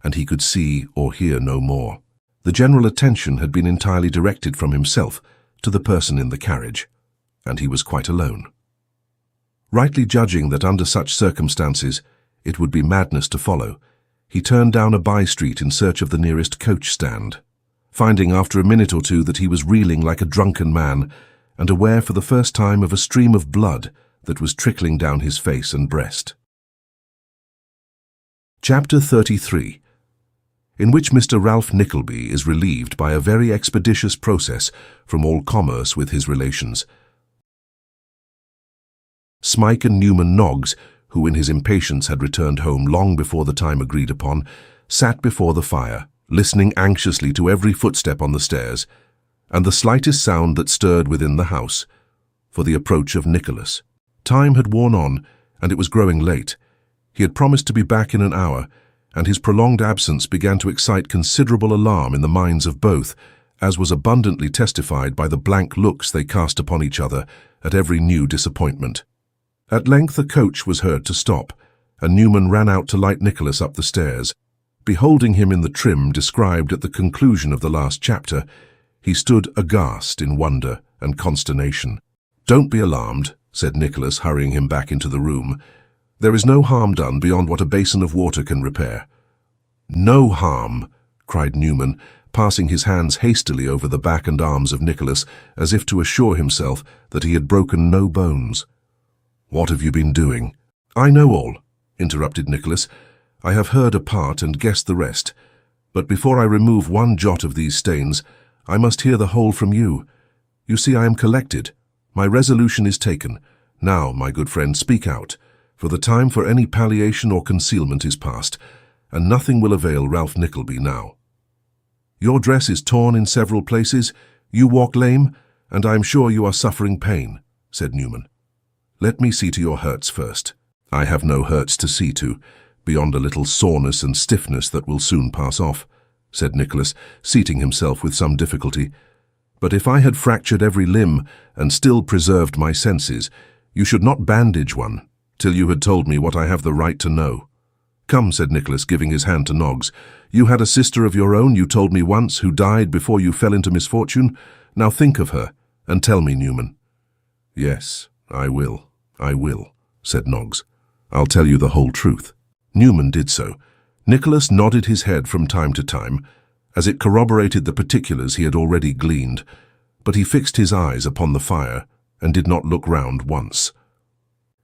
Speaker 2: and he could see or hear no more. The general attention had been entirely directed from himself to the person in the carriage, and he was quite alone. Rightly judging that under such circumstances it would be madness to follow, he turned down a by-street in search of the nearest coach stand, finding after a minute or two that he was reeling like a drunken man and aware for the first time of a stream of blood that was trickling down his face and breast. Chapter 33, in which Mr. Ralph Nickleby is relieved by a very expeditious process from all commerce with his relations. Smike and Newman Noggs, who in his impatience had returned home long before the time agreed upon, sat before the fire, listening anxiously to every footstep on the stairs, and the slightest sound that stirred within the house, for the approach of Nicholas. Time had worn on, and it was growing late. He had promised to be back in an hour, and his prolonged absence began to excite considerable alarm in the minds of both, as was abundantly testified by the blank looks they cast upon each other at every new disappointment. At length a coach was heard to stop, and Newman ran out to light Nicholas up the stairs. Beholding him in the trim described at the conclusion of the last chapter, he stood aghast in wonder and consternation. "Don't be alarmed," said Nicholas, hurrying him back into the room. "There is no harm done beyond what a basin of water can repair." "No harm," cried Newman, passing his hands hastily over the back and arms of Nicholas, as if to assure himself that he had broken no bones. "What have you been doing?" "I know all," interrupted Nicholas. "I have heard a part and guessed the rest. But before I remove one jot of these stains, I must hear the whole from you. You see, I am collected. My resolution is taken. Now, my good friend, speak out, for the time for any palliation or concealment is past, and nothing will avail Ralph Nickleby now. Your dress is torn in several places, you walk lame, and I am sure you are suffering pain," said Newman. "Let me see to your hurts first." "I have no hurts to see to, beyond a little soreness and stiffness that will soon pass off," said Nicholas, seating himself with some difficulty. "But if I had fractured every limb and still preserved my senses, you should not bandage one till you had told me what I have the right to know." "Come," said Nicholas, giving his hand to Noggs. "You had a sister of your own, you told me once, who died before you fell into misfortune. Now think of her, and tell me, Newman." "Yes, I will, said Noggs. "I'll tell you the whole truth." Newman did so. Nicholas nodded his head from time to time, as it corroborated the particulars he had already gleaned, but he fixed his eyes upon the fire and did not look round once.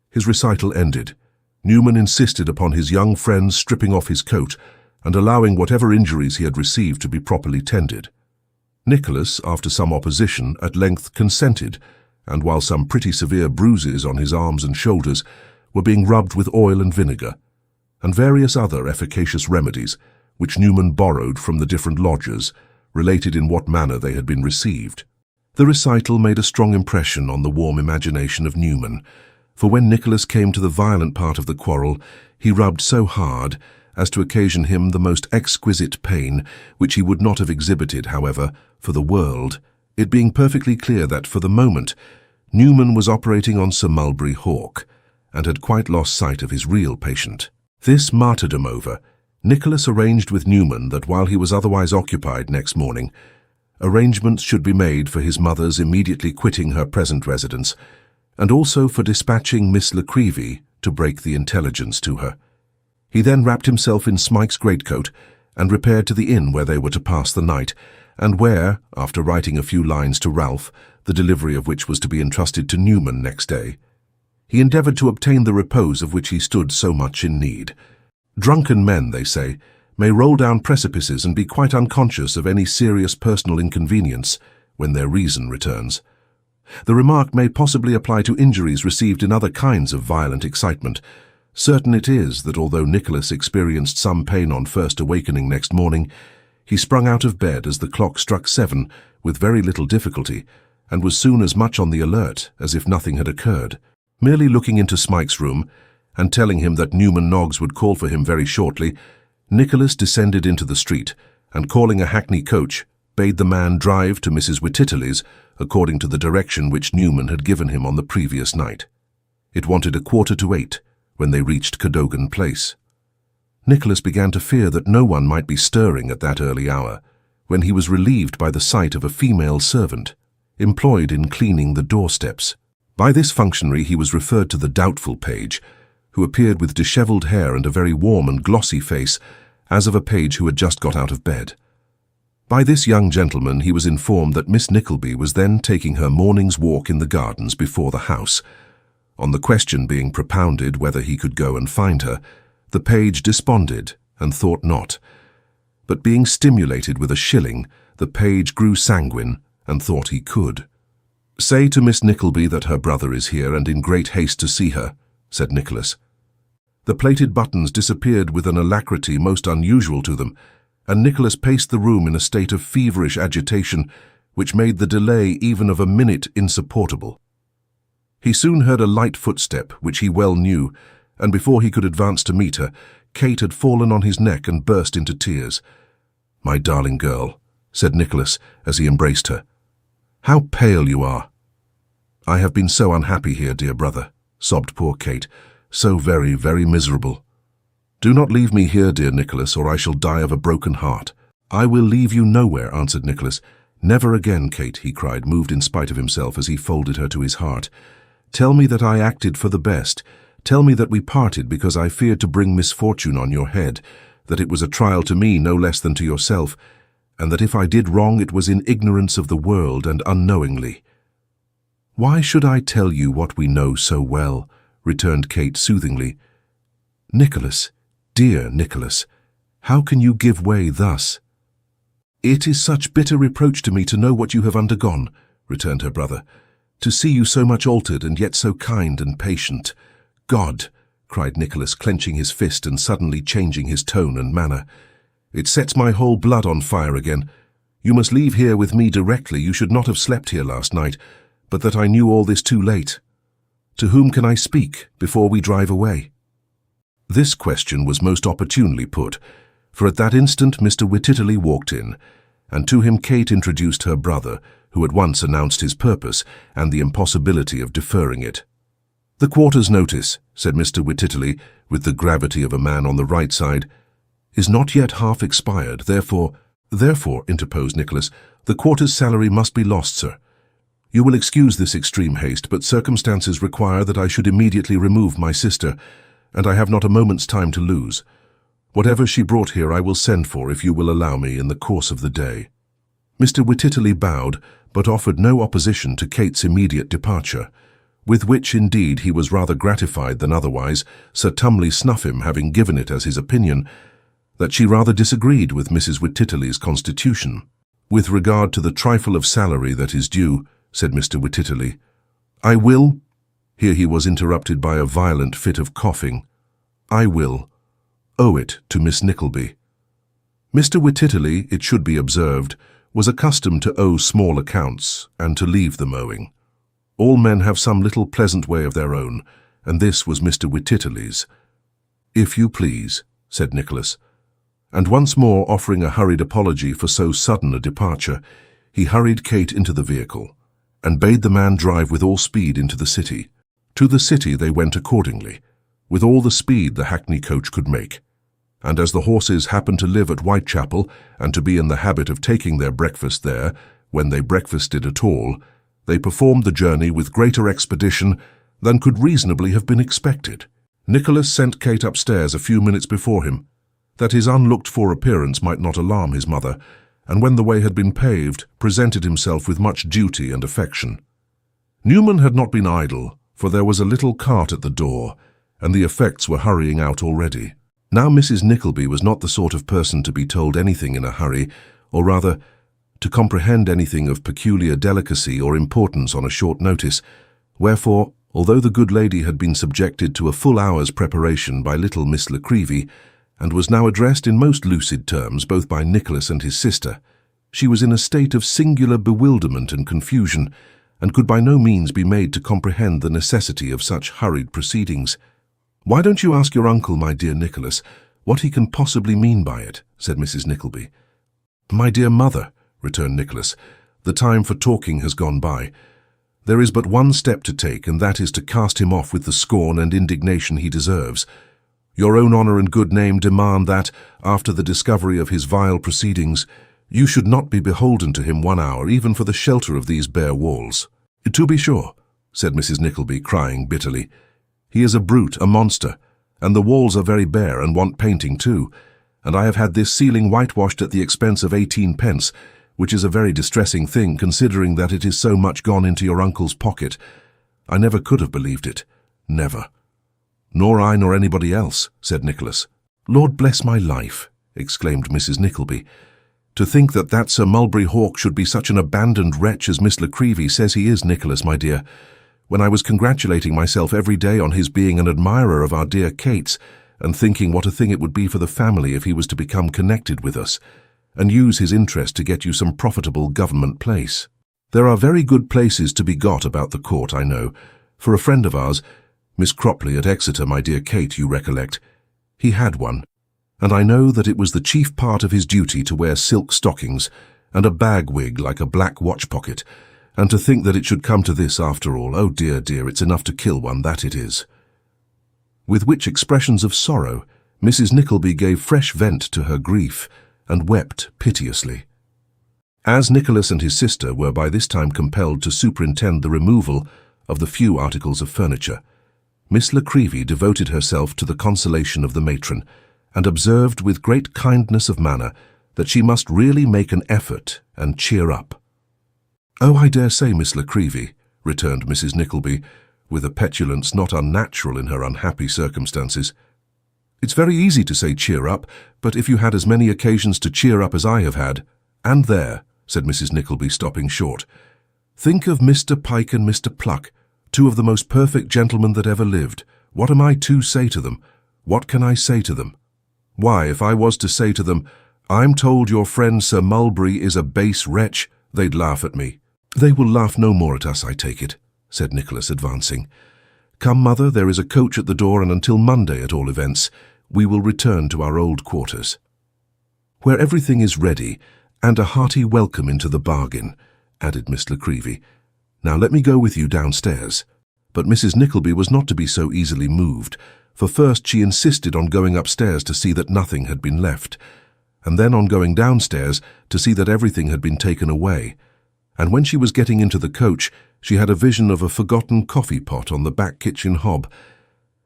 Speaker 2: His recital ended. Newman insisted upon his young friend's stripping off his coat and allowing whatever injuries he had received to be properly tended. Nicholas, after some opposition, at length consented, and while some pretty severe bruises on his arms and shoulders were being rubbed with oil and vinegar, and various other efficacious remedies, which Newman borrowed from the different lodgers, related in what manner they had been received. The recital made a strong impression on the warm imagination of Newman, for when Nicholas came to the violent part of the quarrel, he rubbed so hard as to occasion him the most exquisite pain, which he would not have exhibited, however, for the world, it being perfectly clear that, for the moment, Newman was operating on Sir Mulberry Hawk, and had quite lost sight of his real patient. This martyrdom over, Nicholas arranged with Newman that while he was otherwise occupied next morning, arrangements should be made for his mother's immediately quitting her present residence, and also for dispatching Miss Nickleby to break the intelligence to her. He then wrapped himself in Smike's greatcoat and repaired to the inn where they were to pass the night, and where, after writing a few lines to Ralph, the delivery of which was to be entrusted to Newman next day, he endeavoured to obtain the repose of which he stood so much in need. Drunken men, they say, may roll down precipices and be quite unconscious of any serious personal inconvenience when their reason returns. The remark may possibly apply to injuries received in other kinds of violent excitement. Certain it is that although Nicholas experienced some pain on first awakening next morning, he sprung out of bed as the clock struck 7 with very little difficulty, and was soon as much on the alert as if nothing had occurred. Merely looking into Smike's room, and telling him that Newman Noggs would call for him very shortly, Nicholas descended into the street, and calling a hackney coach, bade the man drive to Mrs. Wittitterly's, according to the direction which Newman had given him on the previous night. It wanted 7:45 when they reached Cadogan Place. Nicholas began to fear that no one might be stirring at that early hour, when he was relieved by the sight of a female servant, employed in cleaning the doorsteps. By this functionary he was referred to the doubtful page, who appeared with dishevelled hair and a very warm and glossy face, as of a page who had just got out of bed. By this young gentleman he was informed that Miss Nickleby was then taking her morning's walk in the gardens before the house. On the question being propounded whether he could go and find her, the page desponded and thought not. But being stimulated with a shilling, the page grew sanguine and thought he could. "Say to Miss Nickleby that her brother is here and in great haste to see her," said Nicholas. The plated buttons disappeared with an alacrity most unusual to them, and Nicholas paced the room in a state of feverish agitation which made the delay even of a minute insupportable. He soon heard a light footstep, which he well knew, and before he could advance to meet her, Kate had fallen on his neck and burst into tears. "My darling girl," said Nicholas as he embraced her, "how pale you are!" "I have been so unhappy here, dear brother," sobbed poor Kate, "so very, very miserable." "Do not leave me here, dear Nicholas, or I shall die of a broken heart." "I will leave you nowhere," answered Nicholas. "Never again, Kate," he cried, moved in spite of himself as he folded her to his heart. "Tell me that I acted for the best. Tell me that we parted because I feared to bring misfortune on your head, that it was a trial to me no less than to yourself, and that if I did wrong it was in ignorance of the world and unknowingly." "Why should I tell you what we know so well?" returned Kate soothingly. "Nicholas, dear Nicholas, how can you give way thus?" "It is such bitter reproach to me to know what you have undergone," returned her brother, "to see you so much altered and yet so kind and patient." "God!" cried Nicholas, clenching his fist and suddenly changing his tone and manner. "It sets my whole blood on fire again. You must leave here with me directly. You should not have slept here last night, but that I knew all this too late. To whom can I speak before we drive away?" This question was most opportunely put, for at that instant Mr. Wittitterly walked in, and to him Kate introduced her brother, who at once announced his purpose and the impossibility of deferring it. "The quarter's notice," said Mr. Wittitterly, with the gravity of a man on the right side, "is not yet half expired, therefore, interposed Nicholas, "the quarter's salary must be lost, sir. You will excuse this extreme haste, but circumstances require that I should immediately remove my sister, and I have not a moment's time to lose. Whatever she brought here I will send for, if you will allow me, in the course of the day." Mr. Wittitterly bowed, but offered no opposition to Kate's immediate departure, with which indeed he was rather gratified than otherwise, Sir Tumley Snuffim having given it as his opinion that she rather disagreed with Mrs. Wititterly's constitution. "With regard to the trifle of salary that is due," said Mr. Wititterly, "I will—" Here he was interrupted by a violent fit of coughing. "I will owe it to Miss Nickleby." Mr. Wititterly, it should be observed, was accustomed to owe small accounts and to leave them owing. All men have some little pleasant way of their own, and this was Mr. Wititterly's. "If you please," said Nicholas, and once more offering a hurried apology for so sudden a departure, he hurried Kate into the vehicle, and bade the man drive with all speed into the city. To the city they went accordingly, with all the speed the hackney coach could make, and as the horses happened to live at Whitechapel and to be in the habit of taking their breakfast there, when they breakfasted at all, they performed the journey with greater expedition than could reasonably have been expected. Nicholas sent Kate upstairs a few minutes before him, that his unlooked-for appearance might not alarm his mother, and when the way had been paved, presented himself with much duty and affection. Newman had not been idle, for there was a little cart at the door, and the effects were hurrying out already. Now Mrs. Nickleby was not the sort of person to be told anything in a hurry, or rather, to comprehend anything of peculiar delicacy or importance on a short notice, wherefore, although the good lady had been subjected to a full hour's preparation by little Miss Nickleby, and was now addressed in most lucid terms both by Nicholas and his sister, she was in a state of singular bewilderment and confusion, and could by no means be made to comprehend the necessity of such hurried proceedings. "Why don't you ask your uncle, my dear Nicholas, what he can possibly mean by it?" said Mrs. Nickleby. "My dear mother," returned Nicholas, "the time for talking has gone by. There is but one step to take, and that is to cast him off with the scorn and indignation he deserves. Your own honour and good name demand that, after the discovery of his vile proceedings, you should not be beholden to him 1 hour, even for the shelter of these bare walls." "To be sure," said Mrs. Nickleby, crying bitterly. "He is a brute, a monster, and the walls are very bare and want painting too, and I have had this ceiling whitewashed at the expense of 18 pence, which is a very distressing thing, considering that it is so much gone into your uncle's pocket. I never could have believed it. Never." "Nor I nor anybody else," said Nicholas. "Lord bless my life," exclaimed Mrs. Nickleby. "To think that that Sir Mulberry Hawk should be such an abandoned wretch as Miss Nickleby says he is, Nicholas, my dear, when I was congratulating myself every day on his being an admirer of our dear Kate's, and thinking what a thing it would be for the family if he was to become connected with us, and use his interest to get you some profitable government place. There are very good places to be got about the court, I know, for a friend of ours, Miss Cropley at Exeter, my dear Kate, you recollect. He had one, and I know that it was the chief part of his duty to wear silk stockings and a bag wig like a black watch-pocket, and to think that it should come to this after all, oh dear, dear, it's enough to kill one, that it is." With which expressions of sorrow, Mrs. Nickleby gave fresh vent to her grief, and wept piteously. As Nicholas and his sister were by this time compelled to superintend the removal of the few articles of furniture, Miss Nickleby devoted herself to the consolation of the matron, and observed with great kindness of manner that she must really make an effort and cheer up. "Oh, I dare say, Miss Nickleby," returned Mrs. Nickleby, with a petulance not unnatural in her unhappy circumstances. "It's very easy to say cheer up, but if you had as many occasions to cheer up as I have had—" "And there," said Mrs. Nickleby, stopping short. "Think of Mr. Pike and Mr. Pluck, two of the most perfect gentlemen that ever lived. What am I to say to them? What can I say to them? Why, if I was to say to them, 'I'm told your friend Sir Mulberry is a base wretch,' they'd laugh at me." "They will laugh no more at us, I take it," said Nicholas, advancing. "Come, mother, there is a coach at the door, and until Monday, at all events, we will return to our old quarters, where everything is ready, and a hearty welcome into the bargain," added Miss Nickleby. "Now let me go with you downstairs." But Mrs. Nickleby was not to be so easily moved, for first she insisted on going upstairs to see that nothing had been left, and then on going downstairs to see that everything had been taken away. And when she was getting into the coach, she had a vision of a forgotten coffee-pot on the back kitchen hob,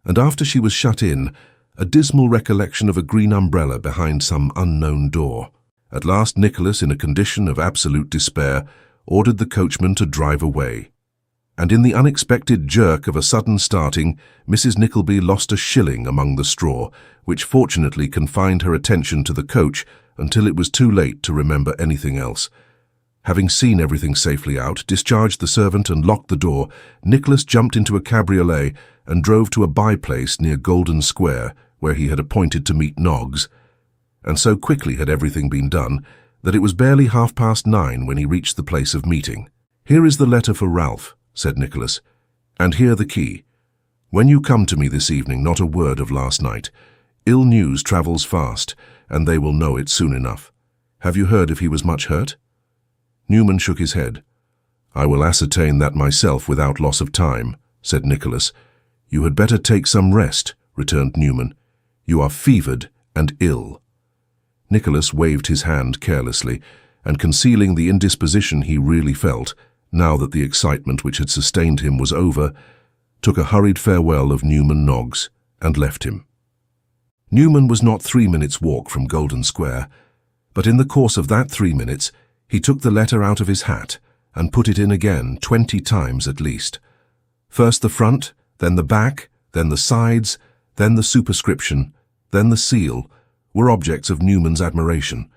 Speaker 2: and after she was shut in, a dismal recollection of a green umbrella behind some unknown door. At last Nicholas, in a condition of absolute despair, ordered the coachman to drive away. And in the unexpected jerk of a sudden starting, Mrs. Nickleby lost a shilling among the straw, which fortunately confined her attention to the coach until it was too late to remember anything else. Having seen everything safely out, discharged the servant and locked the door, Nicholas jumped into a cabriolet and drove to a by-place near Golden Square, where he had appointed to meet Noggs. And so quickly had everything been done that it was barely 9:30 when he reached the place of meeting. "Here is the letter for Ralph," said Nicholas, "and here the key. When you come to me this evening, not a word of last night. Ill news travels fast, and they will know it soon enough. Have you heard if he was much hurt?" Newman shook his head. "I will ascertain that myself without loss of time," said Nicholas. "You had better take some rest," returned Newman. "You are fevered and ill." Nicholas waved his hand carelessly, and concealing the indisposition he really felt, now that the excitement which had sustained him was over, took a hurried farewell of Newman Noggs and left him. Newman was not 3 minutes' walk from Golden Square, but in the course of that 3 minutes he took the letter out of his hat and put it in again 20 times at least. First the front, then the back, then the sides, then the superscription, then the seal, were objects of Newman's admiration.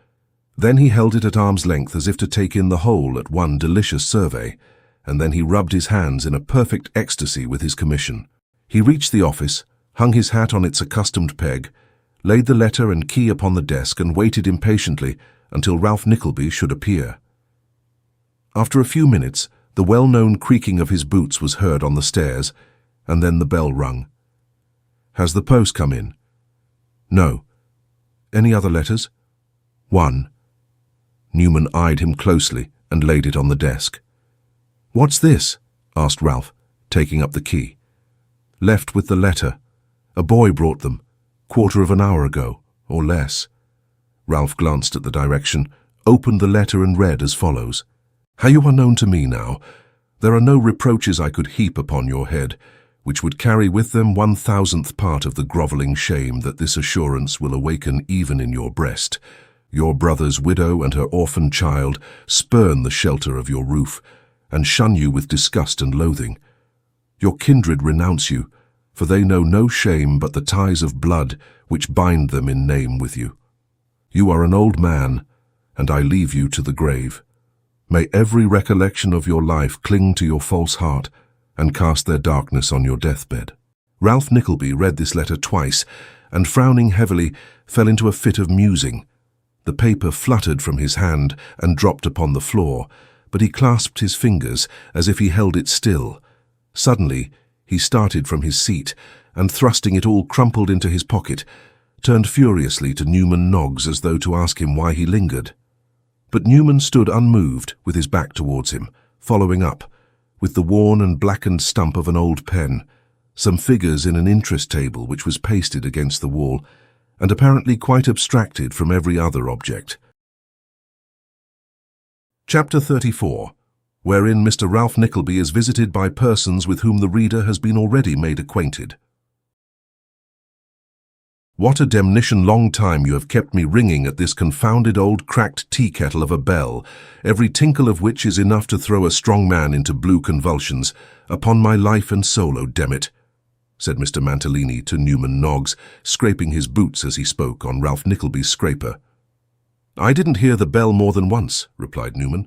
Speaker 2: Then he held it at arm's length as if to take in the whole at one delicious survey, and then he rubbed his hands in a perfect ecstasy with his commission. He reached the office, hung his hat on its accustomed peg, laid the letter and key upon the desk and waited impatiently until Ralph Nickleby should appear. After a few minutes, the well-known creaking of his boots was heard on the stairs, and then the bell rung. "Has the post come in?" "No." "Any other letters?" "One." Newman eyed him closely and laid it on the desk. "What's this?" asked Ralph, taking up the key. "Left with the letter. A boy brought them, 1/4 of an hour ago, or less." Ralph glanced at the direction, opened the letter and read as follows. "How you are known to me now. There are no reproaches I could heap upon your head, which would carry with them 1,000th part of the grovelling shame that this assurance will awaken even in your breast. Your brother's widow and her orphan child spurn the shelter of your roof, and shun you with disgust and loathing. Your kindred renounce you, for they know no shame but the ties of blood which bind them in name with you. You are an old man, and I leave you to the grave. May every recollection of your life cling to your false heart, and cast their darkness on your deathbed." Ralph Nickleby read this letter twice, and frowning heavily, fell into a fit of musing. The paper fluttered from his hand and dropped upon the floor, but he clasped his fingers as if he held it still. Suddenly, he started from his seat, and thrusting it all crumpled into his pocket, turned furiously to Newman Noggs as though to ask him why he lingered. But Newman stood unmoved, with his back towards him, following up, with the worn and blackened stump of an old pen, some figures in an interest table which was pasted against the wall, and apparently quite abstracted from every other object. Chapter 34, wherein Mr. Ralph Nickleby is visited by persons with whom the reader has been already made acquainted. "What a demnition long time you have kept me ringing at this confounded old cracked tea-kettle of a bell, every tinkle of which is enough to throw a strong man into blue convulsions. Upon my life and soul, oh damn it," said Mr. Mantalini to Newman Noggs, scraping his boots as he spoke on Ralph Nickleby's scraper. "I didn't hear the bell more than once," replied Newman.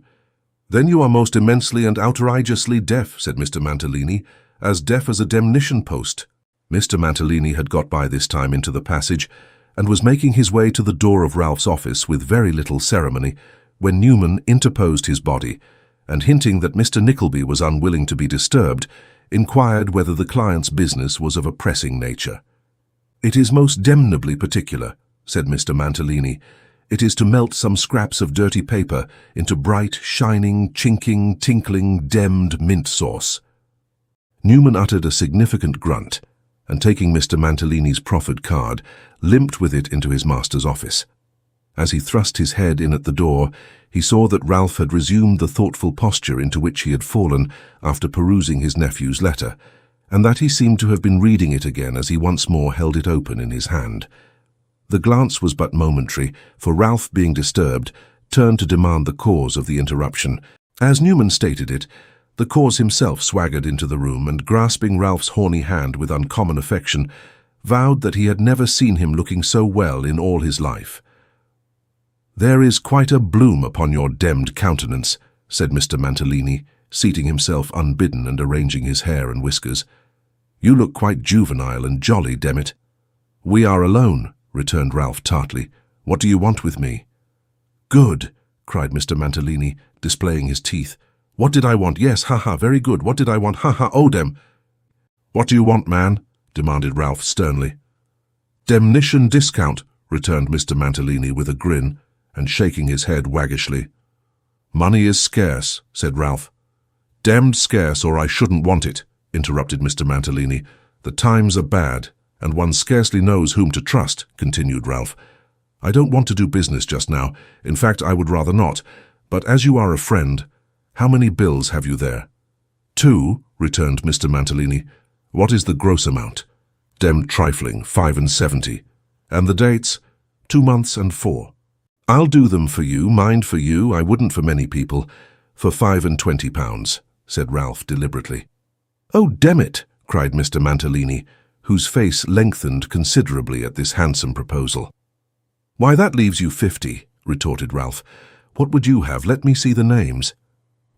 Speaker 2: "Then you are most immensely and outrageously deaf," said Mr. Mantalini, "as deaf as a demnition post." Mr. Mantalini had got by this time into the passage, and was making his way to the door of Ralph's office with very little ceremony, when Newman interposed his body, and hinting that Mr. Nickleby was unwilling to be disturbed, inquired whether the client's business was of a pressing nature. "It is most demnably particular," said Mr. Mantalini. "It is to melt some scraps of dirty paper into bright, shining, chinking, tinkling, demmed mint sauce." Newman uttered a significant grunt, and taking Mr. Mantalini's proffered card, limped with it into his master's office. As he thrust his head in at the door, he saw that Ralph had resumed the thoughtful posture into which he had fallen after perusing his nephew's letter, and that he seemed to have been reading it again as he once more held it open in his hand. The glance was but momentary, for Ralph, being disturbed, turned to demand the cause of the interruption, As Newman stated it, the cause himself swaggered into the room and, grasping Ralph's horny hand with uncommon affection, vowed that he had never seen him looking so well in all his life. "There is quite a bloom upon your demmed countenance," said Mr. Mantalini, seating himself unbidden and arranging his hair and whiskers. "You look quite juvenile and jolly, demmit." "We are alone," returned Ralph tartly. "What do you want with me?" "Good," cried Mr. Mantalini, displaying his teeth. "What did I want? Yes, ha-ha, very good. What did I want? Ha-ha, oh, dem." "What do you want, man?" demanded Ralph sternly. "Demnition discount," returned Mr. Mantalini with a grin, and shaking his head waggishly. "Money is scarce," said Ralph. "Demmed scarce, or I shouldn't want it," interrupted Mr. Mantalini. "The times are bad, and one scarcely knows whom to trust," continued Ralph. "I don't want to do business just now. In fact, I would rather not. But as you are a friend, how many bills have you there?" "2," returned Mr. Mantalini. "What is the gross amount?" "Demmed trifling, 5 and 70. "And the dates?" 2 months and 4. "I'll do them for you, mind for you, I wouldn't for many people, for 5 and 20 pounds, said Ralph deliberately. "Oh, damn it!" cried Mr. Mantalini, whose face lengthened considerably at this handsome proposal. "Why, that leaves you 50, retorted Ralph. "What would you have? Let me see the names."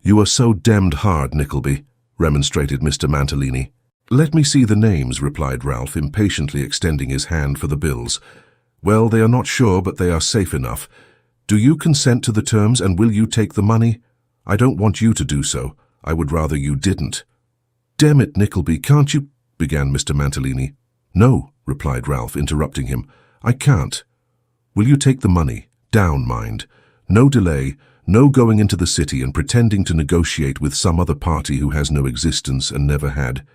Speaker 2: "You are so damned hard, Nickleby," remonstrated Mr. Mantalini. "Let me see the names," replied Ralph, impatiently extending his hand for the bills. "Well, they are not sure, but they are safe enough. Do you consent to the terms, and will you take the money? I don't want you to do so. I would rather you didn't." "Damn it, Nickleby, can't you—" began Mr. Mantalini. "No," replied Ralph, interrupting him. "I can't. Will you take the money? Down, mind. No delay, no going into the city and pretending to negotiate with some other party who has no existence and never had.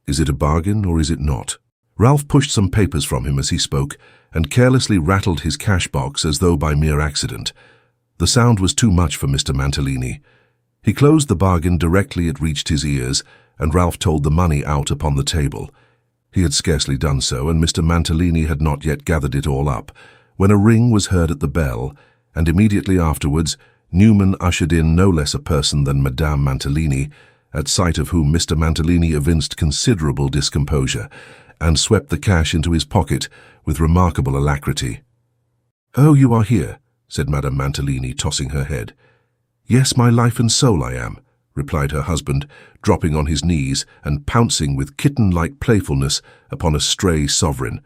Speaker 2: Is it a bargain or is it not?" Ralph pushed some papers from him as he spoke and carelessly rattled his cash box as though by mere accident. The sound was too much for Mr. Mantalini. He closed the bargain directly it reached his ears, and Ralph told the money out upon the table. He had scarcely done so, and Mr. Mantalini had not yet gathered it all up, when a ring was heard at the bell, and immediately afterwards Newman ushered in no less a person than Madame Mantalini, at sight of whom Mr. Mantalini evinced considerable discomposure, and swept the cash into his pocket with remarkable alacrity. "Oh, you are here," said Madame Mantalini, tossing her head. "Yes, my life and soul I am," replied her husband, dropping on his knees and pouncing with kitten-like playfulness upon a stray sovereign.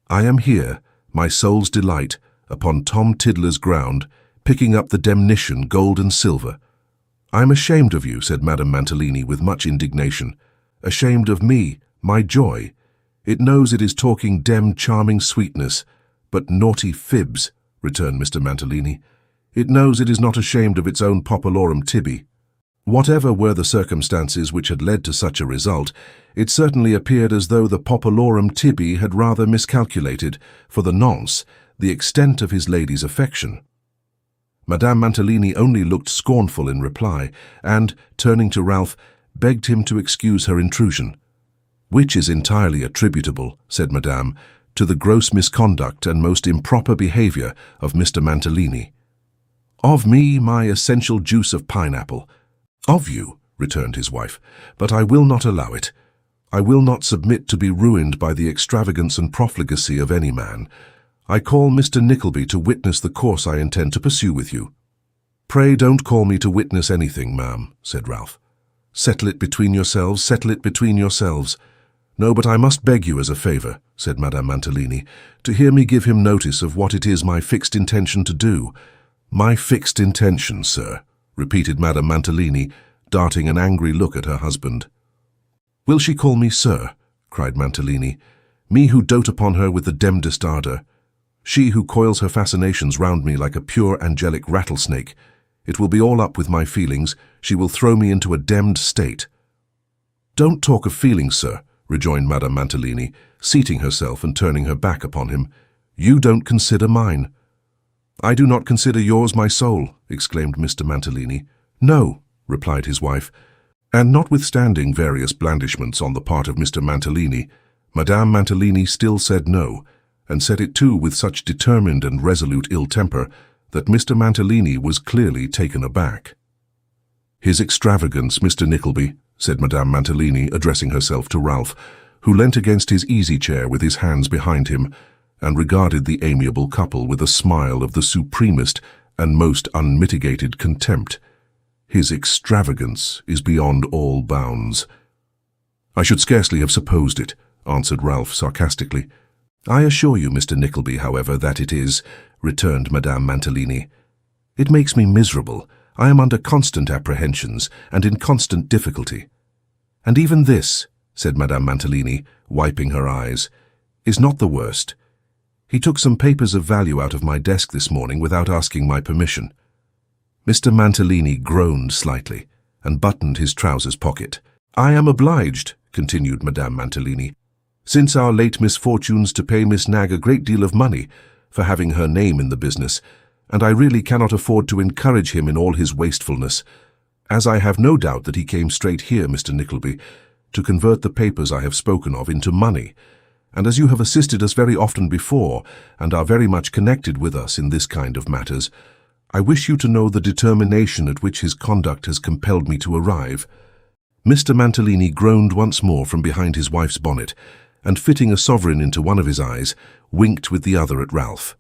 Speaker 2: "I am here, my soul's delight, upon Tom Tiddler's ground, picking up the demnition, gold and silver." "I am ashamed of you," said Madame Mantalini with much indignation. "Ashamed of me, my joy. It knows it is talking demmed charming sweetness, but naughty fibs," returned Mr. Mantalini. "It knows it is not ashamed of its own popolorum tibi." Whatever were the circumstances which had led to such a result, it certainly appeared as though the popolorum tibi had rather miscalculated, for the nonce, the extent of his lady's affection. Madame Mantalini only looked scornful in reply, and, turning to Ralph, begged him to excuse her intrusion. "Which is entirely attributable," said Madame, "to the gross misconduct and most improper behaviour of Mr. Mantalini." "Of me, my essential juice of pineapple." "Of you," returned his wife, "but I will not allow it. I will not submit to be ruined by the extravagance and profligacy of any man. I call Mr. Nickleby to witness the course I intend to pursue with you." "Pray don't call me to witness anything, ma'am," said Ralph. "Settle it between yourselves, settle it between yourselves." "No, but I must beg you as a favour," said Madame Mantalini, "to hear me give him notice of what it is my fixed intention to do." "My fixed intention, sir," repeated Madame Mantalini, darting an angry look at her husband. "Will she call me sir?" cried Mantalini. "Me who dote upon her with the demdest ardour. She who coils her fascinations round me like a pure angelic rattlesnake. It will be all up with my feelings. She will throw me into a demmed state." "Don't talk of feelings, sir," rejoined Madame Mantalini, seating herself and turning her back upon him. "You don't consider mine." "I do not consider yours, my soul," exclaimed Mr. Mantalini. "No," replied his wife, and notwithstanding various blandishments on the part of Mr. Mantalini, Madame Mantalini still said no, and said it too with such determined and resolute ill temper that Mr. Mantalini was clearly taken aback. "His extravagance, Mr. Nickleby," said Madame Mantalini, addressing herself to Ralph, who leant against his easy-chair with his hands behind him, and regarded the amiable couple with a smile of the supremest and most unmitigated contempt. "His extravagance is beyond all bounds." "I should scarcely have supposed it," answered Ralph sarcastically. "I assure you, Mr. Nickleby, however, that it is," returned Madame Mantalini. "It makes me miserable. I am under constant apprehensions and in constant difficulty." "And even this," said Madame Mantalini, wiping her eyes, "is not the worst. He took some papers of value out of my desk this morning without asking my permission." Mr. Mantalini groaned slightly and buttoned his trousers pocket. "I am obliged," continued Madame Mantalini, "since our late misfortunes, to pay Miss Nagg a great deal of money for having her name in the business, and I really cannot afford to encourage him in all his wastefulness, as I have no doubt that he came straight here, Mr. Nickleby, to convert the papers I have spoken of into money, and as you have assisted us very often before, and are very much connected with us in this kind of matters, I wish you to know the determination at which his conduct has compelled me to arrive." Mr. Mantalini groaned once more from behind his wife's bonnet, and fitting a sovereign into one of his eyes, winked with the other at Ralph.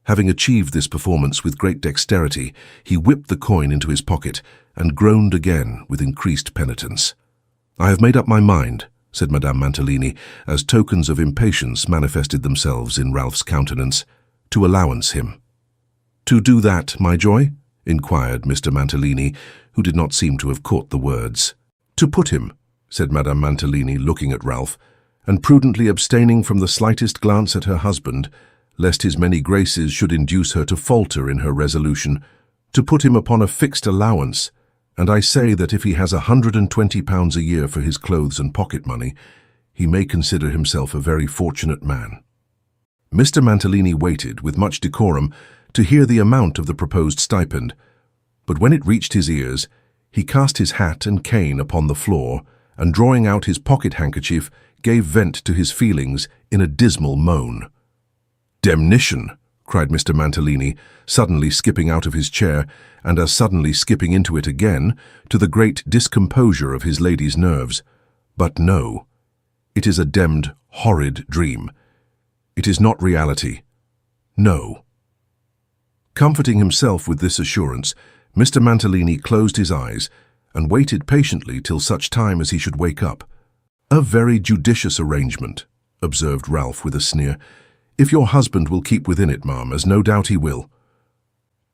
Speaker 2: Having achieved this performance with great dexterity, he whipped the coin into his pocket and groaned again with increased penitence. "I have made up my mind," said Madame Mantalini, as tokens of impatience manifested themselves in Ralph's countenance, "to allowance him." "To do that, my joy?" inquired Mr. Mantalini, who did not seem to have caught the words. "To put him," said Madame Mantalini, looking at Ralph, and prudently abstaining from the slightest glance at her husband, lest his many graces should induce her to falter in her resolution, "to put him upon a fixed allowance, and I say that if he has £120 a year for his clothes and pocket money, he may consider himself a very fortunate man." Mr. Mantalini waited, with much decorum, to hear the amount of the proposed stipend, but when it reached his ears, he cast his hat and cane upon the floor, and drawing out his pocket-handkerchief, gave vent to his feelings in a dismal moan. "Demnition!" cried Mr. Mantalini, suddenly skipping out of his chair, and as suddenly skipping into it again, to the great discomposure of his lady's nerves. "But no, it is a demmed, horrid dream. It is not reality. No." Comforting himself with this assurance, Mr. Mantalini closed his eyes and waited patiently till such time as he should wake up. "A very judicious arrangement," observed Ralph with a sneer, "if your husband will keep within it, ma'am, as no doubt he will."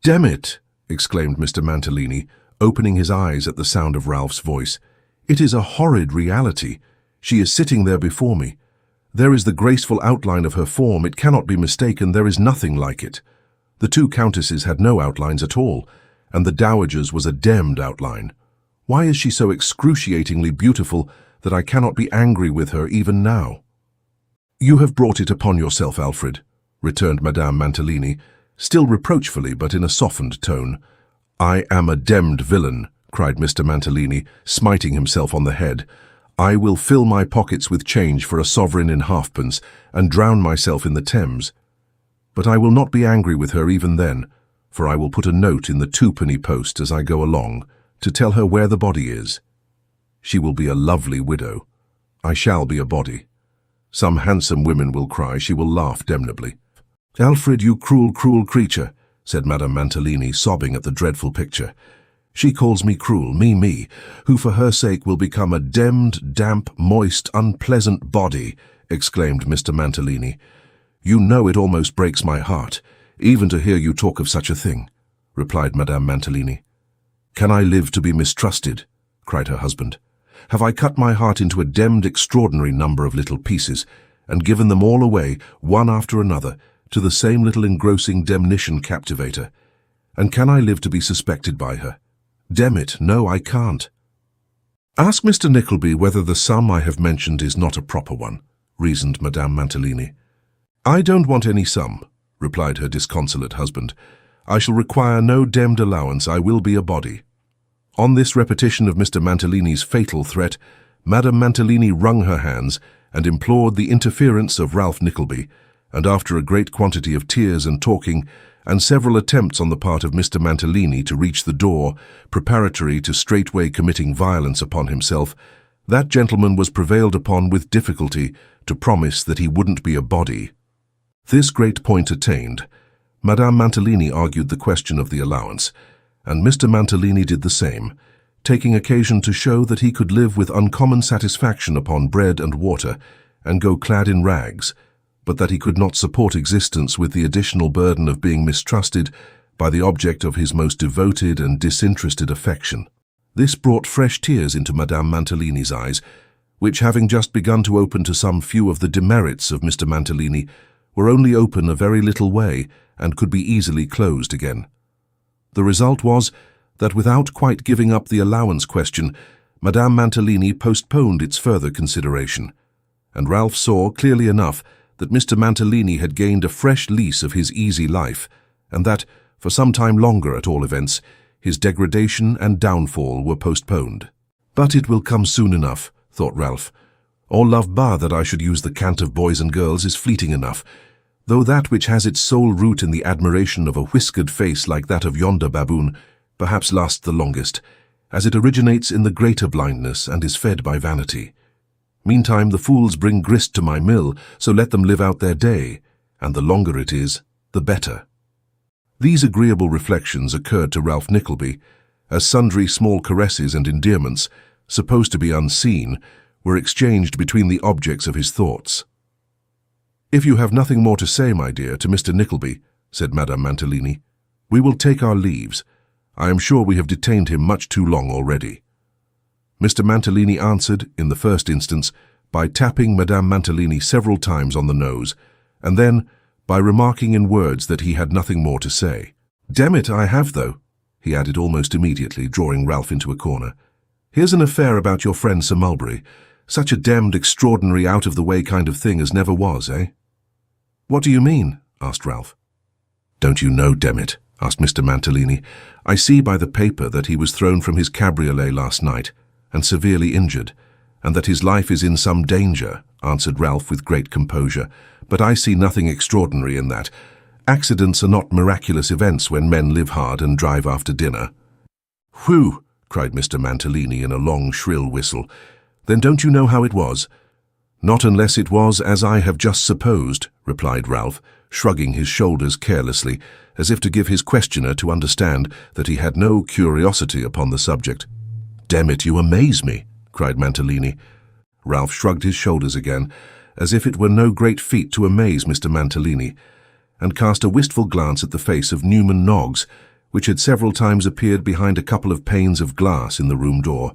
Speaker 2: "Damn it!" exclaimed Mr. Mantalini, opening his eyes at the sound of Ralph's voice. "It is a horrid reality. She is sitting there before me. There is the graceful outline of her form. It cannot be mistaken. There is nothing like it. The two countesses had no outlines at all, and the dowager's was a demmed outline. Why is she so excruciatingly beautiful that I cannot be angry with her even now?" "You have brought it upon yourself, Alfred," returned Madame Mantalini, still reproachfully but in a softened tone. "I am a demmed villain," cried Mr. Mantalini, smiting himself on the head. "I will fill my pockets with change for a sovereign in halfpence, and drown myself in the Thames. But I will not be angry with her even then, for I will put a note in the twopenny post as I go along, to tell her where the body is. She will be a lovely widow. I shall be a body. Some handsome women will cry, she will laugh damnably." "Alfred, you cruel, cruel creature," said Madame Mantalini, sobbing at the dreadful picture. "She calls me cruel, me, who for her sake will become a demmed, damp, moist, unpleasant body," exclaimed Mr. Mantalini. "You know it almost breaks my heart, even to hear you talk of such a thing," replied Madame Mantalini. "Can I live to be mistrusted?" cried her husband. "Have I cut my heart into a demmed extraordinary number of little pieces, and given them all away, one after another, to the same little engrossing demnition captivator? And can I live to be suspected by her? Damn it, no, I can't." "Ask Mr. Nickleby whether the sum I have mentioned is not a proper one," reasoned Madame Mantalini. "I don't want any sum," replied her disconsolate husband. "I shall require no demmed allowance. I will be a body." On this repetition of Mr. Mantalini's fatal threat, Madame Mantalini wrung her hands and implored the interference of Ralph Nickleby, and after a great quantity of tears and talking, and several attempts on the part of Mr. Mantalini to reach the door, preparatory to straightway committing violence upon himself, that gentleman was prevailed upon with difficulty to promise that he wouldn't be a body. This great point attained, Madame Mantalini argued the question of the allowance, and Mr. Mantalini did the same, taking occasion to show that he could live with uncommon satisfaction upon bread and water, and go clad in rags, but that he could not support existence with the additional burden of being mistrusted by the object of his most devoted and disinterested affection. This brought fresh tears into Madame Mantalini's eyes, which, having just begun to open to some few of the demerits of Mr. Mantalini, were only open a very little way and could be easily closed again. The result was that without quite giving up the allowance question, Madame Mantalini postponed its further consideration, and Ralph saw clearly enough that Mr. Mantalini had gained a fresh lease of his easy life, and that, for some time longer at all events, his degradation and downfall were postponed. But it will come soon enough, thought Ralph. All love bar that I should use the cant of boys and girls is fleeting enough, though that which has its sole root in the admiration of a whiskered face like that of yonder baboon perhaps lasts the longest, as it originates in the greater blindness and is fed by vanity. Meantime the fools bring grist to my mill, so let them live out their day, and the longer it is, the better. These agreeable reflections occurred to Ralph Nickleby, as sundry small caresses and endearments, supposed to be unseen, were exchanged between the objects of his thoughts. "If you have nothing more to say, my dear, to Mr. Nickleby," said Madame Mantalini, "we will take our leaves. I am sure we have detained him much too long already." Mr. Mantalini answered, in the first instance, by tapping Madame Mantalini several times on the nose, and then by remarking in words that he had nothing more to say. "Damn it, I have, though," he added almost immediately, drawing Ralph into a corner. "Here's an affair about your friend Sir Mulberry. Such a damned extraordinary out-of-the-way kind of thing as never was, eh?" "What do you mean?" asked Ralph. "Don't you know, damn it?" asked Mr. Mantalini. "I see by the paper that he was thrown from his cabriolet last night, and severely injured, and that his life is in some danger," answered Ralph with great composure. "But I see nothing extraordinary in that. Accidents are not miraculous events when men live hard and drive after dinner." "Whew!" cried Mr. Mantalini in a long, shrill whistle. "Then don't you know how it was?" "Not unless it was as I have just supposed," replied Ralph, shrugging his shoulders carelessly, as if to give his questioner to understand that he had no curiosity upon the subject. "Damn it, you amaze me," cried Mantalini. Ralph shrugged his shoulders again, as if it were no great feat to amaze Mr. Mantalini, and cast a wistful glance at the face of Newman Noggs, which had several times appeared behind a couple of panes of glass in the room door,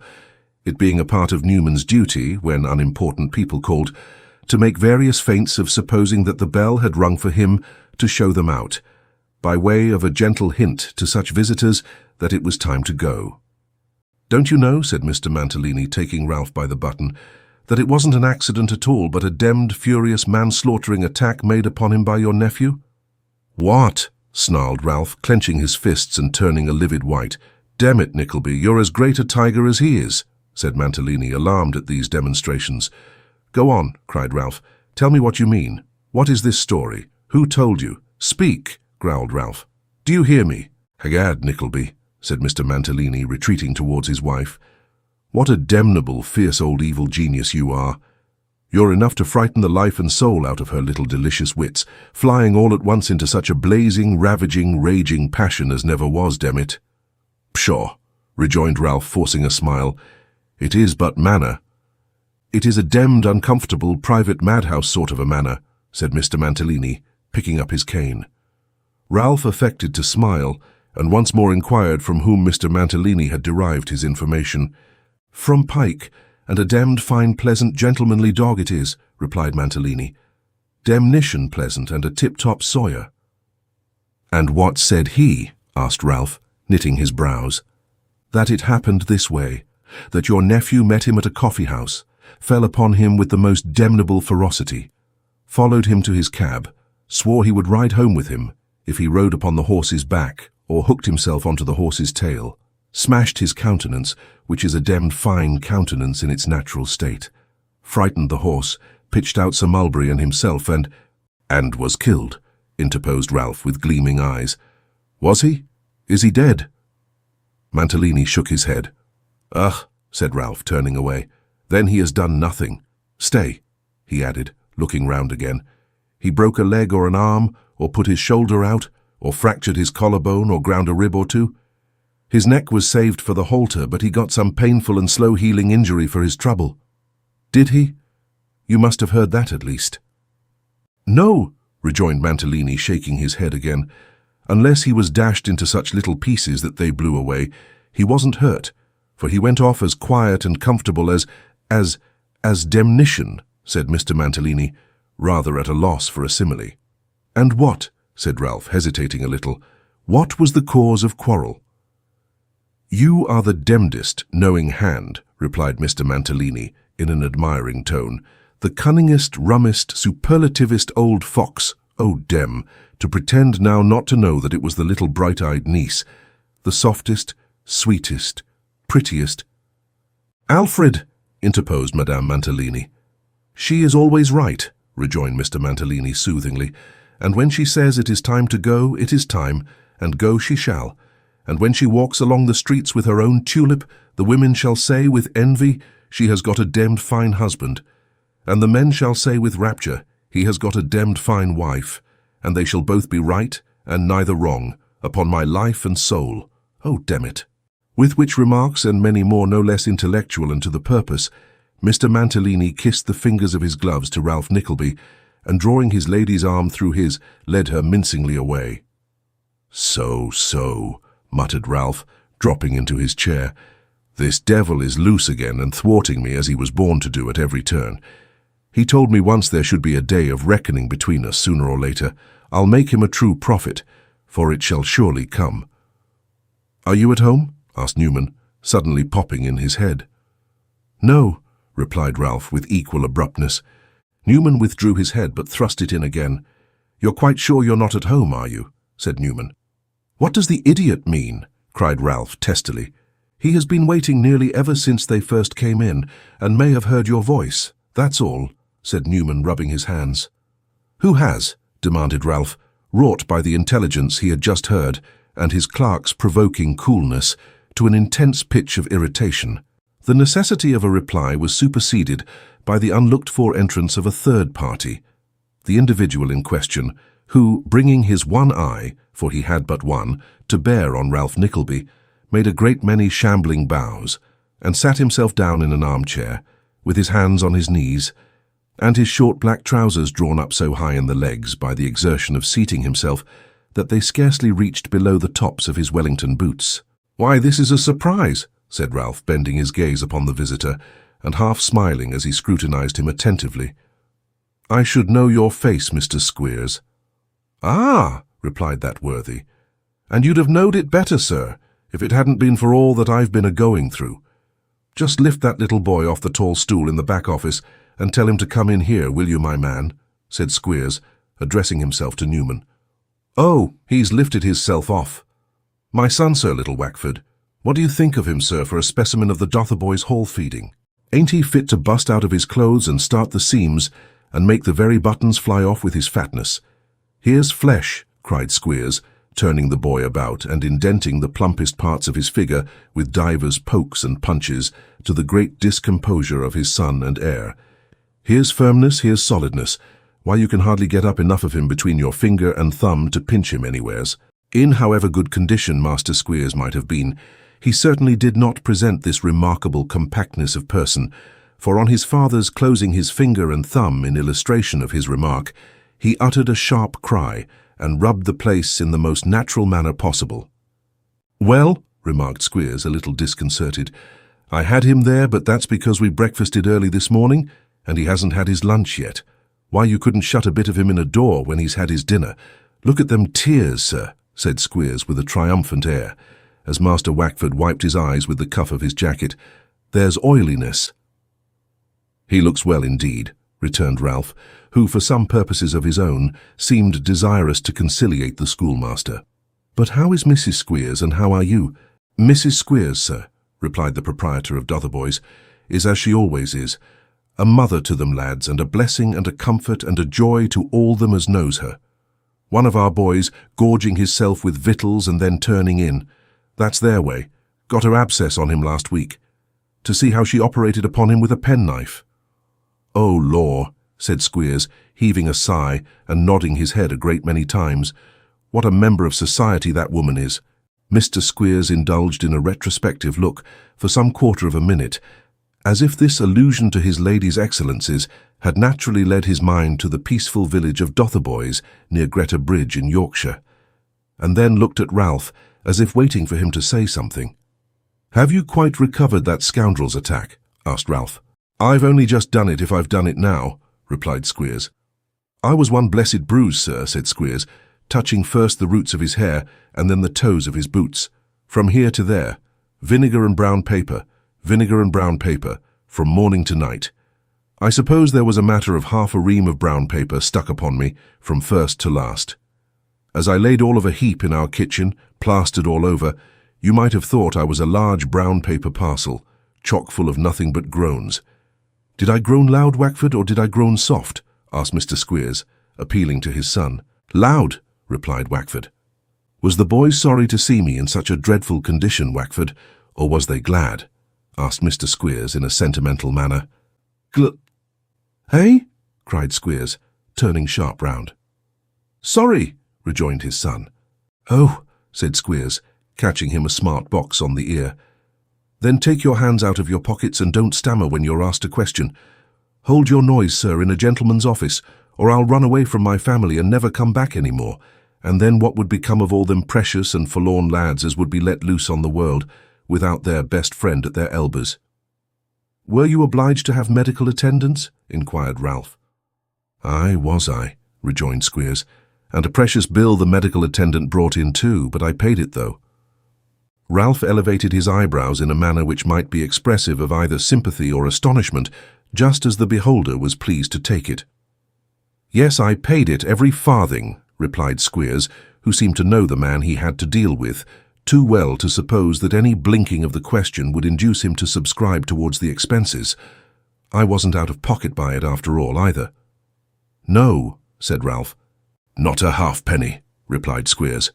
Speaker 2: it being a part of Newman's duty, when unimportant people called, to make various feints of supposing that the bell had rung for him to show them out, by way of a gentle hint to such visitors that it was time to go. "Don't you know," said Mr. Mantalini, taking Ralph by the button, "that it wasn't an accident at all, but a demmed, furious, man-slaughtering attack made upon him by your nephew?" "What?" snarled Ralph, clenching his fists and turning a livid white. "Damn it, Nickleby, you're as great a tiger as he is," said Mantalini, alarmed at these demonstrations. "Go on," cried Ralph. "Tell me what you mean. What is this story? Who told you? Speak," growled Ralph. "Do you hear me?" "Hagad, Nickleby," said Mr. Mantalini, retreating towards his wife. "What a damnable, fierce old evil genius you are. You're enough to frighten the life and soul out of her little delicious wits, flying all at once into such a blazing, ravaging, raging passion as never was, damn it." "Pshaw," rejoined Ralph, forcing a smile. "It is but manner." "It is a demmed, uncomfortable, private madhouse sort of a manner," said Mr. Mantalini, picking up his cane. Ralph affected to smile, and once more inquired from whom Mr. Mantalini had derived his information. "From Pike, and a damned fine, pleasant, gentlemanly dog it is," replied Mantalini. "Damnation pleasant, and a tip-top sawyer." "And what said he?" asked Ralph, knitting his brows. "That it happened this way, that your nephew met him at a coffee-house, fell upon him with the most damnable ferocity, followed him to his cab, swore he would ride home with him if he rode upon the horse's back or hooked himself onto the horse's tail, smashed his countenance, which is a damned fine countenance in its natural state, frightened the horse, pitched out Sir Mulberry and himself, and was killed. interposed Ralph with gleaming eyes. Was he? Is he dead? Mantalini shook his head. Ugh, said Ralph, turning away. Then he has done nothing. Stay, he added, looking round again. He broke a leg or an arm, or put his shoulder out, or fractured his collarbone, or ground a rib or two. His neck was saved for the halter, but he got some painful and slow-healing injury for his trouble. Did he? You must have heard that at least. No, rejoined Mantalini, shaking his head again. Unless he was dashed into such little pieces that they blew away, he wasn't hurt, for he went off as quiet and comfortable as demnition, said Mr. Mantalini, rather at a loss for a simile. And what, said Ralph, hesitating a little, what was the cause of quarrel? You are the demdest, knowing hand, replied Mr. Mantalini, in an admiring tone, the cunningest, rummest, superlativest old fox, oh dem, to pretend now not to know that it was the little bright-eyed niece, the softest, sweetest, prettiest. Alfred, interposed Madame Mantalini. She is always right, rejoined Mr. Mantalini soothingly, and when she says it is time to go, it is time, and go she shall. And when she walks along the streets with her own tulip, the women shall say with envy, she has got a demmed fine husband. And the men shall say with rapture, he has got a demmed fine wife. And they shall both be right, and neither wrong, upon my life and soul. Oh, damn it. With which remarks, and many more no less intellectual and to the purpose, Mr. Mantalini kissed the fingers of his gloves to Ralph Nickleby, and drawing his lady's arm through his, led her mincingly away. So, muttered Ralph, dropping into his chair. This devil is loose again and thwarting me as he was born to do at every turn. He told me once there should be a day of reckoning between us sooner or later. I'll make him a true prophet, for it shall surely come. Are you at home? Asked Newman, suddenly popping in his head. No, replied Ralph with equal abruptness. Newman withdrew his head but thrust it in again. You're quite sure you're not at home, are you? Said Newman. What does the idiot mean? Cried Ralph testily. He has been waiting nearly ever since they first came in, and may have heard your voice. That's all, said Newman, rubbing his hands. Who has? Demanded Ralph, wrought by the intelligence he had just heard, and his clerk's provoking coolness, to an intense pitch of irritation. The necessity of a reply was superseded by the unlooked-for entrance of a third party, the individual in question, who, bringing his one eye, for he had but one, to bear on Ralph Nickleby, made a great many shambling bows, and sat himself down in an armchair, with his hands on his knees, and his short black trousers drawn up so high in the legs by the exertion of seating himself that they scarcely reached below the tops of his Wellington boots. Why, this is a surprise, said Ralph, bending his gaze upon the visitor, and half smiling as he scrutinized him attentively. I should know your face, Mr. Squeers. Ah, replied that worthy, and you'd have knowed it better, sir, if it hadn't been for all that I've been a-going through. Just lift that little boy off the tall stool in the back office and tell him to come in here, will you, my man? Said Squeers, addressing himself to Newman. Oh, he's lifted hisself off. My son, sir, little Wackford. What do you think of him, sir, for a specimen of the Dotheboys Hall feeding? Ain't he fit to bust out of his clothes and start the seams and make the very buttons fly off with his fatness? Here's flesh, cried Squeers, turning the boy about and indenting the plumpest parts of his figure with divers pokes and punches, to the great discomposure of his son and heir. Here's firmness, here's solidness. Why, you can hardly get up enough of him between your finger and thumb to pinch him anywheres. In however good condition Master Squeers might have been, he certainly did not present this remarkable compactness of person, for on his father's closing his finger and thumb in illustration of his remark, he uttered a sharp cry and rubbed the place in the most natural manner possible. Well, remarked Squeers, a little disconcerted, I had him there, but that's because we breakfasted early this morning, and he hasn't had his lunch yet. Why, you couldn't shut a bit of him in a door when he's had his dinner. Look at them tears, sir, said Squeers with a triumphant air, as Master Wackford wiped his eyes with the cuff of his jacket. There's oiliness. He looks well indeed, returned Ralph, who, for some purposes of his own, seemed desirous to conciliate the schoolmaster. But how is Mrs. Squeers, and how are you? Mrs. Squeers, sir, replied the proprietor of Dotheboys, is as she always is, a mother to them lads, and a blessing and a comfort and a joy to all them as knows her. One of our boys gorging hisself with victuals and then turning in. That's their way. Got her abscess on him last week. To see how she operated upon him with a penknife." "Oh, law," said Squeers, heaving a sigh and nodding his head a great many times. "What a member of society that woman is." Mr. Squeers indulged in a retrospective look for some quarter of a minute, as if this allusion to his lady's excellencies had naturally led his mind to the peaceful village of Dotheboys near Greta Bridge in Yorkshire, and then looked at Ralph as if waiting for him to say something. "Have you quite recovered that scoundrel's attack?" asked Ralph. "I've only just done it if I've done it now," replied Squeers. "I was one blessed bruise, sir," said Squeers, touching first the roots of his hair and then the toes of his boots. "From here to there, vinegar and brown paper, from morning to night. I suppose there was a matter of half a ream of brown paper stuck upon me from first to last. As I laid all of a heap in our kitchen, plastered all over, you might have thought I was a large brown paper parcel, chock full of nothing but groans." "Did I groan loud, Wackford, or did I groan soft?" asked Mr. Squeers, appealing to his son. "Loud," replied Wackford. "Was the boys sorry to see me in such a dreadful condition, Wackford, or was they glad?" asked Mr. Squeers in a sentimental manner. "Hey?" cried Squeers, turning sharp round. "Sorry," rejoined his son. "Oh," said Squeers, catching him a smart box on the ear. "Then take your hands out of your pockets and don't stammer when you're asked a question. Hold your noise, sir, in a gentleman's office, or I'll run away from my family and never come back any more, and then what would become of all them precious and forlorn lads as would be let loose on the world, without their best friend at their elbows?" "Were you obliged to have medical attendance?" inquired Ralph. "Aye, was I," rejoined Squeers, "and a precious bill the medical attendant brought in too, but I paid it though." Ralph elevated his eyebrows in a manner which might be expressive of either sympathy or astonishment, just as the beholder was pleased to take it. "Yes, I paid it, every farthing," replied Squeers, who seemed to know the man he had to deal with, too well to suppose that any blinking of the question would induce him to subscribe towards the expenses. "I wasn't out of pocket by it after all, either." "No," said Ralph. "Not a halfpenny," replied Squeers.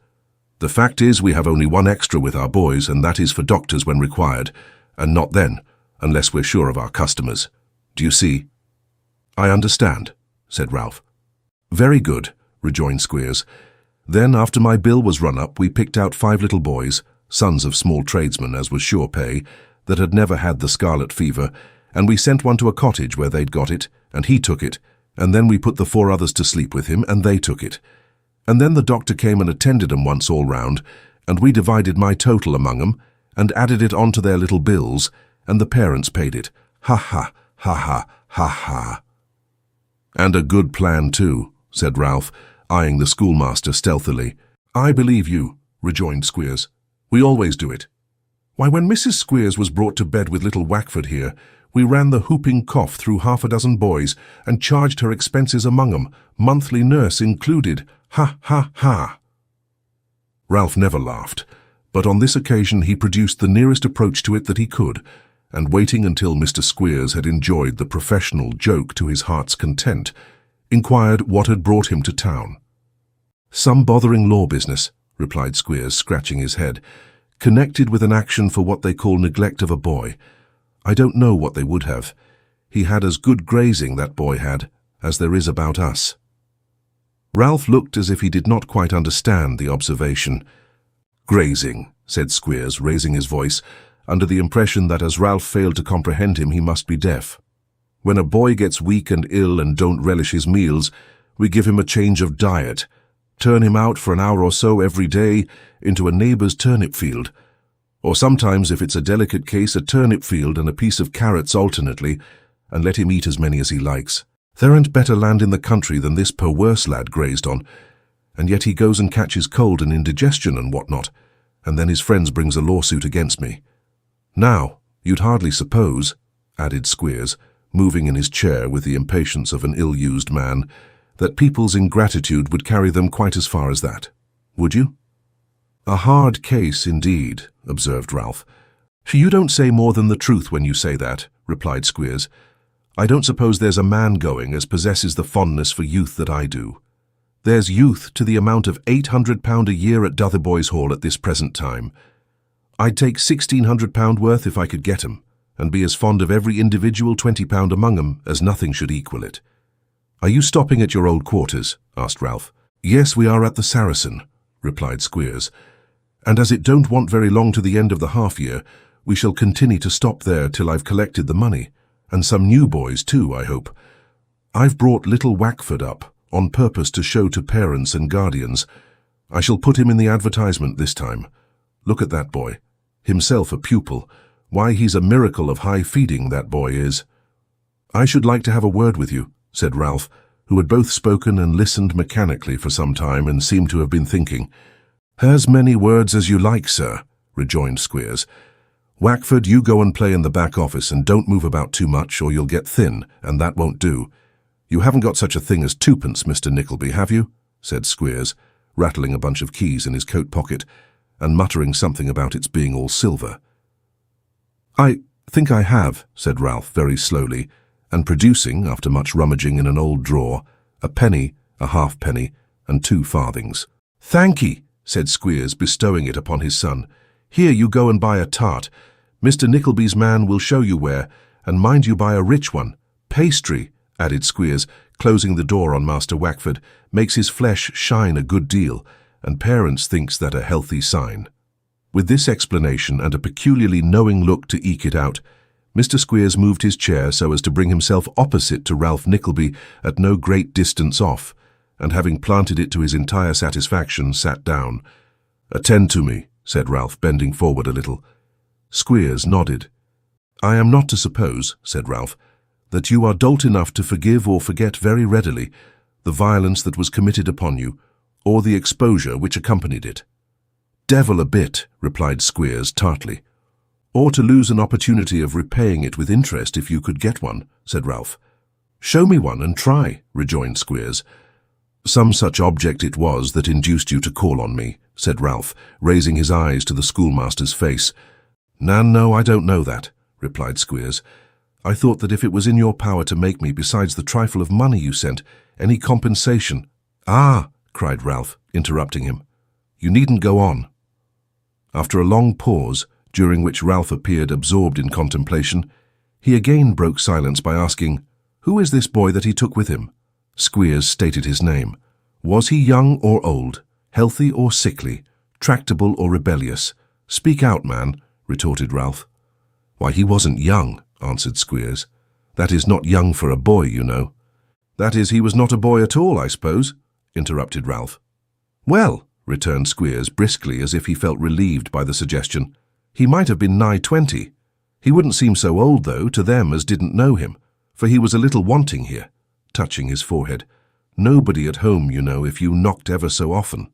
Speaker 2: "The fact is we have only one extra with our boys, and that is for doctors when required, and not then, unless we're sure of our customers. Do you see?" "I understand," said Ralph. "Very good," rejoined Squeers. "Then, after my bill was run up, we picked out 5 little boys, sons of small tradesmen, as was sure pay, that had never had the scarlet fever, and we sent one to a cottage where they'd got it, and he took it, and then we put the 4 others to sleep with him, and they took it. And then the doctor came and attended 'em once all round, and we divided my total among 'em, and added it on to their little bills, and the parents paid it. Ha ha, ha ha, ha ha." "And a good plan too," said Ralph, eyeing the schoolmaster stealthily. "I believe you," rejoined Squeers. "We always do it. Why, when Mrs. Squeers was brought to bed with little Wackford here, we ran the whooping cough through 6 boys and charged her expenses among 'em, monthly nurse included. Ha ha ha." Ralph never laughed, but on this occasion he produced the nearest approach to it that he could, and waiting until Mr. Squeers had enjoyed the professional joke to his heart's content, inquired what had brought him to town. "Some bothering law business," replied Squeers, scratching his head, "connected with an action for what they call neglect of a boy. I don't know what they would have. He had as good grazing, that boy had, as there is about us." Ralph looked as if he did not quite understand the observation. "Grazing," said Squeers, raising his voice, under the impression that as Ralph failed to comprehend him he must be deaf. "When a boy gets weak and ill and don't relish his meals, we give him a change of diet, turn him out for an hour or so every day into a neighbour's turnip field, or sometimes, if it's a delicate case, a turnip field and a piece of carrots alternately, and let him eat as many as he likes. There ain't better land in the country than this perwerse lad grazed on, and yet he goes and catches cold and indigestion and what not, and then his friends brings a lawsuit against me. Now, you'd hardly suppose," added Squeers, moving in his chair with the impatience of an ill-used man, "that people's ingratitude would carry them quite as far as that. Would you?" "A hard case, indeed," observed Ralph. "You don't say more than the truth when you say that," replied Squeers. "I don't suppose there's a man going as possesses the fondness for youth that I do. There's youth to the amount of £800 a year at Dotheboys Hall at this present time. I'd take £1,600 worth if I could get 'em, and be as fond of every individual £20 among 'em as nothing should equal it. Are you stopping at your old quarters? Asked Ralph. Yes, we are at the Saracen, replied Squeers, and as it don't want very long to the end of the half-year, we shall continue to stop there till I've collected the money, and some new boys too, I hope. I've brought little Wackford up, on purpose to show to parents and guardians. I shall put him in the advertisement this time. Look at that boy. Himself a pupil. Why, he's a miracle of high feeding, that boy is. I should like to have a word with you, said Ralph, who had both spoken and listened mechanically for some time and seemed to have been thinking. As many words as you like, sir, rejoined Squeers. Wackford, you go and play in the back office and don't move about too much or you'll get thin, and that won't do. You haven't got such a thing as twopence, Mr. Nickleby, have you? Said Squeers, rattling a bunch of keys in his coat pocket and muttering something about its being all silver. I think I have, said Ralph very slowly, and producing, after much rummaging in an old drawer, a penny, a halfpenny, and 2 farthings. Thank'ee, said Squeers, bestowing it upon his son. Here you go and buy a tart. Mr. Nickleby's man will show you where, and mind you buy a rich one. Pastry, added Squeers, closing the door on Master Wackford, makes his flesh shine a good deal, and parents thinks that a healthy sign. With this explanation and a peculiarly knowing look to eke it out, Mr. Squeers moved his chair so as to bring himself opposite to Ralph Nickleby at no great distance off, and having planted it to his entire satisfaction, sat down. Attend to me, said Ralph, bending forward a little. Squeers nodded. I am not to suppose, said Ralph, that you are dolt enough to forgive or forget very readily the violence that was committed upon you, or the exposure which accompanied it. Devil a bit, replied Squeers tartly. Or to lose an opportunity of repaying it with interest if you could get one, said Ralph. Show me one and try, rejoined Squeers. Some such object it was that induced you to call on me, said Ralph, raising his eyes to the schoolmaster's face. No, I don't know that, replied Squeers. I thought that if it was in your power to make me, besides the trifle of money you sent, any compensation— Ah, cried Ralph, interrupting him. You needn't go on. After a long pause, during which Ralph appeared absorbed in contemplation, he again broke silence by asking, Who is this boy that he took with him? Squeers stated his name. Was he young or old, healthy or sickly, tractable or rebellious? Speak out, man, retorted Ralph. Why, he wasn't young, answered Squeers. That is not young for a boy, you know. That is, he was not a boy at all, I suppose, interrupted Ralph. Well, returned Squeers briskly, as if he felt relieved by the suggestion, he might have been nigh 20. He wouldn't seem so old, though, to them as didn't know him, for he was a little wanting here, touching his forehead. Nobody at home, you know, if you knocked ever so often.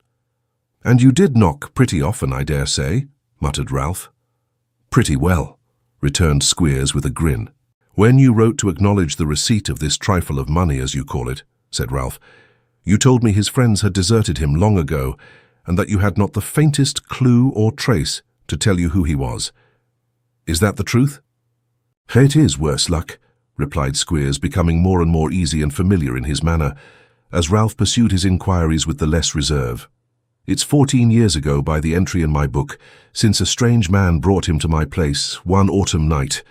Speaker 2: And you did knock pretty often, I dare say, muttered Ralph. Pretty well, returned Squeers with a grin. When you wrote to acknowledge the receipt of this trifle of money, as you call it, said Ralph, you told me his friends had deserted him long ago, and that you had not the faintest clue or trace to tell you who he was. Is that the truth? It is, worse luck, replied Squeers, becoming more and more easy and familiar in his manner, as Ralph pursued his inquiries with the less reserve. It's 14 years ago by the entry in my book, since a strange man brought him to my place one autumn night,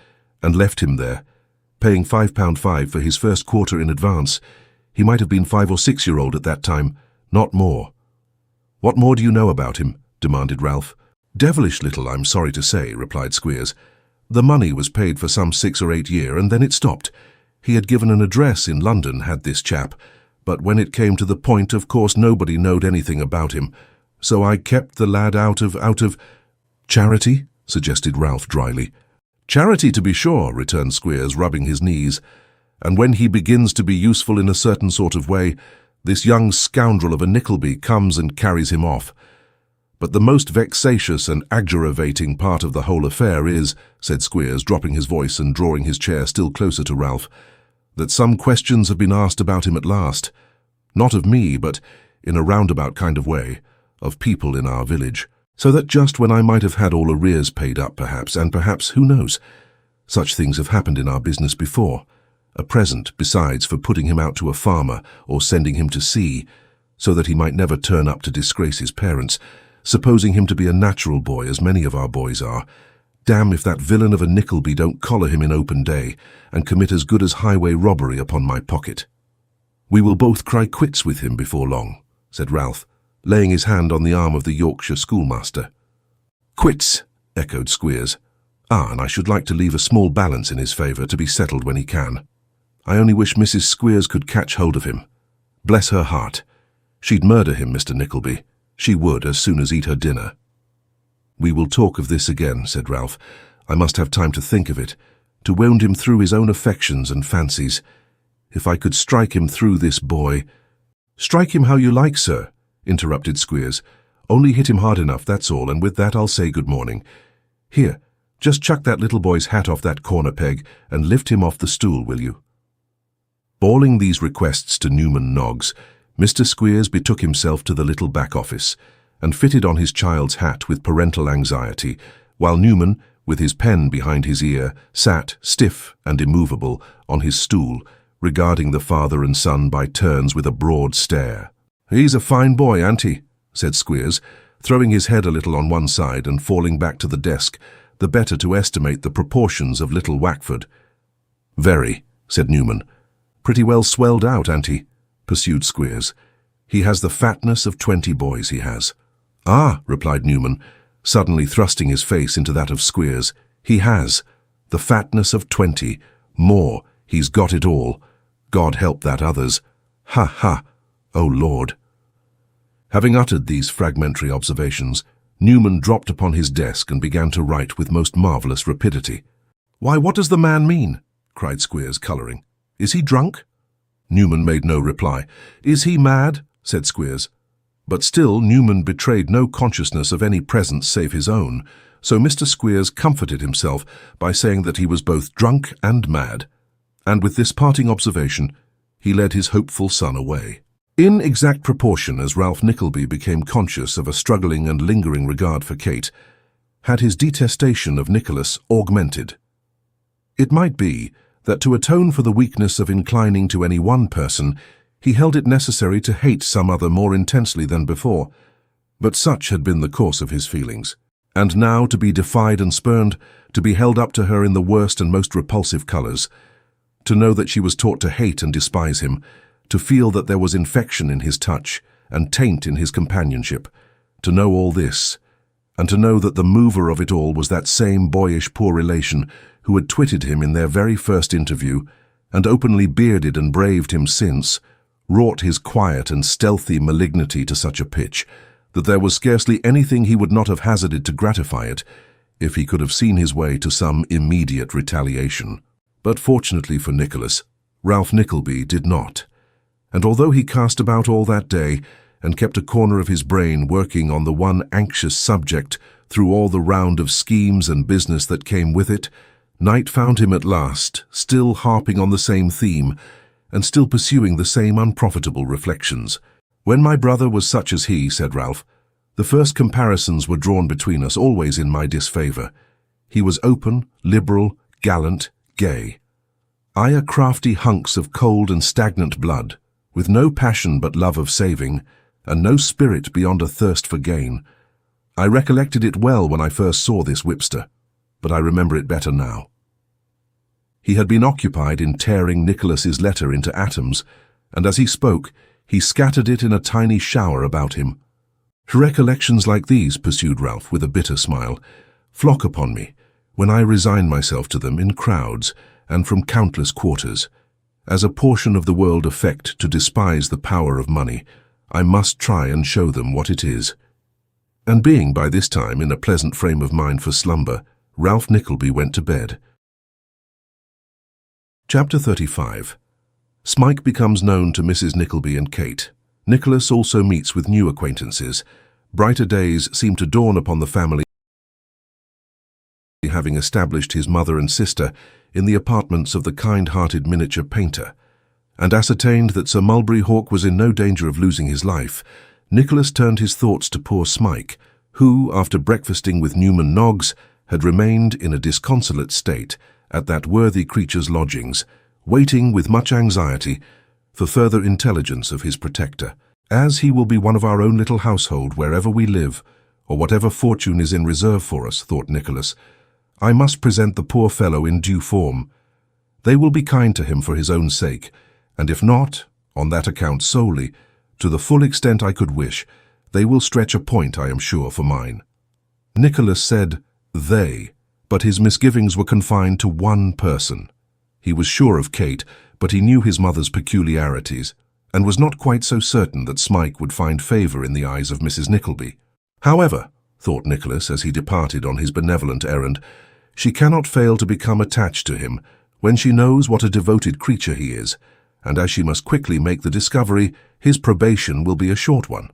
Speaker 2: and left him there, paying £5.5 for his first quarter in advance. He might have been 5 or 6-year-old at that time, not more. What more do you know about him? Demanded Ralph. Devilish little, I'm sorry to say, replied Squeers. The money was paid for some 6 or 8 years, and then it stopped. He had given an address in London, had this chap, but when it came to the point, of course nobody knowed anything about him, so I kept the lad out of— Charity? Suggested Ralph dryly. Charity, to be sure, returned Squeers, rubbing his knees, and when he begins to be useful in a certain sort of way, this young scoundrel of a Nickleby comes and carries him off. But the most vexatious and aggravating part of the whole affair is, said Squeers, dropping his voice and drawing his chair still closer to Ralph, that some questions have been asked about him at last. Not of me, but, in a roundabout kind of way, of people in our village, so that just when I might have had all arrears paid up, perhaps, and perhaps, who knows, such things have happened in our business before, a present, besides, for putting him out to a farmer or sending him to sea, so that he might never turn up to disgrace his parents, supposing him to be a natural boy as many of our boys are. Damn if that villain of a Nickleby don't collar him in open day and commit as good as highway robbery upon my pocket. We will both cry quits with him before long, said Ralph, laying his hand on the arm of the Yorkshire schoolmaster. Quits, echoed Squeers. Ah, and I should like to leave a small balance in his favour to be settled when he can. I only wish Mrs. Squeers could catch hold of him. Bless her heart. She'd murder him, Mr. Nickleby. She would as soon as eat her dinner. We will talk of this again, said Ralph. I must have time to think of it, to wound him through his own affections and fancies. If I could strike him through this boy— Strike him how you like, sir, interrupted Squeers. Only hit him hard enough, that's all, and with that I'll say good morning. Here, just chuck that little boy's hat off that corner peg and lift him off the stool, will you? Bawling these requests to Newman Noggs, Mr. Squeers betook himself to the little back office and fitted on his child's hat with parental anxiety, while Newman, with his pen behind his ear, sat, stiff and immovable, on his stool, regarding the father and son by turns with a broad stare. "He's a fine boy, auntie," said Squeers, throwing his head a little on one side and falling back to the desk, the better to estimate the proportions of little Wackford. "Very," said Newman. "Pretty well swelled out, auntie," pursued Squeers. "He has the fatness of 20 boys, he has." "Ah," replied Newman, suddenly thrusting his face into that of Squeers, "he has. The fatness of 20. More. He's got it all. God help that others. Ha, ha. Oh, Lord." Having uttered these fragmentary observations, Newman dropped upon his desk and began to write with most marvellous rapidity. "Why, what does the man mean?" cried Squeers, colouring. "Is he drunk?" Newman made no reply. "Is he mad?" said Squeers. But still Newman betrayed no consciousness of any presence save his own, so Mr. Squeers comforted himself by saying that he was both drunk and mad, and with this parting observation he led his hopeful son away. In exact proportion as Ralph Nickleby became conscious of a struggling and lingering regard for Kate, had his detestation of Nicholas augmented. It might be that to atone for the weakness of inclining to any one person, he held it necessary to hate some other more intensely than before, but such had been the course of his feelings. And now to be defied and spurned, to be held up to her in the worst and most repulsive colours, to know that she was taught to hate and despise him, to feel that there was infection in his touch and taint in his companionship, to know all this, and to know that the mover of it all was that same boyish poor relation who had twitted him in their very first interview, and openly bearded and braved him since, wrought his quiet and stealthy malignity to such a pitch that there was scarcely anything he would not have hazarded to gratify it, if he could have seen his way to some immediate retaliation. But fortunately for Nicholas, Ralph Nickleby did not, and although he cast about all that day and kept a corner of his brain working on the one anxious subject through all the round of schemes and business that came with it, night found him at last, still harping on the same theme, and still pursuing the same unprofitable reflections. "When my brother was such as he," said Ralph, "the first comparisons were drawn between us, always in my disfavour. He was open, liberal, gallant, gay. I a crafty hunks of cold and stagnant blood, with no passion but love of saving, and no spirit beyond a thirst for gain. I recollected it well when I first saw this whipster, but I remember it better now." He had been occupied in tearing Nicholas's letter into atoms, and as he spoke, he scattered it in a tiny shower about him. "Recollections like these," pursued Ralph with a bitter smile, "flock upon me, when I resign myself to them in crowds and from countless quarters. As a portion of the world affect to despise the power of money, I must try and show them what it is." And being by this time in a pleasant frame of mind for slumber, Ralph Nickleby went to bed. Chapter 35. Smike becomes known to Mrs. Nickleby and Kate. Nicholas also meets with new acquaintances. Brighter days seem to dawn upon the family, having established his mother and sister in the apartments of the kind-hearted miniature painter, and ascertained that Sir Mulberry Hawk was in no danger of losing his life. Nicholas turned his thoughts to poor Smike, who, after breakfasting with Newman Noggs, had remained in a disconsolate state at that worthy creature's lodgings, waiting with much anxiety for further intelligence of his protector. As he will be one of our own little household wherever we live, or whatever fortune is in reserve for us, thought Nicholas, I must present the poor fellow in due form. They will be kind to him for his own sake, and if not, on that account solely, to the full extent I could wish, they will stretch a point, I am sure, for mine. Nicholas said they, but his misgivings were confined to one person. He was sure of Kate, but he knew his mother's peculiarities, and was not quite so certain that Smike would find favour in the eyes of Mrs. Nickleby. However, thought Nicholas as he departed on his benevolent errand, she cannot fail to become attached to him when she knows what a devoted creature he is, and as she must quickly make the discovery, his probation will be a short one.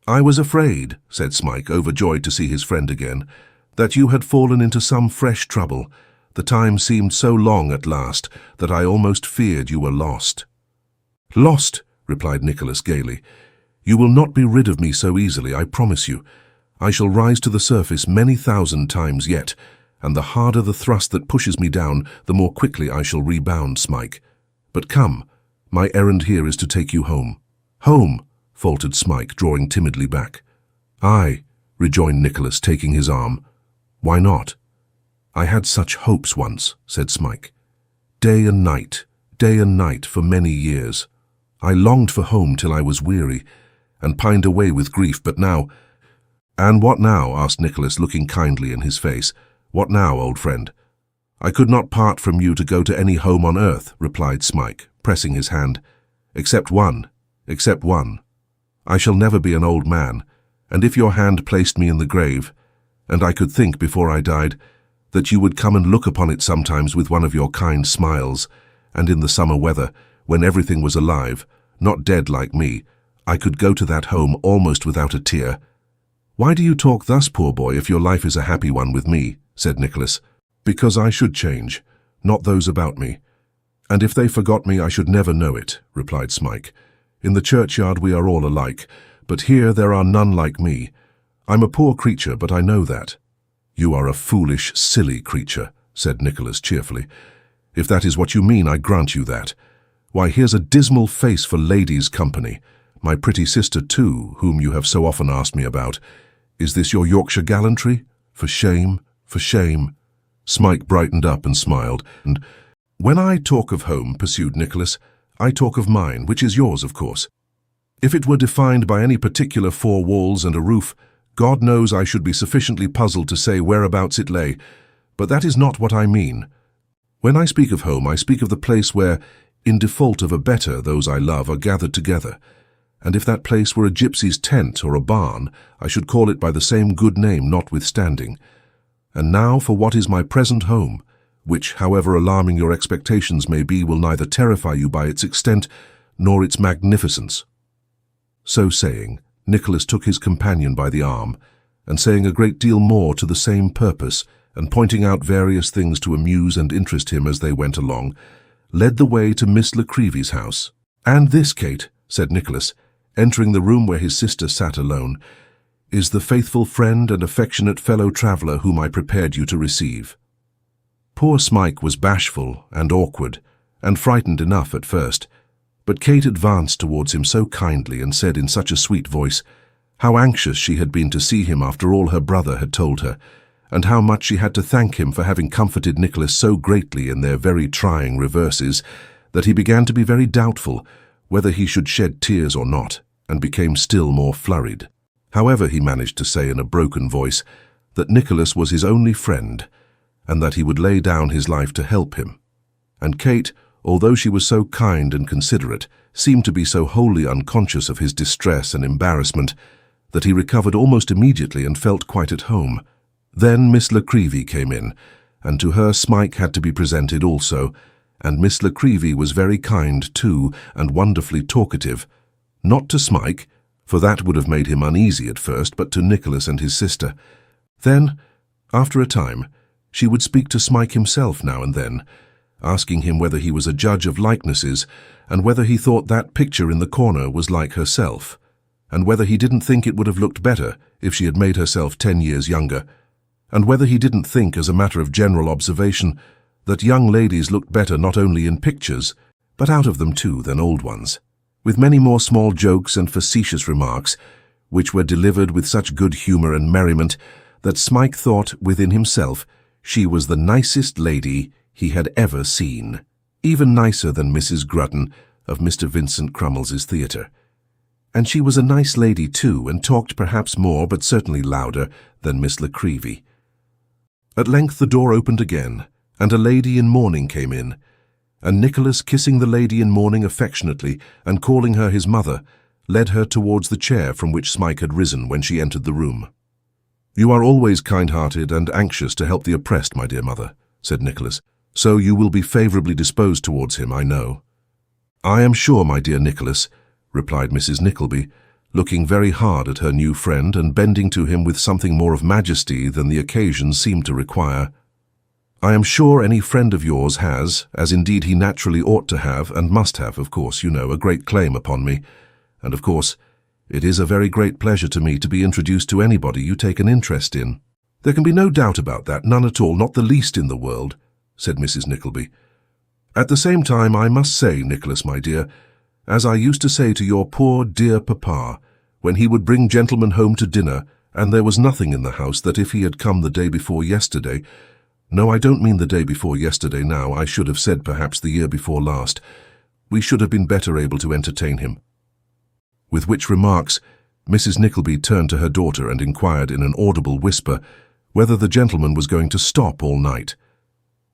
Speaker 2: I was afraid, said Smike, overjoyed to see his friend again, that you had fallen into some fresh trouble. The time seemed so long at last that I almost feared you were lost. Lost, replied Nicholas gaily. You will not be rid of me so easily, I promise you. I shall rise to the surface many thousand times yet, and the harder the thrust that pushes me down, the more quickly I shall rebound, Smike. But come, my errand here is to take you home. Home, faltered Smike, drawing timidly back. Aye, rejoined Nicholas, taking his arm. Why not? I had such hopes once, said Smike. Day and night, for many years. I longed for home till I was weary, and pined away with grief, but now— And what now? Asked Nicholas, looking kindly in his face. What now, old friend? I could not part from you to go to any home on earth, replied Smike, pressing his hand. Except one. I shall never be an old man, and if your hand placed me in the grave, and I could think before I died, that you would come and look upon it sometimes with one of your kind smiles, and in the summer weather, when everything was alive, not dead like me, I could go to that home almost without a tear. Why do you talk thus, poor boy, if your life is a happy one with me? Said Nicholas. Because I should change, not those about me. And if they forgot me, I should never know it, replied Smike. In the churchyard we are all alike, but here there are none like me. I'm a poor creature, but I know that. You are a foolish, silly creature, said Nicholas cheerfully. If that is what you mean, I grant you that. Why, here's a dismal face for ladies' company. My pretty sister, too, whom you have so often asked me about. Is this your Yorkshire gallantry? For shame, for shame. Smike brightened up and smiled. And when I talk of home, pursued Nicholas, I talk of mine, which is yours, of course. If it were defined by any particular four walls and a roof, God knows I should be sufficiently puzzled to say whereabouts it lay, but that is not what I mean. When I speak of home, I speak of the place where, in default of a better, those I love are gathered together. And if that place were a gypsy's tent or a barn, I should call it by the same good name notwithstanding. And now for what is my present home, which, however alarming your expectations may be, will neither terrify you by its extent nor its magnificence. So saying, Nicholas took his companion by the arm, and saying a great deal more to the same purpose, and pointing out various things to amuse and interest him as they went along, led the way to Miss Nickleby's house. And this, Kate, said Nicholas, entering the room where his sister sat alone, is the faithful friend and affectionate fellow-traveller whom I prepared you to receive. Poor Smike was bashful and awkward, and frightened enough at first, but Kate advanced towards him so kindly and said in such a sweet voice how anxious she had been to see him after all her brother had told her, and how much she had to thank him for having comforted Nicholas so greatly in their very trying reverses, that he began to be very doubtful whether he should shed tears or not, and became still more flurried. However, he managed to say in a broken voice that Nicholas was his only friend, and that he would lay down his life to help him. And Kate, although she was so kind and considerate, seemed to be so wholly unconscious of his distress and embarrassment that he recovered almost immediately and felt quite at home. Then Miss Nickleby came in, and to her Smike had to be presented also, and Miss Nickleby was very kind too, and wonderfully talkative. Not to Smike, for that would have made him uneasy at first, but to Nicholas and his sister. Then, after a time, she would speak to Smike himself now and then, asking him whether he was a judge of likenesses, and whether he thought that picture in the corner was like herself, and whether he didn't think it would have looked better if she had made herself 10 years younger, and whether he didn't think, as a matter of general observation, that young ladies looked better not only in pictures, but out of them too, than old ones. with many more small jokes and facetious remarks, which were delivered with such good humour and merriment that Smike thought within himself she was the nicest lady he had ever seen, even nicer than Mrs. Grudden of Mr. Vincent Crummles's theatre. And she was a nice lady too, and talked perhaps more, but certainly louder, than Miss Nickleby. At length the door opened again, and a lady in mourning came in, and Nicholas, kissing the lady in mourning affectionately and calling her his mother, led her towards the chair from which Smike had risen when she entered the room. "You are always kind-hearted and anxious to help the oppressed, my dear mother," said Nicholas, "so you will be favourably disposed towards him, I know." "I am sure, my dear Nicholas," replied Mrs. Nickleby, looking very hard at her new friend and bending to him with something more of majesty than the occasion seemed to require. "I am sure any friend of yours has, as indeed he naturally ought to have, and must have, of course, you know, a great claim upon me, and of course it is a very great pleasure to me to be introduced to anybody you take an interest in." "There can be no doubt about that, none at all, not the least in the world," said Mrs. Nickleby. "At the same time, I must say, Nicholas, my dear, as I used to say to your poor dear papa, when he would bring gentlemen home to dinner, and there was nothing in the house, that if he had come the day before yesterday— no, I don't mean the day before yesterday now, I should have said perhaps the year before last— we should have been better able to entertain him." With which remarks, Mrs. Nickleby turned to her daughter and inquired in an audible whisper whether the gentleman was going to stop all night.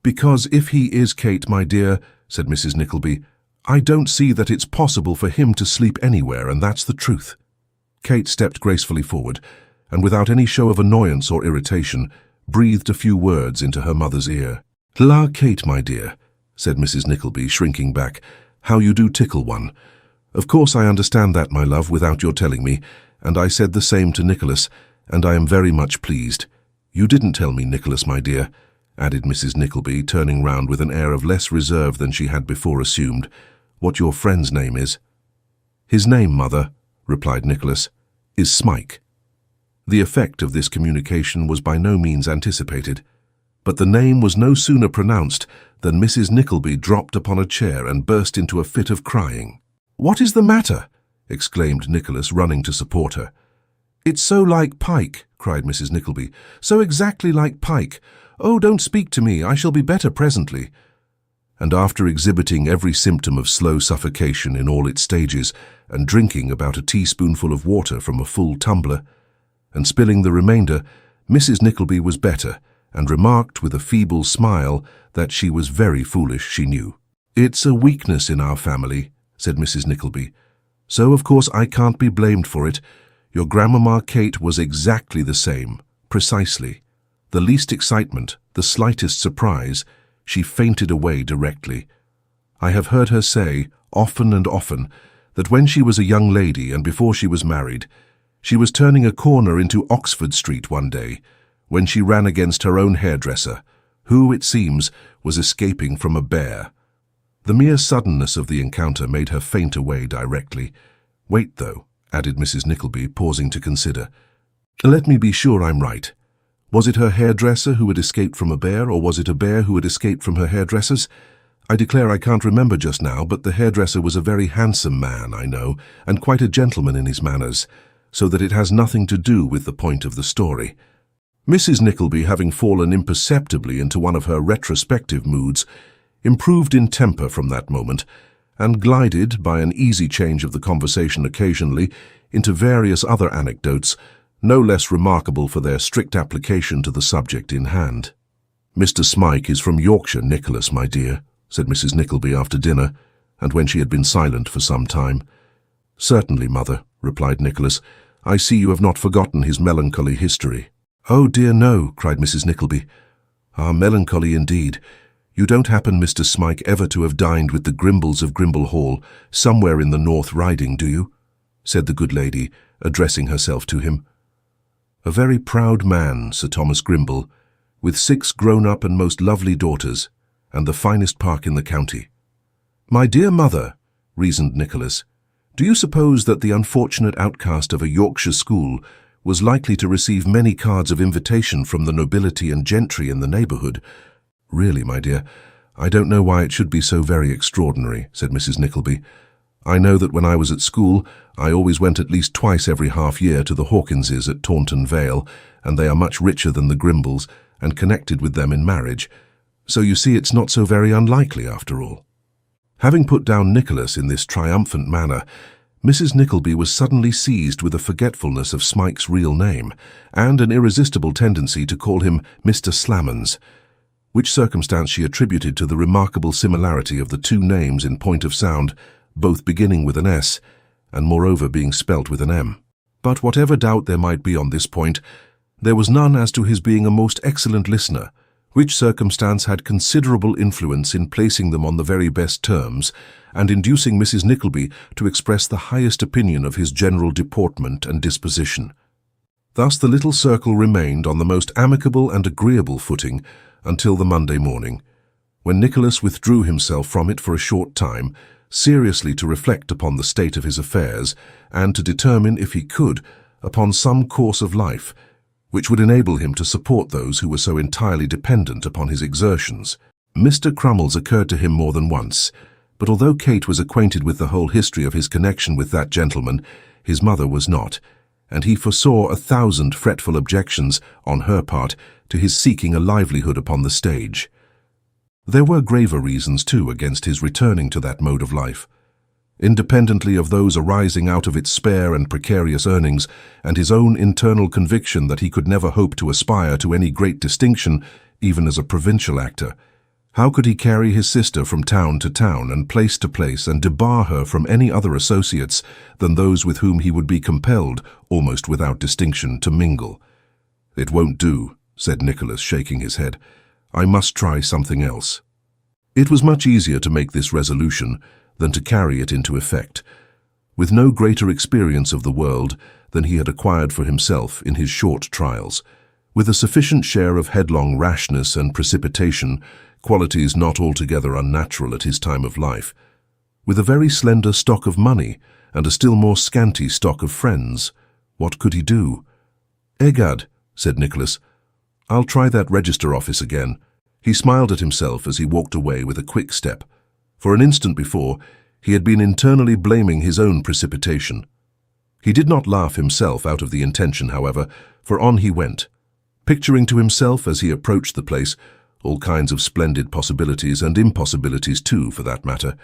Speaker 2: "Because if he is, Kate, my dear," said Mrs. Nickleby, "I don't see that it's possible for him to sleep anywhere, and that's the truth." Kate stepped gracefully forward, and without any show of annoyance or irritation, breathed a few words into her mother's ear. "La, Kate, my dear," said Mrs. Nickleby, shrinking back, "how you do tickle one. Of course I understand that, my love, without your telling me, and I said the same to Nicholas, and I am very much pleased. You didn't tell me, Nicholas, my dear," added Mrs. Nickleby, turning round with an air of less reserve than she had before assumed, "what your friend's name is." "His name, mother," replied Nicholas, "is Smike." The effect of this communication was by no means anticipated, but the name was no sooner pronounced than Mrs. Nickleby dropped upon a chair and burst into a fit of crying. "What is the matter?" exclaimed Nicholas, running to support her. "It's so like Pike," cried Mrs. Nickleby, "so exactly like Pike. Oh, don't speak to me, I shall be better presently." And after exhibiting every symptom of slow suffocation in all its stages, and drinking about a teaspoonful of water from a full tumbler, and spilling the remainder, Mrs. Nickleby was better, and remarked with a feeble smile that she was very foolish, she knew. "It's a weakness in our family," said Mrs. Nickleby, "so of course I can't be blamed for it. Your grandmamma Kate was exactly the same, precisely. The least excitement, the slightest surprise, she fainted away directly. I have heard her say, often and often, that when she was a young lady and before she was married, she was turning a corner into Oxford Street one day, when she ran against her own hairdresser, who, it seems, was escaping from a bear. The mere suddenness of the encounter made her faint away directly. Wait, though," added Mrs. Nickleby, pausing to consider. "Let me be sure I'm right. Was it her hairdresser who had escaped from a bear, or was it a bear who had escaped from her hairdressers? I declare I can't remember just now, but the hairdresser was a very handsome man, I know, and quite a gentleman in his manners, so that it has nothing to do with the point of the story." Mrs. Nickleby, having fallen imperceptibly into one of her retrospective moods, improved in temper from that moment, and glided, by an easy change of the conversation occasionally, into various other anecdotes, no less remarkable for their strict application to the subject in hand. "Mr. Smike is from Yorkshire, Nicholas, my dear," said Mrs. Nickleby after dinner, and when she had been silent for some time. "Certainly, mother," replied Nicholas. "I see you have not forgotten his melancholy history." "Oh dear, no," cried Mrs. Nickleby. "Ah, melancholy indeed. You don't happen, Mr. Smike, ever to have dined with the Grimbles of Grimble Hall, somewhere in the North Riding, do you?" said the good lady, addressing herself to him. "A very proud man, Sir Thomas Grimble, with 6 grown-up and most lovely daughters, and the finest park in the county." "My dear mother," reasoned Nicholas, "do you suppose that the unfortunate outcast of a Yorkshire school was likely to receive many cards of invitation from the nobility and gentry in the neighbourhood? Really, my dear, I don't know why it should be so very extraordinary," said Mrs. Nickleby. I know that when I was at school, I always went at least twice every half-year to the Hawkinses at Taunton Vale, and they are much richer than the Grimbles, and connected with them in marriage. So you see it's not so very unlikely after all." Having put down Nicholas in this triumphant manner, Mrs. Nickleby was suddenly seized with a forgetfulness of Smike's real name, and an irresistible tendency to call him Mr. Slammons, which circumstance she attributed to the remarkable similarity of the two names in point of sound, both beginning with an S, and moreover being spelt with an M. But whatever doubt there might be on this point, there was none as to his being a most excellent listener, which circumstance had considerable influence in placing them on the very best terms, and inducing Mrs. Nickleby to express the highest opinion of his general deportment and disposition. Thus the little circle remained on the most amicable and agreeable footing until the Monday morning, when Nicholas withdrew himself from it for a short time, seriously to reflect upon the state of his affairs, and to determine, if he could, upon some course of life, which would enable him to support those who were so entirely dependent upon his exertions. Mr. Crummles occurred to him more than once, but although Kate was acquainted with the whole history of his connection with that gentleman, his mother was not, and he foresaw 1,000 fretful objections, on her part, to his seeking a livelihood upon the stage. There were graver reasons, too, against his returning to that mode of life. Independently of those arising out of its spare and precarious earnings, and his own internal conviction that he could never hope to aspire to any great distinction, even as a provincial actor, how could he carry his sister from town to town and place to place and debar her from any other associates than those with whom he would be compelled, almost without distinction, to mingle? "It won't do," said Nicholas, shaking his head. "I must try something else." It was much easier to make this resolution than to carry it into effect. With no greater experience of the world than he had acquired for himself in his short trials, with a sufficient share of headlong rashness and precipitation, qualities not altogether unnatural at his time of life, with a very slender stock of money and a still more scanty stock of friends, what could he do? "Egad," said Nicholas, "I'll try that register office again." He smiled at himself as he walked away with a quick step. For an instant before, he had been internally blaming his own precipitation. He did not laugh himself out of the intention, however, for on he went, picturing to himself as he approached the place all kinds of splendid possibilities and impossibilities too, for that matter,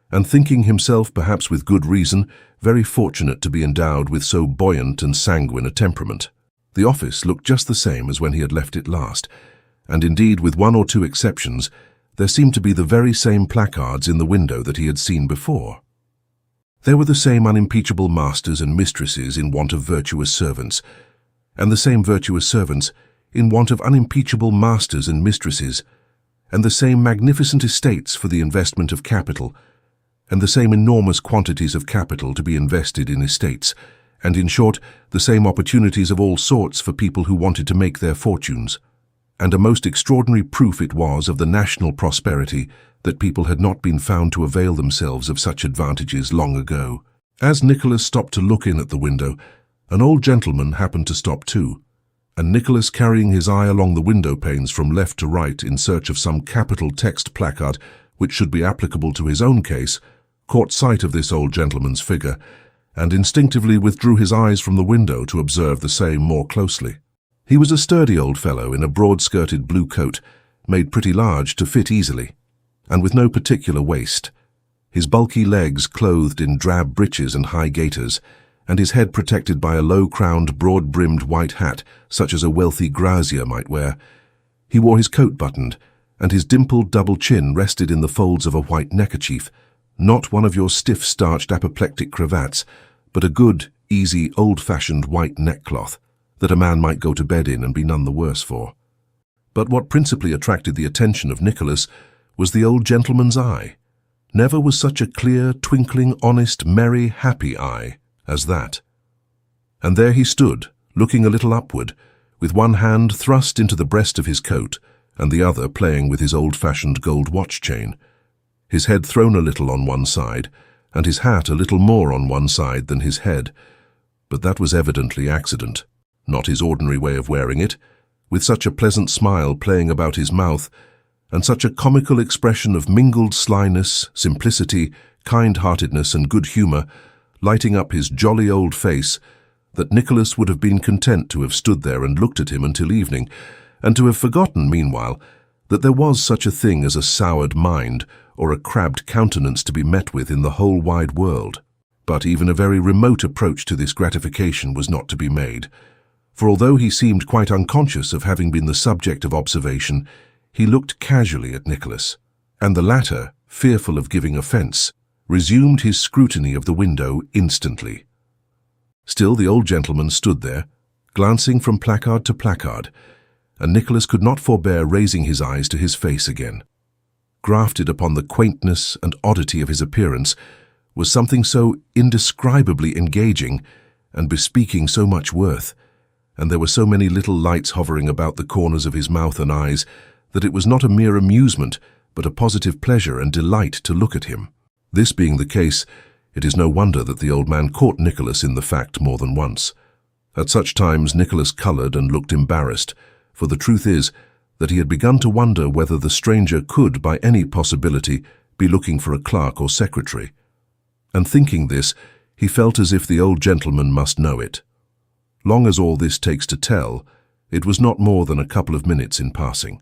Speaker 2: and thinking himself, perhaps with good reason, very fortunate to be endowed with so buoyant and sanguine a temperament. The office looked just the same as when he had left it last, and indeed, with one or two exceptions, there seemed to be the very same placards in the window that he had seen before. There were the same unimpeachable masters and mistresses in want of virtuous servants, and the same virtuous servants in want of unimpeachable masters and mistresses, and the same magnificent estates for the investment of capital, and the same enormous quantities of capital to be invested in estates, and in short, the same opportunities of all sorts for people who wanted to make their fortunes. And a most extraordinary proof it was of the national prosperity that people had not been found to avail themselves of such advantages long ago. As Nicholas stopped to look in at the window, an old gentleman happened to stop too, and Nicholas, carrying his eye along the window panes from left to right in search of some capital text placard which should be applicable to his own case, caught sight of this old gentleman's figure, and instinctively withdrew his eyes from the window to observe the same more closely. He was a sturdy old fellow in a broad-skirted blue coat, made pretty large to fit easily, and with no particular waist, his bulky legs clothed in drab breeches and high gaiters, and his head protected by a low-crowned, broad-brimmed white hat, such as a wealthy grazier might wear. He wore his coat buttoned, and his dimpled double chin rested in the folds of a white neckerchief, not one of your stiff-starched apoplectic cravats, but a good, easy, old-fashioned white neckcloth, that a man might go to bed in and be none the worse for. But what principally attracted the attention of Nicholas was the old gentleman's eye. Never was such a clear, twinkling, honest, merry, happy eye as that. And there he stood, looking a little upward, with one hand thrust into the breast of his coat, and the other playing with his old-fashioned gold watch-chain, his head thrown a little on one side, and his hat a little more on one side than his head. But that was evidently accident, not his ordinary way of wearing it, with such a pleasant smile playing about his mouth, and such a comical expression of mingled slyness, simplicity, kind-heartedness and good humour lighting up his jolly old face, that Nicholas would have been content to have stood there and looked at him until evening, and to have forgotten, meanwhile, that there was such a thing as a soured mind or a crabbed countenance to be met with in the whole wide world. But even a very remote approach to this gratification was not to be made, for although he seemed quite unconscious of having been the subject of observation, he looked casually at Nicholas, and the latter, fearful of giving offence, resumed his scrutiny of the window instantly. Still the old gentleman stood there, glancing from placard to placard, and Nicholas could not forbear raising his eyes to his face again. Grafted upon the quaintness and oddity of his appearance was something so indescribably engaging and bespeaking so much worth, and there were so many little lights hovering about the corners of his mouth and eyes, that it was not a mere amusement, but a positive pleasure and delight to look at him. This being the case, it is no wonder that the old man caught Nicholas in the fact more than once. At such times Nicholas coloured and looked embarrassed, for the truth is that he had begun to wonder whether the stranger could, by any possibility, be looking for a clerk or secretary. And thinking this, he felt as if the old gentleman must know it. Long as all this takes to tell, it was not more than a couple of minutes in passing.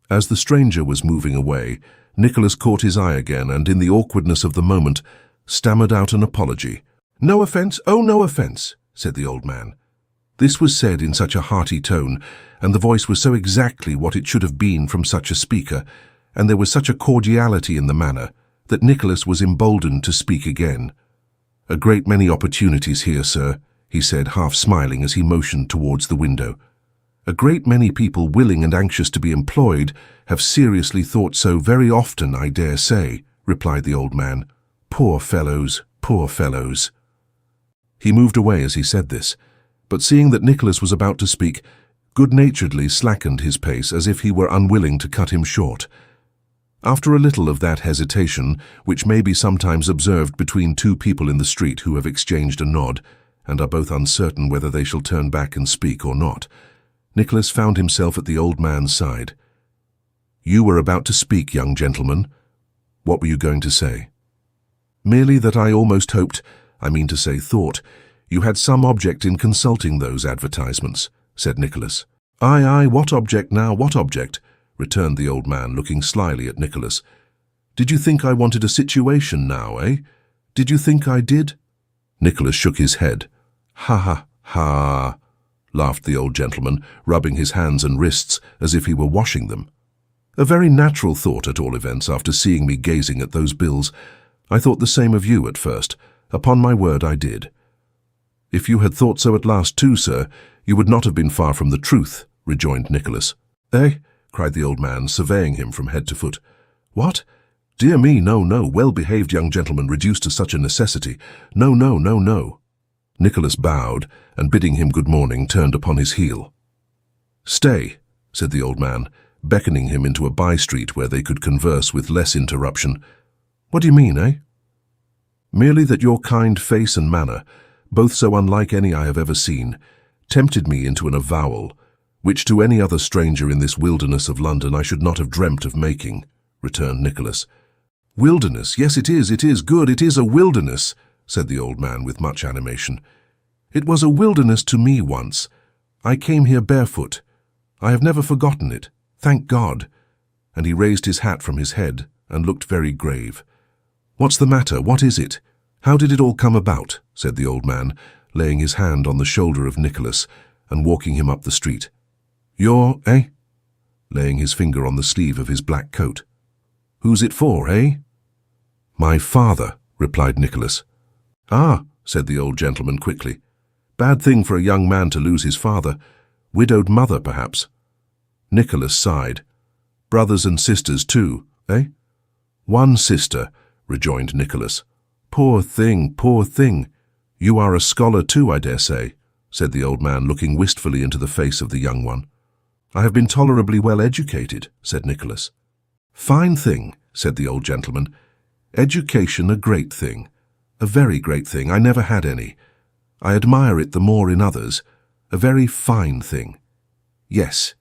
Speaker 2: As the stranger was moving away, Nicholas caught his eye again and, in the awkwardness of the moment, stammered out an apology. "No offence, oh, no offence," said the old man. This was said in such a hearty tone, and the voice was so exactly what it should have been from such a speaker, and there was such a cordiality in the manner, that Nicholas was emboldened to speak again. "A great many opportunities here, sir," he said, half smiling as he motioned towards the window. "A great many people willing and anxious to be employed have seriously thought so very often, I dare say," replied the old man. "Poor fellows, poor fellows." He moved away as he said this, but seeing that Nicholas was about to speak, good-naturedly slackened his pace as if he were unwilling to cut him short. After a little of that hesitation, which may be sometimes observed between two people in the street who have exchanged a nod, and are both uncertain whether they shall turn back and speak or not, Nicholas found himself at the old man's side. "You were about to speak, young gentleman. What were you going to say?" "Merely that I almost hoped, I mean to say thought, you had some object in consulting those advertisements," said Nicholas. "Aye, what object now, what object?" returned the old man, looking slyly at Nicholas. "Did you think I wanted a situation now, eh? Did you think I did?" Nicholas shook his head. "Ha, ha, ha," laughed the old gentleman, rubbing his hands and wrists as if he were washing them. "A very natural thought, at all events, after seeing me gazing at those bills. I thought the same of you at first. Upon my word, I did." "If you had thought so at last too, sir, you would not have been far from the truth," rejoined Nicholas. "Eh?" cried the old man, surveying him from head to foot. "What? Dear me, no, well-behaved young gentleman reduced to such a necessity. No. Nicholas bowed, and bidding him good morning, turned upon his heel. "Stay," said the old man, beckoning him into a by-street where they could converse with less interruption. "What do you mean, eh?" "Merely that your kind face and manner, both so unlike any I have ever seen, tempted me into an avowal, which to any other stranger in this wilderness of London I should not have dreamt of making," returned Nicholas. "Wilderness, yes, it is good, it is a wilderness," said the old man with much animation. "It was a wilderness to me once. I came here barefoot. I have never forgotten it, thank God." And he raised his hat from his head and looked very grave. "What's the matter? What is it? How did it all come about?" said the old man, laying his hand on the shoulder of Nicholas and walking him up the street. "You're, eh?" laying his finger on the sleeve of his black coat. "Who's it for, eh?" "My father," replied Nicholas. "Ah," said the old gentleman quickly. "Bad thing for a young man to lose his father. Widowed mother, perhaps." Nicholas sighed. "Brothers and sisters too, eh?" "One sister," rejoined Nicholas. Poor thing. You are a scholar too, I dare say," said the old man, looking wistfully into the face of the young one. "I have been tolerably well educated," said Nicholas. "Fine thing," said the old gentleman. "Education a great thing. A very great thing. I never had any. I admire it the more in others. A very fine thing. Yes.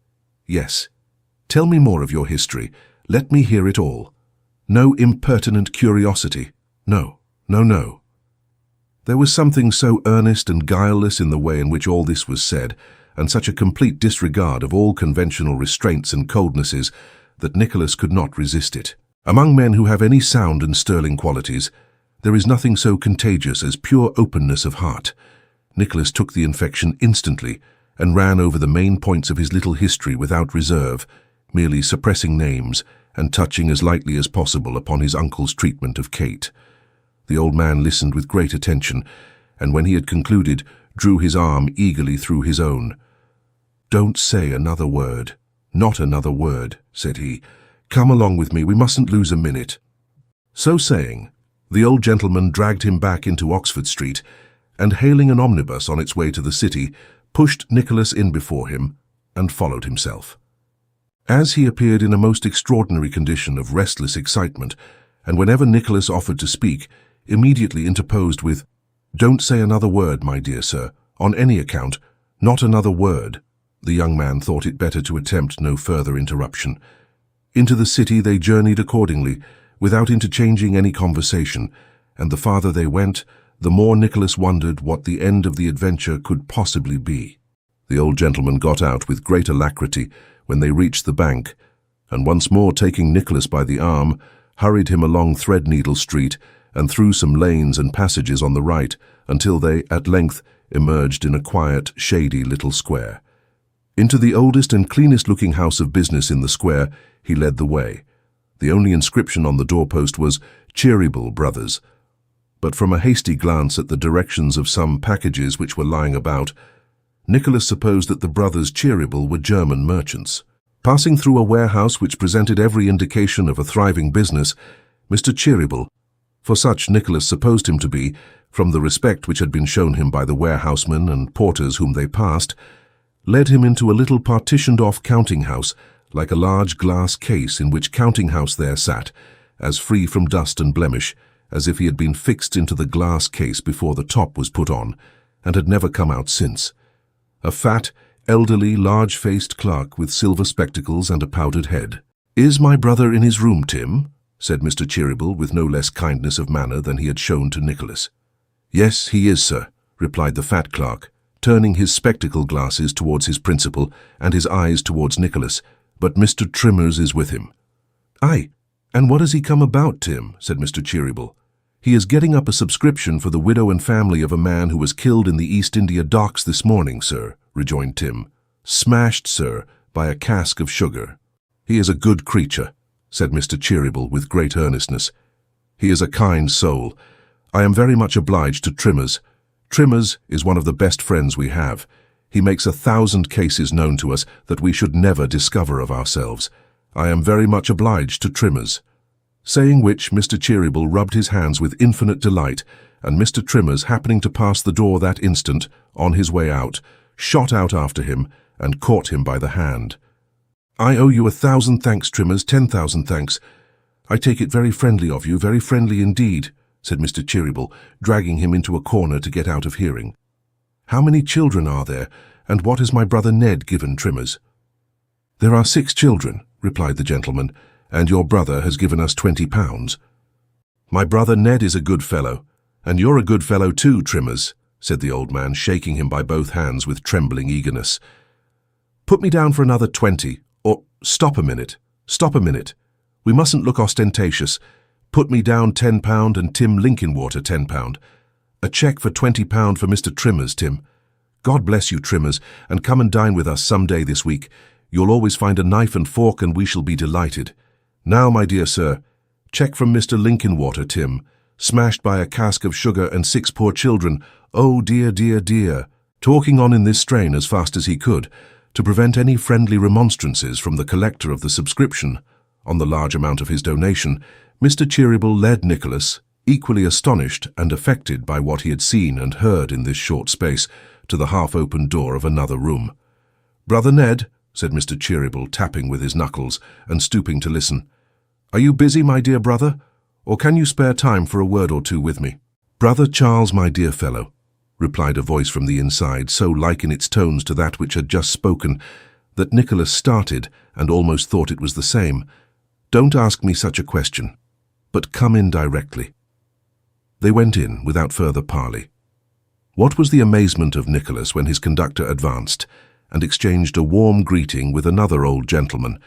Speaker 2: Tell me more of your history. Let me hear it all. No impertinent curiosity," No, no, no. There was something so earnest and guileless in the way in which all this was said, and such a complete disregard of all conventional restraints and coldnesses, that Nicholas could not resist it. Among men who have any sound and sterling qualities, there is nothing so contagious as pure openness of heart. Nicholas took the infection instantly, and ran over the main points of his little history without reserve, merely suppressing names, and touching as lightly as possible upon his uncle's treatment of Kate. The old man listened with great attention, and when he had concluded, drew his arm eagerly through his own. "Don't say another word. Not another word," said he. "Come along with me, we mustn't lose a minute." So saying, the old gentleman dragged him back into Oxford Street, and hailing an omnibus on its way to the city, pushed Nicholas in before him, and followed himself. As he appeared in a most extraordinary condition of restless excitement, and whenever Nicholas offered to speak, immediately interposed with, "Don't say another word, my dear sir, on any account, not another word," the young man thought it better to attempt no further interruption. Into the city they journeyed accordingly, without interchanging any conversation, and the farther they went, the more Nicholas wondered what the end of the adventure could possibly be. The old gentleman got out with great alacrity when they reached the bank, and once more taking Nicholas by the arm, hurried him along Threadneedle Street and through some lanes and passages on the right, until they, at length, emerged in a quiet, shady little square. Into the oldest and cleanest-looking house of business in the square he led the way. The only inscription on the doorpost was, "Cheeryble Brothers," but from a hasty glance at the directions of some packages which were lying about, Nicholas supposed that the brothers Cheeryble were German merchants. Passing through a warehouse which presented every indication of a thriving business, Mr. Cheeryble, for such Nicholas supposed him to be, from the respect which had been shown him by the warehousemen and porters whom they passed, led him into a little partitioned-off counting-house, like a large glass case in which counting-house there sat, as free from dust and blemish, as if he had been fixed into the glass case before the top was put on, and had never come out since. A fat, elderly, large-faced clerk with silver spectacles and a powdered head. "Is my brother in his room, Tim?" said Mr. Cheeryble with no less kindness of manner than he had shown to Nicholas. "Yes, he is, sir," replied the fat clerk, turning his spectacle glasses towards his principal and his eyes towards Nicholas, "but Mr. Trimmers is with him." "Aye, and what has he come about, Tim?" said Mr. Cheeryble. "He is getting up a subscription for the widow and family of a man who was killed in the East India Docks this morning, sir," rejoined Tim. "Smashed, sir, by a cask of sugar." "He is a good creature," said Mr. Cheeryble with great earnestness. "He is a kind soul. I am very much obliged to Trimmers. Trimmers is one of the best friends we have. He makes 1,000 cases known to us that we should never discover of ourselves. I am very much obliged to Trimmers." Saying which, Mr. Cheeryble rubbed his hands with infinite delight, and Mr. Trimmers, happening to pass the door that instant, on his way out, shot out after him and caught him by the hand. "I owe you 1,000 thanks, Trimmers, 10,000 thanks. I take it very friendly of you, very friendly indeed," said Mr. Cheeryble, dragging him into a corner to get out of hearing. "How many children are there, and what has my brother Ned given Trimmers?" "There are 6 children," replied the gentleman, "and your brother has given us £20. "My brother Ned is a good fellow, and you're a good fellow too, Trimmers," said the old man, shaking him by both hands with trembling eagerness. "Put me down for another 20, or stop a minute. We mustn't look ostentatious. Put me down £10 and Tim Linkinwater £10. A cheque for £20 for Mr. Trimmers, Tim. God bless you, Trimmers, and come and dine with us some day this week. You'll always find a knife and fork, and we shall be delighted. Now, my dear sir, cheque from Mr. Linkinwater, Tim. Smashed by a cask of sugar and 6 poor children. Oh, dear, dear, dear." Talking on in this strain as fast as he could, to prevent any friendly remonstrances from the collector of the subscription on the large amount of his donation, Mr. Cheeryble led Nicholas, equally astonished and affected by what he had seen and heard in this short space, to the half-open door of another room. "Brother Ned," said Mr. Cheeryble, tapping with his knuckles and stooping to listen, "are you busy, my dear brother, or can you spare time for a word or two with me?" "Brother Charles, my dear fellow," replied a voice from the inside, so like in its tones to that which had just spoken, that Nicholas started and almost thought it was the same. "Don't ask me such a question, but come in directly." They went in without further parley. What was the amazement of Nicholas when his conductor advanced and exchanged a warm greeting with another old gentleman,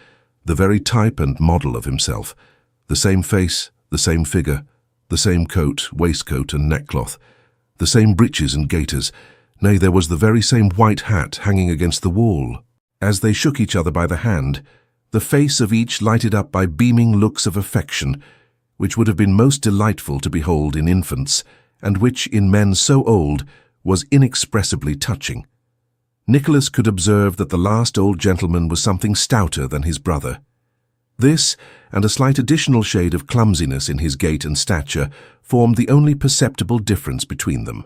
Speaker 2: the very type and model of himself, the same face, the same figure, the same coat, waistcoat and neckcloth, the same breeches and gaiters, nay, there was the very same white hat hanging against the wall. As they shook each other by the hand, the face of each lighted up by beaming looks of affection, which would have been most delightful to behold in infants, and which, in men so old, was inexpressibly touching. Nicholas could observe that the last old gentleman was something stouter than his brother. This, and a slight additional shade of clumsiness in his gait and stature, formed the only perceptible difference between them.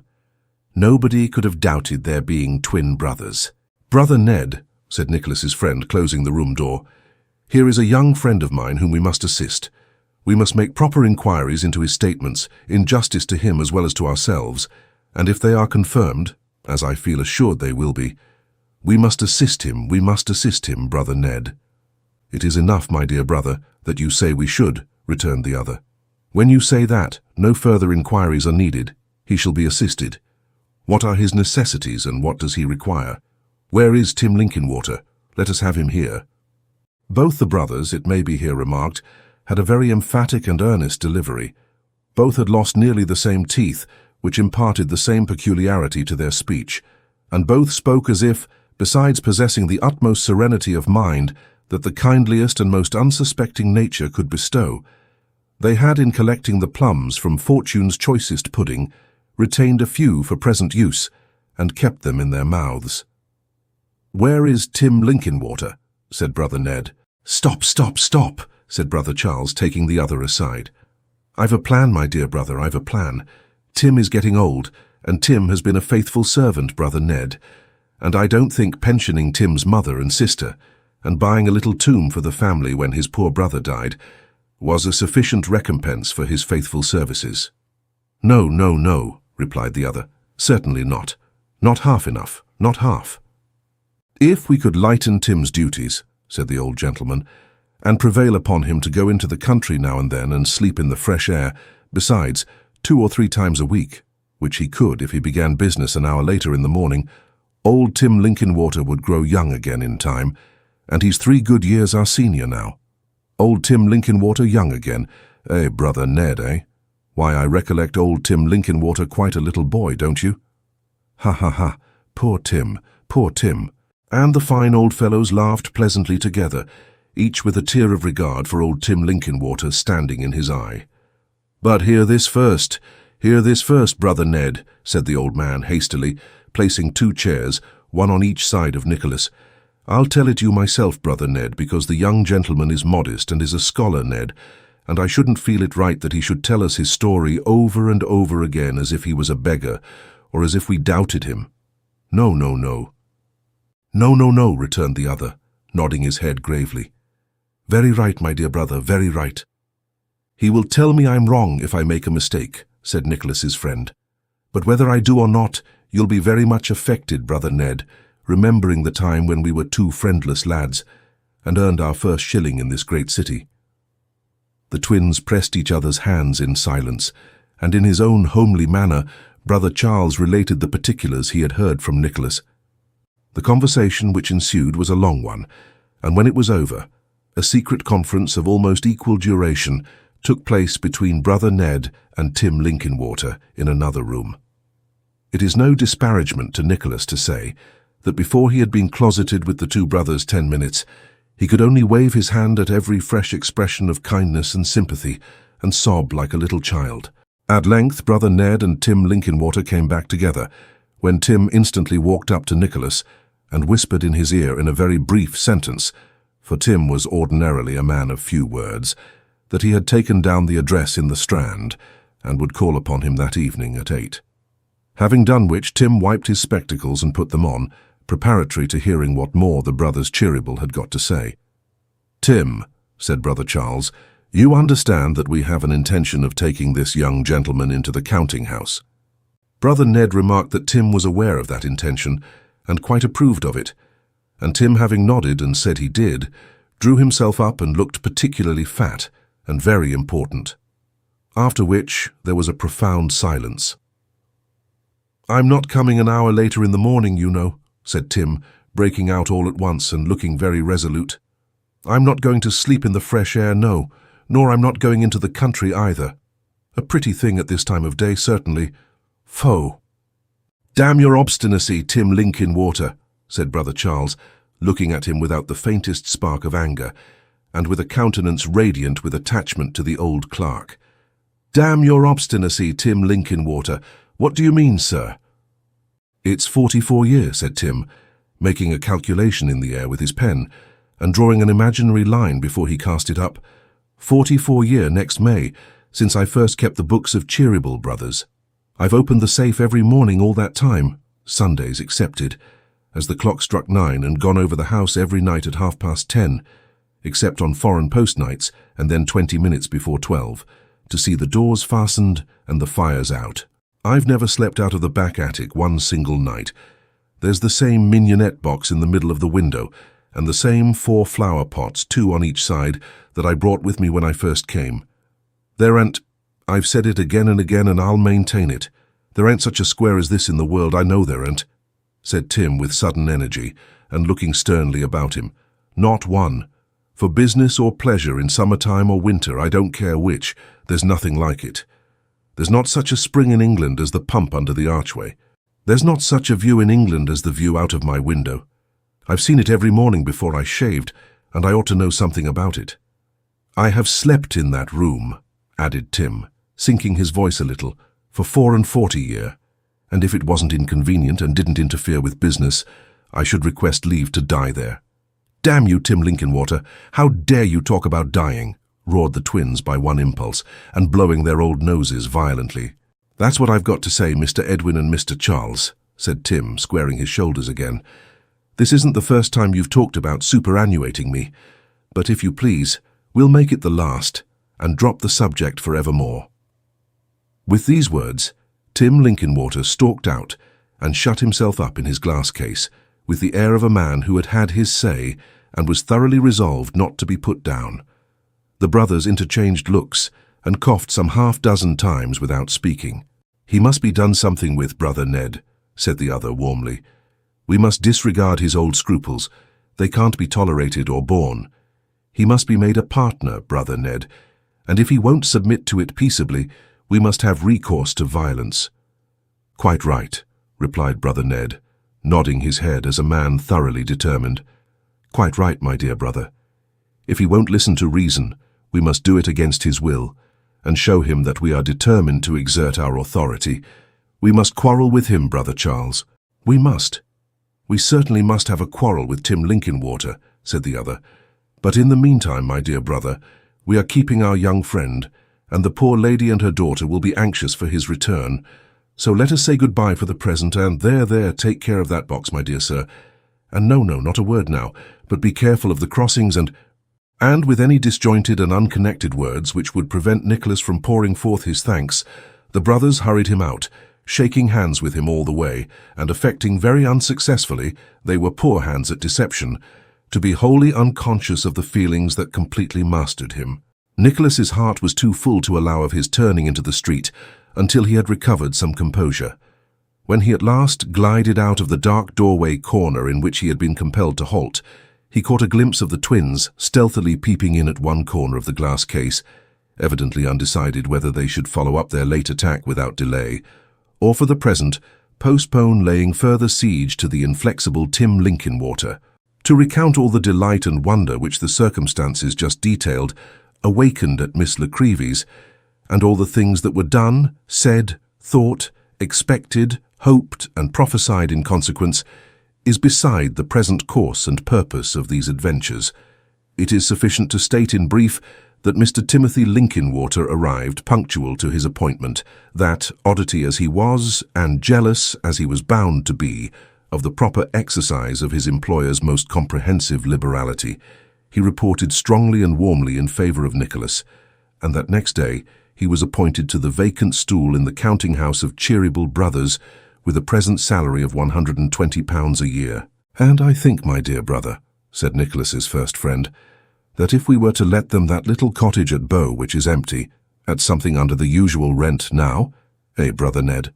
Speaker 2: Nobody could have doubted their being twin brothers. "Brother Ned," said Nicholas's friend, closing the room door, "here is a young friend of mine whom we must assist. We must make proper inquiries into his statements, in justice to him as well as to ourselves, and if they are confirmed, as I feel assured they will be, we must assist him, brother Ned." "It is enough, my dear brother, that you say we should," returned the other. "When you say that, no further inquiries are needed. He shall be assisted. What are his necessities, and what does he require? Where is Tim Linkinwater? Let us have him here." Both the brothers, it may be here remarked, had a very emphatic and earnest delivery. Both had lost nearly the same teeth, which imparted the same peculiarity to their speech, and both spoke as if, besides possessing the utmost serenity of mind that the kindliest and most unsuspecting nature could bestow, they had, in collecting the plums from Fortune's choicest pudding, retained a few for present use, and kept them in their mouths. "Where is Tim Linkinwater?" said brother Ned. "Stop, stop, stop," said brother Charles, taking the other aside. "I've a plan, my dear brother, I've a plan. Tim is getting old, and Tim has been a faithful servant, brother Ned, and I don't think pensioning Tim's mother and sister, and buying a little tomb for the family when his poor brother died, was a sufficient recompense for his faithful services." "No, no, no," replied the other. "Certainly not. Not half enough, not half." "If we could lighten Tim's duties," said the old gentleman, "and prevail upon him to go into the country now and then and sleep in the fresh air, besides, 2 or 3 times a week, which he could if he began business an hour later in the morning, old Tim Linkinwater would grow young again in time, and he's 3 good years our senior now. Old Tim Linkinwater young again, brother Ned, eh? Why, I recollect old Tim Linkinwater quite a little boy, don't you?" "Ha, ha, ha, poor Tim, poor Tim." And the fine old fellows laughed pleasantly together, each with a tear of regard for old Tim Linkinwater standing in his eye. "But hear this first, brother Ned," said the old man hastily, placing 2 chairs, one on each side of Nicholas. "I'll tell it you myself, brother Ned, because the young gentleman is modest and is a scholar, Ned, and I shouldn't feel it right that he should tell us his story over and over again as if he was a beggar, or as if we doubted him. No, no, no." "No, no, no," returned the other, nodding his head gravely. "Very right, my dear brother, very right." "He will tell me I'm wrong if I make a mistake," said Nicholas's friend. "But whether I do or not, you'll be very much affected, brother Ned, remembering the time when we were 2 friendless lads, and earned our first shilling in this great city." The twins pressed each other's hands in silence, and in his own homely manner, brother Charles related the particulars he had heard from Nicholas. The conversation which ensued was a long one, and when it was over, a secret conference of almost equal duration took place between brother Ned and Tim Linkinwater in another room. It is no disparagement to Nicholas to say that before he had been closeted with the 2 brothers 10 minutes, he could only wave his hand at every fresh expression of kindness and sympathy, and sob like a little child. At length brother Ned and Tim Linkinwater came back together, when Tim instantly walked up to Nicholas and whispered in his ear in a very brief sentence, for Tim was ordinarily a man of few words, that he had taken down the address in the Strand, and would call upon him that evening at 8. Having done which, Tim wiped his spectacles and put them on, preparatory to hearing what more the brothers Cheeryble had got to say. "Tim," said brother Charles, "you understand that we have an intention of taking this young gentleman into the counting-house." Brother Ned remarked that Tim was aware of that intention, and quite approved of it, and Tim, having nodded and said he did, drew himself up and looked particularly fat and very important. after which there was a profound silence. "I'm not coming an hour later in the morning, you know," said Tim, breaking out all at once and looking very resolute. "I'm not going to sleep in the fresh air, no, nor I'm not going into the country either. A pretty thing at this time of day, certainly. Pho!" "Damn your obstinacy, Tim Linkinwater," said Brother Charles, looking at him without the faintest spark of anger, and with a countenance radiant with attachment to the old clerk. "Damn your obstinacy, Tim Linkinwater. What do you mean, sir?" "It's 44 years," said Tim, making a calculation in the air with his pen, and drawing an imaginary line before he cast it up. 44 year next May, since I first kept the books of Cheeryble Brothers. I've opened the safe every morning all that time, Sundays excepted, as the clock struck 9, and gone over the house every night at 10:30, except on foreign post nights, and then 20 minutes before 12, to see the doors fastened and the fires out. I've never slept out of the back attic one single night. There's the same mignonette box in the middle of the window, and the same 4 flower pots, 2 on each side, that I brought with me when I first came. There ain't, I've said it again and again, and I'll maintain it, there ain't such a square as this in the world, I know there ain't," said Tim with sudden energy, and looking sternly about him. "Not one. For business or pleasure, in summertime or winter, I don't care which, there's nothing like it. There's not such a spring in England as the pump under the archway. There's not such a view in England as the view out of my window. I've seen it every morning before I shaved, and I ought to know something about it. I have slept in that room," added Tim, sinking his voice a little, "for 44 year, and if it wasn't inconvenient and didn't interfere with business, I should request leave to die there." "Damn you, Tim Linkinwater, how dare you talk about dying?" roared the twins by one impulse, and blowing their old noses violently. "That's what I've got to say, Mr. Edwin and Mr. Charles," said Tim, squaring his shoulders again. "This isn't the first time you've talked about superannuating me, but if you please, we'll make it the last, and drop the subject for evermore." With these words, Tim Linkinwater stalked out and shut himself up in his glass case, with the air of a man who had had his say and was thoroughly resolved not to be put down. The brothers interchanged looks and coughed some half-dozen times without speaking. "He must be done something with, Brother Ned," said the other warmly. "We must disregard his old scruples. They can't be tolerated or borne. He must be made a partner, Brother Ned, and if he won't submit to it peaceably, we must have recourse to violence." "Quite right," replied Brother Ned, nodding his head as a man thoroughly determined. "Quite right, my dear brother. If he won't listen to reason, we must do it against his will, and show him that we are determined to exert our authority. We must quarrel with him, Brother Charles. We must. We certainly must have a quarrel with Tim Linkinwater," said the other. "But in the meantime, my dear brother, we are keeping our young friend, and the poor lady and her daughter will be anxious for his return. So let us say goodbye for the present, and there, take care of that box, my dear sir. And no, not a word now, but be careful of the crossings and with any disjointed and unconnected words which would prevent Nicholas from pouring forth his thanks, the brothers hurried him out, shaking hands with him all the way, and affecting very unsuccessfully, they were poor hands at deception, to be wholly unconscious of the feelings that completely mastered him. Nicholas's heart was too full to allow of his turning into the street until he had recovered some composure. When he at last glided out of the dark doorway corner in which he had been compelled to halt, he caught a glimpse of the twins stealthily peeping in at one corner of the glass case, evidently undecided whether they should follow up their late attack without delay, or for the present postpone laying further siege to the inflexible Tim Linkinwater. To recount all the delight and wonder which the circumstances just detailed awakened at Miss Nickleby's, and all the things that were done, said, thought, expected, hoped, and prophesied in consequence, is beside the present course and purpose of these adventures. It is sufficient to state in brief that Mr. Timothy Linkinwater arrived punctual to his appointment, that, oddity as he was, and jealous as he was bound to be, of the proper exercise of his employer's most comprehensive liberality, he reported strongly and warmly in favour of Nicholas, and that next day he was appointed to the vacant stool in the counting-house of Cheeryble Brothers, with a present salary of £120 a year. "And I think, my dear brother," said Nicholas's first friend, "that if we were to let them that little cottage at Bow which is empty, At something under the usual rent now, eh, Brother Ned?"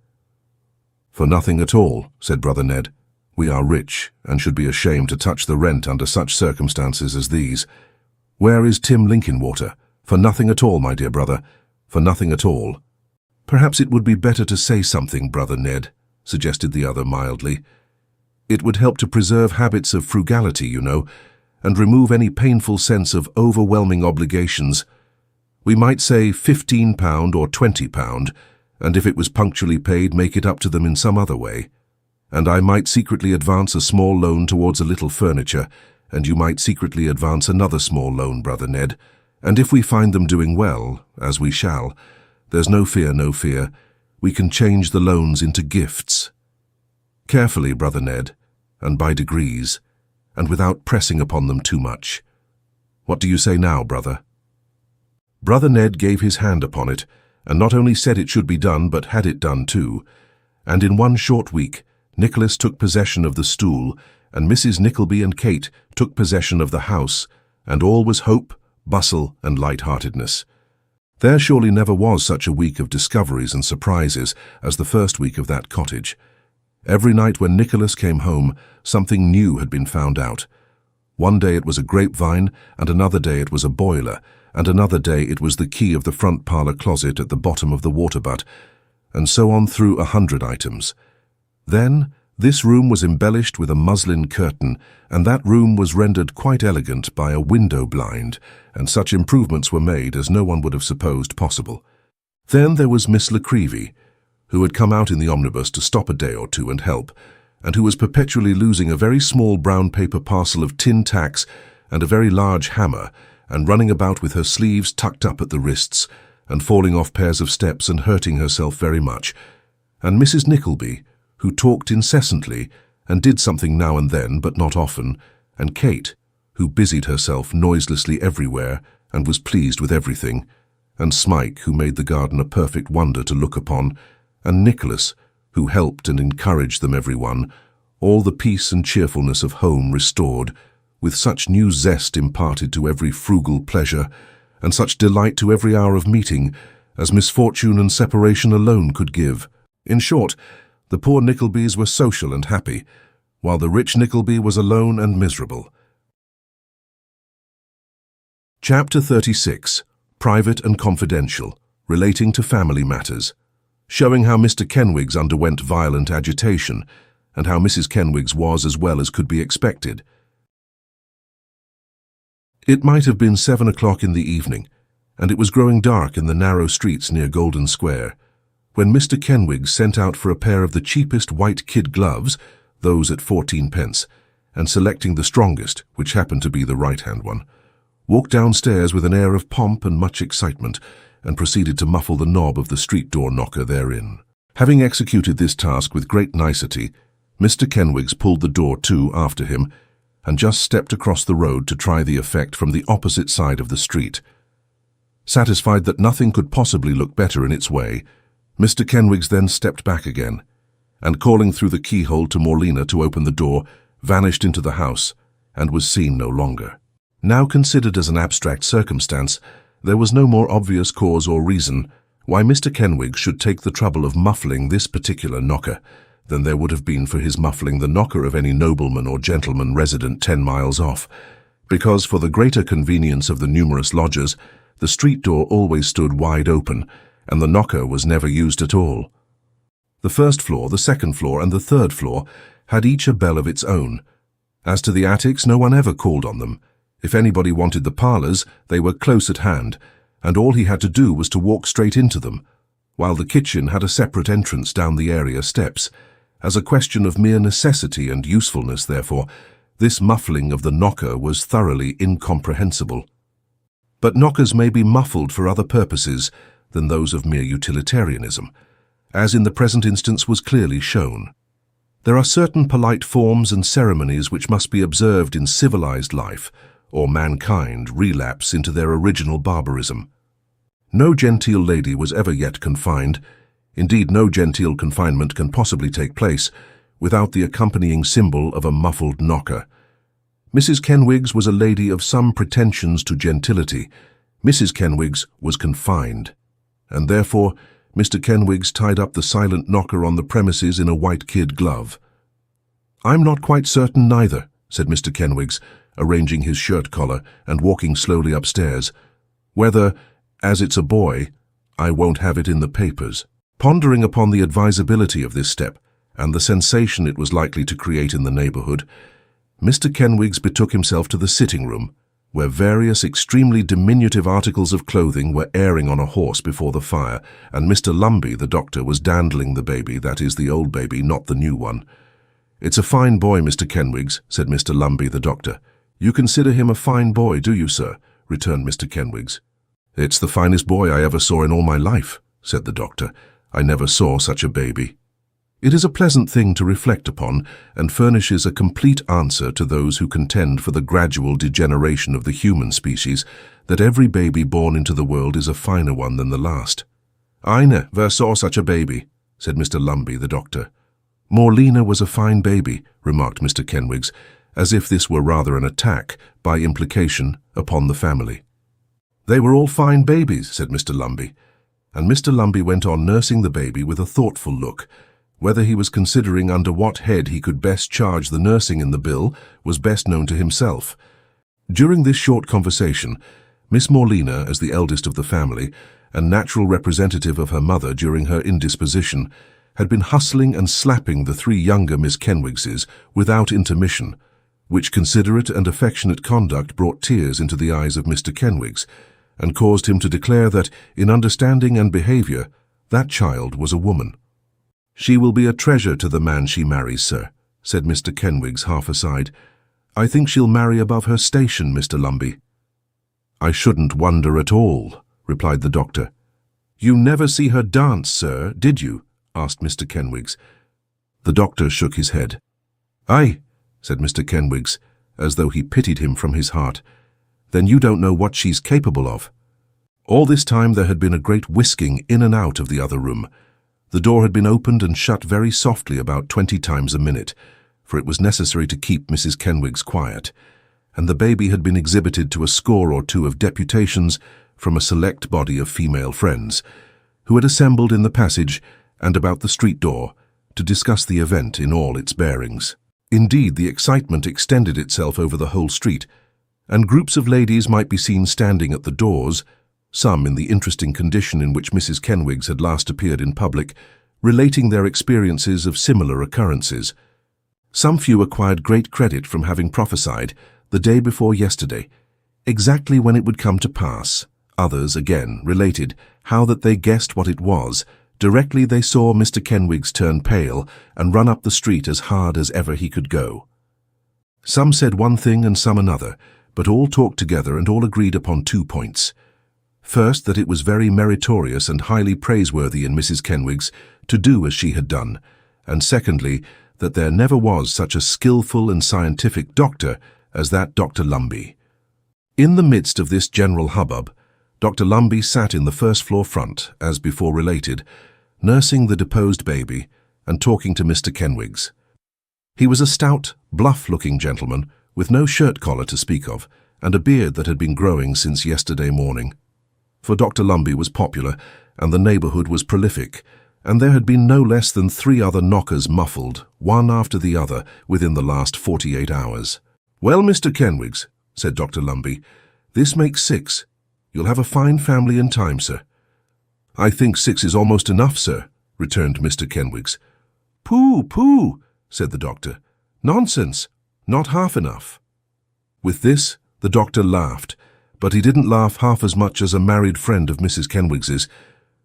Speaker 2: "For nothing at all," said Brother Ned. "We are rich, and should be ashamed to touch the rent under such circumstances as these. Where is Tim Linkinwater? For nothing at all, my dear brother, for nothing at all." "Perhaps it would be better to say something, Brother Ned," suggested the other mildly. "It would help to preserve habits of frugality, you know, and remove any painful sense of overwhelming obligations. We might say £15 or £20, and if it was punctually paid, make it up to them in some other way. And I might secretly advance a small loan towards a little furniture, and you might secretly advance another small loan, Brother Ned. And if we find them doing well, as we shall, there's no fear, we can change the loans into gifts. Carefully, Brother Ned, and by degrees, and without pressing upon them too much. What do you say now, brother?" Brother Ned gave his hand upon it, and not only said it should be done, but had it done too. And in one short week, Nicholas took possession of the stool, and Mrs. Nickleby and Kate took possession of the house, and all was hope, bustle, and light-heartedness. There surely never was such a week of discoveries and surprises as the first week of that cottage. Every night when Nicholas came home, something new had been found out. One day it was a grapevine, and another day it was a boiler, and another day it was the key of the front parlour closet at the bottom of the water-butt, and so on through 100 items. Then this room was embellished with a muslin curtain, and that room was rendered quite elegant by a window blind, and such improvements were made as no one would have supposed possible. Then there was Miss Nickleby, who had come out in the omnibus to stop a day or two and help, and who was perpetually losing a very small brown paper parcel of tin tacks and a very large hammer, and running about with her sleeves tucked up at the wrists, and falling off pairs of steps and hurting herself very much, and Mrs. Nickleby, who talked incessantly and did something now and then, but not often, and Kate, who busied herself noiselessly everywhere and was pleased with everything, and Smike, who made the garden a perfect wonder to look upon, and Nicholas, who helped and encouraged them every one, all the peace and cheerfulness of home restored, with such new zest imparted to every frugal pleasure, and such delight to every hour of meeting, as misfortune and separation alone could give. In short, the poor Nicklebys were social and happy, while the rich Nickleby was alone and miserable. Chapter 36. Private and Confidential, relating to family matters, showing how Mr. Kenwigs underwent violent agitation, and how Mrs. Kenwigs was as well as could be expected. It might have been 7 o'clock in the evening, and it was growing dark in the narrow streets near Golden Square, when Mr. Kenwigs sent out for a pair of the cheapest white kid gloves, those at 14p, and selecting the strongest, which happened to be the right-hand one, walked downstairs with an air of pomp and much excitement, and proceeded to muffle the knob of the street-door knocker therein. Having executed this task with great nicety, Mr. Kenwigs pulled the door to after him, and just stepped across the road to try the effect from the opposite side of the street. Satisfied that nothing could possibly look better in its way, Mr. Kenwigs then stepped back again, and calling through the keyhole to Morlena to open the door, vanished into the house, and was seen no longer. Now considered as an abstract circumstance, there was no more obvious cause or reason why Mr. Kenwigs should take the trouble of muffling this particular knocker than there would have been for his muffling the knocker of any nobleman or gentleman resident 10 miles off, because for the greater convenience of the numerous lodgers, the street door always stood wide open, and the knocker was never used at all. The first floor, the second floor, and the third floor had each a bell of its own. As to the attics, no one ever called on them. If anybody wanted the parlours, they were close at hand, and all he had to do was to walk straight into them, while the kitchen had a separate entrance down the area steps. As a question of mere necessity and usefulness, therefore, this muffling of the knocker was thoroughly incomprehensible. But knockers may be muffled for other purposes than those of mere utilitarianism, as in the present instance was clearly shown. There are certain polite forms and ceremonies which must be observed in civilized life, or mankind relapse into their original barbarism. No genteel lady was ever yet confined, indeed no genteel confinement can possibly take place, without the accompanying symbol of a muffled knocker. Mrs. Kenwigs was a lady of some pretensions to gentility. Mrs. Kenwigs was confined. and therefore Mr. Kenwigs tied up the silent knocker on the premises in a white kid glove. "I'm not quite certain neither," said Mr. Kenwigs, arranging his shirt collar and walking slowly upstairs, "whether, as it's a boy, I won't have it in the papers." Pondering upon the advisability of this step and the sensation it was likely to create in the neighbourhood, Mr. Kenwigs betook himself to the sitting-room, where various extremely diminutive articles of clothing were airing on a horse before the fire, and Mr. Lumby, the doctor, was dandling the baby, that is, the old baby, not the new one. "It's a fine boy, Mr. Kenwigs," said Mr. Lumby, the doctor. "You consider him a fine boy, do you, sir?" returned Mr. Kenwigs. "It's the finest boy I ever saw in all my life," said the doctor. "I never saw such a baby." It is a pleasant thing to reflect upon, and furnishes a complete answer to those who contend for the gradual degeneration of the human species, that every baby born into the world is a finer one than the last. "I never saw such a baby," said Mr. Lumby, the doctor. "Morlina was a fine baby," remarked Mr. Kenwigs, as if this were rather an attack, by implication, upon the family. "They were all fine babies," said Mr. Lumby, and Mr. Lumby went on nursing the baby with a thoughtful look. Whether he was considering under what head he could best charge the nursing in the bill was best known to himself. During this short conversation, Miss Morlina, as the eldest of the family, and natural representative of her mother during her indisposition, had been hustling and slapping the three younger Miss Kenwigses without intermission, which considerate and affectionate conduct brought tears into the eyes of Mr. Kenwigs, and caused him to declare that, in understanding and behaviour, that child was a woman. "She will be a treasure to the man she marries, sir," said Mr. Kenwigs half aside. "I think she'll marry above her station, Mr. Lumby." "I shouldn't wonder at all," replied the doctor. "You never see her dance, sir, did you?" asked Mr. Kenwigs. The doctor shook his head. "Aye," said Mr. Kenwigs, as though he pitied him from his heart. "Then you don't know what she's capable of." All this time there had been a great whisking in and out of the other room. The door had been opened and shut very softly about 20 times a minute, for it was necessary to keep Mrs. Kenwigs quiet, and the baby had been exhibited to a score or two of deputations from a select body of female friends, who had assembled in the passage and about the street door to discuss the event in all its bearings. Indeed, the excitement extended itself over the whole street, and groups of ladies might be seen standing at the doors, some in the interesting condition in which Mrs. Kenwigs had last appeared in public, relating their experiences of similar occurrences. Some few acquired great credit from having prophesied, the day before yesterday, exactly when it would come to pass. Others, again, related how that they guessed what it was, directly they saw Mr. Kenwigs turn pale and run up the street as hard as ever he could go. Some said one thing and some another, but all talked together and all agreed upon 2 points. First, that it was very meritorious and highly praiseworthy in Mrs. Kenwigs to do as she had done, and secondly, that there never was such a skilful and scientific doctor as that Dr. Lumby. In the midst of this general hubbub, Dr. Lumby sat in the first-floor front, as before related, nursing the deposed baby and talking to Mr. Kenwigs. He was a stout, bluff-looking gentleman, with no shirt-collar to speak of, and a beard that had been growing since yesterday morning. For Dr. Lumby was popular, and the neighbourhood was prolific, and there had been no less than 3 other knockers muffled, one after the other, within the last 48 hours. "Well, Mr. Kenwigs," said Dr. Lumby, "this makes 6. You'll have a fine family in time, sir." "I think 6 is almost enough, sir," returned Mr. Kenwigs. "Pooh, pooh," said the doctor. "Nonsense, not half enough." With this, the doctor laughed, but he didn't laugh half as much as a married friend of Mrs. Kenwigs's,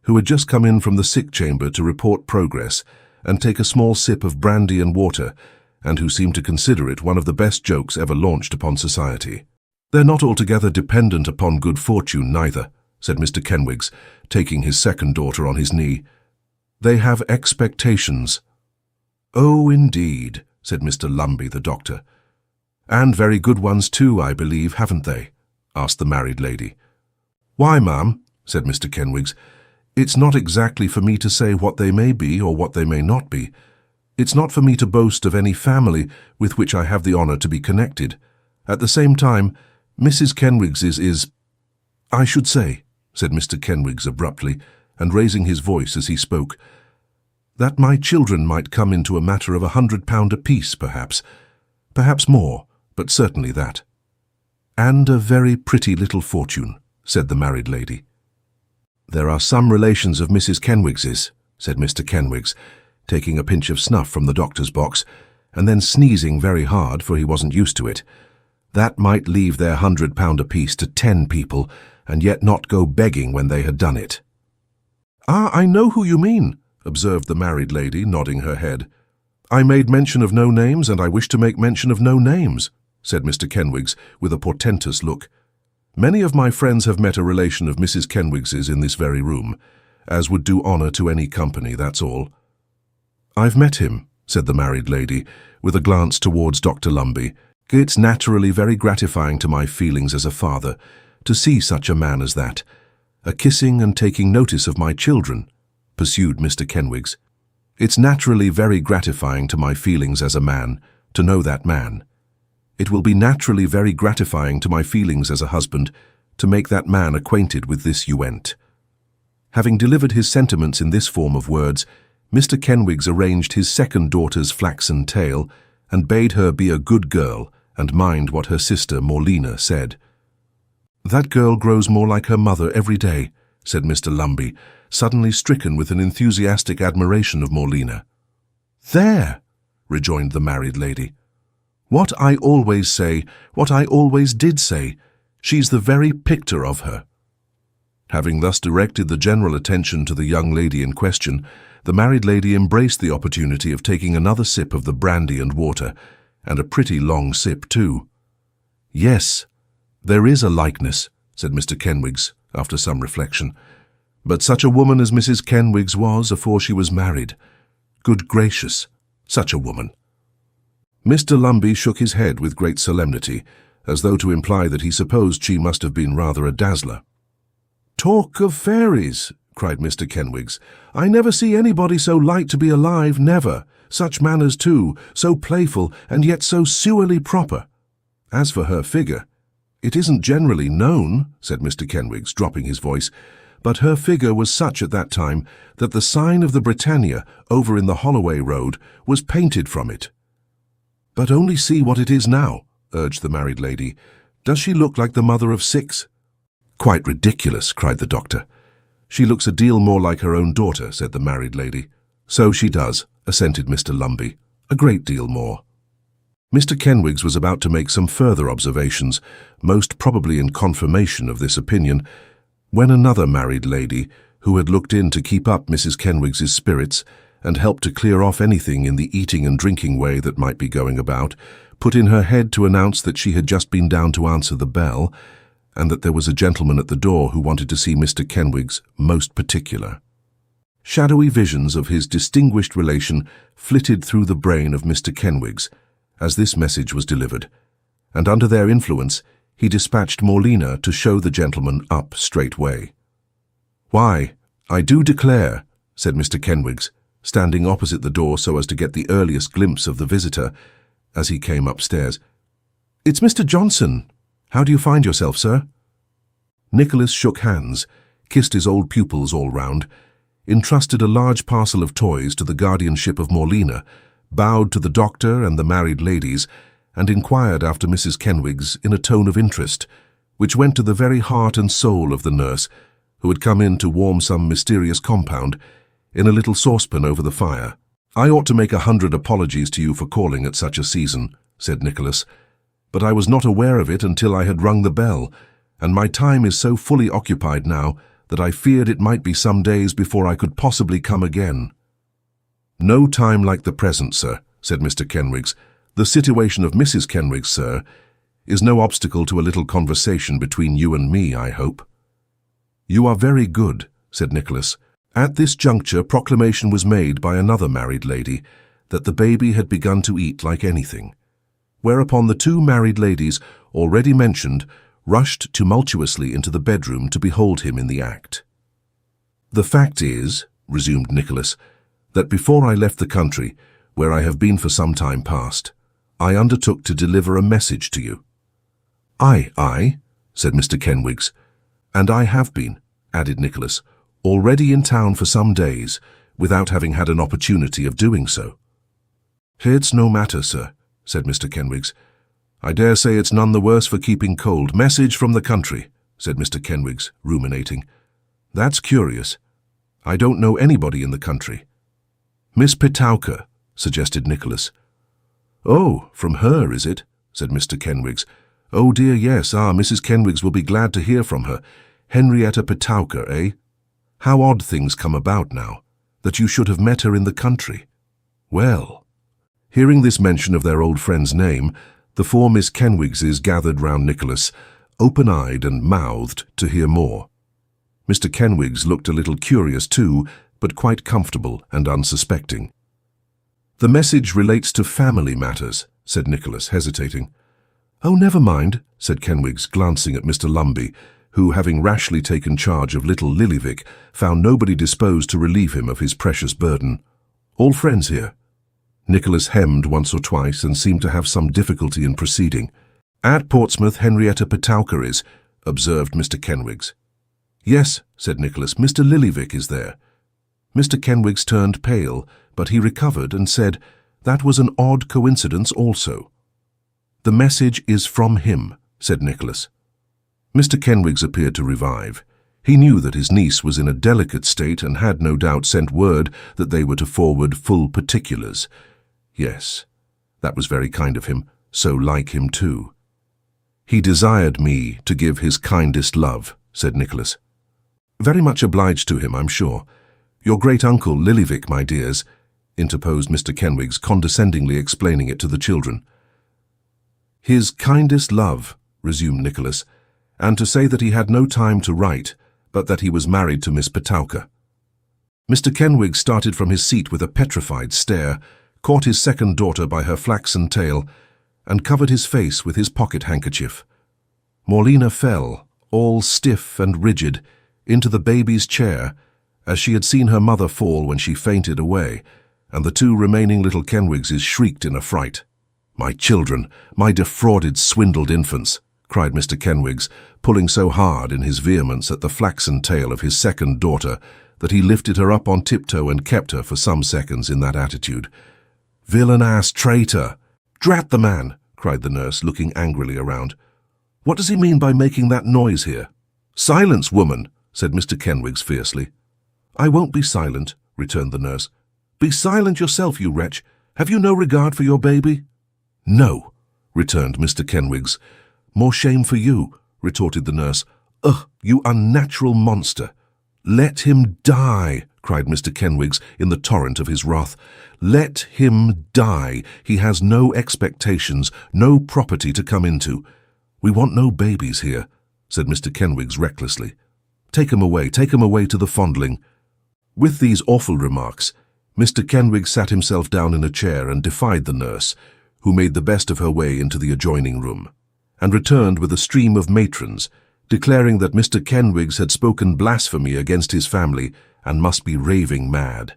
Speaker 2: who had just come in from the sick chamber to report progress and take a small sip of brandy and water, and who seemed to consider it one of the best jokes ever launched upon society. "They're not altogether dependent upon good fortune, neither," said Mr. Kenwigs, taking his second daughter on his knee. "They have expectations." "Oh, indeed," said Mr. Lumby, the doctor. "And very good ones too, I believe, haven't they?" asked the married lady. "Why, ma'am," said Mr. Kenwigs, "it's not exactly for me to say what they may be or what they may not be. It's not for me to boast of any family with which I have the honour to be connected. At the same time, Mrs. Kenwigs's is—" "I should say," said Mr. Kenwigs abruptly, and raising his voice as he spoke, "that my children might come into a matter of £100 apiece, perhaps. Perhaps more, but certainly that." "And a very pretty little fortune," said the married lady. "There are some relations of Mrs. Kenwigs's," said Mr. Kenwigs, taking a pinch of snuff from the doctor's box, and then sneezing very hard, for he wasn't used to it. "That might leave their £100 apiece to 10 people, and yet not go begging when they had done it." "Ah, I know who you mean," observed the married lady, nodding her head. "I made mention of no names, and I wish to make mention of no names," said Mr. Kenwigs, with a portentous look. "Many of my friends have met a relation of Mrs. Kenwigs's in this very room, as would do honour to any company, that's all." "I've met him," said the married lady, with a glance towards Dr. Lumby. "It's naturally very gratifying to my feelings as a father to see such a man as that. A kissing and taking notice of my children," pursued Mr. Kenwigs. "It's naturally very gratifying to my feelings as a man to know that man. It will be naturally very gratifying to my feelings as a husband to make that man acquainted with this Uwent." Having delivered his sentiments in this form of words, Mr. Kenwigs arranged his second daughter's flaxen tail and bade her be a good girl and mind what her sister Morlena said. "That girl grows more like her mother every day," said Mr. Lumby, suddenly stricken with an enthusiastic admiration of Morlena. "There," rejoined the married lady. "What I always say, what I always did say, she's the very picture of her." Having thus directed the general attention to the young lady in question, the married lady embraced the opportunity of taking another sip of the brandy and water, and a pretty long sip too. "Yes, there is a likeness," said Mr. Kenwigs, after some reflection. "But such a woman as Mrs. Kenwigs was afore she was married. Good gracious, such a woman." Mr. Lumby shook his head with great solemnity, as though to imply that he supposed she must have been rather a dazzler. "Talk of fairies," cried Mr. Kenwigs. "I never see anybody so light to be alive, never. Such manners too, so playful, and yet so sewerely proper. As for her figure, it isn't generally known," said Mr. Kenwigs, dropping his voice, "but her figure was such at that time that the sign of the Britannia over in the Holloway Road was painted from it." "But only see what it is now," urged the married lady. "Does she look like the mother of 6? "Quite ridiculous," cried the doctor. "She looks a deal more like her own daughter," said the married lady. "So she does," assented Mr. Lumby. "A great deal more." Mr. Kenwigs was about to make some further observations, most probably in confirmation of this opinion, when another married lady, who had looked in to keep up Mrs. Kenwigs's spirits and help to clear off anything in the eating and drinking way that might be going about, put in her head to announce that she had just been down to answer the bell, and that there was a gentleman at the door who wanted to see Mr. Kenwigs most particular. Shadowy visions of his distinguished relation flitted through the brain of Mr. Kenwigs as this message was delivered, and under their influence he dispatched Morlena to show the gentleman up straightway. "Why, I do declare," said Mr. Kenwigs, standing opposite the door so as to get the earliest glimpse of the visitor as he came upstairs. "It's Mr. Johnson. How do you find yourself, sir?" Nicholas shook hands, kissed his old pupils all round, entrusted a large parcel of toys to the guardianship of Morlena, bowed to the doctor and the married ladies, and inquired after Mrs. Kenwigs in a tone of interest, which went to the very heart and soul of the nurse, who had come in to warm some mysterious compound in a little saucepan over the fire. "I ought to make 100 apologies to you for calling at such a season," said Nicholas, "but I was not aware of it until I had rung the bell, and my time is so fully occupied now that I feared it might be some days before I could possibly come again." "No time like the present, sir," said Mr. Kenwigs. "The situation of Mrs. Kenwigs, sir, is no obstacle to a little conversation between you and me, I hope." "You are very good," said Nicholas. At this juncture proclamation was made by another married lady that the baby had begun to eat like anything, whereupon the two married ladies already mentioned rushed tumultuously into the bedroom to behold him in the act. "The fact is," resumed Nicholas, "that before I left the country, where I have been for some time past, I undertook to deliver a message to you." "Aye," said Mr. Kenwigs. "And I have been," added Nicholas, already in town for some days, without having had an opportunity of doing so. "It's no matter, sir," said Mr. Kenwigs. "I dare say it's none the worse for keeping cold. Message from the country," said Mr. Kenwigs, ruminating. "That's curious. I don't know anybody in the country." "Miss Petowker," suggested Nicholas. "Oh, from her, is it?" said Mr. Kenwigs. "Oh dear, yes. Mrs. Kenwigs will be glad to hear from her. Henrietta Petowker, eh? How odd things come about now, that you should have met her in the country. Well." Hearing this mention of their old friend's name, the four Miss Kenwigses gathered round Nicholas, open-eyed and mouthed to hear more. Mr. Kenwigs looked a little curious too, but quite comfortable and unsuspecting. "The message relates to family matters," said Nicholas, hesitating. "Oh, never mind," said Kenwigs, glancing at Mr. Lumby, who, having rashly taken charge of little Lillyvick, found nobody disposed to relieve him of his precious burden. "All friends here." Nicholas hemmed once or twice and seemed to have some difficulty in proceeding. "At Portsmouth, Henrietta Petowker is," observed Mr. Kenwigs. "Yes," said Nicholas, "Mr. Lillyvick is there." Mr. Kenwigs turned pale, but he recovered and said that was an odd coincidence also. "The message is from him," said Nicholas. Mr. Kenwigs appeared to revive. He knew that his niece was in a delicate state and had no doubt sent word that they were to forward full particulars. Yes, that was very kind of him, so like him too. "He desired me to give his kindest love," said Nicholas. "Very much obliged to him, I'm sure. Your great-uncle Lillyvick, my dears," interposed Mr. Kenwigs, condescendingly explaining it to the children. "His kindest love," resumed Nicholas, "and to say that he had no time to write, but that he was married to Miss Petowker." Mr. Kenwigs started from his seat with a petrified stare, caught his second daughter by her flaxen tail, and covered his face with his pocket-handkerchief. Morlena fell, all stiff and rigid, into the baby's chair, as she had seen her mother fall when she fainted away, and the two remaining little Kenwigses shrieked in affright. "My children, my defrauded, swindled infants," cried Mr. Kenwigs, pulling so hard in his vehemence at the flaxen tail of his second daughter that he lifted her up on tiptoe and kept her for some seconds in that attitude. "Villain-ass traitor! Drat the man!" cried the nurse, looking angrily around. "What does he mean by making that noise here?" "Silence, woman!" said Mr. Kenwigs fiercely. "I won't be silent," returned the nurse. "Be silent yourself, you wretch! Have you no regard for your baby?" "No," returned Mr. Kenwigs. "More shame for you," retorted the nurse. "Ugh, you unnatural monster!" "Let him die!" cried Mr. Kenwigs in the torrent of his wrath. "Let him die! He has no expectations, no property to come into." "We want no babies here," said Mr. Kenwigs recklessly. Take him away to the fondling." With these awful remarks, Mr. Kenwigs sat himself down in a chair and defied the nurse, who made the best of her way into the adjoining room, and returned with a stream of matrons, declaring that Mr. Kenwigs had spoken blasphemy against his family and must be raving mad.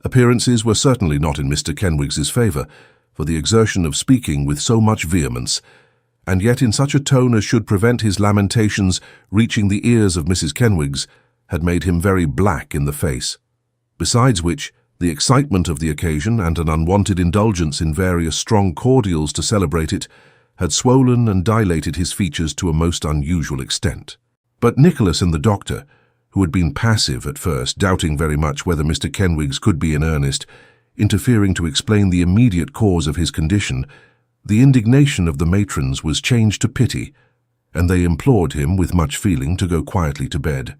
Speaker 2: Appearances were certainly not in Mr. Kenwigs's favour, for the exertion of speaking with so much vehemence, and yet in such a tone as should prevent his lamentations reaching the ears of Mrs. Kenwigs, had made him very black in the face. Besides which, the excitement of the occasion and an unwonted indulgence in various strong cordials to celebrate it had swollen and dilated his features to a most unusual extent. But Nicholas and the doctor, who had been passive at first, doubting very much whether Mr. Kenwigs could be in earnest, interfering to explain the immediate cause of his condition, the indignation of the matrons was changed to pity, and they implored him with much feeling to go quietly to bed.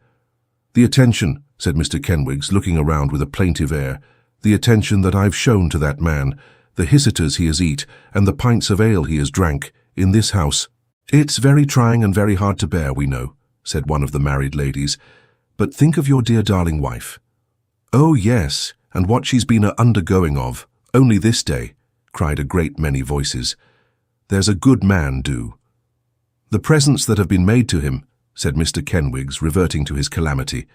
Speaker 2: "The attention," said Mr. Kenwigs, looking around with a plaintive air, "the attention that I've shown to that man, the hissiters he has eat, and the pints of ale he has drank, in this house." "It's very trying and very hard to bear, we know," said one of the married ladies, "but think of your dear darling wife." "Oh, yes, and what she's been undergoing of, only this day," cried a great many voices. "There's a good man do." "The presents that have been made to him," said Mr. Kenwigs, reverting to his calamity.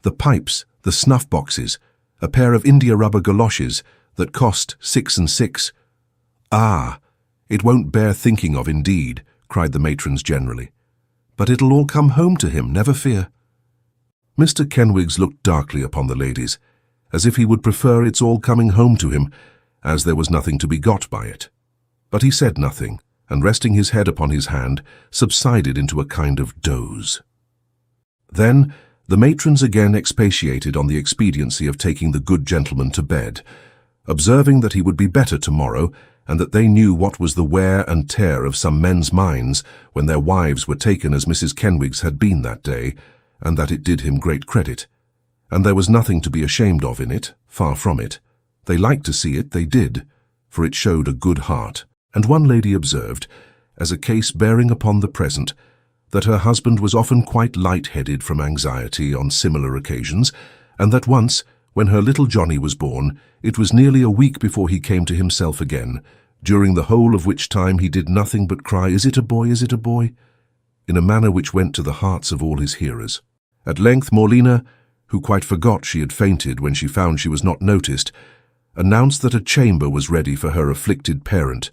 Speaker 2: "The pipes, the snuff-boxes, a pair of india-rubber galoshes that cost 6 and 6. "Ah, it won't bear thinking of indeed," cried the matrons generally. "But it'll all come home to him, never fear." Mr. Kenwigs looked darkly upon the ladies, as if he would prefer its all coming home to him, as there was nothing to be got by it. But he said nothing, and resting his head upon his hand, subsided into a kind of doze. Then the matrons again expatiated on the expediency of taking the good gentleman to bed, observing that he would be better tomorrow, and that they knew what was the wear and tear of some men's minds when their wives were taken as Mrs. Kenwigs had been that day, and that it did him great credit. And there was nothing to be ashamed of in it, far from it. They liked to see it, they did, for it showed a good heart. And one lady observed, as a case bearing upon the present, that her husband was often quite light-headed from anxiety on similar occasions, and that once, when her little Johnny was born, it was nearly a week before he came to himself again, during the whole of which time he did nothing but cry, "Is it a boy, is it a boy?" in a manner which went to the hearts of all his hearers. At length Morlina, who quite forgot she had fainted when she found she was not noticed, announced that a chamber was ready for her afflicted parent,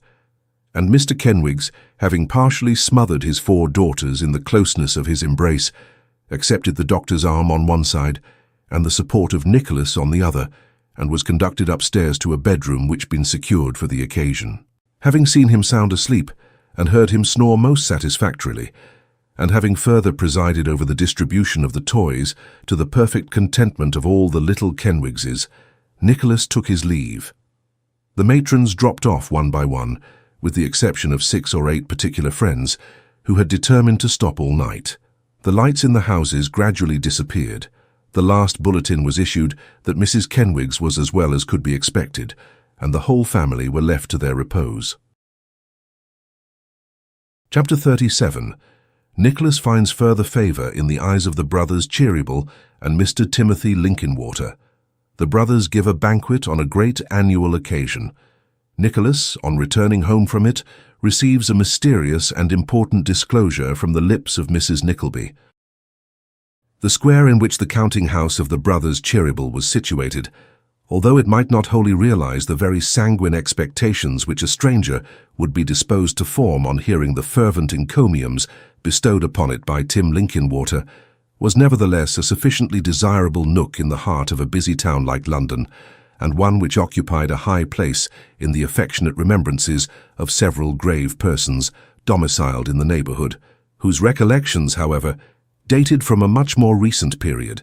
Speaker 2: and Mr. Kenwigs, having partially smothered his 4 daughters in the closeness of his embrace, accepted the doctor's arm on one side and the support of Nicholas on the other, and was conducted upstairs to a bedroom which had been secured for the occasion. Having seen him sound asleep, and heard him snore most satisfactorily, and having further presided over the distribution of the toys to the perfect contentment of all the little Kenwigses, Nicholas took his leave. The matrons dropped off one by one, with the exception of 6 or 8 particular friends, who had determined to stop all night. The lights in the houses gradually disappeared. The last bulletin was issued that Mrs. Kenwigs was as well as could be expected, and the whole family were left to their repose. Chapter 37. Nicholas finds further favour in the eyes of the brothers Cheeryble and Mr. Timothy Linkinwater. The brothers give a banquet on a great annual occasion. Nicholas, on returning home from it, receives a mysterious and important disclosure from the lips of Mrs. Nickleby. The square in which the counting-house of the brothers Cheeryble was situated, although it might not wholly realize the very sanguine expectations which a stranger would be disposed to form on hearing the fervent encomiums bestowed upon it by Tim Linkinwater, was nevertheless a sufficiently desirable nook in the heart of a busy town like London, and one which occupied a high place in the affectionate remembrances of several grave persons domiciled in the neighbourhood, whose recollections, however, dated from a much more recent period,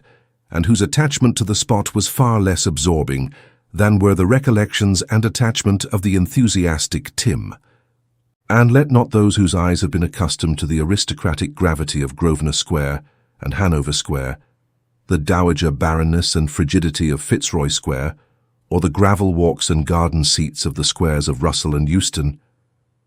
Speaker 2: and whose attachment to the spot was far less absorbing than were the recollections and attachment of the enthusiastic Tim. And let not those whose eyes have been accustomed to the aristocratic gravity of Grosvenor Square and Hanover Square, the dowager barrenness and frigidity of Fitzroy Square, or the gravel walks and garden seats of the squares of Russell and Euston,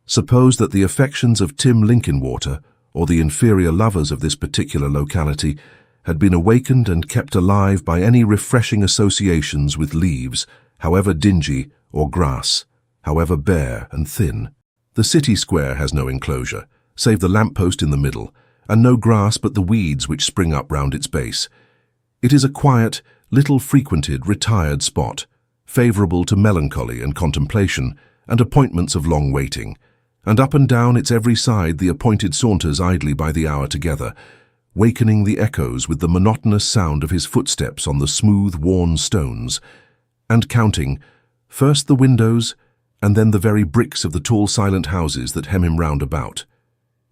Speaker 2: suppose that the affections of Tim Linkinwater, or the inferior lovers of this particular locality, had been awakened and kept alive by any refreshing associations with leaves, however dingy, or grass, however bare and thin. The city square has no enclosure, save the lamp-post in the middle, and no grass but the weeds which spring up round its base. It is a quiet, little frequented, retired spot, favourable to melancholy and contemplation, and appointments of long waiting, and up and down its every side the appointed saunters idly by the hour together, wakening the echoes with the monotonous sound of his footsteps on the smooth, worn stones, and counting, first the windows, and then the very bricks of the tall silent houses that hem him round about.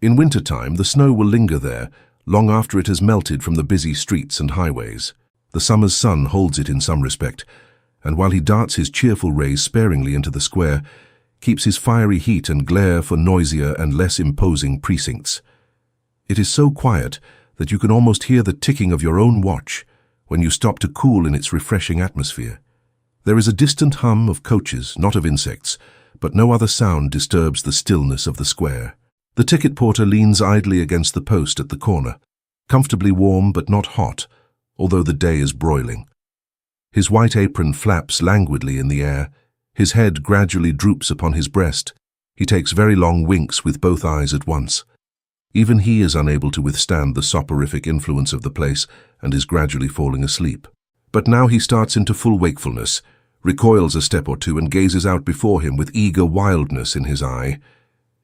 Speaker 2: In winter-time the snow will linger there, long after it has melted from the busy streets and highways. The summer's sun holds it in some respect, and while he darts his cheerful rays sparingly into the square, keeps his fiery heat and glare for noisier and less imposing precincts. It is so quiet that you can almost hear the ticking of your own watch when you stop to cool in its refreshing atmosphere. There is a distant hum of coaches, not of insects, but no other sound disturbs the stillness of the square. The ticket porter leans idly against the post at the corner, comfortably warm but not hot, although the day is broiling. His white apron flaps languidly in the air, his head gradually droops upon his breast, he takes very long winks with both eyes at once. Even he is unable to withstand the soporific influence of the place, and is gradually falling asleep. But now he starts into full wakefulness, recoils a step or two and gazes out before him with eager wildness in his eye.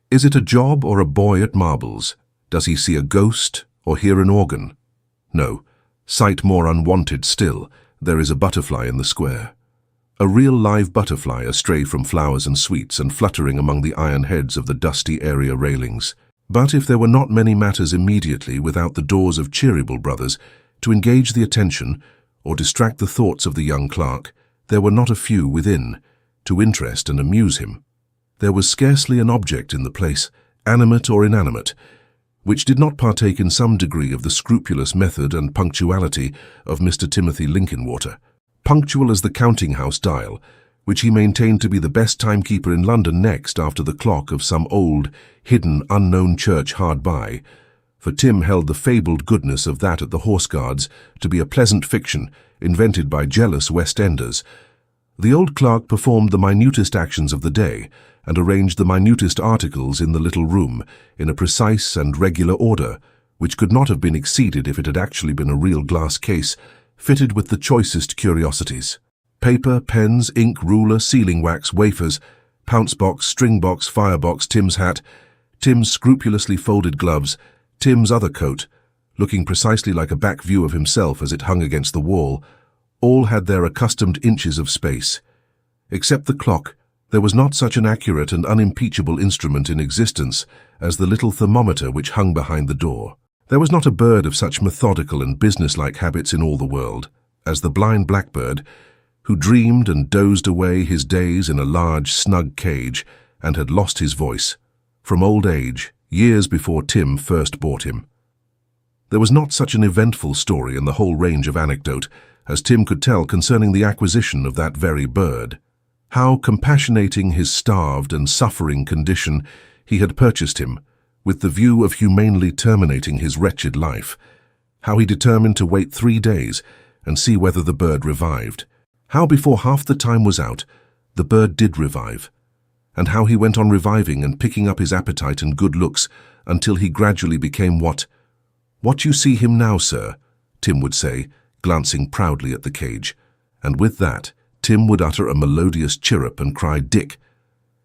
Speaker 2: Is it a job or a boy at marbles? Does he see a ghost or hear an organ? No, Sight more unwanted still, there is a butterfly in the square. A real live butterfly astray from flowers and sweets and fluttering among the iron heads of the dusty area railings. But if there were not many matters immediately without the doors of Cheeryble Brothers to engage the attention or distract the thoughts of the young clerk, there were not a few within to interest and amuse him. There was scarcely an object in the place, animate or inanimate, which did not partake in some degree of the scrupulous method and punctuality of Mr. Timothy Linkinwater. Punctual as the counting-house dial, which he maintained to be the best timekeeper in London next after the clock of some old, hidden, unknown church hard by, for Tim held the fabled goodness of that at the Horse Guards to be a pleasant fiction invented by jealous West Enders. The old clerk performed the minutest actions of the day and arranged the minutest articles in the little room in a precise and regular order, which could not have been exceeded if it had actually been a real glass case fitted with the choicest curiosities. Paper, pens, ink, ruler, sealing wax, wafers, pounce-box, string-box, firebox, Tim's hat, Tim's scrupulously folded gloves, Tim's other coat, looking precisely like a back view of himself as it hung against the wall, all had their accustomed inches of space. Except the clock, there was not such an accurate and unimpeachable instrument in existence as the little thermometer which hung behind the door. There was not a bird of such methodical and businesslike habits in all the world as the blind blackbird, who dreamed and dozed away his days in a large, snug cage and had lost his voice, from old age, years before Tim first bought him. There was not such an eventful story in the whole range of anecdote as Tim could tell concerning the acquisition of that very bird. How, compassionating his starved and suffering condition, he had purchased him, with the view of humanely terminating his wretched life. How he determined to wait 3 days and see whether the bird revived. How before half the time was out, the bird did revive. And how he went on reviving and picking up his appetite and good looks until he gradually became what you see him now, sir, Tim would say, glancing proudly at the cage. And with that, Tim would utter a melodious chirrup and cry, "Dick!"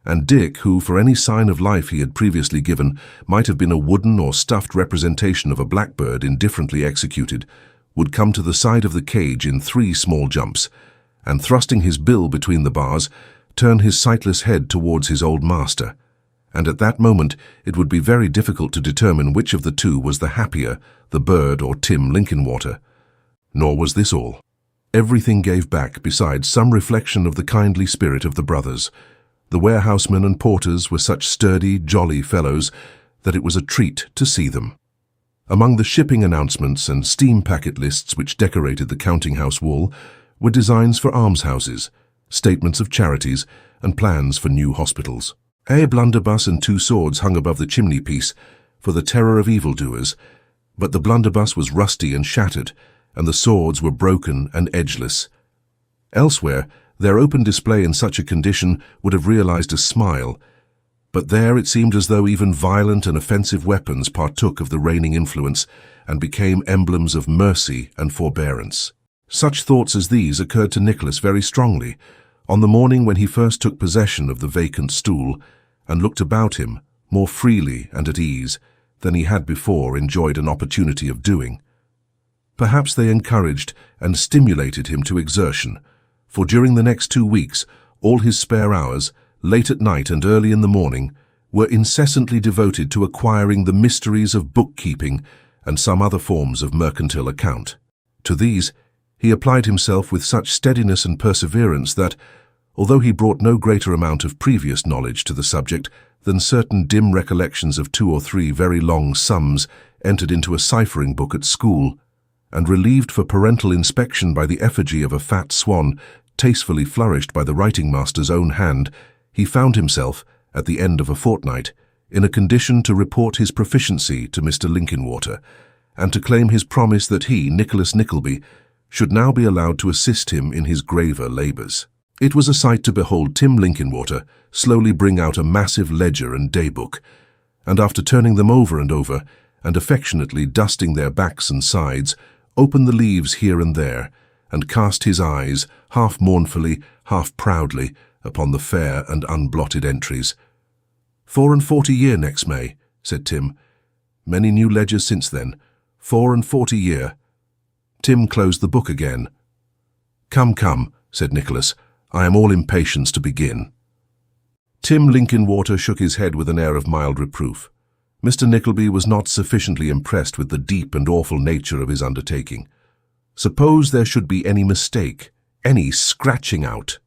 Speaker 2: And Dick, who for any sign of life he had previously given might have been a wooden or stuffed representation of a blackbird indifferently executed, would come to the side of the cage in 3 small jumps, and thrusting his bill between the bars, turn his sightless head towards his old master. And at that moment it would be very difficult to determine which of the two was the happier, the bird or Tim Linkinwater. Nor was this all. Everything gave back besides some reflection of the kindly spirit of the brothers. The warehousemen and porters were such sturdy, jolly fellows that it was a treat to see them. Among the shipping announcements and steam packet lists which decorated the counting-house wall were designs for almshouses, statements of charities, and plans for new hospitals. A blunderbuss and 2 swords hung above the chimney-piece for the terror of evildoers, but the blunderbuss was rusty and shattered, and the swords were broken and edgeless. Elsewhere, their open display in such a condition would have realized a smile, but there it seemed as though even violent and offensive weapons partook of the reigning influence and became emblems of mercy and forbearance. Such thoughts as these occurred to Nicholas very strongly on the morning when he first took possession of the vacant stool and looked about him more freely and at ease than he had before enjoyed an opportunity of doing. Perhaps they encouraged and stimulated him to exertion, for during the next 2 weeks all his spare hours, late at night and early in the morning, were incessantly devoted to acquiring the mysteries of bookkeeping and some other forms of mercantile account. To these he applied himself with such steadiness and perseverance that, although he brought no greater amount of previous knowledge to the subject than certain dim recollections of 2 or 3 very long sums entered into a ciphering book at school, and relieved for parental inspection by the effigy of a fat swan tastefully flourished by the writing-master's own hand, he found himself, at the end of a fortnight, in a condition to report his proficiency to Mr. Linkinwater, and to claim his promise that he, Nicholas Nickleby, should now be allowed to assist him in his graver labours. It was a sight to behold Tim Linkinwater slowly bring out a massive ledger and day-book, and after turning them over and affectionately dusting their backs and sides, open the leaves here and there, and cast his eyes, half mournfully, half proudly, upon the fair and unblotted entries. 44 year next May, said Tim. Many new ledgers since then. 44 year. Tim closed the book again. "Come, come," said Nicholas. "I am all impatience to begin." Tim Linkinwater shook his head with an air of mild reproof. Mr. Nickleby was not sufficiently impressed with the deep and awful nature of his undertaking. Suppose there should be any mistake, any scratching out.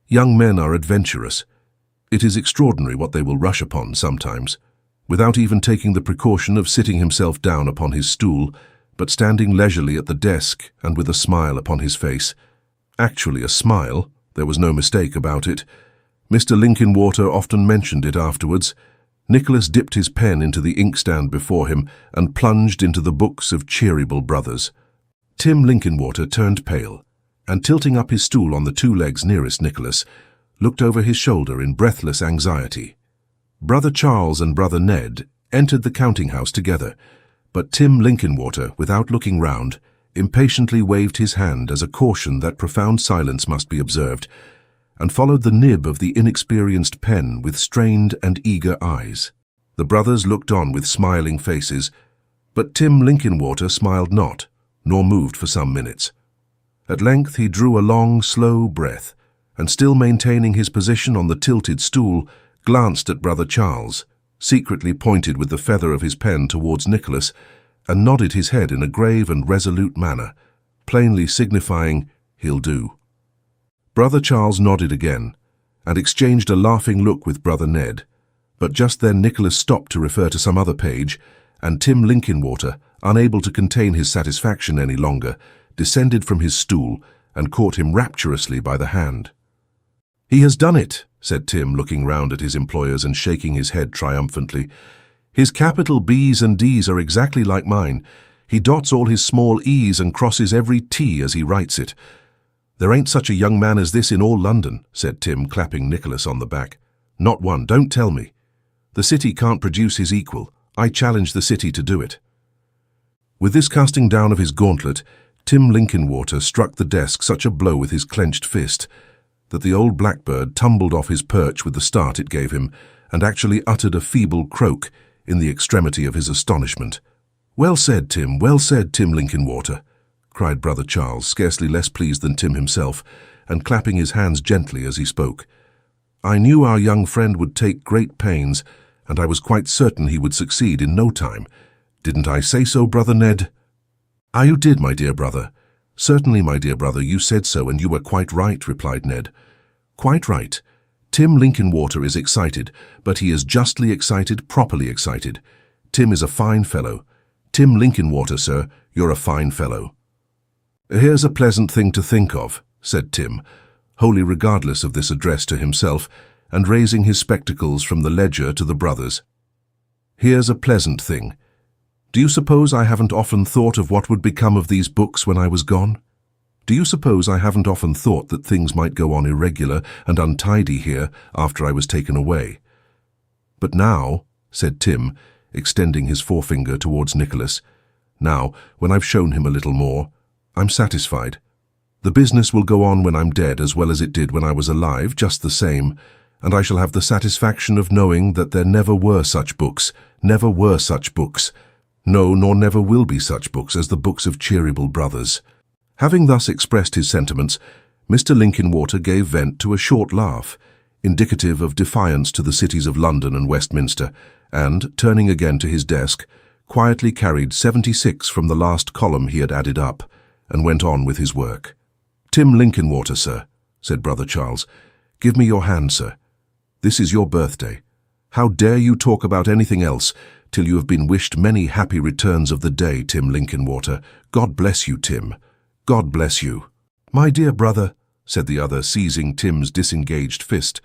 Speaker 2: Young men are adventurous. It is extraordinary what they will rush upon sometimes, without even taking the precaution of sitting himself down upon his stool, but standing leisurely at the desk and with a smile upon his face. Actually a smile, there was no mistake about it. Mr. Linkinwater often mentioned it afterwards. Nicholas dipped his pen into the inkstand before him and plunged into the books of Cheeryble Brothers. Tim Linkinwater turned pale, and tilting up his stool on the two legs nearest Nicholas, looked over his shoulder in breathless anxiety. Brother Charles and Brother Ned entered the counting-house together, but Tim Linkinwater, without looking round, impatiently waved his hand as a caution that profound silence must be observed, and followed the nib of the inexperienced pen with strained and eager eyes. The brothers looked on with smiling faces, but Tim Linkinwater smiled not, nor moved for some minutes. At length he drew a long, slow breath, and still maintaining his position on the tilted stool, glanced at Brother Charles, secretly pointed with the feather of his pen towards Nicholas, and nodded his head in a grave and resolute manner, plainly signifying, "He'll do." Brother Charles nodded again, and exchanged a laughing look with Brother Ned, but just then Nicholas stopped to refer to some other page, and Tim Linkinwater, unable to contain his satisfaction any longer, descended from his stool and caught him rapturously by the hand. "He has done it," said Tim, looking round at his employers and shaking his head triumphantly. "His capital B's and D's are exactly like mine. He dots all his small e's and crosses every t as he writes it. There ain't such a young man as this in all London," said Tim, clapping Nicholas on the back. "Not one, don't tell me. The city can't produce his equal. I challenge the city to do it." With this casting down of his gauntlet, Tim Linkinwater struck the desk such a blow with his clenched fist that the old blackbird tumbled off his perch with the start it gave him, and actually uttered a feeble croak in the extremity of his astonishment. Well said, Tim Linkinwater," cried Brother Charles, scarcely less pleased than Tim himself, and clapping his hands gently as he spoke. "I knew our young friend would take great pains, and I was quite certain he would succeed in no time. Didn't I say so, Brother Ned?" "Ah, you did, my dear brother. Certainly, my dear brother, you said so, and you were quite right," replied Ned. "Quite right. Tim Linkinwater is excited, but he is justly excited, properly excited. Tim is a fine fellow. Tim Linkinwater, sir, you're a fine fellow." "Here's a pleasant thing to think of," said Tim, wholly regardless of this address to himself, and raising his spectacles from the ledger to the brothers. "Here's a pleasant thing. Do you suppose I haven't often thought of what would become of these books when I was gone? Do you suppose I haven't often thought that things might go on irregular and untidy here after I was taken away? But now," said Tim, extending his forefinger towards Nicholas, "now, when I've shown him a little more, I'm satisfied. The business will go on when I'm dead as well as it did when I was alive, just the same, and I shall have the satisfaction of knowing that there never were such books, never were such books. No, nor never will be such books as the books of Cheeryble Brothers." Having thus expressed his sentiments, Mr. Linkinwater gave vent to a short laugh, indicative of defiance to the cities of London and Westminster, and, turning again to his desk, quietly carried 76 from the last column he had added up, and went on with his work. "Tim Linkinwater, sir," said Brother Charles, "give me your hand, sir. This is your birthday. How dare you talk about anything else till you have been wished many happy returns of the day, Tim Linkinwater. God bless you, Tim. God bless you." "My dear brother," said the other, seizing Tim's disengaged fist,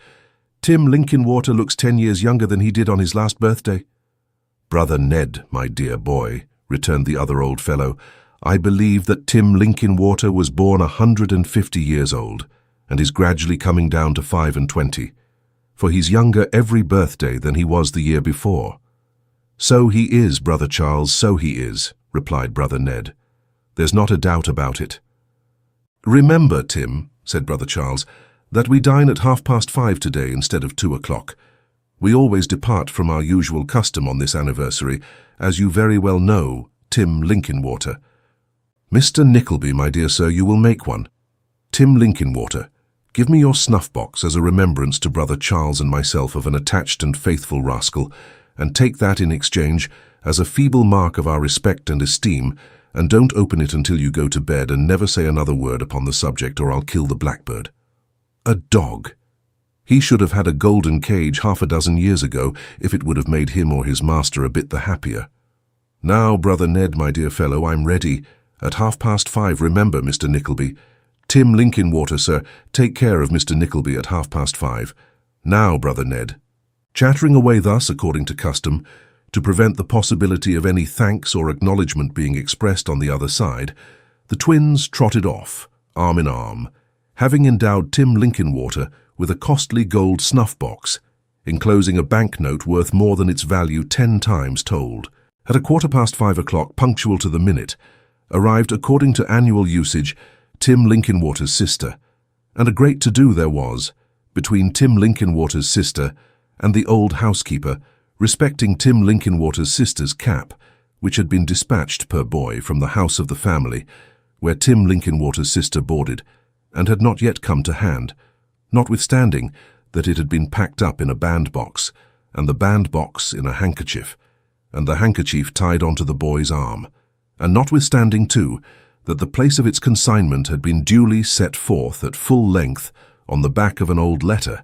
Speaker 2: "Tim Linkinwater looks 10 years younger than he did on his last birthday." "Brother Ned, my dear boy," returned the other old fellow, "I believe that Tim Linkinwater was born 150 years old, and is gradually coming down to 25, for he's younger every birthday than he was the year before." "So he is, Brother Charles, so he is," replied Brother Ned. "There's not a doubt about it." "Remember, Tim," said Brother Charles, "that we dine at 5:30 today instead of 2 o'clock. We always depart from our usual custom on this anniversary, as you very well know, Tim Linkinwater." "Mr. Nickleby, my dear sir, you will make one. Tim Linkinwater, give me your snuff-box as a remembrance to brother Charles and myself of an attached and faithful rascal, and take that in exchange as a feeble mark of our respect and esteem, and don't open it until you go to bed, and never say another word upon the subject, or I'll kill the blackbird." A dog! He should have had a golden cage half a dozen years ago, if it would have made him or his master a bit the happier. "Now, brother Ned, my dear fellow, I'm ready. At 5:30, remember, Mr. Nickleby. Tim Linkinwater, sir, take care of Mr. Nickleby at 5:30. Now, brother Ned." Chattering away thus, according to custom, to prevent the possibility of any thanks or acknowledgement being expressed on the other side, the twins trotted off, arm in arm, having endowed Tim Linkinwater with a costly gold snuff-box, enclosing a banknote worth more than its value 10 times told. At 5:15, punctual to the minute, arrived, according to annual usage, Tim Linkinwater's sister, and a great to-do there was between Tim Linkinwater's sister and the old housekeeper respecting Tim Linkinwater's sister's cap, which had been dispatched per boy from the house of the family, where Tim Linkinwater's sister boarded, and had not yet come to hand, notwithstanding that it had been packed up in a bandbox, and the bandbox in a handkerchief, and the handkerchief tied onto the boy's arm, and notwithstanding, too, that the place of its consignment had been duly set forth at full length on the back of an old letter,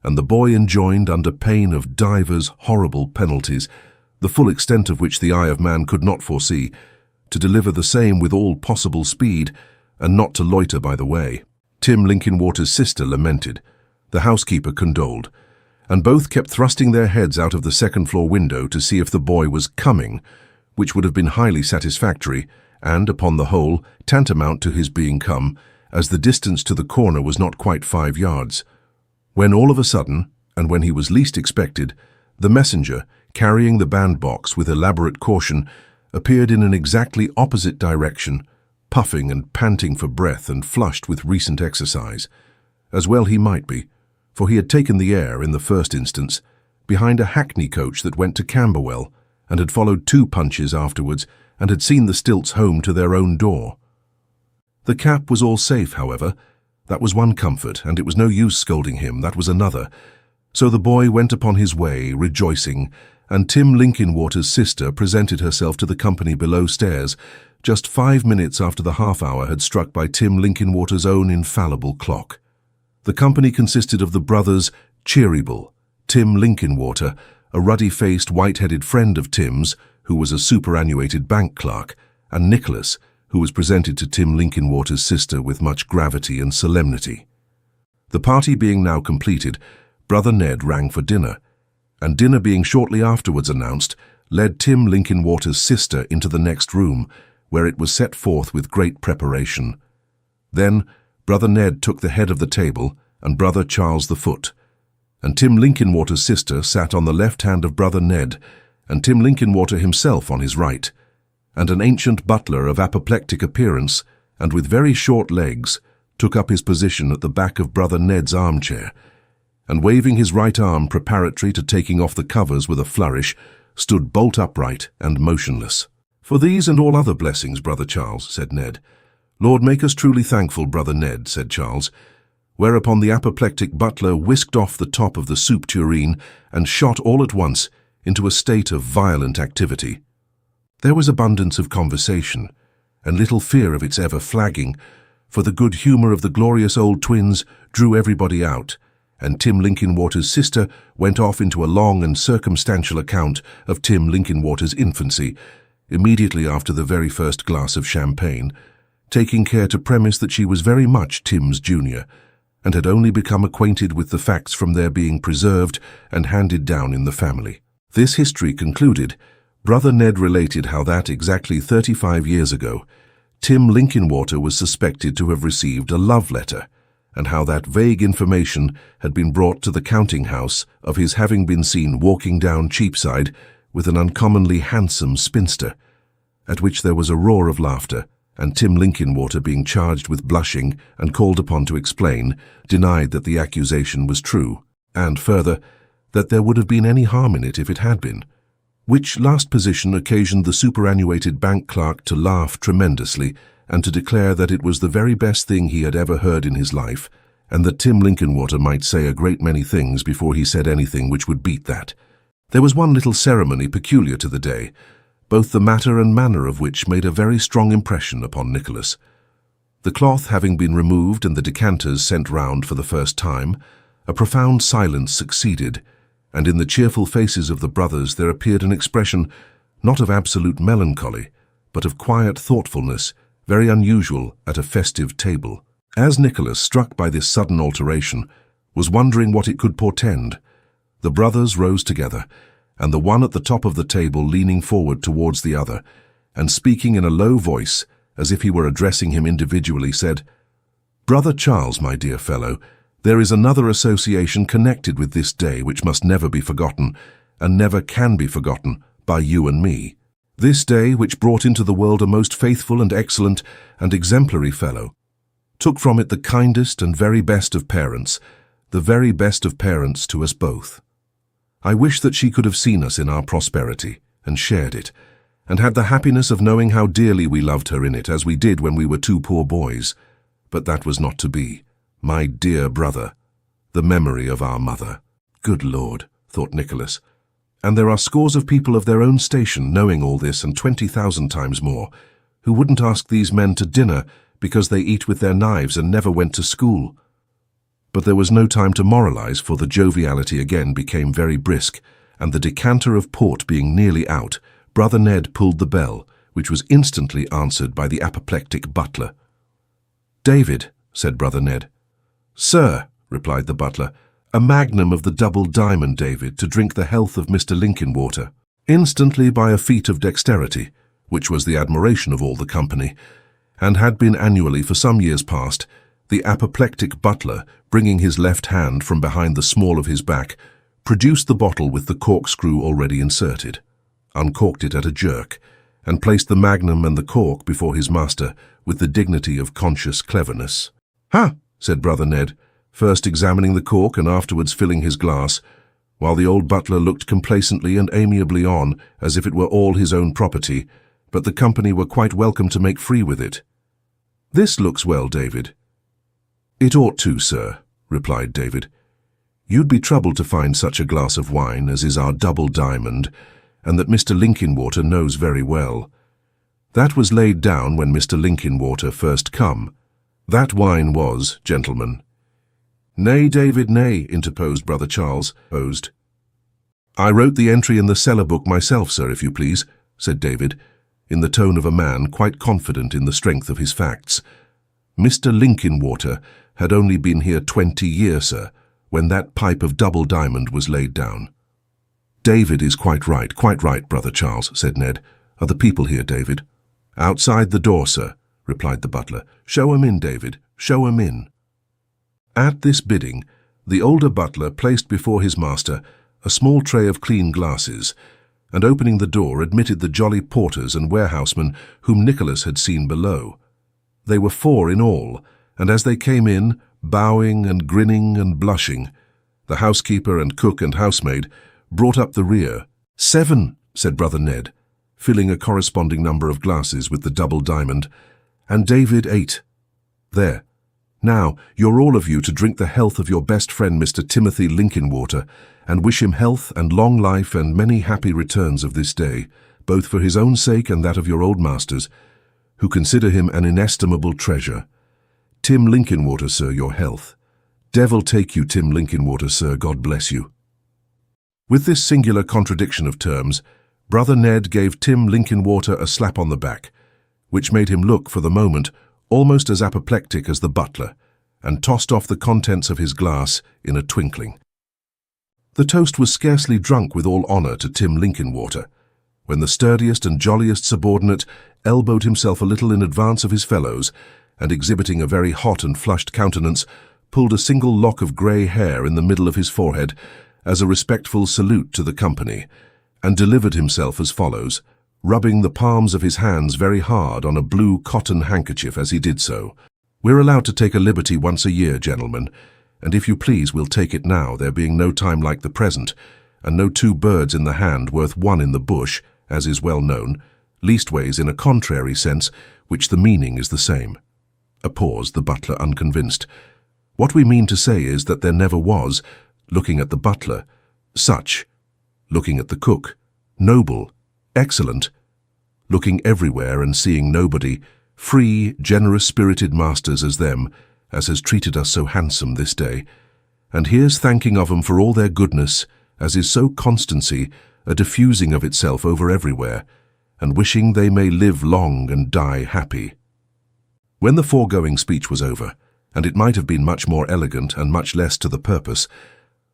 Speaker 2: and the boy enjoined, under pain of divers horrible penalties, the full extent of which the eye of man could not foresee, to deliver the same with all possible speed, and not to loiter by the way. Tim Linkinwater's sister lamented, the housekeeper condoled, and both kept thrusting their heads out of the second-floor window to see if the boy was coming, which would have been highly satisfactory, and, upon the whole, tantamount to his being come, as the distance to the corner was not quite 5 yards, when all of a sudden, and when he was least expected, the messenger, carrying the bandbox with elaborate caution, appeared in an exactly opposite direction, puffing and panting for breath and flushed with recent exercise. As well he might be, for he had taken the air, in the first instance, behind a hackney coach that went to Camberwell, and had followed 2 punches afterwards, and had seen the stilts home to their own door. The cap was all safe, however. That was one comfort, and it was no use scolding him, that was another. So the boy went upon his way, rejoicing, and Tim Linkinwater's sister presented herself to the company below stairs, just 5 minutes after the half-hour had struck by Tim Linkinwater's own infallible clock. The company consisted of the brothers Cheeryble, Tim Linkinwater, a ruddy-faced, white-headed friend of Tim's, who was a superannuated bank clerk, and Nicholas, who was presented to Tim Linkinwater's sister with much gravity and solemnity. The party being now completed, brother Ned rang for dinner, and dinner being shortly afterwards announced, led Tim Linkinwater's sister into the next room, where it was set forth with great preparation. Then brother Ned took the head of the table, and brother Charles the foot, and Tim Linkinwater's sister sat on the left hand of brother Ned, and Tim Linkinwater himself on his right, and an ancient butler of apoplectic appearance, and with very short legs, took up his position at the back of brother Ned's armchair, and waving his right arm preparatory to taking off the covers with a flourish, stood bolt upright and motionless. "For these and all other blessings, brother Charles," said Ned. "Lord, make us truly thankful, brother Ned," said Charles, whereupon the apoplectic butler whisked off the top of the soup tureen and shot all at once into a state of violent activity. There was abundance of conversation, and little fear of its ever flagging, for the good humour of the glorious old twins drew everybody out, and Tim Linkinwater's sister went off into a long and circumstantial account of Tim Linkinwater's infancy, immediately after the very first glass of champagne, taking care to premise that she was very much Tim's junior, and had only become acquainted with the facts from their being preserved and handed down in the family. This history concluded, brother Ned related how that exactly 35 years ago, Tim Linkinwater was suspected to have received a love letter, and how that vague information had been brought to the counting-house of his having been seen walking down Cheapside with an uncommonly handsome spinster, at which there was a roar of laughter, and Tim Linkinwater, being charged with blushing and called upon to explain, denied that the accusation was true, and further, that there would have been any harm in it if it had been, which last position occasioned the superannuated bank clerk to laugh tremendously, and to declare that it was the very best thing he had ever heard in his life, and that Tim Linkinwater might say a great many things before he said anything which would beat that. There was one little ceremony peculiar to the day, both the matter and manner of which made a very strong impression upon Nicholas. The cloth having been removed and the decanters sent round for the first time, a profound silence succeeded, and in the cheerful faces of the brothers there appeared an expression not of absolute melancholy, but of quiet thoughtfulness, very unusual at a festive table. As Nicholas, struck by this sudden alteration, was wondering what it could portend, the brothers rose together, and the one at the top of the table leaning forward towards the other, and speaking in a low voice, as if he were addressing him individually, said, "Brother Charles, my dear fellow, there is another association connected with this day which must never be forgotten, and never can be forgotten, by you and me. This day, which brought into the world a most faithful and excellent and exemplary fellow, took from it the kindest and very best of parents, the very best of parents to us both. I wish that she could have seen us in our prosperity, and shared it, and had the happiness of knowing how dearly we loved her in it, as we did when we were two poor boys. But that was not to be. My dear brother, the memory of our mother." Good Lord, thought Nicholas. And there are scores of people of their own station knowing all this, and 20,000 times more, who wouldn't ask these men to dinner because they eat with their knives and never went to school. But there was no time to moralize, for the joviality again became very brisk, and the decanter of port being nearly out, Brother Ned pulled the bell, which was instantly answered by the apoplectic butler. "David," said Brother Ned. "Sir," replied the butler, "a magnum of the double diamond, David, to drink the health of Mr. Linkinwater." Instantly, by a feat of dexterity, which was the admiration of all the company, and had been annually for some years past, the apoplectic butler, bringing his left hand from behind the small of his back, produced the bottle with the corkscrew already inserted, uncorked it at a jerk, and placed the magnum and the cork before his master with the dignity of conscious cleverness. "Ha!" said Brother Ned, first examining the cork and afterwards filling his glass, while the old butler looked complacently and amiably on as if it were all his own property, but the company were quite welcome to make free with it. "This looks well, David." "It ought to, sir," replied David. "You'd be troubled to find such a glass of wine as is our double diamond, and that Mr. Linkinwater knows very well. That was laid down when Mr. Linkinwater first come. That wine was, gentlemen." "Nay, David, nay," interposed Brother Charles. "I wrote the entry in the cellar book myself, sir, if you please," said David, in the tone of a man quite confident in the strength of his facts. "Mr. Linkinwater had only been here 20 years, sir, when that pipe of double diamond was laid down." "David is quite right, Brother Charles," said Ned. "Are the people here, David?" "Outside the door, sir," replied the butler. "Show 'em in, David, show 'em in." At this bidding, the older butler placed before his master a small tray of clean glasses, and opening the door admitted the jolly porters and warehousemen whom Nicholas had seen below. They were 4 in all, and as they came in, bowing and grinning and blushing, the housekeeper and cook and housemaid brought up the rear. "7," said Brother Ned, filling a corresponding number of glasses with the double diamond, "and David 8. There. Now, you're all of you to drink the health of your best friend Mr. Timothy Linkinwater, and wish him health and long life and many happy returns of this day, both for his own sake and that of your old masters, who consider him an inestimable treasure. Tim Linkinwater, sir, your health. Devil take you, Tim Linkinwater, sir, God bless you." With this singular contradiction of terms, Brother Ned gave Tim Linkinwater a slap on the back, which made him look, for the moment, almost as apoplectic as the butler, and tossed off the contents of his glass in a twinkling. The toast was scarcely drunk with all honour to Tim Linkinwater, when the sturdiest and jolliest subordinate elbowed himself a little in advance of his fellows, and exhibiting a very hot and flushed countenance, pulled a single lock of grey hair in the middle of his forehead as a respectful salute to the company, and delivered himself as follows, rubbing the palms of his hands very hard on a blue cotton handkerchief as he did so. "We're allowed to take a liberty once a year, gentlemen, and if you please we'll take it now, there being no time like the present, and no 2 birds in the hand worth 1 in the bush, as is well known, leastways in a contrary sense, which the meaning is the same. A pause, the butler unconvinced. What we mean to say is that there never was, looking at the butler, such, looking at the cook, noble, excellent, looking everywhere and seeing nobody, free, generous-spirited masters as them, as has treated us so handsome this day. And here's thanking of 'em for all their goodness, as is so constancy, a diffusing of itself over everywhere, and wishing they may live long and die happy. When the foregoing speech was over, and it might have been much more elegant and much less to the purpose,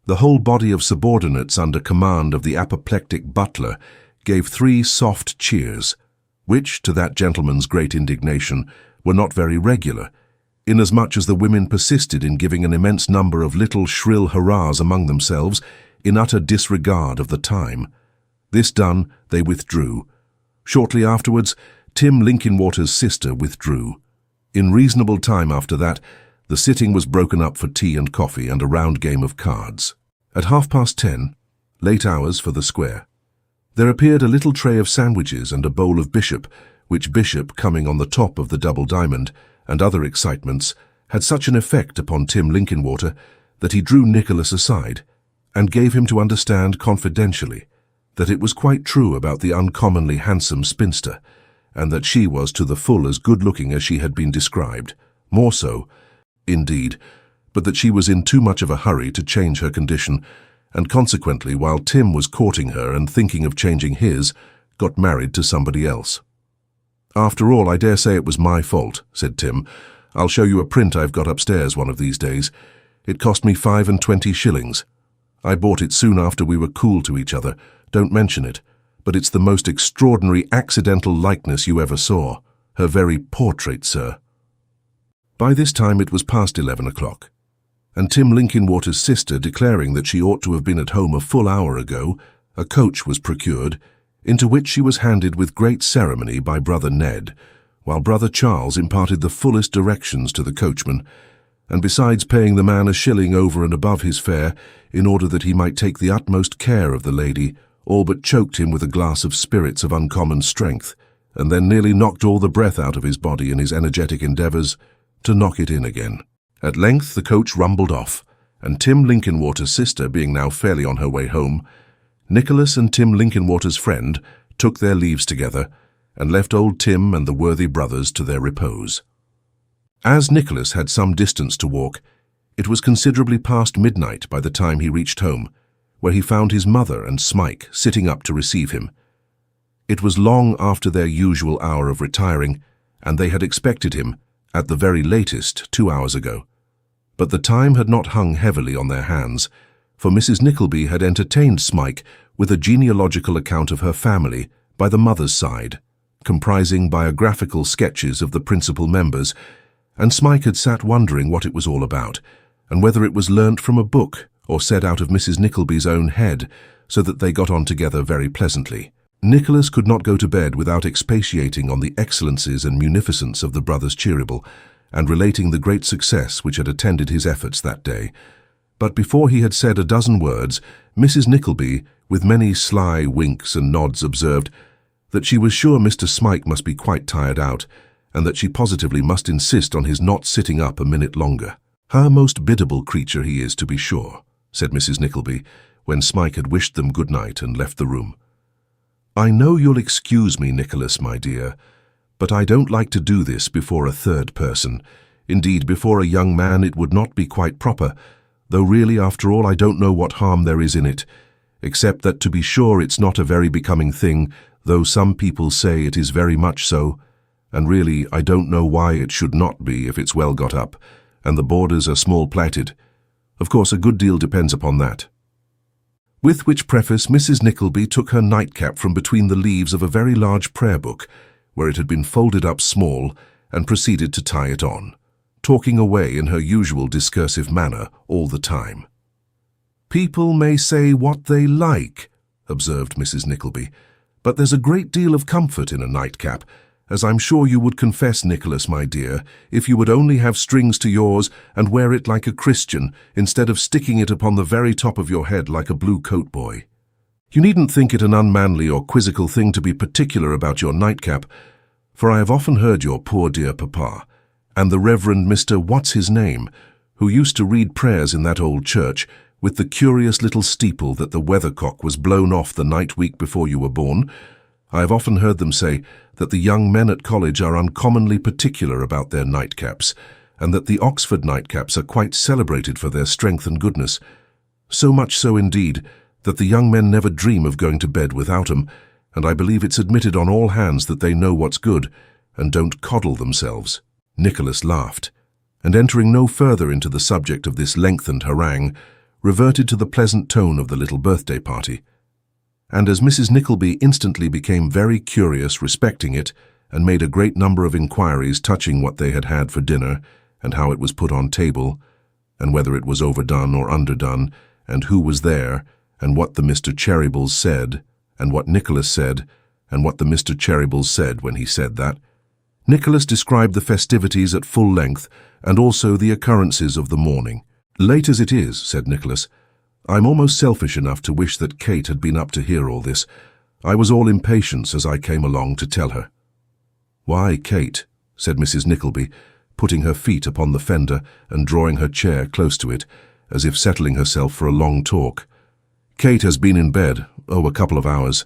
Speaker 2: the whole body of subordinates under command of the apoplectic butler gave 3 soft cheers, which, to that gentleman's great indignation, were not very regular, inasmuch as the women persisted in giving an immense number of little shrill hurrahs among themselves in utter disregard of the time. This done, they withdrew. Shortly afterwards, Tim Linkinwater's sister withdrew. In reasonable time after that, the sitting was broken up for tea and coffee and a round game of cards. At 10:30, late hours for the square, there appeared a little tray of sandwiches and a bowl of Bishop, which Bishop, coming on the top of the double diamond, and other excitements, had such an effect upon Tim Linkinwater that he drew Nicholas aside, and gave him to understand confidentially that it was quite true about the uncommonly handsome spinster, and that she was to the full as good-looking as she had been described, more so, indeed, but that she was in too much of a hurry to change her condition, and consequently, while Tim was courting her and thinking of changing his, got married to somebody else. "After all, I dare say it was my fault," said Tim. "I'll show you a print I've got upstairs one of these days. It cost me 25 shillings. I bought it soon after we were cool to each other. Don't mention it, but it's the most extraordinary accidental likeness you ever saw. Her very portrait, sir." By this time it was past 11 o'clock, and Tim Linkinwater's sister declaring that she ought to have been at home a full hour ago, a coach was procured, into which she was handed with great ceremony by brother Ned, while brother Charles imparted the fullest directions to the coachman, and besides paying the man a shilling over and above his fare, in order that he might take the utmost care of the lady, all but choked him with a glass of spirits of uncommon strength, and then nearly knocked all the breath out of his body in his energetic endeavours to knock it in again. At length the coach rumbled off, and Tim Linkinwater's sister being now fairly on her way home, Nicholas and Tim Linkinwater's friend took their leaves together, and left old Tim and the worthy brothers to their repose. As Nicholas had some distance to walk, it was considerably past midnight by the time he reached home, where he found his mother and Smike sitting up to receive him. It was long after their usual hour of retiring, and they had expected him, at the very latest, 2 hours ago. But the time had not hung heavily on their hands, for Mrs. Nickleby had entertained Smike with a genealogical account of her family by the mother's side, comprising biographical sketches of the principal members, and Smike had sat wondering what it was all about, and whether it was learnt from a book or said out of Mrs. Nickleby's own head, so that they got on together very pleasantly. Nicholas could not go to bed without expatiating on the excellencies and munificence of the brothers Cheeryble, and relating the great success which had attended his efforts that day. But before he had said a dozen words, Mrs. Nickleby, with many sly winks and nods, observed that she was sure Mr. Smike must be quite tired out, and that she positively must insist on his not sitting up a minute longer. "How most biddable creature he is, to be sure," said Mrs. Nickleby, when Smike had wished them good night and left the room. "I know you'll excuse me, Nicholas, my dear, but I don't like to do this before a third person. Indeed, before a young man it would not be quite proper, though really, after all, I don't know what harm there is in it, except that to be sure it's not a very becoming thing, though some people say it is very much so, and really I don't know why it should not be if it's well got up, and the borders are small-plaited. Of course, a good deal depends upon that." With which preface Mrs. Nickleby took her nightcap from between the leaves of a very large prayer book, where it had been folded up small, and proceeded to tie it on, talking away in her usual discursive manner all the time. "People may say what they like," observed Mrs. Nickleby, "but there's a great deal of comfort in a nightcap, as I'm sure you would confess, Nicholas, my dear, if you would only have strings to yours and wear it like a Christian, instead of sticking it upon the very top of your head like a blue coat boy. You needn't think it an unmanly or quizzical thing to be particular about your nightcap, for I have often heard your poor dear papa, and the Reverend Mr. What's-his-name, who used to read prayers in that old church, with the curious little steeple that the weathercock was blown off the night week before you were born. I have often heard them say that the young men at college are uncommonly particular about their nightcaps, and that the Oxford nightcaps are quite celebrated for their strength and goodness. So much so, indeed, that the young men never dream of going to bed without 'em, and I believe it's admitted on all hands that they know what's good, and don't coddle themselves." Nicholas laughed, and entering no further into the subject of this lengthened harangue, reverted to the pleasant tone of the little birthday party. And as Mrs. Nickleby instantly became very curious respecting it, and made a great number of inquiries touching what they had had for dinner, and how it was put on table, and whether it was overdone or underdone, and who was there, and what the Mr. Cherybles said, and what Nicholas said, and what the Mr. Cherybles said when he said that, Nicholas described the festivities at full length, and also the occurrences of the morning. "Late as it is," said Nicholas, "I'm almost selfish enough to wish that Kate had been up to hear all this. I was all impatience as I came along to tell her." "Why, Kate," said Mrs. Nickleby, putting her feet upon the fender and drawing her chair close to it, as if settling herself for a long talk. "Kate has been in bed, a couple of hours,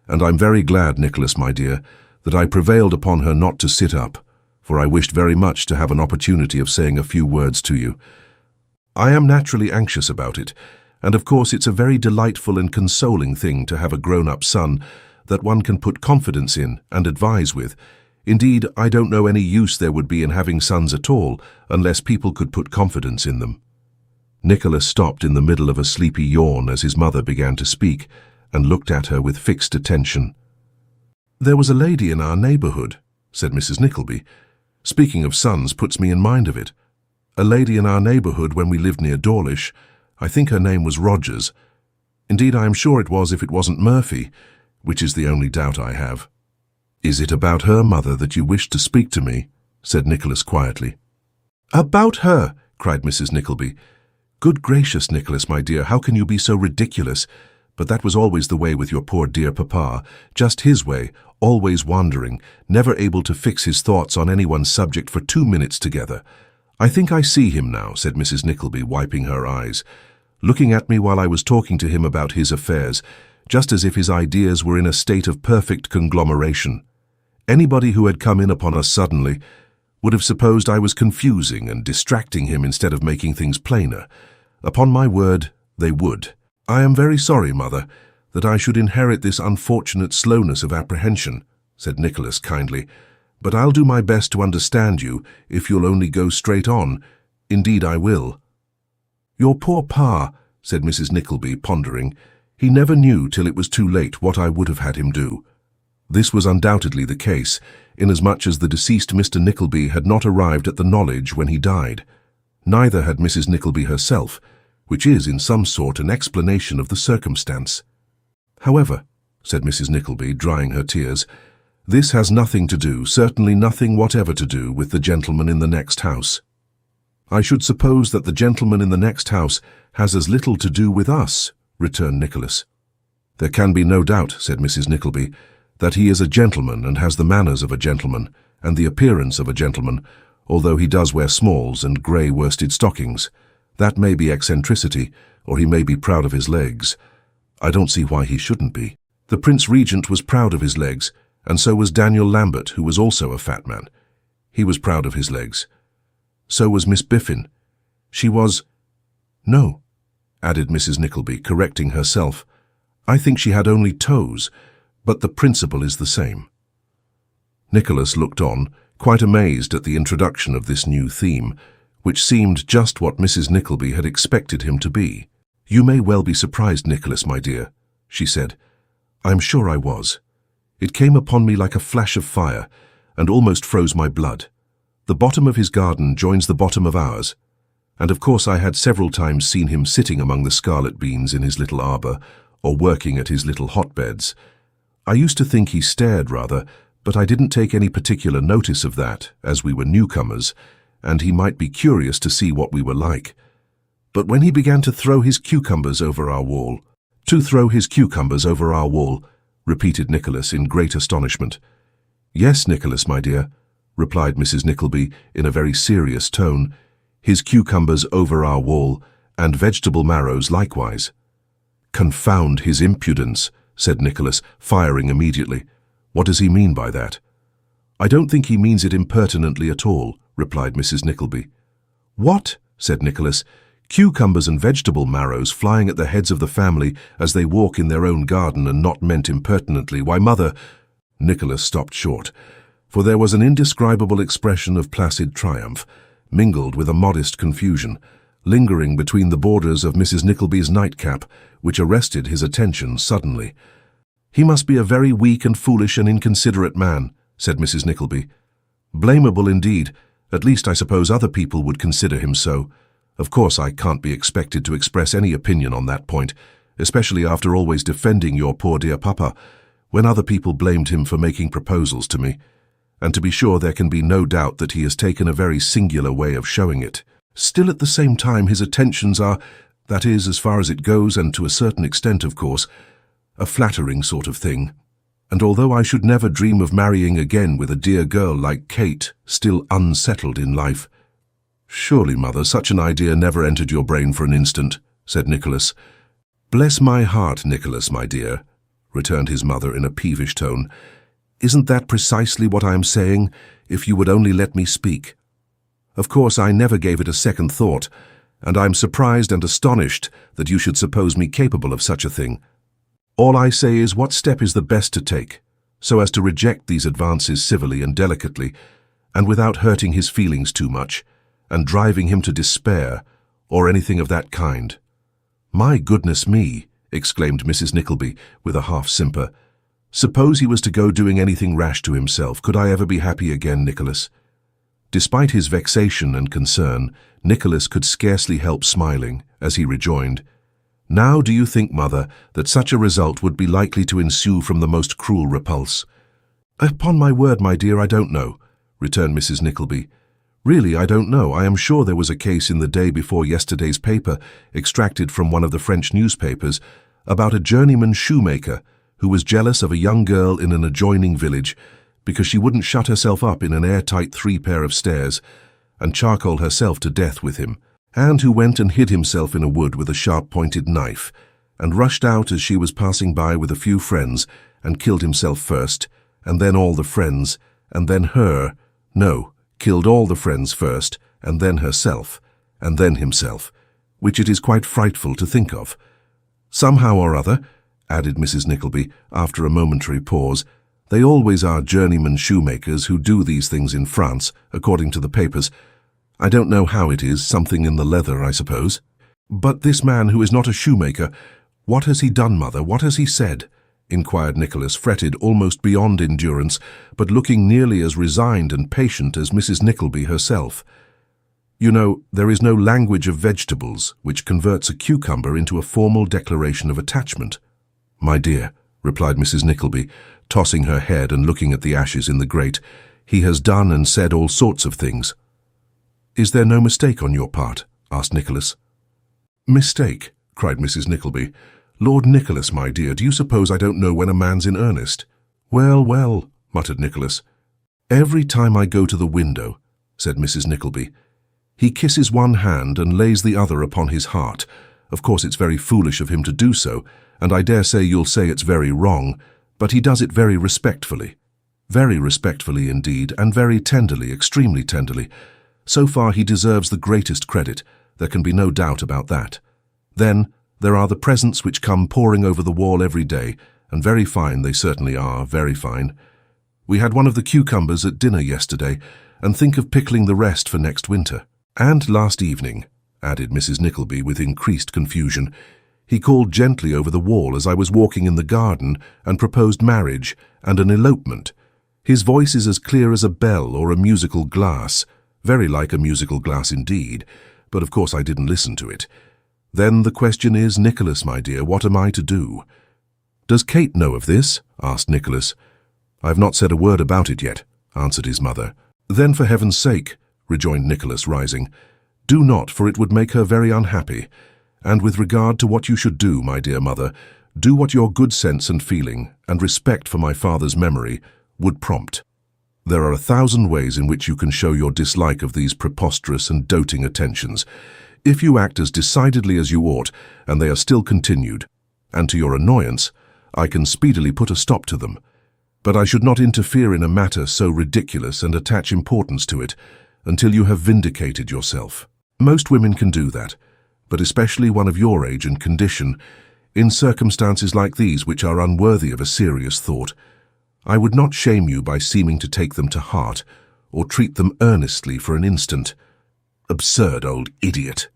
Speaker 2: and I'm very glad, Nicholas, my dear, that I prevailed upon her not to sit up, for I wished very much to have an opportunity of saying a few words to you. I am naturally anxious about it, and of course it's a very delightful and consoling thing to have a grown-up son that one can put confidence in and advise with. Indeed, I don't know any use there would be in having sons at all, unless people could put confidence in them." Nicholas stopped in the middle of a sleepy yawn as his mother began to speak, and looked at her with fixed attention. "There was a lady in our neighbourhood," said Mrs. Nickleby. "Speaking of sons puts me in mind of it. A lady in our neighbourhood when we lived near Dawlish. I think her name was Rogers. Indeed, I am sure it was if it wasn't Murphy, which is the only doubt I have." "Is it about her, mother, that you wished to speak to me?" said Nicholas quietly. "About her!" cried Mrs. Nickleby. "Good gracious, Nicholas, my dear, how can you be so ridiculous? But that was always the way with your poor dear papa, just his way, always wandering, never able to fix his thoughts on any one subject for 2 minutes together. I think I see him now," said Mrs. Nickleby, wiping her eyes, "looking at me while I was talking to him about his affairs, just as if his ideas were in a state of perfect conglomeration. Anybody who had come in upon us suddenly would have supposed I was confusing and distracting him instead of making things plainer. Upon my word, they would. I am very sorry, mother, that I should inherit this unfortunate slowness of apprehension," said Nicholas kindly, "but I'll do my best to understand you if you'll only go straight on. Indeed I will." "Your poor pa," said Mrs. Nickleby, pondering, "he never knew till it was too late what I would have had him do." This was undoubtedly the case, inasmuch as the deceased Mr. Nickleby had not arrived at the knowledge when he died. Neither had Mrs. Nickleby herself, which is in some sort an explanation of the circumstance. "However," said Mrs. Nickleby, drying her tears, "this has nothing to do, certainly nothing whatever to do, with the gentleman in the next house." "I should suppose that the gentleman in the next house has as little to do with us," returned Nicholas. "There can be no doubt," said Mrs. Nickleby, "that he is a gentleman and has the manners of a gentleman and the appearance of a gentleman, although he does wear smalls and grey worsted stockings. That may be eccentricity, or he may be proud of his legs. I don't see why he shouldn't be. The Prince Regent was proud of his legs, and so was Daniel Lambert, who was also a fat man. He was proud of his legs. So was Miss Biffin. She was— No," added Mrs. Nickleby, correcting herself. "I think she had only toes, but the principle is the same." Nicholas looked on, quite amazed at the introduction of this new theme, which seemed just what Mrs. Nickleby had expected him to be. "You may well be surprised, Nicholas, my dear," she said. "I'm sure I was. It came upon me like a flash of fire, and almost froze my blood. The bottom of his garden joins the bottom of ours, and of course I had several times seen him sitting among the scarlet beans in his little arbour, or working at his little hotbeds. I used to think he stared rather, but I didn't take any particular notice of that, as we were newcomers, and he might be curious to see what we were like. But when he began to throw his cucumbers over our wall— "To throw his cucumbers over our wall," repeated Nicholas in great astonishment. "Yes, Nicholas, my dear," replied Mrs. Nickleby in a very serious tone. "His cucumbers over our wall, and vegetable marrows likewise." "Confound his impudence," said Nicholas, firing immediately. "What does he mean by that?" "I don't think he means it impertinently at all," replied Mrs. Nickleby. "What?" said Nicholas. "Cucumbers and vegetable marrows flying at the heads of the family as they walk in their own garden and not meant impertinently. Why, mother—" Nicholas stopped short, for there was an indescribable expression of placid triumph, mingled with a modest confusion, lingering between the borders of Mrs. Nickleby's nightcap, which arrested his attention suddenly. "He must be a very weak and foolish and inconsiderate man," said Mrs. Nickleby. "Blamable indeed. At least I suppose other people would consider him so. Of course I can't be expected to express any opinion on that point, especially after always defending your poor dear papa, when other people blamed him for making proposals to me. And to be sure there can be no doubt that he has taken a very singular way of showing it. Still at the same time his attentions are, that is, as far as it goes, and to a certain extent of course, a flattering sort of thing. And although I should never dream of marrying again with a dear girl like Kate, still unsettled in life—" "Surely, mother, such an idea never entered your brain for an instant," said Nicholas. "Bless my heart, Nicholas, my dear," returned his mother in a peevish tone. "Isn't that precisely what I am saying, if you would only let me speak? Of course I never gave it a second thought, and I am surprised and astonished that you should suppose me capable of such a thing. All I say is, what step is the best to take, so as to reject these advances civilly and delicately, and without hurting his feelings too much, and driving him to despair, or anything of that kind?" "My goodness me!" exclaimed Mrs. Nickleby with a half-simper. "Suppose he was to go doing anything rash to himself, could I ever be happy again, Nicholas?" Despite his vexation and concern, Nicholas could scarcely help smiling as he rejoined, "Now do you think, mother, that such a result would be likely to ensue from the most cruel repulse?" "Upon my word, my dear, I don't know," returned Mrs. Nickleby. "Really, I don't know. I am sure there was a case in the day before yesterday's paper, extracted from one of the French newspapers, about a journeyman shoemaker who was jealous of a young girl in an adjoining village because she wouldn't shut herself up in an airtight 3 pair of stairs, and charcoal herself to death with him, and who went and hid himself in a wood with a sharp-pointed knife, and rushed out as she was passing by with a few friends, and killed himself first, and then all the friends, and then her, no, killed all the friends first, and then herself, and then himself, which it is quite frightful to think of. Somehow or other," added Mrs. Nickleby, after a momentary pause, "they always are journeyman shoemakers who do these things in France, according to the papers. I don't know how it is, something in the leather, I suppose." "But this man who is not a shoemaker, what has he done, mother? What has he said?" inquired Nicholas, fretted almost beyond endurance, but looking nearly as resigned and patient as Mrs. Nickleby herself. "You know, there is no language of vegetables which converts a cucumber into a formal declaration of attachment." "My dear," replied Mrs. Nickleby, tossing her head and looking at the ashes in the grate, "he has done and said all sorts of things." "Is there no mistake on your part?" asked Nicholas. "Mistake?" cried Mrs. Nickleby. "Lord Nicholas, my dear, do you suppose I don't know when a man's in earnest?" "Well, well," muttered Nicholas. "Every time I go to the window," said Mrs. Nickleby, "he kisses one hand and lays the other upon his heart. Of course it's very foolish of him to do so, and I dare say you'll say it's very wrong, but he does it very respectfully indeed, and very tenderly, extremely tenderly. So far he deserves the greatest credit, there can be no doubt about that. Then there are the presents which come pouring over the wall every day, and very fine they certainly are, very fine. We had one of the cucumbers at dinner yesterday, and think of pickling the rest for next winter. And last evening," added Mrs. Nickleby with increased confusion, "he called gently over the wall as I was walking in the garden and proposed marriage and an elopement. His voice is as clear as a bell or a musical glass, very like a musical glass indeed, but of course I didn't listen to it. Then the question is, Nicholas, my dear, what am I to do?" "Does Kate know of this?" asked Nicholas. "I have not said a word about it yet," answered his mother. "Then for heaven's sake," rejoined Nicholas, rising, "do not, for it would make her very unhappy. And with regard to what you should do, my dear mother, do what your good sense and feeling, and respect for my father's memory, would prompt." There are 1,000 ways in which you can show your dislike of these preposterous and doting attentions. If you act as decidedly as you ought, and they are still continued, and to your annoyance, I can speedily put a stop to them. But I should not interfere in a matter so ridiculous and attach importance to it until you have vindicated yourself. Most women can do that, but especially one of your age and condition, in circumstances like these which are unworthy of a serious thought. I would not shame you by seeming to take them to heart, or treat them earnestly for an instant. Absurd old idiot.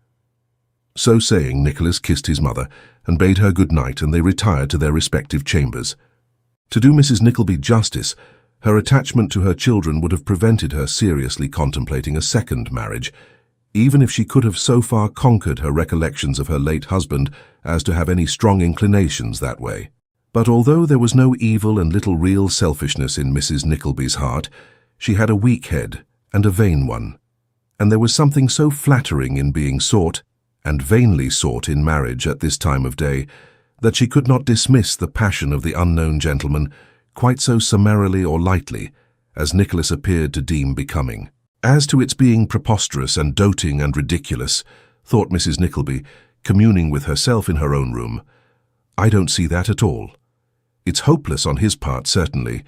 Speaker 2: So saying, Nicholas kissed his mother and bade her good night, and they retired to their respective chambers. To do Mrs. Nickleby justice, her attachment to her children would have prevented her seriously contemplating a second marriage, even if she could have so far conquered her recollections of her late husband as to have any strong inclinations that way. But although there was no evil and little real selfishness in Mrs. Nickleby's heart, she had a weak head and a vain one, and there was something so flattering in being sought, and vainly sought in marriage at this time of day, that she could not dismiss the passion of the unknown gentleman quite so summarily or lightly as Nicholas appeared to deem becoming. As to its being preposterous and doting and ridiculous, thought Mrs. Nickleby, communing with herself in her own room, I don't see that at all. It's hopeless on his part, certainly,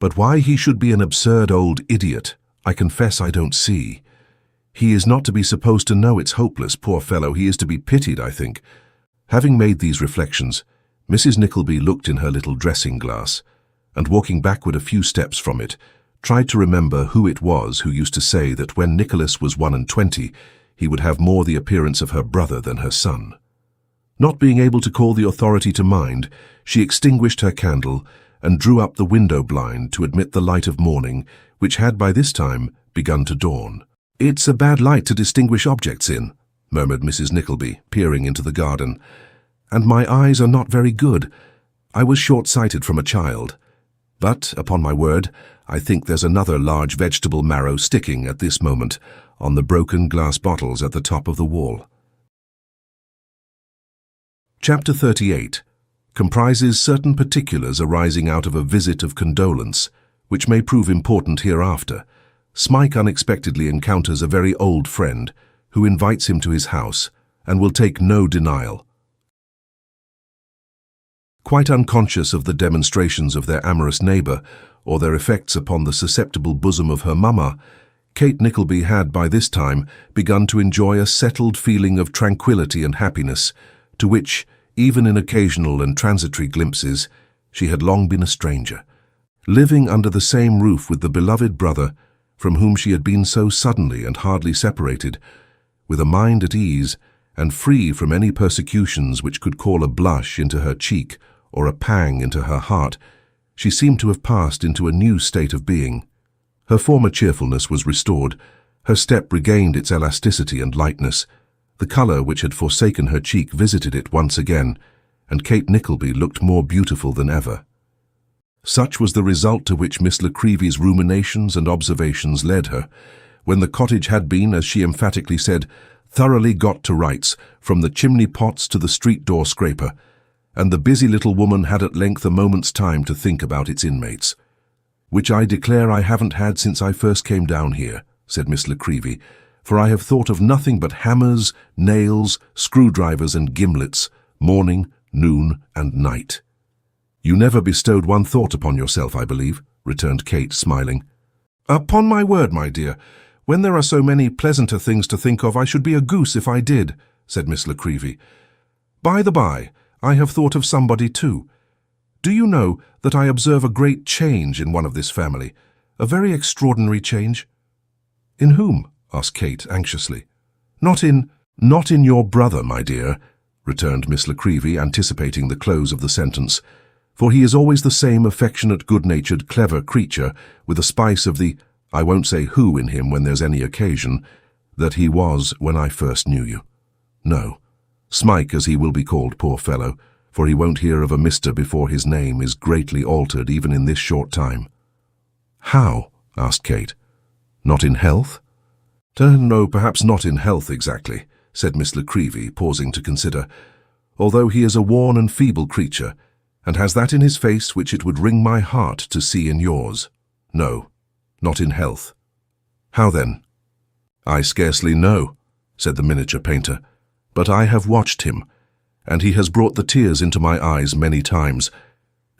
Speaker 2: but why he should be an absurd old idiot, I confess I don't see. He is not to be supposed to know it's hopeless, poor fellow, he is to be pitied, I think. Having made these reflections, Mrs. Nickleby looked in her little dressing-glass, and walking backward a few steps from it, tried to remember who it was who used to say that when Nicholas was 21, he would have more the appearance of her brother than her son. Not being able to call the authority to mind, she extinguished her candle and drew up the window blind to admit the light of morning, which had by this time begun to dawn. "It's a bad light to distinguish objects in," murmured Mrs. Nickleby, peering into the garden, "and my eyes are not very good. I was short-sighted from a child. But, upon my word, I think there's another large vegetable marrow sticking at this moment on the broken glass bottles at the top of the wall." Chapter 38 comprises certain particulars arising out of a visit of condolence, which may prove important hereafter. Smike unexpectedly encounters a very old friend, who invites him to his house, and will take no denial. Quite unconscious of the demonstrations of their amorous neighbour, or their effects upon the susceptible bosom of her mamma, Kate Nickleby had by this time begun to enjoy a settled feeling of tranquillity and happiness, to which, even in occasional and transitory glimpses, she had long been a stranger. Living under the same roof with the beloved brother, from whom she had been so suddenly and hardly separated, with a mind at ease, and free from any persecutions which could call a blush into her cheek or a pang into her heart, she seemed to have passed into a new state of being. Her former cheerfulness was restored, her step regained its elasticity and lightness, the colour which had forsaken her cheek visited it once again, and Kate Nickleby looked more beautiful than ever. Such was the result to which Miss La Creevy's ruminations and observations led her, when the cottage had been, as she emphatically said, thoroughly got to rights, from the chimney-pots to the street-door scraper, and the busy little woman had at length a moment's time to think about its inmates. "Which I declare I haven't had since I first came down here," said Miss La Creevy, "for I have thought of nothing but hammers, nails, screwdrivers and gimlets, morning, noon and night." "You never bestowed one thought upon yourself, I believe," returned Kate, smiling. "Upon my word, my dear, when there are so many pleasanter things to think of, I should be a goose if I did," said Miss La Creevy. "By the by, I have thought of somebody too. Do you know that I observe a great change in one of this family, a very extraordinary change?" "In whom?" asked Kate anxiously. Not in your brother, my dear," returned Miss La Creevy, anticipating the close of the sentence, "for he is always the same affectionate, good-natured, clever creature, with a spice of the, I won't say who in him when there's any occasion, that he was when I first knew you. No, Smike, as he will be called, poor fellow, for he won't hear of a mister before his name is greatly altered even in this short time." "How?" asked Kate. "Not in health?" "No, perhaps not in health exactly," said Miss La Creevy, pausing to consider, "although he is a worn and feeble creature, and has that in his face which it would wring my heart to see in yours. No, not in health. How then? I scarcely know, said the miniature painter, but I have watched him, and he has brought the tears into my eyes many times.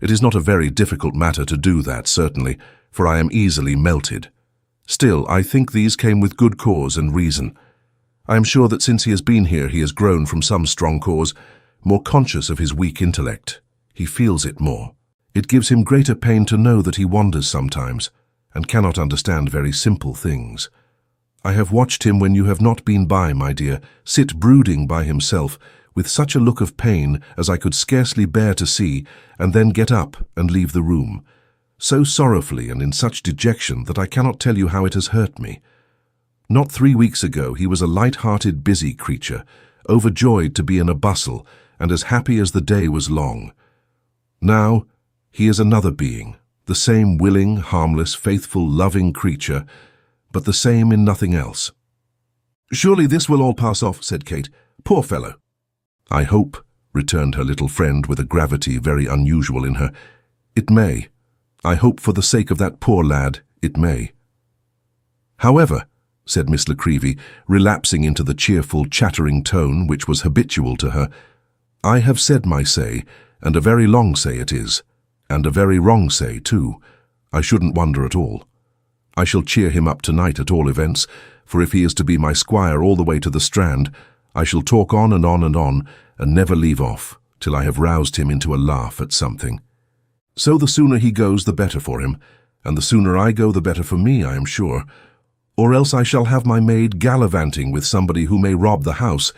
Speaker 2: It is not a very difficult matter to do that, certainly, for I am easily melted. Still, I think these came with good cause and reason. I am sure that since he has been here he has grown from some strong cause, more conscious of his weak intellect. He feels it more. It gives him greater pain to know that he wanders sometimes, and cannot understand very simple things. I have watched him when you have not been by, my dear, sit brooding by himself, with such a look of pain as I could scarcely bear to see, and then get up and leave the room, so sorrowfully and in such dejection that I cannot tell you how it has hurt me. Not 3 weeks ago he was a light-hearted, busy creature, overjoyed to be in a bustle, and as happy as the day was long. Now he is another being, the same willing, harmless, faithful, loving creature, but the same in nothing else. "Surely this will all pass off," said Kate. "Poor fellow." "I hope," returned her little friend with a gravity very unusual in her. "It may. I hope for the sake of that poor lad, it may." "However," said Miss La Creevy, relapsing into the cheerful, chattering tone which was habitual to her, "I have said my say, and a very long say it is, and a very wrong say too. I shouldn't wonder at all. I shall cheer him up tonight at all events, for if he is to be my squire all the way to the Strand, I shall talk on and on and on, and never leave off, till I have roused him into a laugh at something. So the sooner he goes, the better for him, and the sooner I go, the better for me, I am sure. Or else I shall have my maid gallivanting with somebody who may rob the house,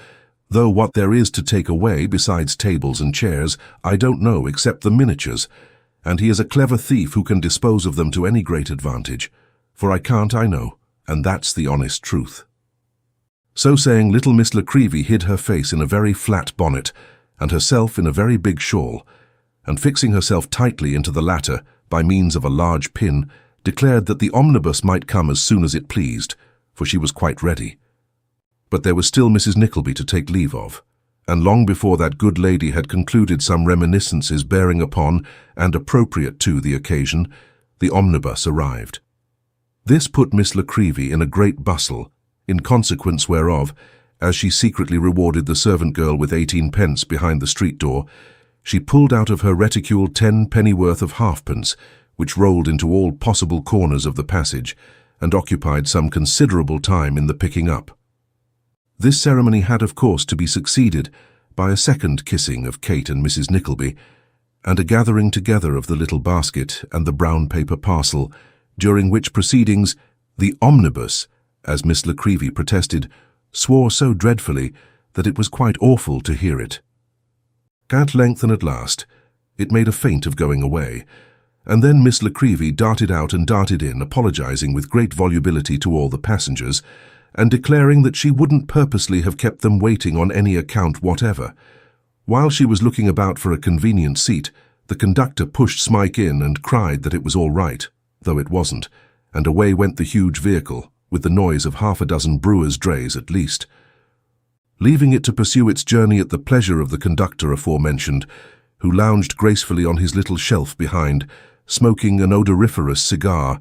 Speaker 2: though what there is to take away, besides tables and chairs, I don't know except the miniatures, and he is a clever thief who can dispose of them to any great advantage. For I can't, I know, and that's the honest truth." So saying, little Miss La Creevy hid her face in a very flat bonnet, and herself in a very big shawl, and fixing herself tightly into the latter by means of a large pin, declared that the omnibus might come as soon as it pleased, for she was quite ready. But there was still Mrs. Nickleby to take leave of, and long before that good lady had concluded some reminiscences bearing upon and appropriate to the occasion, the omnibus arrived. This put Miss La Creevy in a great bustle, in consequence whereof, as she secretly rewarded the servant girl with 18 pence behind the street door, she pulled out of her reticule 10 pennyworth of halfpence, which rolled into all possible corners of the passage, and occupied some considerable time in the picking up. This ceremony had, of course, to be succeeded by a second kissing of Kate and Mrs. Nickleby, and a gathering together of the little basket and the brown paper parcel, during which proceedings the omnibus, as Miss La Creevy protested, swore so dreadfully that it was quite awful to hear it. At length and at last, it made a feint of going away, and then Miss La Creevy darted out and darted in, apologizing with great volubility to all the passengers, and declaring that she wouldn't purposely have kept them waiting on any account whatever. While she was looking about for a convenient seat, the conductor pushed Smike in and cried that it was all right, though it wasn't, and away went the huge vehicle, with the noise of half a dozen brewers' drays at least. Leaving it to pursue its journey at the pleasure of the conductor aforementioned, who lounged gracefully on his little shelf behind, smoking an odoriferous cigar,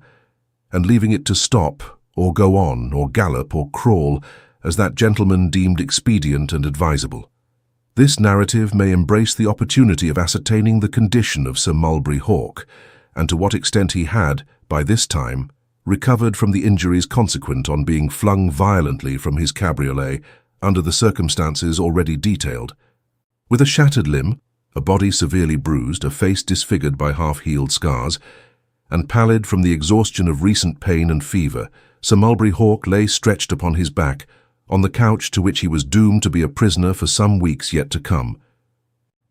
Speaker 2: and leaving it to stop, or go on, or gallop, or crawl, as that gentleman deemed expedient and advisable. This narrative may embrace the opportunity of ascertaining the condition of Sir Mulberry Hawk, and to what extent he had, by this time, recovered from the injuries consequent on being flung violently from his cabriolet under the circumstances already detailed. With a shattered limb, a body severely bruised, a face disfigured by half-healed scars, and pallid from the exhaustion of recent pain and fever, Sir Mulberry Hawk lay stretched upon his back, on the couch to which he was doomed to be a prisoner for some weeks yet to come.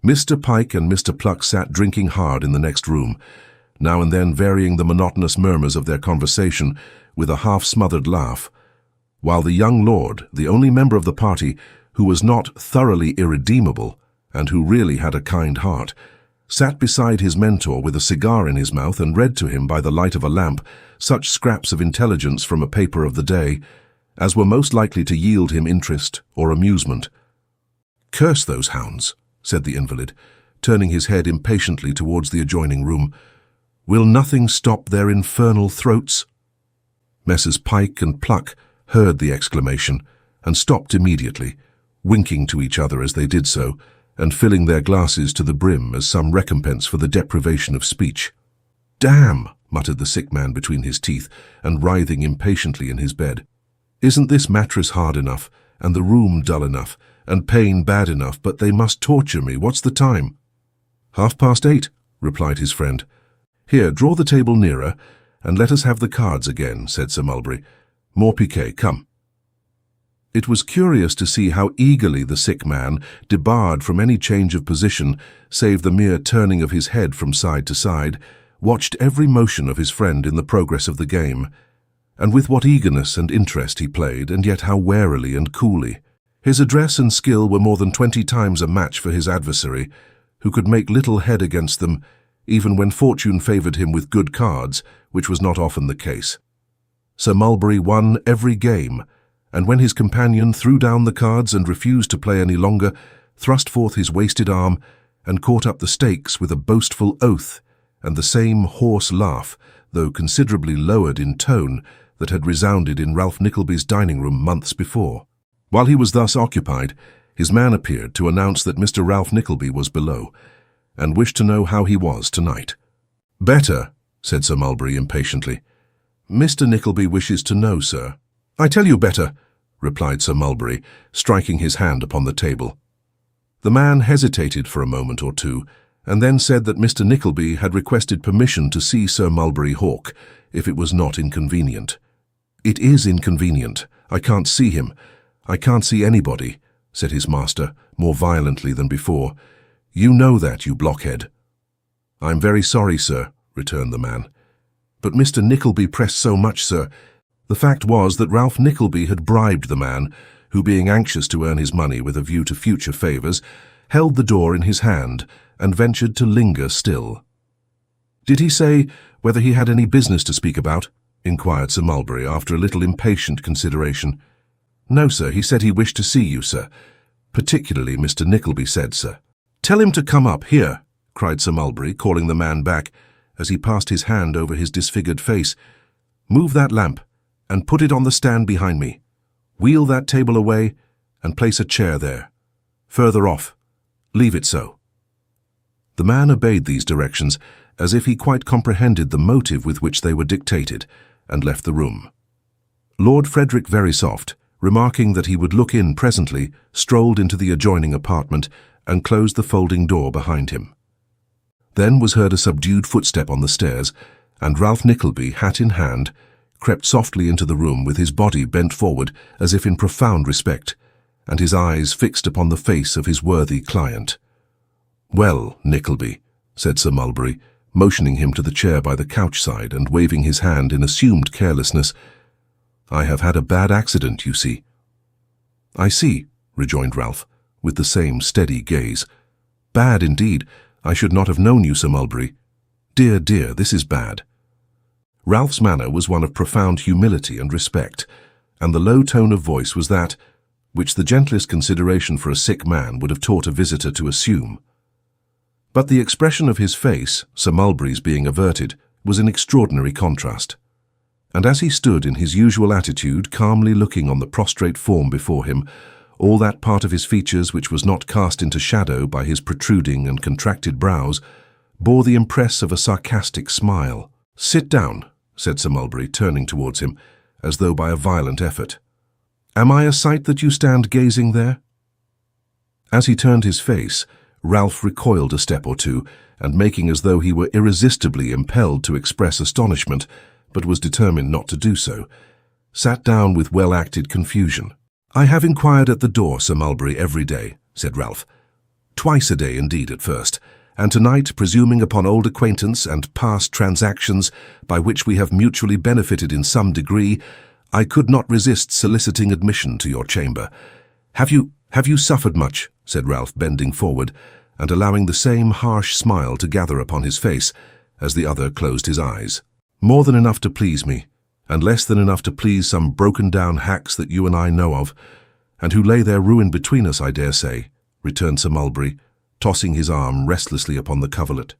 Speaker 2: Mr. Pike and Mr. Pluck sat drinking hard in the next room, now and then varying the monotonous murmurs of their conversation with a half-smothered laugh, while the young lord, the only member of the party who was not thoroughly irredeemable, and who really had a kind heart, sat beside his mentor with a cigar in his mouth and read to him by the light of a lamp such scraps of intelligence from a paper of the day as were most likely to yield him interest or amusement. "Curse those hounds," said the invalid, turning his head impatiently towards the adjoining room. "Will nothing stop their infernal throats?" Messrs. Pike and Pluck heard the exclamation and stopped immediately, winking to each other as they did so, and filling their glasses to the brim as some recompense for the deprivation of speech. "Damn!" muttered the sick man between his teeth, and writhing impatiently in his bed. "Isn't this mattress hard enough, and the room dull enough, and pain bad enough, but they must torture me? What's the time?" "8:30, replied his friend. "Here, draw the table nearer, and let us have the cards again," said Sir Mulberry. "More piquet, come." It was curious to see how eagerly the sick man, debarred from any change of position, save the mere turning of his head from side to side, watched every motion of his friend in the progress of the game, and with what eagerness and interest he played, and yet how warily and coolly. His address and skill were more than 20 times a match for his adversary, who could make little head against them, even when fortune favoured him with good cards, which was not often the case. Sir Mulberry won every game, and when his companion threw down the cards and refused to play any longer, thrust forth his wasted arm and caught up the stakes with a boastful oath and the same hoarse laugh, though considerably lowered in tone, that had resounded in Ralph Nickleby's dining-room months before. While he was thus occupied, his man appeared to announce that Mr. Ralph Nickleby was below, and wished to know how he was tonight. "Better," said Sir Mulberry impatiently. "Mr. Nickleby wishes to know, sir." "I tell you better," replied Sir Mulberry, striking his hand upon the table. The man hesitated for a moment or two, and then said that Mr. Nickleby had requested permission to see Sir Mulberry Hawk, if it was not inconvenient. "It is inconvenient. I can't see him. I can't see anybody," said his master, more violently than before. "You know that, you blockhead." "I'm very sorry, sir," returned the man. "But Mr. Nickleby pressed so much, sir." The fact was that Ralph Nickleby had bribed the man, who, being anxious to earn his money with a view to future favours, held the door in his hand and ventured to linger still. "Did he say whether he had any business to speak about?" inquired Sir Mulberry, after a little impatient consideration. "No, sir, he said he wished to see you, sir. Particularly Mr. Nickleby said, sir." "Tell him to come up here," cried Sir Mulberry, calling the man back, as he passed his hand over his disfigured face. "Move that lamp, and put it on the stand behind me. Wheel that table away, and place a chair there. Further off. Leave it so." The man obeyed these directions, as if he quite comprehended the motive with which they were dictated, and left the room. Lord Frederick Verysoft, remarking that he would look in presently, strolled into the adjoining apartment, and closed the folding door behind him. Then was heard a subdued footstep on the stairs, and Ralph Nickleby, hat in hand, crept softly into the room with his body bent forward as if in profound respect, and his eyes fixed upon the face of his worthy client. "Well, Nickleby," said Sir Mulberry, motioning him to the chair by the couch-side and waving his hand in assumed carelessness, "I have had a bad accident, you see." "I see," rejoined Ralph, with the same steady gaze. "Bad indeed. I should not have known you, Sir Mulberry. Dear, dear, this is bad." Ralph's manner was one of profound humility and respect, and the low tone of voice was that which the gentlest consideration for a sick man would have taught a visitor to assume. But the expression of his face, Sir Mulberry's being averted, was in extraordinary contrast, and as he stood in his usual attitude, calmly looking on the prostrate form before him, all that part of his features which was not cast into shadow by his protruding and contracted brows bore the impress of a sarcastic smile. "Sit down," said Sir Mulberry, turning towards him, as though by a violent effort. "Am I a sight that you stand gazing there?" As he turned his face, Ralph recoiled a step or two, and making as though he were irresistibly impelled to express astonishment, but was determined not to do so, sat down with well-acted confusion. "I have inquired at the door, Sir Mulberry, every day," said Ralph. "Twice a day indeed at first, and tonight, presuming upon old acquaintance and past transactions by which we have mutually benefited in some degree, I could not resist soliciting admission to your chamber. Have you suffered much?" said Ralph, bending forward, and allowing the same harsh smile to gather upon his face, as the other closed his eyes. "More than enough to please me, and less than enough to please some broken-down hacks that you and I know of, and who lay their ruin between us, I dare say," returned Sir Mulberry, tossing his arm restlessly upon the coverlet.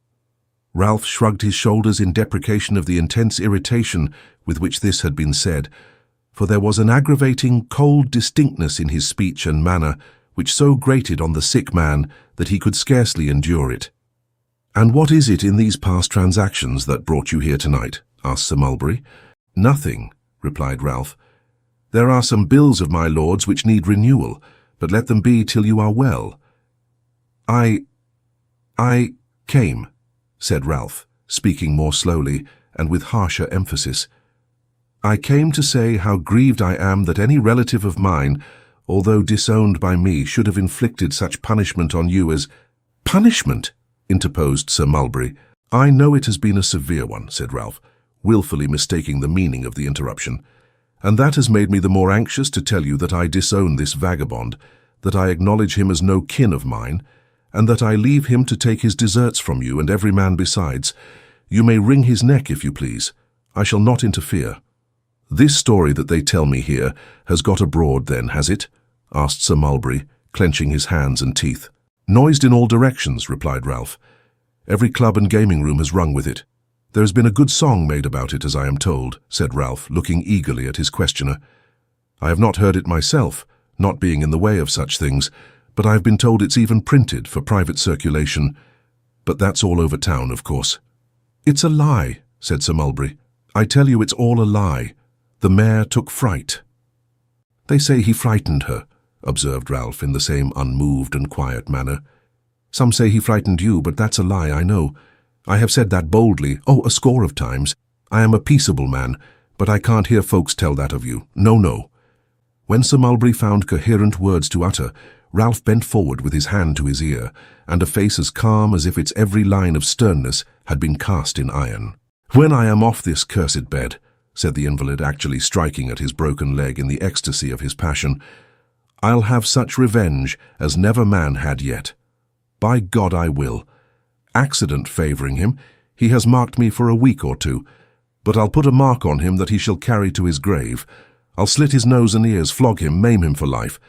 Speaker 2: Ralph shrugged his shoulders in deprecation of the intense irritation with which this had been said, for there was an aggravating, cold distinctness in his speech and manner which so grated on the sick man that he could scarcely endure it. "And what is it in these past transactions that brought you here tonight?" asked Sir Mulberry. "Nothing," replied Ralph. "There are some bills of my lord's which need renewal, but let them be till you are well." I came," said Ralph, speaking more slowly and with harsher emphasis. "I came to say how grieved I am that any relative of mine, although disowned by me, should have inflicted such punishment on you as—" "Punishment?" interposed Sir Mulberry. "I know it has been a severe one," said Ralph, wilfully mistaking the meaning of the interruption. "And that has made me the more anxious to tell you that I disown this vagabond, that I acknowledge him as no kin of mine, and that I leave him to take his deserts from you and every man besides. You may wring his neck if you please. I shall not interfere." "This story that they tell me here has got abroad then, has it?" asked Sir Mulberry, clenching his hands and teeth. "Noised in all directions," replied Ralph. "Every club and gaming room has rung with it. There has been a good song made about it, as I am told," said Ralph, looking eagerly at his questioner. "I have not heard it myself, not being in the way of such things, but I have been told it's even printed for private circulation. But that's all over town, of course." "It's a lie," said Sir Mulberry. "I tell you it's all a lie. The mayor took fright." "They say he frightened her," observed Ralph in the same unmoved and quiet manner. "Some say he frightened you, but that's a lie, I know. I have said that boldly, a score of times. I am a peaceable man, but I can't hear folks tell that of you. No, no." When Sir Mulberry found coherent words to utter, Ralph bent forward with his hand to his ear, and a face as calm as if its every line of sternness had been cast in iron. "When I am off this cursed bed," said the invalid, actually striking at his broken leg in the ecstasy of his passion, "I'll have such revenge as never man had yet. By God I will. Accident favouring him, he has marked me for a week or two, but I'll put a mark on him that he shall carry to his grave. I'll slit his nose and ears, flog him, maim him for life.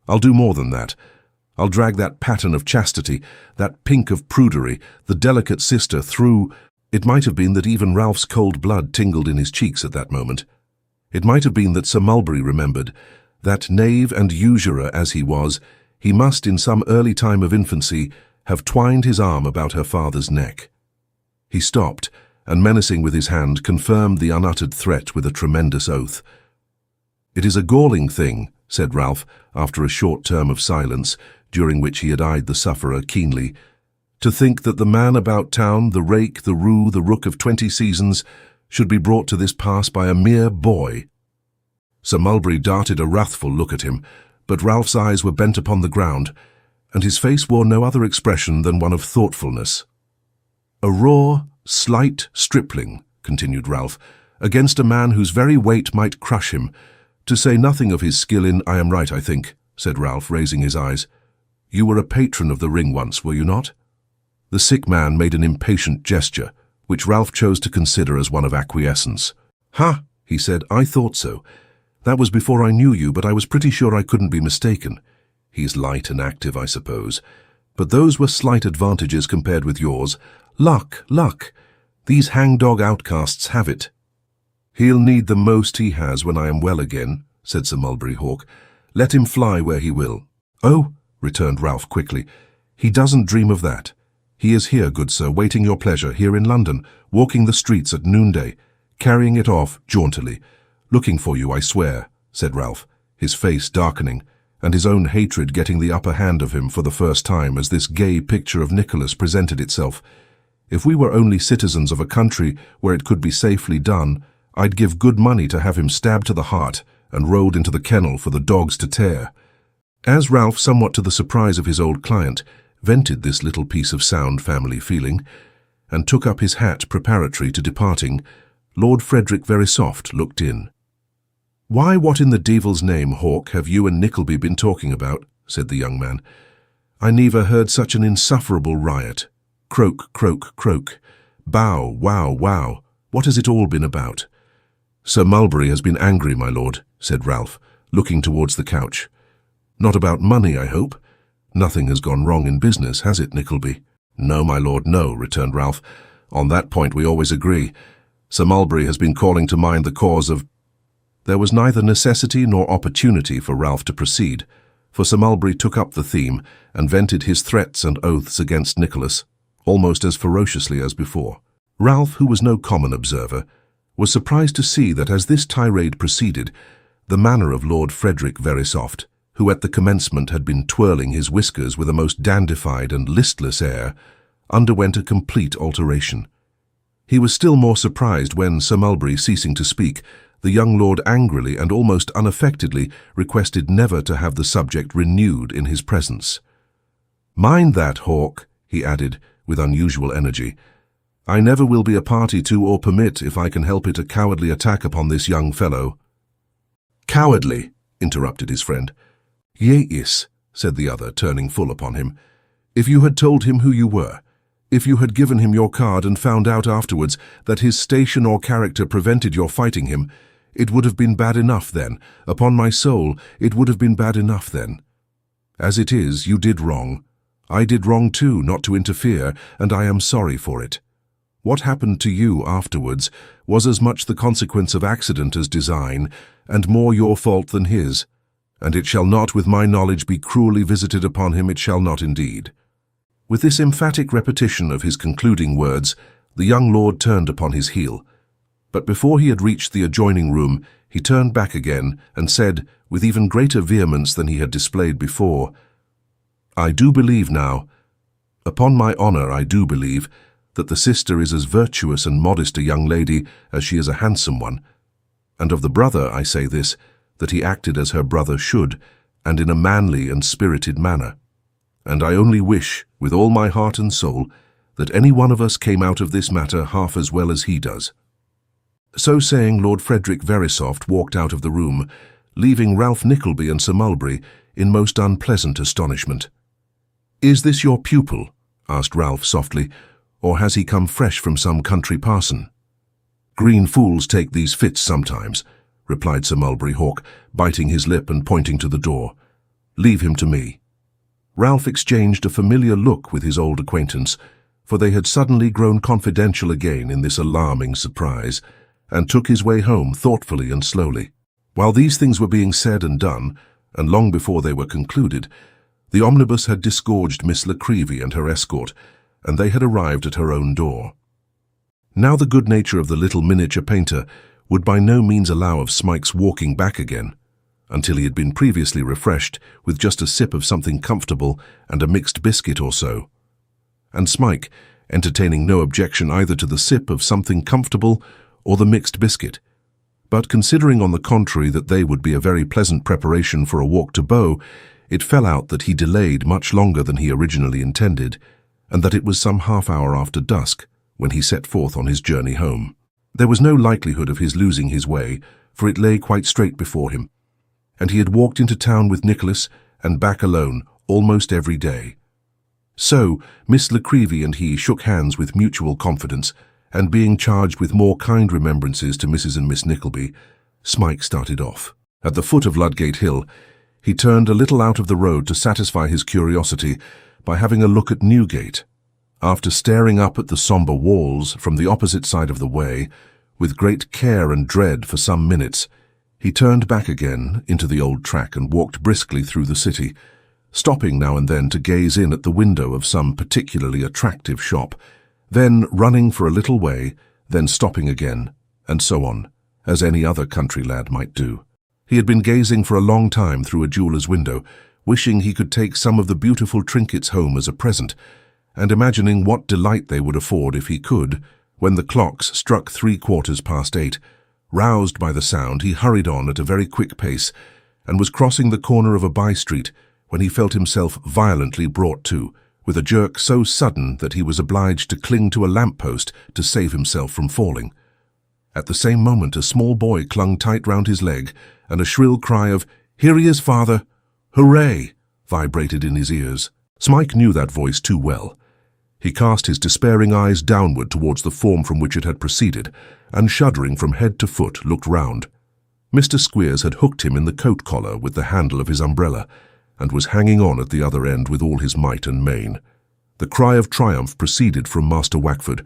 Speaker 2: I'll do more than that. I'll drag that pattern of chastity, that pink of prudery, the delicate sister through—" It might have been that even Ralph's cold blood tingled in his cheeks at that moment. It might have been that Sir Mulberry remembered that, knave and usurer as he was, he must in some early time of infancy have twined his arm about her father's neck. He stopped, and menacing with his hand, confirmed the unuttered threat with a tremendous oath. "It is a galling thing," said Ralph, after a short term of silence, during which he had eyed the sufferer keenly, "to think that the man about town, the rake, the roo, the rook of 20 seasons, should be brought to this pass by a mere boy." Sir Mulberry darted a wrathful look at him, but Ralph's eyes were bent upon the ground, and his face wore no other expression than one of thoughtfulness. "A raw, slight stripling," continued Ralph, "against a man whose very weight might crush him, to say nothing of his skill in—" "I am right, I think," said Ralph, raising his eyes. "You were a patron of the ring once, were you not?" The sick man made an impatient gesture, which Ralph chose to consider as one of acquiescence. "Ha!" he said, "I thought so. That was before I knew you, but I was pretty sure I couldn't be mistaken. He's light and active, I suppose. But those were slight advantages compared with yours. Luck, luck. These hangdog outcasts have it." "He'll need the most he has when I am well again," said Sir Mulberry Hawk. "Let him fly where he will." "Oh," returned Ralph quickly, "he doesn't dream of that. He is here, good sir, waiting your pleasure, here in London, walking the streets at noonday, carrying it off jauntily. Looking for you, I swear," said Ralph, his face darkening, and his own hatred getting the upper hand of him for the first time as this gay picture of Nicholas presented itself. "If we were only citizens of a country where it could be safely done, I'd give good money to have him stabbed to the heart and rolled into the kennel for the dogs to tear." As Ralph, somewhat to the surprise of his old client, vented this little piece of sound family feeling, and took up his hat preparatory to departing, Lord Frederick Verisopht looked in. "Why, what in the devil's name, Hawk, have you and Nickleby been talking about?" said the young man. "I never heard such an insufferable riot. Croak, croak, croak. Bow, wow, wow. What has it all been about?" "Sir Mulberry has been angry, my lord," said Ralph, looking towards the couch. "Not about money, I hope? Nothing has gone wrong in business, has it, Nickleby?" "No, my lord, no," returned Ralph. On that point we always agree. Sir Mulberry has been calling to mind the cause of—" There was neither necessity nor opportunity for Ralph to proceed, for Sir Mulberry took up the theme and vented his threats and oaths against Nicholas, almost as ferociously as before. Ralph, who was no common observer, was surprised to see that as this tirade proceeded, the manner of Lord Frederick Verisopht, who at the commencement had been twirling his whiskers with a most dandified and listless air, underwent a complete alteration. He was still more surprised when, Sir Mulberry ceasing to speak, the young lord angrily and almost unaffectedly requested never to have the subject renewed in his presence. "Mind that, Hawk," he added, with unusual energy. "I never will be a party to or permit, if I can help it, a cowardly attack upon this young fellow." "Cowardly?" interrupted his friend. "Yes," said the other, turning full upon him. "If you had told him who you were, if you had given him your card and found out afterwards that his station or character prevented your fighting him, it would have been bad enough then. Upon my soul, it would have been bad enough then. As it is, you did wrong. I did wrong too, not to interfere, and I am sorry for it. What happened to you afterwards was as much the consequence of accident as design, and more your fault than his. And it shall not, with my knowledge, be cruelly visited upon him, it shall not indeed." With this emphatic repetition of his concluding words, the young lord turned upon his heel. But before he had reached the adjoining room, he turned back again and said, with even greater vehemence than he had displayed before, "I do believe now, upon my honour I do believe, that the sister is as virtuous and modest a young lady as she is a handsome one. And of the brother I say this, that he acted as her brother should, and in a manly and spirited manner. And I only wish, with all my heart and soul, that any one of us came out of this matter half as well as he does." So saying, Lord Frederick Verisopht walked out of the room, leaving Ralph Nickleby and Sir Mulberry in most unpleasant astonishment. "Is this your pupil?" asked Ralph softly, "or has he come fresh from some country parson?" "Green fools take these fits sometimes," replied Sir Mulberry Hawk, biting his lip and pointing to the door. "Leave him to me." Ralph exchanged a familiar look with his old acquaintance, for they had suddenly grown confidential again in this alarming surprise, and took his way home thoughtfully and slowly. While these things were being said and done, and long before they were concluded, the omnibus had disgorged Miss Nickleby and her escort, and they had arrived at her own door. Now the good nature of the little miniature painter would by no means allow of Smike's walking back again, until he had been previously refreshed with just a sip of something comfortable and a mixed biscuit or so. And Smike, entertaining no objection either to the sip of something comfortable or the mixed biscuit, but considering on the contrary that they would be a very pleasant preparation for a walk to Bow, it fell out that he delayed much longer than he originally intended, and that it was some half-hour after dusk when he set forth on his journey home. There was no likelihood of his losing his way, for it lay quite straight before him, and he had walked into town with Nicholas and back alone almost every day. So Miss Nickleby and he shook hands with mutual confidence, and being charged with more kind remembrances to Mrs. and Miss Nickleby, Smike started off. At the foot of Ludgate Hill, he turned a little out of the road to satisfy his curiosity by having a look at Newgate. After staring up at the sombre walls from the opposite side of the way, with great care and dread for some minutes, he turned back again into the old track and walked briskly through the city, stopping now and then to gaze in at the window of some particularly attractive shop, then running for a little way, then stopping again, and so on, as any other country lad might do. He had been gazing for a long time through a jeweller's window, wishing he could take some of the beautiful trinkets home as a present, and imagining what delight they would afford if he could, when the clocks struck 8:15. Roused by the sound, he hurried on at a very quick pace, and was crossing the corner of a by-street when he felt himself violently brought to, with a jerk so sudden that he was obliged to cling to a lamp-post to save himself from falling. At the same moment a small boy clung tight round his leg, and a shrill cry of, "Here he is, father! Hooray!" vibrated in his ears. Smike knew that voice too well. He cast his despairing eyes downward towards the form from which it had proceeded, and shuddering from head to foot, looked round. Mr. Squeers had hooked him in the coat-collar with the handle of his umbrella, and was hanging on at the other end with all his might and main. The cry of triumph proceeded from Master Wackford,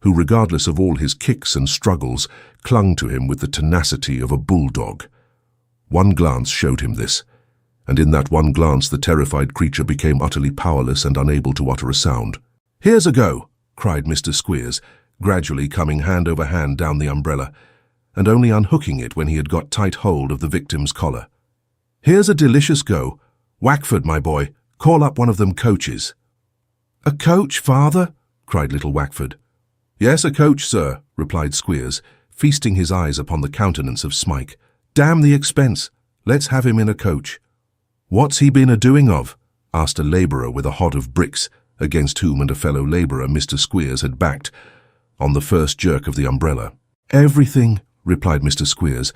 Speaker 2: who, regardless of all his kicks and struggles, clung to him with the tenacity of a bulldog. One glance showed him this, and in that one glance the terrified creature became utterly powerless and unable to utter a sound. "Here's a go!" cried Mr. Squeers, gradually coming hand over hand down the umbrella, and only unhooking it when he had got tight hold of the victim's collar. "Here's a delicious go. Wackford, my boy, call up one of them coaches." "A coach, father?" cried little Wackford. "Yes, a coach, sir," replied Squeers, feasting his eyes upon the countenance of Smike. "Damn the expense. Let's have him in a coach." "What's he been a-doing of?" asked a labourer with a hod of bricks, against whom and a fellow labourer Mr. Squeers had backed, on the first jerk of the umbrella. "Everything," replied Mr. Squeers,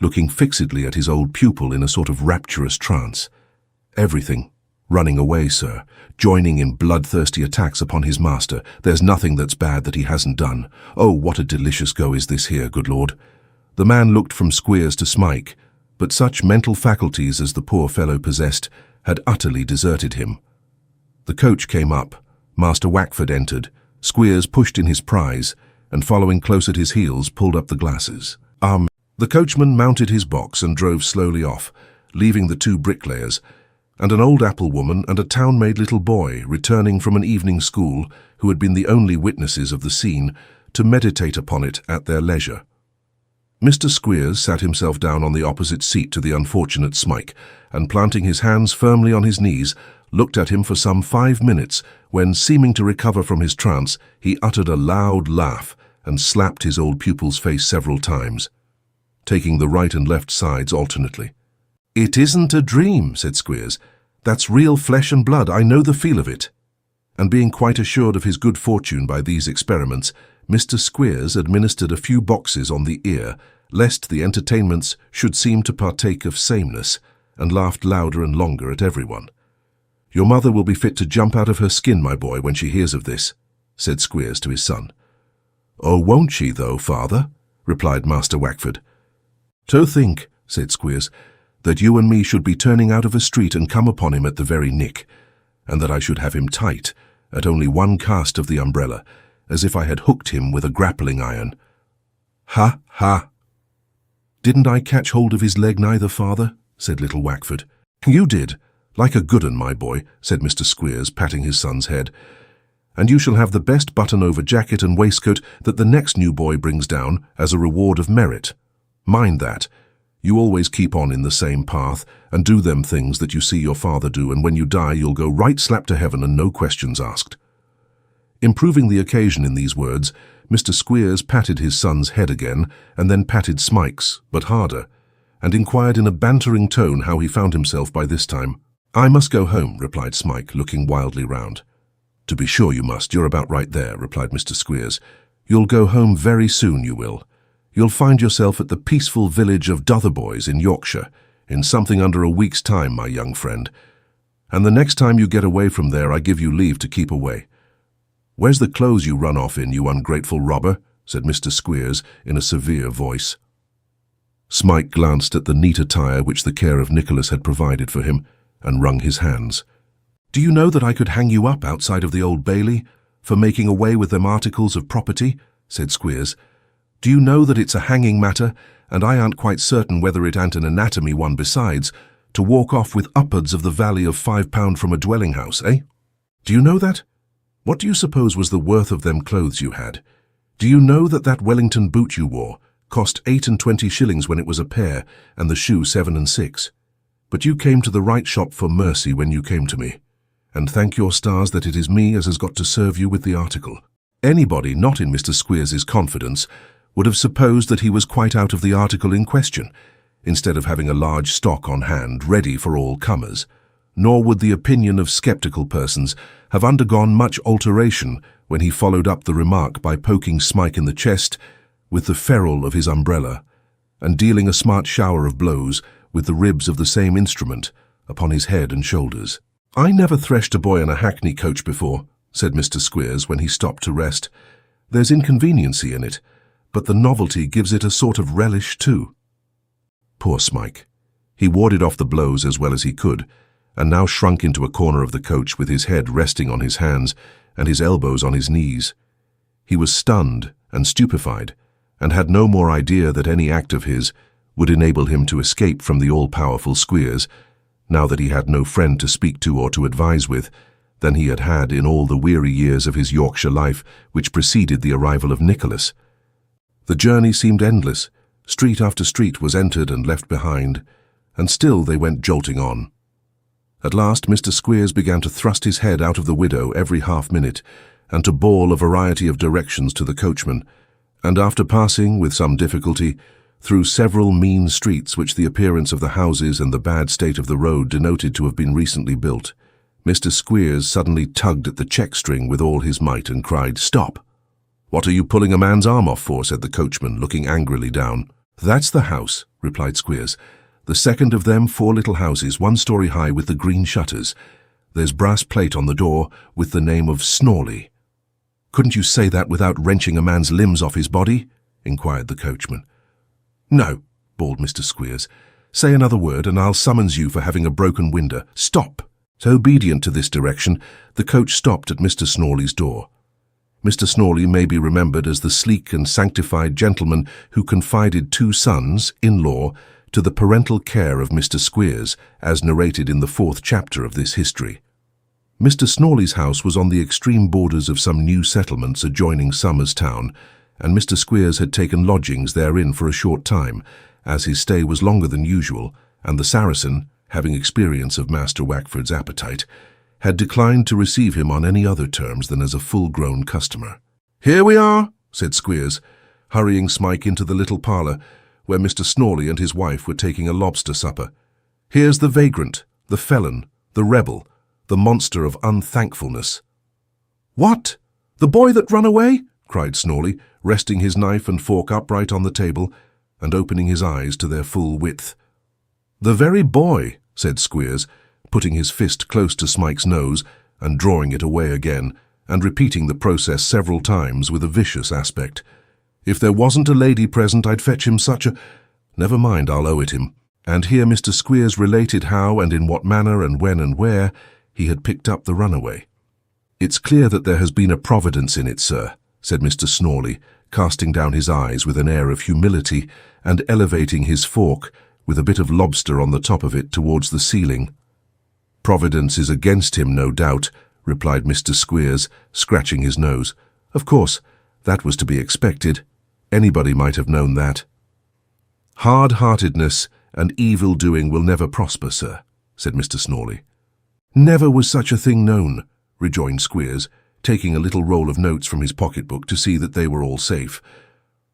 Speaker 2: looking fixedly at his old pupil in a sort of rapturous trance. "Everything. Running away, sir, joining in bloodthirsty attacks upon his master. There's nothing that's bad that he hasn't done. Oh, what a delicious go is this here, good Lord." The man looked from Squeers to Smike, but such mental faculties as the poor fellow possessed had utterly deserted him. The coach came up, Master Wackford entered, Squeers pushed in his prize, and following close at his heels pulled up the glasses. The coachman mounted his box and drove slowly off, leaving the two bricklayers, and an old apple woman and a town-made little boy returning from an evening school, who had been the only witnesses of the scene, to meditate upon it at their leisure. Mr. Squeers sat himself down on the opposite seat to the unfortunate Smike, and planting his hands firmly on his knees, looked at him for some 5 minutes, when, seeming to recover from his trance, he uttered a loud laugh and slapped his old pupil's face several times, taking the right and left sides alternately. "It isn't a dream," said Squeers. "That's real flesh and blood. I know the feel of it." And being quite assured of his good fortune by these experiments, Mr. Squeers administered a few boxes on the ear, lest the entertainments should seem to partake of sameness, and laughed louder and longer at everyone. "Your mother will be fit to jump out of her skin, my boy, when she hears of this," said Squeers to his son. "Oh, won't she, though, father?" replied Master Wackford. "To think," said Squeers, "that you and me should be turning out of a street and come upon him at the very nick, and that I should have him tight, at only one cast of the umbrella, as if I had hooked him with a grappling iron. Ha, ha!" "Didn't I catch hold of his leg neither, father?" said little Wackford. "You did, like a good un, my boy," said Mr. Squeers, patting his son's head. "And you shall have the best button-over jacket and waistcoat that the next new boy brings down as a reward of merit. Mind that. You always keep on in the same path, and do them things that you see your father do, and when you die you'll go right slap to heaven and no questions asked." Improving the occasion in these words, Mr. Squeers patted his son's head again, and then patted Smike's, but harder, and inquired in a bantering tone how he found himself by this time. "I must go home," replied Smike, looking wildly round. "To be sure you must. You're about right there," replied Mr. Squeers. "You'll go home very soon, you will. You'll find yourself at the peaceful village of Dotheboys in Yorkshire, in something under a week's time, my young friend. And the next time you get away from there I give you leave to keep away. Where's the clothes you run off in, you ungrateful robber?" said Mr. Squeers in a severe voice. Smike glanced at the neat attire which the care of Nicholas had provided for him, and wrung his hands. "Do you know that I could hang you up outside of the Old Bailey for making away with them articles of property?" said Squeers. "Do you know that it's a hanging matter, and I aren't quite certain whether it ain't an anatomy one besides, to walk off with upwards of the value of £5 from a dwelling-house, eh? Do you know that? What do you suppose was the worth of them clothes you had? Do you know that that Wellington boot you wore cost 28 shillings when it was a pair, and the shoe 7 and 6? But you came to the right shop for mercy when you came to me, and thank your stars that it is me as has got to serve you with the article." Anybody not in Mr. Squeers's confidence would have supposed that he was quite out of the article in question, instead of having a large stock on hand ready for all comers, nor would the opinion of sceptical persons have undergone much alteration when he followed up the remark by poking Smike in the chest with the ferrule of his umbrella, and dealing a smart shower of blows with the ribs of the same instrument upon his head and shoulders. "I never threshed a boy in a hackney coach before," said Mr. Squeers when he stopped to rest. "There's inconveniency in it, but the novelty gives it a sort of relish too." Poor Smike. He warded off the blows as well as he could, and now shrunk into a corner of the coach with his head resting on his hands and his elbows on his knees. He was stunned and stupefied, and had no more idea that any act of his would enable him to escape from the all-powerful Squeers, now that he had no friend to speak to or to advise with, than he had had in all the weary years of his Yorkshire life which preceded the arrival of Nicholas. The journey seemed endless. Street after street was entered and left behind, and still they went jolting on. At last Mr. Squeers began to thrust his head out of the window every half-minute, and to bawl a variety of directions to the coachman, and after passing, with some difficulty, through several mean streets which the appearance of the houses and the bad state of the road denoted to have been recently built, Mr. Squeers suddenly tugged at the check-string with all his might and cried, "Stop! What are you pulling a man's arm off for?" said the coachman, looking angrily down. "That's the house," replied Squeers. "The second of them 4 little houses, 1 story high with the green shutters. There's brass plate on the door with the name of Snorley." "Couldn't you say that without wrenching a man's limbs off his body?" inquired the coachman. "No," bawled Mr. Squeers. "Say another word and I'll summons you for having a broken window. Stop!" So, obedient to this direction, the coach stopped at Mr. Snorley's door. Mr. Snorley may be remembered as the sleek and sanctified gentleman who confided 2 sons, in-law, to the parental care of Mr. Squeers, as narrated in the 4th chapter of this history. Mr. Snorley's house was on the extreme borders of some new settlements adjoining Somers Town, and Mr. Squeers had taken lodgings therein for a short time, as his stay was longer than usual, and the Saracen, having experience of Master Wackford's appetite, had declined to receive him on any other terms than as a full-grown customer. "Here we are," said Squeers, hurrying Smike into the little parlour, where Mr. Snorley and his wife were taking a lobster supper. "Here's the vagrant, the felon, the rebel, the monster of unthankfulness." "What? The boy that run away?" cried Snorley, resting his knife and fork upright on the table and opening his eyes to their full width. "The very boy," said Squeers, putting his fist close to Smike's nose and drawing it away again, and repeating the process several times with a vicious aspect. "If there wasn't a lady present, I'd fetch him such a— Never mind, I'll owe it him." And here Mr. Squeers related how and in what manner and when and where he had picked up the runaway. "It's clear that there has been a providence in it, sir," said Mr. Snorley, casting down his eyes with an air of humility and elevating his fork, with a bit of lobster on the top of it, towards the ceiling. "Providence is against him, no doubt," replied Mr. Squeers, scratching his nose. "Of course, that was to be expected. Anybody might have known that." "Hard-heartedness and evil-doing will never prosper, sir," said Mr. Snorley. "Never was such a thing known," rejoined Squeers, taking a little roll of notes from his pocket-book to see that they were all safe.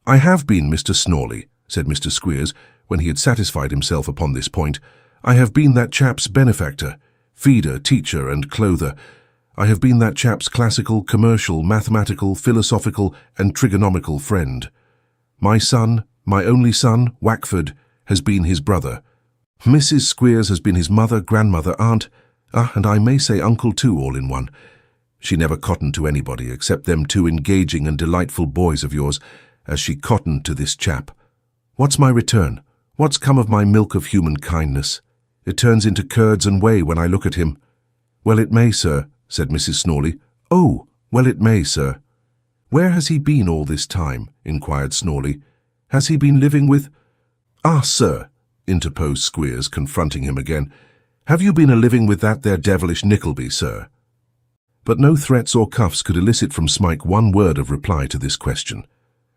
Speaker 2: "I have been, Mr. Snorley," said Mr. Squeers, when he had satisfied himself upon this point. "I have been that chap's benefactor, feeder, teacher, and clother. I have been that chap's classical, commercial, mathematical, philosophical, and trigonomical friend. My son, my only son, Wackford, has been his brother. Mrs. Squeers has been his mother, grandmother, aunt, and I may say uncle too, all in one. She never cottoned to anybody except them 2 engaging and delightful boys of yours, as she cottoned to this chap. What's my return? What's come of my milk of human kindness? It turns into curds and whey when I look at him." "Well, it may, sir," said Mrs. Snorley. "Oh, well, it may, sir." "Where has he been all this time?" inquired Snorley. "Has he been living with—" "Ah, sir," interposed Squeers, confronting him again, "have you been a-living with that there devilish Nickleby, sir?" But no threats or cuffs could elicit from Smike one word of reply to this question,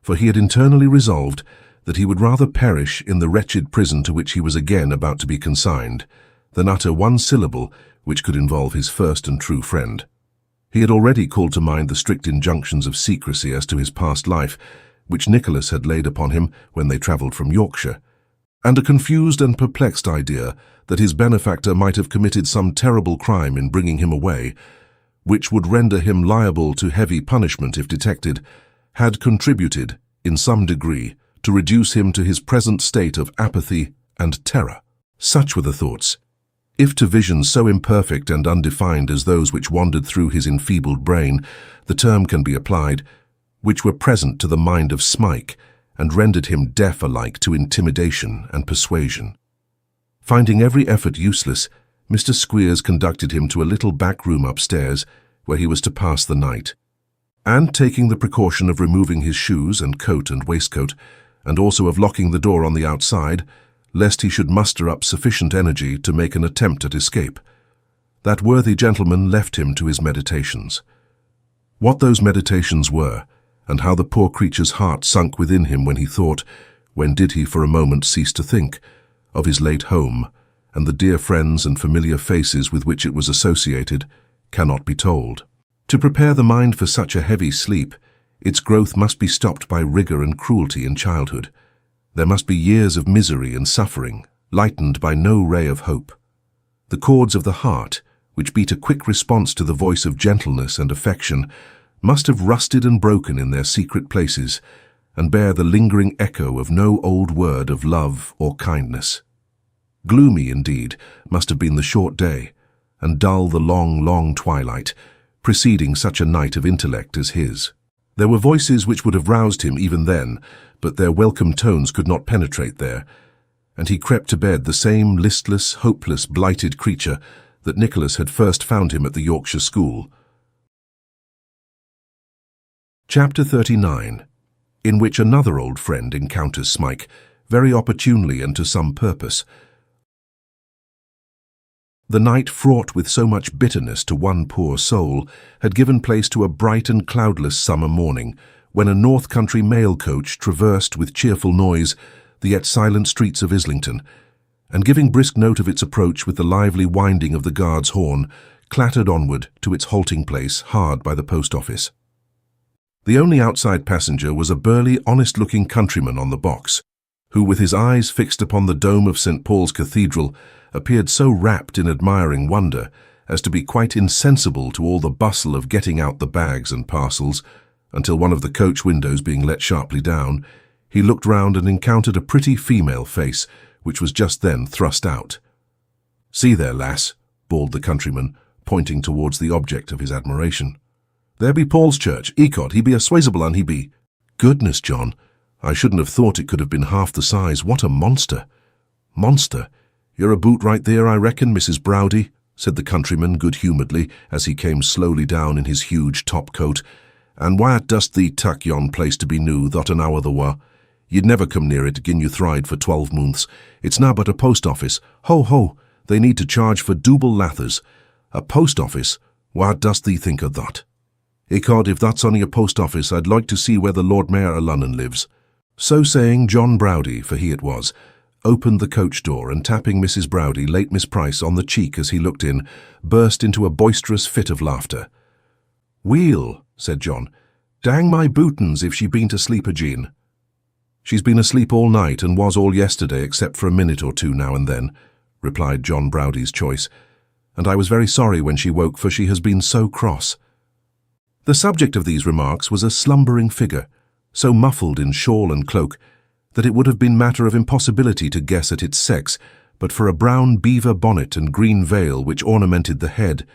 Speaker 2: for he had internally resolved that he would rather perish in the wretched prison to which he was again about to be consigned than utter one syllable which could involve his first and true friend. He had already called to mind the strict injunctions of secrecy as to his past life, which Nicholas had laid upon him when they travelled from Yorkshire, and a confused and perplexed idea that his benefactor might have committed some terrible crime in bringing him away, which would render him liable to heavy punishment if detected, had contributed, in some degree, to reduce him to his present state of apathy and terror. Such were the thoughts, if to visions so imperfect and undefined as those which wandered through his enfeebled brain, the term can be applied, which were present to the mind of Smike, and rendered him deaf alike to intimidation and persuasion. Finding every effort useless, Mr. Squeers conducted him to a little back room upstairs, where he was to pass the night. and taking the precaution of removing his shoes and coat and waistcoat, and also of locking the door on the outside, lest he should muster up sufficient energy to make an attempt at escape. That worthy gentleman left him to his meditations. What those meditations were, and how the poor creature's heart sunk within him when he thought, when did he for a moment cease to think, of his late home, and the dear friends and familiar faces with which it was associated, cannot be told. To prepare the mind for such a heavy sleep, its growth must be stopped by rigor and cruelty in childhood. There must be years of misery and suffering, lightened by no ray of hope. The chords of the heart, which beat a quick response to the voice of gentleness and affection, must have rusted and broken in their secret places, and bear the lingering echo of no old word of love or kindness. Gloomy, indeed, must have been the short day, and dull the long, long twilight, preceding such a night of intellect as his. There were voices which would have roused him even then, but their welcome tones could not penetrate there, and he crept to bed the same listless, hopeless, blighted creature that Nicholas had first found him at the Yorkshire school. Chapter 39, in which another old friend encounters Smike, very opportunely and to some purpose. The night, fraught with so much bitterness to one poor soul, had given place to a bright and cloudless summer morning, when a north country mail coach traversed with cheerful noise the yet silent streets of Islington, and giving brisk note of its approach with the lively winding of the guard's horn, clattered onward to its halting place hard by the post office. The only outside passenger was a burly, honest-looking countryman on the box, who, with his eyes fixed upon the dome of St. Paul's Cathedral, appeared so wrapped in admiring wonder as to be quite insensible to all the bustle of getting out the bags and parcels, until one of the coach windows being let sharply down, he looked round and encountered a pretty female face, which was just then thrust out. "See there, lass," bawled the countryman, pointing towards the object of his admiration. "There be Paul's church. Ecod, he be a swazable un, he be." "Goodness, John, I shouldn't have thought it could have been half the size. What a monster!" "Monster? You're a boot right there, I reckon, Mrs. Browdy," said the countryman good-humouredly, as he came slowly down in his huge top-coat. "And why dost thee tuck yon place to be new, thot an hour the wa? You'd never come near it gin you thride for 12 months. It's now but a post office. Ho, ho, they need to charge for double lathers. A post office? Why dost thee think of that? Ecod, if that's only a post office, I'd like to see where the Lord Mayor of Lunnon lives." So saying, John Browdy, for he it was, opened the coach door, and tapping Mrs. Browdy, late Miss Price, on the cheek as he looked in, burst into a boisterous fit of laughter. "Weel," said John, "dang my bootins if she been asleep agin." "She's been asleep all night, and was all yesterday, except for a minute or two now and then," replied John Browdy's choice, "and I was very sorry when she woke, for she has been so cross." The subject of these remarks was a slumbering figure, so muffled in shawl and cloak that it would have been matter of impossibility to guess at its sex, but for a brown beaver bonnet and green veil which ornamented the head,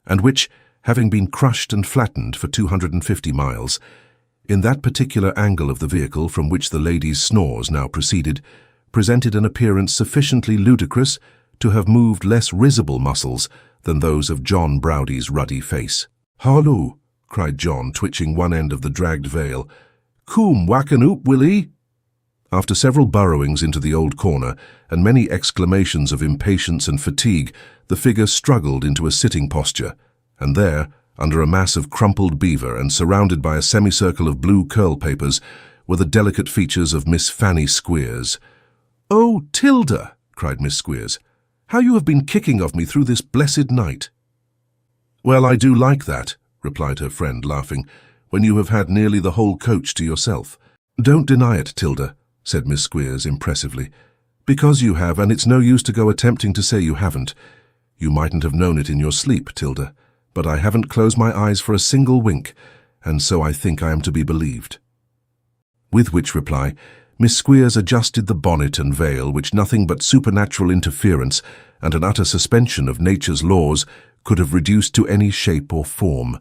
Speaker 2: and which, having been crushed and flattened for 250 miles, in that particular angle of the vehicle from which the lady's snores now proceeded, presented an appearance sufficiently ludicrous to have moved less risible muscles than those of John Browdy's ruddy face. "Halloo!" cried John, twitching one end of the dragged veil. "Coom, wacken oop, will he?" After several burrowings into the old corner, and many exclamations of impatience and fatigue, the figure struggled into a sitting posture, and there, under a mass of crumpled beaver and surrounded by a semicircle of blue curl papers, were the delicate features of Miss Fanny Squeers. "Oh, Tilda!" cried Miss Squeers, "how you have been kicking of me through this blessed night." "Well, I do like that," replied her friend, laughing, "when you have had nearly the whole coach to yourself." "Don't deny it, Tilda," said Miss Squeers impressively, "because you have, and it's no use to go attempting to say you haven't. You mightn't have known it in your sleep, Tilda, but I haven't closed my eyes for a single wink, and so I think I am to be believed." With which reply, Miss Squeers adjusted the bonnet and veil which nothing but supernatural interference and an utter suspension of nature's laws could have reduced to any shape or form,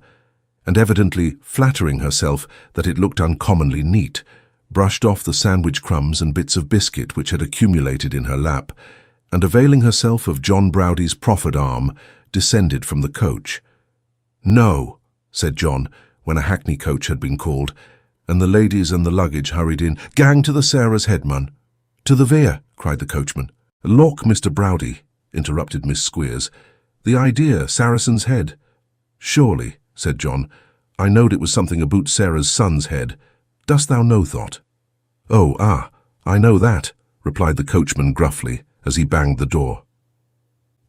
Speaker 2: and evidently flattering herself that it looked uncommonly neat, brushed off the sandwich crumbs and bits of biscuit which had accumulated in her lap, and availing herself of John Browdy's proffered arm, descended from the coach. "No," said John, when a hackney coach had been called, and the ladies and the luggage hurried in. "Gang to the Sarah's Head, man." "To the Vere," cried the coachman. "Look, Mr. Browdy," interrupted Miss Squeers. "The idea, Saracen's Head." "Surely," said John, "I knowed it was something about Sarah's son's head. Dost thou know thought?" "Oh, I know that," replied the coachman gruffly, as he banged the door.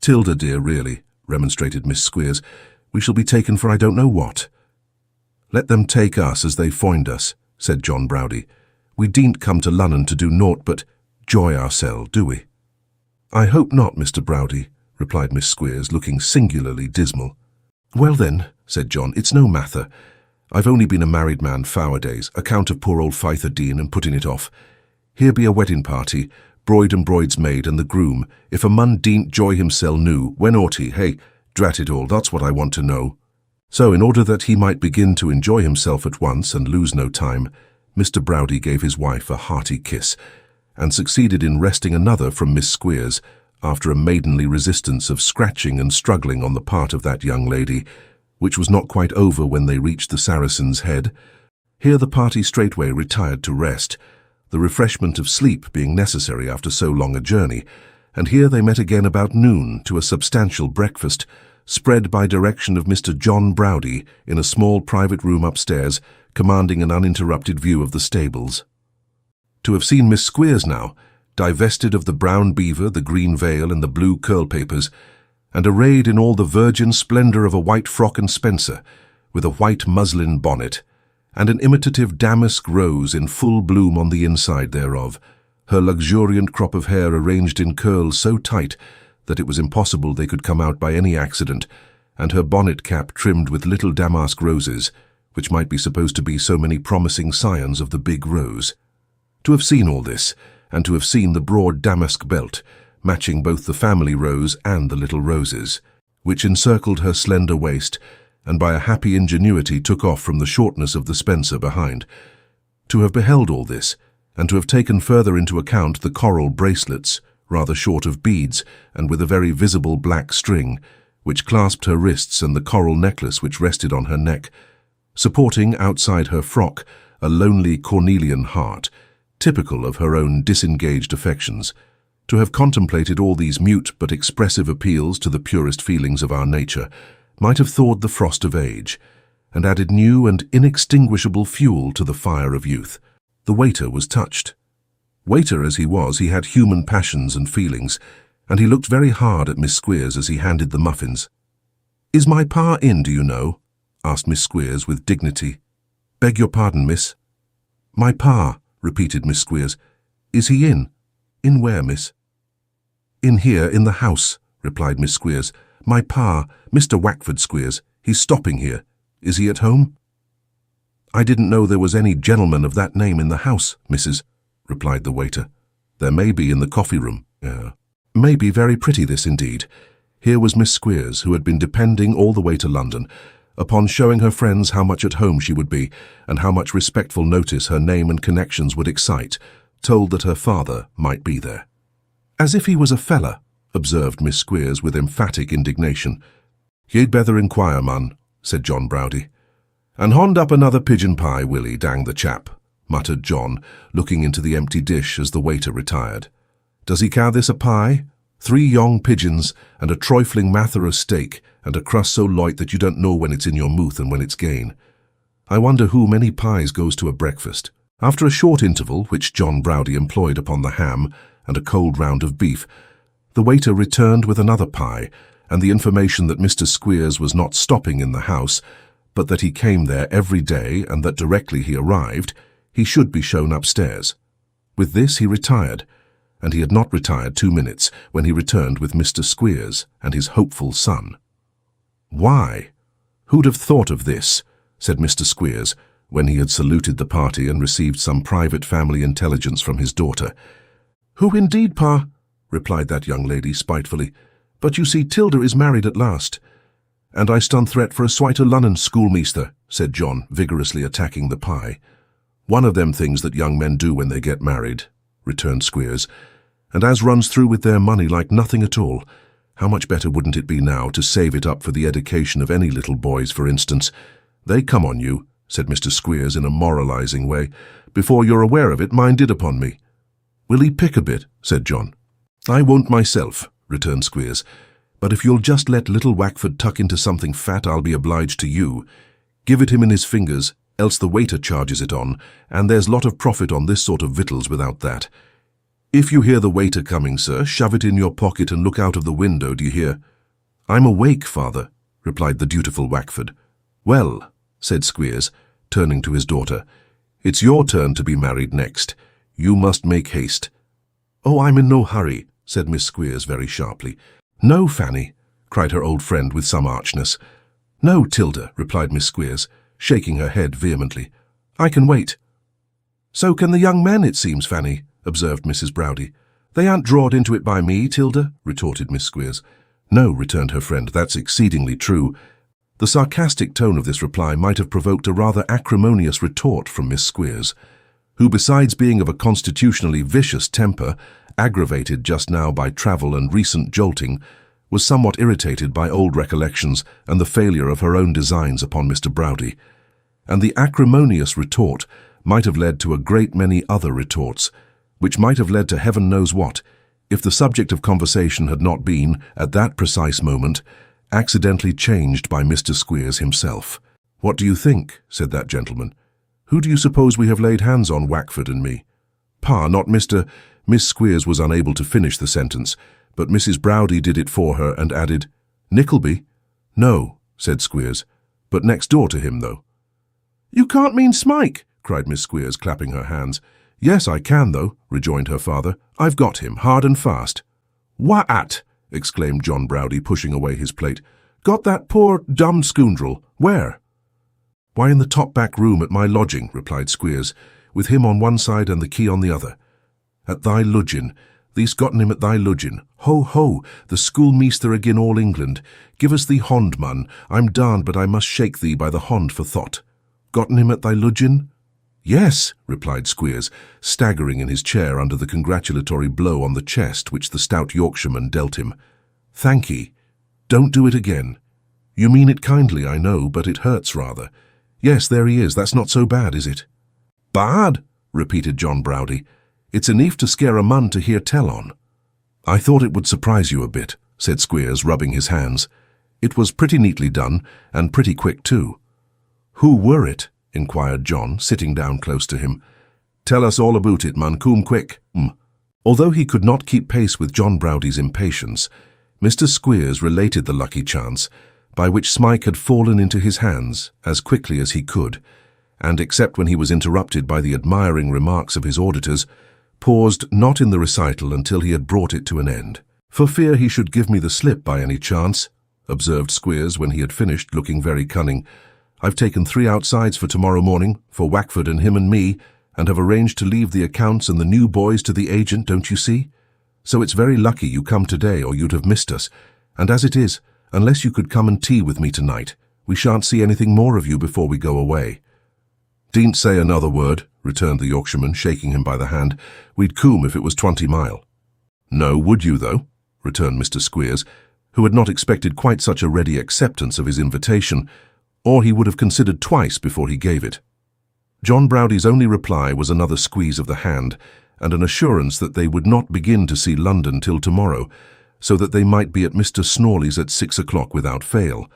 Speaker 2: "Tilda, dear, really," remonstrated Miss Squeers, "we shall be taken for I don't know what." "Let them take us as they foind us," said John Browdy. "We dean't come to Lunnon to do naught but joy oursel, do we?" "I hope not, Mr. Browdy," replied Miss Squeers, looking singularly dismal. "Well then," said John, "it's no matter. I've only been a married man 4 days, account of poor old Fyther Dean and putting it off. Here be a wedding party, bride and bridesmaid and the groom. If a mun dean't joy himsel new, when ought he? Hey, drat it all, that's what I want to know." So, in order that he might begin to enjoy himself at once and lose no time, Mr. Browdy gave his wife a hearty kiss, and succeeded in wresting another from Miss Squeers, after a maidenly resistance of scratching and struggling on the part of that young lady, which was not quite over when they reached the Saracen's Head. Here the party straightway retired to rest, the refreshment of sleep being necessary after so long a journey, and here they met again about noon to a substantial breakfast, spread by direction of Mr. John Browdy in a small private room upstairs, commanding an uninterrupted view of the stables. To have seen Miss Squeers now, divested of the brown beaver, the green veil, and the blue curl-papers, and arrayed in all the virgin splendour of a white frock and spencer, with a white muslin bonnet, and an imitative damask rose in full bloom on the inside thereof, her luxuriant crop of hair arranged in curls so tight that it was impossible they could come out by any accident, and her bonnet cap trimmed with little damask roses, which might be supposed to be so many promising scions of the big rose. To have seen all this, and to have seen the broad damask belt, matching both the family rose and the little roses, which encircled her slender waist, and by a happy ingenuity took off from the shortness of the spencer behind. To have beheld all this, and to have taken further into account the coral bracelets, rather short of beads, and with a very visible black string, which clasped her wrists, and the coral necklace which rested on her neck, supporting outside her frock a lonely cornelian heart, typical of her own disengaged affections. To have contemplated all these mute but expressive appeals to the purest feelings of our nature might have thawed the frost of age, and added new and inextinguishable fuel to the fire of youth. The waiter was touched. Waiter as he was, he had human passions and feelings, and he looked very hard at Miss Squeers as he handed the muffins. "Is my pa in, do you know?" asked Miss Squeers with dignity. "Beg your pardon, miss?" "My pa," repeated Miss Squeers. "Is he in?" "In where, miss?" "In here, in the house," replied Miss Squeers. "My pa, Mr. Wackford Squeers, he's stopping here. Is he at home?" "I didn't know there was any gentleman of that name in the house, missus," replied the waiter. "There may be in the coffee-room." May be very pretty, this indeed. Here was Miss Squeers, who had been depending all the way to London upon showing her friends how much at home she would be, and how much respectful notice her name and connections would excite, told that her father might be there. "As if he was a fella," observed Miss Squeers with emphatic indignation. "Ye'd better inquire, man," said John Browdy. "And hond up another pigeon pie, Willie, dang the chap," muttered John, looking into the empty dish as the waiter retired. "Does he ca' this a pie? 3 young pigeons, and a trifling matter of steak, and a crust so light that you don't know when it's in your mouth and when it's gane. I wonder who many pies goes to a breakfast." After a short interval, which John Browdy employed upon the ham and a cold round of beef, the waiter returned with another pie, and the information that Mr. Squeers was not stopping in the house, but that he came there every day, and that directly he arrived, he should be shown upstairs. With this he retired, and he had not retired 2 minutes when he returned with Mr. Squeers and his hopeful son. "Why, who'd have thought of this?" said Mr. Squeers, when he had saluted the party and received some private family intelligence from his daughter. "Who indeed, pa?" replied that young lady spitefully. "But you see, Tilda is married at last." "And I stun threat for a swite o' Lunnon, schoolmeaster," said John, vigorously attacking the pie. "One of them things that young men do when they get married," returned Squeers, "and as runs through with their money like nothing at all. How much better wouldn't it be now to save it up for the education of any little boys, for instance? "They come on you," said Mr. Squeers in a moralizing way. "Before you're aware of it, mine did upon me." "Will he pick a bit?" said John. "I won't myself," returned Squeers. "But if you'll just let little Wackford tuck into something fat, I'll be obliged to you. Give it him in his fingers, else the waiter charges it on, and there's lot of profit on this sort of victuals without that. If you hear the waiter coming, sir, shove it in your pocket and look out of the window, do you hear?" "I'm awake, father," replied the dutiful Wackford. "Well," said Squeers, turning to his daughter, "it's your turn to be married next. You must make haste." "Oh, I'm in no hurry," said Miss Squeers very sharply. "No, Fanny," cried her old friend with some archness. "No, Tilda," replied Miss Squeers, shaking her head vehemently. "I can wait." "So can the young men, it seems, Fanny," observed Mrs. Browdie. "They aren't drawed into it by me, Tilda," retorted Miss Squeers. "No," returned her friend, "that's exceedingly true." The sarcastic tone of this reply might have provoked a rather acrimonious retort from Miss Squeers, who, besides being of a constitutionally vicious temper, aggravated just now by travel and recent jolting, was somewhat irritated by old recollections and the failure of her own designs upon Mr. Browdie. And the acrimonious retort might have led to a great many other retorts, which might have led to heaven knows what, if the subject of conversation had not been, at that precise moment, accidentally changed by Mr. Squeers himself. "What do you think?" said that gentleman. "Who do you suppose we have laid hands on, Wackford and me?" "Pa, not Mr. Miss Squeers was unable to finish the sentence, but Mrs. Browdie did it for her and added, "Nickleby?" "No," said Squeers, "but next door to him, though." "You can't mean Smike!" cried Miss Squeers, clapping her hands. "Yes, I can, though," rejoined her father. "I've got him, hard and fast." "What?" exclaimed John Browdie, pushing away his plate. "Got that poor dumb scoundrel? Where?" "Why, in the top back room at my lodging," replied Squeers, "with him on one side and the key on the other. At thy ludgin. Thee's gotten him at thy ludgin. Ho, ho, the schoolmeaster agin all England. Give us thee hond, man. I'm darned, but I must shake thee by the hond for thought. Gotten him at thy ludgin?" "Yes," replied Squeers, staggering in his chair under the congratulatory blow on the chest which the stout Yorkshireman dealt him. "Thank ye. Don't do it again. You mean it kindly, I know, but it hurts rather. Yes, there he is. That's not so bad, is it?" "Bad?" repeated John Browdie. "It's enough to scare a man to hear tell on." "I thought it would surprise you a bit," said Squeers, rubbing his hands. "It was pretty neatly done, and pretty quick too." "Who were it?" inquired John, sitting down close to him. "Tell us all about it, man, coom quick." Although he could not keep pace with John Browdie's impatience, Mr. Squeers related the lucky chance by which Smike had fallen into his hands as quickly as he could, and, except when he was interrupted by the admiring remarks of his auditors, paused not in the recital until he had brought it to an end. "For fear he should give me the slip by any chance," observed Squeers when he had finished, looking very cunning, "I've taken 3 outsides for tomorrow morning, for Wackford and him and me, and have arranged to leave the accounts and the new boys to the agent, don't you see? So it's very lucky you come today, or you'd have missed us, and as it is, unless you could come and tea with me tonight, we shan't see anything more of you before we go away." "Dean't say another word," returned the Yorkshireman, shaking him by the hand. "We'd coom if it was 20 mile. "No, would you, though?" returned Mr. Squeers, who had not expected quite such a ready acceptance of his invitation, or he would have considered twice before he gave it. John Browdie's only reply was another squeeze of the hand, and an assurance that they would not begin to see London till tomorrow, so that they might be at Mr. Snawley's at 6 o'clock without fail.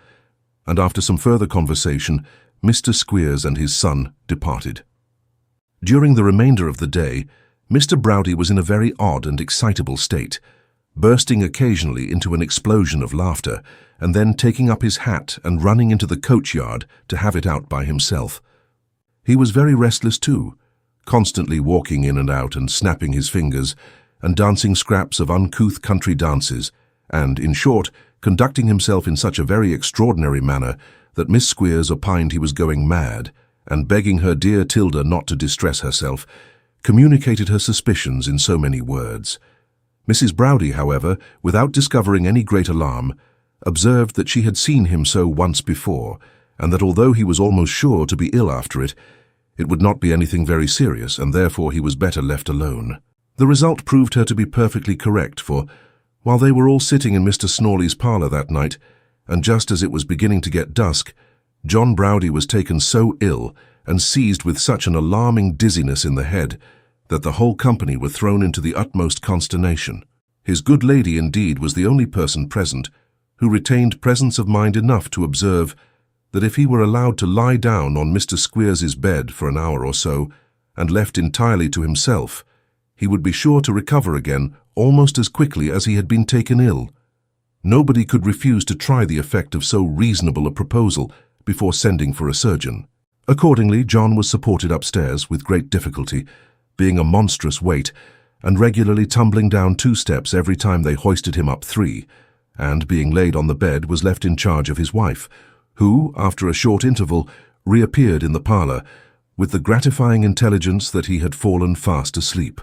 Speaker 2: And after some further conversation, Mr. Squeers and his son departed. During the remainder of the day, Mr. Browdie was in a very odd and excitable state, bursting occasionally into an explosion of laughter, and then taking up his hat and running into the coach-yard to have it out by himself. He was very restless too, constantly walking in and out and snapping his fingers, and dancing scraps of uncouth country dances, and, in short, conducting himself in such a very extraordinary manner that Miss Squeers opined he was going mad, and begging her dear Tilda not to distress herself, communicated her suspicions in so many words. Mrs. Browdie, however, without discovering any great alarm, observed that she had seen him so once before, and that although he was almost sure to be ill after it, it would not be anything very serious, and therefore he was better left alone. The result proved her to be perfectly correct, for, while they were all sitting in Mr. Snawley's parlour that night, and just as it was beginning to get dusk, John Browdie was taken so ill and seized with such an alarming dizziness in the head that the whole company were thrown into the utmost consternation. His good lady, indeed, was the only person present who retained presence of mind enough to observe that if he were allowed to lie down on Mr. Squeers's bed for an hour or so, and left entirely to himself, he would be sure to recover again almost as quickly as he had been taken ill. Nobody could refuse to try the effect of so reasonable a proposal before sending for a surgeon. Accordingly, John was supported upstairs with great difficulty, being a monstrous weight, and regularly tumbling down 2 steps every time they hoisted him up 3, and, being laid on the bed, was left in charge of his wife, who, after a short interval, reappeared in the parlour, with the gratifying intelligence that he had fallen fast asleep.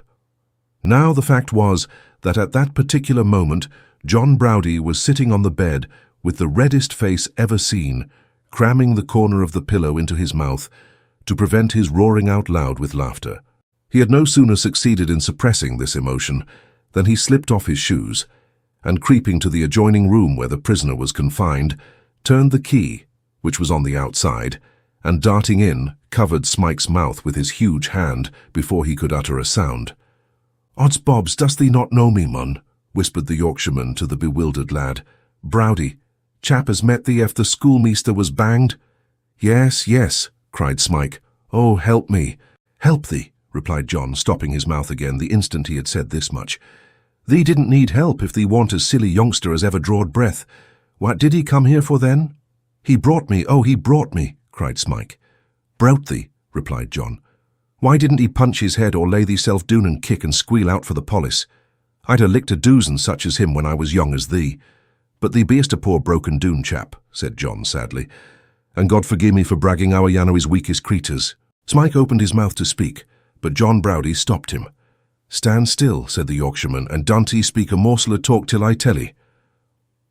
Speaker 2: Now the fact was that at that particular moment John Browdie was sitting on the bed with the reddest face ever seen, cramming the corner of the pillow into his mouth to prevent his roaring out loud with laughter. He had no sooner succeeded in suppressing this emotion than he slipped off his shoes, and creeping to the adjoining room where the prisoner was confined, turned the key, which was on the outside, and darting in, covered Smike's mouth with his huge hand before he could utter a sound. "Odds bobs, dost thee not know me, mun?" whispered the Yorkshireman to the bewildered lad. "Browdie, chap as met thee ef the schoolmeaster was banged?" "Yes, yes," cried Smike. "Oh, help me." "Help thee," replied John, stopping his mouth again the instant he had said this much. "Thee didn't need help if thee warn't as silly youngster as ever drawed breath. What did he come here for then?" "He brought me, oh, he brought me," cried Smike. "Brout thee," replied John. "Why didn't he punch his head or lay theeself doon and kick and squeal out for the polis? I'd ha' licked a doozen such as him when I was young as thee. But thee be'st a poor broken doon chap," said John sadly, "and God forgive me for bragging our Yano his weakest creatures." Smike opened his mouth to speak, but John Browdie stopped him. "Stand still," said the Yorkshireman, "and don't ye speak a morsel of talk till I tell ye."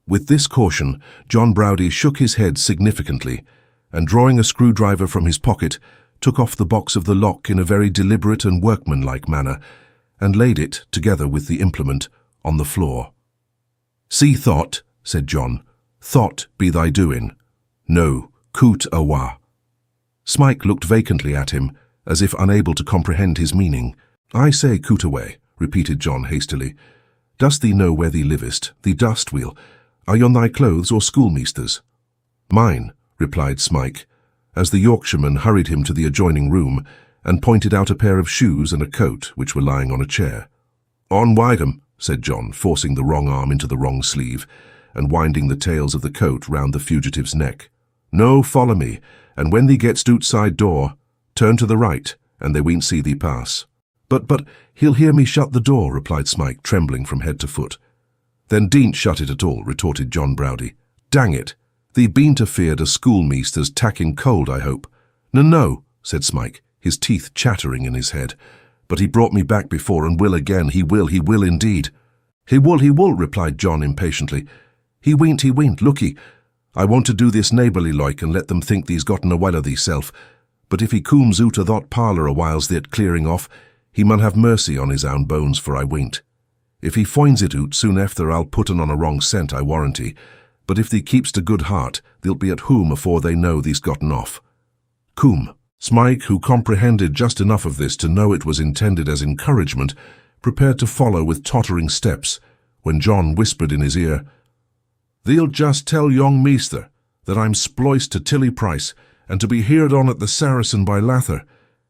Speaker 2: With this caution, John Browdie shook his head significantly, and drawing a screwdriver from his pocket, took off the box of the lock in a very deliberate and workmanlike manner, and laid it, together with the implement, on the floor. "See thought," said John. "Thought be thy doing. No, coot awa." Smike looked vacantly at him, as if unable to comprehend his meaning. "I say, coot away," repeated John hastily. "Dost thee know where thee livest? Thee dust weel. Are yon thy clothes or schoolmeaster's?" "Mine," replied Smike, as the Yorkshireman hurried him to the adjoining room and pointed out a pair of shoes and a coat which were lying on a chair. "On Wydham," said John, forcing the wrong arm into the wrong sleeve and winding the tails of the coat round the fugitive's neck. "No, follow me, and when thee gets outside door, turn to the right, and they won't see thee pass." But, he'll hear me shut the door," replied Smike, trembling from head to foot. "Then dean't shut it at all," retorted John Browdie. "Dang it, thee bean't afeard a schoolmeaster's tacking cold, I hope." No, said Smike, his teeth chattering in his head. "But he brought me back before and will again. He will indeed." He will, replied John impatiently. He won't, look'ee. I want to do this neighbourly like and let them think thee's gotten a while of theeself. But if he cooms out o' thot parlour a whiles they't clearing off, he mun have mercy on his own bones, for I won't. If he finds it out, soon after I'll put un on a wrong scent, I warranty. But if thee keeps to good heart, they'll be at home afore they know thee's gotten off. Coom." Smike, who comprehended just enough of this to know it was intended as encouragement, prepared to follow with tottering steps, when John whispered in his ear, "Thee'll just tell young measter that I'm sploiced to Tilly Price and to be heerd on at the Saracen by Lather,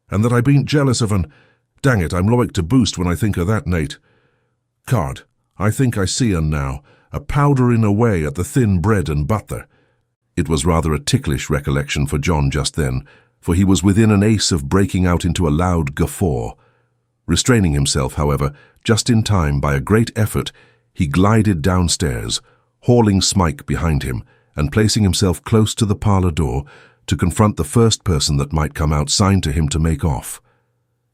Speaker 2: and that I bean't jealous of un. Dang it, I'm loike to boost when I think of that nate. Card, I think I see un now, a powdering away at the thin bread and butter." It was rather a ticklish recollection for John just then, for he was within an ace of breaking out into a loud guffaw. Restraining himself, however, just in time by a great effort, he glided downstairs, hauling Smike behind him, and placing himself close to the parlour door to confront the first person that might come out signed to him to make off.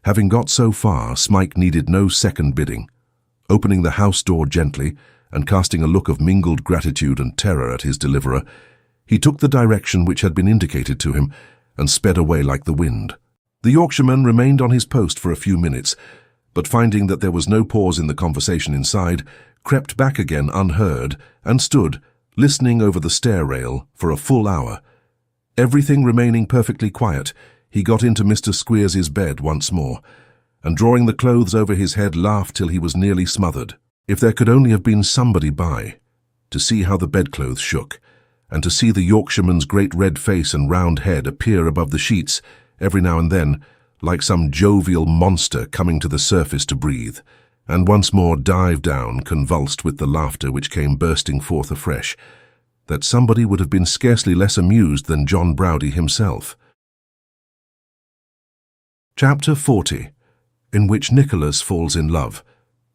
Speaker 2: Having got so far, Smike needed no second bidding. Opening the house door gently, and casting a look of mingled gratitude and terror at his deliverer, he took the direction which had been indicated to him, and sped away like the wind. The Yorkshireman remained on his post for a few minutes, but finding that there was no pause in the conversation inside, crept back again unheard, and stood, listening over the stair rail, for a full hour. Everything remaining perfectly quiet, he got into Mr. Squeers's bed once more, and drawing the clothes over his head, laughed till he was nearly smothered. If there could only have been somebody by, to see how the bedclothes shook, and to see the Yorkshireman's great red face and round head appear above the sheets every now and then, like some jovial monster coming to the surface to breathe, and once more dive down, convulsed with the laughter which came bursting forth afresh, that somebody would have been scarcely less amused than John Browdie himself. Chapter 40, in which Nicholas falls in love.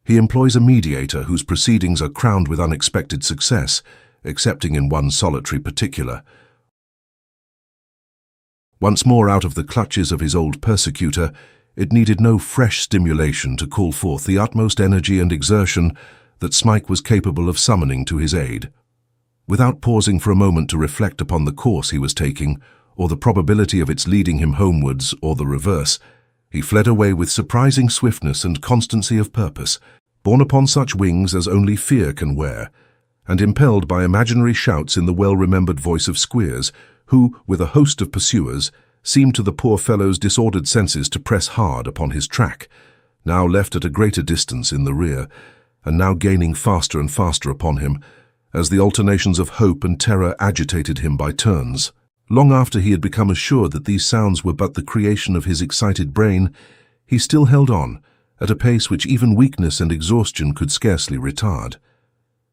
Speaker 2: He employs a mediator whose proceedings are crowned with unexpected success, excepting in one solitary particular. Once more out of the clutches of his old persecutor, it needed no fresh stimulation to call forth the utmost energy and exertion that Smike was capable of summoning to his aid. Without pausing for a moment to reflect upon the course he was taking, or the probability of its leading him homewards or the reverse, he fled away with surprising swiftness and constancy of purpose, borne upon such wings as only fear can wear, and impelled by imaginary shouts in the well-remembered voice of Squeers, who, with a host of pursuers, seemed to the poor fellow's disordered senses to press hard upon his track, now left at a greater distance in the rear, and now gaining faster and faster upon him, as the alternations of hope and terror agitated him by turns. Long after he had become assured that these sounds were but the creation of his excited brain, he still held on, at a pace which even weakness and exhaustion could scarcely retard.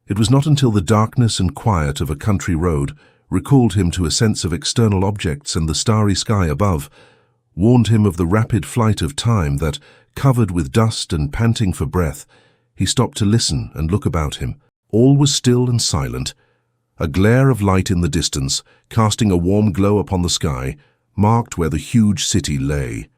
Speaker 2: It was not until the darkness and quiet of a country road recalled him to a sense of external objects and the starry sky above, warned him of the rapid flight of time that, covered with dust and panting for breath, he stopped to listen and look about him. All was still and silent. A glare of light in the distance, casting a warm glow upon the sky, marked where the huge city lay.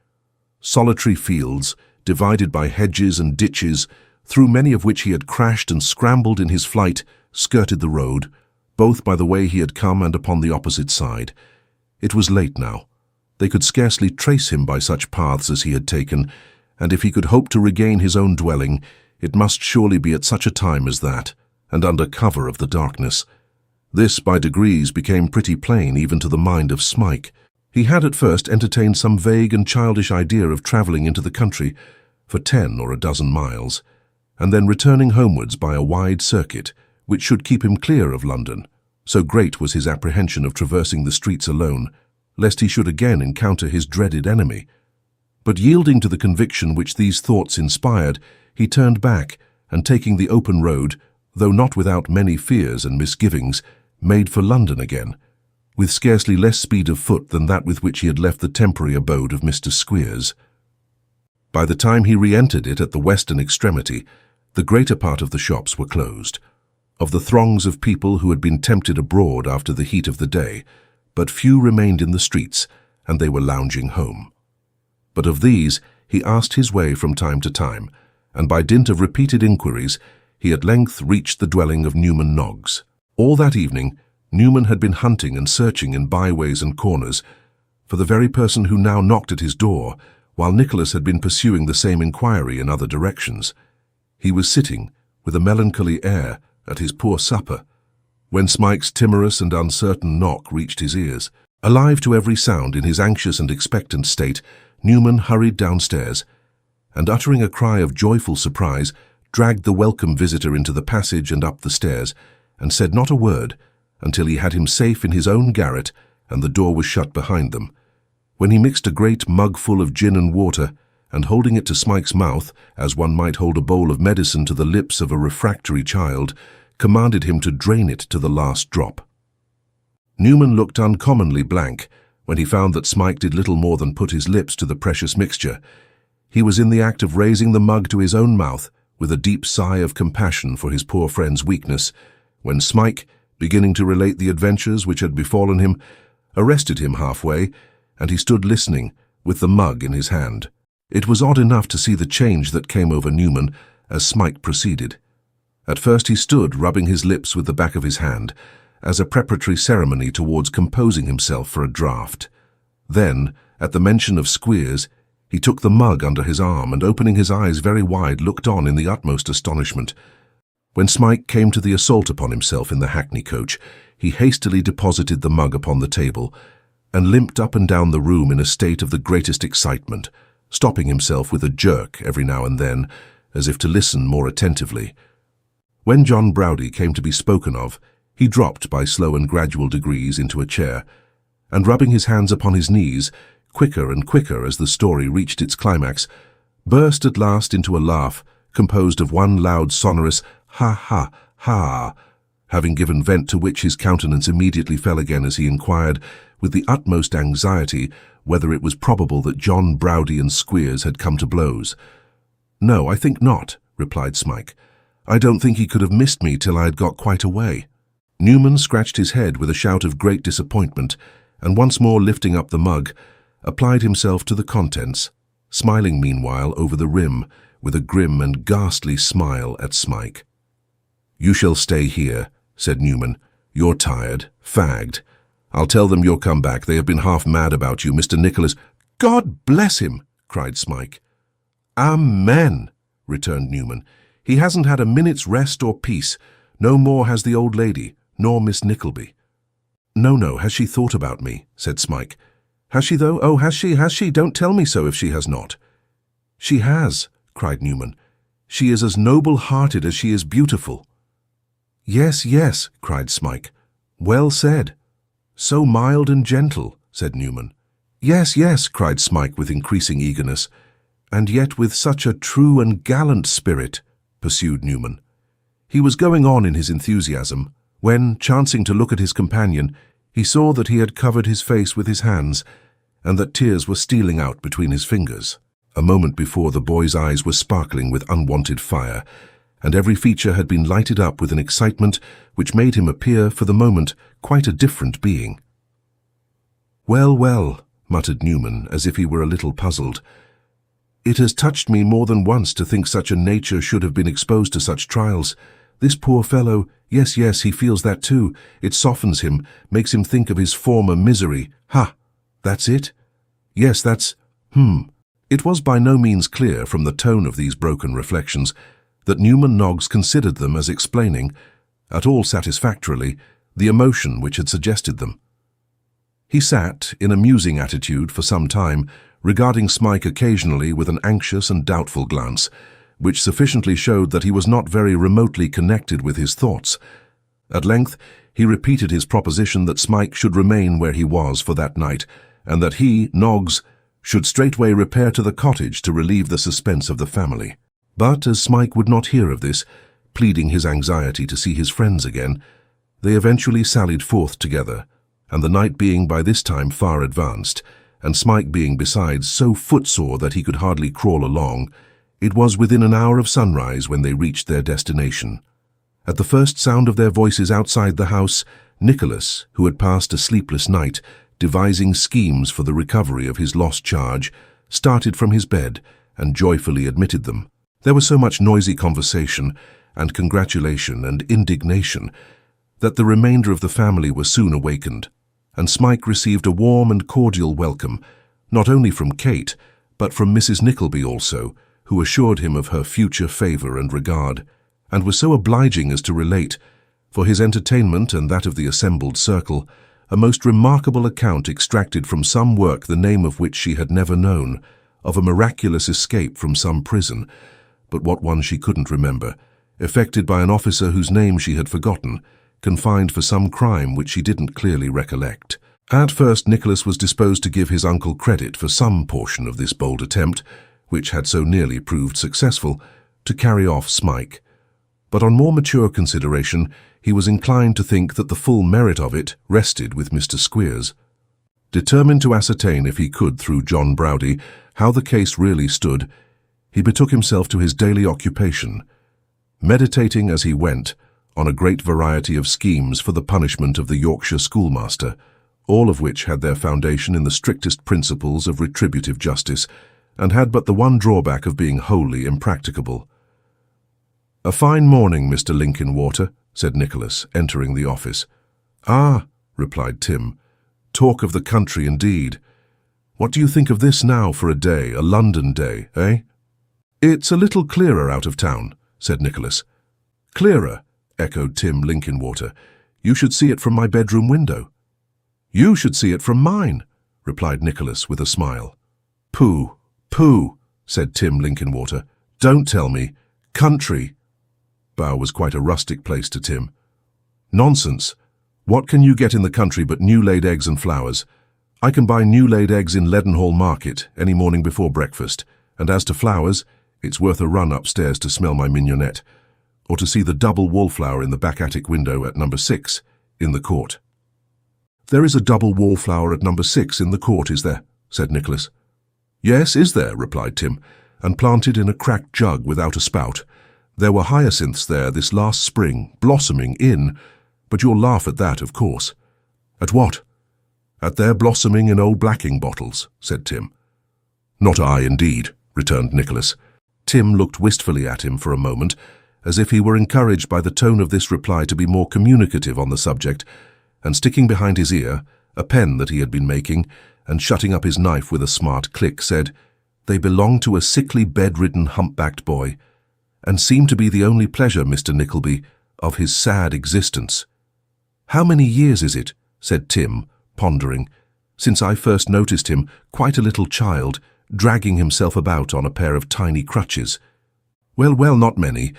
Speaker 2: Solitary fields, divided by hedges and ditches, through many of which he had crashed and scrambled in his flight, skirted the road, both by the way he had come and upon the opposite side. It was late now. They could scarcely trace him by such paths as he had taken, and if he could hope to regain his own dwelling, it must surely be at such a time as that, and under cover of the darkness. This, by degrees, became pretty plain even to the mind of Smike. He had at first entertained some vague and childish idea of travelling into the country for 10 or a dozen miles, and then returning homewards by a wide circuit, which should keep him clear of London. So great was his apprehension of traversing the streets alone, lest he should again encounter his dreaded enemy. But yielding to the conviction which these thoughts inspired, he turned back, and taking the open road, though not without many fears and misgivings, made for London again, with scarcely less speed of foot than that with which he had left the temporary abode of Mr. Squeers. By the time he re-entered it at the western extremity, the greater part of the shops were closed. Of the throngs of people who had been tempted abroad after the heat of the day, but few remained in the streets, and they were lounging home. But of these he asked his way from time to time, and by dint of repeated inquiries, he at length reached the dwelling of Newman Noggs. All that evening, Newman had been hunting and searching in byways and corners for the very person who now knocked at his door, while Nicholas had been pursuing the same inquiry in other directions. He was sitting, with a melancholy air, at his poor supper, when Smike's timorous and uncertain knock reached his ears. Alive to every sound in his anxious and expectant state, Newman hurried downstairs, and uttering a cry of joyful surprise, dragged the welcome visitor into the passage and up the stairs, and said not a word until he had him safe in his own garret and the door was shut behind them, when he mixed a great mug full of gin and water, and holding it to Smike's mouth, as one might hold a bowl of medicine to the lips of a refractory child, commanded him to drain it to the last drop. Newman looked uncommonly blank when he found that Smike did little more than put his lips to the precious mixture. He was in the act of raising the mug to his own mouth, with a deep sigh of compassion for his poor friend's weakness, when Smike, beginning to relate the adventures which had befallen him, arrested him halfway, and he stood listening, with the mug in his hand. It was odd enough to see the change that came over Newman as Smike proceeded. At first he stood rubbing his lips with the back of his hand, as a preparatory ceremony towards composing himself for a draught. Then, at the mention of Squeers, he took the mug under his arm and, opening his eyes very wide, looked on in the utmost astonishment. When Smike came to the assault upon himself in the hackney coach, he hastily deposited the mug upon the table, and limped up and down the room in a state of the greatest excitement, stopping himself with a jerk every now and then, as if to listen more attentively. When John Browdie came to be spoken of, he dropped by slow and gradual degrees into a chair, and rubbing his hands upon his knees, quicker and quicker as the story reached its climax, burst at last into a laugh composed of one loud sonorous ha ha ha, having given vent to which his countenance immediately fell again as he inquired, with the utmost anxiety, whether it was probable that John Browdie and Squeers had come to blows. "No, I think not," replied Smike. "I don't think he could have missed me till I had got quite away." Newman scratched his head with a shout of great disappointment, and once more lifting up the mug, applied himself to the contents, smiling meanwhile over the rim, with a grim and ghastly smile at Smike. "You shall stay here," said Newman. "You're tired, fagged. I'll tell them you'll come back. They have been half mad about you, Mr. Nicholas—" "God bless him!" cried Smike. "Amen," returned Newman. "He hasn't had a minute's rest or peace. No more has the old lady, nor Miss Nickleby." No, has she thought about me?" said Smike. "Has she, though? Oh, has she? Don't tell me so if she has not." "She has," cried Newman. "She is as noble-hearted as she is beautiful." Yes, cried Smike. "Well said." "So mild and gentle," said Newman. Yes, cried Smike with increasing eagerness. "And yet with such a true and gallant spirit," pursued Newman. He was going on in his enthusiasm, when, chancing to look at his companion, he saw that he had covered his face with his hands, and that tears were stealing out between his fingers. A moment before, the boy's eyes were sparkling with unwonted fire, and every feature had been lighted up with an excitement which made him appear, for the moment, quite a different being. Well, muttered Newman, as if he were a little puzzled. "It has touched me more than once to think such a nature should have been exposed to such trials. This poor fellow, yes, he feels that too. It softens him, makes him think of his former misery. Ha! That's it? Yes, that's— It was by no means clear from the tone of these broken reflections that Newman Noggs considered them as explaining, at all satisfactorily, the emotion which had suggested them. He sat in a musing attitude for some time, regarding Smike occasionally with an anxious and doubtful glance, which sufficiently showed that he was not very remotely connected with his thoughts. At length he repeated his proposition that Smike should remain where he was for that night, and that he, Noggs, should straightway repair to the cottage to relieve the suspense of the family. But as Smike would not hear of this, pleading his anxiety to see his friends again, they eventually sallied forth together, and the night being by this time far advanced, and Smike being besides so footsore that he could hardly crawl along, it was within an hour of sunrise when they reached their destination. At the first sound of their voices outside the house, Nicholas, who had passed a sleepless night, devising schemes for the recovery of his lost charge, started from his bed and joyfully admitted them. There was so much noisy conversation and congratulation and indignation that the remainder of the family were soon awakened, and Smike received a warm and cordial welcome, not only from Kate, but from Mrs. Nickleby also, who assured him of her future favour and regard, and was so obliging as to relate, for his entertainment and that of the assembled circle, a most remarkable account extracted from some work the name of which she had never known, of a miraculous escape from some prison, but what one she couldn't remember, effected by an officer whose name she had forgotten, confined for some crime which she didn't clearly recollect. At first Nicholas was disposed to give his uncle credit for some portion of this bold attempt, which had so nearly proved successful, to carry off Smike. But on more mature consideration, he was inclined to think that the full merit of it rested with Mr. Squeers. Determined to ascertain, if he could through John Browdie, how the case really stood, he betook himself to his daily occupation, meditating as he went on a great variety of schemes for the punishment of the Yorkshire schoolmaster, all of which had their foundation in the strictest principles of retributive justice, and had but the one drawback of being wholly impracticable. "A fine morning, Mr. Linkinwater," said Nicholas, entering the office. "Ah," replied Tim, "talk of the country indeed. What do you think of this now for a day, a London day, eh?" "It's a little clearer out of town," said Nicholas. "Clearer?" echoed Tim Linkinwater. "You should see it from my bedroom window." "You should see it from mine," replied Nicholas with a smile. "Pooh, pooh," said Tim Linkinwater. "Don't tell me. Country." Bow was quite a rustic place to Tim. "Nonsense. What can you get in the country but new-laid eggs and flowers? I can buy new-laid eggs in Leadenhall Market any morning before breakfast, and as to flowers, it's worth a run upstairs to smell my mignonette, or to see the double wallflower in the back attic window at number 6, in the court." "There is a double wallflower at number 6 in the court, is there?" said Nicholas. "Yes, is there?" replied Tim, "and planted in a cracked jug without a spout. There were hyacinths there this last spring, blossoming in, but you'll laugh at that, of course." "At what?" "At their blossoming in old blacking bottles," said Tim. "Not I, indeed," returned Nicholas. Tim looked wistfully at him for a moment, as if he were encouraged by the tone of this reply to be more communicative on the subject, and sticking behind his ear a pen that he had been making, and shutting up his knife with a smart click, said, "They belong to a sickly, bedridden, humpbacked boy, and seem to be the only pleasure, Mr. Nickleby, of his sad existence." "How many years is it," said Tim, pondering, "since I first noticed him, quite a little child, dragging himself about on a pair of tiny crutches?" Well, not many,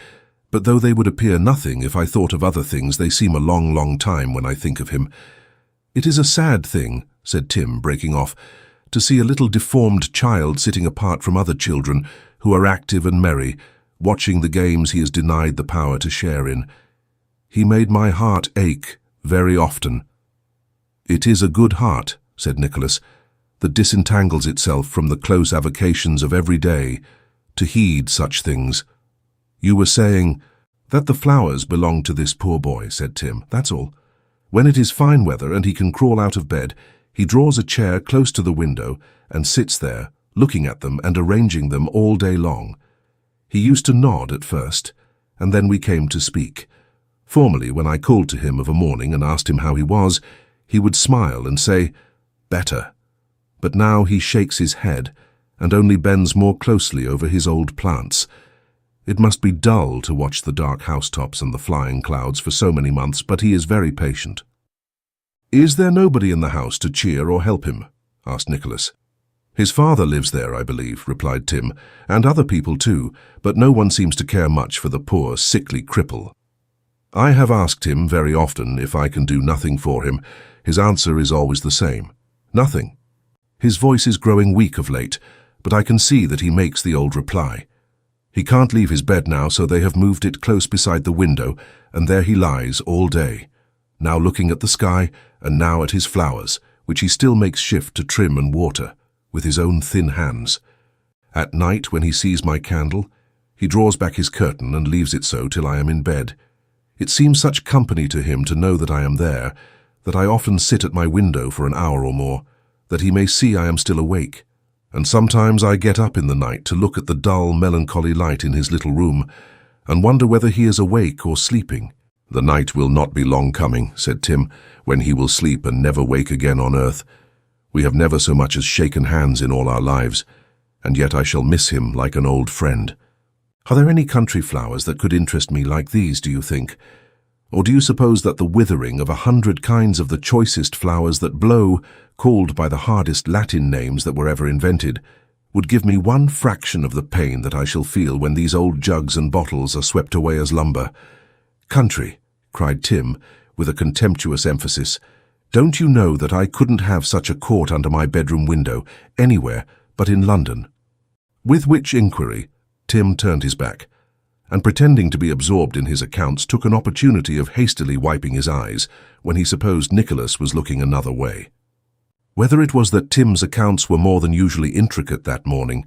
Speaker 2: but though they would appear nothing if I thought of other things, they seem a long, long time when I think of him. It is a sad thing," said Tim, breaking off, "to see a little deformed child sitting apart from other children who are active and merry, watching the games he is denied the power to share in. He made my heart ache very often." "It is a good heart," said Nicholas, "that disentangles itself from the close avocations of every day to heed such things." "You were saying—" "That the flowers belong to this poor boy," said Tim, "that's all. When it is fine weather and he can crawl out of bed, he draws a chair close to the window and sits there, looking at them and arranging them all day long. He used to nod at first, and then we came to speak. Formerly, when I called to him of a morning and asked him how he was, he would smile and say, 'Better.' But now he shakes his head and only bends more closely over his old plants. It must be dull to watch the dark housetops and the flying clouds for so many months, but he is very patient." "Is there nobody in the house to cheer or help him?" asked Nicholas. "His father lives there, I believe," replied Tim, "and other people too, but no one seems to care much for the poor, sickly cripple. I have asked him very often if I can do nothing for him. His answer is always the same: nothing. His voice is growing weak of late, but I can see that he makes the old reply. He can't leave his bed now, so they have moved it close beside the window, and there he lies all day, now looking at the sky, and now at his flowers, which he still makes shift to trim and water, with his own thin hands. At night, when he sees my candle, he draws back his curtain and leaves it so till I am in bed. It seems such company to him to know that I am there, that I often sit at my window for an hour or more, that he may see I am still awake. And sometimes I get up in the night to look at the dull, melancholy light in his little room, and wonder whether he is awake or sleeping." "The night will not be long coming," said Tim, "when he will sleep and never wake again on earth. We have never so much as shaken hands in all our lives, and yet I shall miss him like an old friend. Are there any country flowers that could interest me like these, do you think? Or do you suppose that the withering of 100 kinds of the choicest flowers that blow, called by the hardest Latin names that were ever invented, would give me one fraction of the pain that I shall feel when these old jugs and bottles are swept away as lumber? Country," cried Tim, with a contemptuous emphasis. "Don't you know that I couldn't have such a court under my bedroom window, anywhere but in London?" With which inquiry, Tim turned his back, and pretending to be absorbed in his accounts, took an opportunity of hastily wiping his eyes when he supposed Nicholas was looking another way. Whether it was that Tim's accounts were more than usually intricate that morning,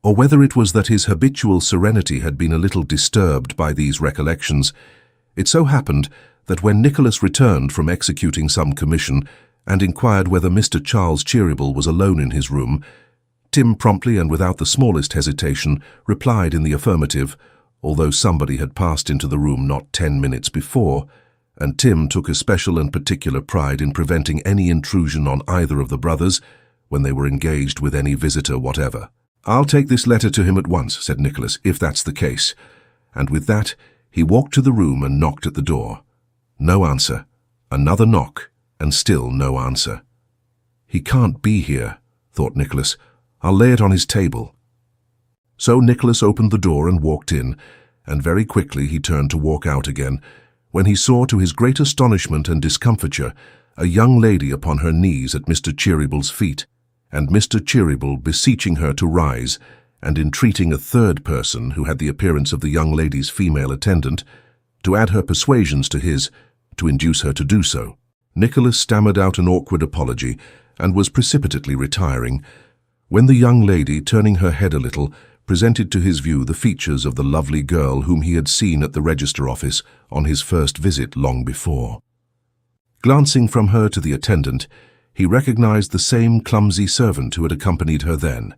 Speaker 2: or whether it was that his habitual serenity had been a little disturbed by these recollections, it so happened that when Nicholas returned from executing some commission and inquired whether Mr. Charles Cheeryble was alone in his room, Tim promptly and without the smallest hesitation replied in the affirmative, although somebody had passed into the room not 10 minutes before, and Tim took especial and particular pride in preventing any intrusion on either of the brothers when they were engaged with any visitor whatever. "I'll take this letter to him at once," said Nicholas, "if that's the case." And with that, he walked to the room and knocked at the door. No answer. Another knock, and still no answer. "He can't be here," thought Nicholas. "I'll lay it on his table." So Nicholas opened the door and walked in, and very quickly he turned to walk out again, when he saw, to his great astonishment and discomfiture, a young lady upon her knees at Mr. Cheeryble's feet, and Mr. Cheeryble beseeching her to rise, and entreating a third person, who had the appearance of the young lady's female attendant, to add her persuasions to his, to induce her to do so. Nicholas stammered out an awkward apology, and was precipitately retiring, when the young lady, turning her head a little, presented to his view the features of the lovely girl whom he had seen at the register office on his first visit long before. Glancing from her to the attendant, he recognized the same clumsy servant who had accompanied her then,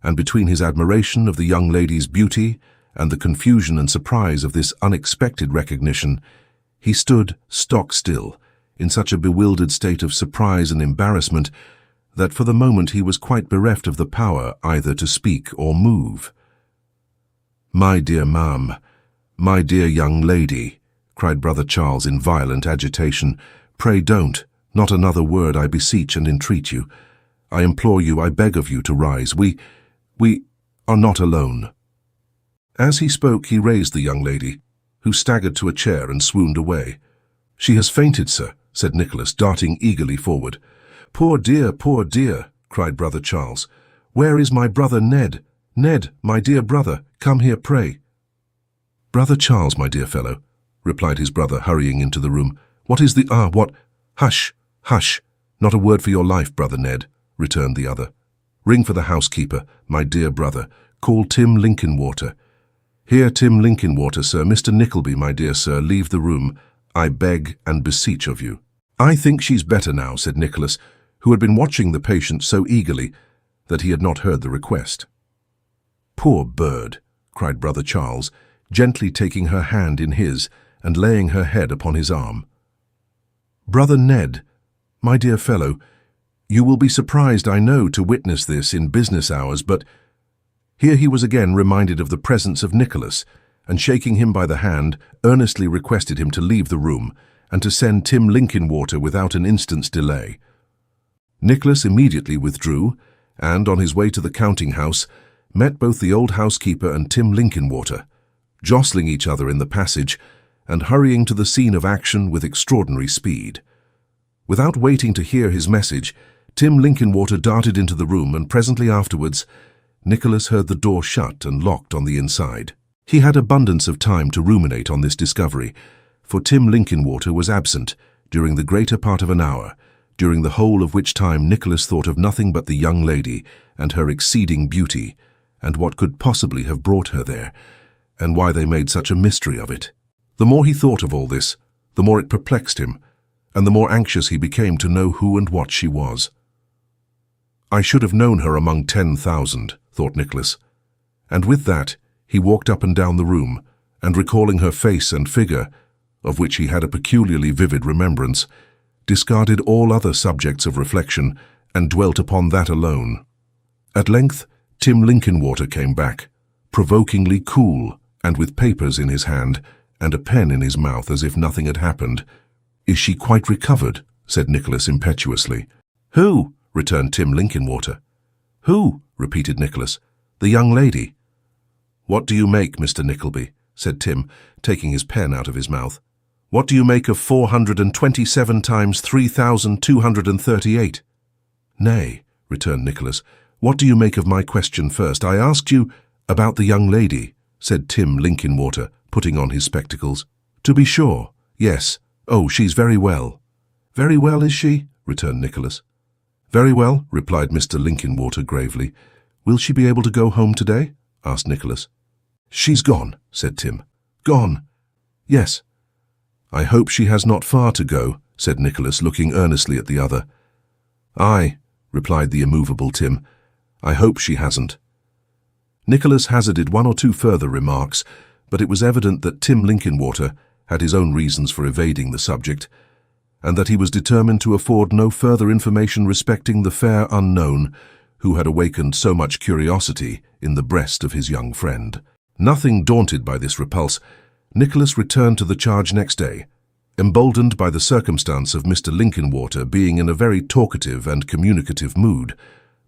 Speaker 2: and between his admiration of the young lady's beauty and the confusion and surprise of this unexpected recognition, he stood stock still, in such a bewildered state of surprise and embarrassment that for the moment he was quite bereft of the power either to speak or move. "My dear ma'am, my dear young lady," cried Brother Charles in violent agitation, "pray don't, not another word, I beseech and entreat you. I implore you, I beg of you to rise. We are not alone." As he spoke, he raised the young lady, who staggered to a chair and swooned away. "She has fainted, sir," said Nicholas, darting eagerly forward. Poor dear," cried Brother Charles. "Where is my brother Ned? Ned, my dear brother, come here, pray." "Brother Charles, my dear fellow," replied his brother, hurrying into the room. "What is the— what— Hush, hush, not a word for your life, Brother Ned," returned the other. "Ring for the housekeeper, my dear brother. Call Tim Linkinwater." "Here, Tim Linkinwater, sir. Mr. Nickleby, my dear sir, leave the room, I beg and beseech of you." "I think she's better now," said Nicholas, who had been watching the patient so eagerly that he had not heard the request. "Poor bird," cried Brother Charles, gently taking her hand in his and laying her head upon his arm. "Brother Ned, my dear fellow, you will be surprised, I know, to witness this in business hours, but—" Here he was again reminded of the presence of Nicholas, and shaking him by the hand, earnestly requested him to leave the room and to send Tim Linkinwater without an instant's delay. Nicholas immediately withdrew, and, on his way to the counting-house, met both the old housekeeper and Tim Linkinwater, jostling each other in the passage, and hurrying to the scene of action with extraordinary speed. Without waiting to hear his message, Tim Linkinwater darted into the room, and presently afterwards Nicholas heard the door shut and locked on the inside. He had abundance of time to ruminate on this discovery, for Tim Linkinwater was absent during the greater part of an hour, during the whole of which time Nicholas thought of nothing but the young lady and her exceeding beauty, and what could possibly have brought her there, and why they made such a mystery of it. The more he thought of all this, the more it perplexed him, and the more anxious he became to know who and what she was. "I should have known her among 10,000, thought Nicholas, and with that he walked up and down the room, and recalling her face and figure, of which he had a peculiarly vivid remembrance, discarded all other subjects of reflection, and dwelt upon that alone. At length Tim Linkinwater came back, provokingly cool, and with papers in his hand, and a pen in his mouth, as if nothing had happened. "Is she quite recovered?" said Nicholas impetuously. "Who?" returned Tim Linkinwater. "Who?" repeated Nicholas. "The young lady." "What do you make, Mr. Nickleby?" said Tim, taking his pen out of his mouth. "What do you make of 427 times 3,238? "Nay," returned Nicholas, "what do you make of my question first? I asked you about the young lady," said Tim Linkinwater, putting on his spectacles. "To be sure, yes. Oh, she's very well." "Very well, is she?" returned Nicholas. "Very well," replied Mr. Linkinwater gravely. "Will she be able to go home today?" asked Nicholas. "She's gone," said Tim. "Gone?" "Yes." "I hope she has not far to go," said Nicholas, looking earnestly at the other. "Aye," replied the immovable Tim. "I hope she hasn't." Nicholas hazarded one or two further remarks, but it was evident that Tim Linkinwater had his own reasons for evading the subject, and that he was determined to afford no further information respecting the fair unknown who had awakened so much curiosity in the breast of his young friend. Nothing daunted by this repulse, Nicholas returned to the charge next day, emboldened by the circumstance of Mr. Linkinwater being in a very talkative and communicative mood.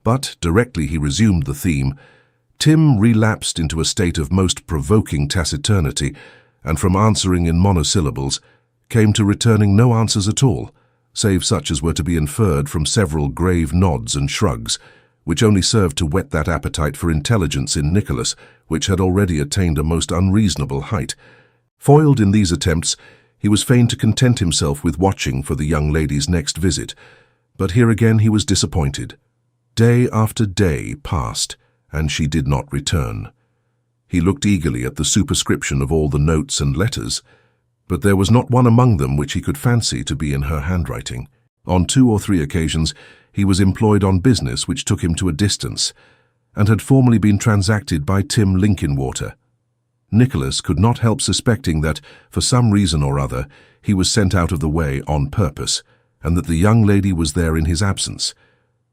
Speaker 2: But directly he resumed the theme, Tim relapsed into a state of most provoking taciturnity, and from answering in monosyllables, came to returning no answers at all, save such as were to be inferred from several grave nods and shrugs, which only served to whet that appetite for intelligence in Nicholas, which had already attained a most unreasonable height. Foiled in these attempts, he was fain to content himself with watching for the young lady's next visit, but here again he was disappointed. Day after day passed, and she did not return. He looked eagerly at the superscription of all the notes and letters, but there was not one among them which he could fancy to be in her handwriting. On 2 or 3 occasions he was employed on business which took him to a distance, and had formerly been transacted by Tim Linkinwater. Nicholas could not help suspecting that, for some reason or other, he was sent out of the way on purpose, and that the young lady was there in his absence.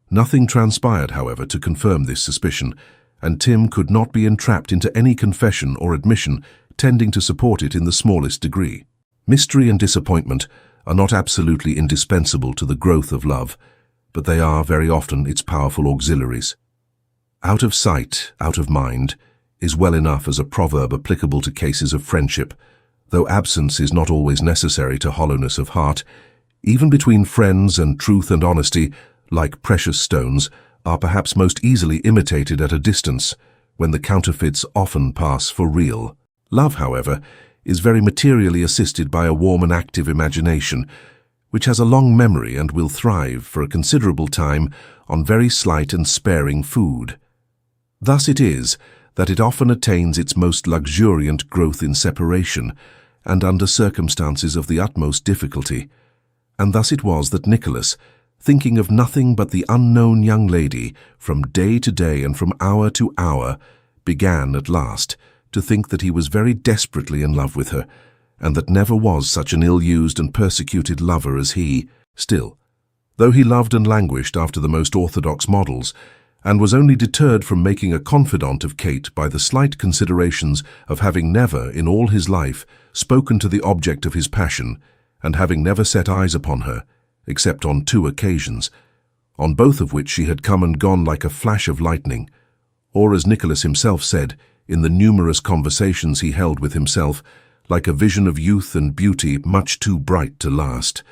Speaker 2: Nothing transpired, however, to confirm this suspicion, and Tim could not be entrapped into any confession or admission tending to support it in the smallest degree. Mystery and disappointment are not absolutely indispensable to the growth of love, but they are very often its powerful auxiliaries. Out of sight, out of mind, is well enough as a proverb applicable to cases of friendship, though absence is not always necessary to hollowness of heart. Even between friends, and truth and honesty, like precious stones, are perhaps most easily imitated at a distance, when the counterfeits often pass for real. Love, however, is very materially assisted by a warm and active imagination, which has a long memory and will thrive for a considerable time on very slight and sparing food. Thus it is that it often attains its most luxuriant growth in separation, and under circumstances of the utmost difficulty. And thus it was that Nicholas, thinking of nothing but the unknown young lady, from day to day and from hour to hour, began at last to think that he was very desperately in love with her, and that never was such an ill-used and persecuted lover as he. Still, though he loved and languished after the most orthodox models, and was only deterred from making a confidant of Kate by the slight considerations of having never, in all his life, spoken to the object of his passion, and having never set eyes upon her, except on 2 occasions, on both of which she had come and gone like a flash of lightning, or, as Nicholas himself said, in the numerous conversations he held with himself, like a vision of youth and beauty much too bright to last.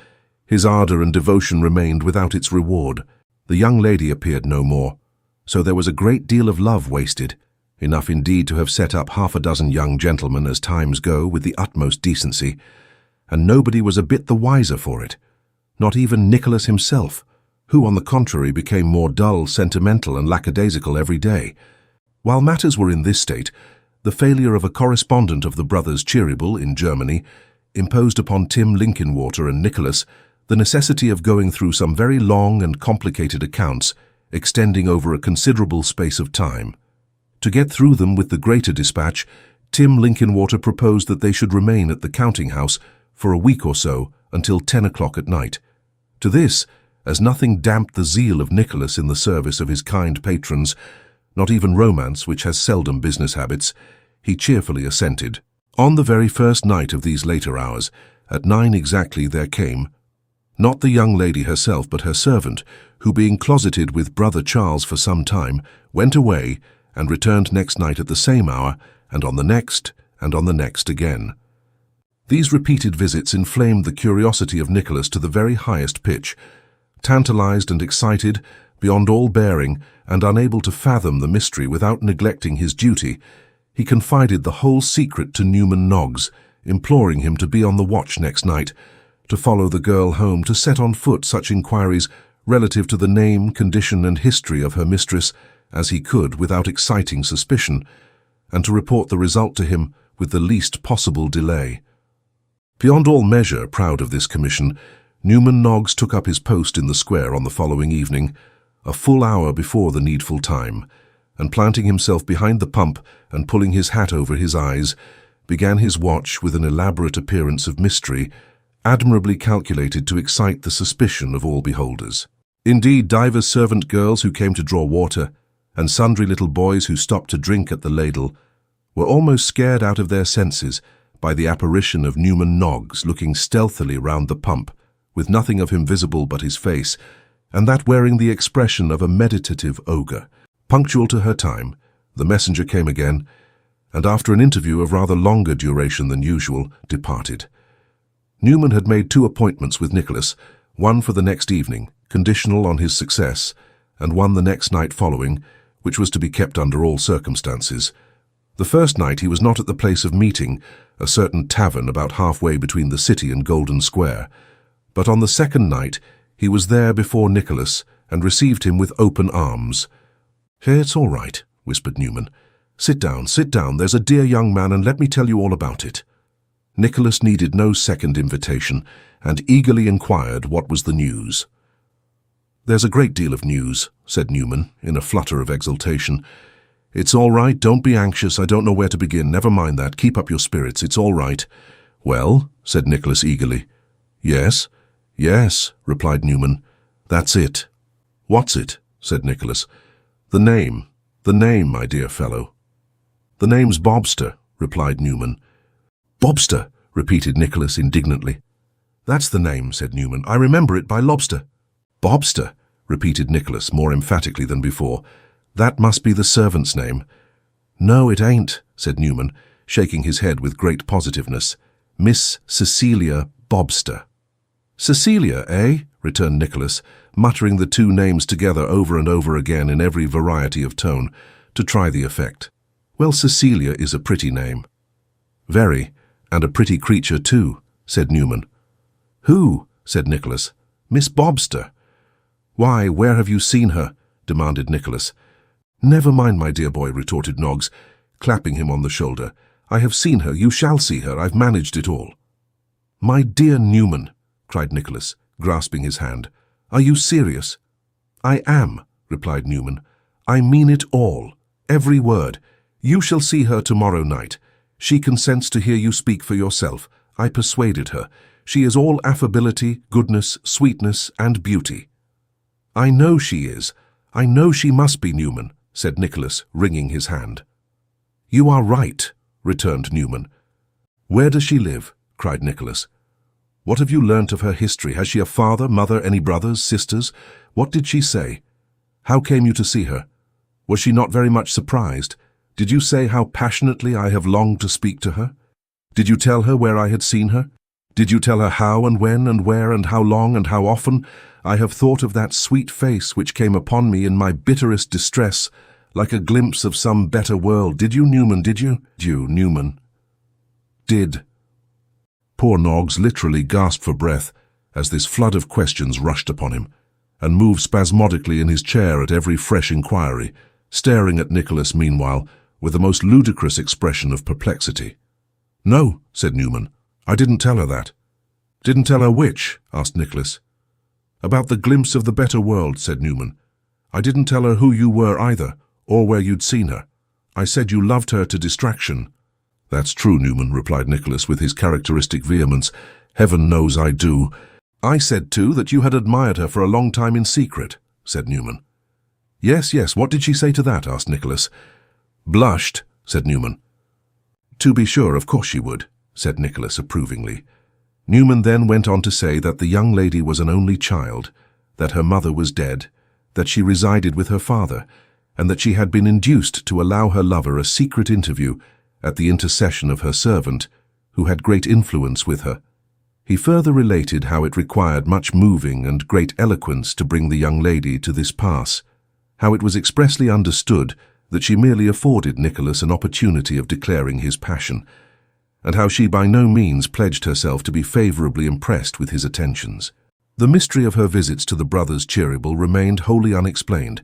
Speaker 2: His ardour and devotion remained without its reward. The young lady appeared no more, so there was a great deal of love wasted, enough indeed to have set up 6 young gentlemen as times go with the utmost decency, and nobody was a bit the wiser for it, not even Nicholas himself, who on the contrary became more dull, sentimental and lackadaisical every day. While matters were in this state, the failure of a correspondent of the brothers Cheeryble in Germany imposed upon Tim Linkinwater and Nicholas the necessity of going through some very long and complicated accounts extending over a considerable space of time. To get through them with the greater dispatch, Tim Linkinwater proposed that they should remain at the counting-house for a week or so until 10 o'clock at night. To this, as nothing damped the zeal of Nicholas in the service of his kind patrons, not even romance, which has seldom business habits, he cheerfully assented. On the very first night of these later hours, at 9 exactly, there came, not the young lady herself, but her servant, who, being closeted with brother Charles for some time, went away and returned next night at the same hour, and on the next, and on the next again. These repeated visits inflamed the curiosity of Nicholas to the very highest pitch. Tantalized and excited, beyond all bearing, and unable to fathom the mystery without neglecting his duty, he confided the whole secret to Newman Noggs, imploring him to be on the watch next night, to follow the girl home, to set on foot such inquiries relative to the name, condition, and history of her mistress as he could without exciting suspicion, and to report the result to him with the least possible delay. Beyond all measure proud of this commission, Newman Noggs took up his post in the square on the following evening, a full hour before the needful time, and planting himself behind the pump and pulling his hat over his eyes, began his watch with an elaborate appearance of mystery, admirably calculated to excite the suspicion of all beholders. Indeed, divers servant girls who came to draw water, and sundry little boys who stopped to drink at the ladle, were almost scared out of their senses by the apparition of Newman Noggs looking stealthily round the pump, with nothing of him visible but his face, and that wearing the expression of a meditative ogre. Punctual to her time, the messenger came again, and after an interview of rather longer duration than usual, departed. Newman had made 2 appointments with Nicholas, one for the next evening, conditional on his success, and one the next night following, which was to be kept under all circumstances. The first night he was not at the place of meeting, a certain tavern about halfway between the city and Golden Square, but on the second night he was there before Nicholas and received him with open arms. "Hey, it's all right," whispered Newman. Sit down, there's a dear young man, and let me tell you all about it." Nicholas needed no second invitation, and eagerly inquired what was the news. "There's a great deal of news," said Newman, in a flutter of exultation. "It's all right, don't be anxious, I don't know where to begin, never mind that, keep up your spirits, it's all right." "Well?" said Nicholas eagerly. "Yes, replied Newman. "That's it." "What's it?" said Nicholas. The name, my dear fellow." "The name's Bobster," replied Newman. "Bobster," repeated Nicholas indignantly. "That's the name," said Newman. "I remember it by lobster." "Bobster," repeated Nicholas more emphatically than before. "That must be the servant's name." "No, it ain't," said Newman, shaking his head with great positiveness. "Miss Cecilia Bobster." "Cecilia, eh?" returned Nicholas, muttering the 2 names together over and over again in every variety of tone, to try the effect. "Well, Cecilia is a pretty name." "Very, and a pretty creature too," said Newman. "Who?" said Nicholas. "Miss Bobster." "Why, where have you seen her?" demanded Nicholas. "Never mind, my dear boy," retorted Noggs, clapping him on the shoulder. "I have seen her, you shall see her, I've managed it all." "My dear Newman," cried Nicholas, grasping his hand. "Are you serious?" "I am," replied Newman. "I mean it all, every word. You shall see her tomorrow night. She consents to hear you speak for yourself. I persuaded her. She is all affability, goodness, sweetness, and beauty." "I know she is. I know she must be, Newman," said Nicholas, wringing his hand. "You are right," returned Newman. "Where does she live?" cried Nicholas. "What have you learnt of her history? Has she a father, mother, any brothers, sisters? What did she say? How came you to see her? Was she not very much surprised? Did you say how passionately I have longed to speak to her? Did you tell her where I had seen her? Did you tell her how and when and where and how long and how often I have thought of that sweet face which came upon me in my bitterest distress, like a glimpse of some better world? Did you, Newman, did you? You, Newman. Did. Poor Noggs literally gasped for breath as this flood of questions rushed upon him, and moved spasmodically in his chair at every fresh inquiry, staring at Nicholas meanwhile with the most ludicrous expression of perplexity. "No," said Newman, "I didn't tell her that." "Didn't tell her which?" asked Nicholas. "About the glimpse of the better world," said Newman. "I didn't tell her who you were either, or where you'd seen her. I said you loved her to distraction." "That's true, Newman," replied Nicholas with his characteristic vehemence. "Heaven knows I do." "I said, too, that you had admired her for a long time in secret," said Newman. Yes, what did she say to that?" asked Nicholas. "Blushed," said Newman. "To be sure, of course she would," said Nicholas approvingly. Newman then went on to say that the young lady was an only child, that her mother was dead, that she resided with her father, and that she had been induced to allow her lover a secret interview at the intercession of her servant, who had great influence with her. He further related how it required much moving and great eloquence to bring the young lady to this pass, how it was expressly understood that she merely afforded Nicholas an opportunity of declaring his passion, and how she by no means pledged herself to be favourably impressed with his attentions. The mystery of her visits to the brothers Cheeryble remained wholly unexplained,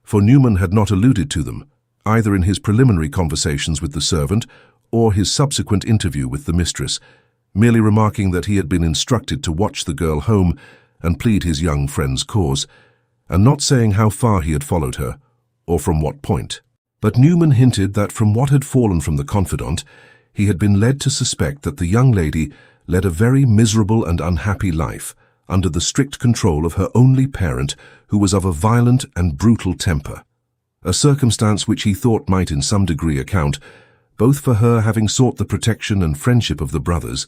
Speaker 2: for Newman had not alluded to them, either in his preliminary conversations with the servant or his subsequent interview with the mistress, merely remarking that he had been instructed to watch the girl home and plead his young friend's cause, and not saying how far he had followed her, or from what point. But Newman hinted that from what had fallen from the confidant, he had been led to suspect that the young lady led a very miserable and unhappy life, under the strict control of her only parent, who was of a violent and brutal temper, a circumstance which he thought might in some degree account, both for her having sought the protection and friendship of the brothers,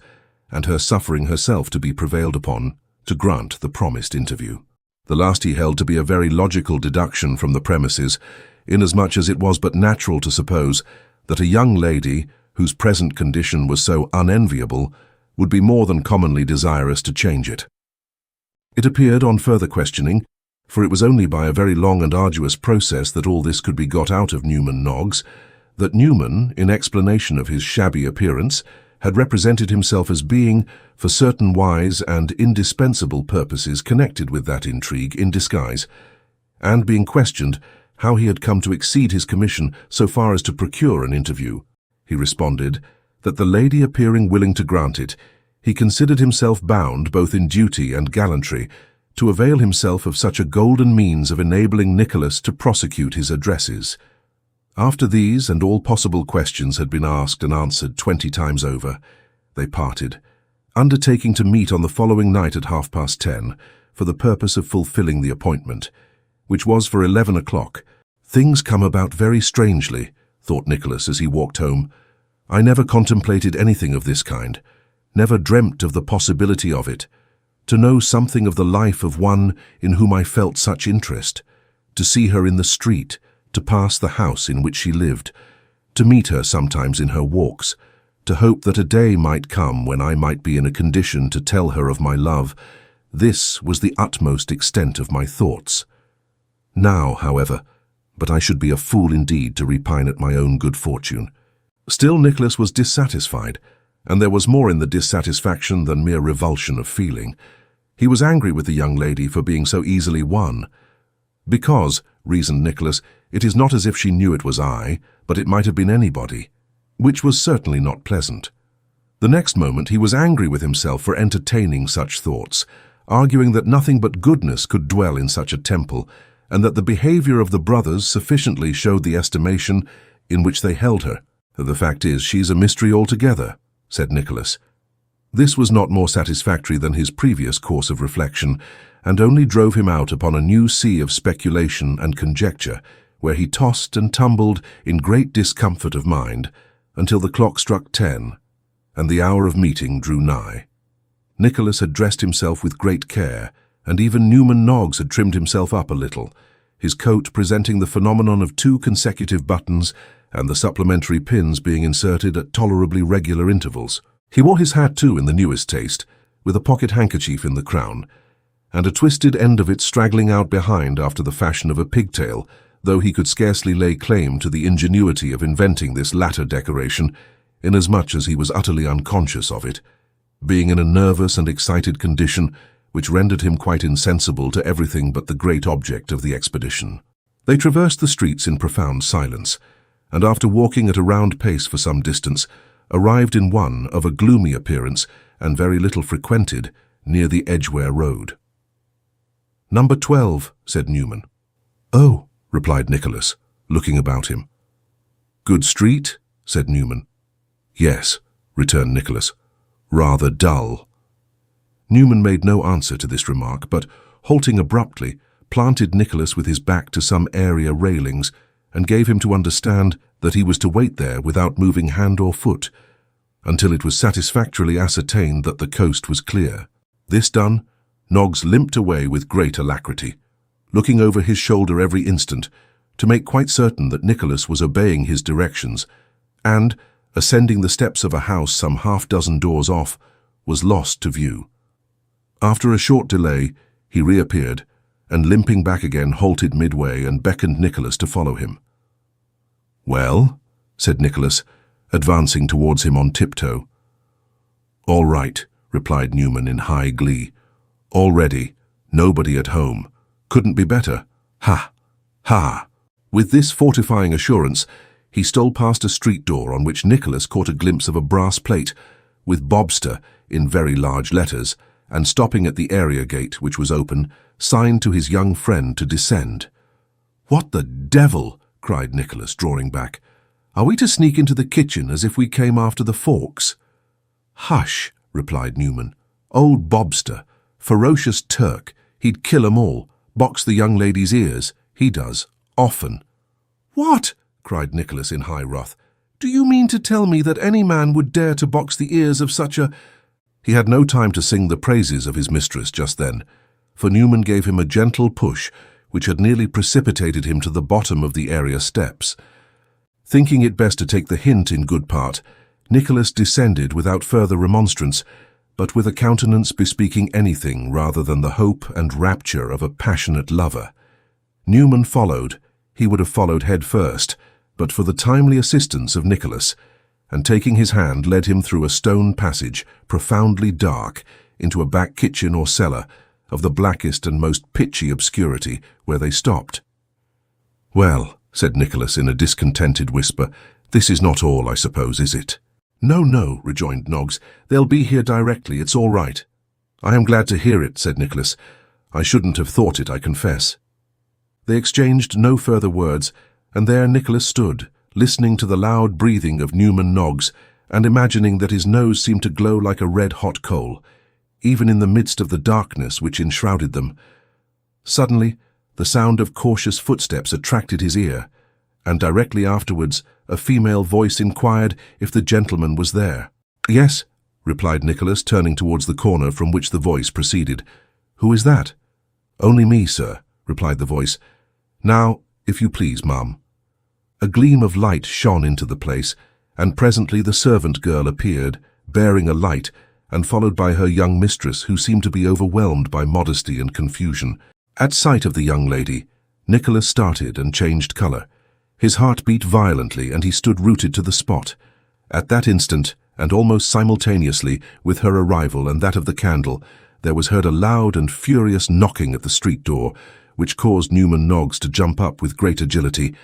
Speaker 2: and her suffering herself to be prevailed upon to grant the promised interview. The last he held to be a very logical deduction from the premises, inasmuch as it was but natural to suppose that a young lady, whose present condition was so unenviable, would be more than commonly desirous to change it. It appeared on further questioning, for it was only by a very long and arduous process that all this could be got out of Newman Noggs, that Newman, in explanation of his shabby appearance, had represented himself as being, for certain wise and indispensable purposes connected with that intrigue, in disguise, and being questioned how he had come to exceed his commission so far as to procure an interview, he responded that the lady appearing willing to grant it, he considered himself bound, both in duty and gallantry, to avail himself of such a golden means of enabling Nicholas to prosecute his addresses. After these and all possible questions had been asked and answered 20 times over, they parted, undertaking to meet on the following night at 10:30 for the purpose of fulfilling the appointment, which was for 11 o'clock. Things come about very strangely, thought Nicholas as he walked home. I never contemplated anything of this kind, never dreamt of the possibility of it. To know something of the life of one in whom I felt such interest, to see her in the street, to pass the house in which she lived, to meet her sometimes in her walks, to hope that a day might come when I might be in a condition to tell her of my love, this was the utmost extent of my thoughts. Now, however, but I should be a fool indeed to repine at my own good fortune. Still Nicholas was dissatisfied, and there was more in the dissatisfaction than mere revulsion of feeling. He was angry with the young lady for being so easily won. Because, reasoned Nicholas, it is not as if she knew it was I, but it might have been anybody, which was certainly not pleasant. The next moment he was angry with himself for entertaining such thoughts, arguing that nothing but goodness could dwell in such a temple, and that the behavior of the brothers sufficiently showed the estimation in which they held her. The fact is, she's a mystery altogether, said Nicholas. This was not more satisfactory than his previous course of reflection, and only drove him out upon a new sea of speculation and conjecture, where he tossed and tumbled in great discomfort of mind, until the clock struck 10, and the hour of meeting drew nigh. Nicholas had dressed himself with great care, and even Newman Noggs had trimmed himself up a little, his coat presenting the phenomenon of 2 consecutive buttons, and the supplementary pins being inserted at tolerably regular intervals. He wore his hat too in the newest taste, with a pocket handkerchief in the crown, and a twisted end of it straggling out behind after the fashion of a pigtail, though he could scarcely lay claim to the ingenuity of inventing this latter decoration, inasmuch as he was utterly unconscious of it, being in a nervous and excited condition which rendered him quite insensible to everything but the great object of the expedition. They traversed the streets in profound silence, and after walking at a round pace for some distance, arrived in one of a gloomy appearance and very little frequented, near the Edgware Road. "Number 12, said Newman. "Oh," replied Nicholas, looking about him. "Good street?" said Newman. "Yes," returned Nicholas. "Rather dull." Newman made no answer to this remark, but, halting abruptly, planted Nicholas with his back to some area railings, and gave him to understand that he was to wait there without moving hand or foot, until it was satisfactorily ascertained that the coast was clear. This done, Noggs limped away with great alacrity, looking over his shoulder every instant, to make quite certain that Nicholas was obeying his directions, and, ascending the steps of a house some half-dozen doors off, was lost to view. After a short delay, he reappeared, and limping back again halted midway and beckoned Nicholas to follow him. "Well?" said Nicholas, advancing towards him on tiptoe. "All right," replied Newman in high glee. "All ready. Nobody at home. Couldn't be better. Ha! Ha!" With this fortifying assurance, he stole past a street door on which Nicholas caught a glimpse of a brass plate, with Bobster in very large letters, and stopping at the area gate, which was open, signed to his young friend to descend. "What the devil!" cried Nicholas, drawing back. "Are we to sneak into the kitchen as if we came after the forks?" "Hush," replied Newman. "Old Bobster, ferocious Turk, he'd kill 'em all, box the young lady's ears. He does, often." "What?" cried Nicholas in high wrath. "Do you mean to tell me that any man would dare to box the ears of such a—" He had no time to sing the praises of his mistress just then, for Newman gave him a gentle push which had nearly precipitated him to the bottom of the area steps. Thinking it best to take the hint in good part, Nicholas descended without further remonstrance, but with a countenance bespeaking anything rather than the hope and rapture of a passionate lover. Newman followed. He would have followed head first, but for the timely assistance of Nicholas, and taking his hand led him through a stone passage, profoundly dark, into a back kitchen or cellar, of the blackest and most pitchy obscurity, where they stopped. "Well," said Nicholas in a discontented whisper, "this is not all, I suppose, is it?" "No, no," rejoined Noggs. "They'll be here directly. It's all right." "I am glad to hear it," said Nicholas. "I shouldn't have thought it, I confess." They exchanged no further words, and there Nicholas stood, listening to the loud breathing of Newman Noggs, and imagining that his nose seemed to glow like a red-hot coal, even in the midst of the darkness which enshrouded them. Suddenly, the sound of cautious footsteps attracted his ear, and directly afterwards a female voice inquired if the gentleman was there. "Yes," replied Nicholas, turning towards the corner from which the voice proceeded. "Who is that?" "Only me, sir," replied the voice. "Now, if you please, ma'am." A gleam of light shone into the place, and presently the servant girl appeared, bearing a light, and followed by her young mistress, who seemed to be overwhelmed by modesty and confusion. At sight of the young lady, Nicholas started and changed colour. His heart beat violently, and he stood rooted to the spot. At that instant, and almost simultaneously with her arrival and that of the candle, there was heard a loud and furious knocking at the street door, which caused Newman Noggs to jump up with great agility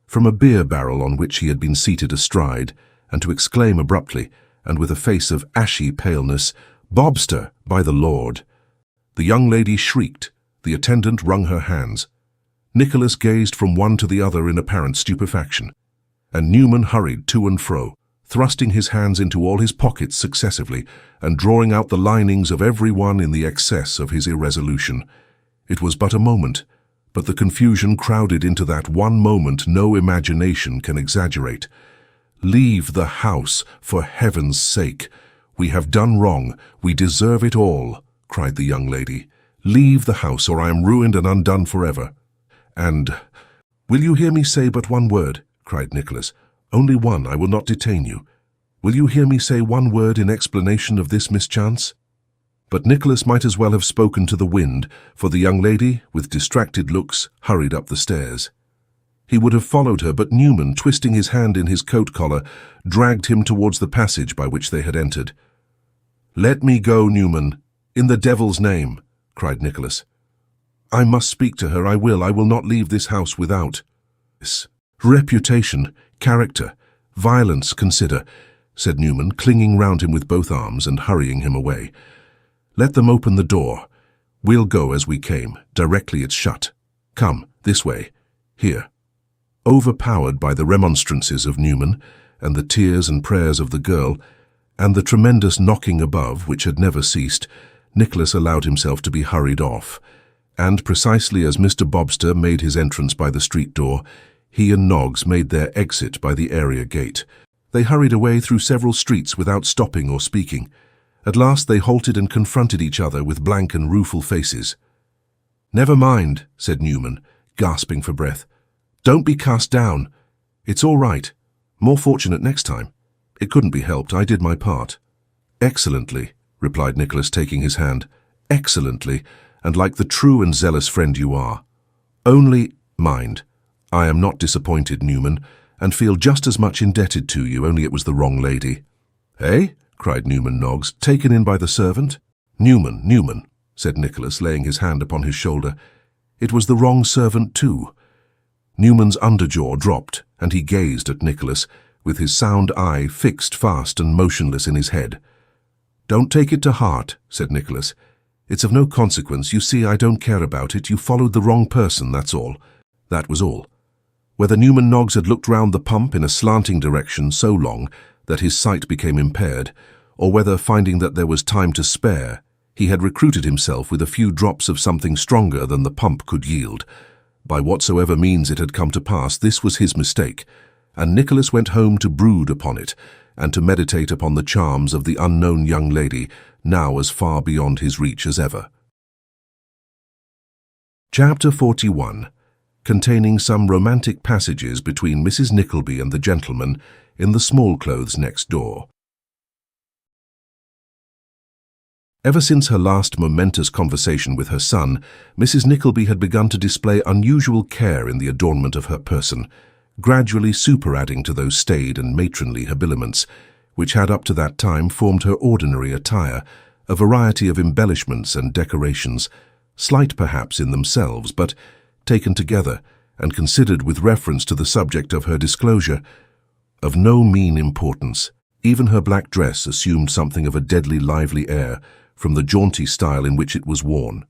Speaker 2: from a beer barrel on which he had been seated astride, and to exclaim abruptly, and with a face of ashy paleness, "Bobster, by the Lord!" The young lady shrieked. The attendant wrung her hands. Nicholas gazed from one to the other in apparent stupefaction, and Newman hurried to and fro, thrusting his hands into all his pockets successively, and drawing out the linings of every one in the excess of his irresolution. It was but a moment, but the confusion crowded into that one moment no imagination can exaggerate. "Leave the house, for heaven's sake! We have done wrong, we deserve it all," cried the young lady. "Leave the house, or I am ruined and undone forever." "And will you hear me say but one word?" cried Nicholas. "Only one, I will not detain you. Will you hear me say one word in explanation of this mischance?" But Nicholas might as well have spoken to the wind, for the young lady, with distracted looks, hurried up the stairs. He would have followed her, but Newman, twisting his hand in his coat collar, dragged him towards the passage by which they had entered. "Let me go, Newman, in the devil's name!" cried Nicholas. "I must speak to her, I will not leave this house without." "Reputation, character, violence, consider," said Newman, clinging round him with both arms and hurrying him away. "Let them open the door. We'll go as we came, directly it's shut. Come, this way, here." Overpowered by the remonstrances of Newman, and the tears and prayers of the girl, and the tremendous knocking above, which had never ceased, Nicholas allowed himself to be hurried off, and precisely as Mr. Bobster made his entrance by the street door, he and Noggs made their exit by the area gate. They hurried away through several streets without stopping or speaking. At last they halted and confronted each other with blank and rueful faces. "Never mind," said Newman, gasping for breath. "Don't be cast down. It's all right. More fortunate next time. It couldn't be helped. I did my part." "Excellently," replied Nicholas, taking his hand. "Excellently, and like the true and zealous friend you are. Only, mind, I am not disappointed, Newman, and feel just as much indebted to you, only it was the wrong lady." "Eh?" cried Newman Noggs, "taken in by the servant?" Newman," said Nicholas, laying his hand upon his shoulder. "It was the wrong servant too." Newman's underjaw dropped, and he gazed at Nicholas, with his sound eye fixed fast and motionless in his head. "Don't take it to heart," said Nicholas. "It's of no consequence. You see, I don't care about it. You followed the wrong person, that's all." That was all. Whether Newman Noggs had looked round the pump in a slanting direction so long that his sight became impaired, or whether, finding that there was time to spare, he had recruited himself with a few drops of something stronger than the pump could yield. By whatsoever means it had come to pass, this was his mistake, and Nicholas went home to brood upon it, and to meditate upon the charms of the unknown young lady, now as far beyond his reach as ever. Chapter 41, containing some romantic passages between Mrs. Nickleby and the gentleman in the small clothes next door. Ever since her last momentous conversation with her son, Mrs. Nickleby had begun to display unusual care in the adornment of her person, gradually superadding to those staid and matronly habiliments, which had up to that time formed her ordinary attire, a variety of embellishments and decorations, slight perhaps in themselves, but, taken together, and considered with reference to the subject of her disclosure, of no mean importance. Even her black dress assumed something of a deadly lively air from the jaunty style in which it was worn,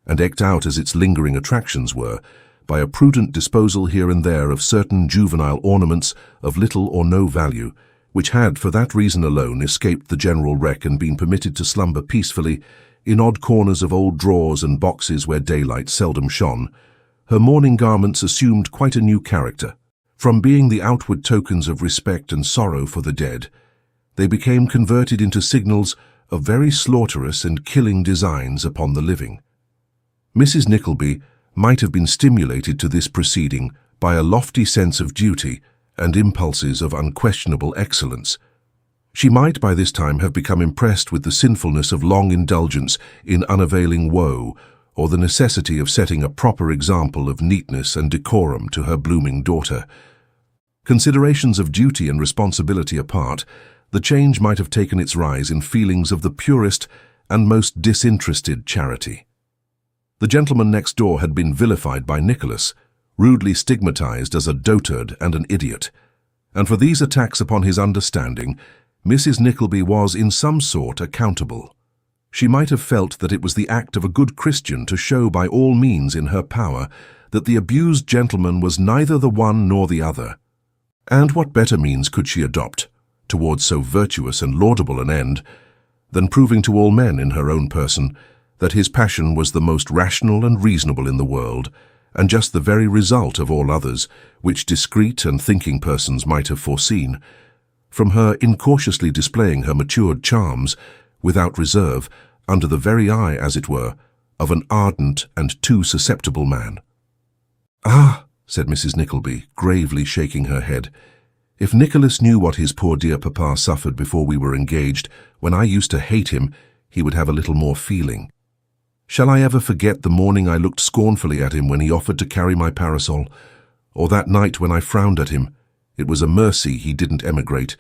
Speaker 2: and eked out as its lingering attractions were, by a prudent disposal here and there of certain juvenile ornaments of little or no value, which had for that reason alone escaped the general wreck and been permitted to slumber peacefully in odd corners of old drawers and boxes where daylight seldom shone. Her mourning garments assumed quite a new character. From being the outward tokens of respect and sorrow for the dead, they became converted into signals of very slaughterous and killing designs upon the living. Mrs. Nickleby might have been stimulated to this proceeding by a lofty sense of duty and impulses of unquestionable excellence. She might by this time have become impressed with the sinfulness of long indulgence in unavailing woe, or the necessity of setting a proper example of neatness and decorum to her blooming daughter. Considerations of duty and responsibility apart, the change might have taken its rise in feelings of the purest and most disinterested charity. The gentleman next door had been vilified by Nicholas, rudely stigmatized as a dotard and an idiot, and for these attacks upon his understanding, Mrs. Nickleby was in some sort accountable. She might have felt that it was the act of a good Christian to show by all means in her power that the abused gentleman was neither the one nor the other. And what better means could she adopt towards so virtuous and laudable an end than proving to all men in her own person that his passion was the most rational and reasonable in the world, and just the very result of all others, which discreet and thinking persons might have foreseen, from her incautiously displaying her matured charms, without reserve, under the very eye, as it were, of an ardent and too susceptible man. "Ah," said Mrs. Nickleby, gravely shaking her head, "if Nicholas knew what his poor dear papa suffered before we were engaged, when I used to hate him, he would have a little more feeling. Shall I ever forget the morning I looked scornfully at him when he offered to carry my parasol, or that night when I frowned at him? It was a mercy he didn't emigrate.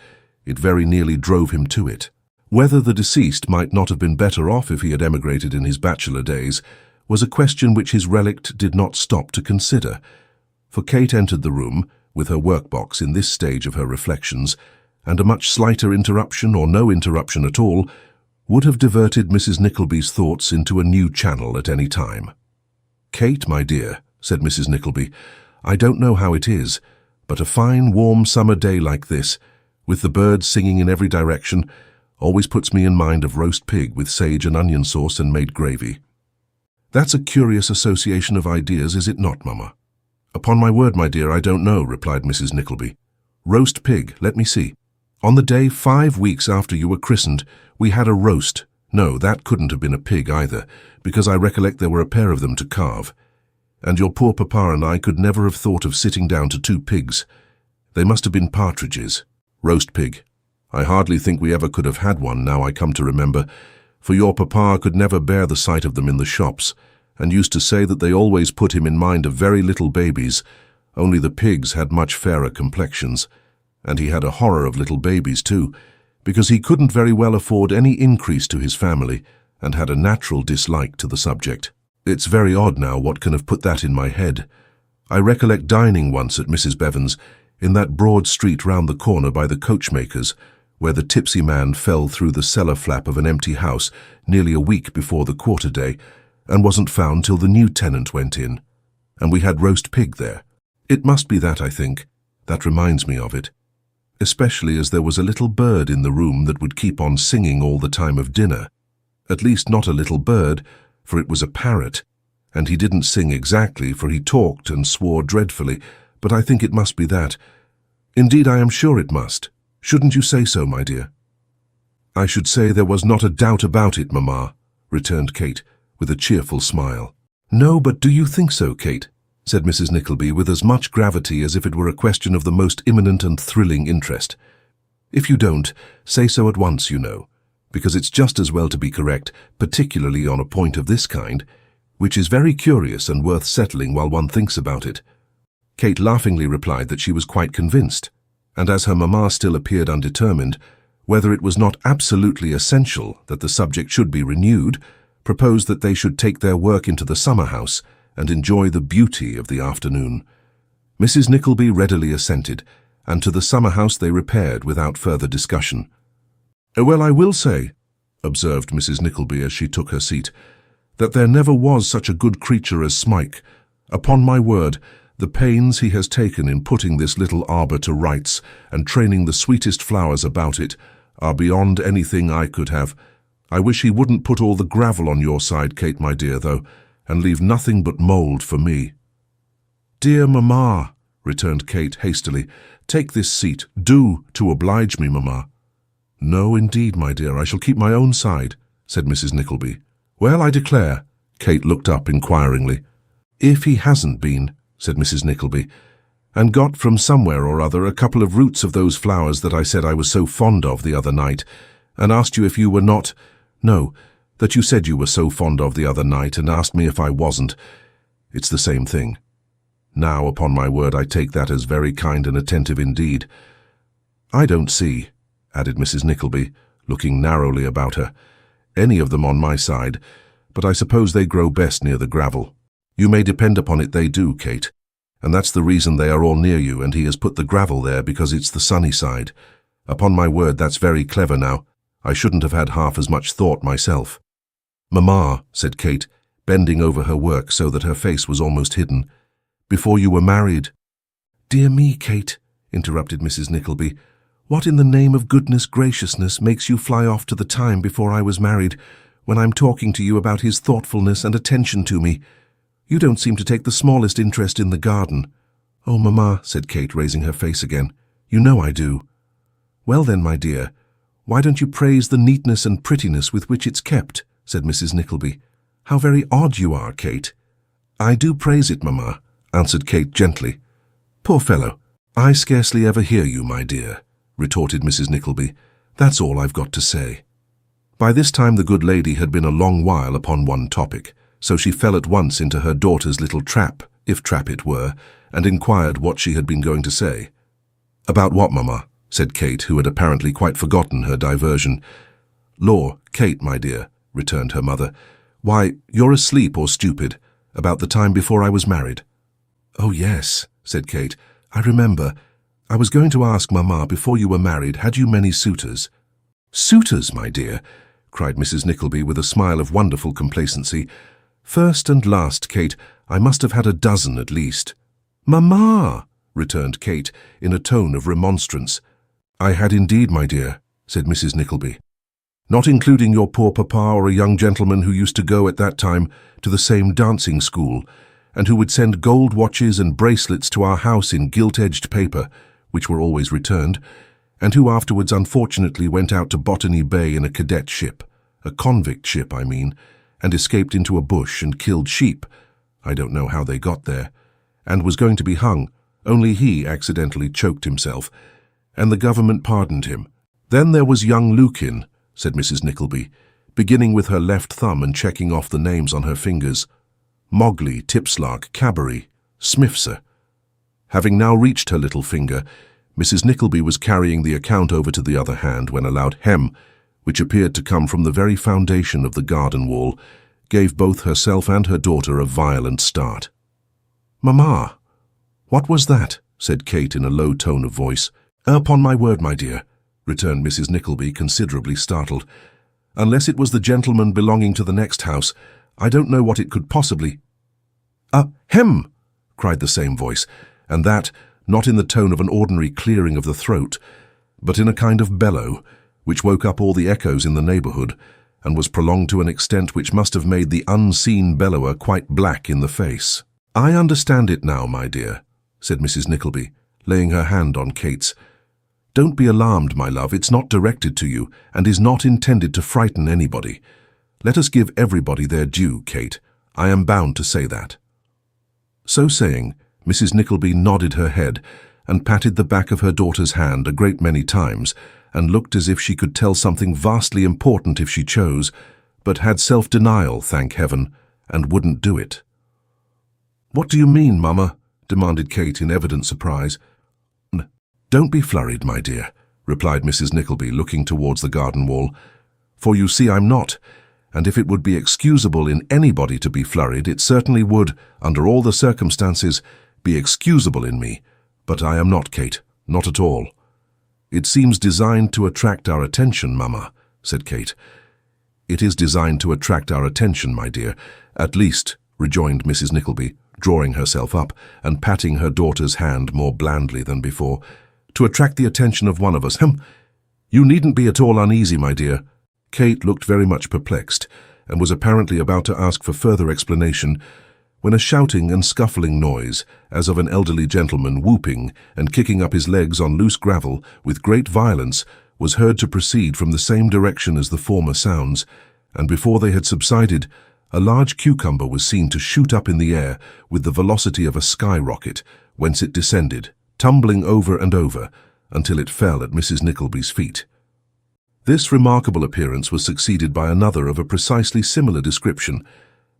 Speaker 2: It very nearly drove him to it." Whether the deceased might not have been better off if he had emigrated in his bachelor days was a question which his relict did not stop to consider, for Kate entered the room with her workbox in this stage of her reflections, and a much slighter interruption or no interruption at all would have diverted Mrs. Nickleby's thoughts into a new channel at any time. "Kate, my dear," said Mrs. Nickleby, "I don't know how it is, but a fine, warm summer day like this, with the birds singing in every direction, always puts me in mind of roast pig with sage and onion sauce and made gravy." "That's a curious association of ideas, is it not, Mamma?" "Upon my word, my dear, I don't know," replied Mrs. Nickleby. "Roast pig, let me see. On the day 5 weeks after you were christened, we had a roast. No, that couldn't have been a pig either, because I recollect there were a pair of them to carve. And your poor papa and I could never have thought of sitting down to 2 pigs. They must have been partridges. Roast pig. I hardly think we ever could have had one, now I come to remember, for your papa could never bear the sight of them in the shops, and used to say that they always put him in mind of very little babies, only the pigs had much fairer complexions, and he had a horror of little babies too, because he couldn't very well afford any increase to his family, and had a natural dislike to the subject. It's very odd now what can have put that in my head. I recollect dining once at Mrs. Bevan's, in that broad street round the corner by the coachmakers, where the tipsy man fell through the cellar flap of an empty house nearly a week before the quarter day, and wasn't found till the new tenant went in. And we had roast pig there. It must be that, I think. That reminds me of it. Especially as there was a little bird in the room that would keep on singing all the time of dinner. At least not a little bird, for it was a parrot, and he didn't sing exactly, for he talked and swore dreadfully, but I think it must be that. Indeed, I am sure it must. Shouldn't you say so, my dear? I should say there was not a doubt about it, Mamma, returned Kate, with a cheerful smile. No, but do you think so, Kate? Said Mrs. Nickleby with as much gravity as if it were a question of the most imminent and thrilling interest. If you don't, say so at once, you know, because it's just as well to be correct, particularly on a point of this kind, which is very curious and worth settling while one thinks about it. Kate laughingly replied that she was quite convinced, and as her mamma still appeared undetermined, whether it was not absolutely essential that the subject should be renewed, proposed that they should take their work into the summer-house and enjoy the beauty of the afternoon. Mrs. Nickleby readily assented, and to the summer-house they repaired without further discussion. Well, I will say, observed Mrs. Nickleby as she took her seat, that there never was such a good creature as Smike. Upon my word, the pains he has taken in putting this little arbour to rights and training the sweetest flowers about it are beyond anything I could have. I wish he wouldn't put all the gravel on your side, Kate, my dear, though, and leave nothing but mould for me. Dear mamma, returned Kate hastily, take this seat, do, to oblige me, mamma. No, indeed, my dear, I shall keep my own side, said Mrs. Nickleby. Well, I declare, Kate looked up inquiringly. If he hasn't been, said Mrs. Nickleby, and got from somewhere or other a couple of roots of those flowers that I said I was so fond of the other night, and asked you if you were not— no, that you said you were so fond of the other night and asked me if I wasn't. It's the same thing. Now, upon my word, I take that as very kind and attentive indeed. I don't see, added Mrs. Nickleby, looking narrowly about her, any of them on my side, but I suppose they grow best near the gravel. You may depend upon it they do, Kate, and that's the reason they are all near you, and he has put the gravel there because it's the sunny side. Upon my word, that's very clever now. I shouldn't have had half as much thought myself. Mamma, said Kate, bending over her work so that her face was almost hidden, before you were married— Dear me, Kate, interrupted Mrs. Nickleby, what in the name of goodness graciousness makes you fly off to the time before I was married, when I'm talking to you about his thoughtfulness and attention to me? You don't seem to take the smallest interest in the garden. Oh, mamma, said Kate, raising her face again, you know I do. Well then, my dear, why don't you praise the neatness and prettiness with which it's kept, said Mrs. Nickleby. How very odd you are, Kate. I do praise it, mamma, answered Kate gently. Poor fellow, I scarcely ever hear you, my dear, retorted Mrs. Nickleby. That's all I've got to say. By this time the good lady had been a long while upon one topic, so she fell at once into her daughter's little trap, if trap it were, and inquired what she had been going to say. About what, mamma? Said Kate, who had apparently quite forgotten her diversion. Law, Kate, my dear, returned her mother, why, you're asleep or stupid, about the time before I was married. Oh, yes, said Kate, I remember. I was going to ask mamma, before you were married, had you many suitors? Suitors, my dear, cried Mrs. Nickleby with a smile of wonderful complacency. First and last, Kate, I must have had a dozen at least. Mamma, returned Kate in a tone of remonstrance. I had indeed, my dear, said Mrs. Nickleby. Not including your poor papa or a young gentleman who used to go at that time to the same dancing school, and who would send gold watches and bracelets to our house in gilt-edged paper, which were always returned, and who afterwards unfortunately went out to Botany Bay in a cadet ship, a convict ship, I mean, and escaped into a bush and killed sheep, I don't know how they got there, and was going to be hung, only he accidentally choked himself, and the government pardoned him. Then there was young Lukin, said Mrs. Nickleby, beginning with her left thumb and checking off the names on her fingers. Mogley, Tipslark, Cabaret, Smithser. Having now reached her little finger, Mrs. Nickleby was carrying the account over to the other hand when a loud hem, which appeared to come from the very foundation of the garden wall, gave both herself and her daughter a violent start. Mamma, what was that? Said Kate in a low tone of voice. Upon my word, my dear, returned Mrs. Nickleby, considerably startled. Unless it was the gentleman belonging to the next house, I don't know what it could possibly— Hem! cried the same voice, and that, not in the tone of an ordinary clearing of the throat, but in a kind of bellow, which woke up all the echoes in the neighbourhood, and was prolonged to an extent which must have made the unseen bellower quite black in the face. I understand it now, my dear, said Mrs. Nickleby. laying her hand on Kate's. "Don't be alarmed, my love, it's not directed to you, and is not intended to frighten anybody. Let us give everybody their due, Kate. I am bound to say that." So saying, Mrs. Nickleby nodded her head and patted the back of her daughter's hand a great many times, and looked as if she could tell something vastly important if she chose, but had self-denial, thank heaven, and wouldn't do it. "What do you mean, Mama?" demanded Kate in evident surprise. "Don't be flurried, my dear," replied Mrs. Nickleby, looking towards the garden wall. "For you see I'm not, and if it would be excusable in anybody to be flurried, it certainly would, under all the circumstances, be excusable in me. But I am not, Kate, not at all." "It seems designed to attract our attention, Mamma," said Kate. "It is designed to attract our attention, my dear, at least," rejoined Mrs. Nickleby, drawing herself up and patting her daughter's hand more blandly than before, "to attract the attention of one of us. You needn't be at all uneasy, my dear." Kate looked very much perplexed, and was apparently about to ask for further explanation, when a shouting and scuffling noise, as of an elderly gentleman whooping and kicking up his legs on loose gravel with great violence, was heard to proceed from the same direction as the former sounds, and before they had subsided, a large cucumber was seen to shoot up in the air with the velocity of a sky-rocket, whence it descended, tumbling over and over, until it fell at Mrs. Nickleby's feet. This remarkable appearance was succeeded by another of a precisely similar description.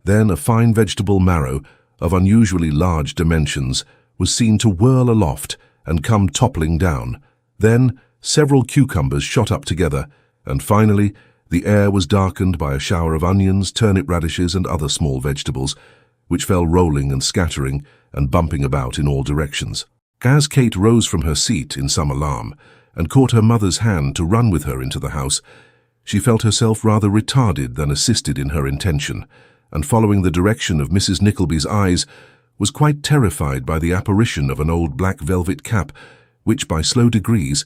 Speaker 2: Then a fine vegetable marrow, of unusually large dimensions, was seen to whirl aloft and come toppling down. Then several cucumbers shot up together, and finally the air was darkened by a shower of onions, turnip radishes, and other small vegetables, which fell rolling and scattering and bumping about in all directions. As Kate rose from her seat in some alarm, and caught her mother's hand to run with her into the house, she felt herself rather retarded than assisted in her intention, and following the direction of Mrs. Nickleby's eyes, was quite terrified by the apparition of an old black velvet cap, which by slow degrees,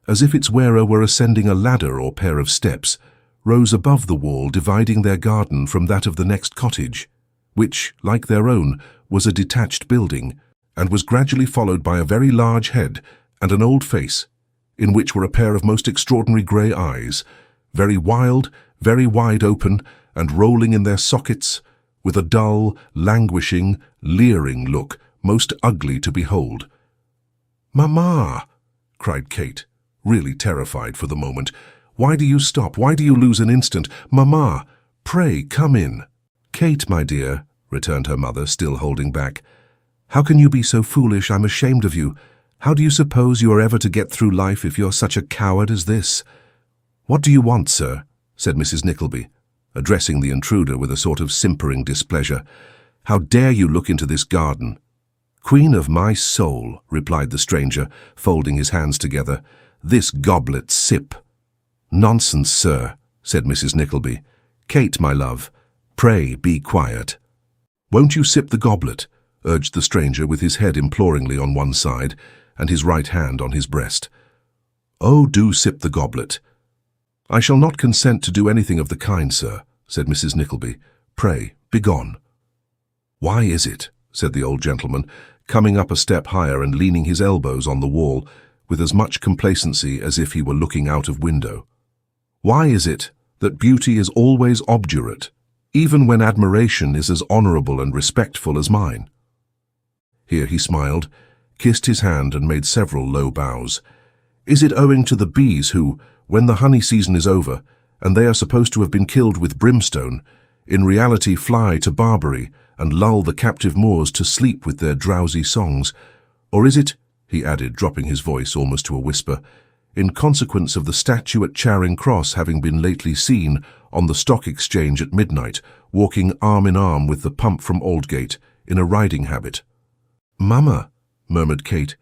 Speaker 2: as if its wearer were ascending a ladder or pair of steps, rose above the wall dividing their garden from that of the next cottage, which, like their own, was a detached building, and was gradually followed by a very large head and an old face, in which were a pair of most extraordinary grey eyes, very wild, very wide open, and rolling in their sockets, with a dull, languishing, leering look, most ugly to behold. "Mamma!" cried Kate, really terrified for the moment. "Why do you stop? Why do you lose an instant? Mamma, pray come in." "Kate, my dear," returned her mother, still holding back, "how can you be so foolish? I'm ashamed of you. How do you suppose you are ever to get through life if you're such a coward as this?" "What do you want, sir?" said Mrs. Nickleby, addressing the intruder with a sort of simpering displeasure. "How dare you look into this garden?" "Queen of my soul," replied the stranger, folding his hands together, "this goblet sip." "Nonsense, sir," said Mrs. Nickleby. "Kate, my love, pray be quiet." "Won't you sip the goblet?" urged the stranger with his head imploringly on one side and his right hand on his breast. "Oh, do sip the goblet." "I shall not consent to do anything of the kind, sir," said Mrs. Nickleby. "Pray, begone." "Why is it," said the old gentleman, coming up a step higher and leaning his elbows on the wall with as much complacency as if he were looking out of window, "why is it that beauty is always obdurate, even when admiration is as honourable and respectful as mine?" Here he smiled, kissed his hand, and made several low bows. "Is it owing to the bees who, when the honey season is over, and they are supposed to have been killed with brimstone, in reality fly to Barbary and lull the captive Moors to sleep with their drowsy songs? Or is it," he added, dropping his voice almost to a whisper, "in consequence of the statue at Charing Cross having been lately seen on the Stock Exchange at midnight, walking arm in arm with the pump from Aldgate, in a riding habit?" "Mamma," murmured Kate,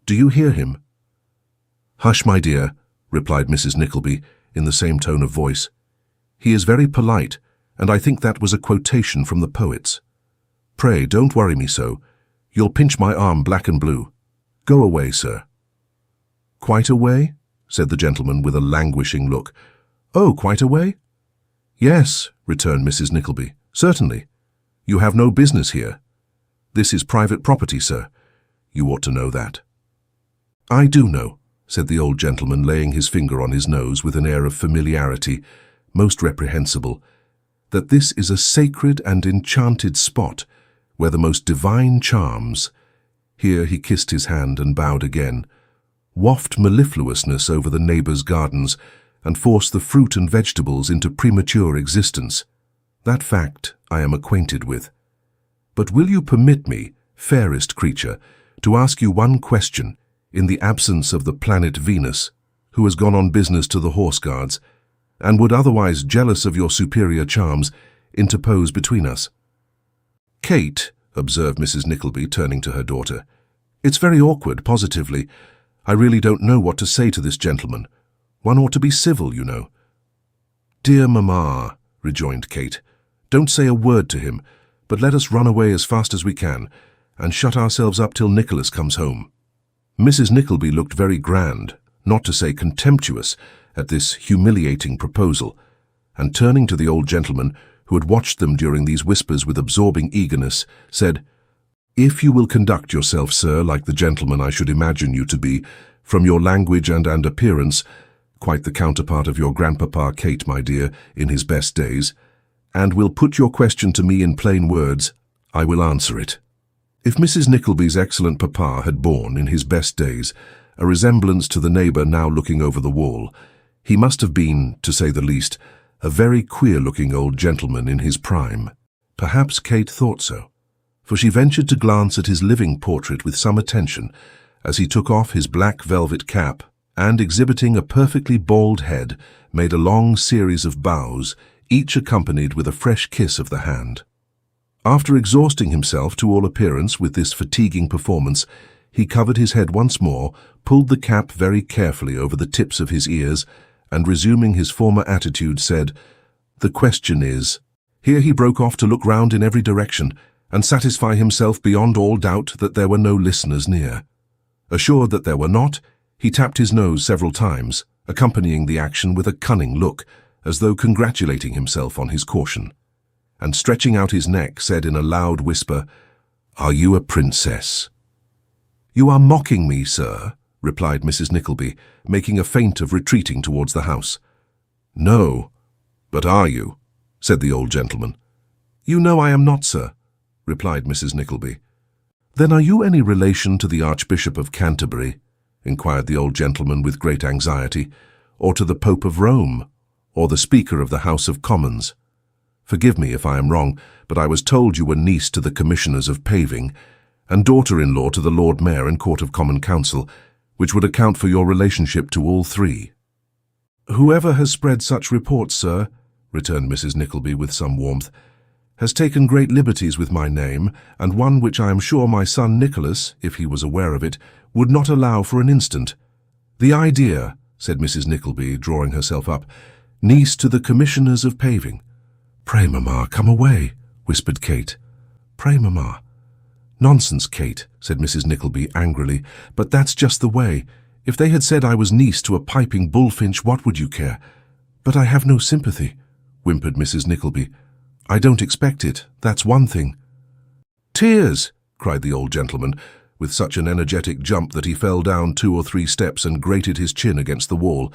Speaker 2: "do you hear him?" "Hush, my dear," replied Mrs. Nickleby, in the same tone of voice. "He is very polite, and I think that was a quotation from the poets. Pray, don't worry me so. You'll pinch my arm black and blue. Go away, sir." "Quite away?" said the gentleman with a languishing look. "Oh, quite away?" "Yes," returned Mrs. Nickleby, "certainly. You have no business here. This is private property, sir. You ought to know that." "I do know," said the old gentleman, laying his finger on his nose with an air of familiarity, most reprehensible, "that this is a sacred and enchanted spot, where the most divine charms," here he kissed his hand and bowed again, "waft mellifluousness over the neighbours' gardens, and force the fruit and vegetables into premature existence. That fact I am acquainted with. But will you permit me, fairest creature, to ask you one question, in the absence of the planet Venus, who has gone on business to the Horse Guards, and would otherwise, jealous of your superior charms, interpose between us?" "Kate," observed Mrs. Nickleby, turning to her daughter, "it's very awkward, positively. I really don't know what to say to this gentleman. One ought to be civil, you know." "Dear mamma," rejoined Kate, "don't say a word to him, but let us run away as fast as we can, and shut ourselves up till Nicholas comes home." Mrs. Nickleby looked very grand, not to say contemptuous, at this humiliating proposal, and turning to the old gentleman, who had watched them during these whispers with absorbing eagerness, said, "If you will conduct yourself, sir, like the gentleman I should imagine you to be, from your language and appearance, quite the counterpart of your grandpapa Kate, my dear, in his best days, and will put your question to me in plain words, I will answer it." If Mrs. Nickleby's excellent papa had borne, in his best days, a resemblance to the neighbour now looking over the wall, he must have been, to say the least, a very queer-looking old gentleman in his prime. Perhaps Kate thought so, for she ventured to glance at his living portrait with some attention, as he took off his black velvet cap, and, exhibiting a perfectly bald head, made a long series of bows, each accompanied with a fresh kiss of the hand. After exhausting himself to all appearance with this fatiguing performance, he covered his head once more, pulled the cap very carefully over the tips of his ears, and resuming his former attitude said, "The question is—" Here he broke off to look round in every direction, and satisfy himself beyond all doubt that there were no listeners near. Assured that there were not, he tapped his nose several times, accompanying the action with a cunning look, as though congratulating himself on his caution, and stretching out his neck, said in a loud whisper, "Are you a princess?" "You are mocking me, sir," replied Mrs. Nickleby, making a feint of retreating towards the house. "No, but are you?" said the old gentleman. "You know I am not, sir," replied Mrs. Nickleby. "Then are you any relation to the Archbishop of Canterbury?" inquired the old gentleman with great anxiety, "or to the Pope of Rome, or the Speaker of the House of Commons? Forgive me if I am wrong, but I was told you were niece to the Commissioners of Paving, and daughter-in-law to the Lord Mayor and Court of Common Council, which would account for your relationship to all three." "Whoever has spread such reports, sir," returned Mrs. Nickleby with some warmth, "has taken great liberties with my name, and one which I am sure my son Nicholas, if he was aware of it, would not allow for an instant. The idea," said Mrs. Nickleby, drawing herself up, "niece to the Commissioners of Paving." "Pray, mamma, come away," whispered Kate. "Pray, mamma." "Nonsense, Kate," said Mrs. Nickleby angrily, "but that's just the way. If they had said I was niece to a piping bullfinch, what would you care?" "But I have no sympathy," whimpered Mrs. Nickleby. "I don't expect it, that's one thing." "Tears!" cried the old gentleman, with such an energetic jump that he fell down 2 or 3 steps and grated his chin against the wall.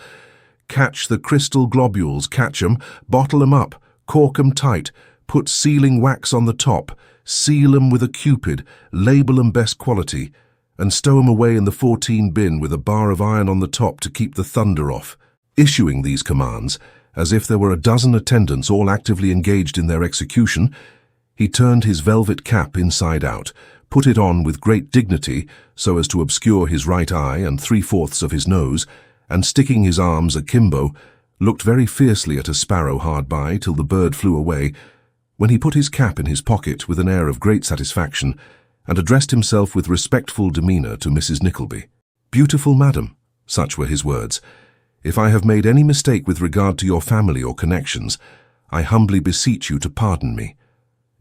Speaker 2: "Catch the crystal globules, catch 'em, bottle 'em up, cork 'em tight, put sealing wax on the top, seal 'em with a cupid, label 'em best quality, and stow 'em away in the 14 bin with a bar of iron on the top to keep the thunder off." Issuing these commands, as if there were a dozen attendants all actively engaged in their execution, he turned his velvet cap inside out, put it on with great dignity so as to obscure his right eye and 3/4 of his nose, and sticking his arms akimbo, looked very fiercely at a sparrow hard by till the bird flew away, when he put his cap in his pocket with an air of great satisfaction, and addressed himself with respectful demeanour to Mrs. Nickleby. "Beautiful madam," such were his words, "if I have made any mistake with regard to your family or connections, I humbly beseech you to pardon me.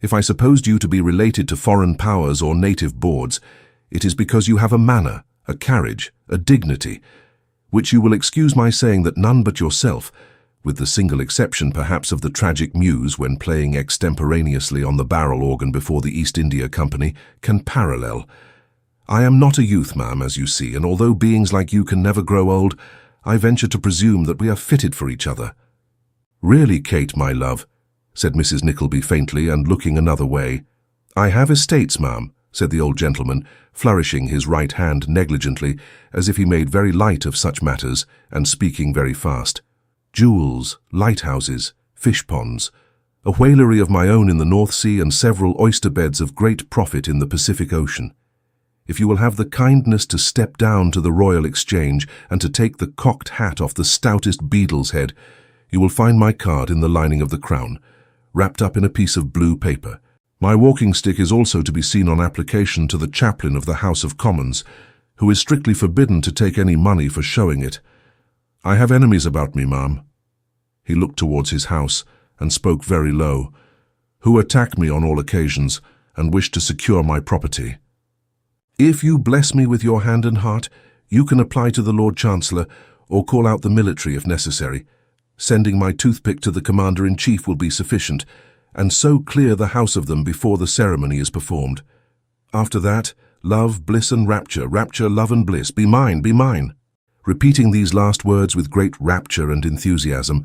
Speaker 2: If I supposed you to be related to foreign powers or native boards, it is because you have a manner, a carriage, a dignity, which you will excuse my saying that none but yourself, with the single exception perhaps of the tragic muse when playing extemporaneously on the barrel organ before the East India Company, can parallel. I am not a youth, ma'am, as you see, and although beings like you can never grow old, I venture to presume that we are fitted for each other." "Really, Kate, my love," said Mrs. Nickleby faintly and looking another way. "I have estates, ma'am," said the old gentleman, flourishing his right hand negligently, as if he made very light of such matters, and speaking very fast. "Jewels, lighthouses, fish-ponds, a whalery of my own in the North Sea, and several oyster-beds of great profit in the Pacific Ocean. If you will have the kindness to step down to the Royal Exchange and to take the cocked hat off the stoutest beadle's head, you will find my card in the lining of the crown, wrapped up in a piece of blue paper. My walking stick is also to be seen on application to the chaplain of the House of Commons, who is strictly forbidden to take any money for showing it. I have enemies about me, ma'am." He looked towards his house and spoke very low, "who attack me on all occasions and wish to secure my property. If you bless me with your hand and heart, you can apply to the Lord Chancellor or call out the military if necessary. Sending my toothpick to the Commander-in-Chief will be sufficient, and so clear the house of them before the ceremony is performed. After that, love, bliss and rapture, rapture, love and bliss, be mine, be mine." Repeating these last words with great rapture and enthusiasm,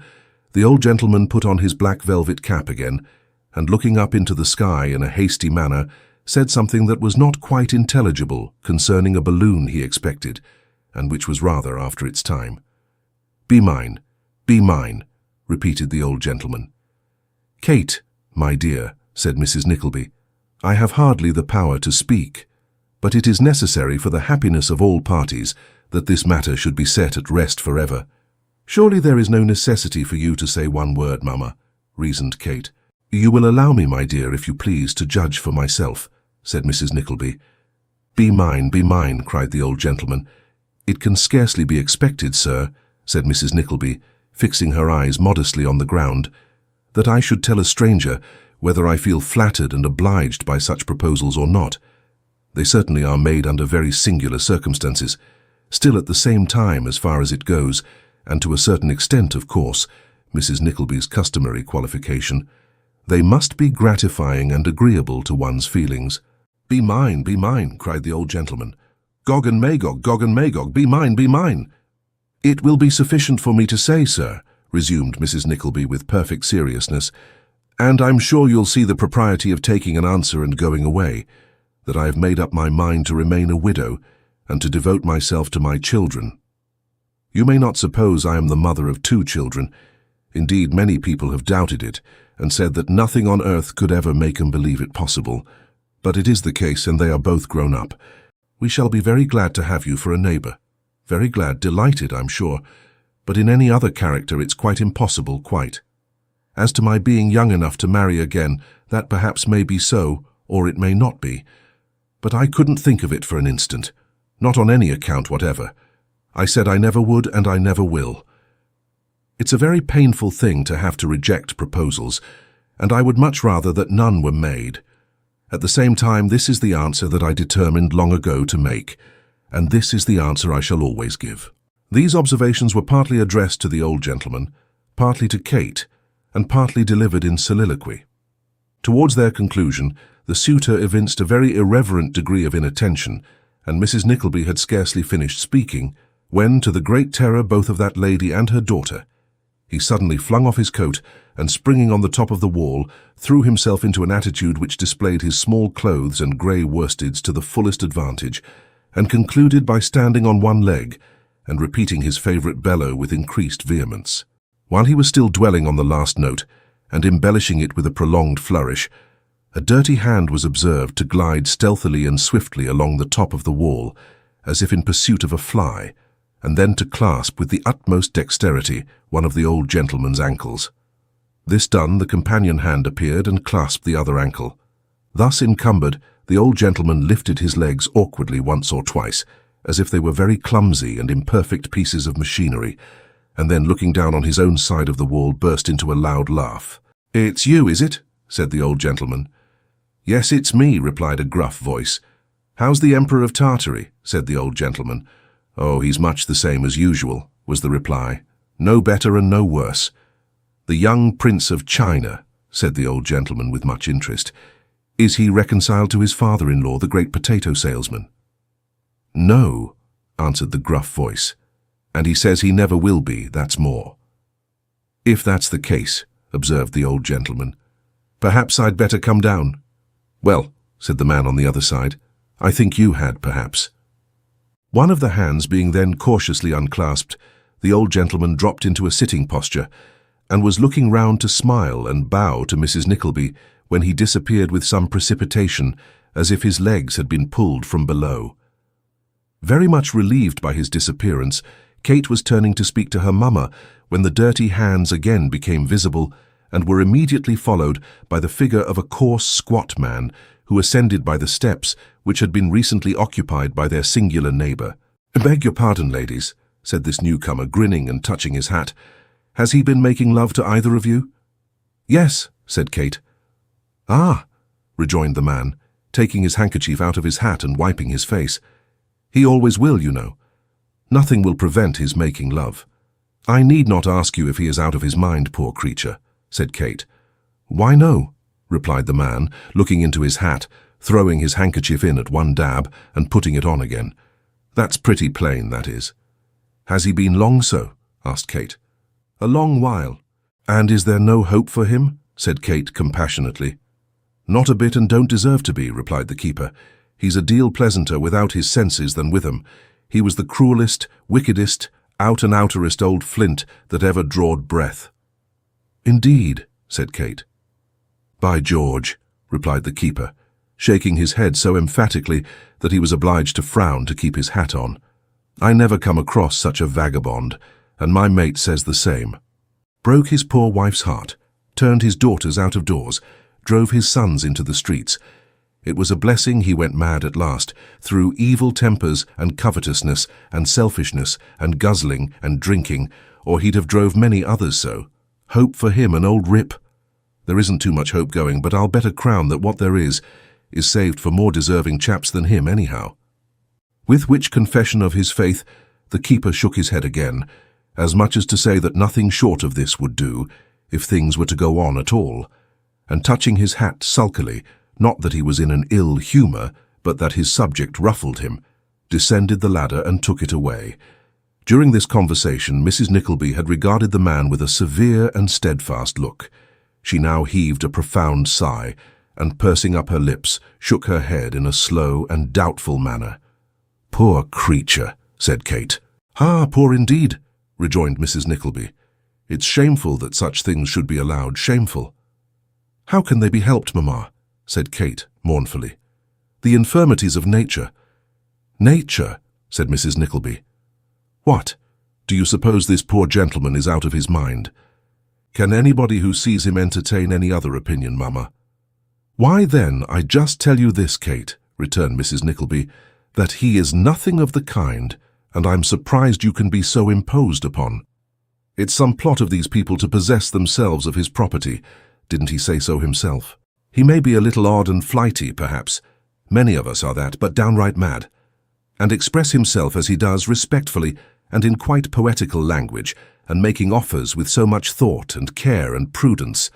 Speaker 2: the old gentleman put on his black velvet cap again, and looking up into the sky in a hasty manner, said something that was not quite intelligible concerning a balloon he expected, and which was rather after its time. Be mine, repeated the old gentleman. "Kate, my dear," said Mrs. Nickleby, "I have hardly the power to speak, but it is necessary for the happiness of all parties that this matter should be set at rest forever." "Surely there is no necessity for you to say one word, mamma," reasoned Kate. "You will allow me, my dear, if you please, to judge for myself," said Mrs. Nickleby. Be mine," cried the old gentleman. "It can scarcely be expected, sir," said Mrs. Nickleby, fixing her eyes modestly on the ground, "that I should tell a stranger whether I feel flattered and obliged by such proposals or not. They certainly are made under very singular circumstances. Still, at the same time, as far as it goes, and to a certain extent, of course, Mrs. Nickleby's customary qualification, they must be gratifying and agreeable to one's feelings." Be mine," cried the old gentleman. Gog and Magog, be mine." "It will be sufficient for me to say, sir," resumed Mrs. Nickleby with perfect seriousness, "and I'm sure you'll see the propriety of taking an answer and going away, that I have made up my mind to remain a widow and to devote myself to my children. You may not suppose I am the mother of 2 children. Indeed, many people have doubted it, and said that nothing on earth could ever make them believe it possible. But it is the case, and they are both grown up. We shall be very glad to have you for a neighbour. Very glad, delighted, I'm sure. But in any other character it's quite impossible, quite. As to my being young enough to marry again, that perhaps may be so, or it may not be. But I couldn't think of it for an instant. Not on any account whatever. I said I never would, and I never will. It's a very painful thing to have to reject proposals, and I would much rather that none were made. At the same time, this is the answer that I determined long ago to make, and this is the answer I shall always give." These observations were partly addressed to the old gentleman, partly to Kate, and partly delivered in soliloquy. Towards their conclusion, the suitor evinced a very irreverent degree of inattention, and Mrs. Nickleby had scarcely finished speaking, when, to the great terror both of that lady and her daughter, he suddenly flung off his coat and, springing on the top of the wall, threw himself into an attitude which displayed his small clothes and grey worsteds to the fullest advantage, and concluded by standing on one leg and repeating his favourite bellow with increased vehemence. While he was still dwelling on the last note, and embellishing it with a prolonged flourish, a dirty hand was observed to glide stealthily and swiftly along the top of the wall, as if in pursuit of a fly, and then to clasp with the utmost dexterity one of the old gentleman's ankles. This done, the companion hand appeared and clasped the other ankle. Thus encumbered, the old gentleman lifted his legs awkwardly once or twice, as if they were very clumsy and imperfect pieces of machinery, and then, looking down on his own side of the wall, burst into a loud laugh. "It's you, is it?" said the old gentleman. "Yes, it's me," replied a gruff voice. "How's the Emperor of Tartary?" said the old gentleman. "Oh, he's much the same as usual," was the reply. "No better and no worse." "The young Prince of China," said the old gentleman with much interest. "Is he reconciled to his father-in-law, the great potato salesman?" "No," answered the gruff voice, "and he says he never will be, that's more." "If that's the case," observed the old gentleman, "perhaps I'd better come down." "Well," said the man on the other side, "I think you had, perhaps." One of the hands being then cautiously unclasped, the old gentleman dropped into a sitting posture, and was looking round to smile and bow to Mrs. Nickleby when he disappeared with some precipitation, as if his legs had been pulled from below. Very much relieved by his disappearance, Kate was turning to speak to her mamma when the dirty hands again became visible, and were immediately followed by the figure of a coarse, squat man who ascended by the steps which had been recently occupied by their singular neighbour. "Beg your pardon, ladies," said this newcomer, grinning and touching his hat. "Has he been making love to either of you?" "Yes," said Kate. "Ah," rejoined the man, taking his handkerchief out of his hat and wiping his face. "He always will, you know. Nothing will prevent his making love." "I need not ask you if he is out of his mind, poor creature," said Kate. "Why, no," replied the man, looking into his hat, throwing his handkerchief in at one dab and putting it on again. "That's pretty plain, that is." "Has he been long so?" asked Kate. "A long while." "And is there no hope for him?" said Kate compassionately. "Not a bit, and don't deserve to be," replied the keeper. "He's a deal pleasanter without his senses than with 'em. He was the cruellest, wickedest, out-and-outerest old flint that ever drawed breath." "Indeed," said Kate. "By George," replied the keeper, shaking his head so emphatically that he was obliged to frown to keep his hat on. "I never come across such a vagabond, and my mate says the same. Broke his poor wife's heart, turned his daughters out of doors, drove his sons into the streets. It was a blessing he went mad at last, through evil tempers and covetousness and selfishness and guzzling and drinking, or he'd have drove many others so. Hope for him, an old rip. There isn't too much hope going, but I'll bet a crown that what there is saved for more deserving chaps than him anyhow." With which confession of his faith, the keeper shook his head again, as much as to say that nothing short of this would do, if things were to go on at all, and touching his hat sulkily, not that he was in an ill humour, but that his subject ruffled him, descended the ladder and took it away. During this conversation, Mrs. Nickleby had regarded the man with a severe and steadfast look. She now heaved a profound sigh, and pursing up her lips, shook her head in a slow and doubtful manner. "Poor creature," said Kate. "Ah, poor indeed," rejoined Mrs. Nickleby. "It's shameful that such things should be allowed, shameful." "How can they be helped, mamma?" said Kate mournfully. "The infirmities of nature." "Nature," said Mrs. Nickleby. "What? Do you suppose this poor gentleman is out of his mind? Can anybody who sees him entertain any other opinion, mamma?" "Why then, I just tell you this, Kate," returned Mrs. Nickleby, "that he is nothing of the kind, and I'm surprised you can be so imposed upon. It's some plot of these people to possess themselves of his property. Didn't he say so himself? He may be a little odd and flighty, perhaps. Many of us are that, but downright mad. And express himself as he does respectfully and in quite poetical language, and making offers with so much thought and care and prudence,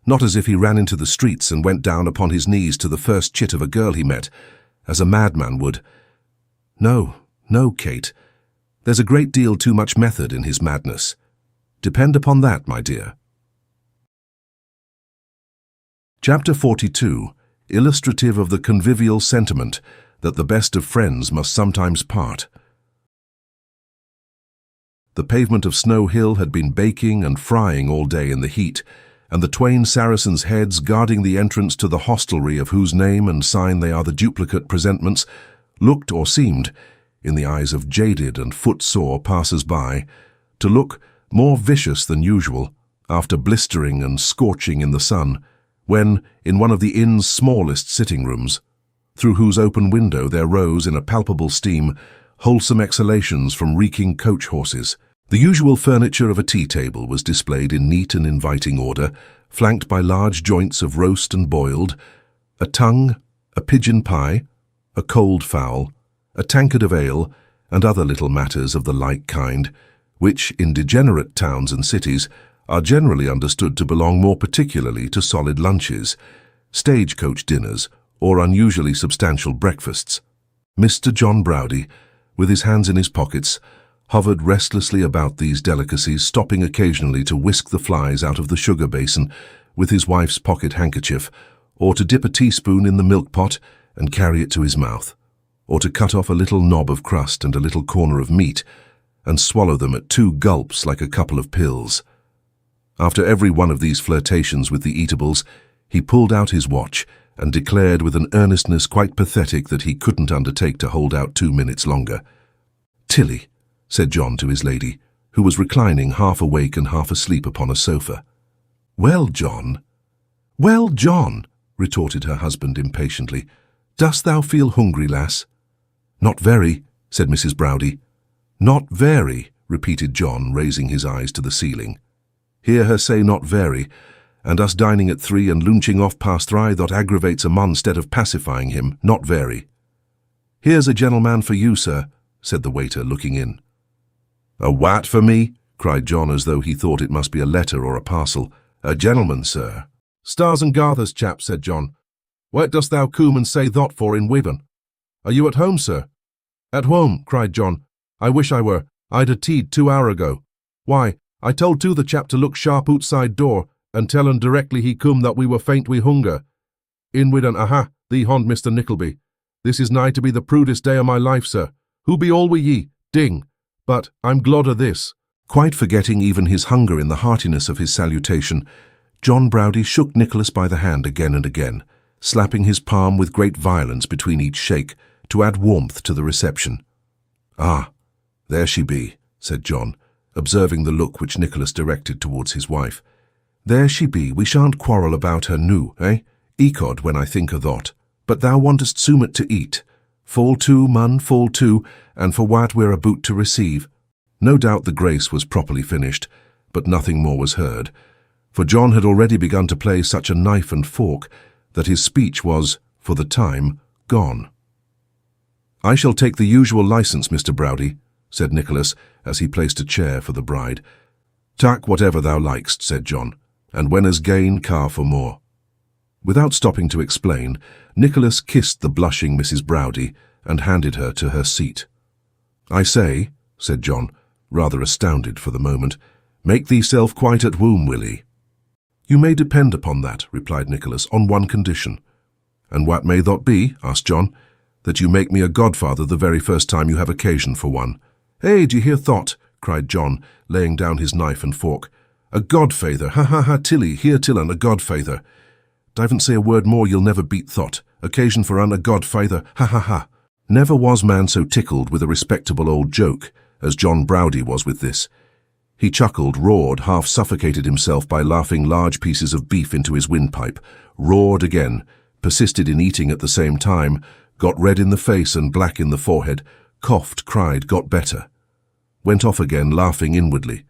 Speaker 2: not as if he ran into the streets and went down upon his knees to the first chit of a girl he met, as a madman would. No, no, Kate. There's a great deal too much method in his madness. Depend upon that, my dear. Chapter 42, illustrative of the convivial sentiment that the best of friends must sometimes part. The pavement of Snow Hill had been baking and frying all day in the heat, and the twain Saracens' heads guarding the entrance to the hostelry of whose name and sign they are the duplicate presentments, looked or seemed, in the eyes of jaded and footsore passers-by, to look more vicious than usual, after blistering and scorching in the sun, when, in one of the inn's smallest sitting-rooms, through whose open window there rose in a palpable steam wholesome exhalations from reeking coach-horses, the usual furniture of a tea-table was displayed in neat and inviting order, flanked by large joints of roast and boiled, a tongue, a pigeon pie, a cold fowl, a tankard of ale, and other little matters of the like kind, which, in degenerate towns and cities, are generally understood to belong more particularly to solid lunches, stagecoach dinners, or unusually substantial breakfasts. Mr. John Browdie, with his hands in his pockets, hovered restlessly about these delicacies, stopping occasionally to whisk the flies out of the sugar basin with his wife's pocket handkerchief, or to dip a teaspoon in the milk pot and carry it to his mouth, or to cut off a little knob of crust and a little corner of meat and swallow them at 2 gulps like a couple of pills. After every one of these flirtations with the eatables, he pulled out his watch and declared with an earnestness quite pathetic that he couldn't undertake to hold out 2 minutes longer. "Tilly," said John to his lady, who was reclining half awake and half asleep upon a sofa. "Well, John?" "Well, John," retorted her husband impatiently. "Dost thou feel hungry, lass?" "Not very," said Mrs. Browdie. "Not very," repeated John, raising his eyes to the ceiling. "Hear her say not very, and us dining at 3 and loonching off past 3 that aggravates a mon stead of pacifying him, not very." "Here's a gentleman for you, sir," said the waiter, looking in. "A what for me?" cried John, as though he thought it must be a letter or a parcel. "A gentleman, sir." "Stars and Garthers, chap," said John. "What dost thou coom and say thot for in Wibbon? Are you at home, sir?" "At home," cried John. "I wish I were. I'd a tea'd 2 hour ago. Why, I told to the chap to look sharp outside door, and tell un directly he come that we were faint wi' hunger. In with un, aha, thee hond, Mr. Nickleby. This is nigh to be the prudest day of my life, sir. Who be all wi' ye? Ding. But I'm glad o' this." Quite forgetting even his hunger in the heartiness of his salutation, John Browdie shook Nicholas by the hand again and again, slapping his palm with great violence between each shake to add warmth to the reception. "Ah, there she be," said John, observing the look which Nicholas directed towards his wife. "There she be, we shan't quarrel about her noo, eh? Ecod, when I think o' thot. But thou wantest summat to eat. Fall to, mun, fall to, and for what we're aboot to receive." No doubt the grace was properly finished, but nothing more was heard, for John had already begun to play such a knife and fork that his speech was, for the time, gone. "I shall take the usual licence, Mr. Browdie," said Nicholas, as he placed a chair for the bride. "Tak whatever thou likest," said John, "and when as gain, car for more." Without stopping to explain, Nicholas kissed the blushing Mrs. Browdie and handed her to her seat. "I say," said John, rather astounded for the moment, "make theeself quite at womb, Willie." "You may depend upon that," replied Nicholas, "on one condition." "And what may that be?" asked John. "That you make me a godfather the very first time you have occasion for one." "Hey, d'ye hear thot?" cried John, laying down his knife and fork. "A godfeyther, ha ha ha, Tilly, here Tillan, a godfeyther. Divn't say a word more, you'll never beat thot. Occasion for un, a godfeyther, ha ha ha." Never was man so tickled with a respectable old joke as John Browdie was with this. He chuckled, roared, half suffocated himself by laughing large pieces of beef into his windpipe, roared again, persisted in eating at the same time, got red in the face and black in the forehead, coughed, cried, got better. Went off again, laughing inwardly.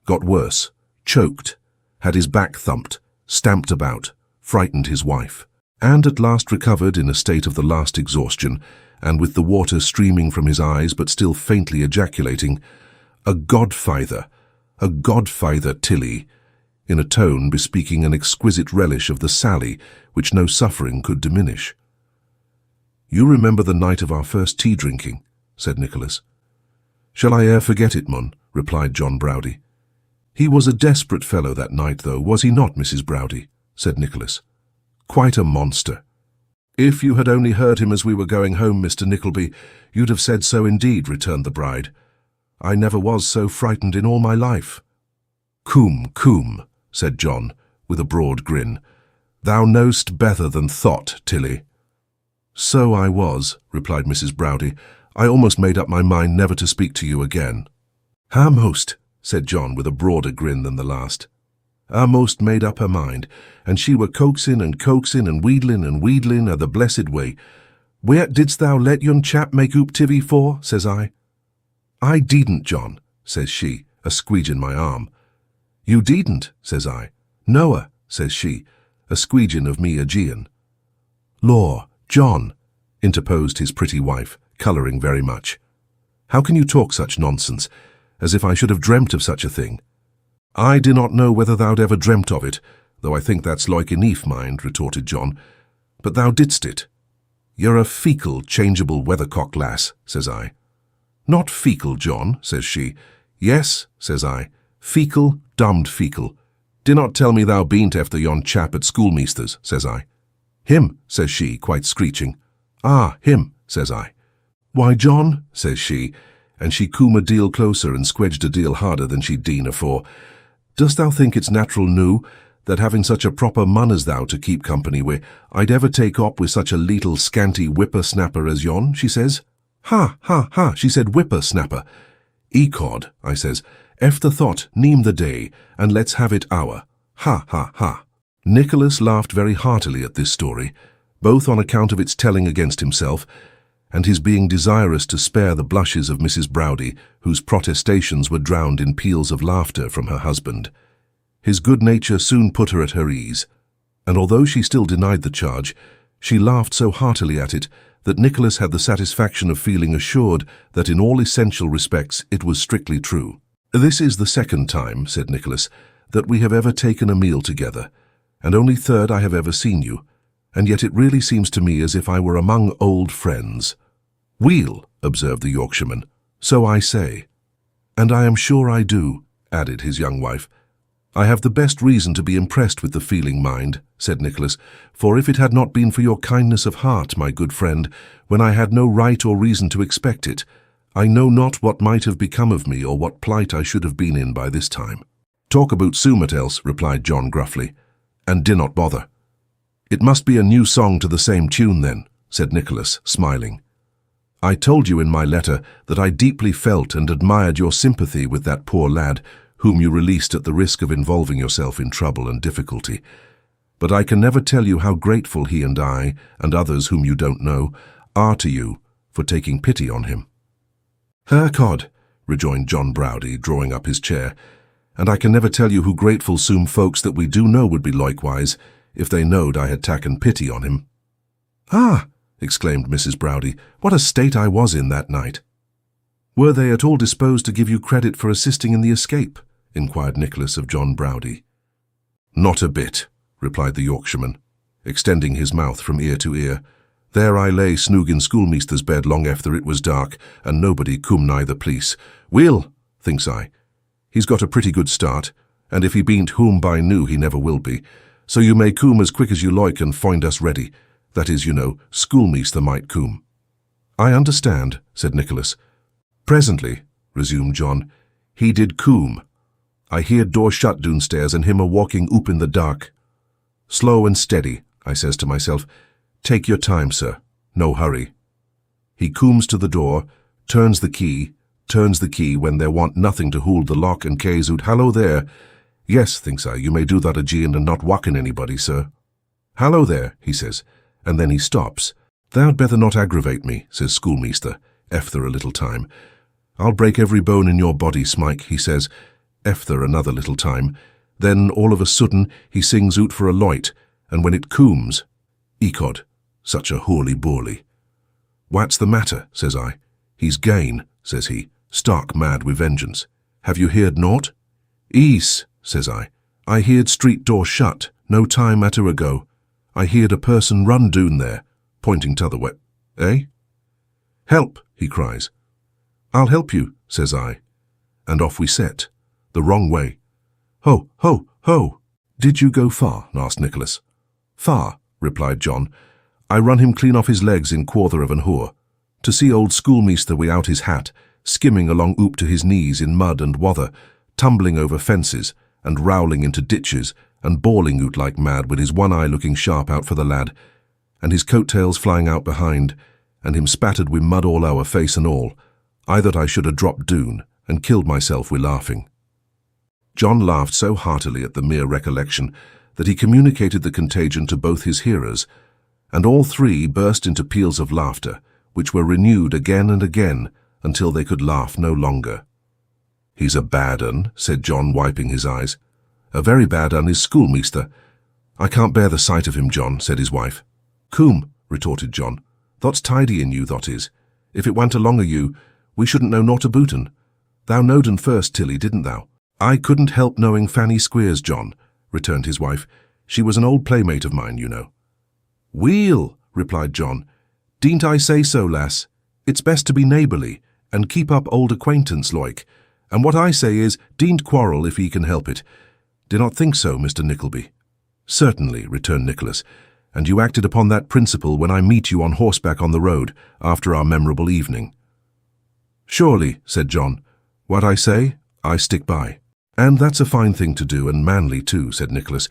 Speaker 2: Got worse, choked, had his back thumped, stamped about, frightened his wife, and at last recovered in a state of the last exhaustion, and with the water streaming from his eyes but still faintly ejaculating, a godfeyther, Tilly," in a tone bespeaking an exquisite relish of the sally which no suffering could diminish. "You remember the night of our first tea-drinking," said Nicholas. "Shall I e'er forget it, mun?" replied John Browdie. "He was a desperate fellow that night, though, was he not, Mrs. Browdie?" said Nicholas. "Quite a monster. If you had only heard him as we were going home, Mr. Nickleby, you'd have said so indeed," returned the bride. "I never was so frightened in all my life." Coom," said John, with a broad grin. "Thou know'st better than thought, Tilly." "So I was," replied Mrs. Browdie. "I almost made up my mind never to speak to you again." "A'most," said John, with a broader grin than the last. "A'most made up her mind, and she were coaxing and wheedling o' the blessed way. 'Where didst thou let yon chap make oop tivy for?' says I. 'I deedn't, John,' says she, a squeeging my arm. 'You deedn't,' says I. 'Noa,' says she, a squeeging of me Aegean. 'Law, John,' interposed his pretty wife, colouring very much. 'How can you talk such nonsense, as if I should have dreamt of such a thing?' 'I do not know whether thou'd ever dreamt of it, though I think that's like enough, mind,' retorted John. 'But thou didst it.' "You're a fecal, changeable weathercock lass," says I. "Not fecal, John," says she. "Yes," says I, "fecal, damned fecal. Dinnot tell me thou bean't efter yon chap at schoolmeaster's," says I. "Him," says she, quite screeching. "Ah, him," says I. "Why, John," says she, and she coom a deal closer and squedged a deal harder than she'd deen afore. "Dost thou think it's natural noo, that having such a proper man as thou to keep company wi', I'd ever take up with such a leetle scanty whipper-snapper as yon?" she says. "Ha, ha, ha," she said, "whipper-snapper. Ecod," I says, "efter thought, neem the day, and let's have it our. Ha, ha, ha." Nicholas laughed very heartily at this story, both on account of its telling against himself, and his being desirous to spare the blushes of Mrs. Browdie, whose protestations were drowned in peals of laughter from her husband. His good nature soon put her at her ease, and although she still denied the charge, she laughed so heartily at it that Nicholas had the satisfaction of feeling assured that in all essential respects it was strictly true. "This is the second time," said Nicholas, "that we have ever taken a meal together, and only third I have ever seen you, and yet it really seems to me as if I were among old friends." "Weel," observed the Yorkshireman, "so I say." "And I am sure I do," added his young wife. "I have the best reason to be impressed with the feeling, mind," said Nicholas, "for if it had not been for your kindness of heart, my good friend, when I had no right or reason to expect it, I know not what might have become of me or what plight I should have been in by this time." "Talk about summat else," replied John gruffly, "and dinnot bother." "It must be a new song to the same tune then," said Nicholas, smiling. "I told you in my letter that I deeply felt and admired your sympathy with that poor lad, whom you released at the risk of involving yourself in trouble and difficulty. But I can never tell you how grateful he and I, and others whom you don't know, are to you for taking pity on him." "Hercod," rejoined John Browdie, drawing up his chair, "and I can never tell you who grateful soom folks that we do know would be likewise, if they knowed I had taken pity on him." "Ah!" exclaimed Mrs. Browdie, "what a state I was in that night." "Were they at all disposed to give you credit for assisting in the escape?" inquired Nicholas of John Browdie. "Not a bit," replied the Yorkshireman, extending his mouth from ear to ear. "There I lay snoog in schoolmeaster's bed long after it was dark, and nobody coom nigh the police. Well, thinks I, he's got a pretty good start, and if he bean't whom by noo he never will be, so you may coom as quick as you like and find us ready. That is, you know, schoolmeaster might coom." "I understand," said Nicholas. "Presently," resumed John, "he did coom. I heard door shut downstairs and him a-walking oop in the dark. 'Slow and steady,' I says to myself. 'Take your time, sir. No hurry.' He cooms to the door, turns the key when there want nothing to hold the lock, and cays out, 'Hallo there.' 'Yes,' thinks I, 'you may do that again and not whacking anybody, sir.' 'Hallo there,' he says, and then he stops. 'Thou'd better not aggravate me,' says schoolmeaster, efter a little time. 'I'll break every bone in your body, Smike,' he says, efter another little time. Then all of a sudden he sings out for a light, and when it cooms, ecod, such a holy-boly. 'What's the matter?' says I. 'He's gane,' says he, stark mad with vengeance. 'Have you heard naught?' 'Ees,' says I. 'I heard street door shut, no time atter ago. I heard a person run down there,' pointing t'other way. 'Eh?' 'Help,' he cries. 'I'll help you,' says I, and off we set, the wrong way. 'Ho, ho, ho!' 'Did you go far?' asked Nicholas. 'Far,' replied John. 'I run him clean off his legs in quarter of an hour, to see old schoolmeaster without his hat, skimming along oop to his knees in mud and wather, tumbling over fences, and rowling into ditches, and bawling out like mad with his one eye looking sharp out for the lad, and his coat-tails flying out behind, and him spattered with mud all over face and all, I that I should ha' dropped doon, and killed myself with laughing." John laughed so heartily at the mere recollection that he communicated the contagion to both his hearers, and all three burst into peals of laughter, which were renewed again and again until they could laugh no longer. "He's a bad un," said John, wiping his eyes. "A very bad un is schoolmeaster. I can't bear the sight of him, John," said his wife. "Coom," retorted John, "thot's tidy in you, thot is. If it went along o' you, we shouldn't know naught aboot un. Thou knowed un first, Tilly, didn't thou?" "I couldn't help knowing Fanny Squeers, John," returned his wife. "She was an old playmate of mine, you know." "Weel," replied John, "Dean't I say so, lass? It's best to be neighbourly, and keep up old acquaintance like. And what I say is, dean't quarrel if he can help it. Do not think so, Mr. Nickleby." "Certainly," returned Nicholas, "and you acted upon that principle when I meet you on horseback on the road, after our memorable evening." "Surely," said John. "What I say, I stick by." "And that's a fine thing to do, and manly too," said Nicholas,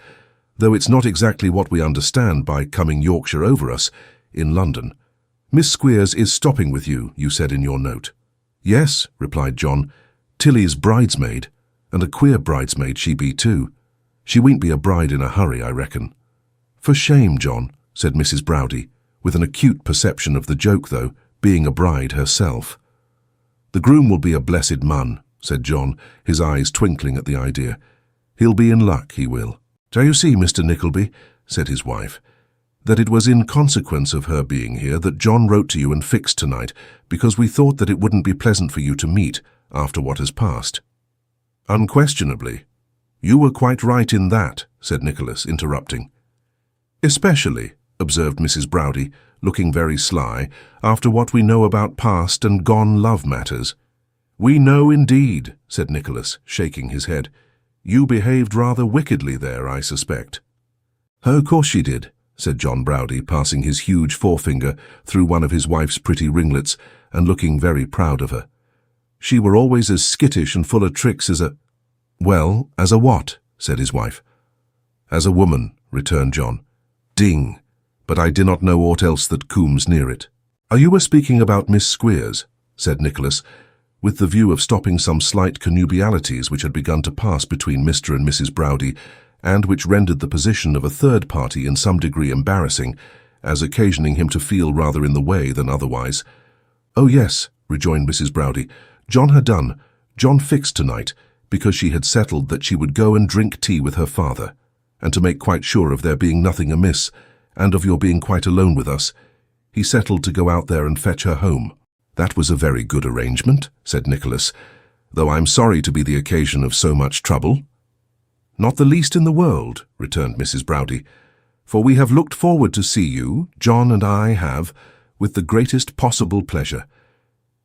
Speaker 2: "though it's not exactly what we understand by coming Yorkshire over us, in London. Miss Squeers is stopping with you, you said in your note." "Yes," replied John, "Tilly's bridesmaid, and a queer bridesmaid she be too. She won't be a bride in a hurry, I reckon." "For shame, John," said Mrs. Browdie, with an acute perception of the joke, though, being a bride herself. "The groom will be a blessed mun," said John, his eyes twinkling at the idea. "He'll be in luck, he will." "Do you see, Mr. Nickleby," said his wife, "that it was in consequence of her being here that John wrote to you and fixed tonight, because we thought that it wouldn't be pleasant for you to meet after what has passed." "Unquestionably. You were quite right in that," said Nicholas, interrupting. "Especially," observed Mrs. Browdie, looking very sly, "after what we know about past and gone love matters." "We know indeed," said Nicholas, shaking his head. "You behaved rather wickedly there, I suspect." "Oh, of course she did," said John Browdie, passing his huge forefinger through one of his wife's pretty ringlets and looking very proud of her. "She were always as skittish and full of tricks as a—" "Well, as a what?" said his wife. "As a woman," returned John. "Ding, but I do not know aught else that cooms near it." "Are you speaking about Miss Squeers?" said Nicholas, with the view of stopping some slight connubialities which had begun to pass between Mr. and Mrs. Browdie, and which rendered the position of a third party in some degree embarrassing, as occasioning him to feel rather in the way than otherwise. "Oh yes," rejoined Mrs. Browdie, "John had done. John fixed tonight, because she had settled that she would go and drink tea with her father, and to make quite sure of there being nothing amiss, and of your being quite alone with us, he settled to go out there and fetch her home." "That was a very good arrangement," said Nicholas, "though I'm sorry to be the occasion of so much trouble." "Not the least in the world," returned Mrs. Browdie, "for we have looked forward to see you, John and I have, with the greatest possible pleasure.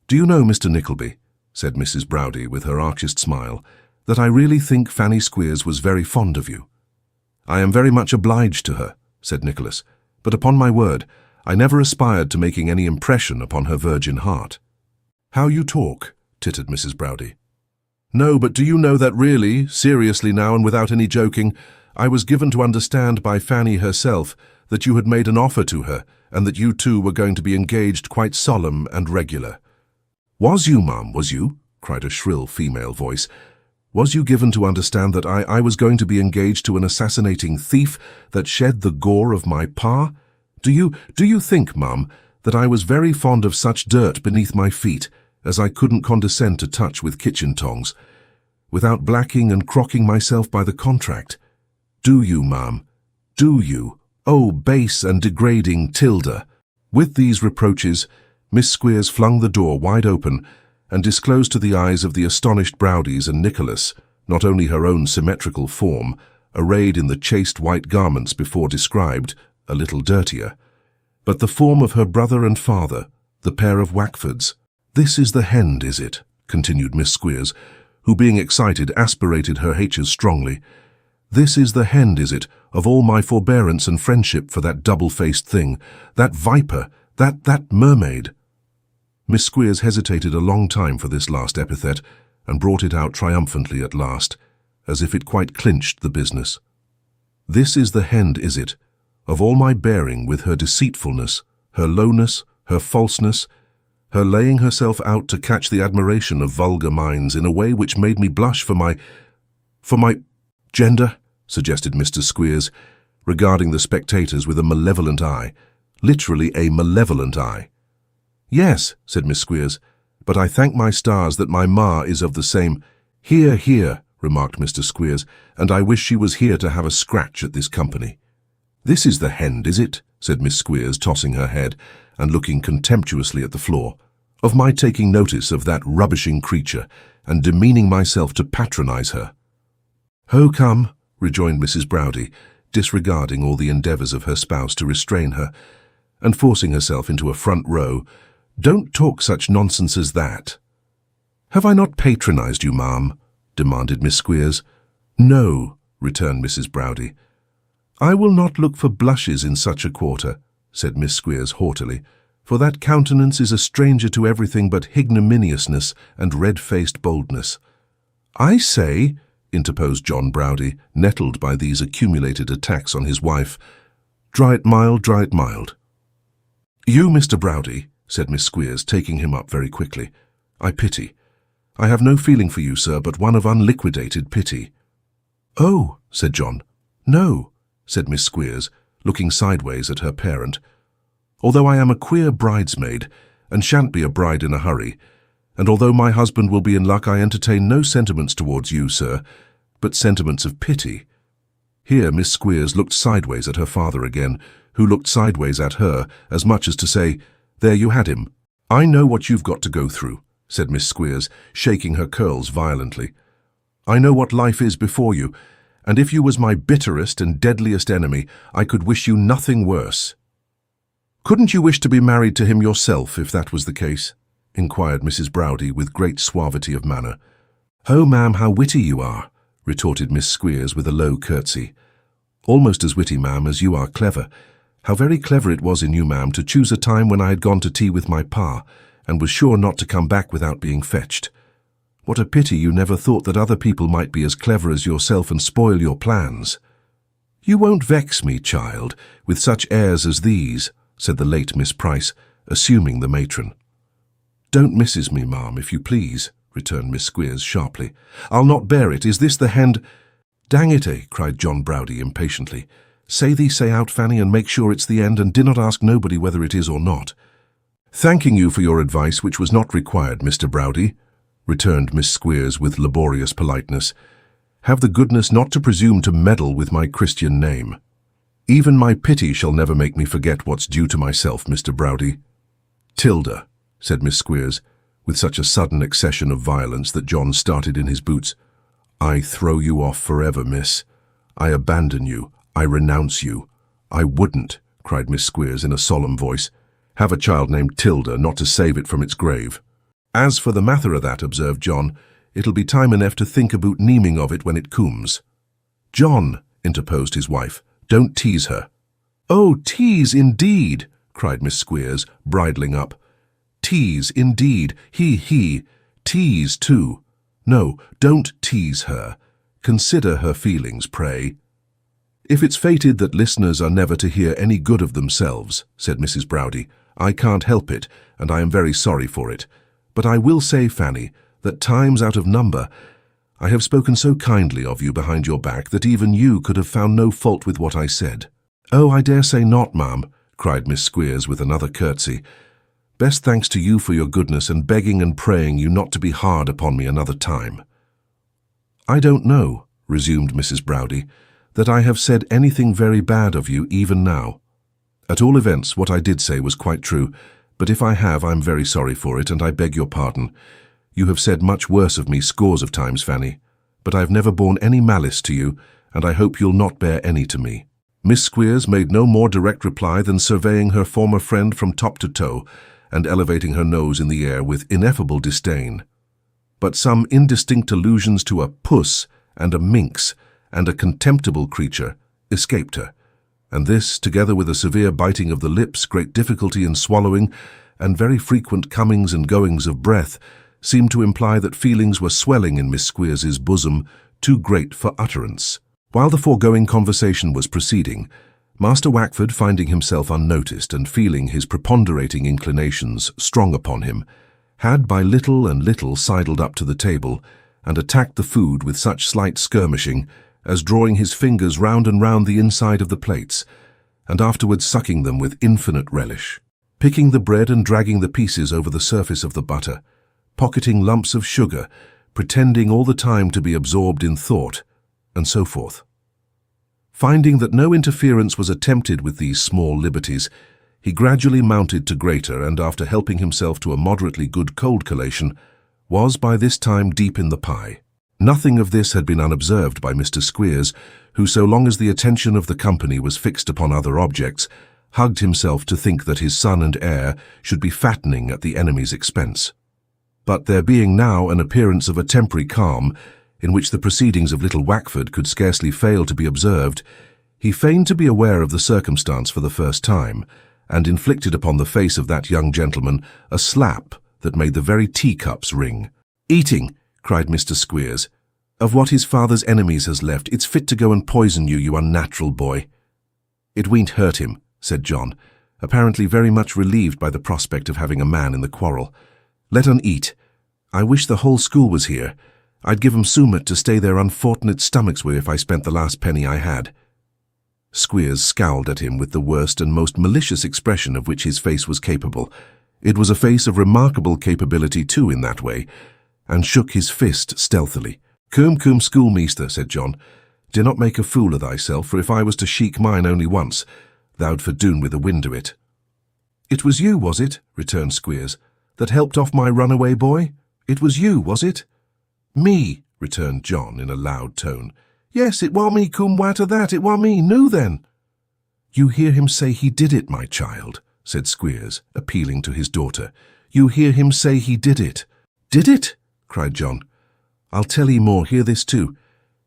Speaker 2: Do you know, Mr. Nickleby," said Mrs. Browdie with her archest smile, "that I really think Fanny Squeers was very fond of you." "I am very much obliged to her," said Nicholas, "but upon my word, I never aspired to making any impression upon her virgin heart." "How you talk," tittered Mrs. Browdie. "No, but do you know that really, seriously now and without any joking, I was given to understand by Fanny herself that you had made an offer to her, and that you two were going to be engaged quite solemn and regular." "Was you, ma'am, was you?" cried a shrill female voice. "Was you given to understand that I was going to be engaged to an assassinating thief that shed the gore of my pa? Do you think, ma'am, that I was very fond of such dirt beneath my feet as I couldn't condescend to touch with kitchen tongs, without blacking and crocking myself by the contract? Do you, ma'am? Do you? Oh, base and degrading Tilda!" With these reproaches, Miss Squeers flung the door wide open and disclosed to the eyes of the astonished Browdies and Nicholas not only her own symmetrical form, arrayed in the chaste white garments before described, a little dirtier, but the form of her brother and father, the pair of Wackfords. "This is the hend, is it?" continued Miss Squeers, who, being excited, aspirated her H's strongly. "This is the hend, is it, of all my forbearance and friendship for that double-faced thing, that viper, that mermaid?" Miss Squeers hesitated a long time for this last epithet, and brought it out triumphantly at last, as if it quite clinched the business. "This is the hend, is it, of all my bearing with her deceitfulness, her lowness, her falseness, her laying herself out to catch the admiration of vulgar minds in a way which made me blush for my gender," suggested Mr. Squeers, regarding the spectators with a malevolent eye, literally a malevolent eye. "Yes," said Miss Squeers, "but I thank my stars that my ma is of the same—" "Hear, hear," remarked Mr. Squeers, "and I wish she was here to have a scratch at this company." "This is the hend, is it?" said Miss Squeers, tossing her head and looking contemptuously at the floor, "of my taking notice of that rubbishing creature and demeaning myself to patronize her." "Oh, come," rejoined Mrs. Browdie, disregarding all the endeavours of her spouse to restrain her, and forcing herself into a front row. "Don't talk such nonsense as that." "Have I not patronized you, ma'am?" demanded Miss Squeers. "No," returned Mrs. Browdie. "I will not look for blushes in such a quarter," said Miss Squeers haughtily, "for that countenance is a stranger to everything but ignominiousness and red-faced boldness." "I say," interposed John Browdie, nettled by these accumulated attacks on his wife, "dry it mild, dry it mild." "You, Mr. Browdie," said Miss Squeers, taking him up very quickly, "I pity. I have no feeling for you, sir, but one of unliquidated pity." "Oh," said John. "No," said Miss Squeers, looking sideways at her parent. "Although I am a queer bridesmaid, and shan't be a bride in a hurry, and although my husband will be in luck, I entertain no sentiments towards you, sir, but sentiments of pity." Here Miss Squeers looked sideways at her father again, who looked sideways at her, as much as to say, "There you had him." "I know what you've got to go through," said Miss Squeers, shaking her curls violently. "I know what life is before you, and if you was my bitterest and deadliest enemy, I could wish you nothing worse." "Couldn't you wish to be married to him yourself, if that was the case?" inquired Mrs. Browdie with great suavity of manner. "Oh, ma'am, how witty you are," retorted Miss Squeers with a low curtsy. "Almost as witty, ma'am, as you are clever. How very clever it was in you, ma'am, to choose a time when I had gone to tea with my pa, and was sure not to come back without being fetched. What a pity you never thought that other people might be as clever as yourself and spoil your plans." "You won't vex me, child, with such airs as these," said the late Miss Price, assuming the matron. "Don't misses me, ma'am, if you please," returned Miss Squeers sharply. "I'll not bear it. Is this the hand—" "Dang it, cried John Browdie impatiently. "Say thee say out, Fanny, and make sure it's the end, and do not ask nobody whether it is or not." "Thanking you for your advice, which was not required, Mr. Browdie," returned Miss Squeers with laborious politeness, "have the goodness not to presume to meddle with my Christian name. Even my pity shall never make me forget what's due to myself, Mr. Browdie." "Tilda," said Miss Squeers, with such a sudden accession of violence that John started in his boots, "I throw you off forever, miss. I abandon you. I renounce you." "I wouldn't," cried Miss Squeers in a solemn voice, "have a child named Tilda not to save it from its grave." "As for the matter of that," observed John, "it'll be time enough to think about naming of it when it cooms." "John," interposed his wife, "don't tease her." "Oh, tease indeed," cried Miss Squeers, bridling up. "Tease indeed, he, tease too. No, don't tease her. Consider her feelings, pray." "If it's fated that listeners are never to hear any good of themselves," said Mrs. Browdie, "I can't help it, and I am very sorry for it. But I will say, Fanny, that times out of number, I have spoken so kindly of you behind your back that even you could have found no fault with what I said." "Oh, I dare say not, ma'am," cried Miss Squeers with another curtsy. "Best thanks to you for your goodness, and begging and praying you not to be hard upon me another time." "I don't know," resumed Mrs. Browdie, "that I have said anything very bad of you even now. At all events, what I did say was quite true, but if I have, I'm very sorry for it, and I beg your pardon. You have said much worse of me scores of times, Fanny, but I've never borne any malice to you, and I hope you'll not bear any to me." Miss Squeers made no more direct reply than surveying her former friend from top to toe, and elevating her nose in the air with ineffable disdain. But some indistinct allusions to a puss and a minx and a contemptible creature escaped her, and this, together with a severe biting of the lips, great difficulty in swallowing, and very frequent comings and goings of breath, seemed to imply that feelings were swelling in Miss Squeers's bosom, too great for utterance. While the foregoing conversation was proceeding, Master Wackford, finding himself unnoticed and feeling his preponderating inclinations strong upon him, had by little and little sidled up to the table and attacked the food with such slight skirmishing as drawing his fingers round and round the inside of the plates, and afterwards sucking them with infinite relish, picking the bread and dragging the pieces over the surface of the butter, pocketing lumps of sugar, pretending all the time to be absorbed in thought, and so forth. Finding that no interference was attempted with these small liberties, he gradually mounted to greater, and after helping himself to a moderately good cold collation, was by this time deep in the pie. Nothing of this had been unobserved by Mr. Squeers, who, so long as the attention of the company was fixed upon other objects, hugged himself to think that his son and heir should be fattening at the enemy's expense. But there being now an appearance of a temporary calm, in which the proceedings of little Wackford could scarcely fail to be observed, he feigned to be aware of the circumstance for the first time, and inflicted upon the face of that young gentleman a slap that made the very teacups ring. "Eating," cried Mr. Squeers, "of what his father's enemies has left. It's fit to go and poison you, you unnatural boy." "It won't hurt him," said John, apparently very much relieved by the prospect of having a man in the quarrel. "Let un eat. I wish the whole school was here. I'd give 'em summat to stay their unfortunate stomachs with if I spent the last penny I had." Squeers scowled at him with the worst and most malicious expression of which his face was capable. It was a face of remarkable capability too in that way, and shook his fist stealthily. "Come, schoolmeaster," said John, "do not make a fool of thyself, for if I was to sheik mine only once, thou'd fadoon with a wind to it." "It was you, was it," returned Squeers, "that helped off my runaway boy? It was you, was it?" "Me," returned John in a loud tone. "Yes, it wa me, cum watter that, it wa me, nu then." "You hear him say he did it, my child," said Squeers, appealing to his daughter. "You hear him say he did it." "Did it?" cried John. "I'll tell 'ee more, hear this too.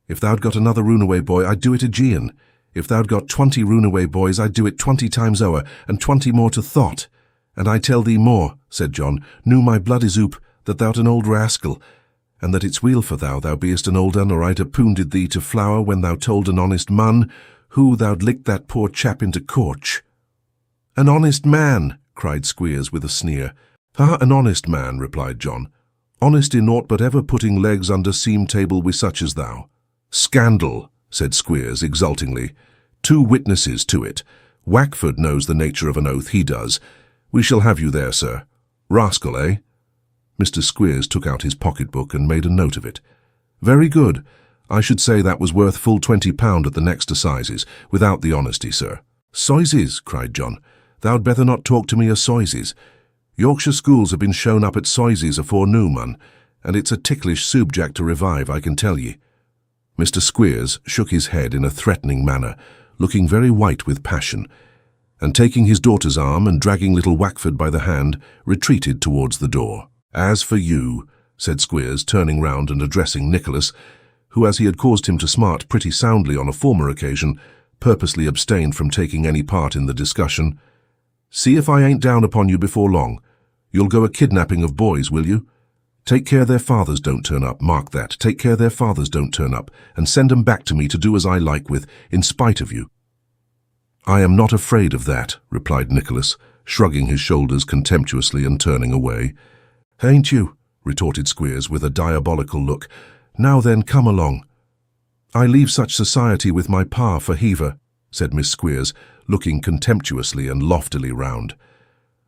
Speaker 2: If thou'd got another runaway boy, I'd do it again. If thou'd got 20 runaway boys, I'd do it 20 times o'er, and 20 more to thought. And I tell thee more," said John, "nu my blood is oop, that thou'rt an old rascal, and that it's weel for thou beest an old un, or I'd ha' poonded thee to flour when thou told an honest man who thou'd licked that poor chap into corch." "An honest man!" cried Squeers with a sneer. "Ah, an honest man," replied John. "Honest in aught but ever putting legs under seam table with such as thou." "Scandal," said Squeers exultingly. "2 witnesses to it. Wackford knows the nature of an oath, he does. We shall have you there, sir. Rascal, eh?" Mr. Squeers took out his pocket-book and made a note of it. "Very good. I should say that was worth full £20 at the next assizes, without the honesty, sir." "Soizes," cried John. "Thou'd better not talk to me o' soizes. Yorkshire schools have been shown up at soizes afore noo, man, and it's a ticklish subject to revive, I can tell ye." Mr. Squeers shook his head in a threatening manner, looking very white with passion, and taking his daughter's arm and dragging little Wackford by the hand, retreated towards the door. "As for you," said Squeers, turning round and addressing Nicholas, who, as he had caused him to smart pretty soundly on a former occasion, purposely abstained from taking any part in the discussion, "see if I ain't down upon you before long. You'll go a-kidnapping of boys, will you? Take care their fathers don't turn up, mark that, take care their fathers don't turn up, and send 'em back to me to do as I like with, in spite of you." "I am not afraid of that," replied Nicholas, shrugging his shoulders contemptuously and turning away. "Ain't you?" retorted Squeers with a diabolical look. "Now then, come along." "I leave such society with my pa for Hever," said Miss Squeers, looking contemptuously and loftily round.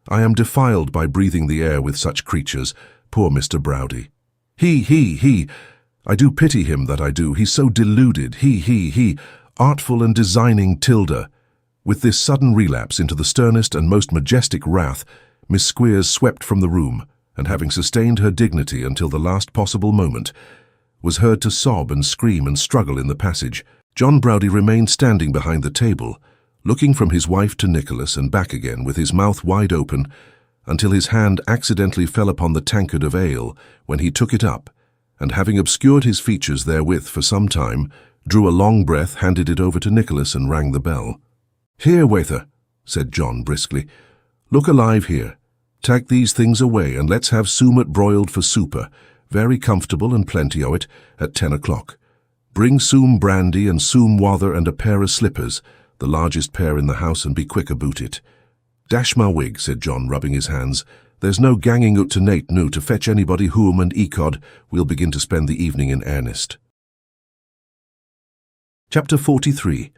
Speaker 2: "I am defiled by breathing the air with such creatures, poor Mr. Browdy. He, I do pity him, that I do, he's so deluded, he, artful and designing Tilda." With this sudden relapse into the sternest and most majestic wrath, Miss Squeers swept from the room, and having sustained her dignity until the last possible moment, was heard to sob and scream and struggle in the passage. John Browdy remained standing behind the table, looking from his wife to Nicholas and back again with his mouth wide open, until his hand accidentally fell upon the tankard of ale, when he took it up, and having obscured his features therewith for some time, drew a long breath, handed it over to Nicholas, and rang the bell. "Here, waiter," said John briskly. "Look alive here. Take these things away, and let's have summat broiled for super, very comfortable and plenty o' it, at 10 o'clock. Bring soom brandy and soom wather and a pair of slippers, the largest pair in the house, and be quick aboot it." "Dash my wig," said John, rubbing his hands. "There's no ganging out to Nate noo to fetch anybody whom and ecod we'll begin to spend the evening in earnest." Chapter 43.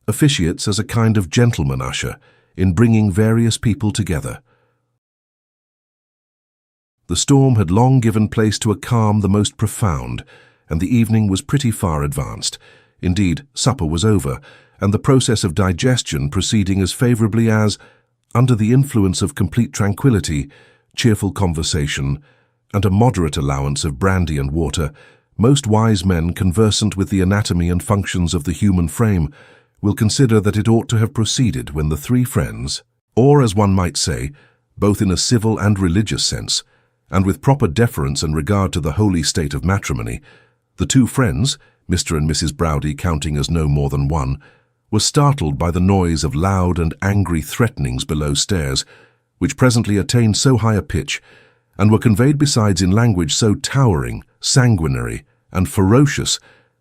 Speaker 2: Officiates as a kind of gentleman usher in bringing various people together. The storm had long given place to a calm the most profound, and the evening was pretty far advanced. Indeed, supper was over, and the process of digestion proceeding as favourably as, under the influence of complete tranquillity, cheerful conversation, and a moderate allowance of brandy and water, most wise men conversant with the anatomy and functions of the human frame will consider that it ought to have proceeded when the three friends, or as one might say, both in a civil and religious sense, and with proper deference and regard to the holy state of matrimony, the two friends, Mr. and Mrs. Browdie counting as no more than one, were startled by the noise of loud and angry threatenings below stairs, which presently attained so high a pitch, and were conveyed besides in language so towering, sanguinary, and ferocious,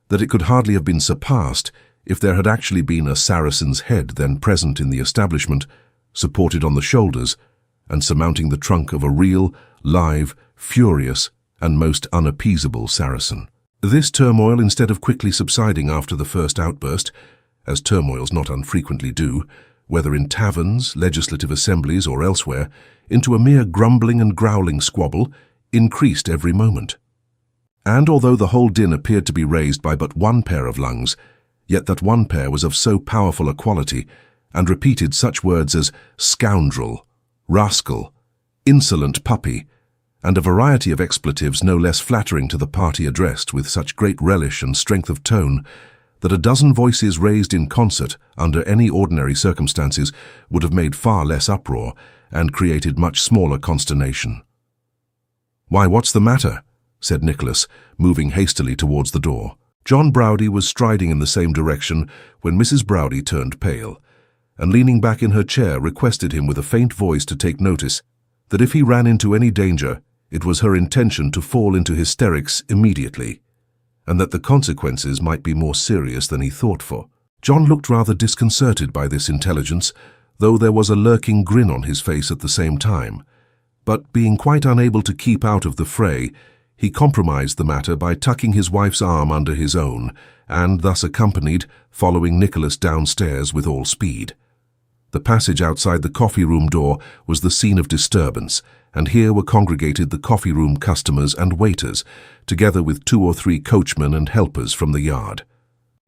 Speaker 2: that it could hardly have been surpassed if there had actually been a Saracen's head then present in the establishment, supported on the shoulders, and surmounting the trunk of a real, live, furious, and most unappeasable Saracen. This turmoil, instead of quickly subsiding after the first outburst, as turmoils not unfrequently do, whether in taverns, legislative assemblies, or elsewhere, into a mere grumbling and growling squabble, increased every moment. And although the whole din appeared to be raised by but one pair of lungs, yet that one pair was of so powerful a quality, and repeated such words as scoundrel, rascal, insolent puppy, and a variety of expletives no less flattering to the party addressed with such great relish and strength of tone, that a dozen voices raised in concert under any ordinary circumstances would have made far less uproar and created much smaller consternation. "Why, what's the matter?" said Nicholas, moving hastily towards the door. John Browdie was striding in the same direction when Mrs. Browdie turned pale, and leaning back in her chair requested him with a faint voice to take notice that if he ran into any danger, it was her intention to fall into hysterics immediately, and that the consequences might be more serious than he thought for. John looked rather disconcerted by this intelligence, though there was a lurking grin on his face at the same time, but being quite unable to keep out of the fray, he compromised the matter by tucking his wife's arm under his own, and, thus accompanied, following Nicholas downstairs with all speed. The passage outside the coffee-room door was the scene of disturbance, and here were congregated the coffee-room customers and waiters, together with 2 or 3 coachmen and helpers from the yard.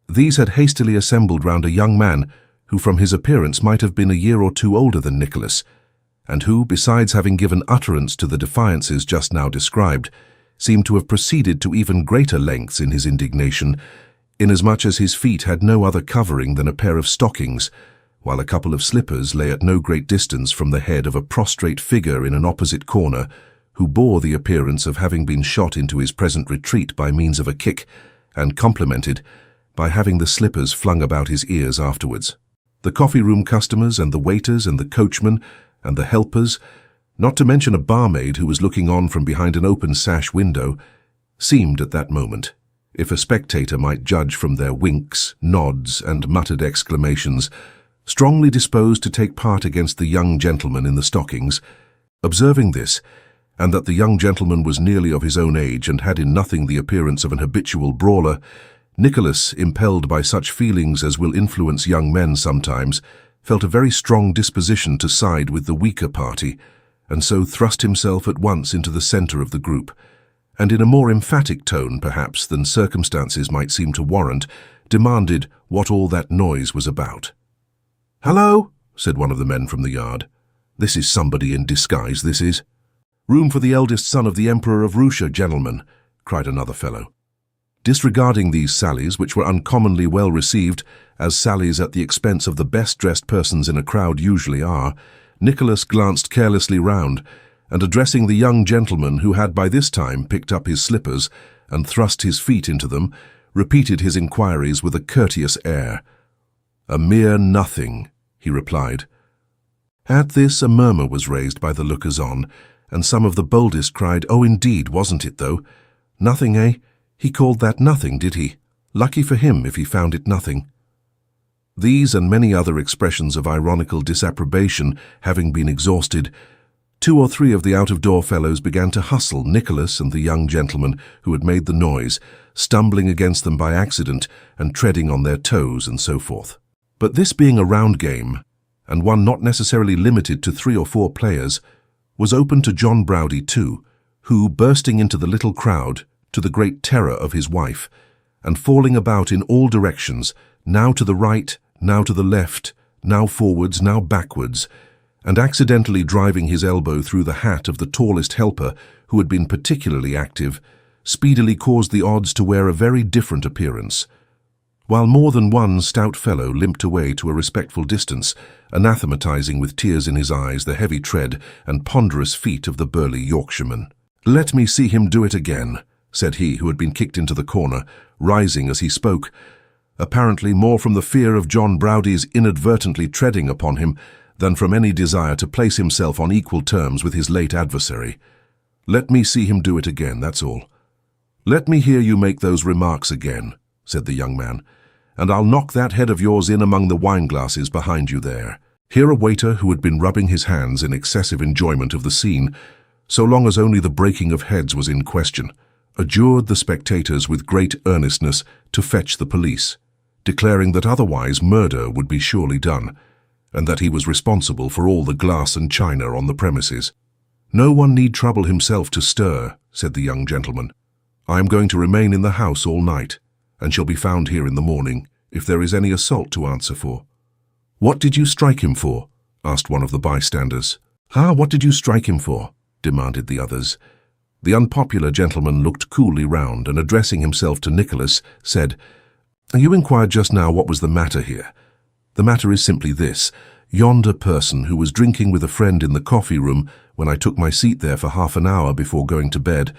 Speaker 2: These had hastily assembled round a young man who from his appearance might have been a year or 2 older than Nicholas, and who, besides having given utterance to the defiances just now described, seemed to have proceeded to even greater lengths in his indignation, inasmuch as his feet had no other covering than a pair of stockings, while a couple of slippers lay at no great distance from the head of a prostrate figure in an opposite corner, who bore the appearance of having been shot into his present retreat by means of a kick, and complimented by having the slippers flung about his ears afterwards. The coffee-room customers and the waiters and the coachmen and the helpers, not to mention a barmaid who was looking on from behind an open sash window, seemed at that moment, if a spectator might judge from their winks, nods, and muttered exclamations, strongly disposed to take part against the young gentleman in the stockings. Observing this, and that the young gentleman was nearly of his own age and had in nothing the appearance of an habitual brawler, Nicholas, impelled by such feelings as will influence young men sometimes, felt a very strong disposition to side with the weaker party, and so thrust himself at once into the centre of the group, and in a more emphatic tone, perhaps, than circumstances might seem to warrant, demanded what all that noise was about. "Hello," said one of the men from the yard. "This is somebody in disguise, this is." "Room for the eldest son of the Emperor of Russia, gentlemen," cried another fellow. Disregarding these sallies, which were uncommonly well received, as sallies at the expense of the best-dressed persons in a crowd usually are, Nicholas glanced carelessly round, and addressing the young gentleman who had by this time picked up his slippers and thrust his feet into them, repeated his inquiries with a courteous air. "A mere nothing," he replied. At this a murmur was raised by the lookers-on, and some of the boldest cried, "Oh, indeed, wasn't it, though? Nothing, eh? He called that nothing, did he? Lucky for him if he found it nothing." These and many other expressions of ironical disapprobation having been exhausted, 2 or 3 of the out-of-door fellows began to hustle Nicholas and the young gentleman who had made the noise, stumbling against them by accident and treading on their toes and so forth. But this being a round game, and one not necessarily limited to 3 or 4 players, was open to John Browdie too, who, bursting into the little crowd, to the great terror of his wife, and falling about in all directions, now to the right, now to the left, now forwards, now backwards, and accidentally driving his elbow through the hat of the tallest helper, who had been particularly active, speedily caused the odds to wear a very different appearance. while more than one stout fellow limped away to a respectful distance, anathematizing with tears in his eyes the heavy tread and ponderous feet of the burly Yorkshireman. "Let me see him do it again," said he who had been kicked into the corner, rising as he spoke, apparently more from the fear of John Browdie's inadvertently treading upon him than from any desire to place himself on equal terms with his late adversary. "Let me see him do it again, that's all." "Let me hear you make those remarks again," said the young man, "and I'll knock that head of yours in among the wine-glasses behind you there." Here a waiter, who had been rubbing his hands in excessive enjoyment of the scene, so long as only the breaking of heads was in question, adjured the spectators with great earnestness to fetch the police, declaring that otherwise murder would be surely done, and that he was responsible for all the glass and china on the premises. "No one need trouble himself to stir," said the young gentleman. "I am going to remain in the house all night, and shall be found here in the morning if there is any assault to answer for." "What did you strike him for?" asked one of the bystanders. "What did you strike him for?" demanded the others. The unpopular gentleman looked coolly round, and addressing himself to Nicholas, said, "You inquired just now what was the matter here. The matter is simply this. Yonder person who was drinking with a friend in the coffee-room when I took my seat there for half an hour before going to bed,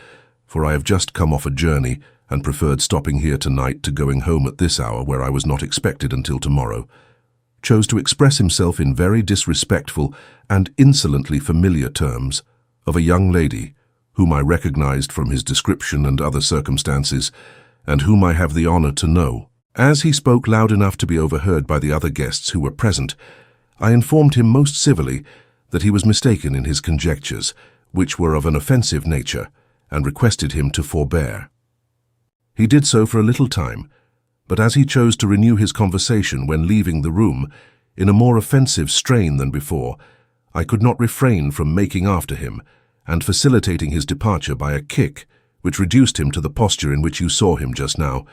Speaker 2: for I have just come off a journey and preferred stopping here tonight to going home at this hour where I was not expected until tomorrow, chose to express himself in very disrespectful and insolently familiar terms of a young lady whom I recognized from his description and other circumstances, and whom I have the honor to know. As he spoke loud enough to be overheard by the other guests who were present, I informed him most civilly that he was mistaken in his conjectures, which were of an offensive nature, and requested him to forbear. He did so for a little time, but as he chose to renew his conversation when leaving the room in a more offensive strain than before, I could not refrain from making after him and facilitating his departure by a kick, which reduced him to the posture in which you saw him just now.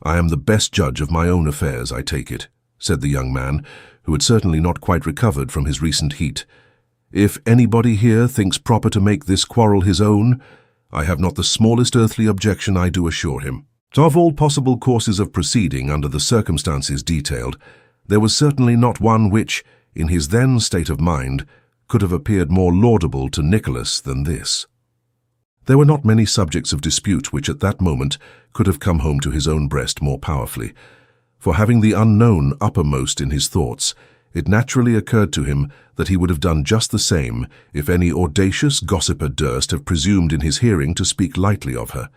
Speaker 2: "I am the best judge of my own affairs, I take it," said the young man, who had certainly not quite recovered from his recent heat. "If anybody here thinks proper to make this quarrel his own, I have not the smallest earthly objection, I do assure him." Of all possible courses of proceeding under the circumstances detailed, there was certainly not one which, in his then state of mind, could have appeared more laudable to Nicholas than this. There were not many subjects of dispute which at that moment could have come home to his own breast more powerfully, for having the unknown uppermost in his thoughts, it naturally occurred to him that he would have done just the same if any audacious gossiper durst have presumed in his hearing to speak lightly of her.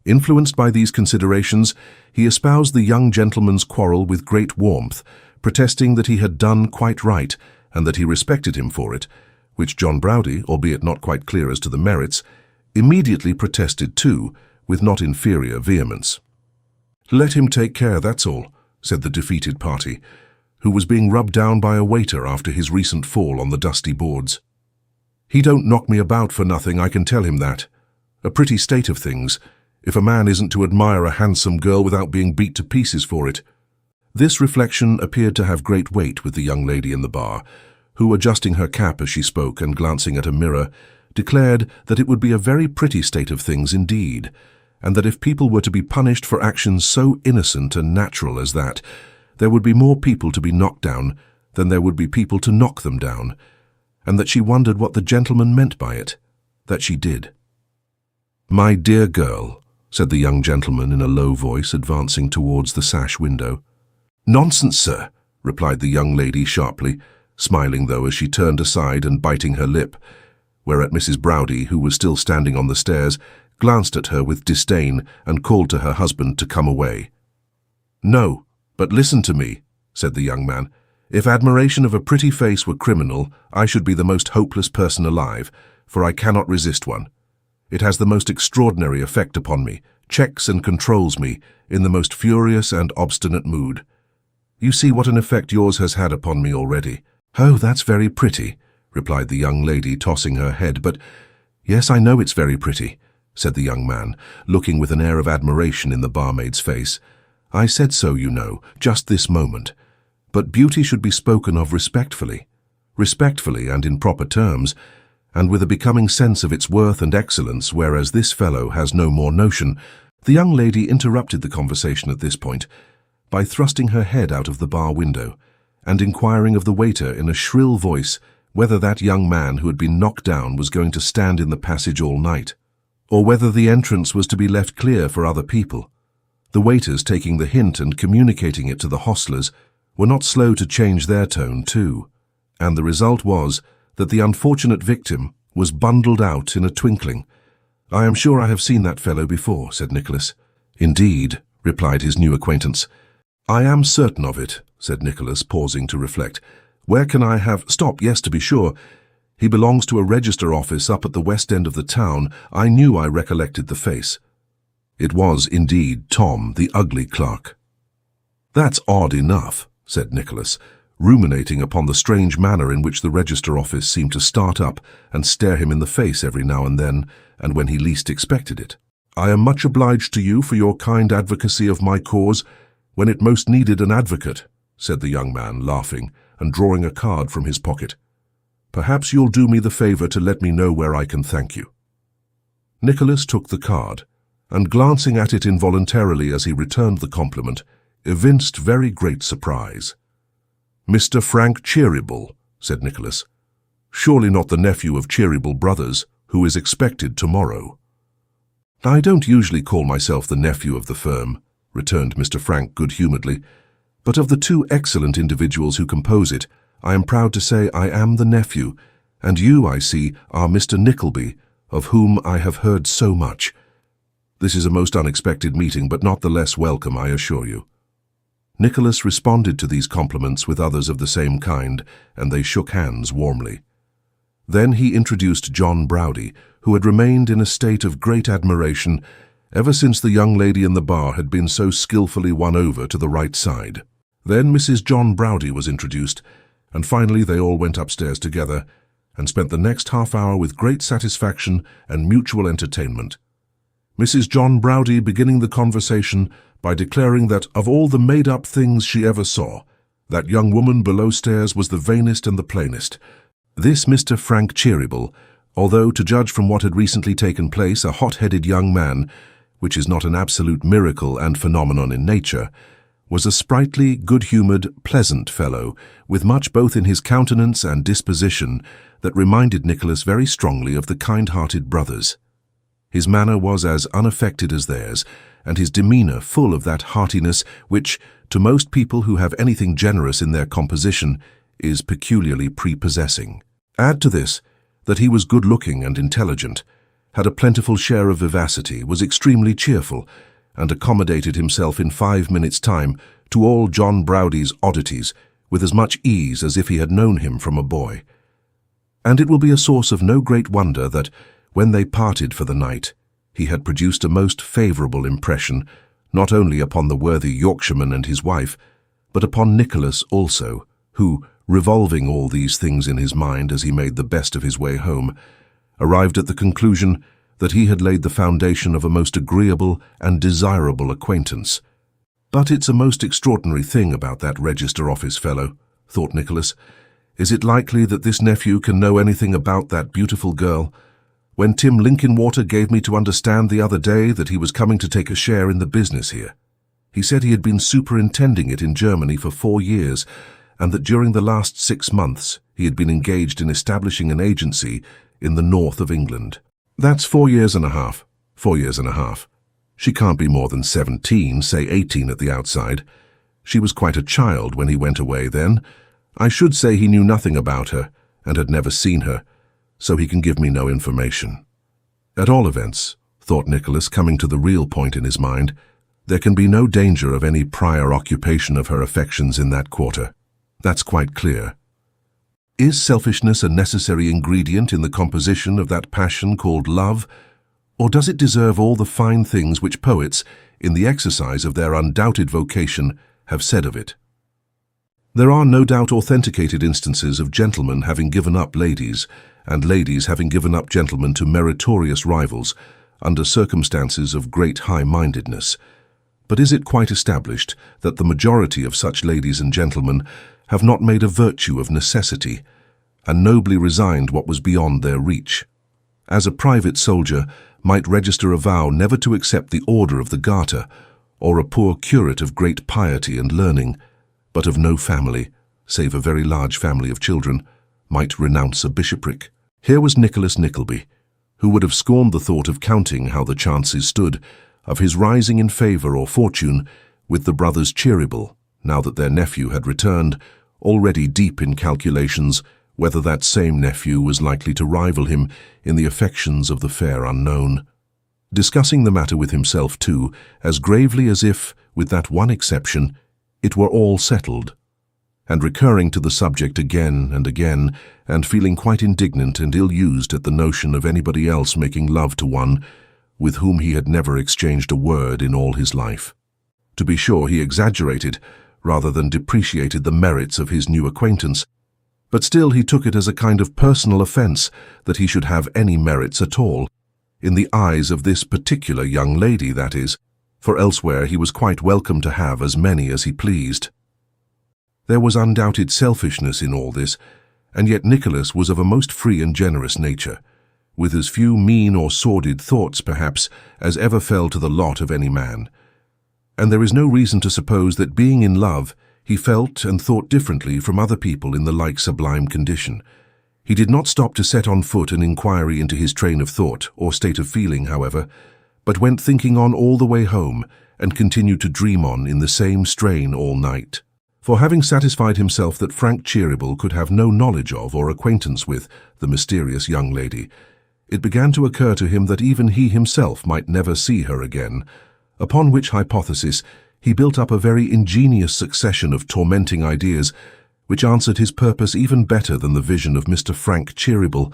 Speaker 2: Influenced by these considerations, he espoused the young gentleman's quarrel with great warmth, protesting that he had done quite right, and that he respected him for it, which John Browdie, albeit not quite clear as to the merits, immediately protested too, with not inferior vehemence. "Let him take care, that's all," said the defeated party, who was being rubbed down by a waiter after his recent fall on the dusty boards. "He don't knock me about for nothing, I can tell him that. A pretty state of things, if a man isn't to admire a handsome girl without being beat to pieces for it." This reflection appeared to have great weight with the young lady in the bar, who, adjusting her cap as she spoke and glancing at a mirror, declared that it would be a very pretty state of things indeed, and that if people were to be punished for actions so innocent and natural as that, there would be more people to be knocked down than there would be people to knock them down, and that she wondered what the gentleman meant by it, that she did. "My dear girl," said the young gentleman in a low voice, advancing towards the sash window. "Nonsense, sir," replied the young lady sharply, smiling though as she turned aside and biting her lip, whereat Mrs. Browdie, who was still standing on the stairs, glanced at her with disdain and called to her husband to come away. "No, but listen to me," said the young man. "If admiration of a pretty face were criminal, I should be the most hopeless person alive, for I cannot resist one. It has the most extraordinary effect upon me, checks and controls me in the most furious and obstinate mood. You see what an effect yours has had upon me already." "Oh, that's very pretty," replied the young lady, tossing her head. "But yes, I know it's very pretty," said the young man, looking with an air of admiration in the barmaid's face. "I said so, you know, just this moment. But beauty should be spoken of respectfully and in proper terms, and with a becoming sense of its worth and excellence, whereas this fellow has no more notion." The young lady interrupted the conversation at this point, by thrusting her head out of the bar window and inquiring of the waiter in a shrill voice whether that young man who had been knocked down was going to stand in the passage all night, or whether the entrance was to be left clear for other people. The waiters, taking the hint and communicating it to the hostlers, were not slow to change their tone too, and the result was that the unfortunate victim was bundled out in a twinkling. "I am sure I have seen that fellow before," said Nicholas. "Indeed," replied his new acquaintance. "I am certain of it," said Nicholas, pausing to reflect. "Where can I have— Stop, yes, to be sure. He belongs to a register office up at the west end of the town. I knew I recollected the face." It was indeed Tom, the ugly clerk. "That's odd enough," said Nicholas, ruminating upon the strange manner in which the register office seemed to start up and stare him in the face every now and then, and when he least expected it. "I am much obliged to you for your kind advocacy of my cause when it most needed an advocate," said the young man, laughing and drawing a card from his pocket. "Perhaps you'll do me the favor to let me know where I can thank you." Nicholas took the card, and glancing at it involuntarily as he returned the compliment, evinced very great surprise. "Mr. Frank Cheeryble," said Nicholas. "Surely not the nephew of Cheeryble Brothers, who is expected tomorrow?" "I don't usually call myself the nephew of the firm," returned Mr. Frank good-humouredly, "but of the two excellent individuals who compose it, I am proud to say I am the nephew, and you, I see, are Mr. Nickleby, of whom I have heard so much. This is a most unexpected meeting, but not the less welcome, I assure you." Nicholas responded to these compliments with others of the same kind, and they shook hands warmly. Then he introduced John Browdie, who had remained in a state of great admiration ever since the young lady in the bar had been so skillfully won over to the right side. Then Mrs. John Browdie was introduced, and finally they all went upstairs together and spent the next half-hour with great satisfaction and mutual entertainment. Mrs. John Browdie beginning the conversation by declaring that of all the made-up things she ever saw, that young woman below stairs was the vainest and the plainest. This Mr. Frank Cheeryble, although, to judge from what had recently taken place, a hot-headed young man, which is not an absolute miracle and phenomenon in nature, was a sprightly, good-humoured, pleasant fellow, with much both in his countenance and disposition that reminded Nicholas very strongly of the kind-hearted brothers. His manner was as unaffected as theirs, and his demeanour full of that heartiness which, to most people who have anything generous in their composition, is peculiarly prepossessing. Add to this that he was good-looking and intelligent, had a plentiful share of vivacity, was extremely cheerful, and accommodated himself in 5 minutes' time to all John Browdie's oddities with as much ease as if he had known him from a boy. And it will be a source of no great wonder that, when they parted for the night, he had produced a most favourable impression, not only upon the worthy Yorkshireman and his wife, but upon Nicholas also, who, revolving all these things in his mind as he made the best of his way home, arrived at the conclusion that he had laid the foundation of a most agreeable and desirable acquaintance. "But it's a most extraordinary thing about that register office fellow," thought Nicholas. "Is it likely that this nephew can know anything about that beautiful girl? When Tim Linkinwater gave me to understand the other day that he was coming to take a share in the business here, he said he had been superintending it in Germany for 4 years, and that during the last 6 months he had been engaged in establishing an agency in the north of England. That's 4 years and a half. 4 years and a half. She can't be more than 17, say 18 at the outside. She was quite a child when he went away then. I should say he knew nothing about her, and had never seen her, so he can give me no information. At all events, thought Nicholas, coming to the real point in his mind, there can be no danger of any prior occupation of her affections in that quarter. That's quite clear. Is selfishness a necessary ingredient in the composition of that passion called love, or does it deserve all the fine things which poets, in the exercise of their undoubted vocation, have said of it? There are no doubt authenticated instances of gentlemen having given up ladies, and ladies having given up gentlemen to meritorious rivals, under circumstances of great high-mindedness. But is it quite established that the majority of such ladies and gentlemen have not made a virtue of necessity, and nobly resigned what was beyond their reach? As a private soldier might register a vow never to accept the order of the Garter, or a poor curate of great piety and learning, but of no family, save a very large family of children, might renounce a bishopric. Here was Nicholas Nickleby, who would have scorned the thought of counting how the chances stood of his rising in favour or fortune with the brothers Cheeryble, now that their nephew had returned, already deep in calculations whether that same nephew was likely to rival him in the affections of the fair unknown. Discussing the matter with himself, too, as gravely as if, with that one exception, it were all settled, and recurring to the subject again and again, and feeling quite indignant and ill-used at the notion of anybody else making love to one with whom he had never exchanged a word in all his life. To be sure, he exaggerated rather than depreciated the merits of his new acquaintance, but still he took it as a kind of personal offence that he should have any merits at all, in the eyes of this particular young lady, that is, for elsewhere he was quite welcome to have as many as he pleased. There was undoubted selfishness in all this, and yet Nicholas was of a most free and generous nature, with as few mean or sordid thoughts, perhaps, as ever fell to the lot of any man. And there is no reason to suppose that, being in love, he felt and thought differently from other people in the like sublime condition. He did not stop to set on foot an inquiry into his train of thought or state of feeling, however, but went thinking on all the way home, and continued to dream on in the same strain all night. For having satisfied himself that Frank Cheeryble could have no knowledge of or acquaintance with the mysterious young lady, it began to occur to him that even he himself might never see her again, upon which hypothesis he built up a very ingenious succession of tormenting ideas which answered his purpose even better than the vision of Mr. Frank Cheeryble,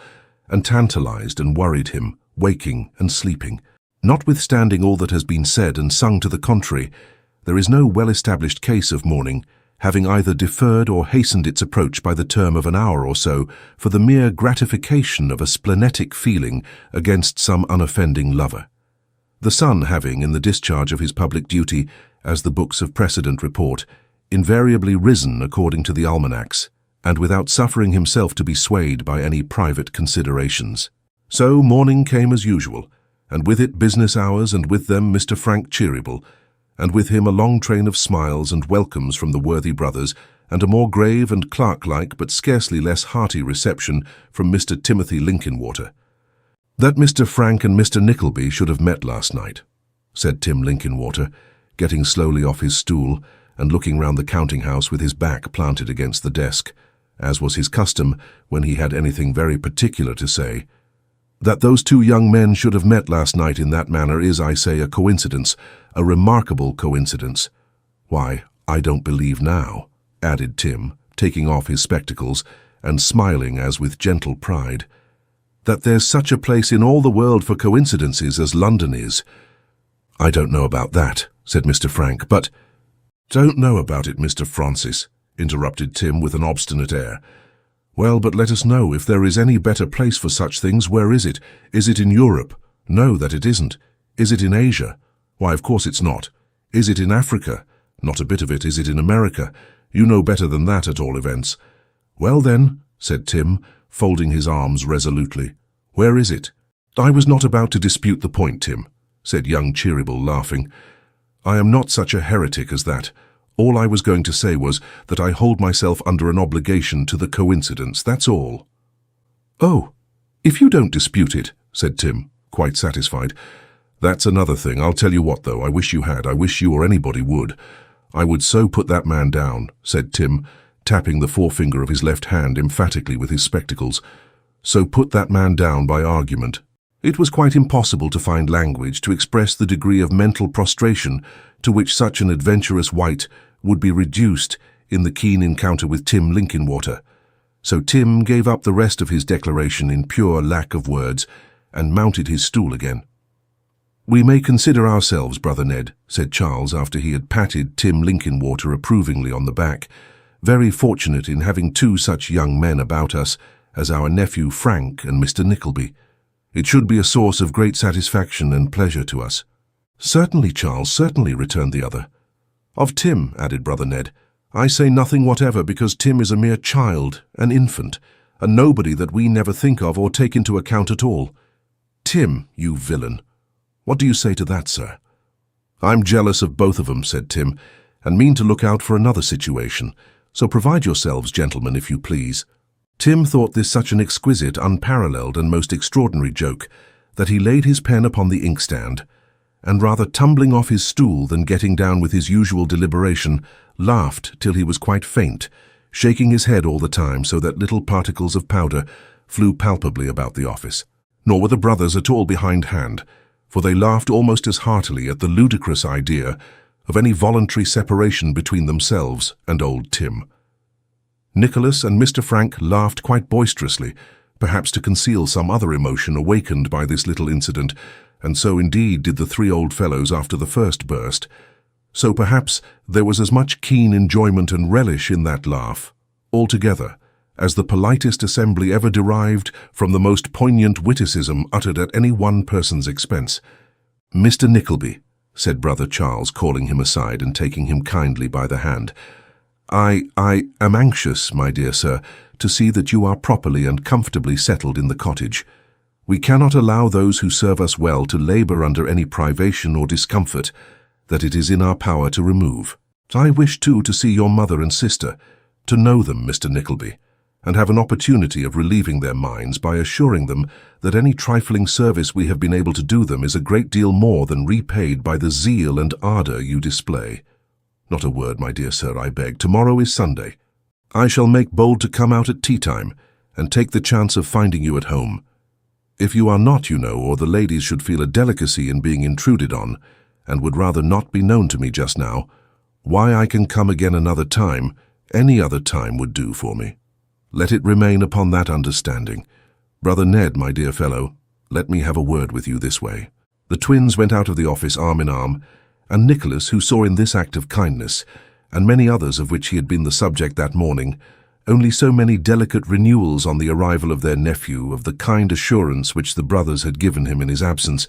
Speaker 2: and tantalized and worried him, waking and sleeping. Notwithstanding all that has been said and sung to the contrary, there is no well-established case of mourning having either deferred or hastened its approach by the term of an hour or so for the mere gratification of a splenetic feeling against some unoffending lover. The son having, in the discharge of his public duty, as the books of precedent report, invariably risen according to the almanacs, and without suffering himself to be swayed by any private considerations. So morning came as usual, and with it business hours, and with them Mr. Frank Cheeryble, and with him a long train of smiles and welcomes from the worthy brothers, and a more grave and clerk-like but scarcely less hearty reception from Mr. Timothy Linkinwater. That Mr. Frank and Mr. Nickleby should have met last night, said Tim Linkinwater, getting slowly off his stool and looking round the counting-house with his back planted against the desk, as was his custom when he had anything very particular to say. That those two young men should have met last night in that manner is, I say, a coincidence, a remarkable coincidence. Why, I don't believe now, added Tim, taking off his spectacles and smiling as with gentle pride, that there's such a place in all the world for coincidences as London is. I don't know about that, said Mr. Frank, but— Don't know about it, Mr. Francis, interrupted Tim with an obstinate air. Well, but let us know, if there is any better place for such things, where is it? Is it in Europe? No, that it isn't. Is it in Asia? Why, of course it's not. Is it in Africa? Not a bit of it. Is it in America? You know better than that, at all events. Well then, said Tim, folding his arms resolutely, where is it? I was not about to dispute the point, Tim, said young Cheeryble, laughing. I am not such a heretic as that. All I was going to say was that I hold myself under an obligation to the coincidence, that's all. Oh, if you don't dispute it, said Tim, quite satisfied. That's another thing. I'll tell you what, though, I wish you had. I wish you or anybody would. I would so put that man down, said Tim, tapping the forefinger of his left hand emphatically with his spectacles. So put that man down by argument. It was quite impossible to find language to express the degree of mental prostration to which such an adventurous wight would be reduced in the keen encounter with Tim Linkinwater. So Tim gave up the rest of his declaration in pure lack of words, and mounted his stool again. We may consider ourselves, Brother Ned, said Charles after he had patted Tim Linkinwater approvingly on the back, very fortunate in having two such young men about us as our nephew Frank and Mr. Nickleby. It should be a source of great satisfaction and pleasure to us. Certainly, Charles, certainly, returned the other. Of Tim, added Brother Ned, I say nothing whatever, because Tim is a mere child, an infant, a nobody that we never think of or take into account at all. Tim, you villain. What do you say to that, sir? "I'm jealous of both of 'em," said Tim, "and mean to look out for another situation, so provide yourselves, gentlemen, if you please." Tim thought this such an exquisite, unparalleled, and most extraordinary joke that he laid his pen upon the inkstand, and rather tumbling off his stool than getting down with his usual deliberation, laughed till he was quite faint, shaking his head all the time so that little particles of powder flew palpably about the office. Nor were the brothers at all behindhand, for they laughed almost as heartily at the ludicrous idea of any voluntary separation between themselves and old Tim. Nicholas and Mr. Frank laughed quite boisterously, perhaps to conceal some other emotion awakened by this little incident, and so indeed did the three old fellows after the first burst. So perhaps there was as much keen enjoyment and relish in that laugh, altogether, as the politest assembly ever derived from the most poignant witticism uttered at any one person's expense. "Mr. Nickleby," said brother Charles, calling him aside and taking him kindly by the hand, I am anxious, my dear sir, to see that you are properly and comfortably settled in the cottage. We cannot allow those who serve us well to labour under any privation or discomfort that it is in our power to remove. I wish too to see your mother and sister, to know them, Mr. Nickleby, and have an opportunity of relieving their minds by assuring them that any trifling service we have been able to do them is a great deal more than repaid by the zeal and ardour you display. Not a word, my dear sir, I beg. Tomorrow is Sunday. I shall make bold to come out at tea-time, and take the chance of finding you at home. If you are not, you know, or the ladies should feel a delicacy in being intruded on, and would rather not be known to me just now, why I can come again another time, any other time would do for me. Let it remain upon that understanding. Brother Ned, my dear fellow, let me have a word with you this way." The twins went out of the office arm in arm, and Nicholas, who saw in this act of kindness, and many others of which he had been the subject that morning, only so many delicate renewals on the arrival of their nephew of the kind assurance which the brothers had given him in his absence,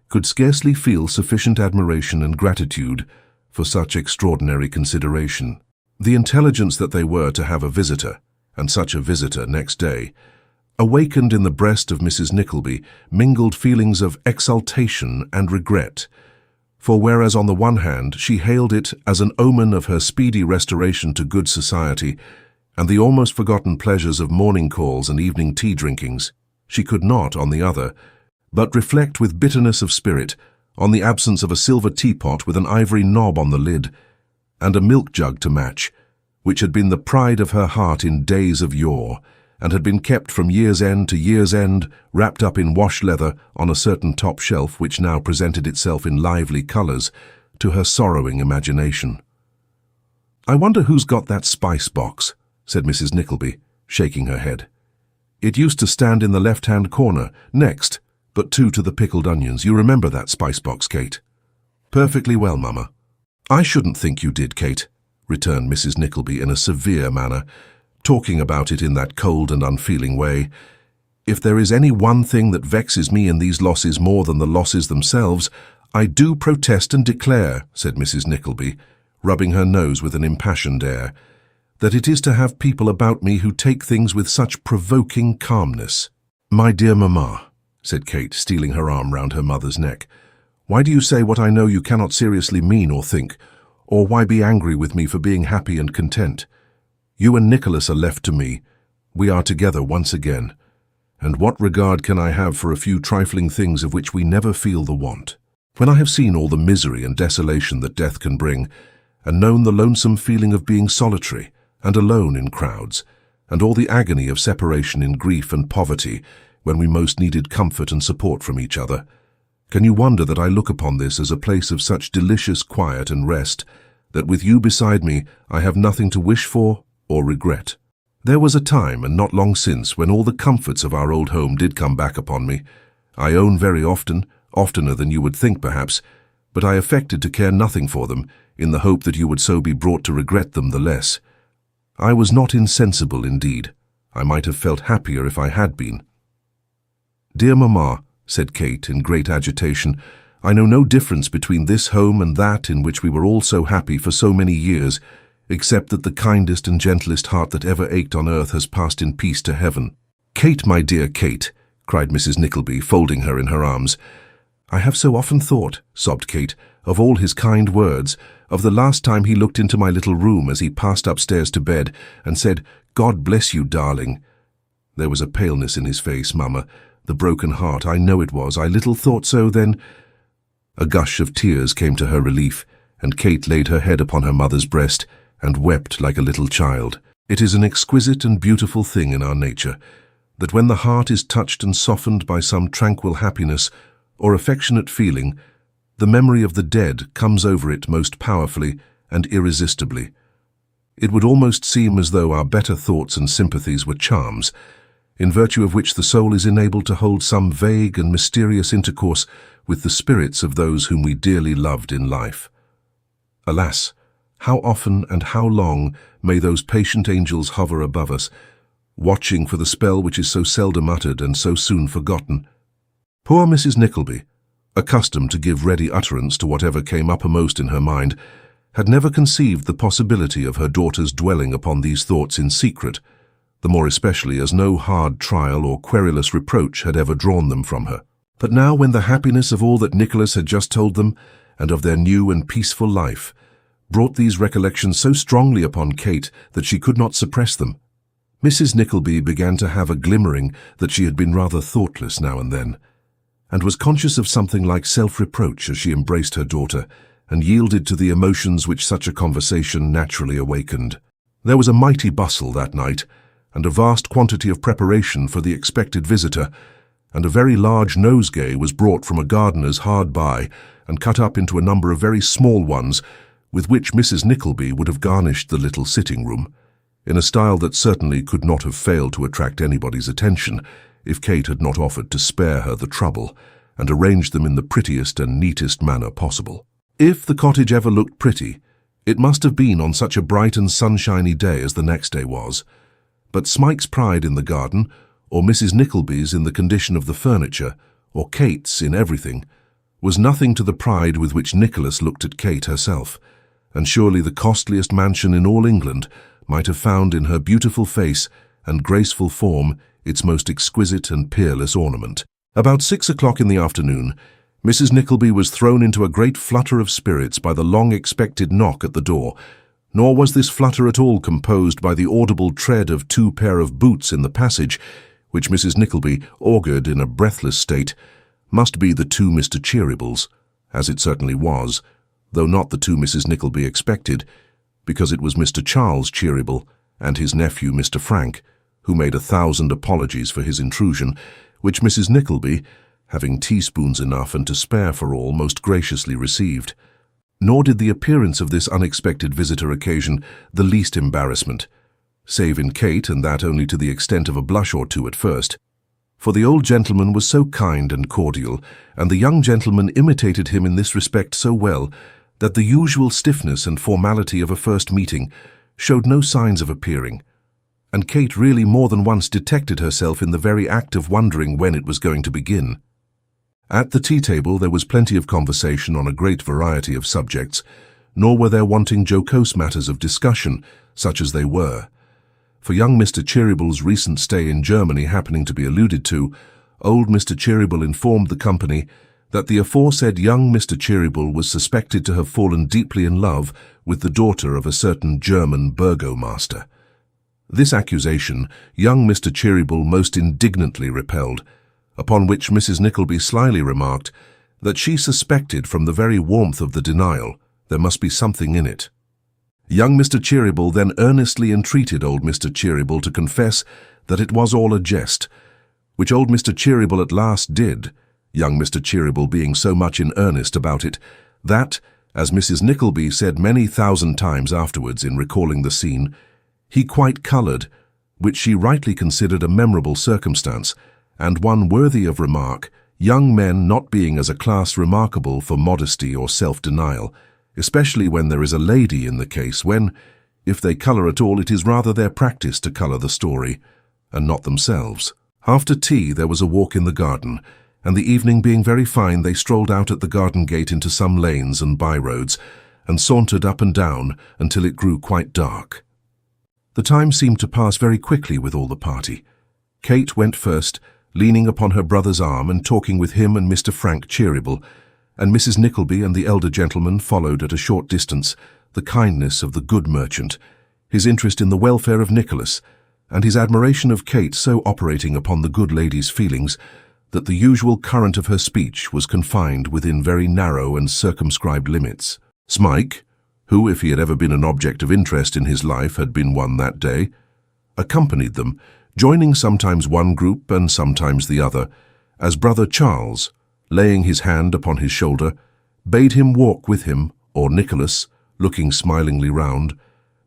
Speaker 2: could scarcely feel sufficient admiration and gratitude for such extraordinary consideration. The intelligence that they were to have a visitor, and such a visitor next day, awakened in the breast of Mrs. Nickleby mingled feelings of exultation and regret, for whereas on the one hand she hailed it as an omen of her speedy restoration to good society and the almost forgotten pleasures of morning calls and evening tea drinkings, she could not, on the other, but reflect with bitterness of spirit on the absence of a silver teapot with an ivory knob on the lid, and a milk jug to match, which had been the pride of her heart in days of yore, and had been kept from year's end to year's end, wrapped up in wash leather on a certain top shelf which now presented itself in lively colours to her sorrowing imagination. "I wonder who's got that spice box," said Mrs. Nickleby, shaking her head. "It used to stand in the left-hand corner, next, but two to the pickled onions. You remember that spice box, Kate?" "Perfectly well, Mamma." "I shouldn't think you did, Kate," returned Mrs. Nickleby in a severe manner, talking about it in that cold and unfeeling way. "If there is any one thing that vexes me in these losses more than the losses themselves, I do protest and declare," said Mrs. Nickleby, rubbing her nose with an impassioned air, "that it is to have people about me who take things with such provoking calmness." "My dear mamma," said Kate, stealing her arm round her mother's neck, "why do you say what I know you cannot seriously mean or think, or why be angry with me for being happy and content? You and Nicholas are left to me. We are together once again. And what regard can I have for a few trifling things of which we never feel the want? When I have seen all the misery and desolation that death can bring, and known the lonesome feeling of being solitary and alone in crowds, and all the agony of separation in grief and poverty when we most needed comfort and support from each other, can you wonder that I look upon this as a place of such delicious quiet and rest that with you beside me I have nothing to wish for or regret? There was a time, and not long since, when all the comforts of our old home did come back upon me. I own very often, oftener than you would think perhaps, but I affected to care nothing for them, in the hope that you would so be brought to regret them the less. I was not insensible indeed. I might have felt happier if I had been. "Dear mamma," said Kate in great agitation, "I know no difference between this home and that in which we were all so happy for so many years, except that the kindest and gentlest heart that ever ached on earth has passed in peace to heaven." "Kate, my dear Kate," cried Mrs. Nickleby, folding her in her arms, "I have so often thought," sobbed Kate, "of all his kind words, of the last time he looked into my little room as he passed upstairs to bed and said, 'God bless you, darling.'" There was a paleness in his face, Mamma. "The broken heart, I know it was. I little thought so then." A gush of tears came to her relief, and Kate laid her head upon her mother's breast and wept like a little child. It is an exquisite and beautiful thing in our nature, that when the heart is touched and softened by some tranquil happiness or affectionate feeling, the memory of the dead comes over it most powerfully and irresistibly. It would almost seem as though our better thoughts and sympathies were charms, in virtue of which the soul is enabled to hold some vague and mysterious intercourse with the spirits of those whom we dearly loved in life. Alas, how often and how long may those patient angels hover above us, watching for the spell which is so seldom uttered and so soon forgotten. Poor Mrs. Nickleby, accustomed to give ready utterance to whatever came uppermost in her mind, had never conceived the possibility of her daughter's dwelling upon these thoughts in secret, the more especially as no hard trial or querulous reproach had ever drawn them from her. But now, when the happiness of all that Nicholas had just told them, and of their new and peaceful life, brought these recollections so strongly upon Kate that she could not suppress them, Mrs. Nickleby began to have a glimmering that she had been rather thoughtless now and then, and was conscious of something like self-reproach as she embraced her daughter and yielded to the emotions which such a conversation naturally awakened. There was a mighty bustle that night, and a vast quantity of preparation for the expected visitor, and a very large nosegay was brought from a gardener's hard by and cut up into a number of very small ones, with which Mrs. Nickleby would have garnished the little sitting-room, in a style that certainly could not have failed to attract anybody's attention if Kate had not offered to spare her the trouble and arrange them in the prettiest and neatest manner possible. If the cottage ever looked pretty, it must have been on such a bright and sunshiny day as the next day was. But Smike's pride in the garden, or Mrs. Nickleby's in the condition of the furniture, or Kate's in everything, was nothing to the pride with which Nicholas looked at Kate herself, and surely the costliest mansion in all England might have found in her beautiful face and graceful form its most exquisite and peerless ornament. About 6 o'clock in the afternoon, Mrs. Nickleby was thrown into a great flutter of spirits by the long-expected knock at the door, nor was this flutter at all composed by the audible tread of 2 pair of boots in the passage, which Mrs. Nickleby augured in a breathless state must be the 2 Mr. Cheerybles, as it certainly was, though not the 2 Mrs. Nickleby expected, because it was Mr. Charles Cheeryble and his nephew Mr. Frank, who made 1,000 apologies for his intrusion, which Mrs. Nickleby, having teaspoons enough and to spare for all, most graciously received. Nor did the appearance of this unexpected visitor occasion the least embarrassment, save in Kate, and that only to the extent of a blush or two at first. For the old gentleman was so kind and cordial, and the young gentleman imitated him in this respect so well, that the usual stiffness and formality of a first meeting showed no signs of appearing, and Kate really more than once detected herself in the very act of wondering when it was going to begin. At the tea-table there was plenty of conversation on a great variety of subjects, nor were there wanting jocose matters of discussion, such as they were. For young Mr. Cheeryble's recent stay in Germany happening to be alluded to, old Mr. Cheeryble informed the company that the aforesaid young Mr. Cheeryble was suspected to have fallen deeply in love with the daughter of a certain German burgomaster. This accusation young Mr. Cheeryble most indignantly repelled, upon which Mrs. Nickleby slyly remarked that she suspected from the very warmth of the denial there must be something in it. Young Mr. Cheeryble then earnestly entreated old Mr. Cheeryble to confess that it was all a jest, which old Mr. Cheeryble at last did, young Mr. Cheeryble being so much in earnest about it that, as Mrs. Nickleby said many thousand times afterwards in recalling the scene, he quite coloured, which she rightly considered a memorable circumstance, and one worthy of remark, young men not being as a class remarkable for modesty or self-denial, especially when there is a lady in the case, when, if they colour at all, it is rather their practice to colour the story, and not themselves. After tea there was a walk in the garden, and the evening being very fine, they strolled out at the garden gate into some lanes and by-roads, and sauntered up and down until it grew quite dark. The time seemed to pass very quickly with all the party. Kate went first, leaning upon her brother's arm and talking with him and Mr. Frank Cheeryble, and Mrs. Nickleby and the elder gentleman followed at a short distance the kindness of the good merchant, his interest in the welfare of Nicholas, and his admiration of Kate so operating upon the good lady's feelings that the usual current of her speech was confined within very narrow and circumscribed limits. Smike, who, if he had ever been an object of interest in his life, had been one that day, accompanied them, joining sometimes one group and sometimes the other, as brother Charles, laying his hand upon his shoulder, bade him walk with him, or Nicholas, looking smilingly round,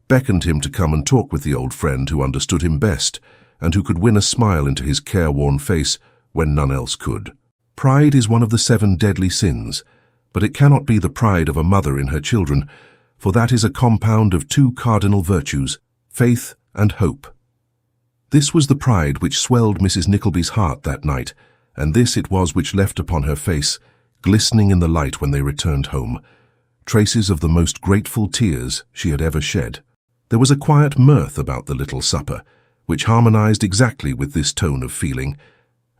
Speaker 2: beckoned him to come and talk with the old friend who understood him best, and who could win a smile into his careworn face when none else could. Pride is one of the 7 deadly sins, but it cannot be the pride of a mother in her children, for that is a compound of 2 cardinal virtues, faith and hope. This was the pride which swelled Mrs. Nickleby's heart that night, and this it was which left upon her face, glistening in the light when they returned home, traces of the most grateful tears she had ever shed. There was a quiet mirth about the little supper, which harmonized exactly with this tone of feeling,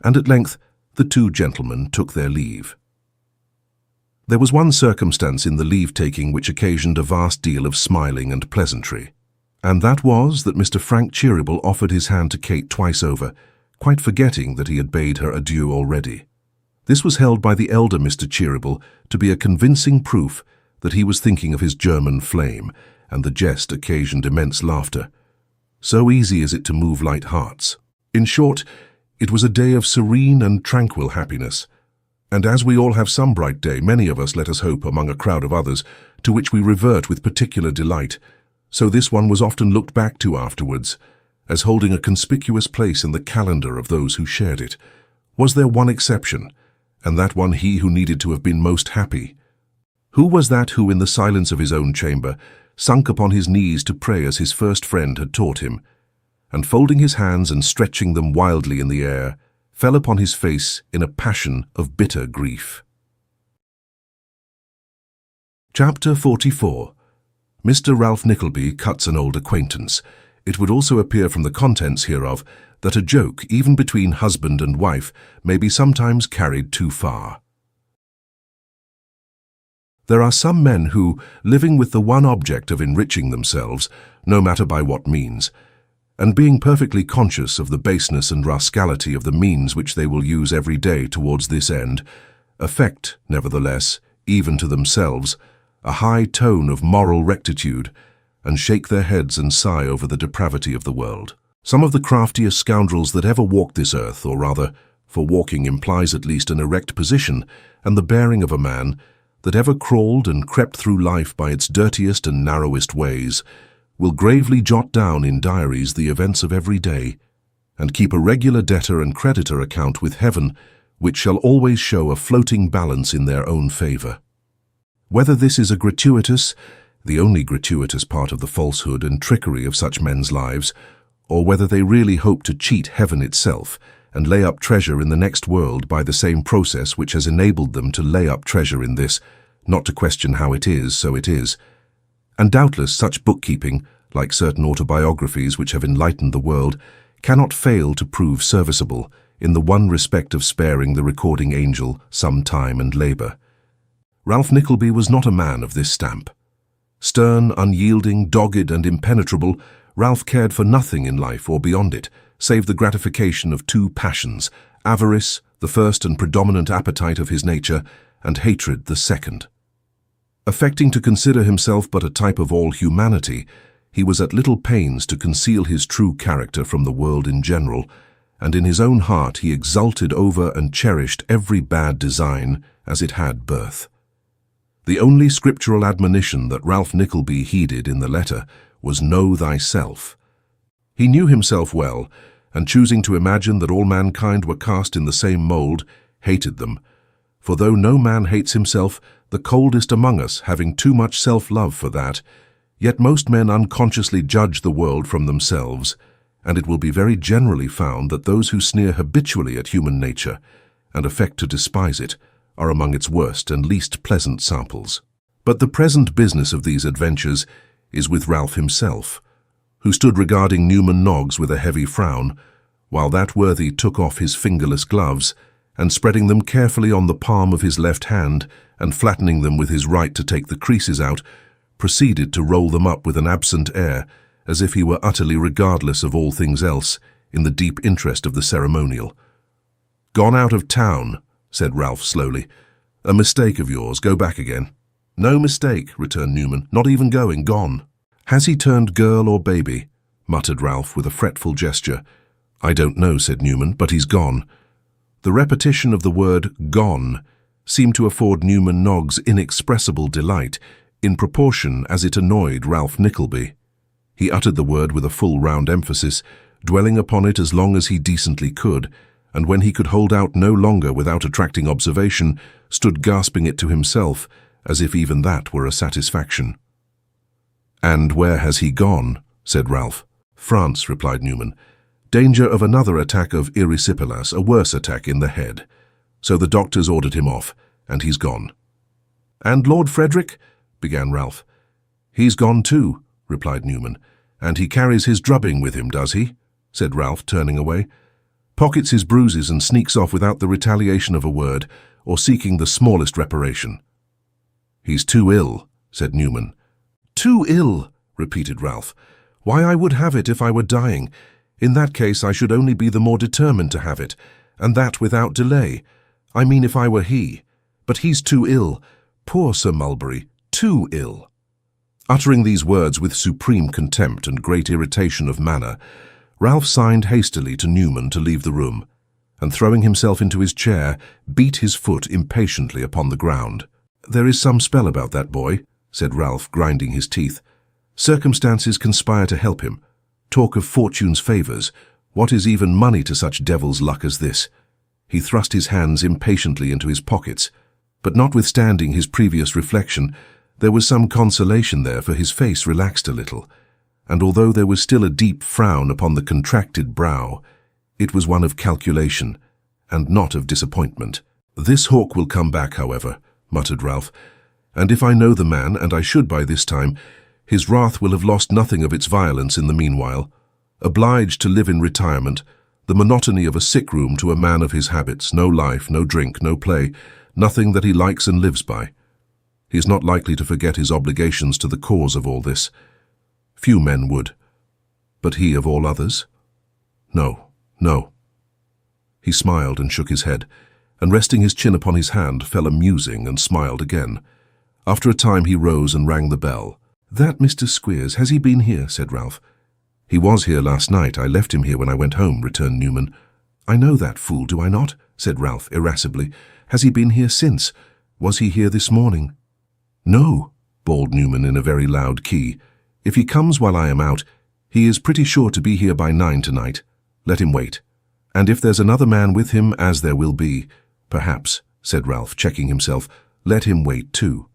Speaker 2: and at length the 2 gentlemen took their leave. There was one circumstance in the leave-taking which occasioned a vast deal of smiling and pleasantry, and that was that Mr. Frank Cheeryble offered his hand to Kate twice over, quite forgetting that he had bade her adieu already. This was held by the elder Mr. Cheeryble to be a convincing proof that he was thinking of his German flame, and the jest occasioned immense laughter. So easy is it to move light hearts. In short, it was a day of serene and tranquil happiness, and as we all have some bright day, many of us, let us hope, among a crowd of others, to which we revert with particular delight, so this one was often looked back to afterwards, as holding a conspicuous place in the calendar of those who shared it. Was there one exception, and that one he who needed to have been most happy? Who was that who, in the silence of his own chamber, sunk upon his knees to pray as his first friend had taught him, and folding his hands and stretching them wildly in the air, fell upon his face in a passion of bitter grief? Chapter 44. Mr. Ralph Nickleby cuts an old acquaintance. It would also appear from the contents hereof that a joke, even between husband and wife, may be sometimes carried too far. There are some men who, living with the one object of enriching themselves, no matter by what means, and being perfectly conscious of the baseness and rascality of the means which they will use every day towards this end, affect, nevertheless, even to themselves, a high tone of moral rectitude, and shake their heads and sigh over the depravity of the world. Some of the craftiest scoundrels that ever walked this earth, or rather, for walking implies at least an erect position and the bearing of a man, that ever crawled and crept through life by its dirtiest and narrowest ways, will gravely jot down in diaries the events of every day, and keep a regular debtor and creditor account with heaven, which shall always show a floating balance in their own favour. Whether this is a gratuitous, the only gratuitous part of the falsehood and trickery of such men's lives, or whether they really hope to cheat heaven itself and lay up treasure in the next world by the same process which has enabled them to lay up treasure in this, not to question how it is, so it is. And doubtless such bookkeeping, like certain autobiographies which have enlightened the world, cannot fail to prove serviceable in the one respect of sparing the recording angel some time and labour. Ralph Nickleby was not a man of this stamp. Stern, unyielding, dogged and impenetrable, Ralph cared for nothing in life or beyond it, save the gratification of 2 passions, avarice, the first and predominant appetite of his nature, and hatred, the second. Affecting to consider himself but a type of all humanity, he was at little pains to conceal his true character from the world in general, and in his own heart he exulted over and cherished every bad design as it had birth. The only scriptural admonition that Ralph Nickleby heeded in the letter was "Know thyself." He knew himself well, and choosing to imagine that all mankind were cast in the same mould, hated them. For though no man hates himself, the coldest among us having too much self-love for that, yet most men unconsciously judge the world from themselves, and it will be very generally found that those who sneer habitually at human nature, and affect to despise it, are among its worst and least pleasant samples. But the present business of these adventures is with Ralph himself, who stood regarding Newman Noggs with a heavy frown, while that worthy took off his fingerless gloves, and spreading them carefully on the palm of his left hand and flattening them with his right to take the creases out, proceeded to roll them up with an absent air, as if he were utterly regardless of all things else, in the deep interest of the ceremonial. "Gone out of town," said Ralph slowly. "A mistake of yours. Go back again." "No mistake," returned Newman. "Not even going. Gone." "Has he turned girl or baby?" muttered Ralph with a fretful gesture. "I don't know," said Newman, "but he's gone." The repetition of the word "gone" seemed to afford Newman Noggs inexpressible delight, in proportion as it annoyed Ralph Nickleby. He uttered the word with a full round emphasis, dwelling upon it as long as he decently could, and when he could hold out no longer without attracting observation, stood gasping it to himself, as if even that were a satisfaction. "And where has he gone?" said Ralph. "France," replied Newman. "Danger of another attack of erysipelas, a worse attack in the head. So the doctors ordered him off, and he's gone." "And Lord Frederick?" began Ralph. "He's gone too," replied Newman. "And he carries his drubbing with him, does he?" said Ralph, turning away. "Pockets his bruises and sneaks off without the retaliation of a word, or seeking the smallest reparation." "He's too ill," said Newman. "Too ill," repeated Ralph. "Why, I would have it if I were dying. In that case I should only be the more determined to have it, and that without delay. I mean if I were he. But he's too ill. Poor Sir Mulberry, too ill." Uttering these words with supreme contempt and great irritation of manner, Ralph signed hastily to Newman to leave the room, and throwing himself into his chair, beat his foot impatiently upon the ground. "There is some spell about that boy," said Ralph, grinding his teeth. "Circumstances conspire to help him. Talk of fortune's favours. What is even money to such devil's luck as this?" He thrust his hands impatiently into his pockets, but notwithstanding his previous reflection, there was some consolation there, for his face relaxed a little, and although there was still a deep frown upon the contracted brow, it was one of calculation, and not of disappointment. "This hawk will come back, however," muttered Ralph, "and if I know the man, and I should by this time, his wrath will have lost nothing of its violence in the meanwhile. Obliged to live in retirement, the monotony of a sick-room to a man of his habits, no life, no drink, no play, nothing that he likes and lives by. He is not likely to forget his obligations to the cause of all this. Few men would. But he of all others? No, no." He smiled and shook his head, and resting his chin upon his hand, fell a musing and smiled again. After a time he rose and rang the bell. "That Mr. Squeers, has he been here?" said Ralph. "He was here last night. I left him here when I went home," returned Newman. "I know that fool, do I not?" said Ralph irascibly. "Has he been here since? Was he here this morning?" "No," bawled Newman in a very loud key. "If he comes while I am out, he is pretty sure to be here by 9 tonight. Let him wait. And if there's another man with him, as there will be, perhaps," said Ralph, checking himself, "let him wait too."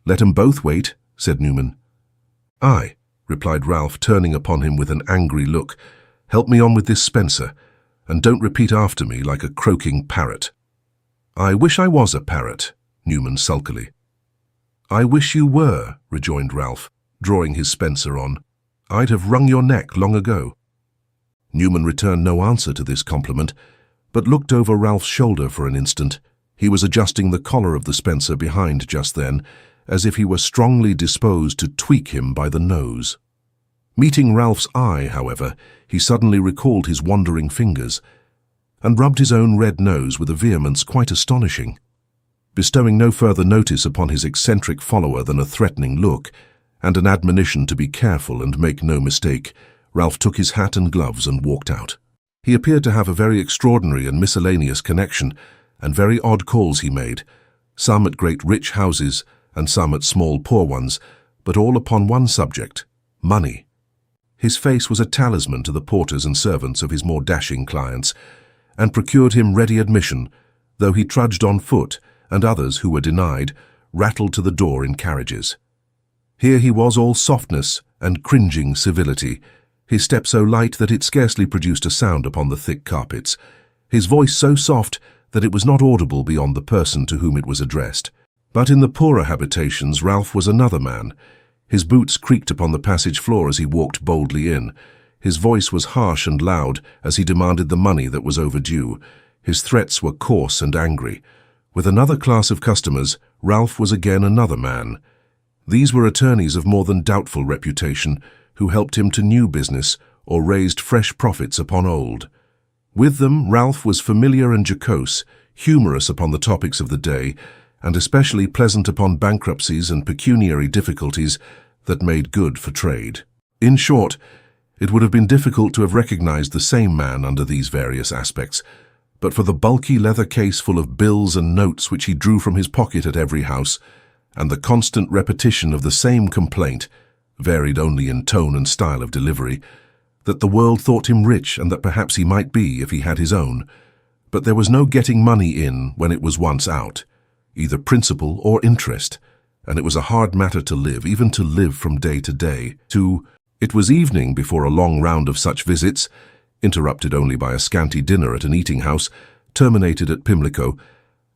Speaker 2: "Let 'em both wait," said Newman. "Aye," replied Ralph, turning upon him with an angry look. "Help me on with this Spencer, and don't repeat after me like a croaking parrot." "I wish I was a parrot," Newman sulkily. "I wish you were," rejoined Ralph, drawing his Spencer on. "I'd have wrung your neck long ago." Newman returned no answer to this compliment, but looked over Ralph's shoulder for an instant. He was adjusting the collar of the Spencer behind just then, as if he were strongly disposed to tweak him by the nose. Meeting Ralph's eye, however, he suddenly recalled his wandering fingers, and rubbed his own red nose with a vehemence quite astonishing. Bestowing no further notice upon his eccentric follower than a threatening look, and an admonition to be careful and make no mistake, Ralph took his hat and gloves and walked out. He appeared to have a very extraordinary and miscellaneous connection, and very odd calls he made, some at great rich houses, and some at small poor ones, but all upon one subject, money. His face was a talisman to the porters and servants of his more dashing clients, and procured him ready admission, though he trudged on foot, and others, who were denied, rattled to the door in carriages. Here he was all softness and cringing civility, his step so light that it scarcely produced a sound upon the thick carpets, his voice so soft that it was not audible beyond the person to whom it was addressed. But in the poorer habitations Ralph was another man. His boots creaked upon the passage floor as he walked boldly in. His voice was harsh and loud as he demanded the money that was overdue. His threats were coarse and angry. With another class of customers, Ralph was again another man. These were attorneys of more than doubtful reputation who helped him to new business or raised fresh profits upon old. With them, Ralph was familiar and jocose, humorous upon the topics of the day, and especially pleasant upon bankruptcies and pecuniary difficulties that made good for trade. In short, it would have been difficult to have recognized the same man under these various aspects, but for the bulky leather case full of bills and notes which he drew from his pocket at every house, and the constant repetition of the same complaint, varied only in tone and style of delivery, that the world thought him rich and that perhaps he might be if he had his own, but there was no getting money in when it was once out, either principal or interest, and it was a hard matter to live, even to live from day to day. It was evening before a long round of such visits, interrupted only by a scanty dinner at an eating-house, terminated at Pimlico,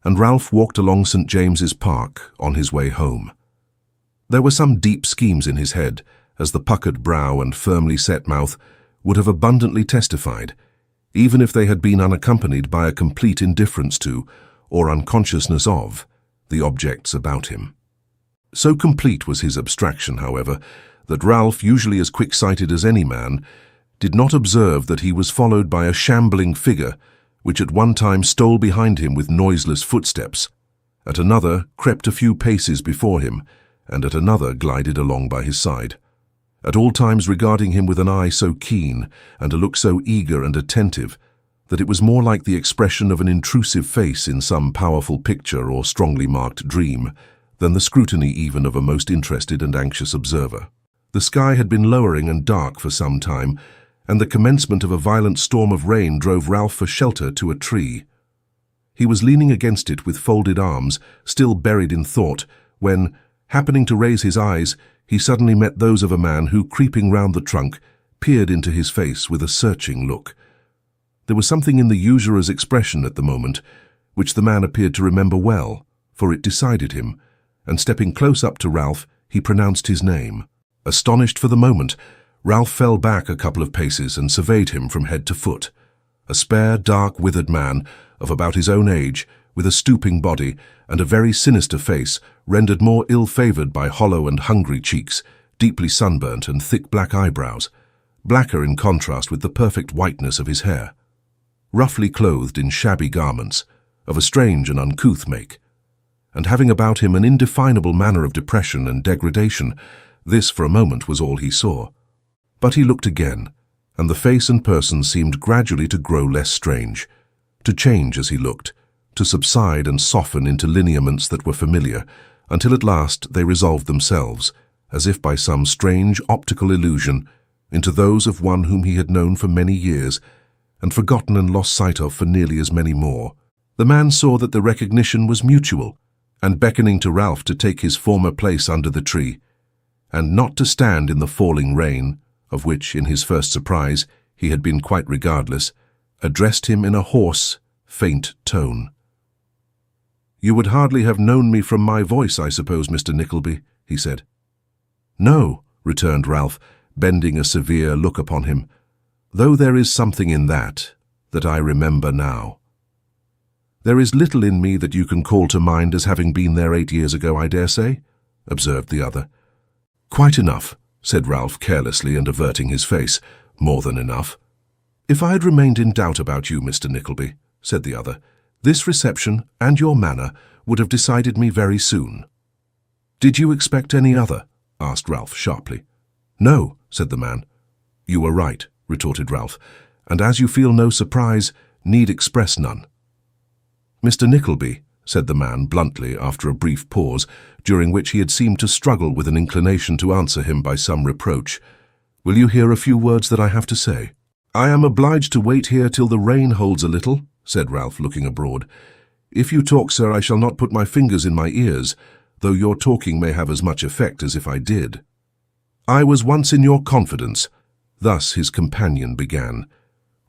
Speaker 2: and Ralph walked along St. James's Park on his way home. There were some deep schemes in his head, as the puckered brow and firmly set mouth would have abundantly testified, even if they had been unaccompanied by a complete indifference to, or unconsciousness of, the objects about him. So complete was his abstraction, however, that Ralph, usually as quick-sighted as any man, did not observe that he was followed by a shambling figure, which at one time stole behind him with noiseless footsteps, at another crept a few paces before him, and at another glided along by his side, at all times regarding him with an eye so keen and a look so eager and attentive that it was more like the expression of an intrusive face in some powerful picture or strongly marked dream than the scrutiny even of a most interested and anxious observer. The sky had been lowering and dark for some time, and the commencement of a violent storm of rain drove Ralph for shelter to a tree. He was leaning against it with folded arms, still buried in thought, when, happening to raise his eyes, he suddenly met those of a man who, creeping round the trunk, peered into his face with a searching look. There was something in the usurer's expression at the moment, which the man appeared to remember well, for it decided him, and stepping close up to Ralph, he pronounced his name. Astonished for the moment, Ralph fell back a couple of paces and surveyed him from head to foot. A spare, dark, withered man, of about his own age, with a stooping body and a very sinister face, rendered more ill-favoured by hollow and hungry cheeks, deeply sunburnt and thick black eyebrows, blacker in contrast with the perfect whiteness of his hair. Roughly clothed in shabby garments, of a strange and uncouth make, and having about him an indefinable manner of depression and degradation, this for a moment was all he saw. But he looked again, and the face and person seemed gradually to grow less strange, to change as he looked, to subside and soften into lineaments that were familiar, until at last they resolved themselves, as if by some strange optical illusion, into those of one whom he had known for many years, and forgotten and lost sight of for nearly as many more. The man saw that the recognition was mutual, and beckoning to Ralph to take his former place under the tree, and not to stand in the falling rain, of which, in his first surprise, he had been quite regardless, addressed him in a hoarse, faint tone. "You would hardly have known me from my voice, I suppose, Mr. Nickleby," he said. "No," returned Ralph, bending a severe look upon him, "though there is something in that I remember now." "There is little in me that you can call to mind as having been there 8 years ago, I dare say," observed the other. "Quite enough," said Ralph carelessly and averting his face. "More than enough." "If I had remained in doubt about you, Mr. Nickleby," said the other, "this reception and your manner would have decided me very soon." "Did you expect any other?" asked Ralph sharply. "No," said the man. "You were right," retorted Ralph, "and as you feel no surprise, need express none." "Mr. Nickleby," said the man bluntly after a brief pause, during which he had seemed to struggle with an inclination to answer him by some reproach, "will you hear a few words that I have to say?" "I am obliged to wait here till the rain holds a little," said Ralph, looking abroad. "If you talk, sir, I shall not put my fingers in my ears, though your talking may have as much effect as if I did." "I was once in your confidence," thus his companion began.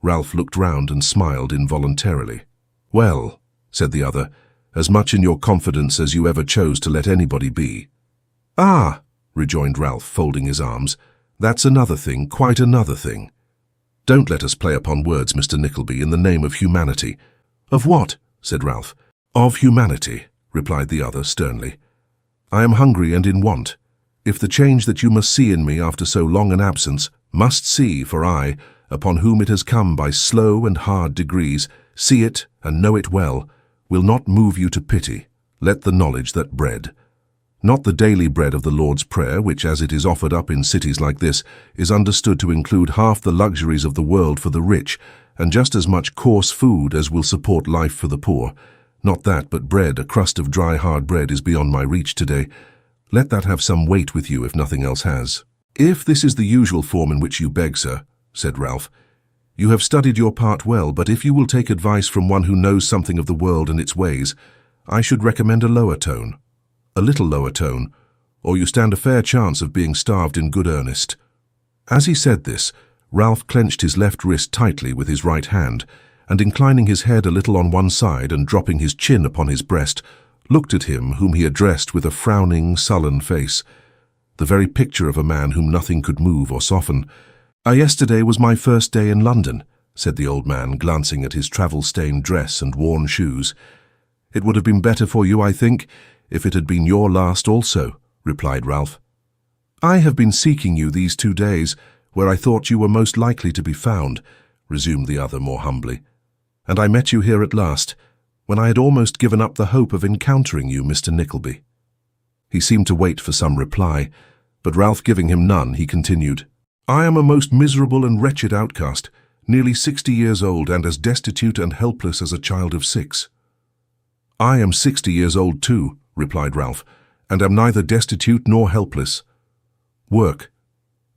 Speaker 2: Ralph looked round and smiled involuntarily. "Well," said the other, "as much in your confidence as you ever chose to let anybody be." "Ah," rejoined Ralph, folding his arms, "that's another thing, quite another thing. Don't let us play upon words, Mr. Nickleby, in the name of humanity. Of what? Said Ralph. Of humanity, replied the other sternly. I am hungry and in want. If the change that you must see in me after so long an absence, must see, for I, upon whom it has come by slow and hard degrees, see it and know it well, will not move you to pity, let the knowledge that bread, not the daily bread of the Lord's Prayer, which, as it is offered up in cities like this, is understood to include half the luxuries of the world for the rich, and just as much coarse food as will support life for the poor. Not that, but bread, a crust of dry hard bread, is beyond my reach today. Let that have some weight with you if nothing else has. If this is the usual form in which you beg, sir, said Ralph, you have studied your part well, but if you will take advice from one who knows something of the world and its ways, I should recommend a lower tone, a little lower tone, or you stand a fair chance of being starved in good earnest. As he said this, Ralph clenched his left wrist tightly with his right hand, and inclining his head a little on one side and dropping his chin upon his breast, looked at him whom he addressed with a frowning, sullen face, the very picture of a man whom nothing could move or soften. Yesterday was my first day in London, said the old man, glancing at his travel-stained dress and worn shoes. It would have been better for you, I think, if it had been your last also, replied Ralph. I have been seeking you these 2 days, where I thought you were most likely to be found, resumed the other more humbly, and I met you here at last, when I had almost given up the hope of encountering you, Mr. Nickleby. He seemed to wait for some reply, but Ralph giving him none, he continued, I am a most miserable and wretched outcast, nearly 60 years old and as destitute and helpless as a child of 6. I am 60 years old too, replied Ralph, and am neither destitute nor helpless. Work.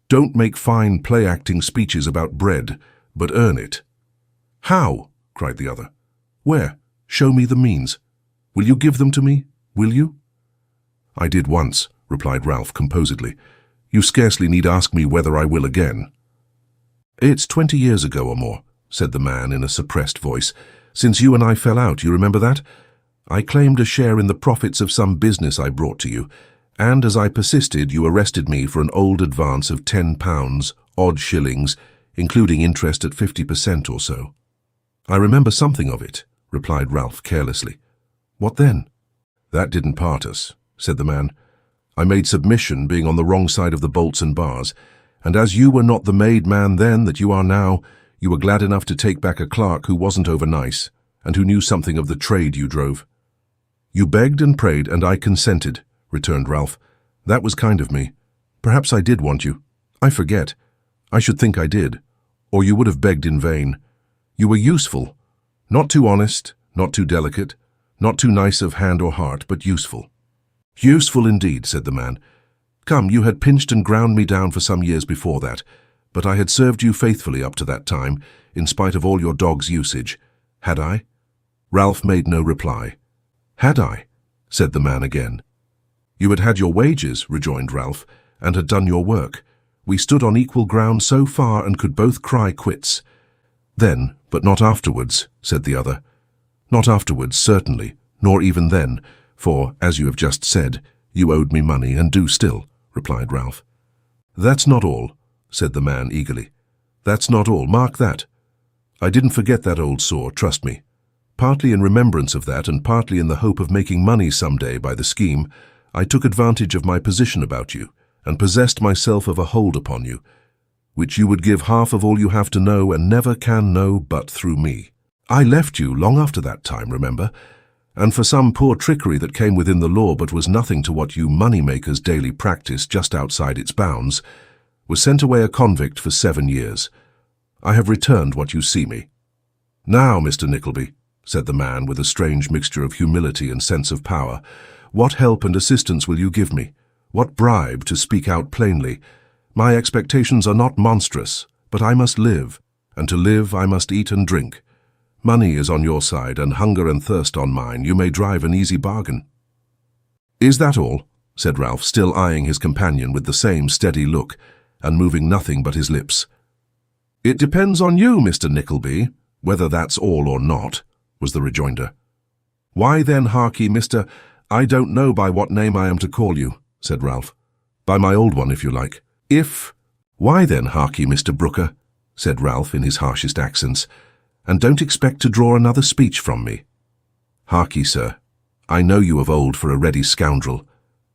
Speaker 2: Don't make fine play-acting speeches about bread, but earn it. How? Cried the other. Where? Show me the means. Will you give them to me? Will you? I did once, replied Ralph composedly. You scarcely need ask me whether I will again. It's 20 years ago or more, said the man in a suppressed voice, since you and I fell out, you remember that? I claimed a share in the profits of some business I brought to you, and as I persisted, you arrested me for an old advance of £10, odd shillings, including interest at 50% or so. I remember something of it, replied Ralph carelessly. What then? That didn't part us, said the man. I made submission, being on the wrong side of the bolts and bars, and as you were not the made man then that you are now, you were glad enough to take back a clerk who wasn't over nice, and who knew something of the trade you drove. You begged and prayed, and I consented, returned Ralph. That was kind of me. Perhaps I did want you. I forget. I should think I did, or you would have begged in vain. You were useful, not too honest, not too delicate, not too nice of hand or heart, but useful. Useful indeed, said the man. Come, you had pinched and ground me down for some years before that, but I had served you faithfully up to that time, in spite of all your dog's usage. Had I? Ralph made no reply. Had I? Said the man again. You had had your wages, rejoined Ralph, and had done your work. We stood on equal ground so far and could both cry quits. Then, but not afterwards, said the other. Not afterwards, certainly, nor even then, for, as you have just said, you owed me money and do still, replied Ralph. That's not all, said the man eagerly. That's not all, mark that. I didn't forget that old sore, trust me. Partly in remembrance of that and partly in the hope of making money some day by the scheme, I took advantage of my position about you and possessed myself of a hold upon you, which you would give half of all you have to know and never can know but through me. I left you long after that time, remember, and for some poor trickery that came within the law but was nothing to what you money-makers daily practice just outside its bounds, was sent away a convict for 7 years. I have returned what you see me. Now, Mr. Nickleby, said the man with a strange mixture of humility and sense of power, what help and assistance will you give me? What bribe, to speak out plainly? My expectations are not monstrous, but I must live, and to live I must eat and drink. Money is on your side, and hunger and thirst on mine. You may drive an easy bargain. Is that all? Said Ralph, still eyeing his companion with the same steady look, and moving nothing but his lips. It depends on you, Mr. Nickleby, whether that's all or not, was the rejoinder. Why then, harkye, Mr. I don't know by what name I am to call you, said Ralph. By my old one, if you like. Why then, harkye, Mr. Brooker, said Ralph in his harshest accents, "and don't expect to draw another speech from me. Harkye, sir, I know you of old for a ready scoundrel,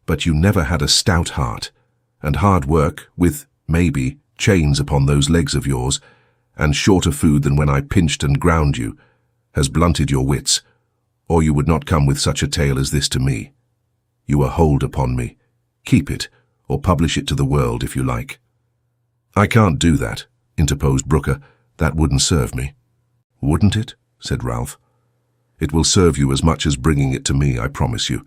Speaker 2: but you never had a stout heart, and hard work, with, maybe, chains upon those legs of yours, and shorter food than when I pinched and ground you, has blunted your wits, or you would not come with such a tale as this to me. You are hold upon me. Keep it, or publish it to the world if you like." "I can't do that," interposed Brooker. "That wouldn't serve me." "Wouldn't it?" said Ralph. "It will serve you as much as bringing it to me, I promise you.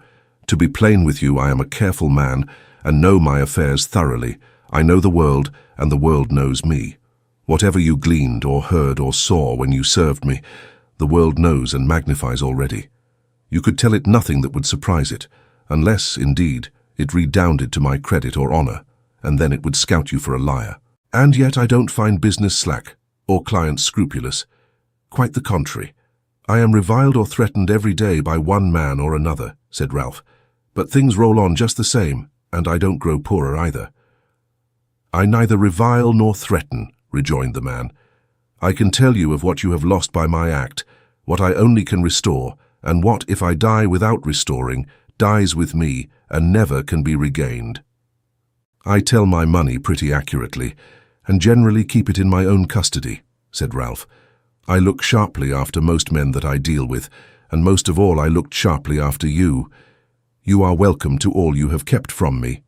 Speaker 2: To be plain with you, I am a careful man, and know my affairs thoroughly. I know the world, and the world knows me. Whatever you gleaned or heard or saw when you served me, the world knows and magnifies already. You could tell it nothing that would surprise it, unless, indeed, it redounded to my credit or honour, and then it would scout you for a liar. And yet I don't find business slack, or clients scrupulous. Quite the contrary. I am reviled or threatened every day by one man or another," said Ralph, "but things roll on just the same, and I don't grow poorer either." "I neither revile nor threaten," rejoined the man. "I can tell you of what you have lost by my act, what I only can restore, and what, if I die without restoring, dies with me and never can be regained. I tell my money pretty accurately, and generally keep it in my own custody," said Ralph. "I look sharply after most men that I deal with, and most of all I looked sharply after you. You are welcome to all you have kept from me."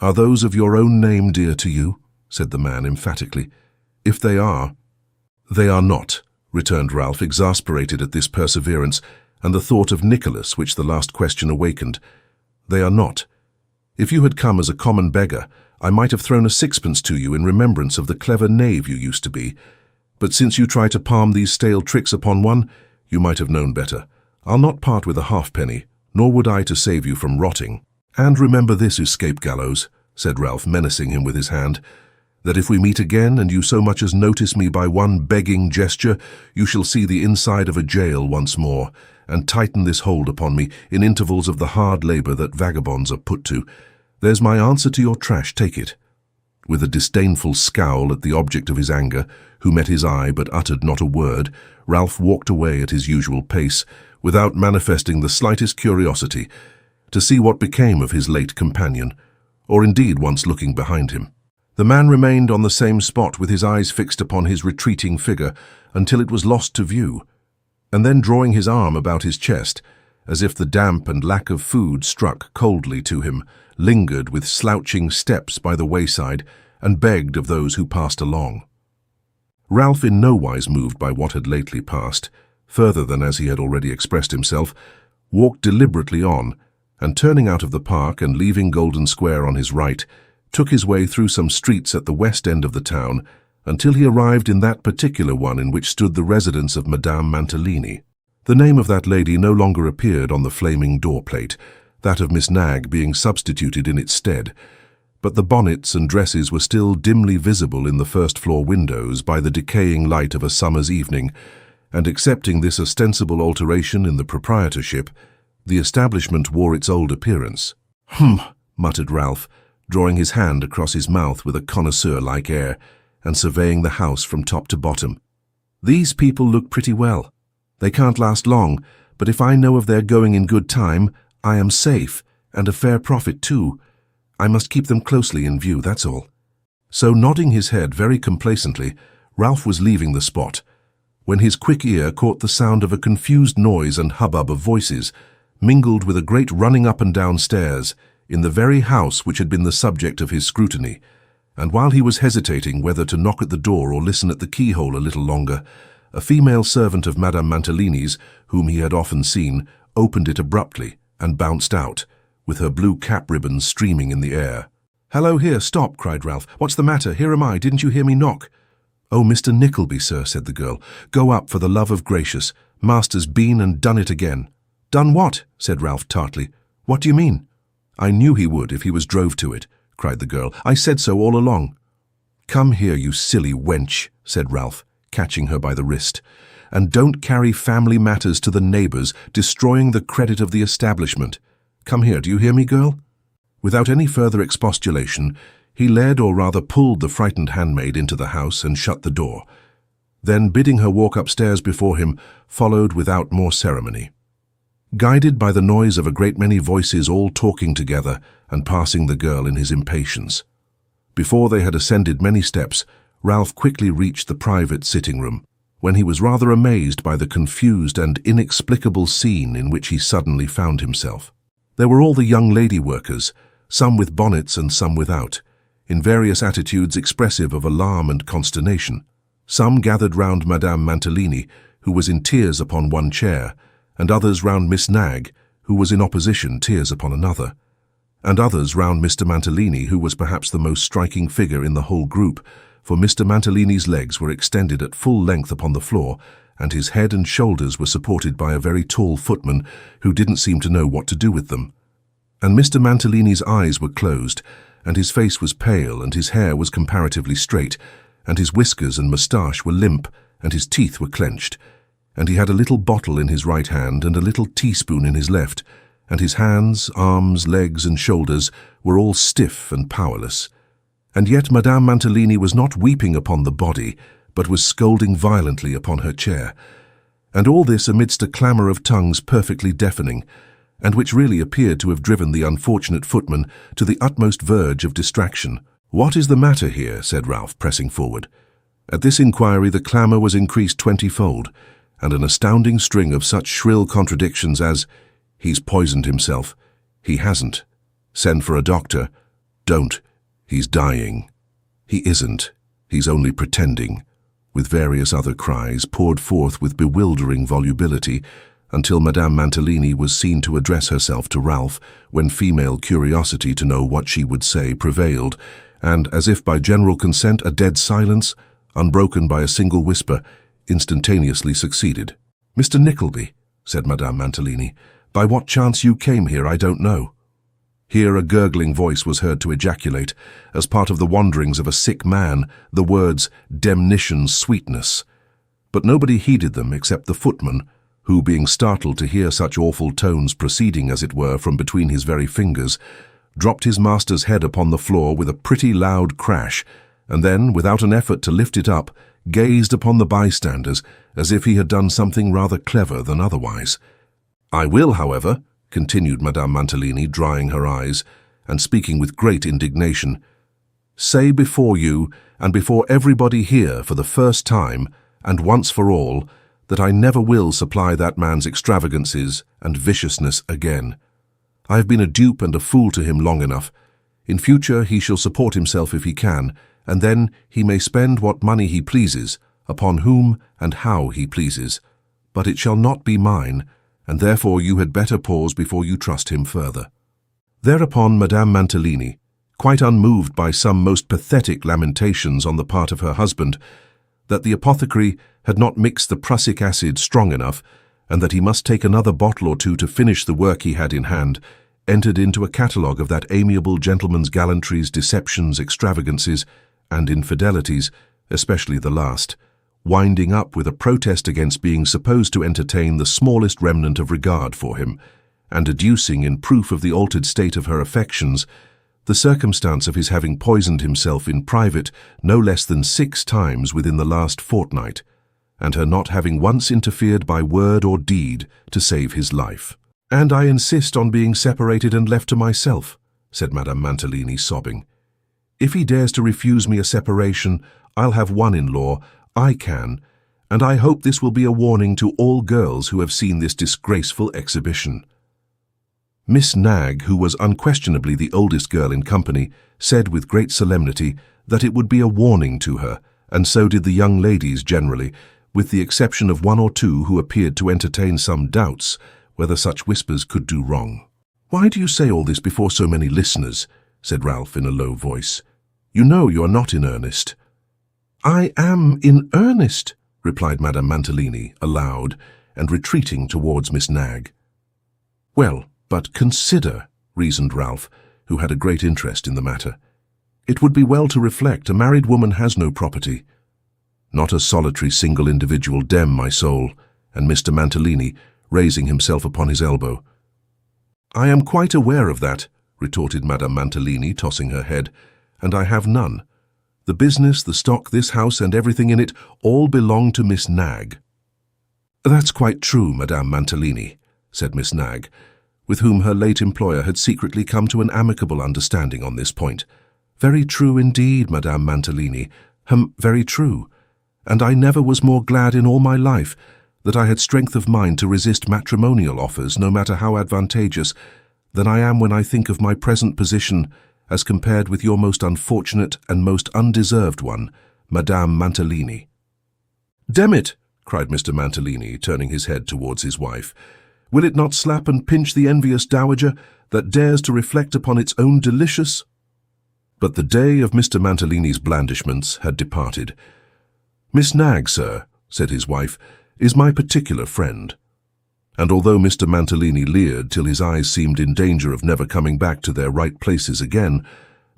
Speaker 2: "Are those of your own name dear to you?" said the man emphatically. "If they are—" "They are not," returned Ralph, exasperated at this perseverance and the thought of Nicholas which the last question awakened. "They are not. If you had come as a common beggar, I might have thrown a sixpence to you in remembrance of the clever knave you used to be. But since you try to palm these stale tricks upon one, you might have known better. I'll not part with a halfpenny, nor would I to save you from rotting. And remember this, escape gallows," said Ralph, menacing him with his hand, "that if we meet again and you so much as notice me by one begging gesture, you shall see the inside of a jail once more, and tighten this hold upon me in intervals of the hard labour that vagabonds are put to. There's my answer to your trash, take it." With a disdainful scowl at the object of his anger, who met his eye but uttered not a word, Ralph walked away at his usual pace, without manifesting the slightest curiosity to see what became of his late companion, or indeed once looking behind him. The man remained on the same spot with his eyes fixed upon his retreating figure until it was lost to view, and then drawing his arm about his chest, as if the damp and lack of food struck coldly to him, lingered with slouching steps by the wayside and begged of those who passed along. Ralph, in no wise moved by what had lately passed, further than as he had already expressed himself, walked deliberately on, and turning out of the park and leaving Golden Square on his right, took his way through some streets at the west end of the town until he arrived in that particular one in which stood the residence of Madame Mantalini. The name of that lady no longer appeared on the flaming door-plate, that of Miss Nagg being substituted in its stead, but the bonnets and dresses were still dimly visible in the first-floor windows by the decaying light of a summer's evening, and excepting this ostensible alteration in the proprietorship, the establishment wore its old appearance. "Hum," muttered Ralph, drawing his hand across his mouth with a connoisseur-like air, and surveying the house from top to bottom. "These people look pretty well. They can't last long, but if I know of their going in good time, I am safe, and a fair profit too. I must keep them closely in view, that's all." So, nodding his head very complacently, Ralph was leaving the spot, when his quick ear caught the sound of a confused noise and hubbub of voices, mingled with a great running up and down stairs, in the very house which had been the subject of his scrutiny, and while he was hesitating whether to knock at the door or listen at the keyhole a little longer, a female servant of Madame Mantalini's, whom he had often seen, opened it abruptly and bounced out, with her blue cap ribbons streaming in the air. "Hello, here, stop," cried Ralph. "What's the matter? Here am I. Didn't you hear me knock?" "Oh, Mr. Nickleby, sir," said the girl. "Go up, for the love of gracious. Master's been and done it again." "Done what?" said Ralph tartly. "What do you mean?" "I knew he would if he was drove to it," cried the girl. "I said so all along." "Come here, you silly wench," said Ralph, catching her by the wrist, "and don't carry family matters to the neighbours, destroying the credit of the establishment. Come here, do you hear me, girl?" Without any further expostulation, He led, or rather pulled, the frightened handmaid into the house and shut the door. Then, bidding her walk upstairs before him, followed without more ceremony. Guided by the noise of a great many voices all talking together and passing the girl in his impatience. Before they had ascended many steps, Ralph quickly reached the private sitting-room, when he was rather amazed by the confused and inexplicable scene in which he suddenly found himself. There were all the young lady workers, some with bonnets and some without, in various attitudes expressive of alarm and consternation. Some gathered round Madame Mantalini, who was in tears upon one chair, and others round Miss Nagg, who was in opposition, tears upon another, and others round Mr. Mantalini, who was perhaps the most striking figure in the whole group, for Mr. Mantalini's legs were extended at full length upon the floor, and his head and shoulders were supported by a very tall footman who didn't seem to know what to do with them. And Mr. Mantalini's eyes were closed, and his face was pale, and his hair was comparatively straight, and his whiskers and moustache were limp, and his teeth were clenched, and he had a little bottle in his right hand and a little teaspoon in his left, and his hands, arms, legs, and shoulders were all stiff and powerless. And yet Madame Mantalini was not weeping upon the body, but was scolding violently upon her chair, and all this amidst a clamour of tongues perfectly deafening, and which really appeared to have driven the unfortunate footman to the utmost verge of distraction. "What is the matter here?" said Ralph, pressing forward. At this inquiry the clamour was increased 20-fold, and an astounding string of such shrill contradictions as, "He's poisoned himself," "He hasn't," "Send for a doctor," "Don't," "He's dying," "He isn't," "He's only pretending," with various other cries, poured forth with bewildering volubility, until Madame Mantalini was seen to address herself to Ralph, when female curiosity to know what she would say prevailed, and, as if by general consent, a dead silence, unbroken by a single whisper, instantaneously succeeded. "Mr. Nickleby," said Madame Mantalini, "by what chance you came here I don't know." Here a gurgling voice was heard to ejaculate, as part of the wanderings of a sick man, the words, "Demnition sweetness." But nobody heeded them except the footman, who, being startled to hear such awful tones proceeding, as it were, from between his very fingers, dropped his master's head upon the floor with a pretty loud crash, and then, without an effort to lift it up, gazed upon the bystanders as if he had done something rather clever than otherwise. "I will, however," continued Madame Mantalini, drying her eyes, and speaking with great indignation, "say before you, and before everybody here for the first time, and once for all, that I never will supply that man's extravagances and viciousness again. I have been a dupe and a fool to him long enough. In future he shall support himself if he can, and then he may spend what money he pleases, upon whom and how he pleases. But it shall not be mine, and therefore you had better pause before you trust him further." Thereupon Madame Mantalini, quite unmoved by some most pathetic lamentations on the part of her husband, that the apothecary had not mixed the prussic acid strong enough, and that he must take another bottle or two to finish the work he had in hand, entered into a catalogue of that amiable gentleman's gallantries, deceptions, extravagances, and infidelities, especially the last, winding up with a protest against being supposed to entertain the smallest remnant of regard for him, and adducing in proof of the altered state of her affections the circumstance of his having poisoned himself in private no less than 6 times within the last fortnight, and her not having once interfered by word or deed to save his life. "And I insist on being separated and left to myself," said Madame Mantalini, sobbing. "If he dares to refuse me a separation, I'll have one in-law, I can, and I hope this will be a warning to all girls who have seen this disgraceful exhibition." Miss Nagg, who was unquestionably the oldest girl in company, said with great solemnity that it would be a warning to her, and so did the young ladies generally, with the exception of 1 or 2 who appeared to entertain some doubts whether such whispers could do wrong. "Why do you say all this before so many listeners?" said Ralph in a low voice. "You know you are not in earnest." "I am in earnest," replied Madame Mantalini, aloud, and retreating towards Miss Nagg. "Well, but consider," reasoned Ralph, who had a great interest in the matter. "It would be well to reflect. A married woman has no property." "Not a solitary single individual, dem, my soul," and Mr. Mantalini, raising himself upon his elbow. "I am quite aware of that," retorted Madame Mantalini, tossing her head. and I have none. The business, the stock, this house, and everything in it all belong to Miss Nagg." "That's quite true, Madame Mantalini," said Miss Nagg, with whom her late employer had secretly come to an amicable understanding on this point. "Very true indeed, Madame Mantalini. Very true. And I never was more glad in all my life that I had strength of mind to resist matrimonial offers, no matter how advantageous, than I am when I think of my present position as compared with your most unfortunate and most undeserved one, Madame Mantalini." "Damn it!" cried Mr. Mantalini, turning his head towards his wife. "Will it not slap and pinch the envious dowager that dares to reflect upon its own delicious—" But the day of Mr. Mantalini's blandishments had departed. "Miss Nagg, sir," said his wife, "is my particular friend." And although Mr. Mantalini leered till his eyes seemed in danger of never coming back to their right places again,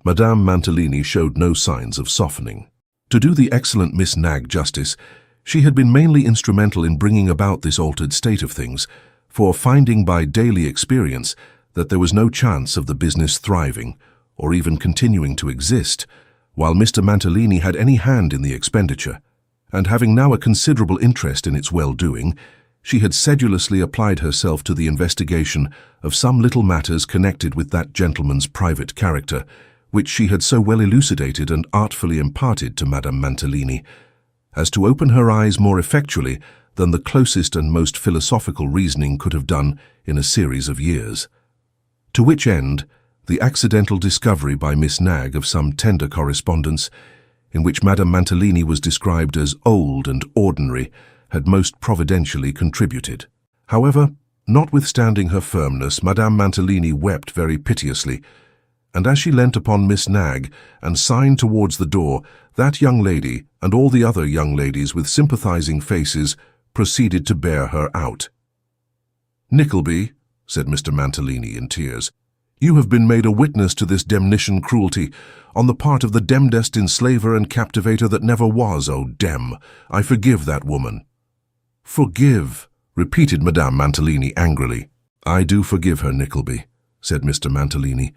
Speaker 2: Madame Mantalini showed no signs of softening. To do the excellent Miss Nagg justice, she had been mainly instrumental in bringing about this altered state of things, for finding by daily experience that there was no chance of the business thriving, or even continuing to exist, while Mr. Mantalini had any hand in the expenditure, and having now a considerable interest in its well-doing, she had sedulously applied herself to the investigation of some little matters connected with that gentleman's private character, which she had so well elucidated and artfully imparted to Madame Mantalini, as to open her eyes more effectually than the closest and most philosophical reasoning could have done in a series of years. To which end, the accidental discovery by Miss Nagg of some tender correspondence, in which Madame Mantalini was described as old and ordinary, had most providentially contributed. However, notwithstanding her firmness, Madame Mantalini wept very piteously, and as she leant upon Miss Nagg and signed towards the door, that young lady and all the other young ladies with sympathizing faces proceeded to bear her out. "Nickleby," said Mr. Mantalini in tears, "you have been made a witness to this demnition cruelty on the part of the demdest enslaver and captivator that never was, oh dem! I forgive that woman." "Forgive," repeated Madame Mantalini angrily. "I do forgive her, Nickleby," said Mr. Mantalini.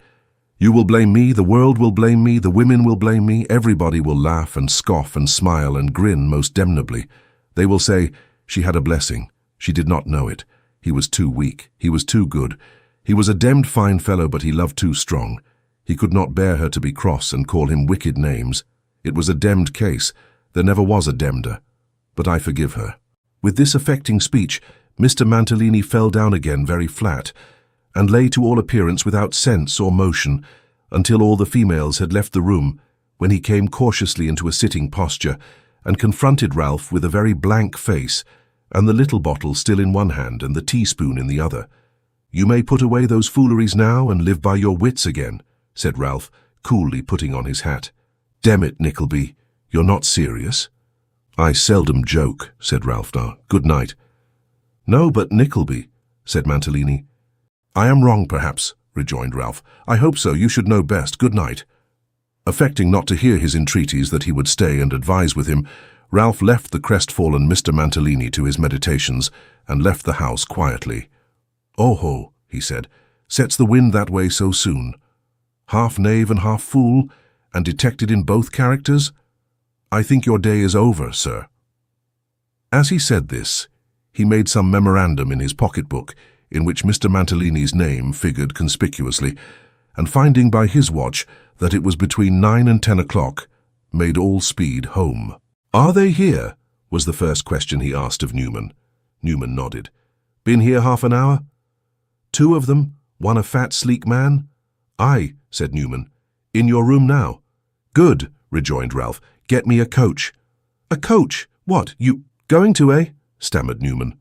Speaker 2: "You will blame me, the world will blame me, the women will blame me, everybody will laugh and scoff and smile and grin most damnably. They will say, 'She had a blessing. She did not know it. He was too weak. He was too good. He was a demmed fine fellow, but he loved too strong. He could not bear her to be cross and call him wicked names. It was a demmed case. There never was a demder. But I forgive her." With this affecting speech, Mr. Mantalini fell down again very flat, and lay to all appearance without sense or motion, until all the females had left the room, when he came cautiously into a sitting posture, and confronted Ralph with a very blank face, and the little bottle still in one hand and the teaspoon in the other. "You may put away those fooleries now and live by your wits again," said Ralph, coolly putting on his hat. "Damn it, Nickleby, you're not serious?" "I seldom joke," said Ralph. "Good night." "No, but Nickleby," said Mantalini. "I am wrong, perhaps," rejoined Ralph. "I hope so. You should know best. Good night." Affecting not to hear his entreaties that he would stay and advise with him, Ralph left the crestfallen Mr. Mantalini to his meditations, and left the house quietly. "Oh-ho," he said, "sets the wind that way so soon? Half knave and half fool, and detected in both characters? I think your day is over, sir." As he said this, he made some memorandum in his pocket-book, in which Mr. Mantalini's name figured conspicuously, and finding by his watch that it was between 9 and 10 o'clock, made all speed home. "Are they here?" was the first question he asked of Newman. Newman nodded. "Been here half an hour?" "Two of them, one a fat, sleek man?" "Aye," said Newman. "In your room now?" "Good," rejoined Ralph. "Get me a coach." "A coach? What, you going to, eh?" stammered Newman.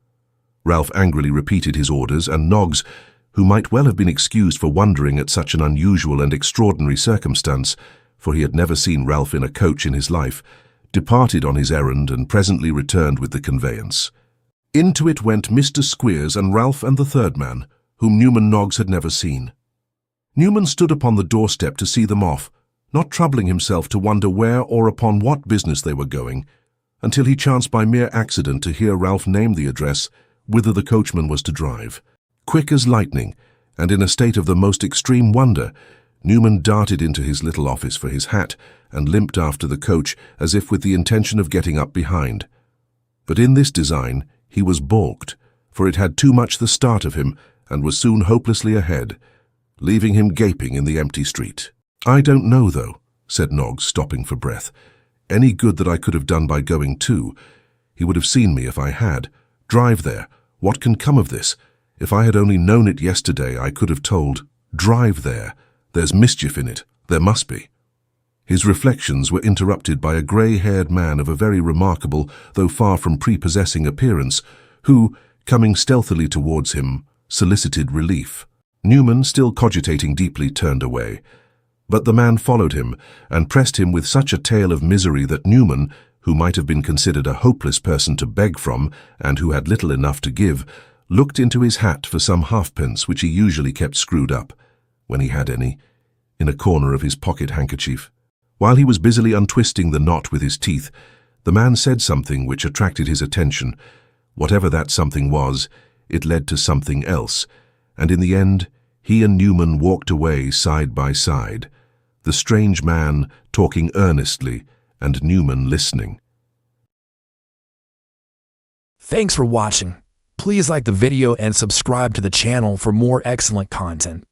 Speaker 2: Ralph angrily repeated his orders, and Noggs, who might well have been excused for wondering at such an unusual and extraordinary circumstance, for he had never seen Ralph in a coach in his life, departed on his errand and presently returned with the conveyance. Into it went Mr. Squeers and Ralph and the third man, whom Newman Noggs had never seen. Newman stood upon the doorstep to see them off, not troubling himself to wonder where or upon what business they were going, until he chanced by mere accident to hear Ralph name the address whither the coachman was to drive. Quick as lightning, and in a state of the most extreme wonder, Newman darted into his little office for his hat and limped after the coach as if with the intention of getting up behind. But in this design he was balked, for it had too much the start of him and was soon hopelessly ahead, leaving him gaping in the empty street. "I don't know, though," said Noggs, stopping for breath. "Any good that I could have done by going too. He would have seen me if I had. Drive there. What can come of this? If I had only known it yesterday, I could have told, 'Drive there. There's mischief in it. There must be.'" His reflections were interrupted by a grey-haired man of a very remarkable, though far from prepossessing appearance, who, coming stealthily towards him, solicited relief. Newman, still cogitating deeply, turned away. But the man followed him, and pressed him with such a tale of misery that Newman, who might have been considered a hopeless person to beg from, and who had little enough to give, looked into his hat for some halfpence which he usually kept screwed up, when he had any, in a corner of his pocket-handkerchief. While he was busily untwisting the knot with his teeth, the man said something which attracted his attention. Whatever that something was, it led to something else, and in the end he and Newman walked away side by side, the strange man talking earnestly and Newman listening.
Speaker 3: Thanks for watching. Please like the video and subscribe to the channel for more excellent content.